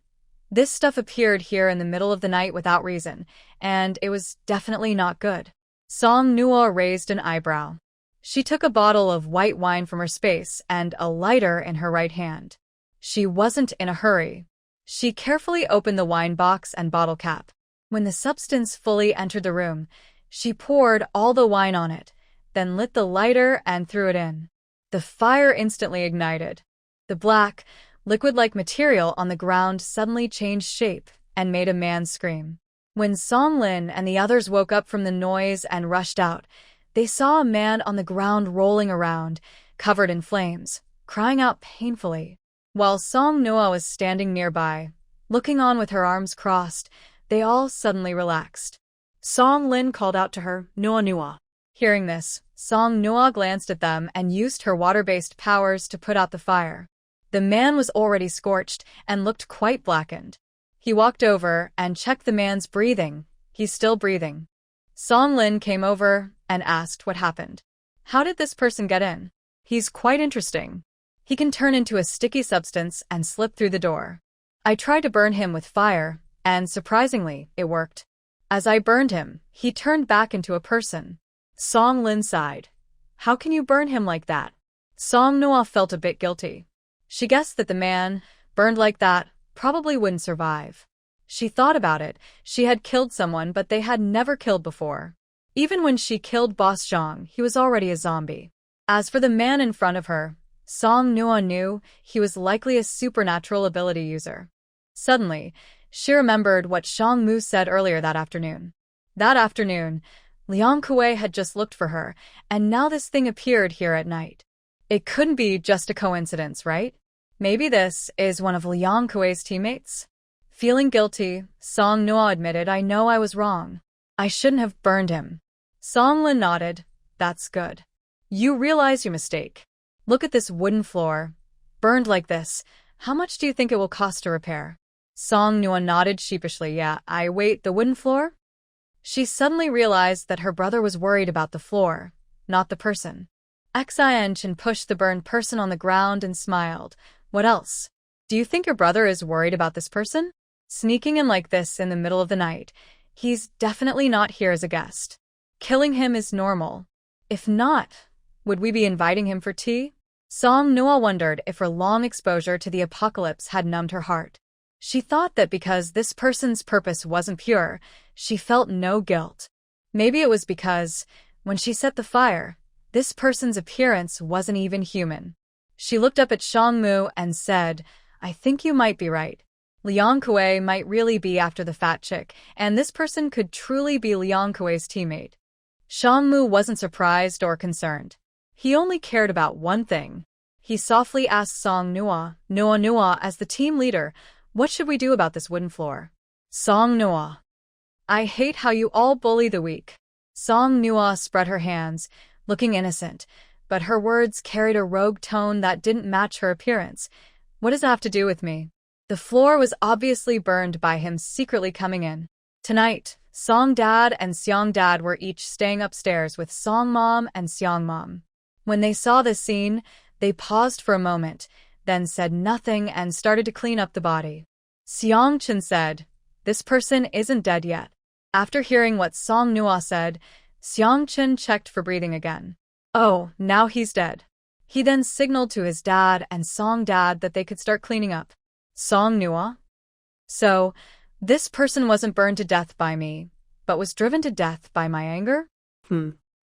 This stuff appeared here in the middle of the night without reason, and it was definitely not good. Song Noah raised an eyebrow. She took a bottle of white wine from her space and a lighter in her right hand. She wasn't in a hurry. She carefully opened the wine box and bottle cap. When the substance fully entered the room, she poured all the wine on it, then lit the lighter and threw it in. The fire instantly ignited. The black, liquid-like material on the ground suddenly changed shape and made a man scream. When Song Lin and the others woke up from the noise and rushed out, they saw a man on the ground rolling around, covered in flames, crying out painfully. While Song Noah was standing nearby, looking on with her arms crossed, they all suddenly relaxed. Song Lin called out to her, "Noah Noah." Hearing this, Song Noah glanced at them and used her water-based powers to put out the fire. The man was already scorched and looked quite blackened. He walked over and checked the man's breathing. He's still breathing. Song Lin came over and asked what happened. "How did this person get in? He's quite interesting. He can turn into a sticky substance and slip through the door. I tried to burn him with fire, and surprisingly, it worked. As I burned him, he turned back into a person." Song Lin sighed. "How can you burn him like that?" Song Noah felt a bit guilty. She guessed that the man, burned like that, probably wouldn't survive. She thought about it. She had killed someone, but they had never killed before. Even when she killed Boss Zhang, he was already a zombie. As for the man in front of her, Song Noah knew he was likely a supernatural ability user. Suddenly, she remembered what Shang Mu said earlier that afternoon. That afternoon, Liang Kuei had just looked for her, and now this thing appeared here at night. It couldn't be just a coincidence, right? Maybe this is one of Liang Kuei's teammates? Feeling guilty, Song Noah admitted, "I know I was wrong. I shouldn't have burned him." Song Lin nodded. "That's good. You realize your mistake. Look at this wooden floor. Burned like this, how much do you think it will cost to repair?" Song Noah nodded sheepishly. "Yeah, the wooden floor?" She suddenly realized that her brother was worried about the floor, not the person. Xian Chen pushed the burned person on the ground and smiled. "What else? Do you think your brother is worried about this person?" Sneaking in like this in the middle of the night, he's definitely not here as a guest. Killing him is normal. If not, would we be inviting him for tea? Song Noa wondered if her long exposure to the apocalypse had numbed her heart. She thought that because this person's purpose wasn't pure, she felt no guilt. Maybe it was because, when she set the fire, this person's appearance wasn't even human. She looked up at Shangmu and said, I think you might be right. Liang Kuei might really be after the fat chick, and this person could truly be Liang Kuei's teammate. Shangmu wasn't surprised or concerned. He only cared about one thing. He softly asked Song Noa as the team leader, what should we do about this wooden floor? Song Noa. I hate how you all bully the weak. Song Noa spread her hands, looking innocent, but her words carried a rogue tone that didn't match her appearance. What does it have to do with me? The floor was obviously burned by him secretly coming in. Tonight, Song Dad and Seong Dad were each staying upstairs with Song Mom and Seong Mom. When they saw this scene, they paused for a moment, then said nothing and started to clean up the body. Seong Chen said, this person isn't dead yet. After hearing what Song Noa said, Seong Chen checked for breathing again. Oh, now he's dead. He then signaled to his dad and Song Dad that they could start cleaning up. Song Noa? So, this person wasn't burned to death by me, but was driven to death by my anger?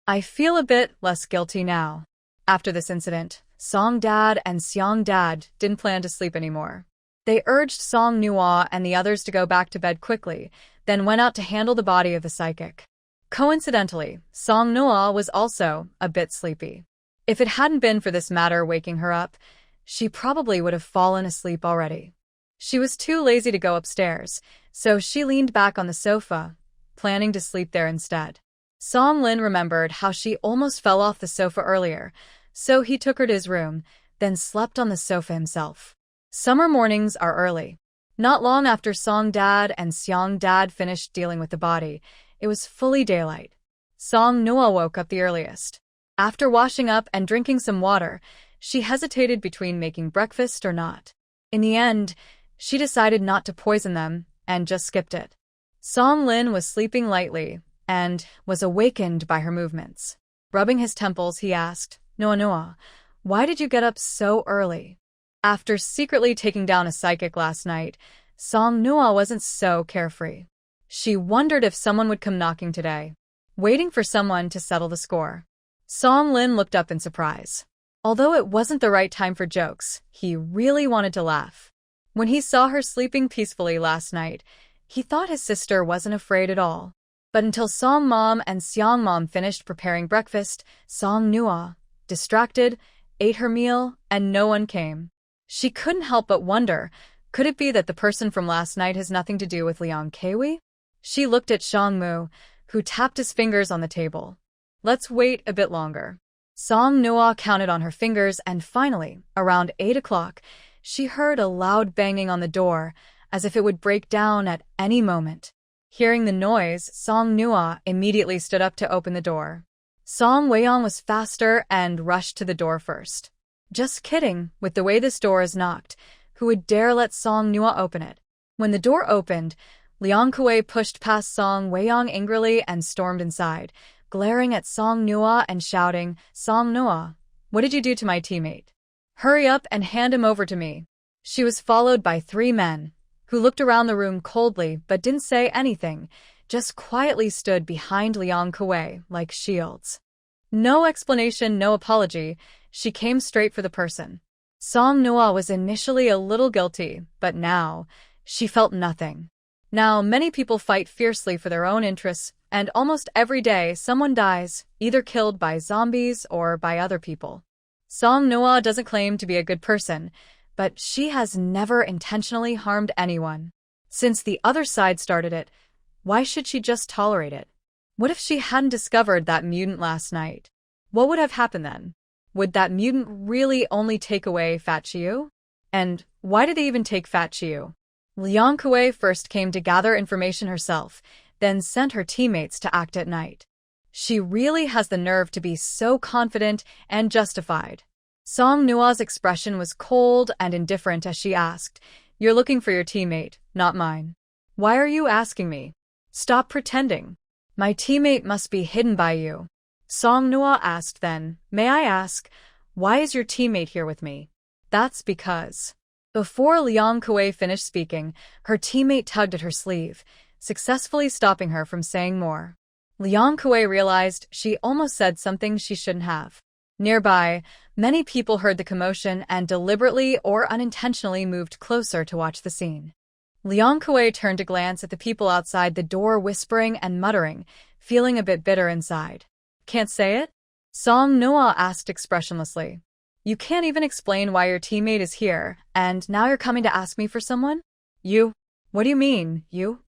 I feel a bit less guilty now. After this incident, Song Dad and Seong Dad didn't plan to sleep anymore. They urged Song Noa and the others to go back to bed quickly, then went out to handle the body of the psychic. Coincidentally, Song Noa was also a bit sleepy. If it hadn't been for this matter waking her up, she probably would have fallen asleep already. She was too lazy to go upstairs, so she leaned back on the sofa, planning to sleep there instead. Song Lin remembered how she almost fell off the sofa earlier, so he took her to his room, then slept on the sofa himself. Summer mornings are early. Not long after Song Dad and Seong Dad finished dealing with the body, it was fully daylight. Song Noa woke up the earliest. After washing up and drinking some water, she hesitated between making breakfast or not. In the end, she decided not to poison them and just skipped it. Song Lin was sleeping lightly and was awakened by her movements. Rubbing his temples, he asked, Noa, why did you get up so early? After secretly taking down a psychic last night, Song Noa wasn't so carefree. She wondered if someone would come knocking today, waiting for someone to settle the score. Song Lin looked up in surprise. Although it wasn't the right time for jokes, he really wanted to laugh. When he saw her sleeping peacefully last night, he thought his sister wasn't afraid at all. But until Song Mom and Seong Mom finished preparing breakfast, Song Noa, distracted, ate her meal, and no one came. She couldn't help but wonder, could it be that the person from last night has nothing to do with Liang Kuei? She looked at Shangmu, who tapped his fingers on the table. Let's wait a bit longer. Song Noa counted on her fingers and finally, around 8 o'clock, she heard a loud banging on the door, as if it would break down at any moment. Hearing the noise, Song Noa immediately stood up to open the door. Song Weiyong was faster and rushed to the door first. Just kidding, with the way this door is knocked, who would dare let Song Noa open it? When the door opened, Liang Kuei pushed past Song Weiyong angrily and stormed inside, glaring at Song Noa and shouting, Song Noa, what did you do to my teammate? Hurry up and hand him over to me. She was followed by 3 men, who looked around the room coldly but didn't say anything, just quietly stood behind Liang Kuei like shields. No explanation, no apology, she came straight for the person. Song Noa was initially a little guilty, but now, she felt nothing. Now, many people fight fiercely for their own interests, and almost every day someone dies, either killed by zombies or by other people. Song Noa doesn't claim to be a good person, but she has never intentionally harmed anyone. Since the other side started it, why should she just tolerate it? What if she hadn't discovered that mutant last night? What would have happened then? Would that mutant really only take away Fat Chiu? And why did they even take Fat Chiu? Liang Kuei first came to gather information herself, then sent her teammates to act at night. She really has the nerve to be so confident and justified. Song Noa's expression was cold and indifferent as she asked, You're looking for your teammate, not mine. Why are you asking me? Stop pretending. My teammate must be hidden by you. Song Noah asked then, may I ask, why is your teammate here with me? That's because. Before Liang Kuei finished speaking, her teammate tugged at her sleeve, successfully stopping her from saying more. Liang Kuei realized she almost said something she shouldn't have. Nearby, many people heard the commotion and deliberately or unintentionally moved closer to watch the scene. Liang Kuei turned to glance at the people outside the door, whispering and muttering, feeling a bit bitter inside. Can't say it? Song Noah asked expressionlessly. You can't even explain why your teammate is here, and now you're coming to ask me for someone? You? What do you mean, you?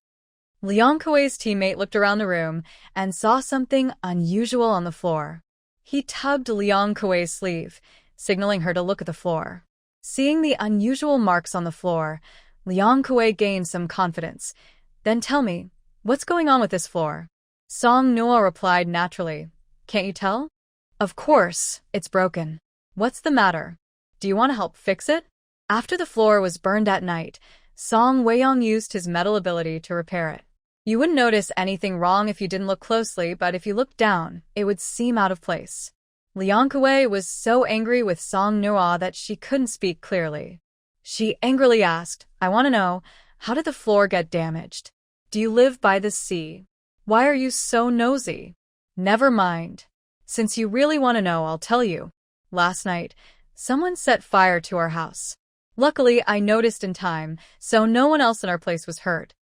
Liang Kuei's teammate looked around the room and saw something unusual on the floor. He tugged Liang Kuei's sleeve, signaling her to look at the floor. Seeing the unusual marks on the floor, Liang Kuei gained some confidence. Then tell me, what's going on with this floor? Song Noah replied naturally. Can't you tell? Of course, it's broken. What's the matter? Do you want to help fix it? After the floor was burned at night, Song Weiyong used his metal ability to repair it. You wouldn't notice anything wrong if you didn't look closely, but if you looked down, it would seem out of place. Liang Kuei was so angry with Song Noah that she couldn't speak clearly. She angrily asked, I want to know, how did the floor get damaged? Do you live by the sea? Why are you so nosy? Never mind. Since you really want to know, I'll tell you. Last night, someone set fire to our house. Luckily, I noticed in time, so no one else in our place was hurt.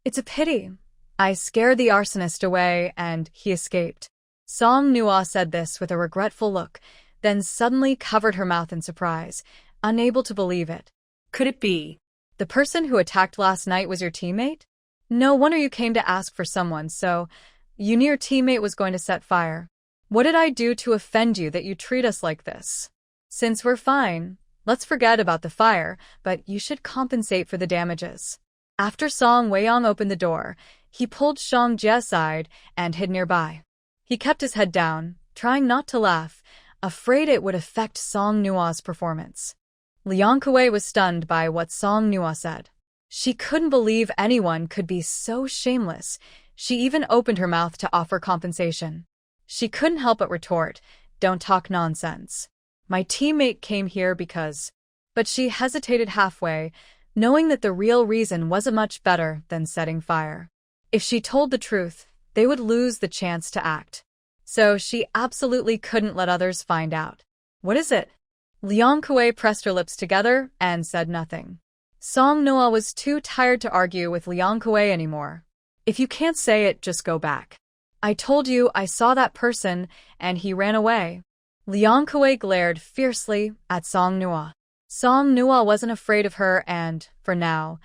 It's a pity. I scared the arsonist away, and he escaped. Song Noah said this with a regretful look, then suddenly covered her mouth in surprise, unable to believe it. Could it be? The person who attacked last night was your teammate? No wonder you came to ask for someone, so you knew your teammate was going to set fire. What did I do to offend you that you treat us like this? Since we're fine, let's forget about the fire, but you should compensate for the damages. After Song Weiyong opened the door, he pulled Shang Jie aside and hid nearby. He kept his head down, trying not to laugh, afraid it would affect Song Noah's performance. Liang Kuei was stunned by what Song Noah said. She couldn't believe anyone could be so shameless. She even opened her mouth to offer compensation. She couldn't help but retort, don't talk nonsense. My teammate came here because... But she hesitated halfway, knowing that the real reason wasn't much better than setting fire. If she told the truth, they would lose the chance to act. So she absolutely couldn't let others find out. What is it? Liang Kuei pressed her lips together and said nothing. Song Noah was too tired to argue with Liang Kuei anymore. If you can't say it, just go back. I told you I saw that person and he ran away. Liang Kuei glared fiercely at Song Noah. Song Noah wasn't afraid of her and, for now,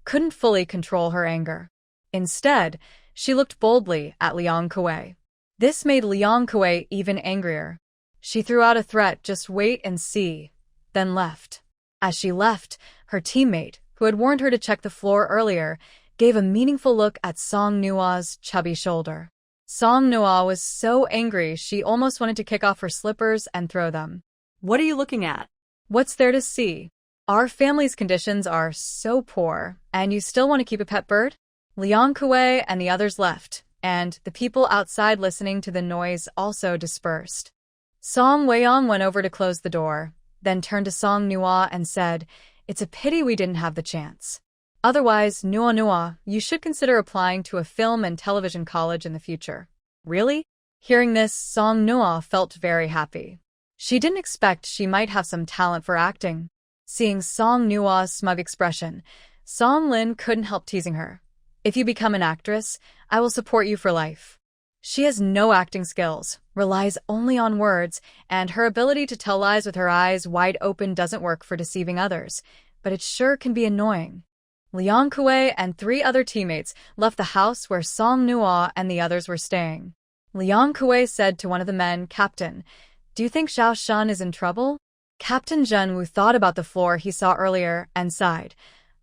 couldn't fully control her anger. Instead, she looked boldly at Liang Kuei. This made Liang Kuei even angrier. She threw out a threat, just wait and see, then left. As she left, her teammate, who had warned her to check the floor earlier, gave a meaningful look at Song Noah's chubby shoulder. Song Noah was so angry she almost wanted to kick off her slippers and throw them. What are you looking at? What's there to see? Our family's conditions are so poor, and you still want to keep a pet bird? Liang Kuei and the others left, and the people outside listening to the noise also dispersed. Song Weiyong went over to close the door, then turned to Song Noah and said, It's a pity we didn't have the chance. Otherwise, Noah, you should consider applying to a film and television college in the future. Really? Hearing this, Song Noah felt very happy. She didn't expect she might have some talent for acting. Seeing Song Noah's smug expression, Song Lin couldn't help teasing her. If you become an actress, I will support you for life. She has no acting skills, relies only on words, and her ability to tell lies with her eyes wide open doesn't work for deceiving others, but it sure can be annoying. Liang Kuei and 3 other teammates left the house where Song Noah and the others were staying. Liang Kuei said to one of the men, Captain, do you think Xiao Shan is in trouble? Captain Zhenwu thought about the floor he saw earlier and sighed.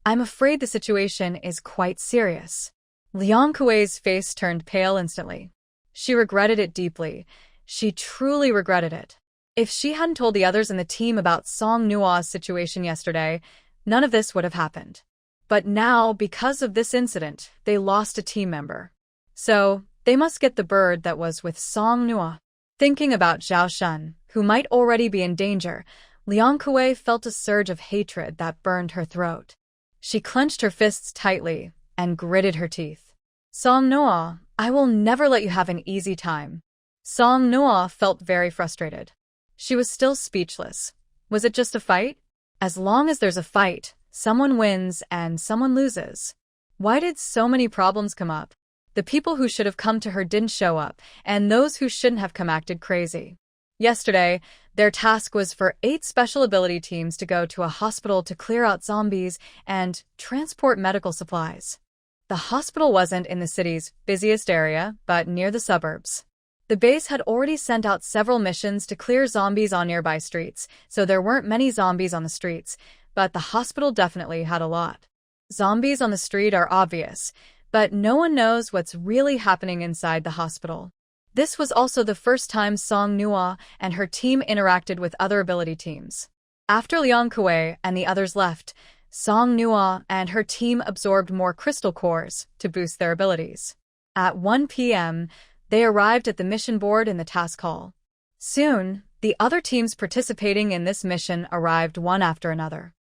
I'm afraid the situation is quite serious. Liang Kuei's face turned pale instantly. She regretted it deeply. She truly regretted it. If she hadn't told the others in the team about Song Noah's situation yesterday, none of this would have happened. But now, because of this incident, they lost a team member. So, they must get the bird that was with Song Nua. Thinking about Zhao Shun, who might already be in danger, Liang Kuei felt a surge of hatred that burned her throat. She clenched her fists tightly and gritted her teeth. Song Noa, I will never let you have an easy time. Song Noa felt very frustrated. She was still speechless. Was it just a fight? As long as there's a fight, someone wins and someone loses. Why did so many problems come up? The people who should have come to her didn't show up, and those who shouldn't have come acted crazy. Yesterday, their task was for 8 special ability teams to go to a hospital to clear out zombies and transport medical supplies. The hospital wasn't in the city's busiest area, but near the suburbs. The base had already sent out several missions to clear zombies on nearby streets, so there weren't many zombies on the streets, but the hospital definitely had a lot. Zombies on the street are obvious, but no one knows what's really happening inside the hospital. This was also the first time Song Nua and her team interacted with other ability teams. After Liang Kuei and the others left, Song Nua and her team absorbed more crystal cores to boost their abilities. At 1 p.m., they arrived at the mission board in the task hall. Soon, the other teams participating in this mission arrived one after another.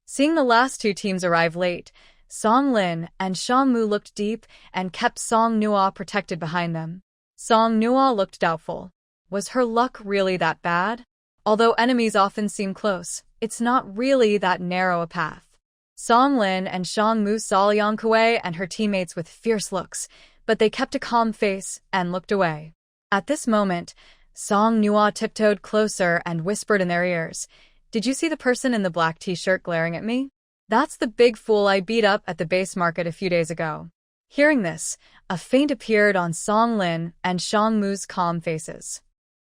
Seeing the last 2 teams arrive late, Song Lin and Shang Mu looked deep and kept Song Nua protected behind them. Song Nua looked doubtful. Was her luck really that bad? Although enemies often seem close, it's not really that narrow a path. Song Lin and Shang Mu saw Liang Kuei and her teammates with fierce looks, but they kept a calm face and looked away. At this moment, Song Nua tiptoed closer and whispered in their ears, "Did you see the person in the black t-shirt glaring at me? That's the big fool I beat up at the base market a few days ago." Hearing this, a feint appeared on Song Lin and Shang Mu's calm faces.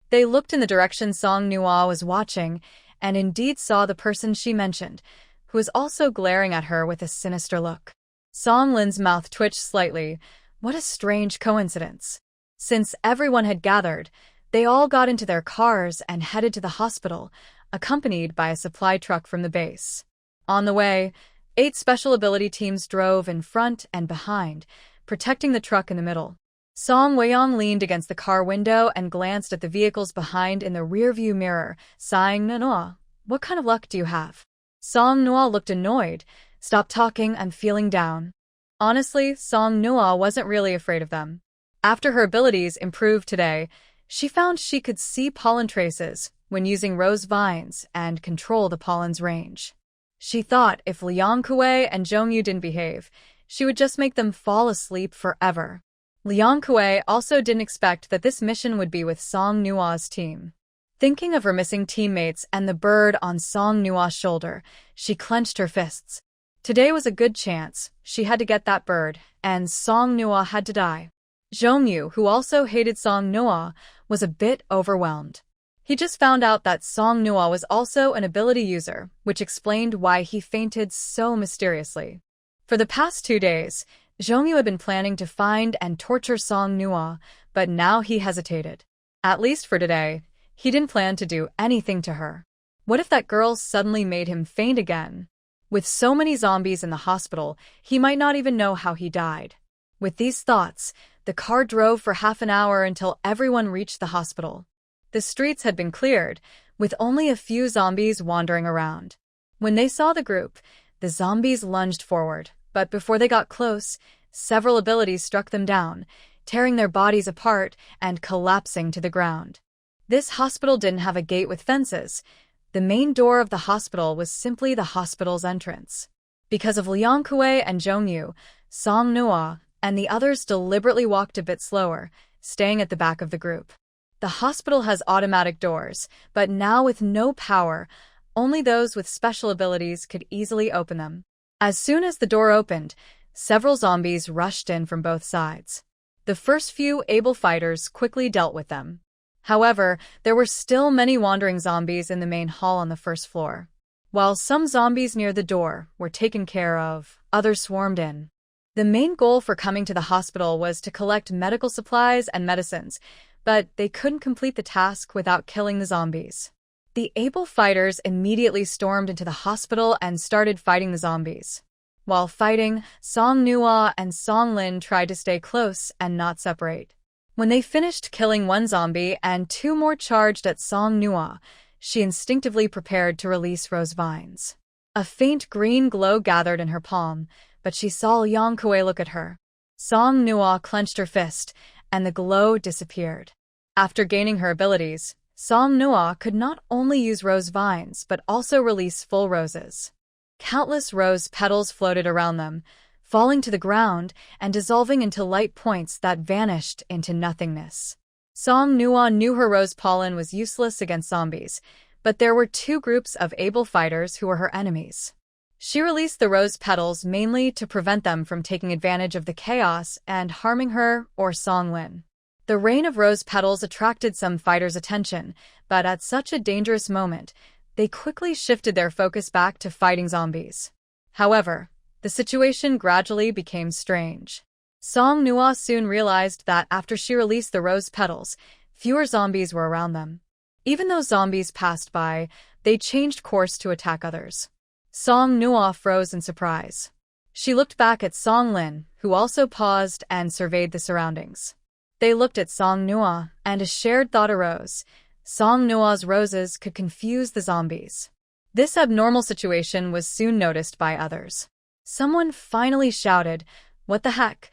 They looked in the direction Song Nua was watching and indeed saw the person she mentioned, who was also glaring at her with a sinister look. Song Lin's mouth twitched slightly. What a strange coincidence. Since everyone had gathered, they all got into their cars and headed to the hospital, accompanied by a supply truck from the base. On the way, 8 special ability teams drove in front and behind, protecting the truck in the middle. Song Weiyang leaned against the car window and glanced at the vehicles behind in the rearview mirror, sighing, "Noa, what kind of luck do you have?" Song Noa looked annoyed, stopped talking and feeling down. Honestly, Song Noa wasn't really afraid of them. After her abilities improved today, she found she could see pollen traces when using rose vines and control the pollen's range. She thought if Liang Kuei and Zhongyu didn't behave, she would just make them fall asleep forever. Liang Kuei also didn't expect that this mission would be with Song Nua's team. Thinking of her missing teammates and the bird on Song Nua's shoulder, she clenched her fists. Today was a good chance. She had to get that bird, and Song Nua had to die. Zhongyu, who also hated Song Nua, was a bit overwhelmed. He just found out that Song Nua was also an ability user, which explained why he fainted so mysteriously. For the past 2 days, Zhongyu had been planning to find and torture Song Nua, but now he hesitated. At least for today, he didn't plan to do anything to her. What if that girl suddenly made him faint again? With so many zombies in the hospital, he might not even know how he died. With these thoughts, the car drove for half an hour until everyone reached the hospital. The streets had been cleared, with only a few zombies wandering around. When they saw the group, the zombies lunged forward, but before they got close, several abilities struck them down, tearing their bodies apart and collapsing to the ground. This hospital didn't have a gate with fences. The main door of the hospital was simply the hospital's entrance. Because of Liang Kuei and Zhongyu, Song Nua and the others deliberately walked a bit slower, staying at the back of the group. The hospital has automatic doors, but now with no power, only those with special abilities could easily open them. As soon as the door opened, several zombies rushed in from both sides. The first few able fighters quickly dealt with them. However, there were still many wandering zombies in the main hall on the first floor. While some zombies near the door were taken care of, others swarmed in. The main goal for coming to the hospital was to collect medical supplies and medicines, but they couldn't complete the task without killing the zombies. The able fighters immediately stormed into the hospital and started fighting the zombies. While fighting, Song Nua and Song Lin tried to stay close and not separate. When they finished killing one zombie and two more charged at Song Nua, she instinctively prepared to release Rose Vines. A faint green glow gathered in her palm, but she saw Liang Kuei look at her. Song Nua clenched her fist, and the glow disappeared. After gaining her abilities, Song Nua could not only use rose vines but also release full roses. Countless rose petals floated around them, falling to the ground and dissolving into light points that vanished into nothingness. Song Nua knew her rose pollen was useless against zombies, but there were two groups of able fighters who were her enemies. She released the rose petals mainly to prevent them from taking advantage of the chaos and harming her or Song Lin. The rain of rose petals attracted some fighters' attention, but at such a dangerous moment, they quickly shifted their focus back to fighting zombies. However, the situation gradually became strange. Song Nua soon realized that after she released the rose petals, fewer zombies were around them. Even though zombies passed by, they changed course to attack others. Song Nua froze in surprise. She looked back at Song Lin, who also paused and surveyed the surroundings. They looked at Song Nua, and a shared thought arose. Song Nua's roses could confuse the zombies. This abnormal situation was soon noticed by others. Someone finally shouted, "What the heck?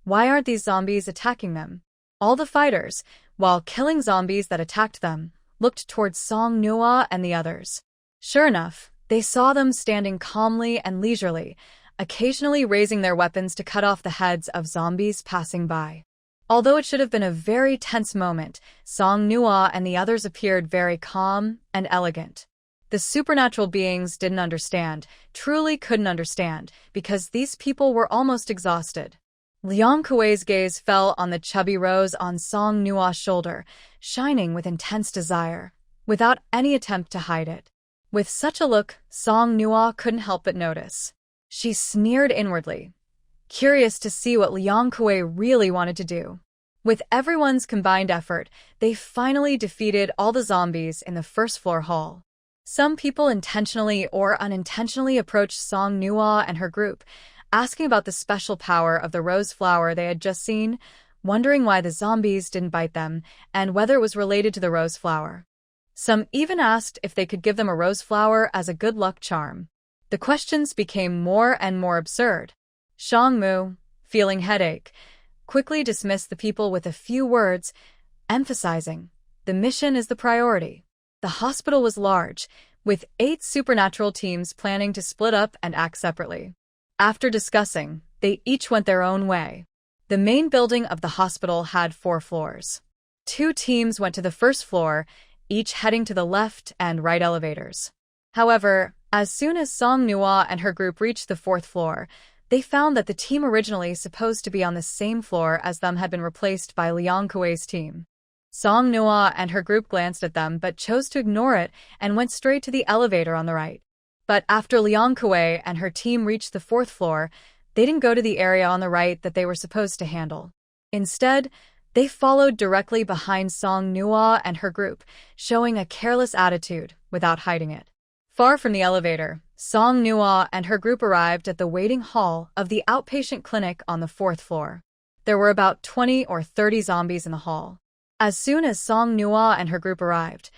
Why aren't these zombies attacking them?" All the fighters, while killing zombies that attacked them, looked towards Song Nua and the others. Sure enough, they saw them standing calmly and leisurely, occasionally raising their weapons to cut off the heads of zombies passing by. Although it should have been a very tense moment, Song Nua and the others appeared very calm and elegant. The supernatural beings didn't understand, truly couldn't understand, because these people were almost exhausted. Liang Kuei's gaze fell on the chubby rose on Song Nua's shoulder, shining with intense desire, without any attempt to hide it. With such a look, Song Nua couldn't help but notice. She sneered inwardly, curious to see what Liang Kuei really wanted to do. With everyone's combined effort, they finally defeated all the zombies in the first floor hall. Some people intentionally or unintentionally approached Song Nua and her group, asking about the special power of the rose flower they had just seen, wondering why the zombies didn't bite them and whether it was related to the rose flower. Some even asked if they could give them a rose flower as a good luck charm. The questions became more and more absurd. Shang Mu, feeling headache, quickly dismissed the people with a few words, emphasizing, "The mission is the priority." The hospital was large, with 8 supernatural teams planning to split up and act separately. After discussing, they each went their own way. The main building of the hospital had 4 floors. 2 teams went to the first floor, each heading to the left and right elevators. However, as soon as Song Nua and her group reached the 4th floor, they found that the team originally supposed to be on the same floor as them had been replaced by Liang Kuei's team. Song Nua and her group glanced at them but chose to ignore it and went straight to the elevator on the right. But after Liang Kuei and her team reached the 4th floor, they didn't go to the area on the right that they were supposed to handle. Instead, they followed directly behind Song Nua and her group, showing a careless attitude without hiding it. Far from the elevator, Song Nua and her group arrived at the waiting hall of the outpatient clinic on the 4th floor. There were about 20 or 30 zombies in the hall. As soon as Song Nua and her group arrived,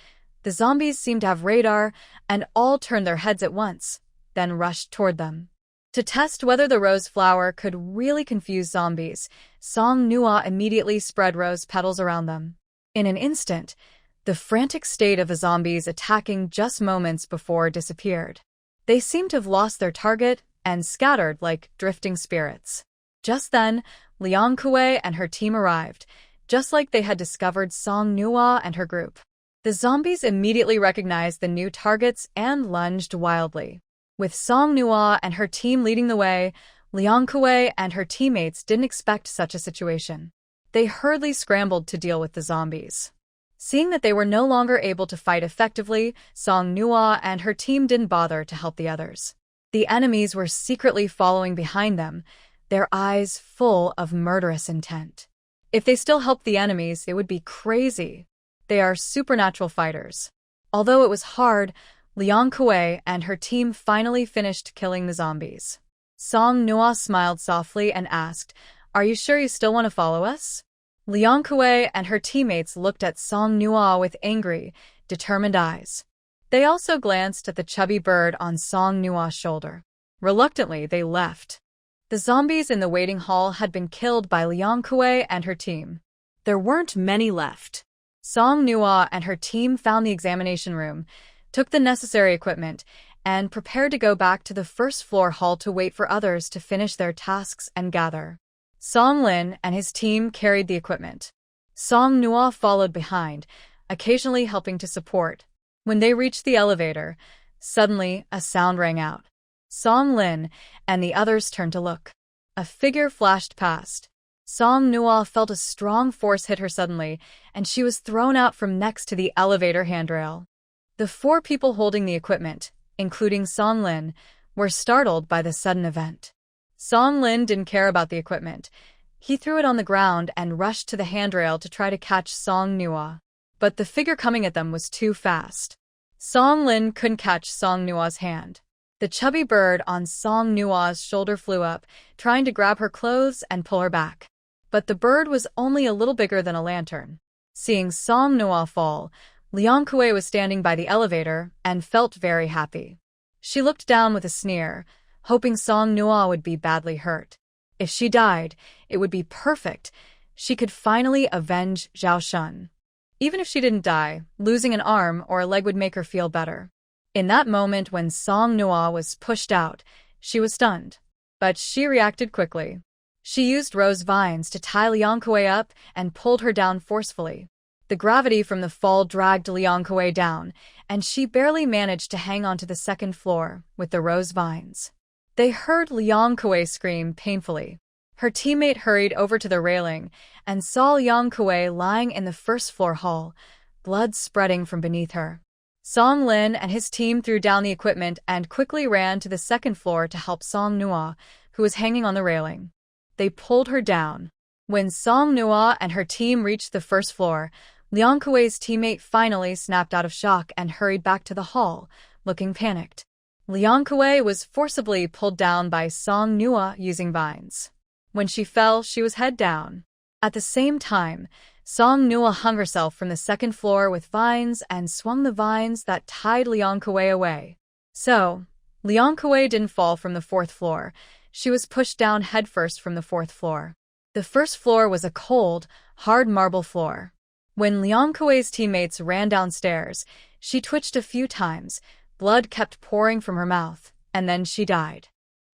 the zombies seemed to have radar and all turned their heads at once, then rushed toward them. To test whether the rose flower could really confuse zombies, Song Nua immediately spread rose petals around them. In an instant, the frantic state of the zombies attacking just moments before disappeared. They seemed to have lost their target and scattered like drifting spirits. Just then, Liang Kuei and her team arrived, just like they had discovered Song Nua and her group. The zombies immediately recognized the new targets and lunged wildly. With Song Nua and her team leading the way, Liang Kuei and her teammates didn't expect such a situation. They hurriedly scrambled to deal with the zombies. Seeing that they were no longer able to fight effectively, Song Nua and her team didn't bother to help the others. The enemies were secretly following behind them, their eyes full of murderous intent. If they still helped the enemies, it would be crazy. They are supernatural fighters. Although it was hard, Liang Kuei and her team finally finished killing the zombies. Song Noah smiled softly and asked, "Are you sure you still want to follow us?" Liang Kuei and her teammates looked at Song Noah with angry, determined eyes. They also glanced at the chubby bird on Song Noah's shoulder. Reluctantly, they left. The zombies in the waiting hall had been killed by Liang Kuei and her team. There weren't many left. Song Noah and her team found the examination room, took the necessary equipment, and prepared to go back to the first floor hall to wait for others to finish their tasks and gather. Song Lin and his team carried the equipment. Song Noah followed behind, occasionally helping to support. When they reached the elevator, suddenly a sound rang out. Song Lin and the others turned to look. A figure flashed past. Song Noah felt a strong force hit her suddenly, and she was thrown out from next to the elevator handrail. The 4 people holding the equipment, including Song Lin, were startled by the sudden event. Song Lin didn't care about the equipment. He threw it on the ground and rushed to the handrail to try to catch Song Noah. But the figure coming at them was too fast. Song Lin couldn't catch Song Noah's hand. The chubby bird on Song Noah's shoulder flew up, trying to grab her clothes and pull her back. But the bird was only a little bigger than a lantern. Seeing Song Noah fall, Liang Kuei was standing by the elevator and felt very happy. She looked down with a sneer, hoping Song Noah would be badly hurt. If she died, it would be perfect. She could finally avenge Zhao Shun. Even if she didn't die, losing an arm or a leg would make her feel better. In that moment when Song Noah was pushed out, she was stunned. But she reacted quickly. She used rose vines to tie Liang Kuei up and pulled her down forcefully. The gravity from the fall dragged Liang Kuei down, and she barely managed to hang onto the second floor with the rose vines. They heard Liang Kuei scream painfully. Her teammate hurried over to the railing and saw Liang Kuei lying in the first floor hall, blood spreading from beneath her. Song Lin and his team threw down the equipment and quickly ran to the second floor to help Song Noah, who was hanging on the railing. They pulled her down. When Song Noah and her team reached the first floor, Liang Kuei's teammate finally snapped out of shock and hurried back to the hall, looking panicked. Liang Kuei was forcibly pulled down by Song Noah using vines. When she fell, she was head down. At the same time, Song Noah hung herself from the second floor with vines and swung the vines that tied Liang Kuei away. So, Liang Kuei didn't fall from the 4th floor. She was pushed down headfirst from the 4th floor. The first floor was a cold, hard marble floor. When Liang Kuei's teammates ran downstairs, she twitched a few times, blood kept pouring from her mouth, and then she died.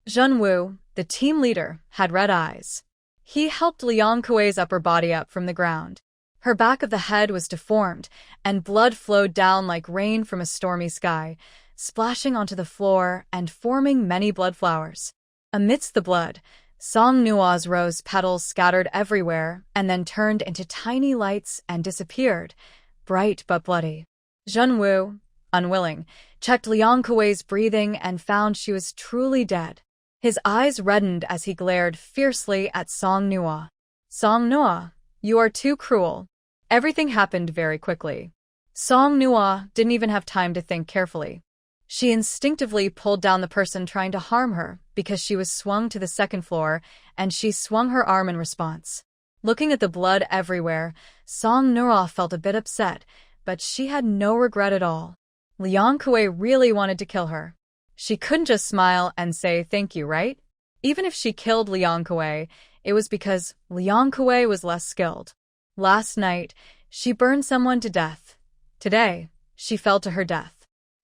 Zhenwu, the team leader, had red eyes. He helped Liang Kuei's upper body up from the ground. Her back of the head was deformed, and blood flowed down like rain from a stormy sky, splashing onto the floor and forming many blood flowers. Amidst the blood, Song Noah's rose petals scattered everywhere and then turned into tiny lights and disappeared, bright but bloody. Zhenwu, unwilling, checked Liang Kuei's breathing and found she was truly dead. His eyes reddened as he glared fiercely at Song Noah. "Song Noah, you are too cruel." Everything happened very quickly. Song Noah didn't even have time to think carefully. She instinctively pulled down the person trying to harm her because she was swung to the second floor, and she swung her arm in response. Looking at the blood everywhere, Song Noah felt a bit upset, but she had no regret at all. Liang Kuei really wanted to kill her. She couldn't just smile and say thank you, right? Even if she killed Liang Kuei, it was because Liang Kuei was less skilled. Last night, she burned someone to death. Today, she fell to her death.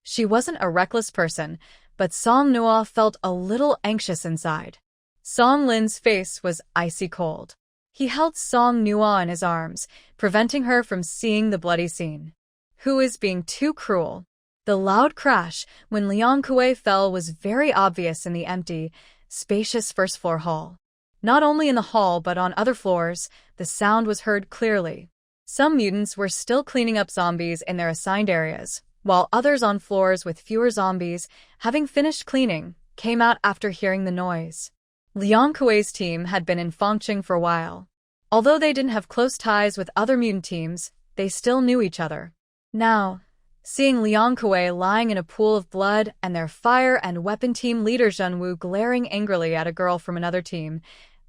She wasn't a reckless person, but Song Noah felt a little anxious inside. Song Lin's face was icy cold. He held Song Noah in his arms, preventing her from seeing the bloody scene. Who is being too cruel? The loud crash when Liang Kuei fell was very obvious in the empty, spacious first-floor hall. Not only in the hall but on other floors, the sound was heard clearly. Some mutants were still cleaning up zombies in their assigned areas, while others on floors with fewer zombies, having finished cleaning, came out after hearing the noise. Liang Kuei's team had been in Fangcheng for a while. Although they didn't have close ties with other mutant teams, they still knew each other. Now, Seeing Liang Kuei lying in a pool of blood and their fire and weapon team leader Zhenwu glaring angrily at a girl from another team,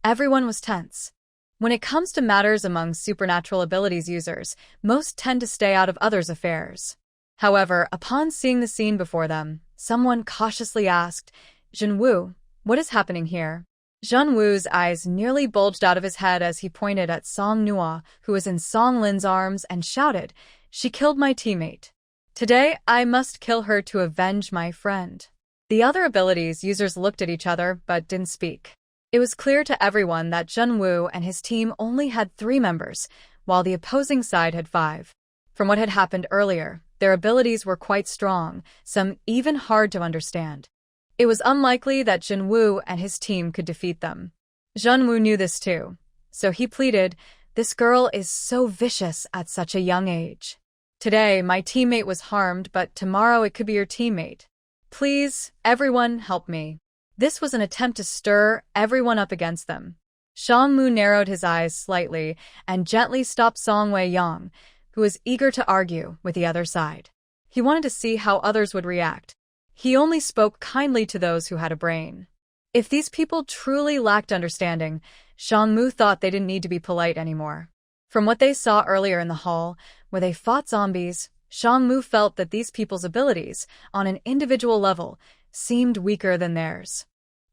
everyone was tense. When it comes to matters among supernatural abilities users, most tend to stay out of others' affairs. However, upon seeing the scene before them, someone cautiously asked, "Zhenwu, what is happening here?" Zhenwu's eyes nearly bulged out of his head as he pointed at Song Nua, who was in Song Lin's arms, and shouted, "She killed my teammate. Today, I must kill her to avenge my friend." The other abilities users looked at each other but didn't speak. It was clear to everyone that Zhenwu and his team only had 3 members, while the opposing side had 5. From what had happened earlier, their abilities were quite strong, some even hard to understand. It was unlikely that Zhenwu and his team could defeat them. Zhenwu knew this too, so he pleaded, "This girl is so vicious at such a young age. Today, my teammate was harmed, but tomorrow it could be your teammate. Please, everyone, help me." This was an attempt to stir everyone up against them. Xiangmu narrowed his eyes slightly and gently stopped Song Wei-yang, who was eager to argue with the other side. He wanted to see how others would react. He only spoke kindly to those who had a brain. If these people truly lacked understanding, Xiangmu thought they didn't need to be polite anymore. From what they saw earlier in the hall, where they fought zombies, Xiangmu felt that these people's abilities, on an individual level, seemed weaker than theirs.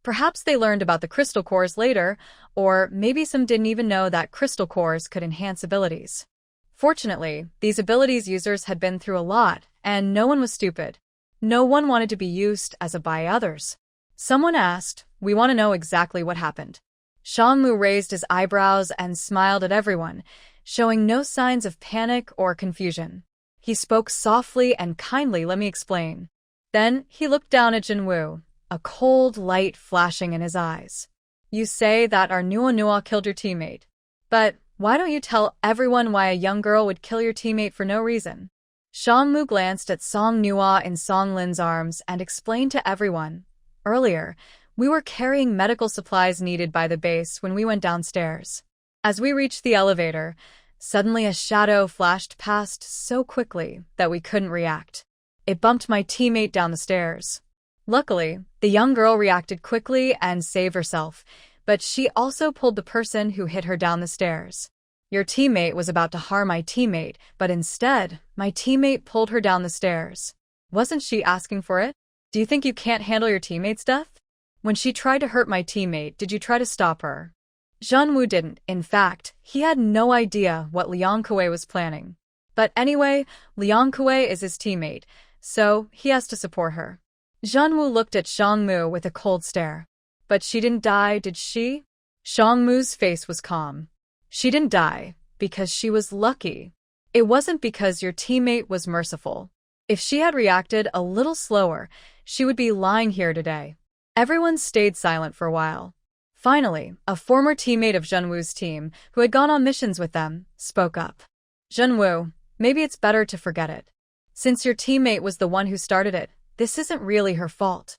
Perhaps they learned about the crystal cores later, or maybe some didn't even know that crystal cores could enhance abilities. Fortunately, these abilities users had been through a lot, and no one was stupid. No one wanted to be used as a by others. Someone asked, "We want to know exactly what happened." Xiangmu raised his eyebrows and smiled at everyone, showing no signs of panic or confusion. He spoke softly and kindly, "Let me explain." Then he looked down at Zhenwu, a cold light flashing in his eyes. "You say that our Nua killed your teammate. But why don't you tell everyone why a young girl would kill your teammate for no reason?" Xiangmu glanced at Song Nua in Song Lin's arms and explained to everyone, "Earlier, we were carrying medical supplies needed by the base when we went downstairs. As we reached the elevator, suddenly a shadow flashed past so quickly that we couldn't react. It bumped my teammate down the stairs. Luckily, the young girl reacted quickly and saved herself, but she also pulled the person who hit her down the stairs. Your teammate was about to harm my teammate, but instead, my teammate pulled her down the stairs. Wasn't she asking for it? Do you think you can't handle your teammate's death? When she tried to hurt my teammate, did you try to stop her?" Zhenwu didn't. In fact, he had no idea what Liang Kuei was planning. But anyway, Liang Kuei is his teammate, so he has to support her. Zhenwu looked at Xiangmu with a cold stare. "But she didn't die, did she?" Xiangmu's face was calm. "She didn't die because she was lucky. It wasn't because your teammate was merciful. If she had reacted a little slower, she would be lying here today." Everyone stayed silent for a while. Finally, a former teammate of Zhenwu's team, who had gone on missions with them, spoke up. "Zhenwu, maybe it's better to forget it. Since your teammate was the one who started it, this isn't really her fault.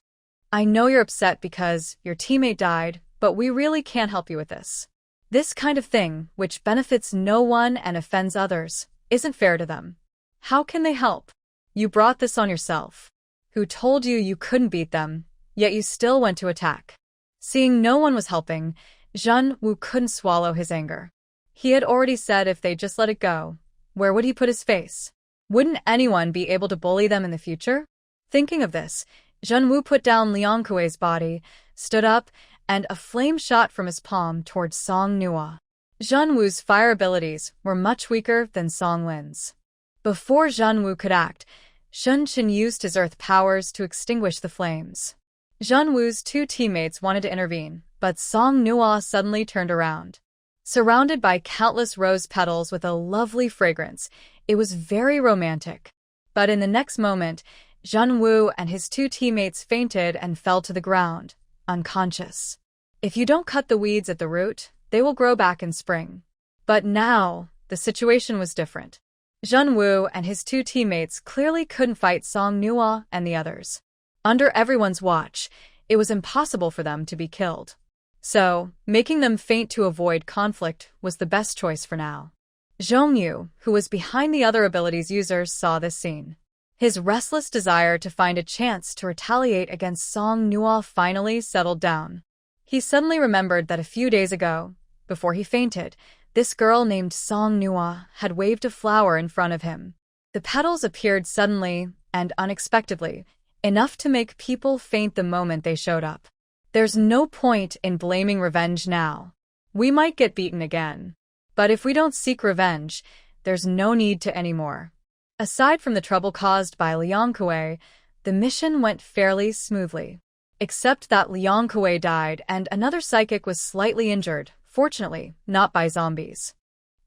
I know you're upset because your teammate died, but we really can't help you with this. This kind of thing, which benefits no one and offends others, isn't fair to them. How can they help? You brought this on yourself. Who told you you couldn't beat them, yet you still went to attack?" Seeing no one was helping, Zhenwu couldn't swallow his anger. He had already said if they just let it go, where would he put his face? Wouldn't anyone be able to bully them in the future? Thinking of this, Zhenwu put down Liang Kuei's body, stood up, and a flame shot from his palm towards Song Nua. Zhenwu's fire abilities were much weaker than Song Lin's. Before Zhenwu could act, Shun Qin used his earth powers to extinguish the flames. Zhenwu's 2 teammates wanted to intervene, but Song Nua suddenly turned around. Surrounded by countless rose petals with a lovely fragrance, it was very romantic. But in the next moment, Zhenwu and his 2 teammates fainted and fell to the ground, unconscious. If you don't cut the weeds at the root, they will grow back in spring. But now, the situation was different. Zhenwu and his 2 teammates clearly couldn't fight Song Nua and the others. Under everyone's watch, it was impossible for them to be killed. So, making them faint to avoid conflict was the best choice for now. Zhongyu, who was behind the other abilities users, saw this scene. His restless desire to find a chance to retaliate against Song Nua finally settled down. He suddenly remembered that a few days ago, before he fainted, this girl named Song Nua had waved a flower in front of him. The petals appeared suddenly and unexpectedly, enough to make people faint the moment they showed up. There's no point in blaming revenge now. We might get beaten again. But if we don't seek revenge, there's no need to anymore. Aside from the trouble caused by Liang Kuei, the mission went fairly smoothly. Except that Liang Kuei died and another psychic was slightly injured, fortunately, not by zombies.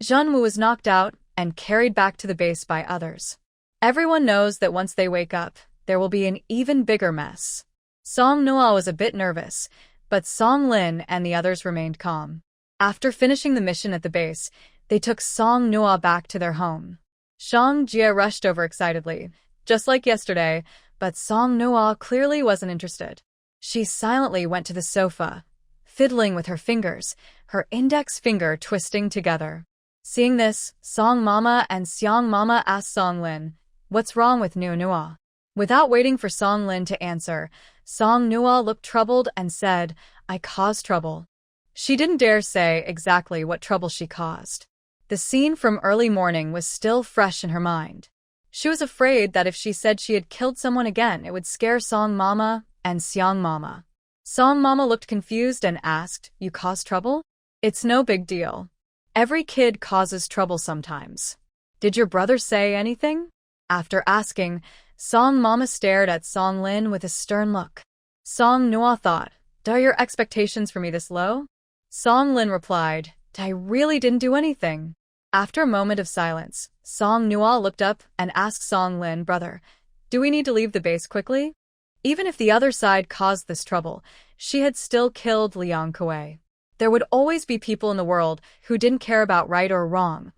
Zhenwu was knocked out and carried back to the base by others. Everyone knows that once they wake up, there will be an even bigger mess. Song Noa was a bit nervous, but Song Lin and the others remained calm. After finishing the mission at the base, they took Song Noa back to their home. Shang Jia rushed over excitedly, just like yesterday, but Song Noa clearly wasn't interested. She silently went to the sofa, fiddling with her fingers, her index finger twisting together. Seeing this, Song Mama and Xiang Mama asked Song Lin, "What's wrong with Nu Nua?" Without waiting for Song Lin to answer, Song Nua looked troubled and said, "I caused trouble." She didn't dare say exactly what trouble she caused. The scene from early morning was still fresh in her mind. She was afraid that if she said she had killed someone again, it would scare Song Mama and Xiang Mama. Song Mama looked confused and asked, "You caused trouble?" "It's no big deal. Every kid causes trouble sometimes. Did your brother say anything?" After asking, Song Mama stared at Song Lin with a stern look. Song Nua thought, "Are your expectations for me this low?" Song Lin replied, "I really didn't do anything." After a moment of silence, Song Nua looked up and asked Song Lin, "Brother, do we need to leave the base quickly?" Even if the other side caused this trouble, she had still killed Liang Kuei. There would always be people in the world who didn't care about right or wrong,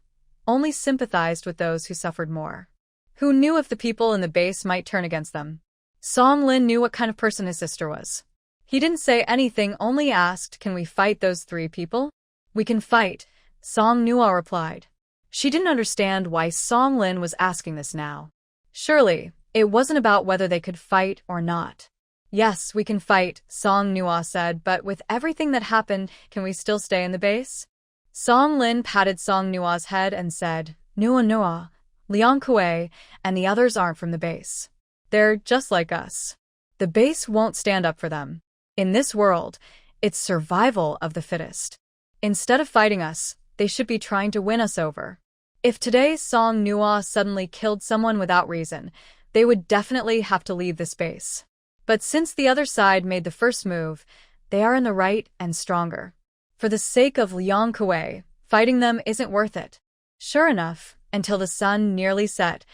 only sympathized with those who suffered more. Who knew if the people in the base might turn against them? Song Lin knew what kind of person his sister was. He didn't say anything, only asked, "Can we fight those 3 people?" "We can fight," Song Nua replied. She didn't understand why Song Lin was asking this now. Surely, it wasn't about whether they could fight or not. "Yes, we can fight," Song Nua said, "but with everything that happened, can we still stay in the base?" Song Lin patted Song Nua's head and said, Nua, Liang Kuei, and the others aren't from the base. They're just like us. The base won't stand up for them. In this world, it's survival of the fittest. Instead of fighting us, they should be trying to win us over. If today Song Nua suddenly killed someone without reason, they would definitely have to leave this base. But since the other side made the first move, they are in the right and stronger. For the sake of Liang Kuei, fighting them isn't worth it. Sure enough, until the sun nearly set,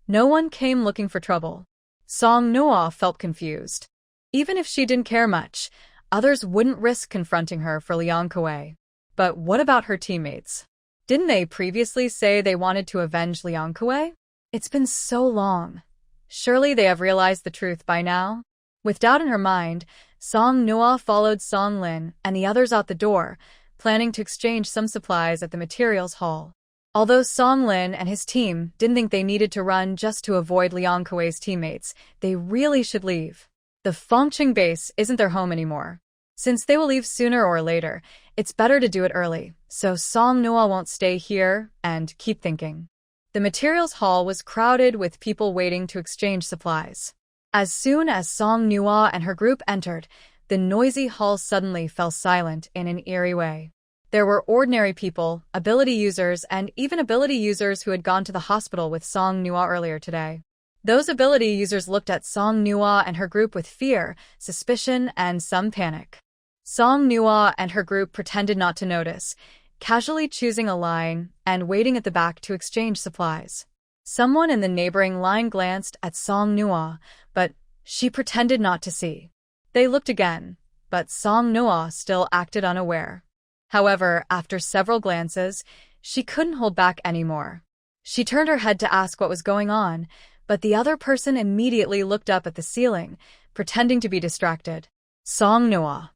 no one came looking for trouble. Song Nua felt confused. Even if she didn't care much, others wouldn't risk confronting her for Liang Kuei. But what about her teammates? Didn't they previously say they wanted to avenge Liang Kuei? It's been so long. Surely they have realized the truth by now? With doubt in her mind, Song Nua followed Song Lin and the others out the door, planning to exchange some supplies at the materials hall. Although Song Lin and his team didn't think they needed to run just to avoid Liang Kuei's teammates, they really should leave. The Fengqing base isn't their home anymore. Since they will leave sooner or later, it's better to do it early, so Song Nua won't stay here and keep thinking. The materials hall was crowded with people waiting to exchange supplies. As soon as Song Nua and her group entered, the noisy hall suddenly fell silent in an eerie way. There were ordinary people, ability users, and even ability users who had gone to the hospital with Song Nua earlier today. Those ability users looked at Song Nua and her group with fear, suspicion, and some panic. Song Nua and her group pretended not to notice, casually choosing a line and waiting at the back to exchange supplies. Someone in the neighboring line glanced at Song Nua, but she pretended not to see. They looked again, but Song Nua still acted unaware. However, after several glances, she couldn't hold back anymore. She turned her head to ask what was going on, but the other person immediately looked up at the ceiling, pretending to be distracted. Song Nua.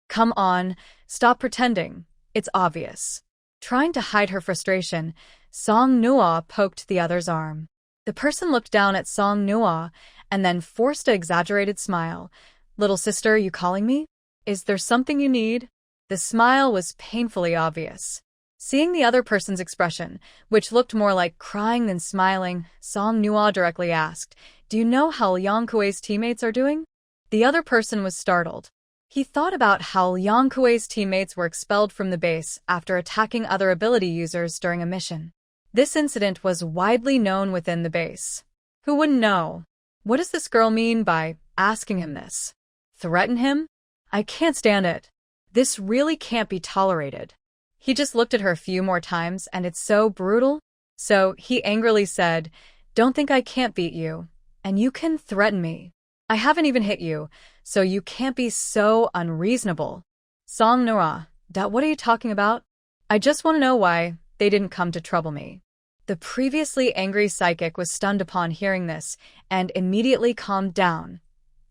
Come on, stop pretending. It's obvious. Trying to hide her frustration, Song Nua poked the other's arm. The person looked down at Song Noah and then forced an exaggerated smile. Little sister, you calling me? Is there something you need? The smile was painfully obvious. Seeing the other person's expression, which looked more like crying than smiling, Song Noah directly asked, do you know how Liang Kuei's teammates are doing? The other person was startled. He thought about how Liang Kuei's teammates were expelled from the base after attacking other ability users during a mission. This incident was widely known within the base. Who wouldn't know? What does this girl mean by asking him this? Threaten him? I can't stand it. This really can't be tolerated. He just looked at her a few more times and it's so brutal. So he angrily said, don't think I can't beat you. And you can threaten me. I haven't even hit you, so you can't be so unreasonable. Song Noah, what are you talking about? I just want to know why they didn't come to trouble me. The previously angry psychic was stunned upon hearing this and immediately calmed down.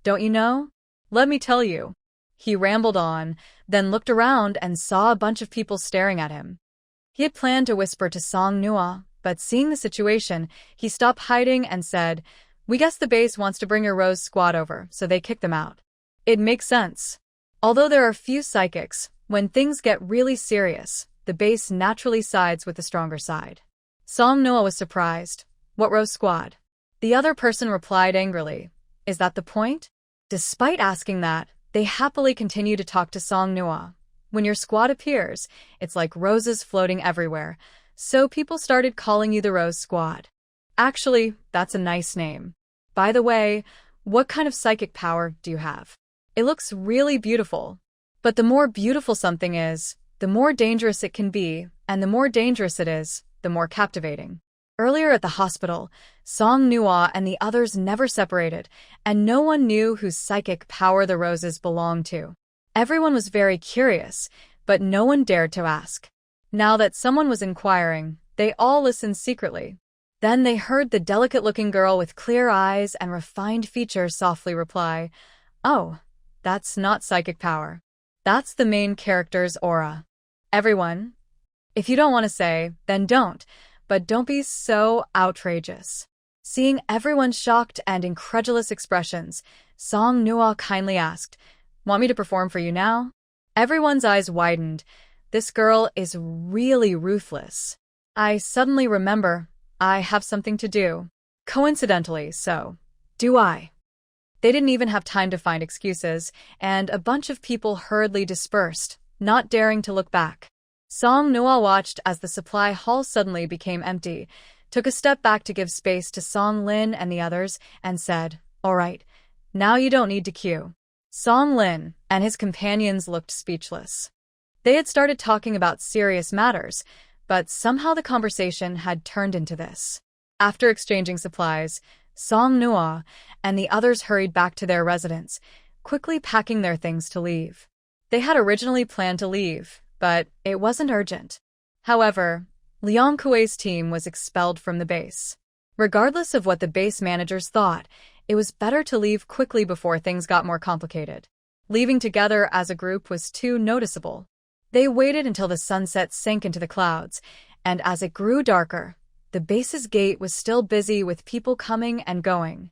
Don't you know? Let me tell you. He rambled on, then looked around and saw a bunch of people staring at him. He had planned to whisper to Song Noah, but seeing the situation, he stopped hiding and said, we guess the base wants to bring your Rose squad over, so they kicked them out. It makes sense. Although there are few psychics, when things get really serious, the base naturally sides with the stronger side. Song Noah was surprised. What Rose squad? The other person replied angrily. Is that the point? Despite asking that, they happily continue to talk to Song Noah. When your squad appears, it's like roses floating everywhere, so people started calling you the Rose Squad. Actually, that's a nice name. By the way, what kind of psychic power do you have? It looks really beautiful. But the more beautiful something is, the more dangerous it can be, and the more dangerous it is, the more captivating. Earlier at the hospital, Song Noah and the others never separated, and no one knew whose psychic power the roses belonged to. Everyone was very curious, but no one dared to ask. Now that someone was inquiring, they all listened secretly. Then they heard the delicate-looking girl with clear eyes and refined features softly reply, oh, that's not psychic power. That's the main character's aura. Everyone, if you don't want to say, then don't, but don't be so outrageous. Seeing everyone's shocked and incredulous expressions, Song Noah kindly asked, want me to perform for you now? Everyone's eyes widened. This girl is really ruthless. I suddenly remember I have something to do. Coincidentally, so do I. They didn't even have time to find excuses, and a bunch of people hurriedly dispersed, not daring to look back. Song Noah watched as the supply hall suddenly became empty, took a step back to give space to Song Lin and the others, and said, all right, now you don't need to queue. Song Lin and his companions looked speechless. They had started talking about serious matters, but somehow the conversation had turned into this. After exchanging supplies, Song Noah and the others hurried back to their residence, quickly packing their things to leave. They had originally planned to leave, but it wasn't urgent. However, Liang Kuei's team was expelled from the base. Regardless of what the base managers thought, it was better to leave quickly before things got more complicated. Leaving together as a group was too noticeable. They waited until the sunset sank into the clouds, and as it grew darker, the base's gate was still busy with people coming and going.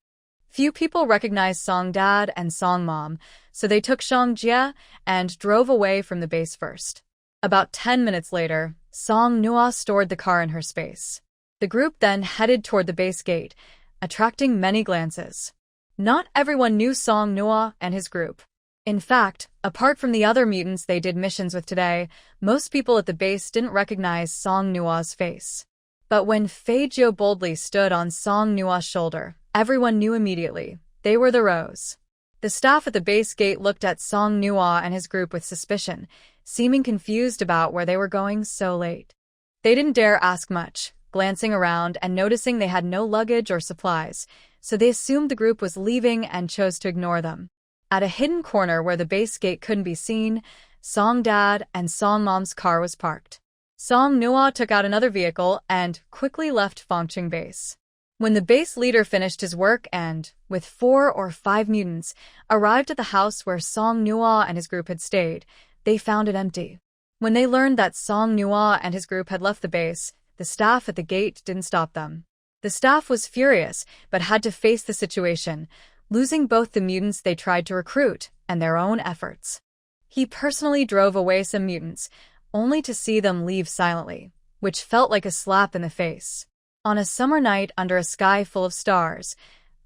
Few people recognized Song Dad and Song Mom, so they took Song Jia and drove away from the base first. About 10 minutes later, Song Noah stored the car in her space. The group then headed toward the base gate, attracting many glances. Not everyone knew Song Noah and his group. In fact, apart from the other mutants they did missions with today, most people at the base didn't recognize Song Noah's face. But when Fei Jiu boldly stood on Song Noah's shoulder, everyone knew immediately. They were the Rose. The staff at the base gate looked at Song Noah and his group with suspicion, seeming confused about where they were going so late. They didn't dare ask much, glancing around and noticing they had no luggage or supplies, so they assumed the group was leaving and chose to ignore them. At a hidden corner where the base gate couldn't be seen, Song Dad and Song Mom's car was parked. Song Noah took out another vehicle and quickly left Fengqing base. When the base leader finished his work and, with 4 or 5 mutants, arrived at the house where Song Noah and his group had stayed, they found it empty. When they learned that Song Noah and his group had left the base, the staff at the gate didn't stop them. The staff was furious, but had to face the situation, losing both the mutants they tried to recruit and their own efforts. He personally drove away some mutants, only to see them leave silently, which felt like a slap in the face. On a summer night under a sky full of stars,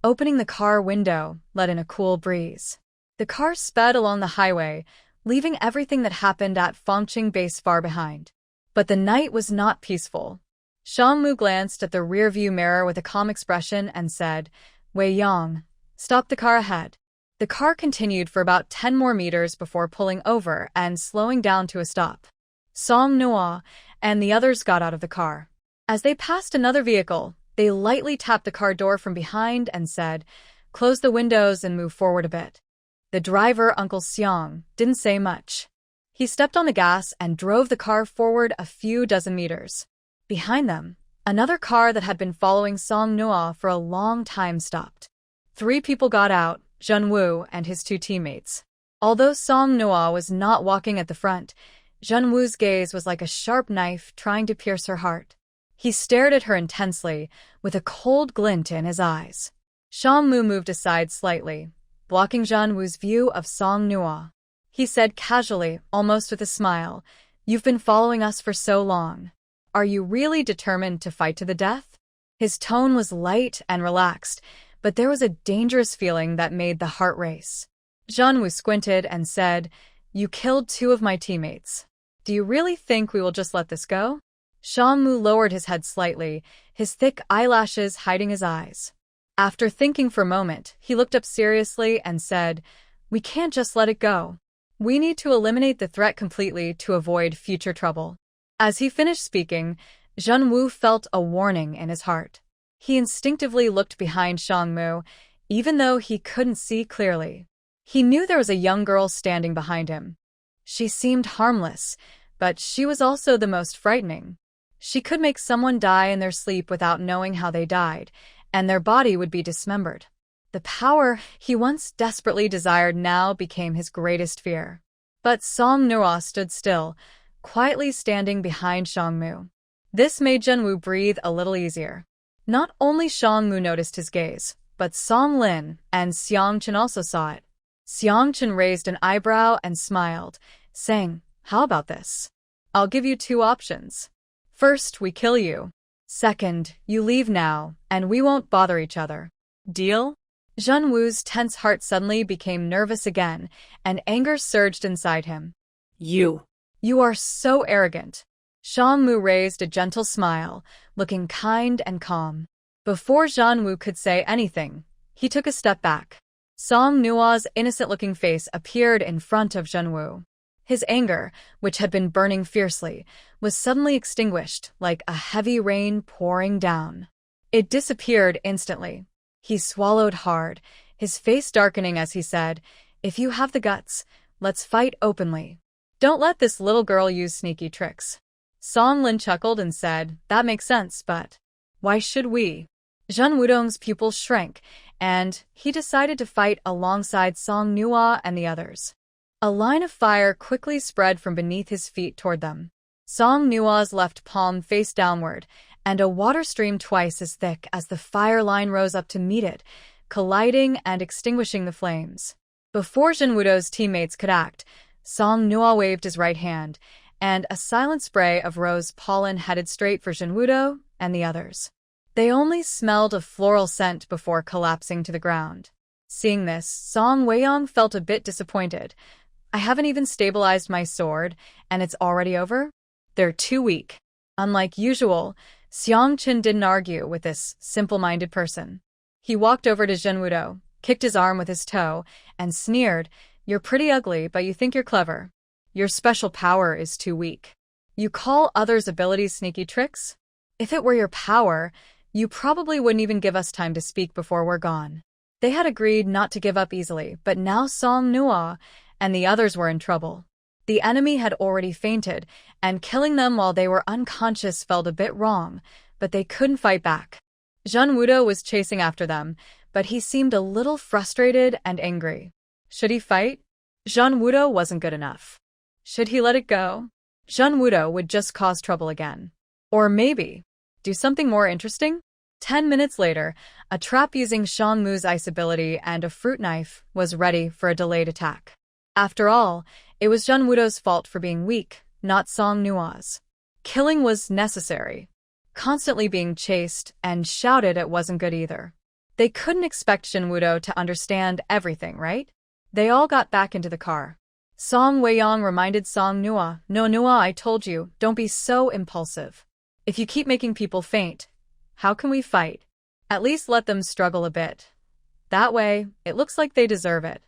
opening the car window let in a cool breeze. The car sped along the highway, leaving everything that happened at Fengqing Base far behind. But the night was not peaceful. Xiangmu glanced at the rearview mirror with a calm expression and said, "Wei Yang, stop the car ahead." The car continued for about 10 more meters before pulling over and slowing down to a stop. Sang Noah and the others got out of the car. As they passed another vehicle, they lightly tapped the car door from behind and said, "Close the windows and move forward a bit." The driver, Uncle Xiang, didn't say much. He stepped on the gas and drove the car forward a few dozen meters. Behind them, another car that had been following Sang Noah for a long time stopped. 3 people got out, Zhenwu and his 2 teammates. Although Sang Noah was not walking at the front, Zhenwu's gaze was like a sharp knife trying to pierce her heart. He stared at her intensely, with a cold glint in his eyes. Xiangmu moved aside slightly, blocking Zhenwu's view of Sang Noah. He said casually, almost with a smile, "You've been following us for so long. Are you really determined to fight to the death?" His tone was light and relaxed, but there was a dangerous feeling that made the heart race. Zhenwu squinted and said, "You killed 2 of my teammates. Do you really think we will just let this go?" Xiangmu lowered his head slightly, his thick eyelashes hiding his eyes. After thinking for a moment, he looked up seriously and said, "We can't just let it go. We need to eliminate the threat completely to avoid future trouble." As he finished speaking, Zhenwu felt a warning in his heart. He instinctively looked behind Xiangmu, even though he couldn't see clearly. He knew there was a young girl standing behind him. She seemed harmless, but she was also the most frightening. She could make someone die in their sleep without knowing how they died, and their body would be dismembered. The power he once desperately desired now became his greatest fear. But Sang Noah stood still, quietly standing behind Xiangmu. This made Zhenwu breathe a little easier. Not only Xiangmu noticed his gaze, but Song Lin and Xiang Chen also saw it. Xiang Chen raised an eyebrow and smiled, saying, "How about this? I'll give you 2 options. First, we kill you. Second, you leave now, and we won't bother each other. Deal?" Zhenwu's tense heart suddenly became nervous again, and anger surged inside him. You are so arrogant." Xiangmu raised a gentle smile, looking kind and calm. Before Zhenwu could say anything, he took a step back. Sang Noah's innocent-looking face appeared in front of Zhenwu. His anger, which had been burning fiercely, was suddenly extinguished like a heavy rain pouring down. It disappeared instantly. He swallowed hard, his face darkening as he said, "If you have the guts, let's fight openly. Don't let this little girl use sneaky tricks." Song Lin chuckled and said, "That makes sense, but why should we?" Zhen Wudong's pupils shrank, and he decided to fight alongside Song Nua and the others. A line of fire quickly spread from beneath his feet toward them. Song Nua's left palm faced downward, and a water stream twice as thick as the fire line rose up to meet it, colliding and extinguishing the flames. Before Zhenwudo's teammates could act, Song Nua waved his right hand, and a silent spray of rose pollen headed straight for Zhenwudo and the others. They only smelled a floral scent before collapsing to the ground. Seeing this, Song Weiyang felt a bit disappointed. "I haven't even stabilized my sword, and it's already over? They're too weak." Unlike usual, Xiang Chen didn't argue with this simple-minded person. He walked over to Zhenwudo, kicked his arm with his toe, and sneered, "You're pretty ugly, but you think you're clever. Your special power is too weak. You call others' abilities sneaky tricks? If it were your power, you probably wouldn't even give us time to speak before we're gone." They had agreed not to give up easily, but now Song Nua and the others were in trouble. The enemy had already fainted, and killing them while they were unconscious felt a bit wrong, but they couldn't fight back. Zhenwudo was chasing after them, but he seemed a little frustrated and angry. Should he fight? Zhenwudo wasn't good enough. Should he let it go? Zhenwudo would just cause trouble again. Or maybe do something more interesting? 10 minutes later, a trap using Xiangmu's ice ability and a fruit knife was ready for a delayed attack. After all, it was Zhen Wudo's fault for being weak, not Song Nua's. Killing was necessary. Constantly being chased and shouted at wasn't good either. They couldn't expect Zhen Wudo to understand everything, right? They all got back into the car. Song Weiyang reminded Song Nua, "No, Nua, I told you, don't be so impulsive. If you keep making people faint, how can we fight? At least let them struggle a bit. That way, it looks like they deserve it."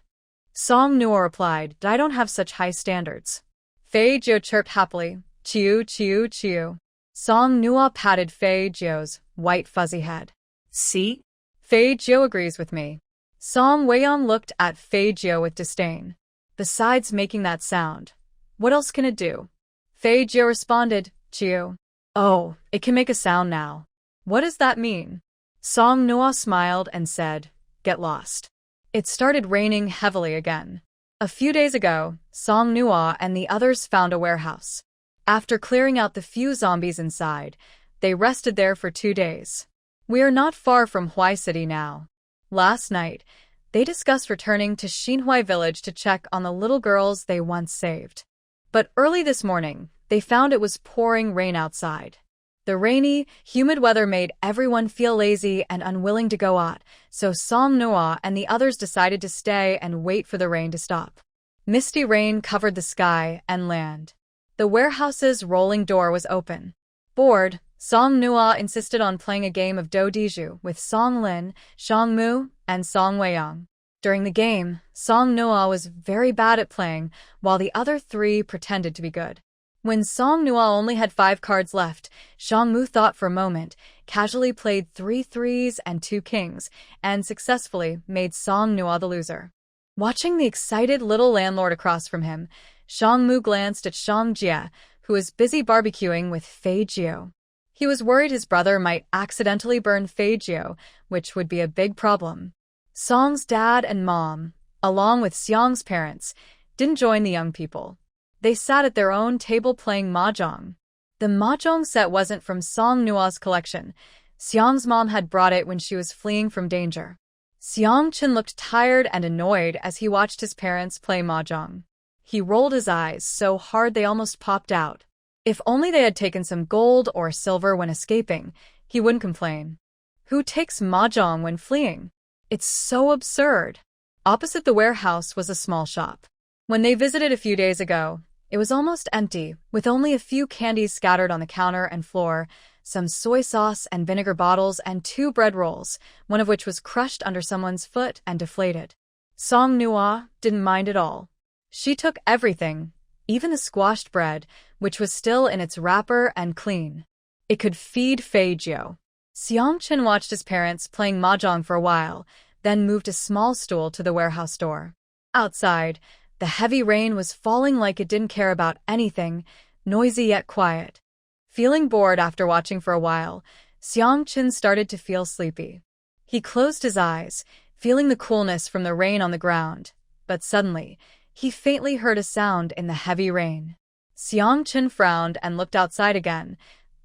Song Nua replied, "I don't have such high standards." Fei Jiu chirped happily, "Chiu, chiu, chiu." Song Nua patted Fei Jiu's white fuzzy head. See? Fei Jiu agrees with me. Song Weiyang looked at Fei Jiu with disdain. Besides making that sound, what else can it do? Fei Jiu responded, "Chiu." "Oh, it can make a sound now. What does that mean?" Song Nua smiled and said, "Get lost." It started raining heavily again. A few days ago, Song Nua and the others found a warehouse. After clearing out the few zombies inside, they rested there for 2 days. We are not far from Huai City now. Last night, they discussed returning to Xinhuai village to check on the little girls they once saved. But early this morning, they found it was pouring rain outside. The rainy, humid weather made everyone feel lazy and unwilling to go out, so Song Noa and the others decided to stay and wait for the rain to stop. Misty rain covered the sky and land. The warehouse's rolling door was open. Bored, Song Noa insisted on playing a game of Do Diju with Song Lin, Xiang Mu, and Song Weiyang. During the game, Song Noa was very bad at playing, while the other 3 pretended to be good. When Song Noa only had 5 cards left, Xiang Mu thought for a moment, casually played 3 threes and 2 kings, and successfully made Song Noa the loser. Watching the excited little landlord across from him, Xiang Mu glanced at Xiang Jie, who was busy barbecuing with Fei Jiu. He was worried his brother might accidentally burn Fei Jiu, which would be a big problem. Song's dad and mom, along with Xiang's parents, didn't join the young people. They sat at their own table playing mahjong. The mahjong set wasn't from Song Nua's collection. Xiang's mom had brought it when she was fleeing from danger. Xiang Chen looked tired and annoyed as he watched his parents play mahjong. He rolled his eyes so hard they almost popped out. If only they had taken some gold or silver when escaping, he wouldn't complain. Who takes mahjong when fleeing? It's so absurd. Opposite the warehouse was a small shop. When they visited a few days ago, it was almost empty, with only a few candies scattered on the counter and floor, some soy sauce and vinegar bottles, and 2 bread rolls, one of which was crushed under someone's foot and deflated. Song Nua didn't mind at all. She took everything, even the squashed bread, which was still in its wrapper and clean. It could feed Fei Jiu. Xiang Chen watched his parents playing mahjong for a while, then moved a small stool to the warehouse door. Outside, the heavy rain was falling like it didn't care about anything, noisy yet quiet. Feeling bored after watching for a while, Xiang Chen started to feel sleepy. He closed his eyes, feeling the coolness from the rain on the ground, but suddenly, he faintly heard a sound in the heavy rain. Xiang Chen frowned and looked outside again,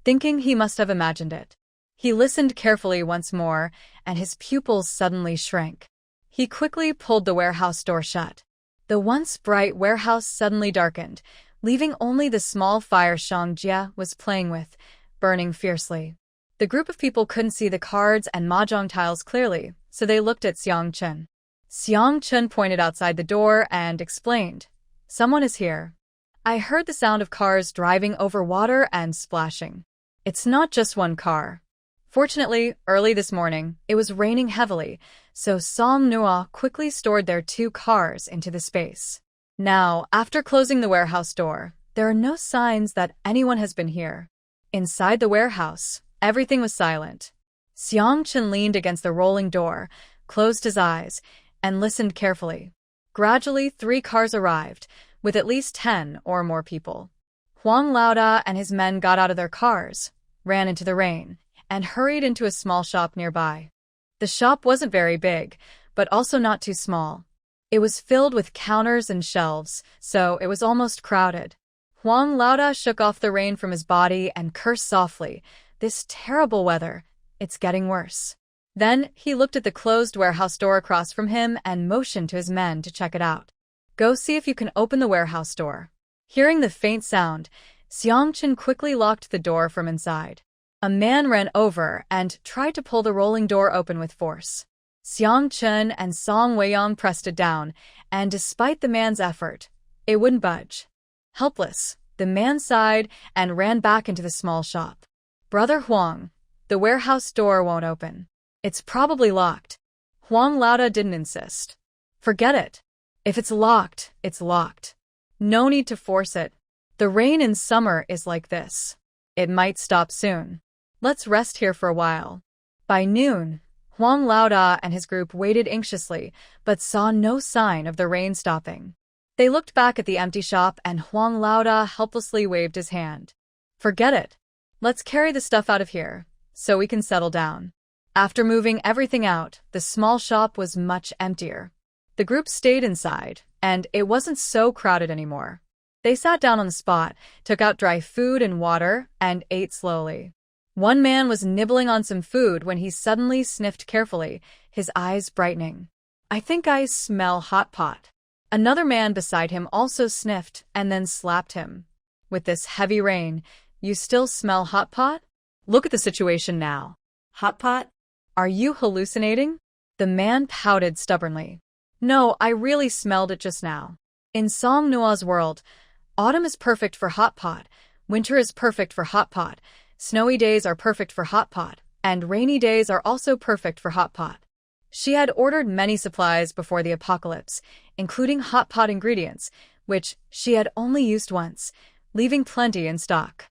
thinking he must have imagined it. He listened carefully once more, and his pupils suddenly shrank. He quickly pulled the warehouse door shut. The once bright warehouse suddenly darkened, leaving only the small fire Xiang Jie was playing with, burning fiercely. The group of people couldn't see the cards and mahjong tiles clearly, so they looked at Xiang Chen. Xiang Chen pointed outside the door and explained, "Someone is here. I heard the sound of cars driving over water and splashing. It's not just one car." Fortunately, early this morning, it was raining heavily, so Song Nua quickly stored their 2 cars into the space. Now, after closing the warehouse door, there are no signs that anyone has been here. Inside the warehouse, everything was silent. Xiang Chen leaned against the rolling door, closed his eyes, and listened carefully. Gradually, 3 cars arrived, with at least 10 or more people. Huang Laoda and his men got out of their cars, ran into the rain, and hurried into a small shop nearby. The shop wasn't very big, but also not too small. It was filled with counters and shelves, so it was almost crowded. Huang Laoda shook off the rain from his body and cursed softly. This terrible weather. It's getting worse. Then, he looked at the closed warehouse door across from him and motioned to his men to check it out. Go see if you can open the warehouse door. Hearing the faint sound, Seong-chin quickly locked the door from inside. A man ran over and tried to pull the rolling door open with force. Seong-chin and Song Wei-yong pressed it down, and despite the man's effort, it wouldn't budge. Helpless, the man sighed and ran back into the small shop. Brother Huang, the warehouse door won't open. It's probably locked. Huang Lauda didn't insist. Forget it. If it's locked, it's locked. No need to force it. The rain in summer is like this. It might stop soon. Let's rest here for a while. By noon, Huang Lauda and his group waited anxiously, but saw no sign of the rain stopping. They looked back at the empty shop and Huang Lauda helplessly waved his hand. Forget it. Let's carry the stuff out of here, so we can settle down. After moving everything out, the small shop was much emptier. The group stayed inside, and it wasn't so crowded anymore. They sat down on the spot, took out dry food and water, and ate slowly. One man was nibbling on some food when he suddenly sniffed carefully, his eyes brightening. I think I smell hot pot. Another man beside him also sniffed and then slapped him. With this heavy rain, you still smell hot pot? Look at the situation now. Hot pot? Are you hallucinating? The man pouted stubbornly. No, I really smelled it just now. In Song Noah's world, autumn is perfect for hot pot, winter is perfect for hot pot, snowy days are perfect for hot pot, and rainy days are also perfect for hot pot. She had ordered many supplies before the apocalypse, including hot pot ingredients, which she had only used once, leaving plenty in stock.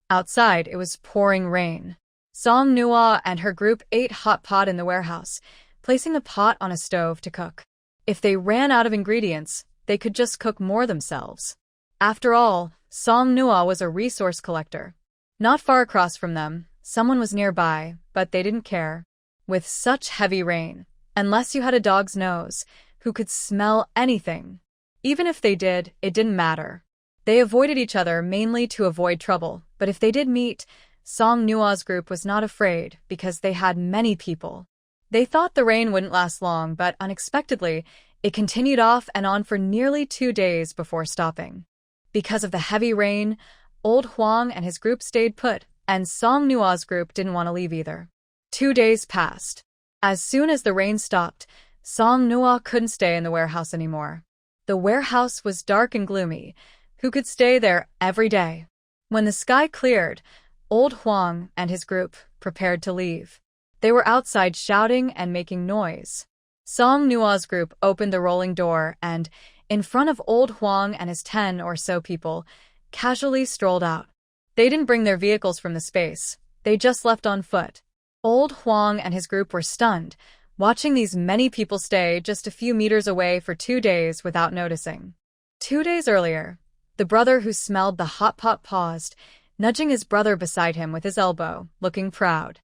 Outside, it was pouring rain. Song Noah and her group ate hot pot in the warehouse, placing the pot on a stove to cook. If they ran out of ingredients, they could just cook more themselves. After all, Song Noah was a resource collector. Not far across from them, someone was nearby, but they didn't care. With such heavy rain, unless you had a dog's nose, who could smell anything. Even if they did, it didn't matter. They avoided each other mainly to avoid trouble, but if they did meet, Song Noah's group was not afraid because they had many people. They thought the rain wouldn't last long, but unexpectedly, it continued off and on for nearly 2 days before stopping. Because of the heavy rain, Old Huang and his group stayed put, and Song Noah's group didn't want to leave either. 2 days passed. As soon as the rain stopped, Song Noah couldn't stay in the warehouse anymore. The warehouse was dark and gloomy. Who could stay there every day? When the sky cleared, Old Huang and his group prepared to leave. They were outside shouting and making noise. Song Noah's group opened the rolling door and, in front of Old Huang and his 10 or so people, casually strolled out. They didn't bring their vehicles from the space. They just left on foot. Old Huang and his group were stunned, watching these many people stay just a few meters away for 2 days without noticing. 2 days earlier, the brother who smelled the hot pot paused, nudging his brother beside him with his elbow, looking proud.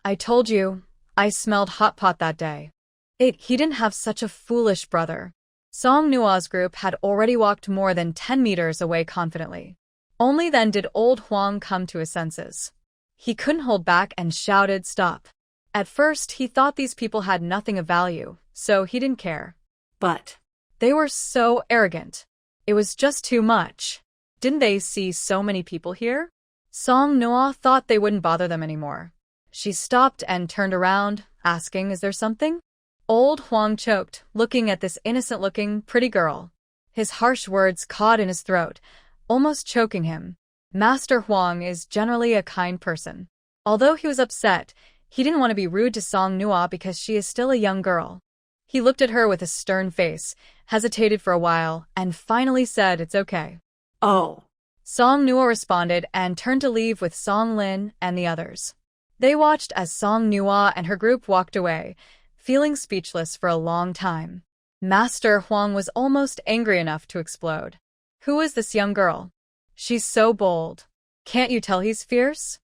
I told you, I smelled hot pot that day. He didn't have such a foolish brother. Song Noah's group had already walked more than 10 meters away confidently. Only then did Old Huang come to his senses. He couldn't hold back and shouted, "Stop." At first, he thought these people had nothing of value, so he didn't care. But they were so arrogant. It was just too much. Didn't they see so many people here? Song Noah thought they wouldn't bother them anymore. She stopped and turned around, asking, "Is there something?" Old Huang choked, looking at this innocent-looking, pretty girl. His harsh words caught in his throat, almost choking him. Master Huang is generally a kind person. Although he was upset, he didn't want to be rude to Song Noah because she is still a young girl. He looked at her with a stern face, hesitated for a while, and finally said, "It's okay." "Oh." Song Noah responded and turned to leave with Song Lin and the others. They watched as Song Noah and her group walked away, feeling speechless for a long time. Master Huang was almost angry enough to explode. Who is this young girl? She's so bold. Can't you tell he's fierce?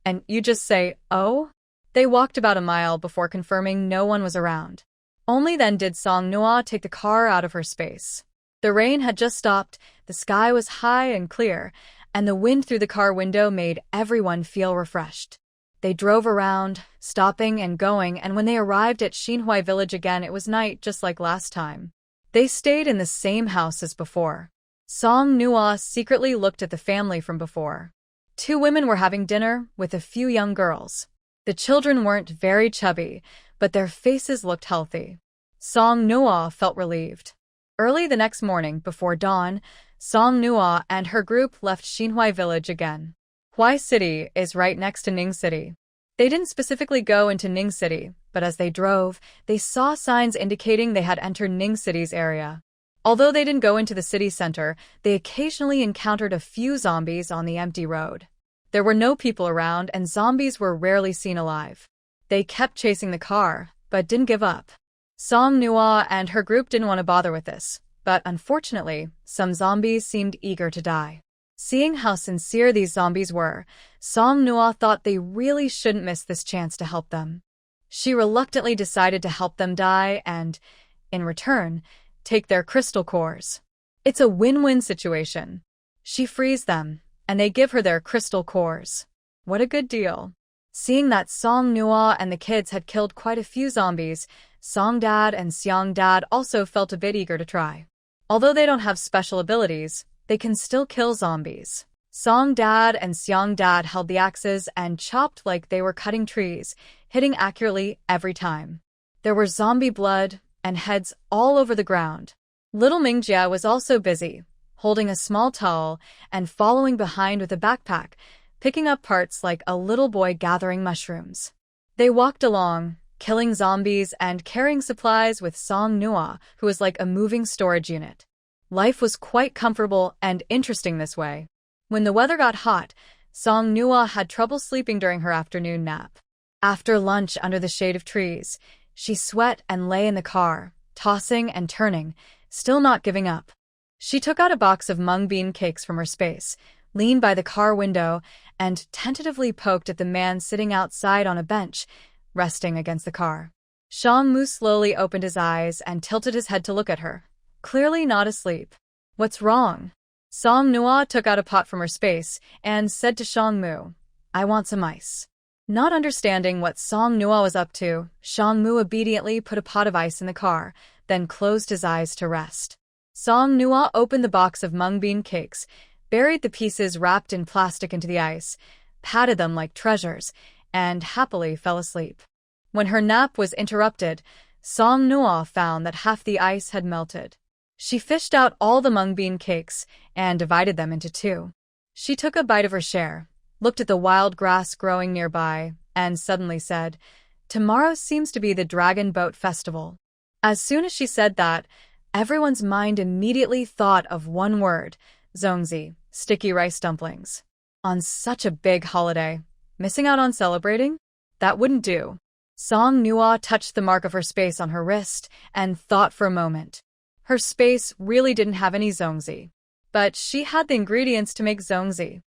And you just say, "Oh?" They walked about a mile before confirming no one was around. Only then did Song Noah take the car out of her space. The rain had just stopped, the sky was high and clear, and the wind through the car window made everyone feel refreshed. They drove around, stopping and going, and when they arrived at Xinhui village again, it was night just like last time. They stayed in the same house as before. Song Nua secretly looked at the family from before. 2 women were having dinner with a few young girls. The children weren't very chubby, but their faces looked healthy. Song Nua felt relieved. Early the next morning, before dawn, Song Nua and her group left Xinhui village again. Hui City is right next to Ning City. They didn't specifically go into Ning City, but as they drove, they saw signs indicating they had entered Ning City's area. Although they didn't go into the city center, they occasionally encountered a few zombies on the empty road. There were no people around, and zombies were rarely seen alive. They kept chasing the car, but didn't give up. Song Nua and her group didn't want to bother with this, but unfortunately, some zombies seemed eager to die. Seeing how sincere these zombies were, Song Nua thought they really shouldn't miss this chance to help them. She reluctantly decided to help them die and, in return, take their crystal cores. It's a win-win situation. She frees them, and they give her their crystal cores. What a good deal. Seeing that Song Nua and the kids had killed quite a few zombies, Song Dad and Xiang Dad also felt a bit eager to try. Although they don't have special abilities, they can still kill zombies. Song Dad and Xiang Dad held the axes and chopped like they were cutting trees, hitting accurately every time. There were zombie blood and heads all over the ground. Little Mingjia was also busy, holding a small towel and following behind with a backpack, picking up parts like a little boy gathering mushrooms. They walked along, killing zombies and carrying supplies with Song Nua, who was like a moving storage unit. Life was quite comfortable and interesting this way. When the weather got hot, Song Nua had trouble sleeping during her afternoon nap. After lunch under the shade of trees, she sweat and lay in the car, tossing and turning, still not giving up. She took out a box of mung bean cakes from her space, leaned by the car window, and tentatively poked at the man sitting outside on a bench, resting against the car. Shang Mu slowly opened his eyes and tilted his head to look at her, clearly not asleep. "What's wrong?" Song Nua took out a pot from her space and said to Shang Mu, "I want some ice." Not understanding what Song Nua was up to, Shang Mu obediently put a pot of ice in the car, then closed his eyes to rest. Song Nua opened the box of mung bean cakes, buried the pieces wrapped in plastic into the ice, patted them like treasures, and happily fell asleep. When her nap was interrupted, Song Nua found that half the ice had melted. She fished out all the mung bean cakes and divided them into 2. She took a bite of her share, looked at the wild grass growing nearby, and suddenly said, "Tomorrow seems to be the Dragon Boat Festival." As soon as she said that, everyone's mind immediately thought of one word: zongzi, sticky rice dumplings. On such a big holiday, missing out on celebrating? That wouldn't do. Song Nua touched the mark of her space on her wrist and thought for a moment. Her space really didn't have any zongzi, but she had the ingredients to make zongzi.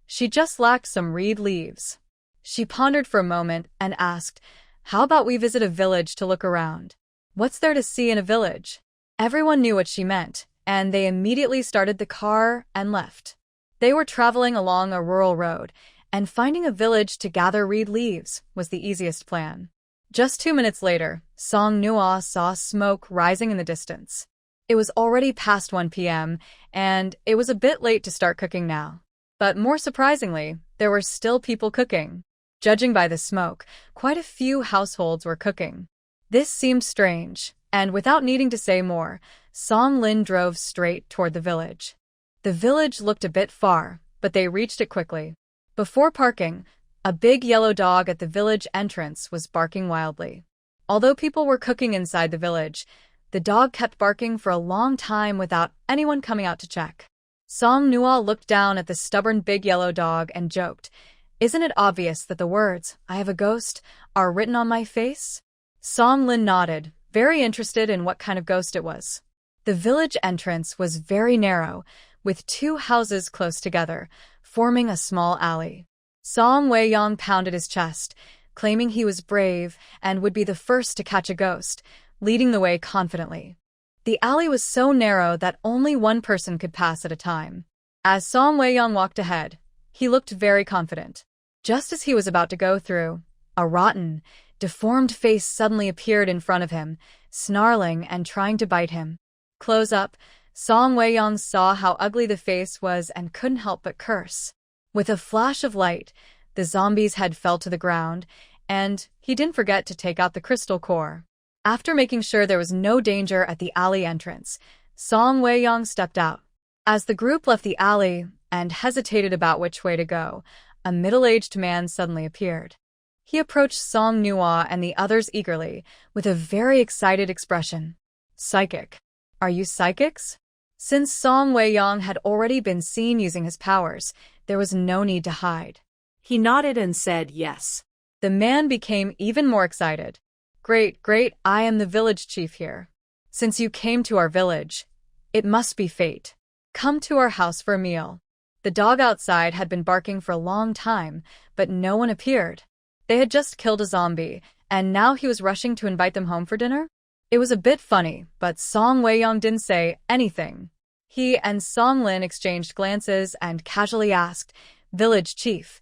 She just lacked some reed leaves. She pondered for a moment and asked, "How about we visit a village to look around? What's there to see in a village?" Everyone knew what she meant, and they immediately started the car and left. They were traveling along a rural road, and finding a village to gather reed leaves was the easiest plan. Just 2 minutes later, Song Nua saw smoke rising in the distance. It was already past 1 p.m., and it was a bit late to start cooking now. But more surprisingly, there were still people cooking. Judging by the smoke, quite a few households were cooking. This seemed strange, and without needing to say more, Song Lin drove straight toward the village. The village looked a bit far, but they reached it quickly. Before parking, a big yellow dog at the village entrance was barking wildly. Although people were cooking inside the village, the dog kept barking for a long time without anyone coming out to check. Song Nua looked down at the stubborn big yellow dog and joked, "Isn't it obvious that the words, 'I have a ghost,' are written on my face?" Song Lin nodded, very interested in what kind of ghost it was. The village entrance was very narrow, with 2 houses close together, forming a small alley. Song Weiyang pounded his chest, claiming he was brave and would be the first to catch a ghost, leading the way confidently. The alley was so narrow that only one person could pass at a time. As Song Weiyang walked ahead, he looked very confident. Just as he was about to go through, a rotten, deformed face suddenly appeared in front of him, snarling and trying to bite him. Close up, Song Wei-yong saw how ugly the face was and couldn't help but curse. With a flash of light, the zombie's head fell to the ground, and he didn't forget to take out the crystal core. After making sure there was no danger at the alley entrance, Song Wei-yong stepped out. As the group left the alley and hesitated about which way to go, a middle-aged man suddenly appeared. He approached Song Nua and the others eagerly, with a very excited expression. Psychic. Are you psychics? Since Song Wei-yong had already been seen using his powers, there was no need to hide. He nodded and said yes. The man became even more excited. Great, I am the village chief here. Since you came to our village, it must be fate. Come to our house for a meal. The dog outside had been barking for a long time, but no one appeared. They had just killed a zombie, and now he was rushing to invite them home for dinner? It was a bit funny, but Song Wei-yong didn't say anything. He and Song Lin exchanged glances and casually asked, Village chief,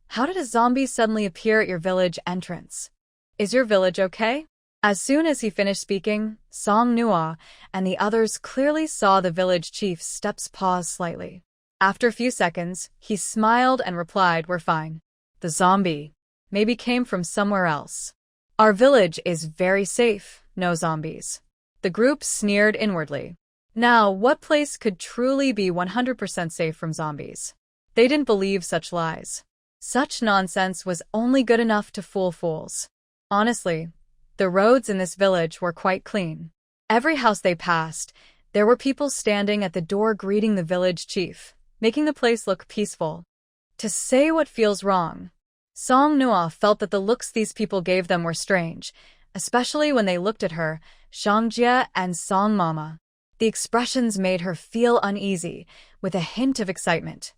how did a zombie suddenly appear at your village entrance? Is your village okay? As soon as he finished speaking, Song Nua and the others clearly saw the village chief's steps pause slightly. After a few seconds, he smiled and replied, We're fine. The zombie maybe came from somewhere else. Our village is very safe, no zombies. The group sneered inwardly. Now, what place could truly be 100% safe from zombies? They didn't believe such lies. Such nonsense was only good enough to fool fools. Honestly, the roads in this village were quite clean. Every house they passed, there were people standing at the door greeting the village chief, making the place look peaceful. To say what feels wrong, Song Nua felt that the looks these people gave them were strange, especially when they looked at her, Shangjie and Song Mama. The expressions made her feel uneasy, with a hint of excitement.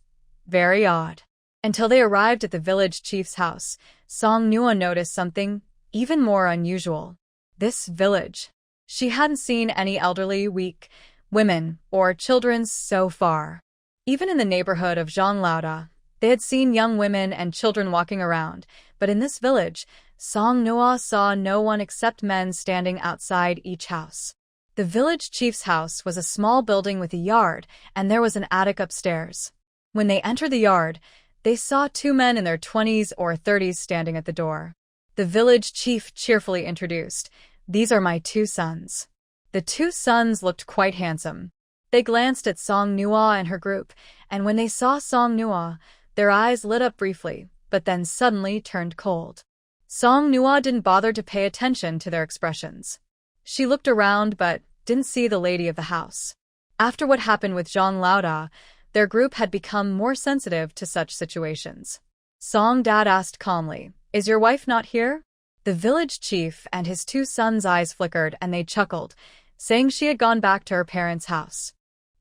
Very odd. Until they arrived at the village chief's house, Song Nua noticed something even more unusual. This village. She hadn't seen any elderly, weak women or children so far. Even in the neighborhood of Zhonglauda, they had seen young women and children walking around, but in this village, Song Nua saw no one except men standing outside each house. The village chief's house was a small building with a yard, and there was an attic upstairs. When they entered the yard, they saw two men in their 20s or 30s standing at the door. The village chief cheerfully introduced, These are my two sons. The two sons looked quite handsome. They glanced at Song Nua and her group, and when they saw Song Nua, their eyes lit up briefly, but then suddenly turned cold. Song Nua didn't bother to pay attention to their expressions. She looked around but didn't see the lady of the house. After what happened with Zhonglauda, their group had become more sensitive to such situations. Song Dad asked calmly, Is your wife not here? The village chief and his two sons' eyes flickered and they chuckled, saying she had gone back to her parents' house.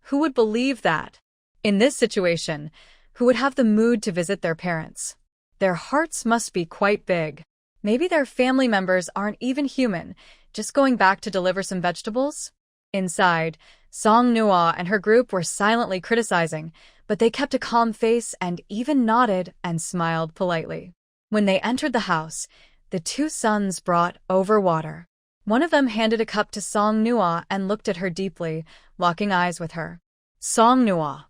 Who would believe that? In this situation, who would have the mood to visit their parents? Their hearts must be quite big. Maybe their family members aren't even human, just going back to deliver some vegetables? Inside, Song Nua and her group were silently criticizing, but they kept a calm face and even nodded and smiled politely. When they entered the house, the two sons brought over water. One of them handed a cup to Song Nua and looked at her deeply, locking eyes with her. Song Nua.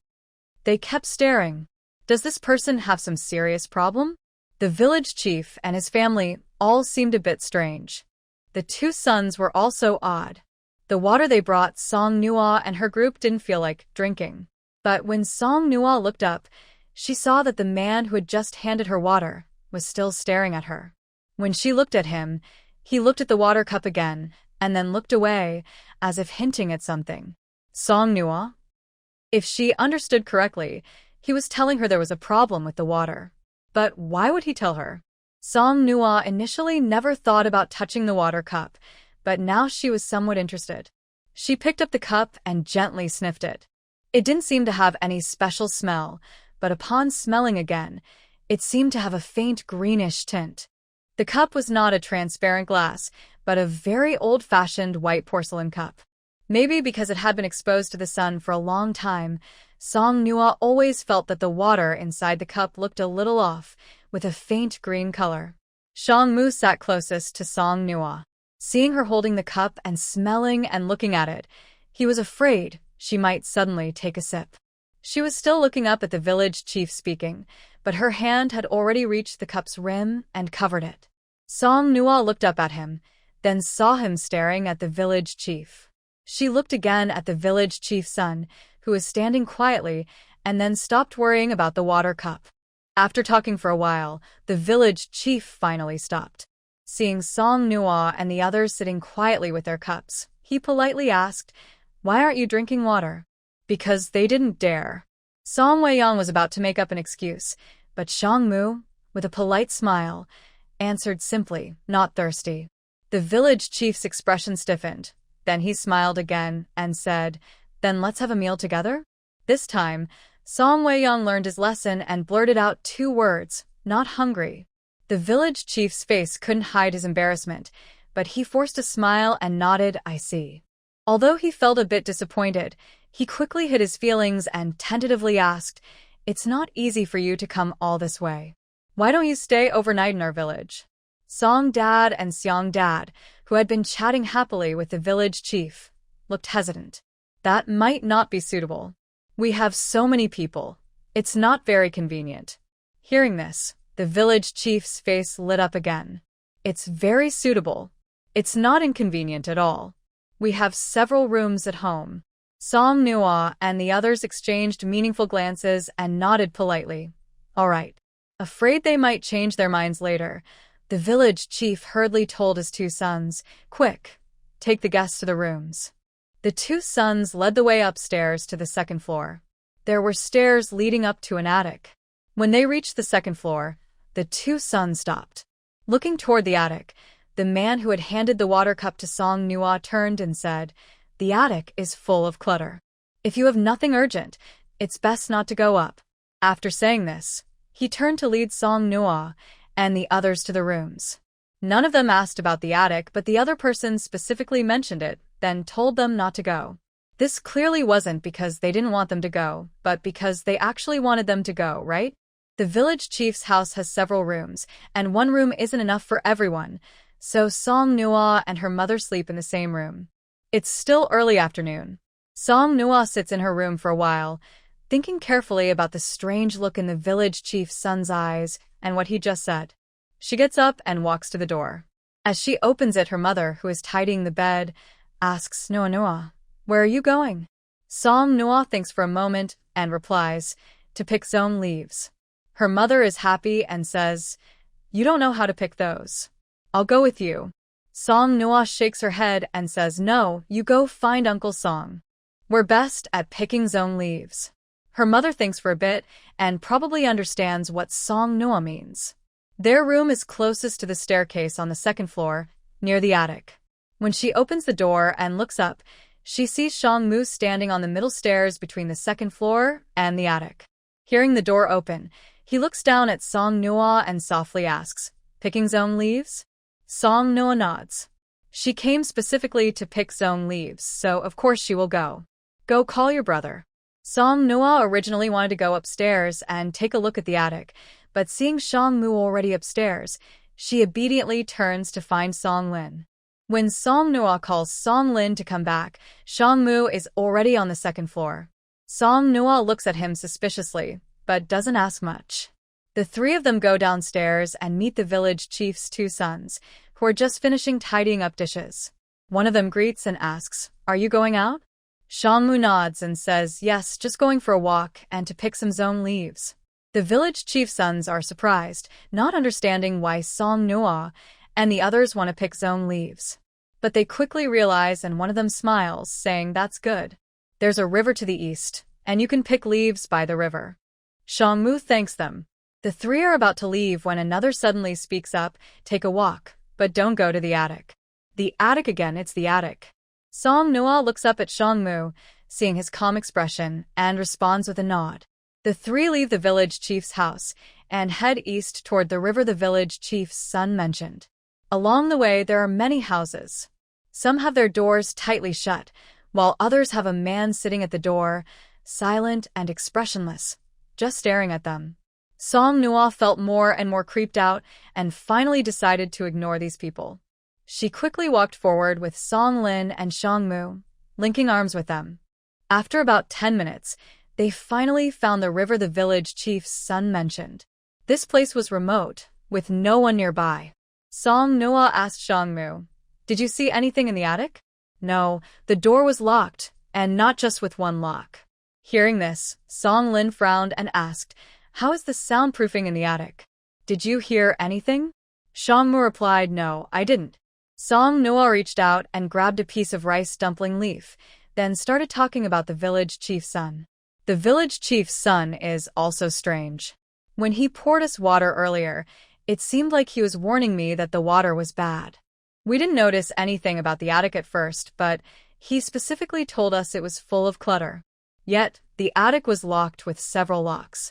They kept staring. Does this person have some serious problem? The village chief and his family all seemed a bit strange. The two sons were also odd. The water they brought Song Nua and her group didn't feel like drinking. But when Song Nua looked up, she saw that the man who had just handed her water was still staring at her. When she looked at him, he looked at the water cup again, and then looked away, as if hinting at something. Song Nua? If she understood correctly, he was telling her there was a problem with the water. But why would he tell her? Song Nua initially never thought about touching the water cup, but now she was somewhat interested. She picked up the cup and gently sniffed it. It didn't seem to have any special smell, but upon smelling again, it seemed to have a faint greenish tint. The cup was not a transparent glass, but a very old-fashioned white porcelain cup. Maybe because it had been exposed to the sun for a long time, Song Nua always felt that the water inside the cup looked a little off, with a faint green color. Shangmu sat closest to Song Nua. Seeing her holding the cup and smelling and looking at it, he was afraid she might suddenly take a sip. She was still looking up at the village chief speaking, but her hand had already reached the cup's rim and covered it. Song Nua looked up at him, then saw him staring at the village chief. She looked again at the village chief's son, who was standing quietly, and then stopped worrying about the water cup. After talking for a while, the village chief finally stopped. Seeing Song Nua and the others sitting quietly with their cups, he politely asked, "Why aren't you drinking water?" "Because they didn't dare." Song Weiyang was about to make up an excuse, but Shangmu, with a polite smile, answered simply, "Not thirsty." The village chief's expression stiffened. Then he smiled again and said, "Then let's have a meal together?" This time, Song Weiyang learned his lesson and blurted out 2 words, "Not hungry." The village chief's face couldn't hide his embarrassment, but he forced a smile and nodded, "I see." Although he felt a bit disappointed, he quickly hid his feelings and tentatively asked, "It's not easy for you to come all this way. Why don't you stay overnight in our village?" Song Dad and Seong Dad, who had been chatting happily with the village chief, looked hesitant. "That might not be suitable. We have so many people. It's not very convenient." Hearing this, the village chief's face lit up again. "It's very suitable. It's not inconvenient at all. We have several rooms at home." Song Nua and the others exchanged meaningful glances and nodded politely. "All right." Afraid they might change their minds later, the village chief hurriedly told his 2 sons, "Quick, take the guests to the rooms." The 2 sons led the way upstairs to the 2nd floor. There were stairs leading up to an attic. When they reached the 2nd floor, the 2 sons stopped. Looking toward the attic, the man who had handed the water cup to Song Nua turned and said, "The attic is full of clutter. If you have nothing urgent, it's best not to go up." After saying this, he turned to lead Song Nua and the others to the rooms. None of them asked about the attic, but the other person specifically mentioned it, then told them not to go. This clearly wasn't because they didn't want them to go, but because they actually wanted them to go, right? The village chief's house has several rooms, and one room isn't enough for everyone, so Song Nua and her mother sleep in the same room. It's still early afternoon. Song Nua sits in her room for a while, thinking carefully about the strange look in the village chief's son's eyes and what he just said. She gets up and walks to the door. As she opens it, her mother, who is tidying the bed, asks, "Nua Nua, where are you going?" Song Nua thinks for a moment and replies, "To pick zone leaves." Her mother is happy and says, "You don't know how to pick those. I'll go with you." Song Nua shakes her head and says, "No, you go find Uncle Song. We're best at picking zone leaves." Her mother thinks for a bit and probably understands what Song Nua means. Their room is closest to the staircase on the 2nd floor, near the attic. When she opens the door and looks up, she sees Shangmu standing on the middle stairs between the 2nd floor and the attic. Hearing the door open, he looks down at Song Nua and softly asks, "Picking zone leaves?" Song Nua nods. She came specifically to pick zone leaves, so of course she will go. "Go call your brother." Song Nua originally wanted to go upstairs and take a look at the attic, but seeing Shangmu already upstairs, she obediently turns to find Song Lin. When Song Nua calls Song Lin to come back, Shangmu is already on the 2nd floor. Song Nua looks at him suspiciously, but doesn't ask much. The 3 of them go downstairs and meet the village chief's 2 sons, who are just finishing tidying up dishes. One of them greets and asks, "Are you going out?" Shangmu nods and says, "Yes, just going for a walk and to pick some zone leaves." The village chief's sons are surprised, not understanding why Song Nua and the others want to pick zone leaves. But they quickly realize and one of them smiles, saying, "That's good. There's a river to the east, and you can pick leaves by the river." Shangmu thanks them. The 3 are about to leave when another suddenly speaks up, "Take a walk, but don't go to the attic." The attic again, it's the attic. Song Nua looks up at Shangmu, seeing his calm expression, and responds with a nod. The 3 leave the village chief's house and head east toward the river the village chief's son mentioned. Along the way, there are many houses. Some have their doors tightly shut, while others have a man sitting at the door, silent and expressionless, just staring at them. Song Nua felt more and more creeped out and finally decided to ignore these people. She quickly walked forward with Song Lin and Shang Mu, linking arms with them. After about 10 minutes, they finally found the river the village chief's son mentioned. This place was remote, with no one nearby. Song Nua asked Shang Mu, "Did you see anything in the attic?" "No, the door was locked, and not just with one lock." Hearing this, Song Lin frowned and asked, "How is the soundproofing in the attic? Did you hear anything?" Shang Mu replied, "No, I didn't." Song Nua reached out and grabbed a piece of rice dumpling leaf, then started talking about the village chief's son. The village chief's son is also strange. When he poured us water earlier, it seemed like he was warning me that the water was bad. We didn't notice anything about the attic at first, but he specifically told us it was full of clutter. Yet, the attic was locked with several locks.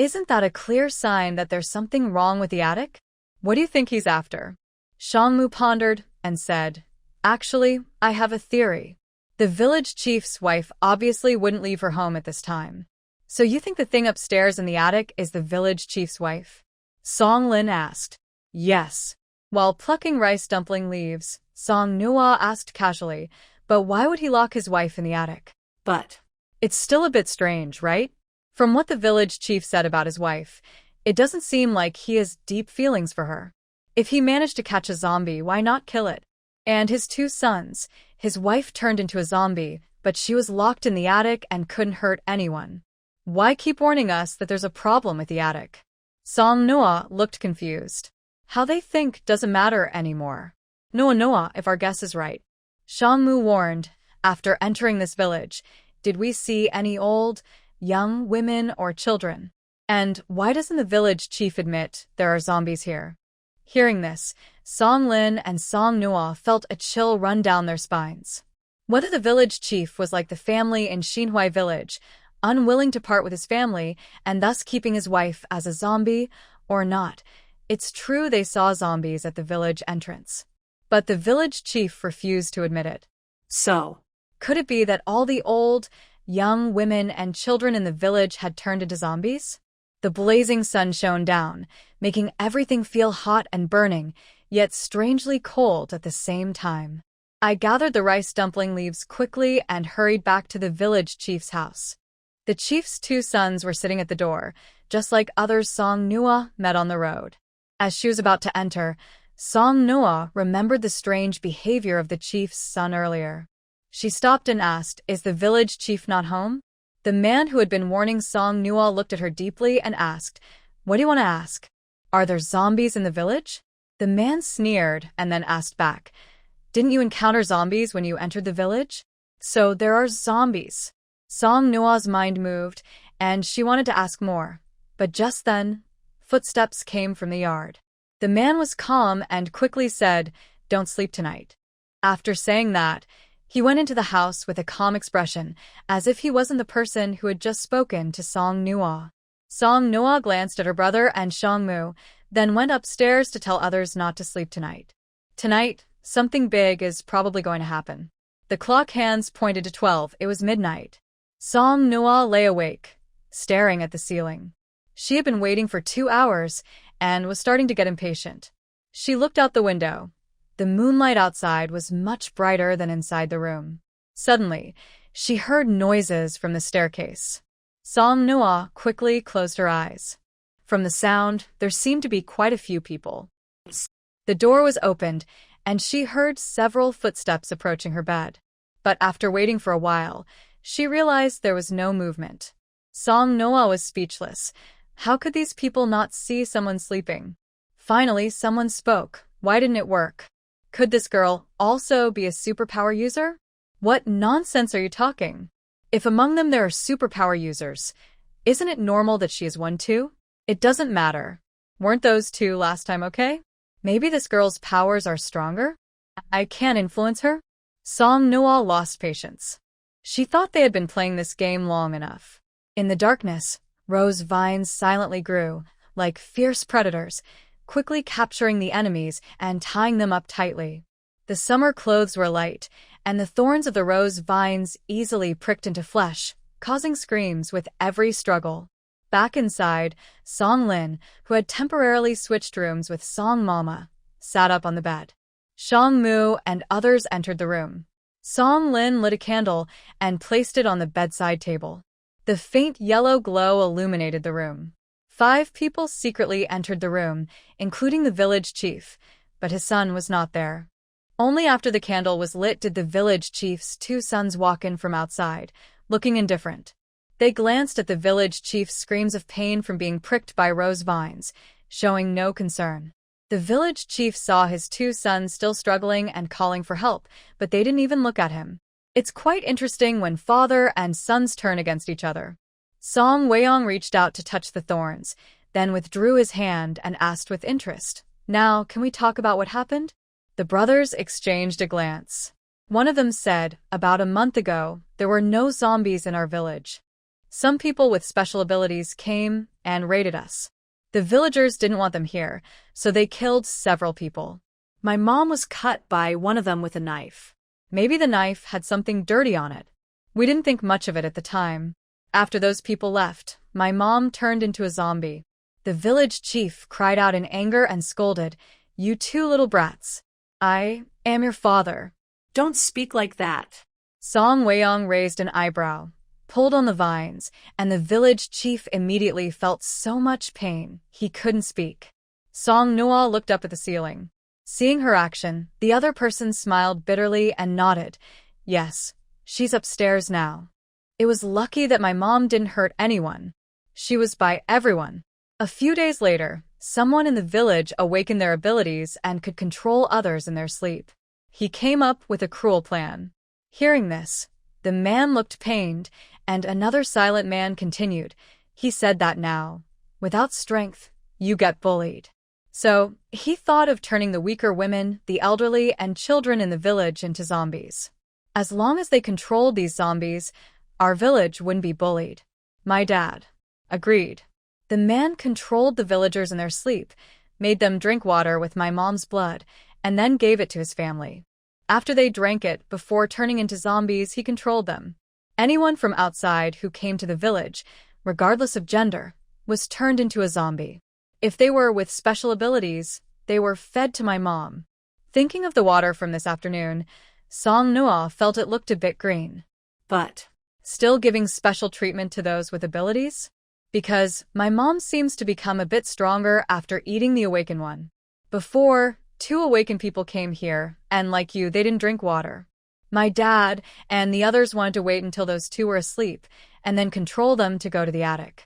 Isn't that a clear sign that there's something wrong with the attic? What do you think he's after? Shang Mu pondered and said, "Actually, I have a theory. The village chief's wife obviously wouldn't leave her home at this time. So you think the thing upstairs in the attic is the village chief's wife?" Song Lin asked. "Yes." While plucking rice dumpling leaves, Song Nua asked casually, "But why would he lock his wife in the attic?" "But it's still a bit strange, right? From what the village chief said about his wife, it doesn't seem like he has deep feelings for her. If he managed to catch a zombie, why not kill it? And his 2 sons, his wife turned into a zombie, but she was locked in the attic and couldn't hurt anyone. Why keep warning us that there's a problem with the attic?" Song Noah looked confused. How they think doesn't matter anymore. Noah, if our guess is right. Shang Mu warned, "After entering this village, did we see any old, young women or children? And why doesn't the village chief admit there are zombies here?" Hearing this, Song Lin and Song Noah felt a chill run down their spines. Whether the village chief was like the family in Xinhui village, unwilling to part with his family and thus keeping his wife as a zombie, or not, it's true they saw zombies at the village entrance. But the village chief refused to admit it. So, could it be that all the old, young women and children in the village had turned into zombies? The blazing sun shone down, making everything feel hot and burning, yet strangely cold at the same time. I gathered the rice dumpling leaves quickly and hurried back to the village chief's house. The chief's 2 sons were sitting at the door, just like others Song Nua met on the road. As she was about to enter, Song Noah remembered the strange behavior of the chief's son earlier. She stopped and asked, "Is the village chief not home?" The man who had been warning Song Noah looked at her deeply and asked, "What do you want to ask? Are there zombies in the village?" The man sneered and then asked back, "Didn't you encounter zombies when you entered the village?" "So there are zombies." Song Noah's mind moved, and she wanted to ask more. But just then, footsteps came from the yard. The man was calm and quickly said, "Don't sleep tonight." After saying that, he went into the house with a calm expression, as if he wasn't the person who had just spoken to Song Noah. Song Noah glanced at her brother and Shang Mu, then went upstairs to tell others not to sleep tonight. Tonight, something big is probably going to happen. The clock hands pointed to 12. It was midnight. Song Noah lay awake, staring at the ceiling. She had been waiting for 2 hours and was starting to get impatient. She looked out the window. The moonlight outside was much brighter than inside the room. Suddenly, she heard noises from the staircase. Song Noah quickly closed her eyes. From the sound, there seemed to be quite a few people. The door was opened, and she heard several footsteps approaching her bed. But after waiting for a while, she realized there was no movement. Song Noah was speechless. How could these people not see someone sleeping? Finally, someone spoke. Why didn't it work? Could this girl also be a superpower user? What nonsense are you talking? If among them there are superpower users, isn't it normal that she is one too? It doesn't matter. Weren't those 2 last time okay? Maybe this girl's powers are stronger? I can't influence her? Song Noah lost patience. She thought they had been playing this game long enough. In the darkness, rose vines silently grew, like fierce predators, quickly capturing the enemies and tying them up tightly. The summer clothes were light, and the thorns of the rose vines easily pricked into flesh, causing screams with every struggle. Back inside, Song Lin, who had temporarily switched rooms with Song Mama, sat up on the bed. Shang Mu and others entered the room. Song Lin lit a candle and placed it on the bedside table. The faint yellow glow illuminated the room. 5 people secretly entered the room, including the village chief, but his son was not there. Only after the candle was lit did the village chief's 2 sons walk in from outside, looking indifferent. They glanced at the village chief's screams of pain from being pricked by rose vines, showing no concern. The village chief saw his 2 sons still struggling and calling for help, but they didn't even look at him. It's quite interesting when father and sons turn against each other. Song Weiyong reached out to touch the thorns, then withdrew his hand and asked with interest, "Now, can we talk about what happened?" The brothers exchanged a glance. One of them said, "About a month ago, there were no zombies in our village. Some people with special abilities came and raided us. The villagers didn't want them here, so they killed several people. My mom was cut by one of them with a knife. Maybe the knife had something dirty on it. We didn't think much of it at the time. After those people left, my mom turned into a zombie." The village chief cried out in anger and scolded, "You 2 little brats. I am your father." Don't speak like that. Song Weiyong raised an eyebrow, pulled on the vines, and the village chief immediately felt so much pain, he couldn't speak. Song Noah looked up at the ceiling. Seeing her action, the other person smiled bitterly and nodded. "Yes, she's upstairs now. It was lucky that my mom didn't hurt anyone. She was by everyone." A few days later, someone in the village awakened their abilities and could control others in their sleep. He came up with a cruel plan. Hearing this, the man looked pained, and another silent man continued. He said that now, without strength, you get bullied. So, he thought of turning the weaker women, the elderly, and children in the village into zombies. As long as they controlled these zombies, our village wouldn't be bullied. My dad agreed. The man controlled the villagers in their sleep, made them drink water with my mom's blood, and then gave it to his family. After they drank it, before turning into zombies, he controlled them. Anyone from outside who came to the village, regardless of gender, was turned into a zombie. If they were with special abilities, they were fed to my mom. Thinking of the water from this afternoon, Song Noah felt it looked a bit green. But still giving special treatment to those with abilities? Because my mom seems to become a bit stronger after eating the awakened one. Before, 2 awakened people came here, and like you, they didn't drink water. My dad and the others wanted to wait until those 2 were asleep, and then control them to go to the attic.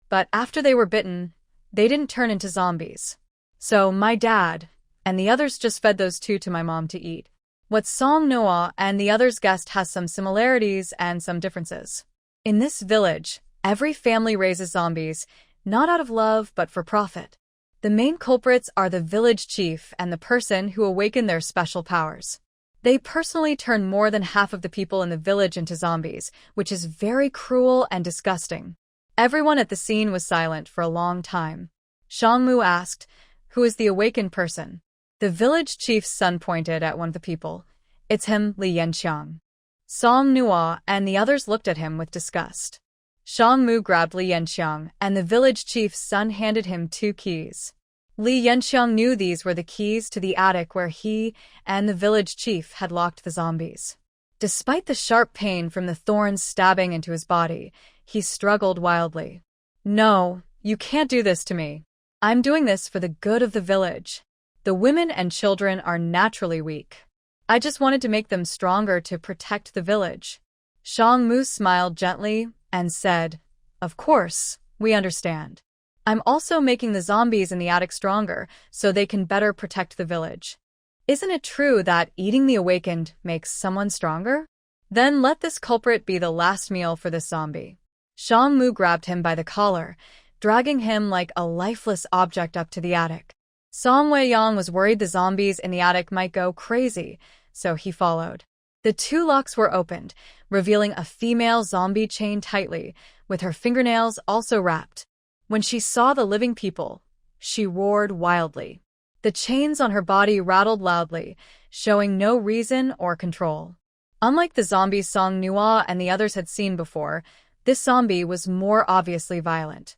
But after they were bitten, they didn't turn into zombies. So my dad and the others just fed those 2 to my mom to eat. What Song Noah and the others guessed has some similarities and some differences. In this village, every family raises zombies, not out of love but for profit. The main culprits are the village chief and the person who awakened their special powers. They personally turn more than half of the people in the village into zombies, which is very cruel and disgusting. Everyone at the scene was silent for a long time. Shangmu asked, "Who is the awakened person?" The village chief's son pointed at one of the people. "It's him, Li Yanqiang." Song Nua and the others looked at him with disgust. Shangmu grabbed Li Yanqiang, and the village chief's son handed him 2 keys. Li Yanqiang knew these were the keys to the attic where he and the village chief had locked the zombies. Despite the sharp pain from the thorns stabbing into his body, he struggled wildly. "No, you can't do this to me. I'm doing this for the good of the village. The women and children are naturally weak. I just wanted to make them stronger to protect the village." Shangmu smiled gently and said, "Of course, we understand. I'm also making the zombies in the attic stronger so they can better protect the village. Isn't it true that eating the awakened makes someone stronger? Then let this culprit be the last meal for this zombie." Shangmu grabbed him by the collar, dragging him like a lifeless object up to the attic. Song Weiyang was worried the zombies in the attic might go crazy, so he followed. The 2 locks were opened, revealing a female zombie chained tightly, with her fingernails also wrapped. When she saw the living people, she roared wildly. The chains on her body rattled loudly, showing no reason or control. Unlike the zombies Song Nua and the others had seen before, this zombie was more obviously violent.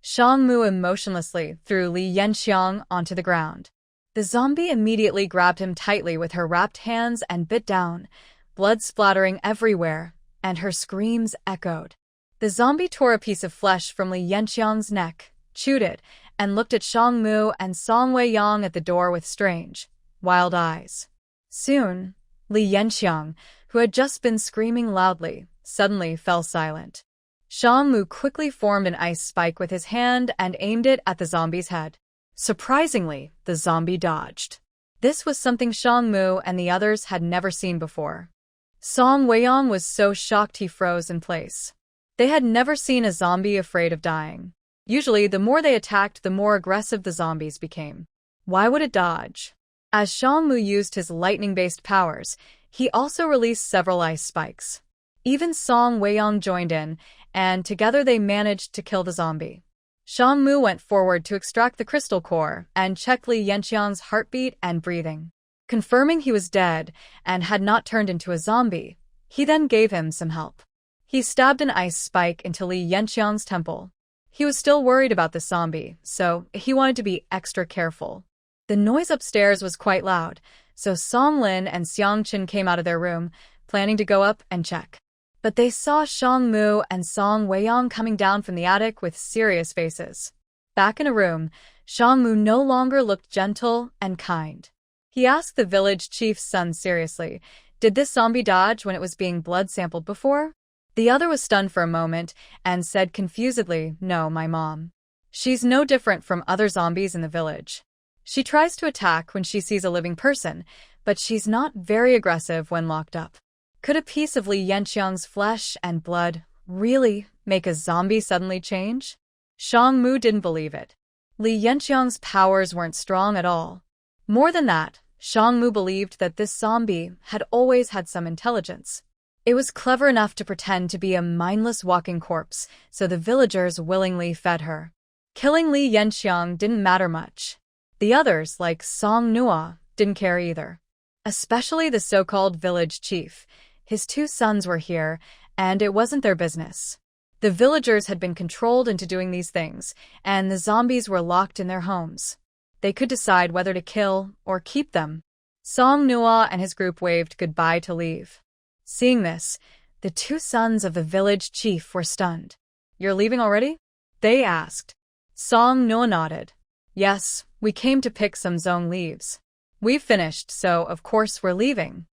Xiangmu emotionlessly threw Li Yanxiang onto the ground. The zombie immediately grabbed him tightly with her wrapped hands and bit down, blood splattering everywhere, and her screams echoed. The zombie tore a piece of flesh from Li Yanxiang's neck, chewed it, and looked at Xiangmu and Song Weiyang at the door with strange, wild eyes. Soon, Li Yanxiang, who had just been screaming loudly, suddenly fell silent. Xiangmu quickly formed an ice spike with his hand and aimed it at the zombie's head. Surprisingly, the zombie dodged. This was something Xiangmu and the others had never seen before. Song Weiyang was so shocked he froze in place. They had never seen a zombie afraid of dying. Usually, the more they attacked, the more aggressive the zombies became. Why would it dodge? As Xiangmu used his lightning-based powers, he also released several ice spikes. Even Song Weiyang joined in, and together they managed to kill the zombie. Xiangmu went forward to extract the crystal core and check Li Yanxiang's heartbeat and breathing. Confirming he was dead and had not turned into a zombie, he then gave him some help. He stabbed an ice spike into Li Yanxiang's temple. He was still worried about the zombie, so he wanted to be extra careful. The noise upstairs was quite loud, so Song Lin and Xiang Qin came out of their room, planning to go up and check. But they saw Xiangmu and Song Weiyang coming down from the attic with serious faces. Back in a room, Xiangmu no longer looked gentle and kind. He asked the village chief's son seriously, "Did this zombie dodge when it was being blood sampled before?" The other was stunned for a moment and said confusedly, "No, my mom. She's no different from other zombies in the village. She tries to attack when she sees a living person, but she's not very aggressive when locked up." Could a piece of Li Yanxiang's flesh and blood really make a zombie suddenly change? Xiangmu didn't believe it. Li Yanxiang's powers weren't strong at all. More than that, Xiangmu believed that this zombie had always had some intelligence. It was clever enough to pretend to be a mindless walking corpse, so the villagers willingly fed her. Killing Li Yanxiang didn't matter much. The others, like Song Nua, didn't care either. Especially the so-called village chief. His two sons were here, and it wasn't their business. The villagers had been controlled into doing these things, and the zombies were locked in their homes. They could decide whether to kill or keep them. Song Nua and his group waved goodbye to leave. Seeing this, the two sons of the village chief were stunned. "You're leaving already?" they asked. Song Nua nodded. "Yes, we came to pick some zong leaves. We've finished, so of course we're leaving."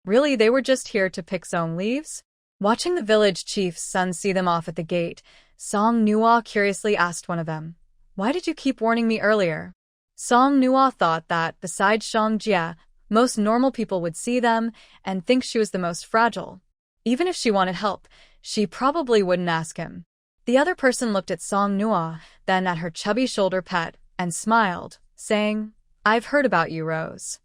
Really, they were just here to pick zong leaves? Watching the village chief's son see them off at the gate, Song Nua curiously asked one of them, "Why did you keep warning me earlier?" Song Nua thought that, besides Shang Jia, most normal people would see them and think she was the most fragile. Even if she wanted help, she probably wouldn't ask him. The other person looked at Song Nua, then at her chubby shoulder pet, and smiled, saying, "I've heard about you, Rose."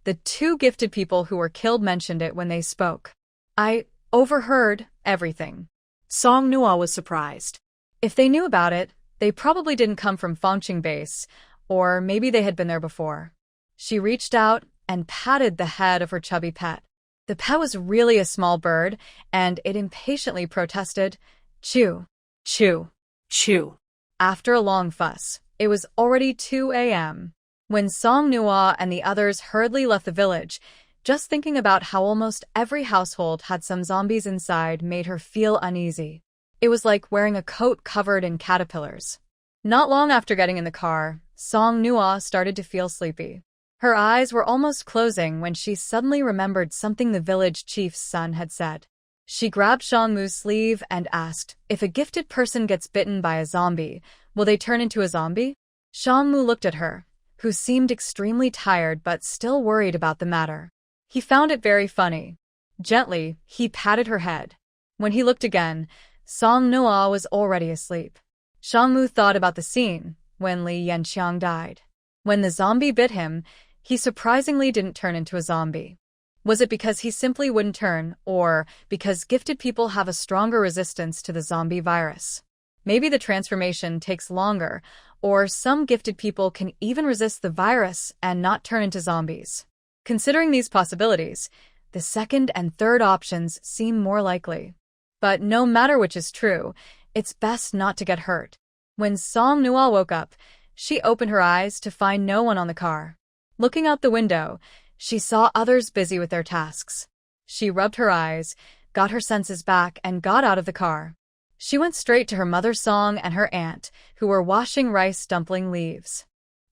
The two gifted people who were killed mentioned it when they spoke. "I overheard everything." Song Nua was surprised. If they knew about it, they probably didn't come from Fangqing Base, or maybe they had been there before. She reached out and patted the head of her chubby pet. The pet was really a small bird, and it impatiently protested, "Chew, chew, Chew. After a long fuss, it was already 2 a.m. when Song Nua and the others hurriedly left the village. Just thinking about how almost every household had some zombies inside made her feel uneasy. It was like wearing a coat covered in caterpillars. Not long after getting in the car, Song Nua started to feel sleepy. Her eyes were almost closing when she suddenly remembered something the village chief's son had said. She grabbed Xiangmu's sleeve and asked, "If a gifted person gets bitten by a zombie, will they turn into a zombie?" Xiangmu looked at her, who seemed extremely tired but still worried about the matter. He found it very funny. Gently, he patted her head. When he looked again, Song Nua was already asleep. Xiangmu thought about the scene when Li Yanxiang died. When the zombie bit him, he surprisingly didn't turn into a zombie. Was it because he simply wouldn't turn, or because gifted people have a stronger resistance to the zombie virus? Maybe the transformation takes longer, or some gifted people can even resist the virus and not turn into zombies. Considering these possibilities, the second and third options seem more likely. But no matter which is true, it's best not to get hurt. When Song Noa woke up, she opened her eyes to find no one on the car. Looking out the window, she saw others busy with their tasks. She rubbed her eyes, got her senses back, and got out of the car. She went straight to her mother Song and her aunt, who were washing rice dumpling leaves.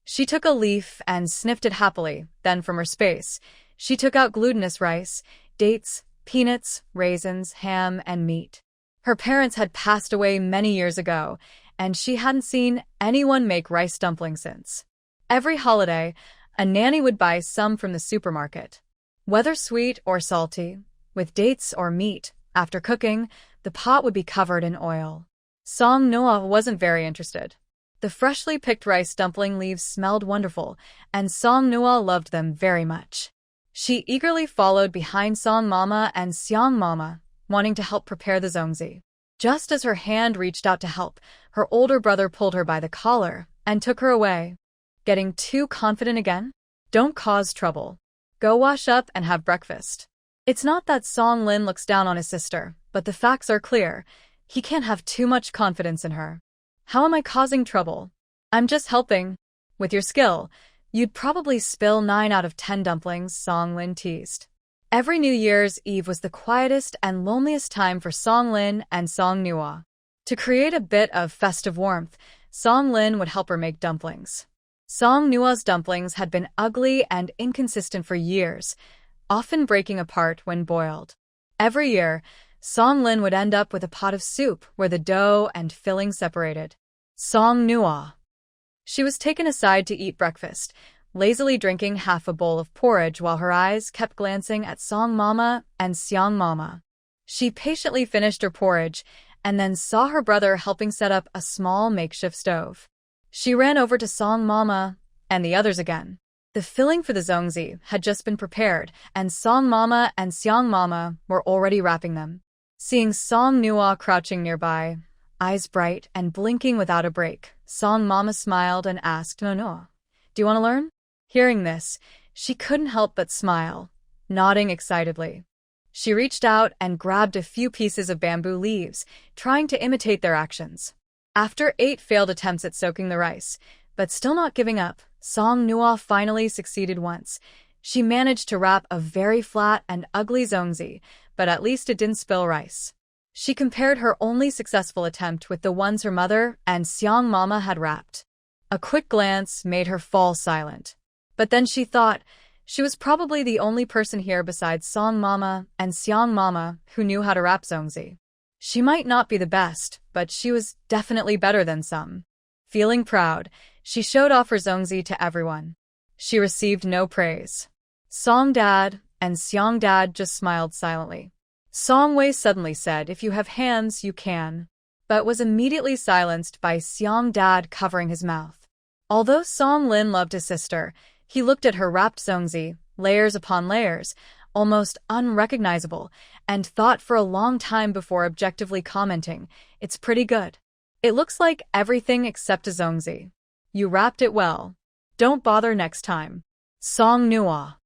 She took a leaf and sniffed it happily. Then from her space, she took out glutinous rice, dates, peanuts, raisins, ham, and meat. Her parents had passed away many years ago, and she hadn't seen anyone make rice dumplings since. Every holiday, a nanny would buy some from the supermarket. Whether sweet or salty, with dates or meat, after cooking, the pot would be covered in oil. Song Noa wasn't very interested. The freshly picked rice dumpling leaves smelled wonderful, and Song Noa loved them very much. She eagerly followed behind Song Mama and Seong Mama, wanting to help prepare the zongzi. Just as her hand reached out to help, her older brother pulled her by the collar and took her away. Getting too confident again? Don't cause trouble. Go wash up and have breakfast. It's not that Song Lin looks down on his sister, but the facts are clear. He can't have too much confidence in her. How am I causing trouble? I'm just helping. With your skill, you'd probably spill 9 out of 10 dumplings, Song Lin teased. Every New Year's Eve was the quietest and loneliest time for Song Lin and Song Noa. To create a bit of festive warmth, Song Lin would help her make dumplings. Song Noa's dumplings had been ugly and inconsistent for years, often breaking apart when boiled. Every year, Song Lin would end up with a pot of soup where the dough and filling separated. Song Noa. She was taken aside to eat breakfast, lazily drinking half a bowl of porridge while her eyes kept glancing at Song Mama and Seong Mama. She patiently finished her porridge and then saw her brother helping set up a small makeshift stove. She ran over to Song Mama and the others again. The filling for the zongzi had just been prepared, and Song Mama and Seong Mama were already wrapping them. Seeing Song Noa crouching nearby, eyes bright and blinking without a break, Song Mama smiled and asked, No, do you want to learn? Hearing this, she couldn't help but smile, nodding excitedly. She reached out and grabbed a few pieces of bamboo leaves, trying to imitate their actions. After 8 failed attempts at soaking the rice, but still not giving up, Song Noa finally succeeded once. She managed to wrap a very flat and ugly zongzi, but at least it didn't spill rice. She compared her only successful attempt with the ones her mother and Seong Mama had wrapped. A quick glance made her fall silent. But then she thought she was probably the only person here besides Song Mama and Seong Mama who knew how to wrap zongzi. She might not be the best, but she was definitely better than some. Feeling proud, she showed off her zongzi to everyone. She received no praise. Song Dad and Seong Dad just smiled silently. Song Wei suddenly said, If you have hands, you can, but was immediately silenced by Seong Dad covering his mouth. Although Song Lin loved his sister, he looked at her wrapped zongzi, layers upon layers, almost unrecognizable, and thought for a long time before objectively commenting, It's pretty good. It looks like everything except a zongzi. You wrapped it well. Don't bother next time. Song Noa.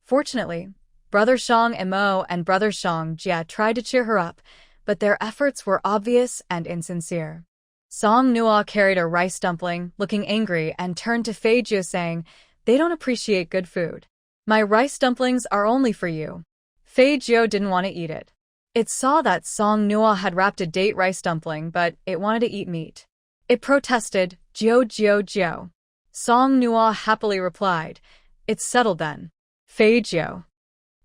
Fortunately, Brother Shang Imo and Brother Shang Jia tried to cheer her up, but their efforts were obvious and insincere. Song Noa carried a rice dumpling, looking angry, and turned to Fei Jiu saying, They don't appreciate good food. My rice dumplings are only for you. Fei Jiu didn't want to eat it. It saw that Song Noa had wrapped a date rice dumpling, but it wanted to eat meat. It protested, Jiu. Song Noa happily replied, It's settled then. Fei Jiu.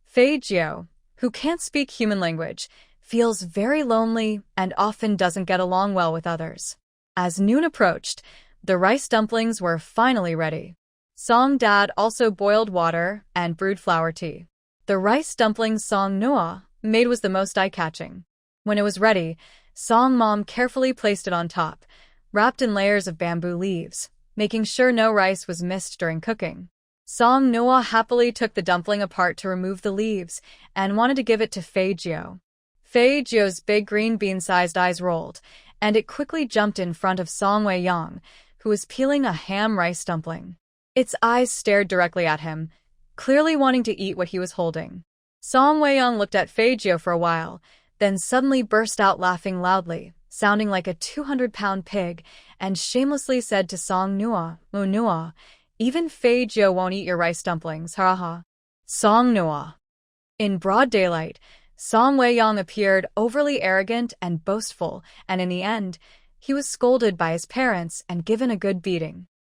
Fei Jiu, who can't speak human language, feels very lonely and often doesn't get along well with others. As noon approached, the rice dumplings were finally ready. Song Dad also boiled water and brewed flour tea. The rice dumplings Song Noa made was the most eye-catching. When it was ready, Song Mom carefully placed it on top, wrapped in layers of bamboo leaves, making sure no rice was missed during cooking. Song Noa happily took the dumpling apart to remove the leaves and wanted to give it to Fei Jiu. Fei Jiu's big green bean-sized eyes rolled, and it quickly jumped in front of Song Wei Yang, who was peeling a ham rice dumpling. Its eyes stared directly at him, clearly wanting to eat what he was holding. Song Wei Yang looked at Fei Jiu for a while, then suddenly burst out laughing loudly, sounding like a 200-pound pig, and shamelessly said to Song Nua, "Mu Nua, even Fei Jiu won't eat your rice dumplings, ha ha." Song Nua. In broad daylight, Song Wei-yong appeared overly arrogant and boastful, and in the end, he was scolded by his parents and given a good beating.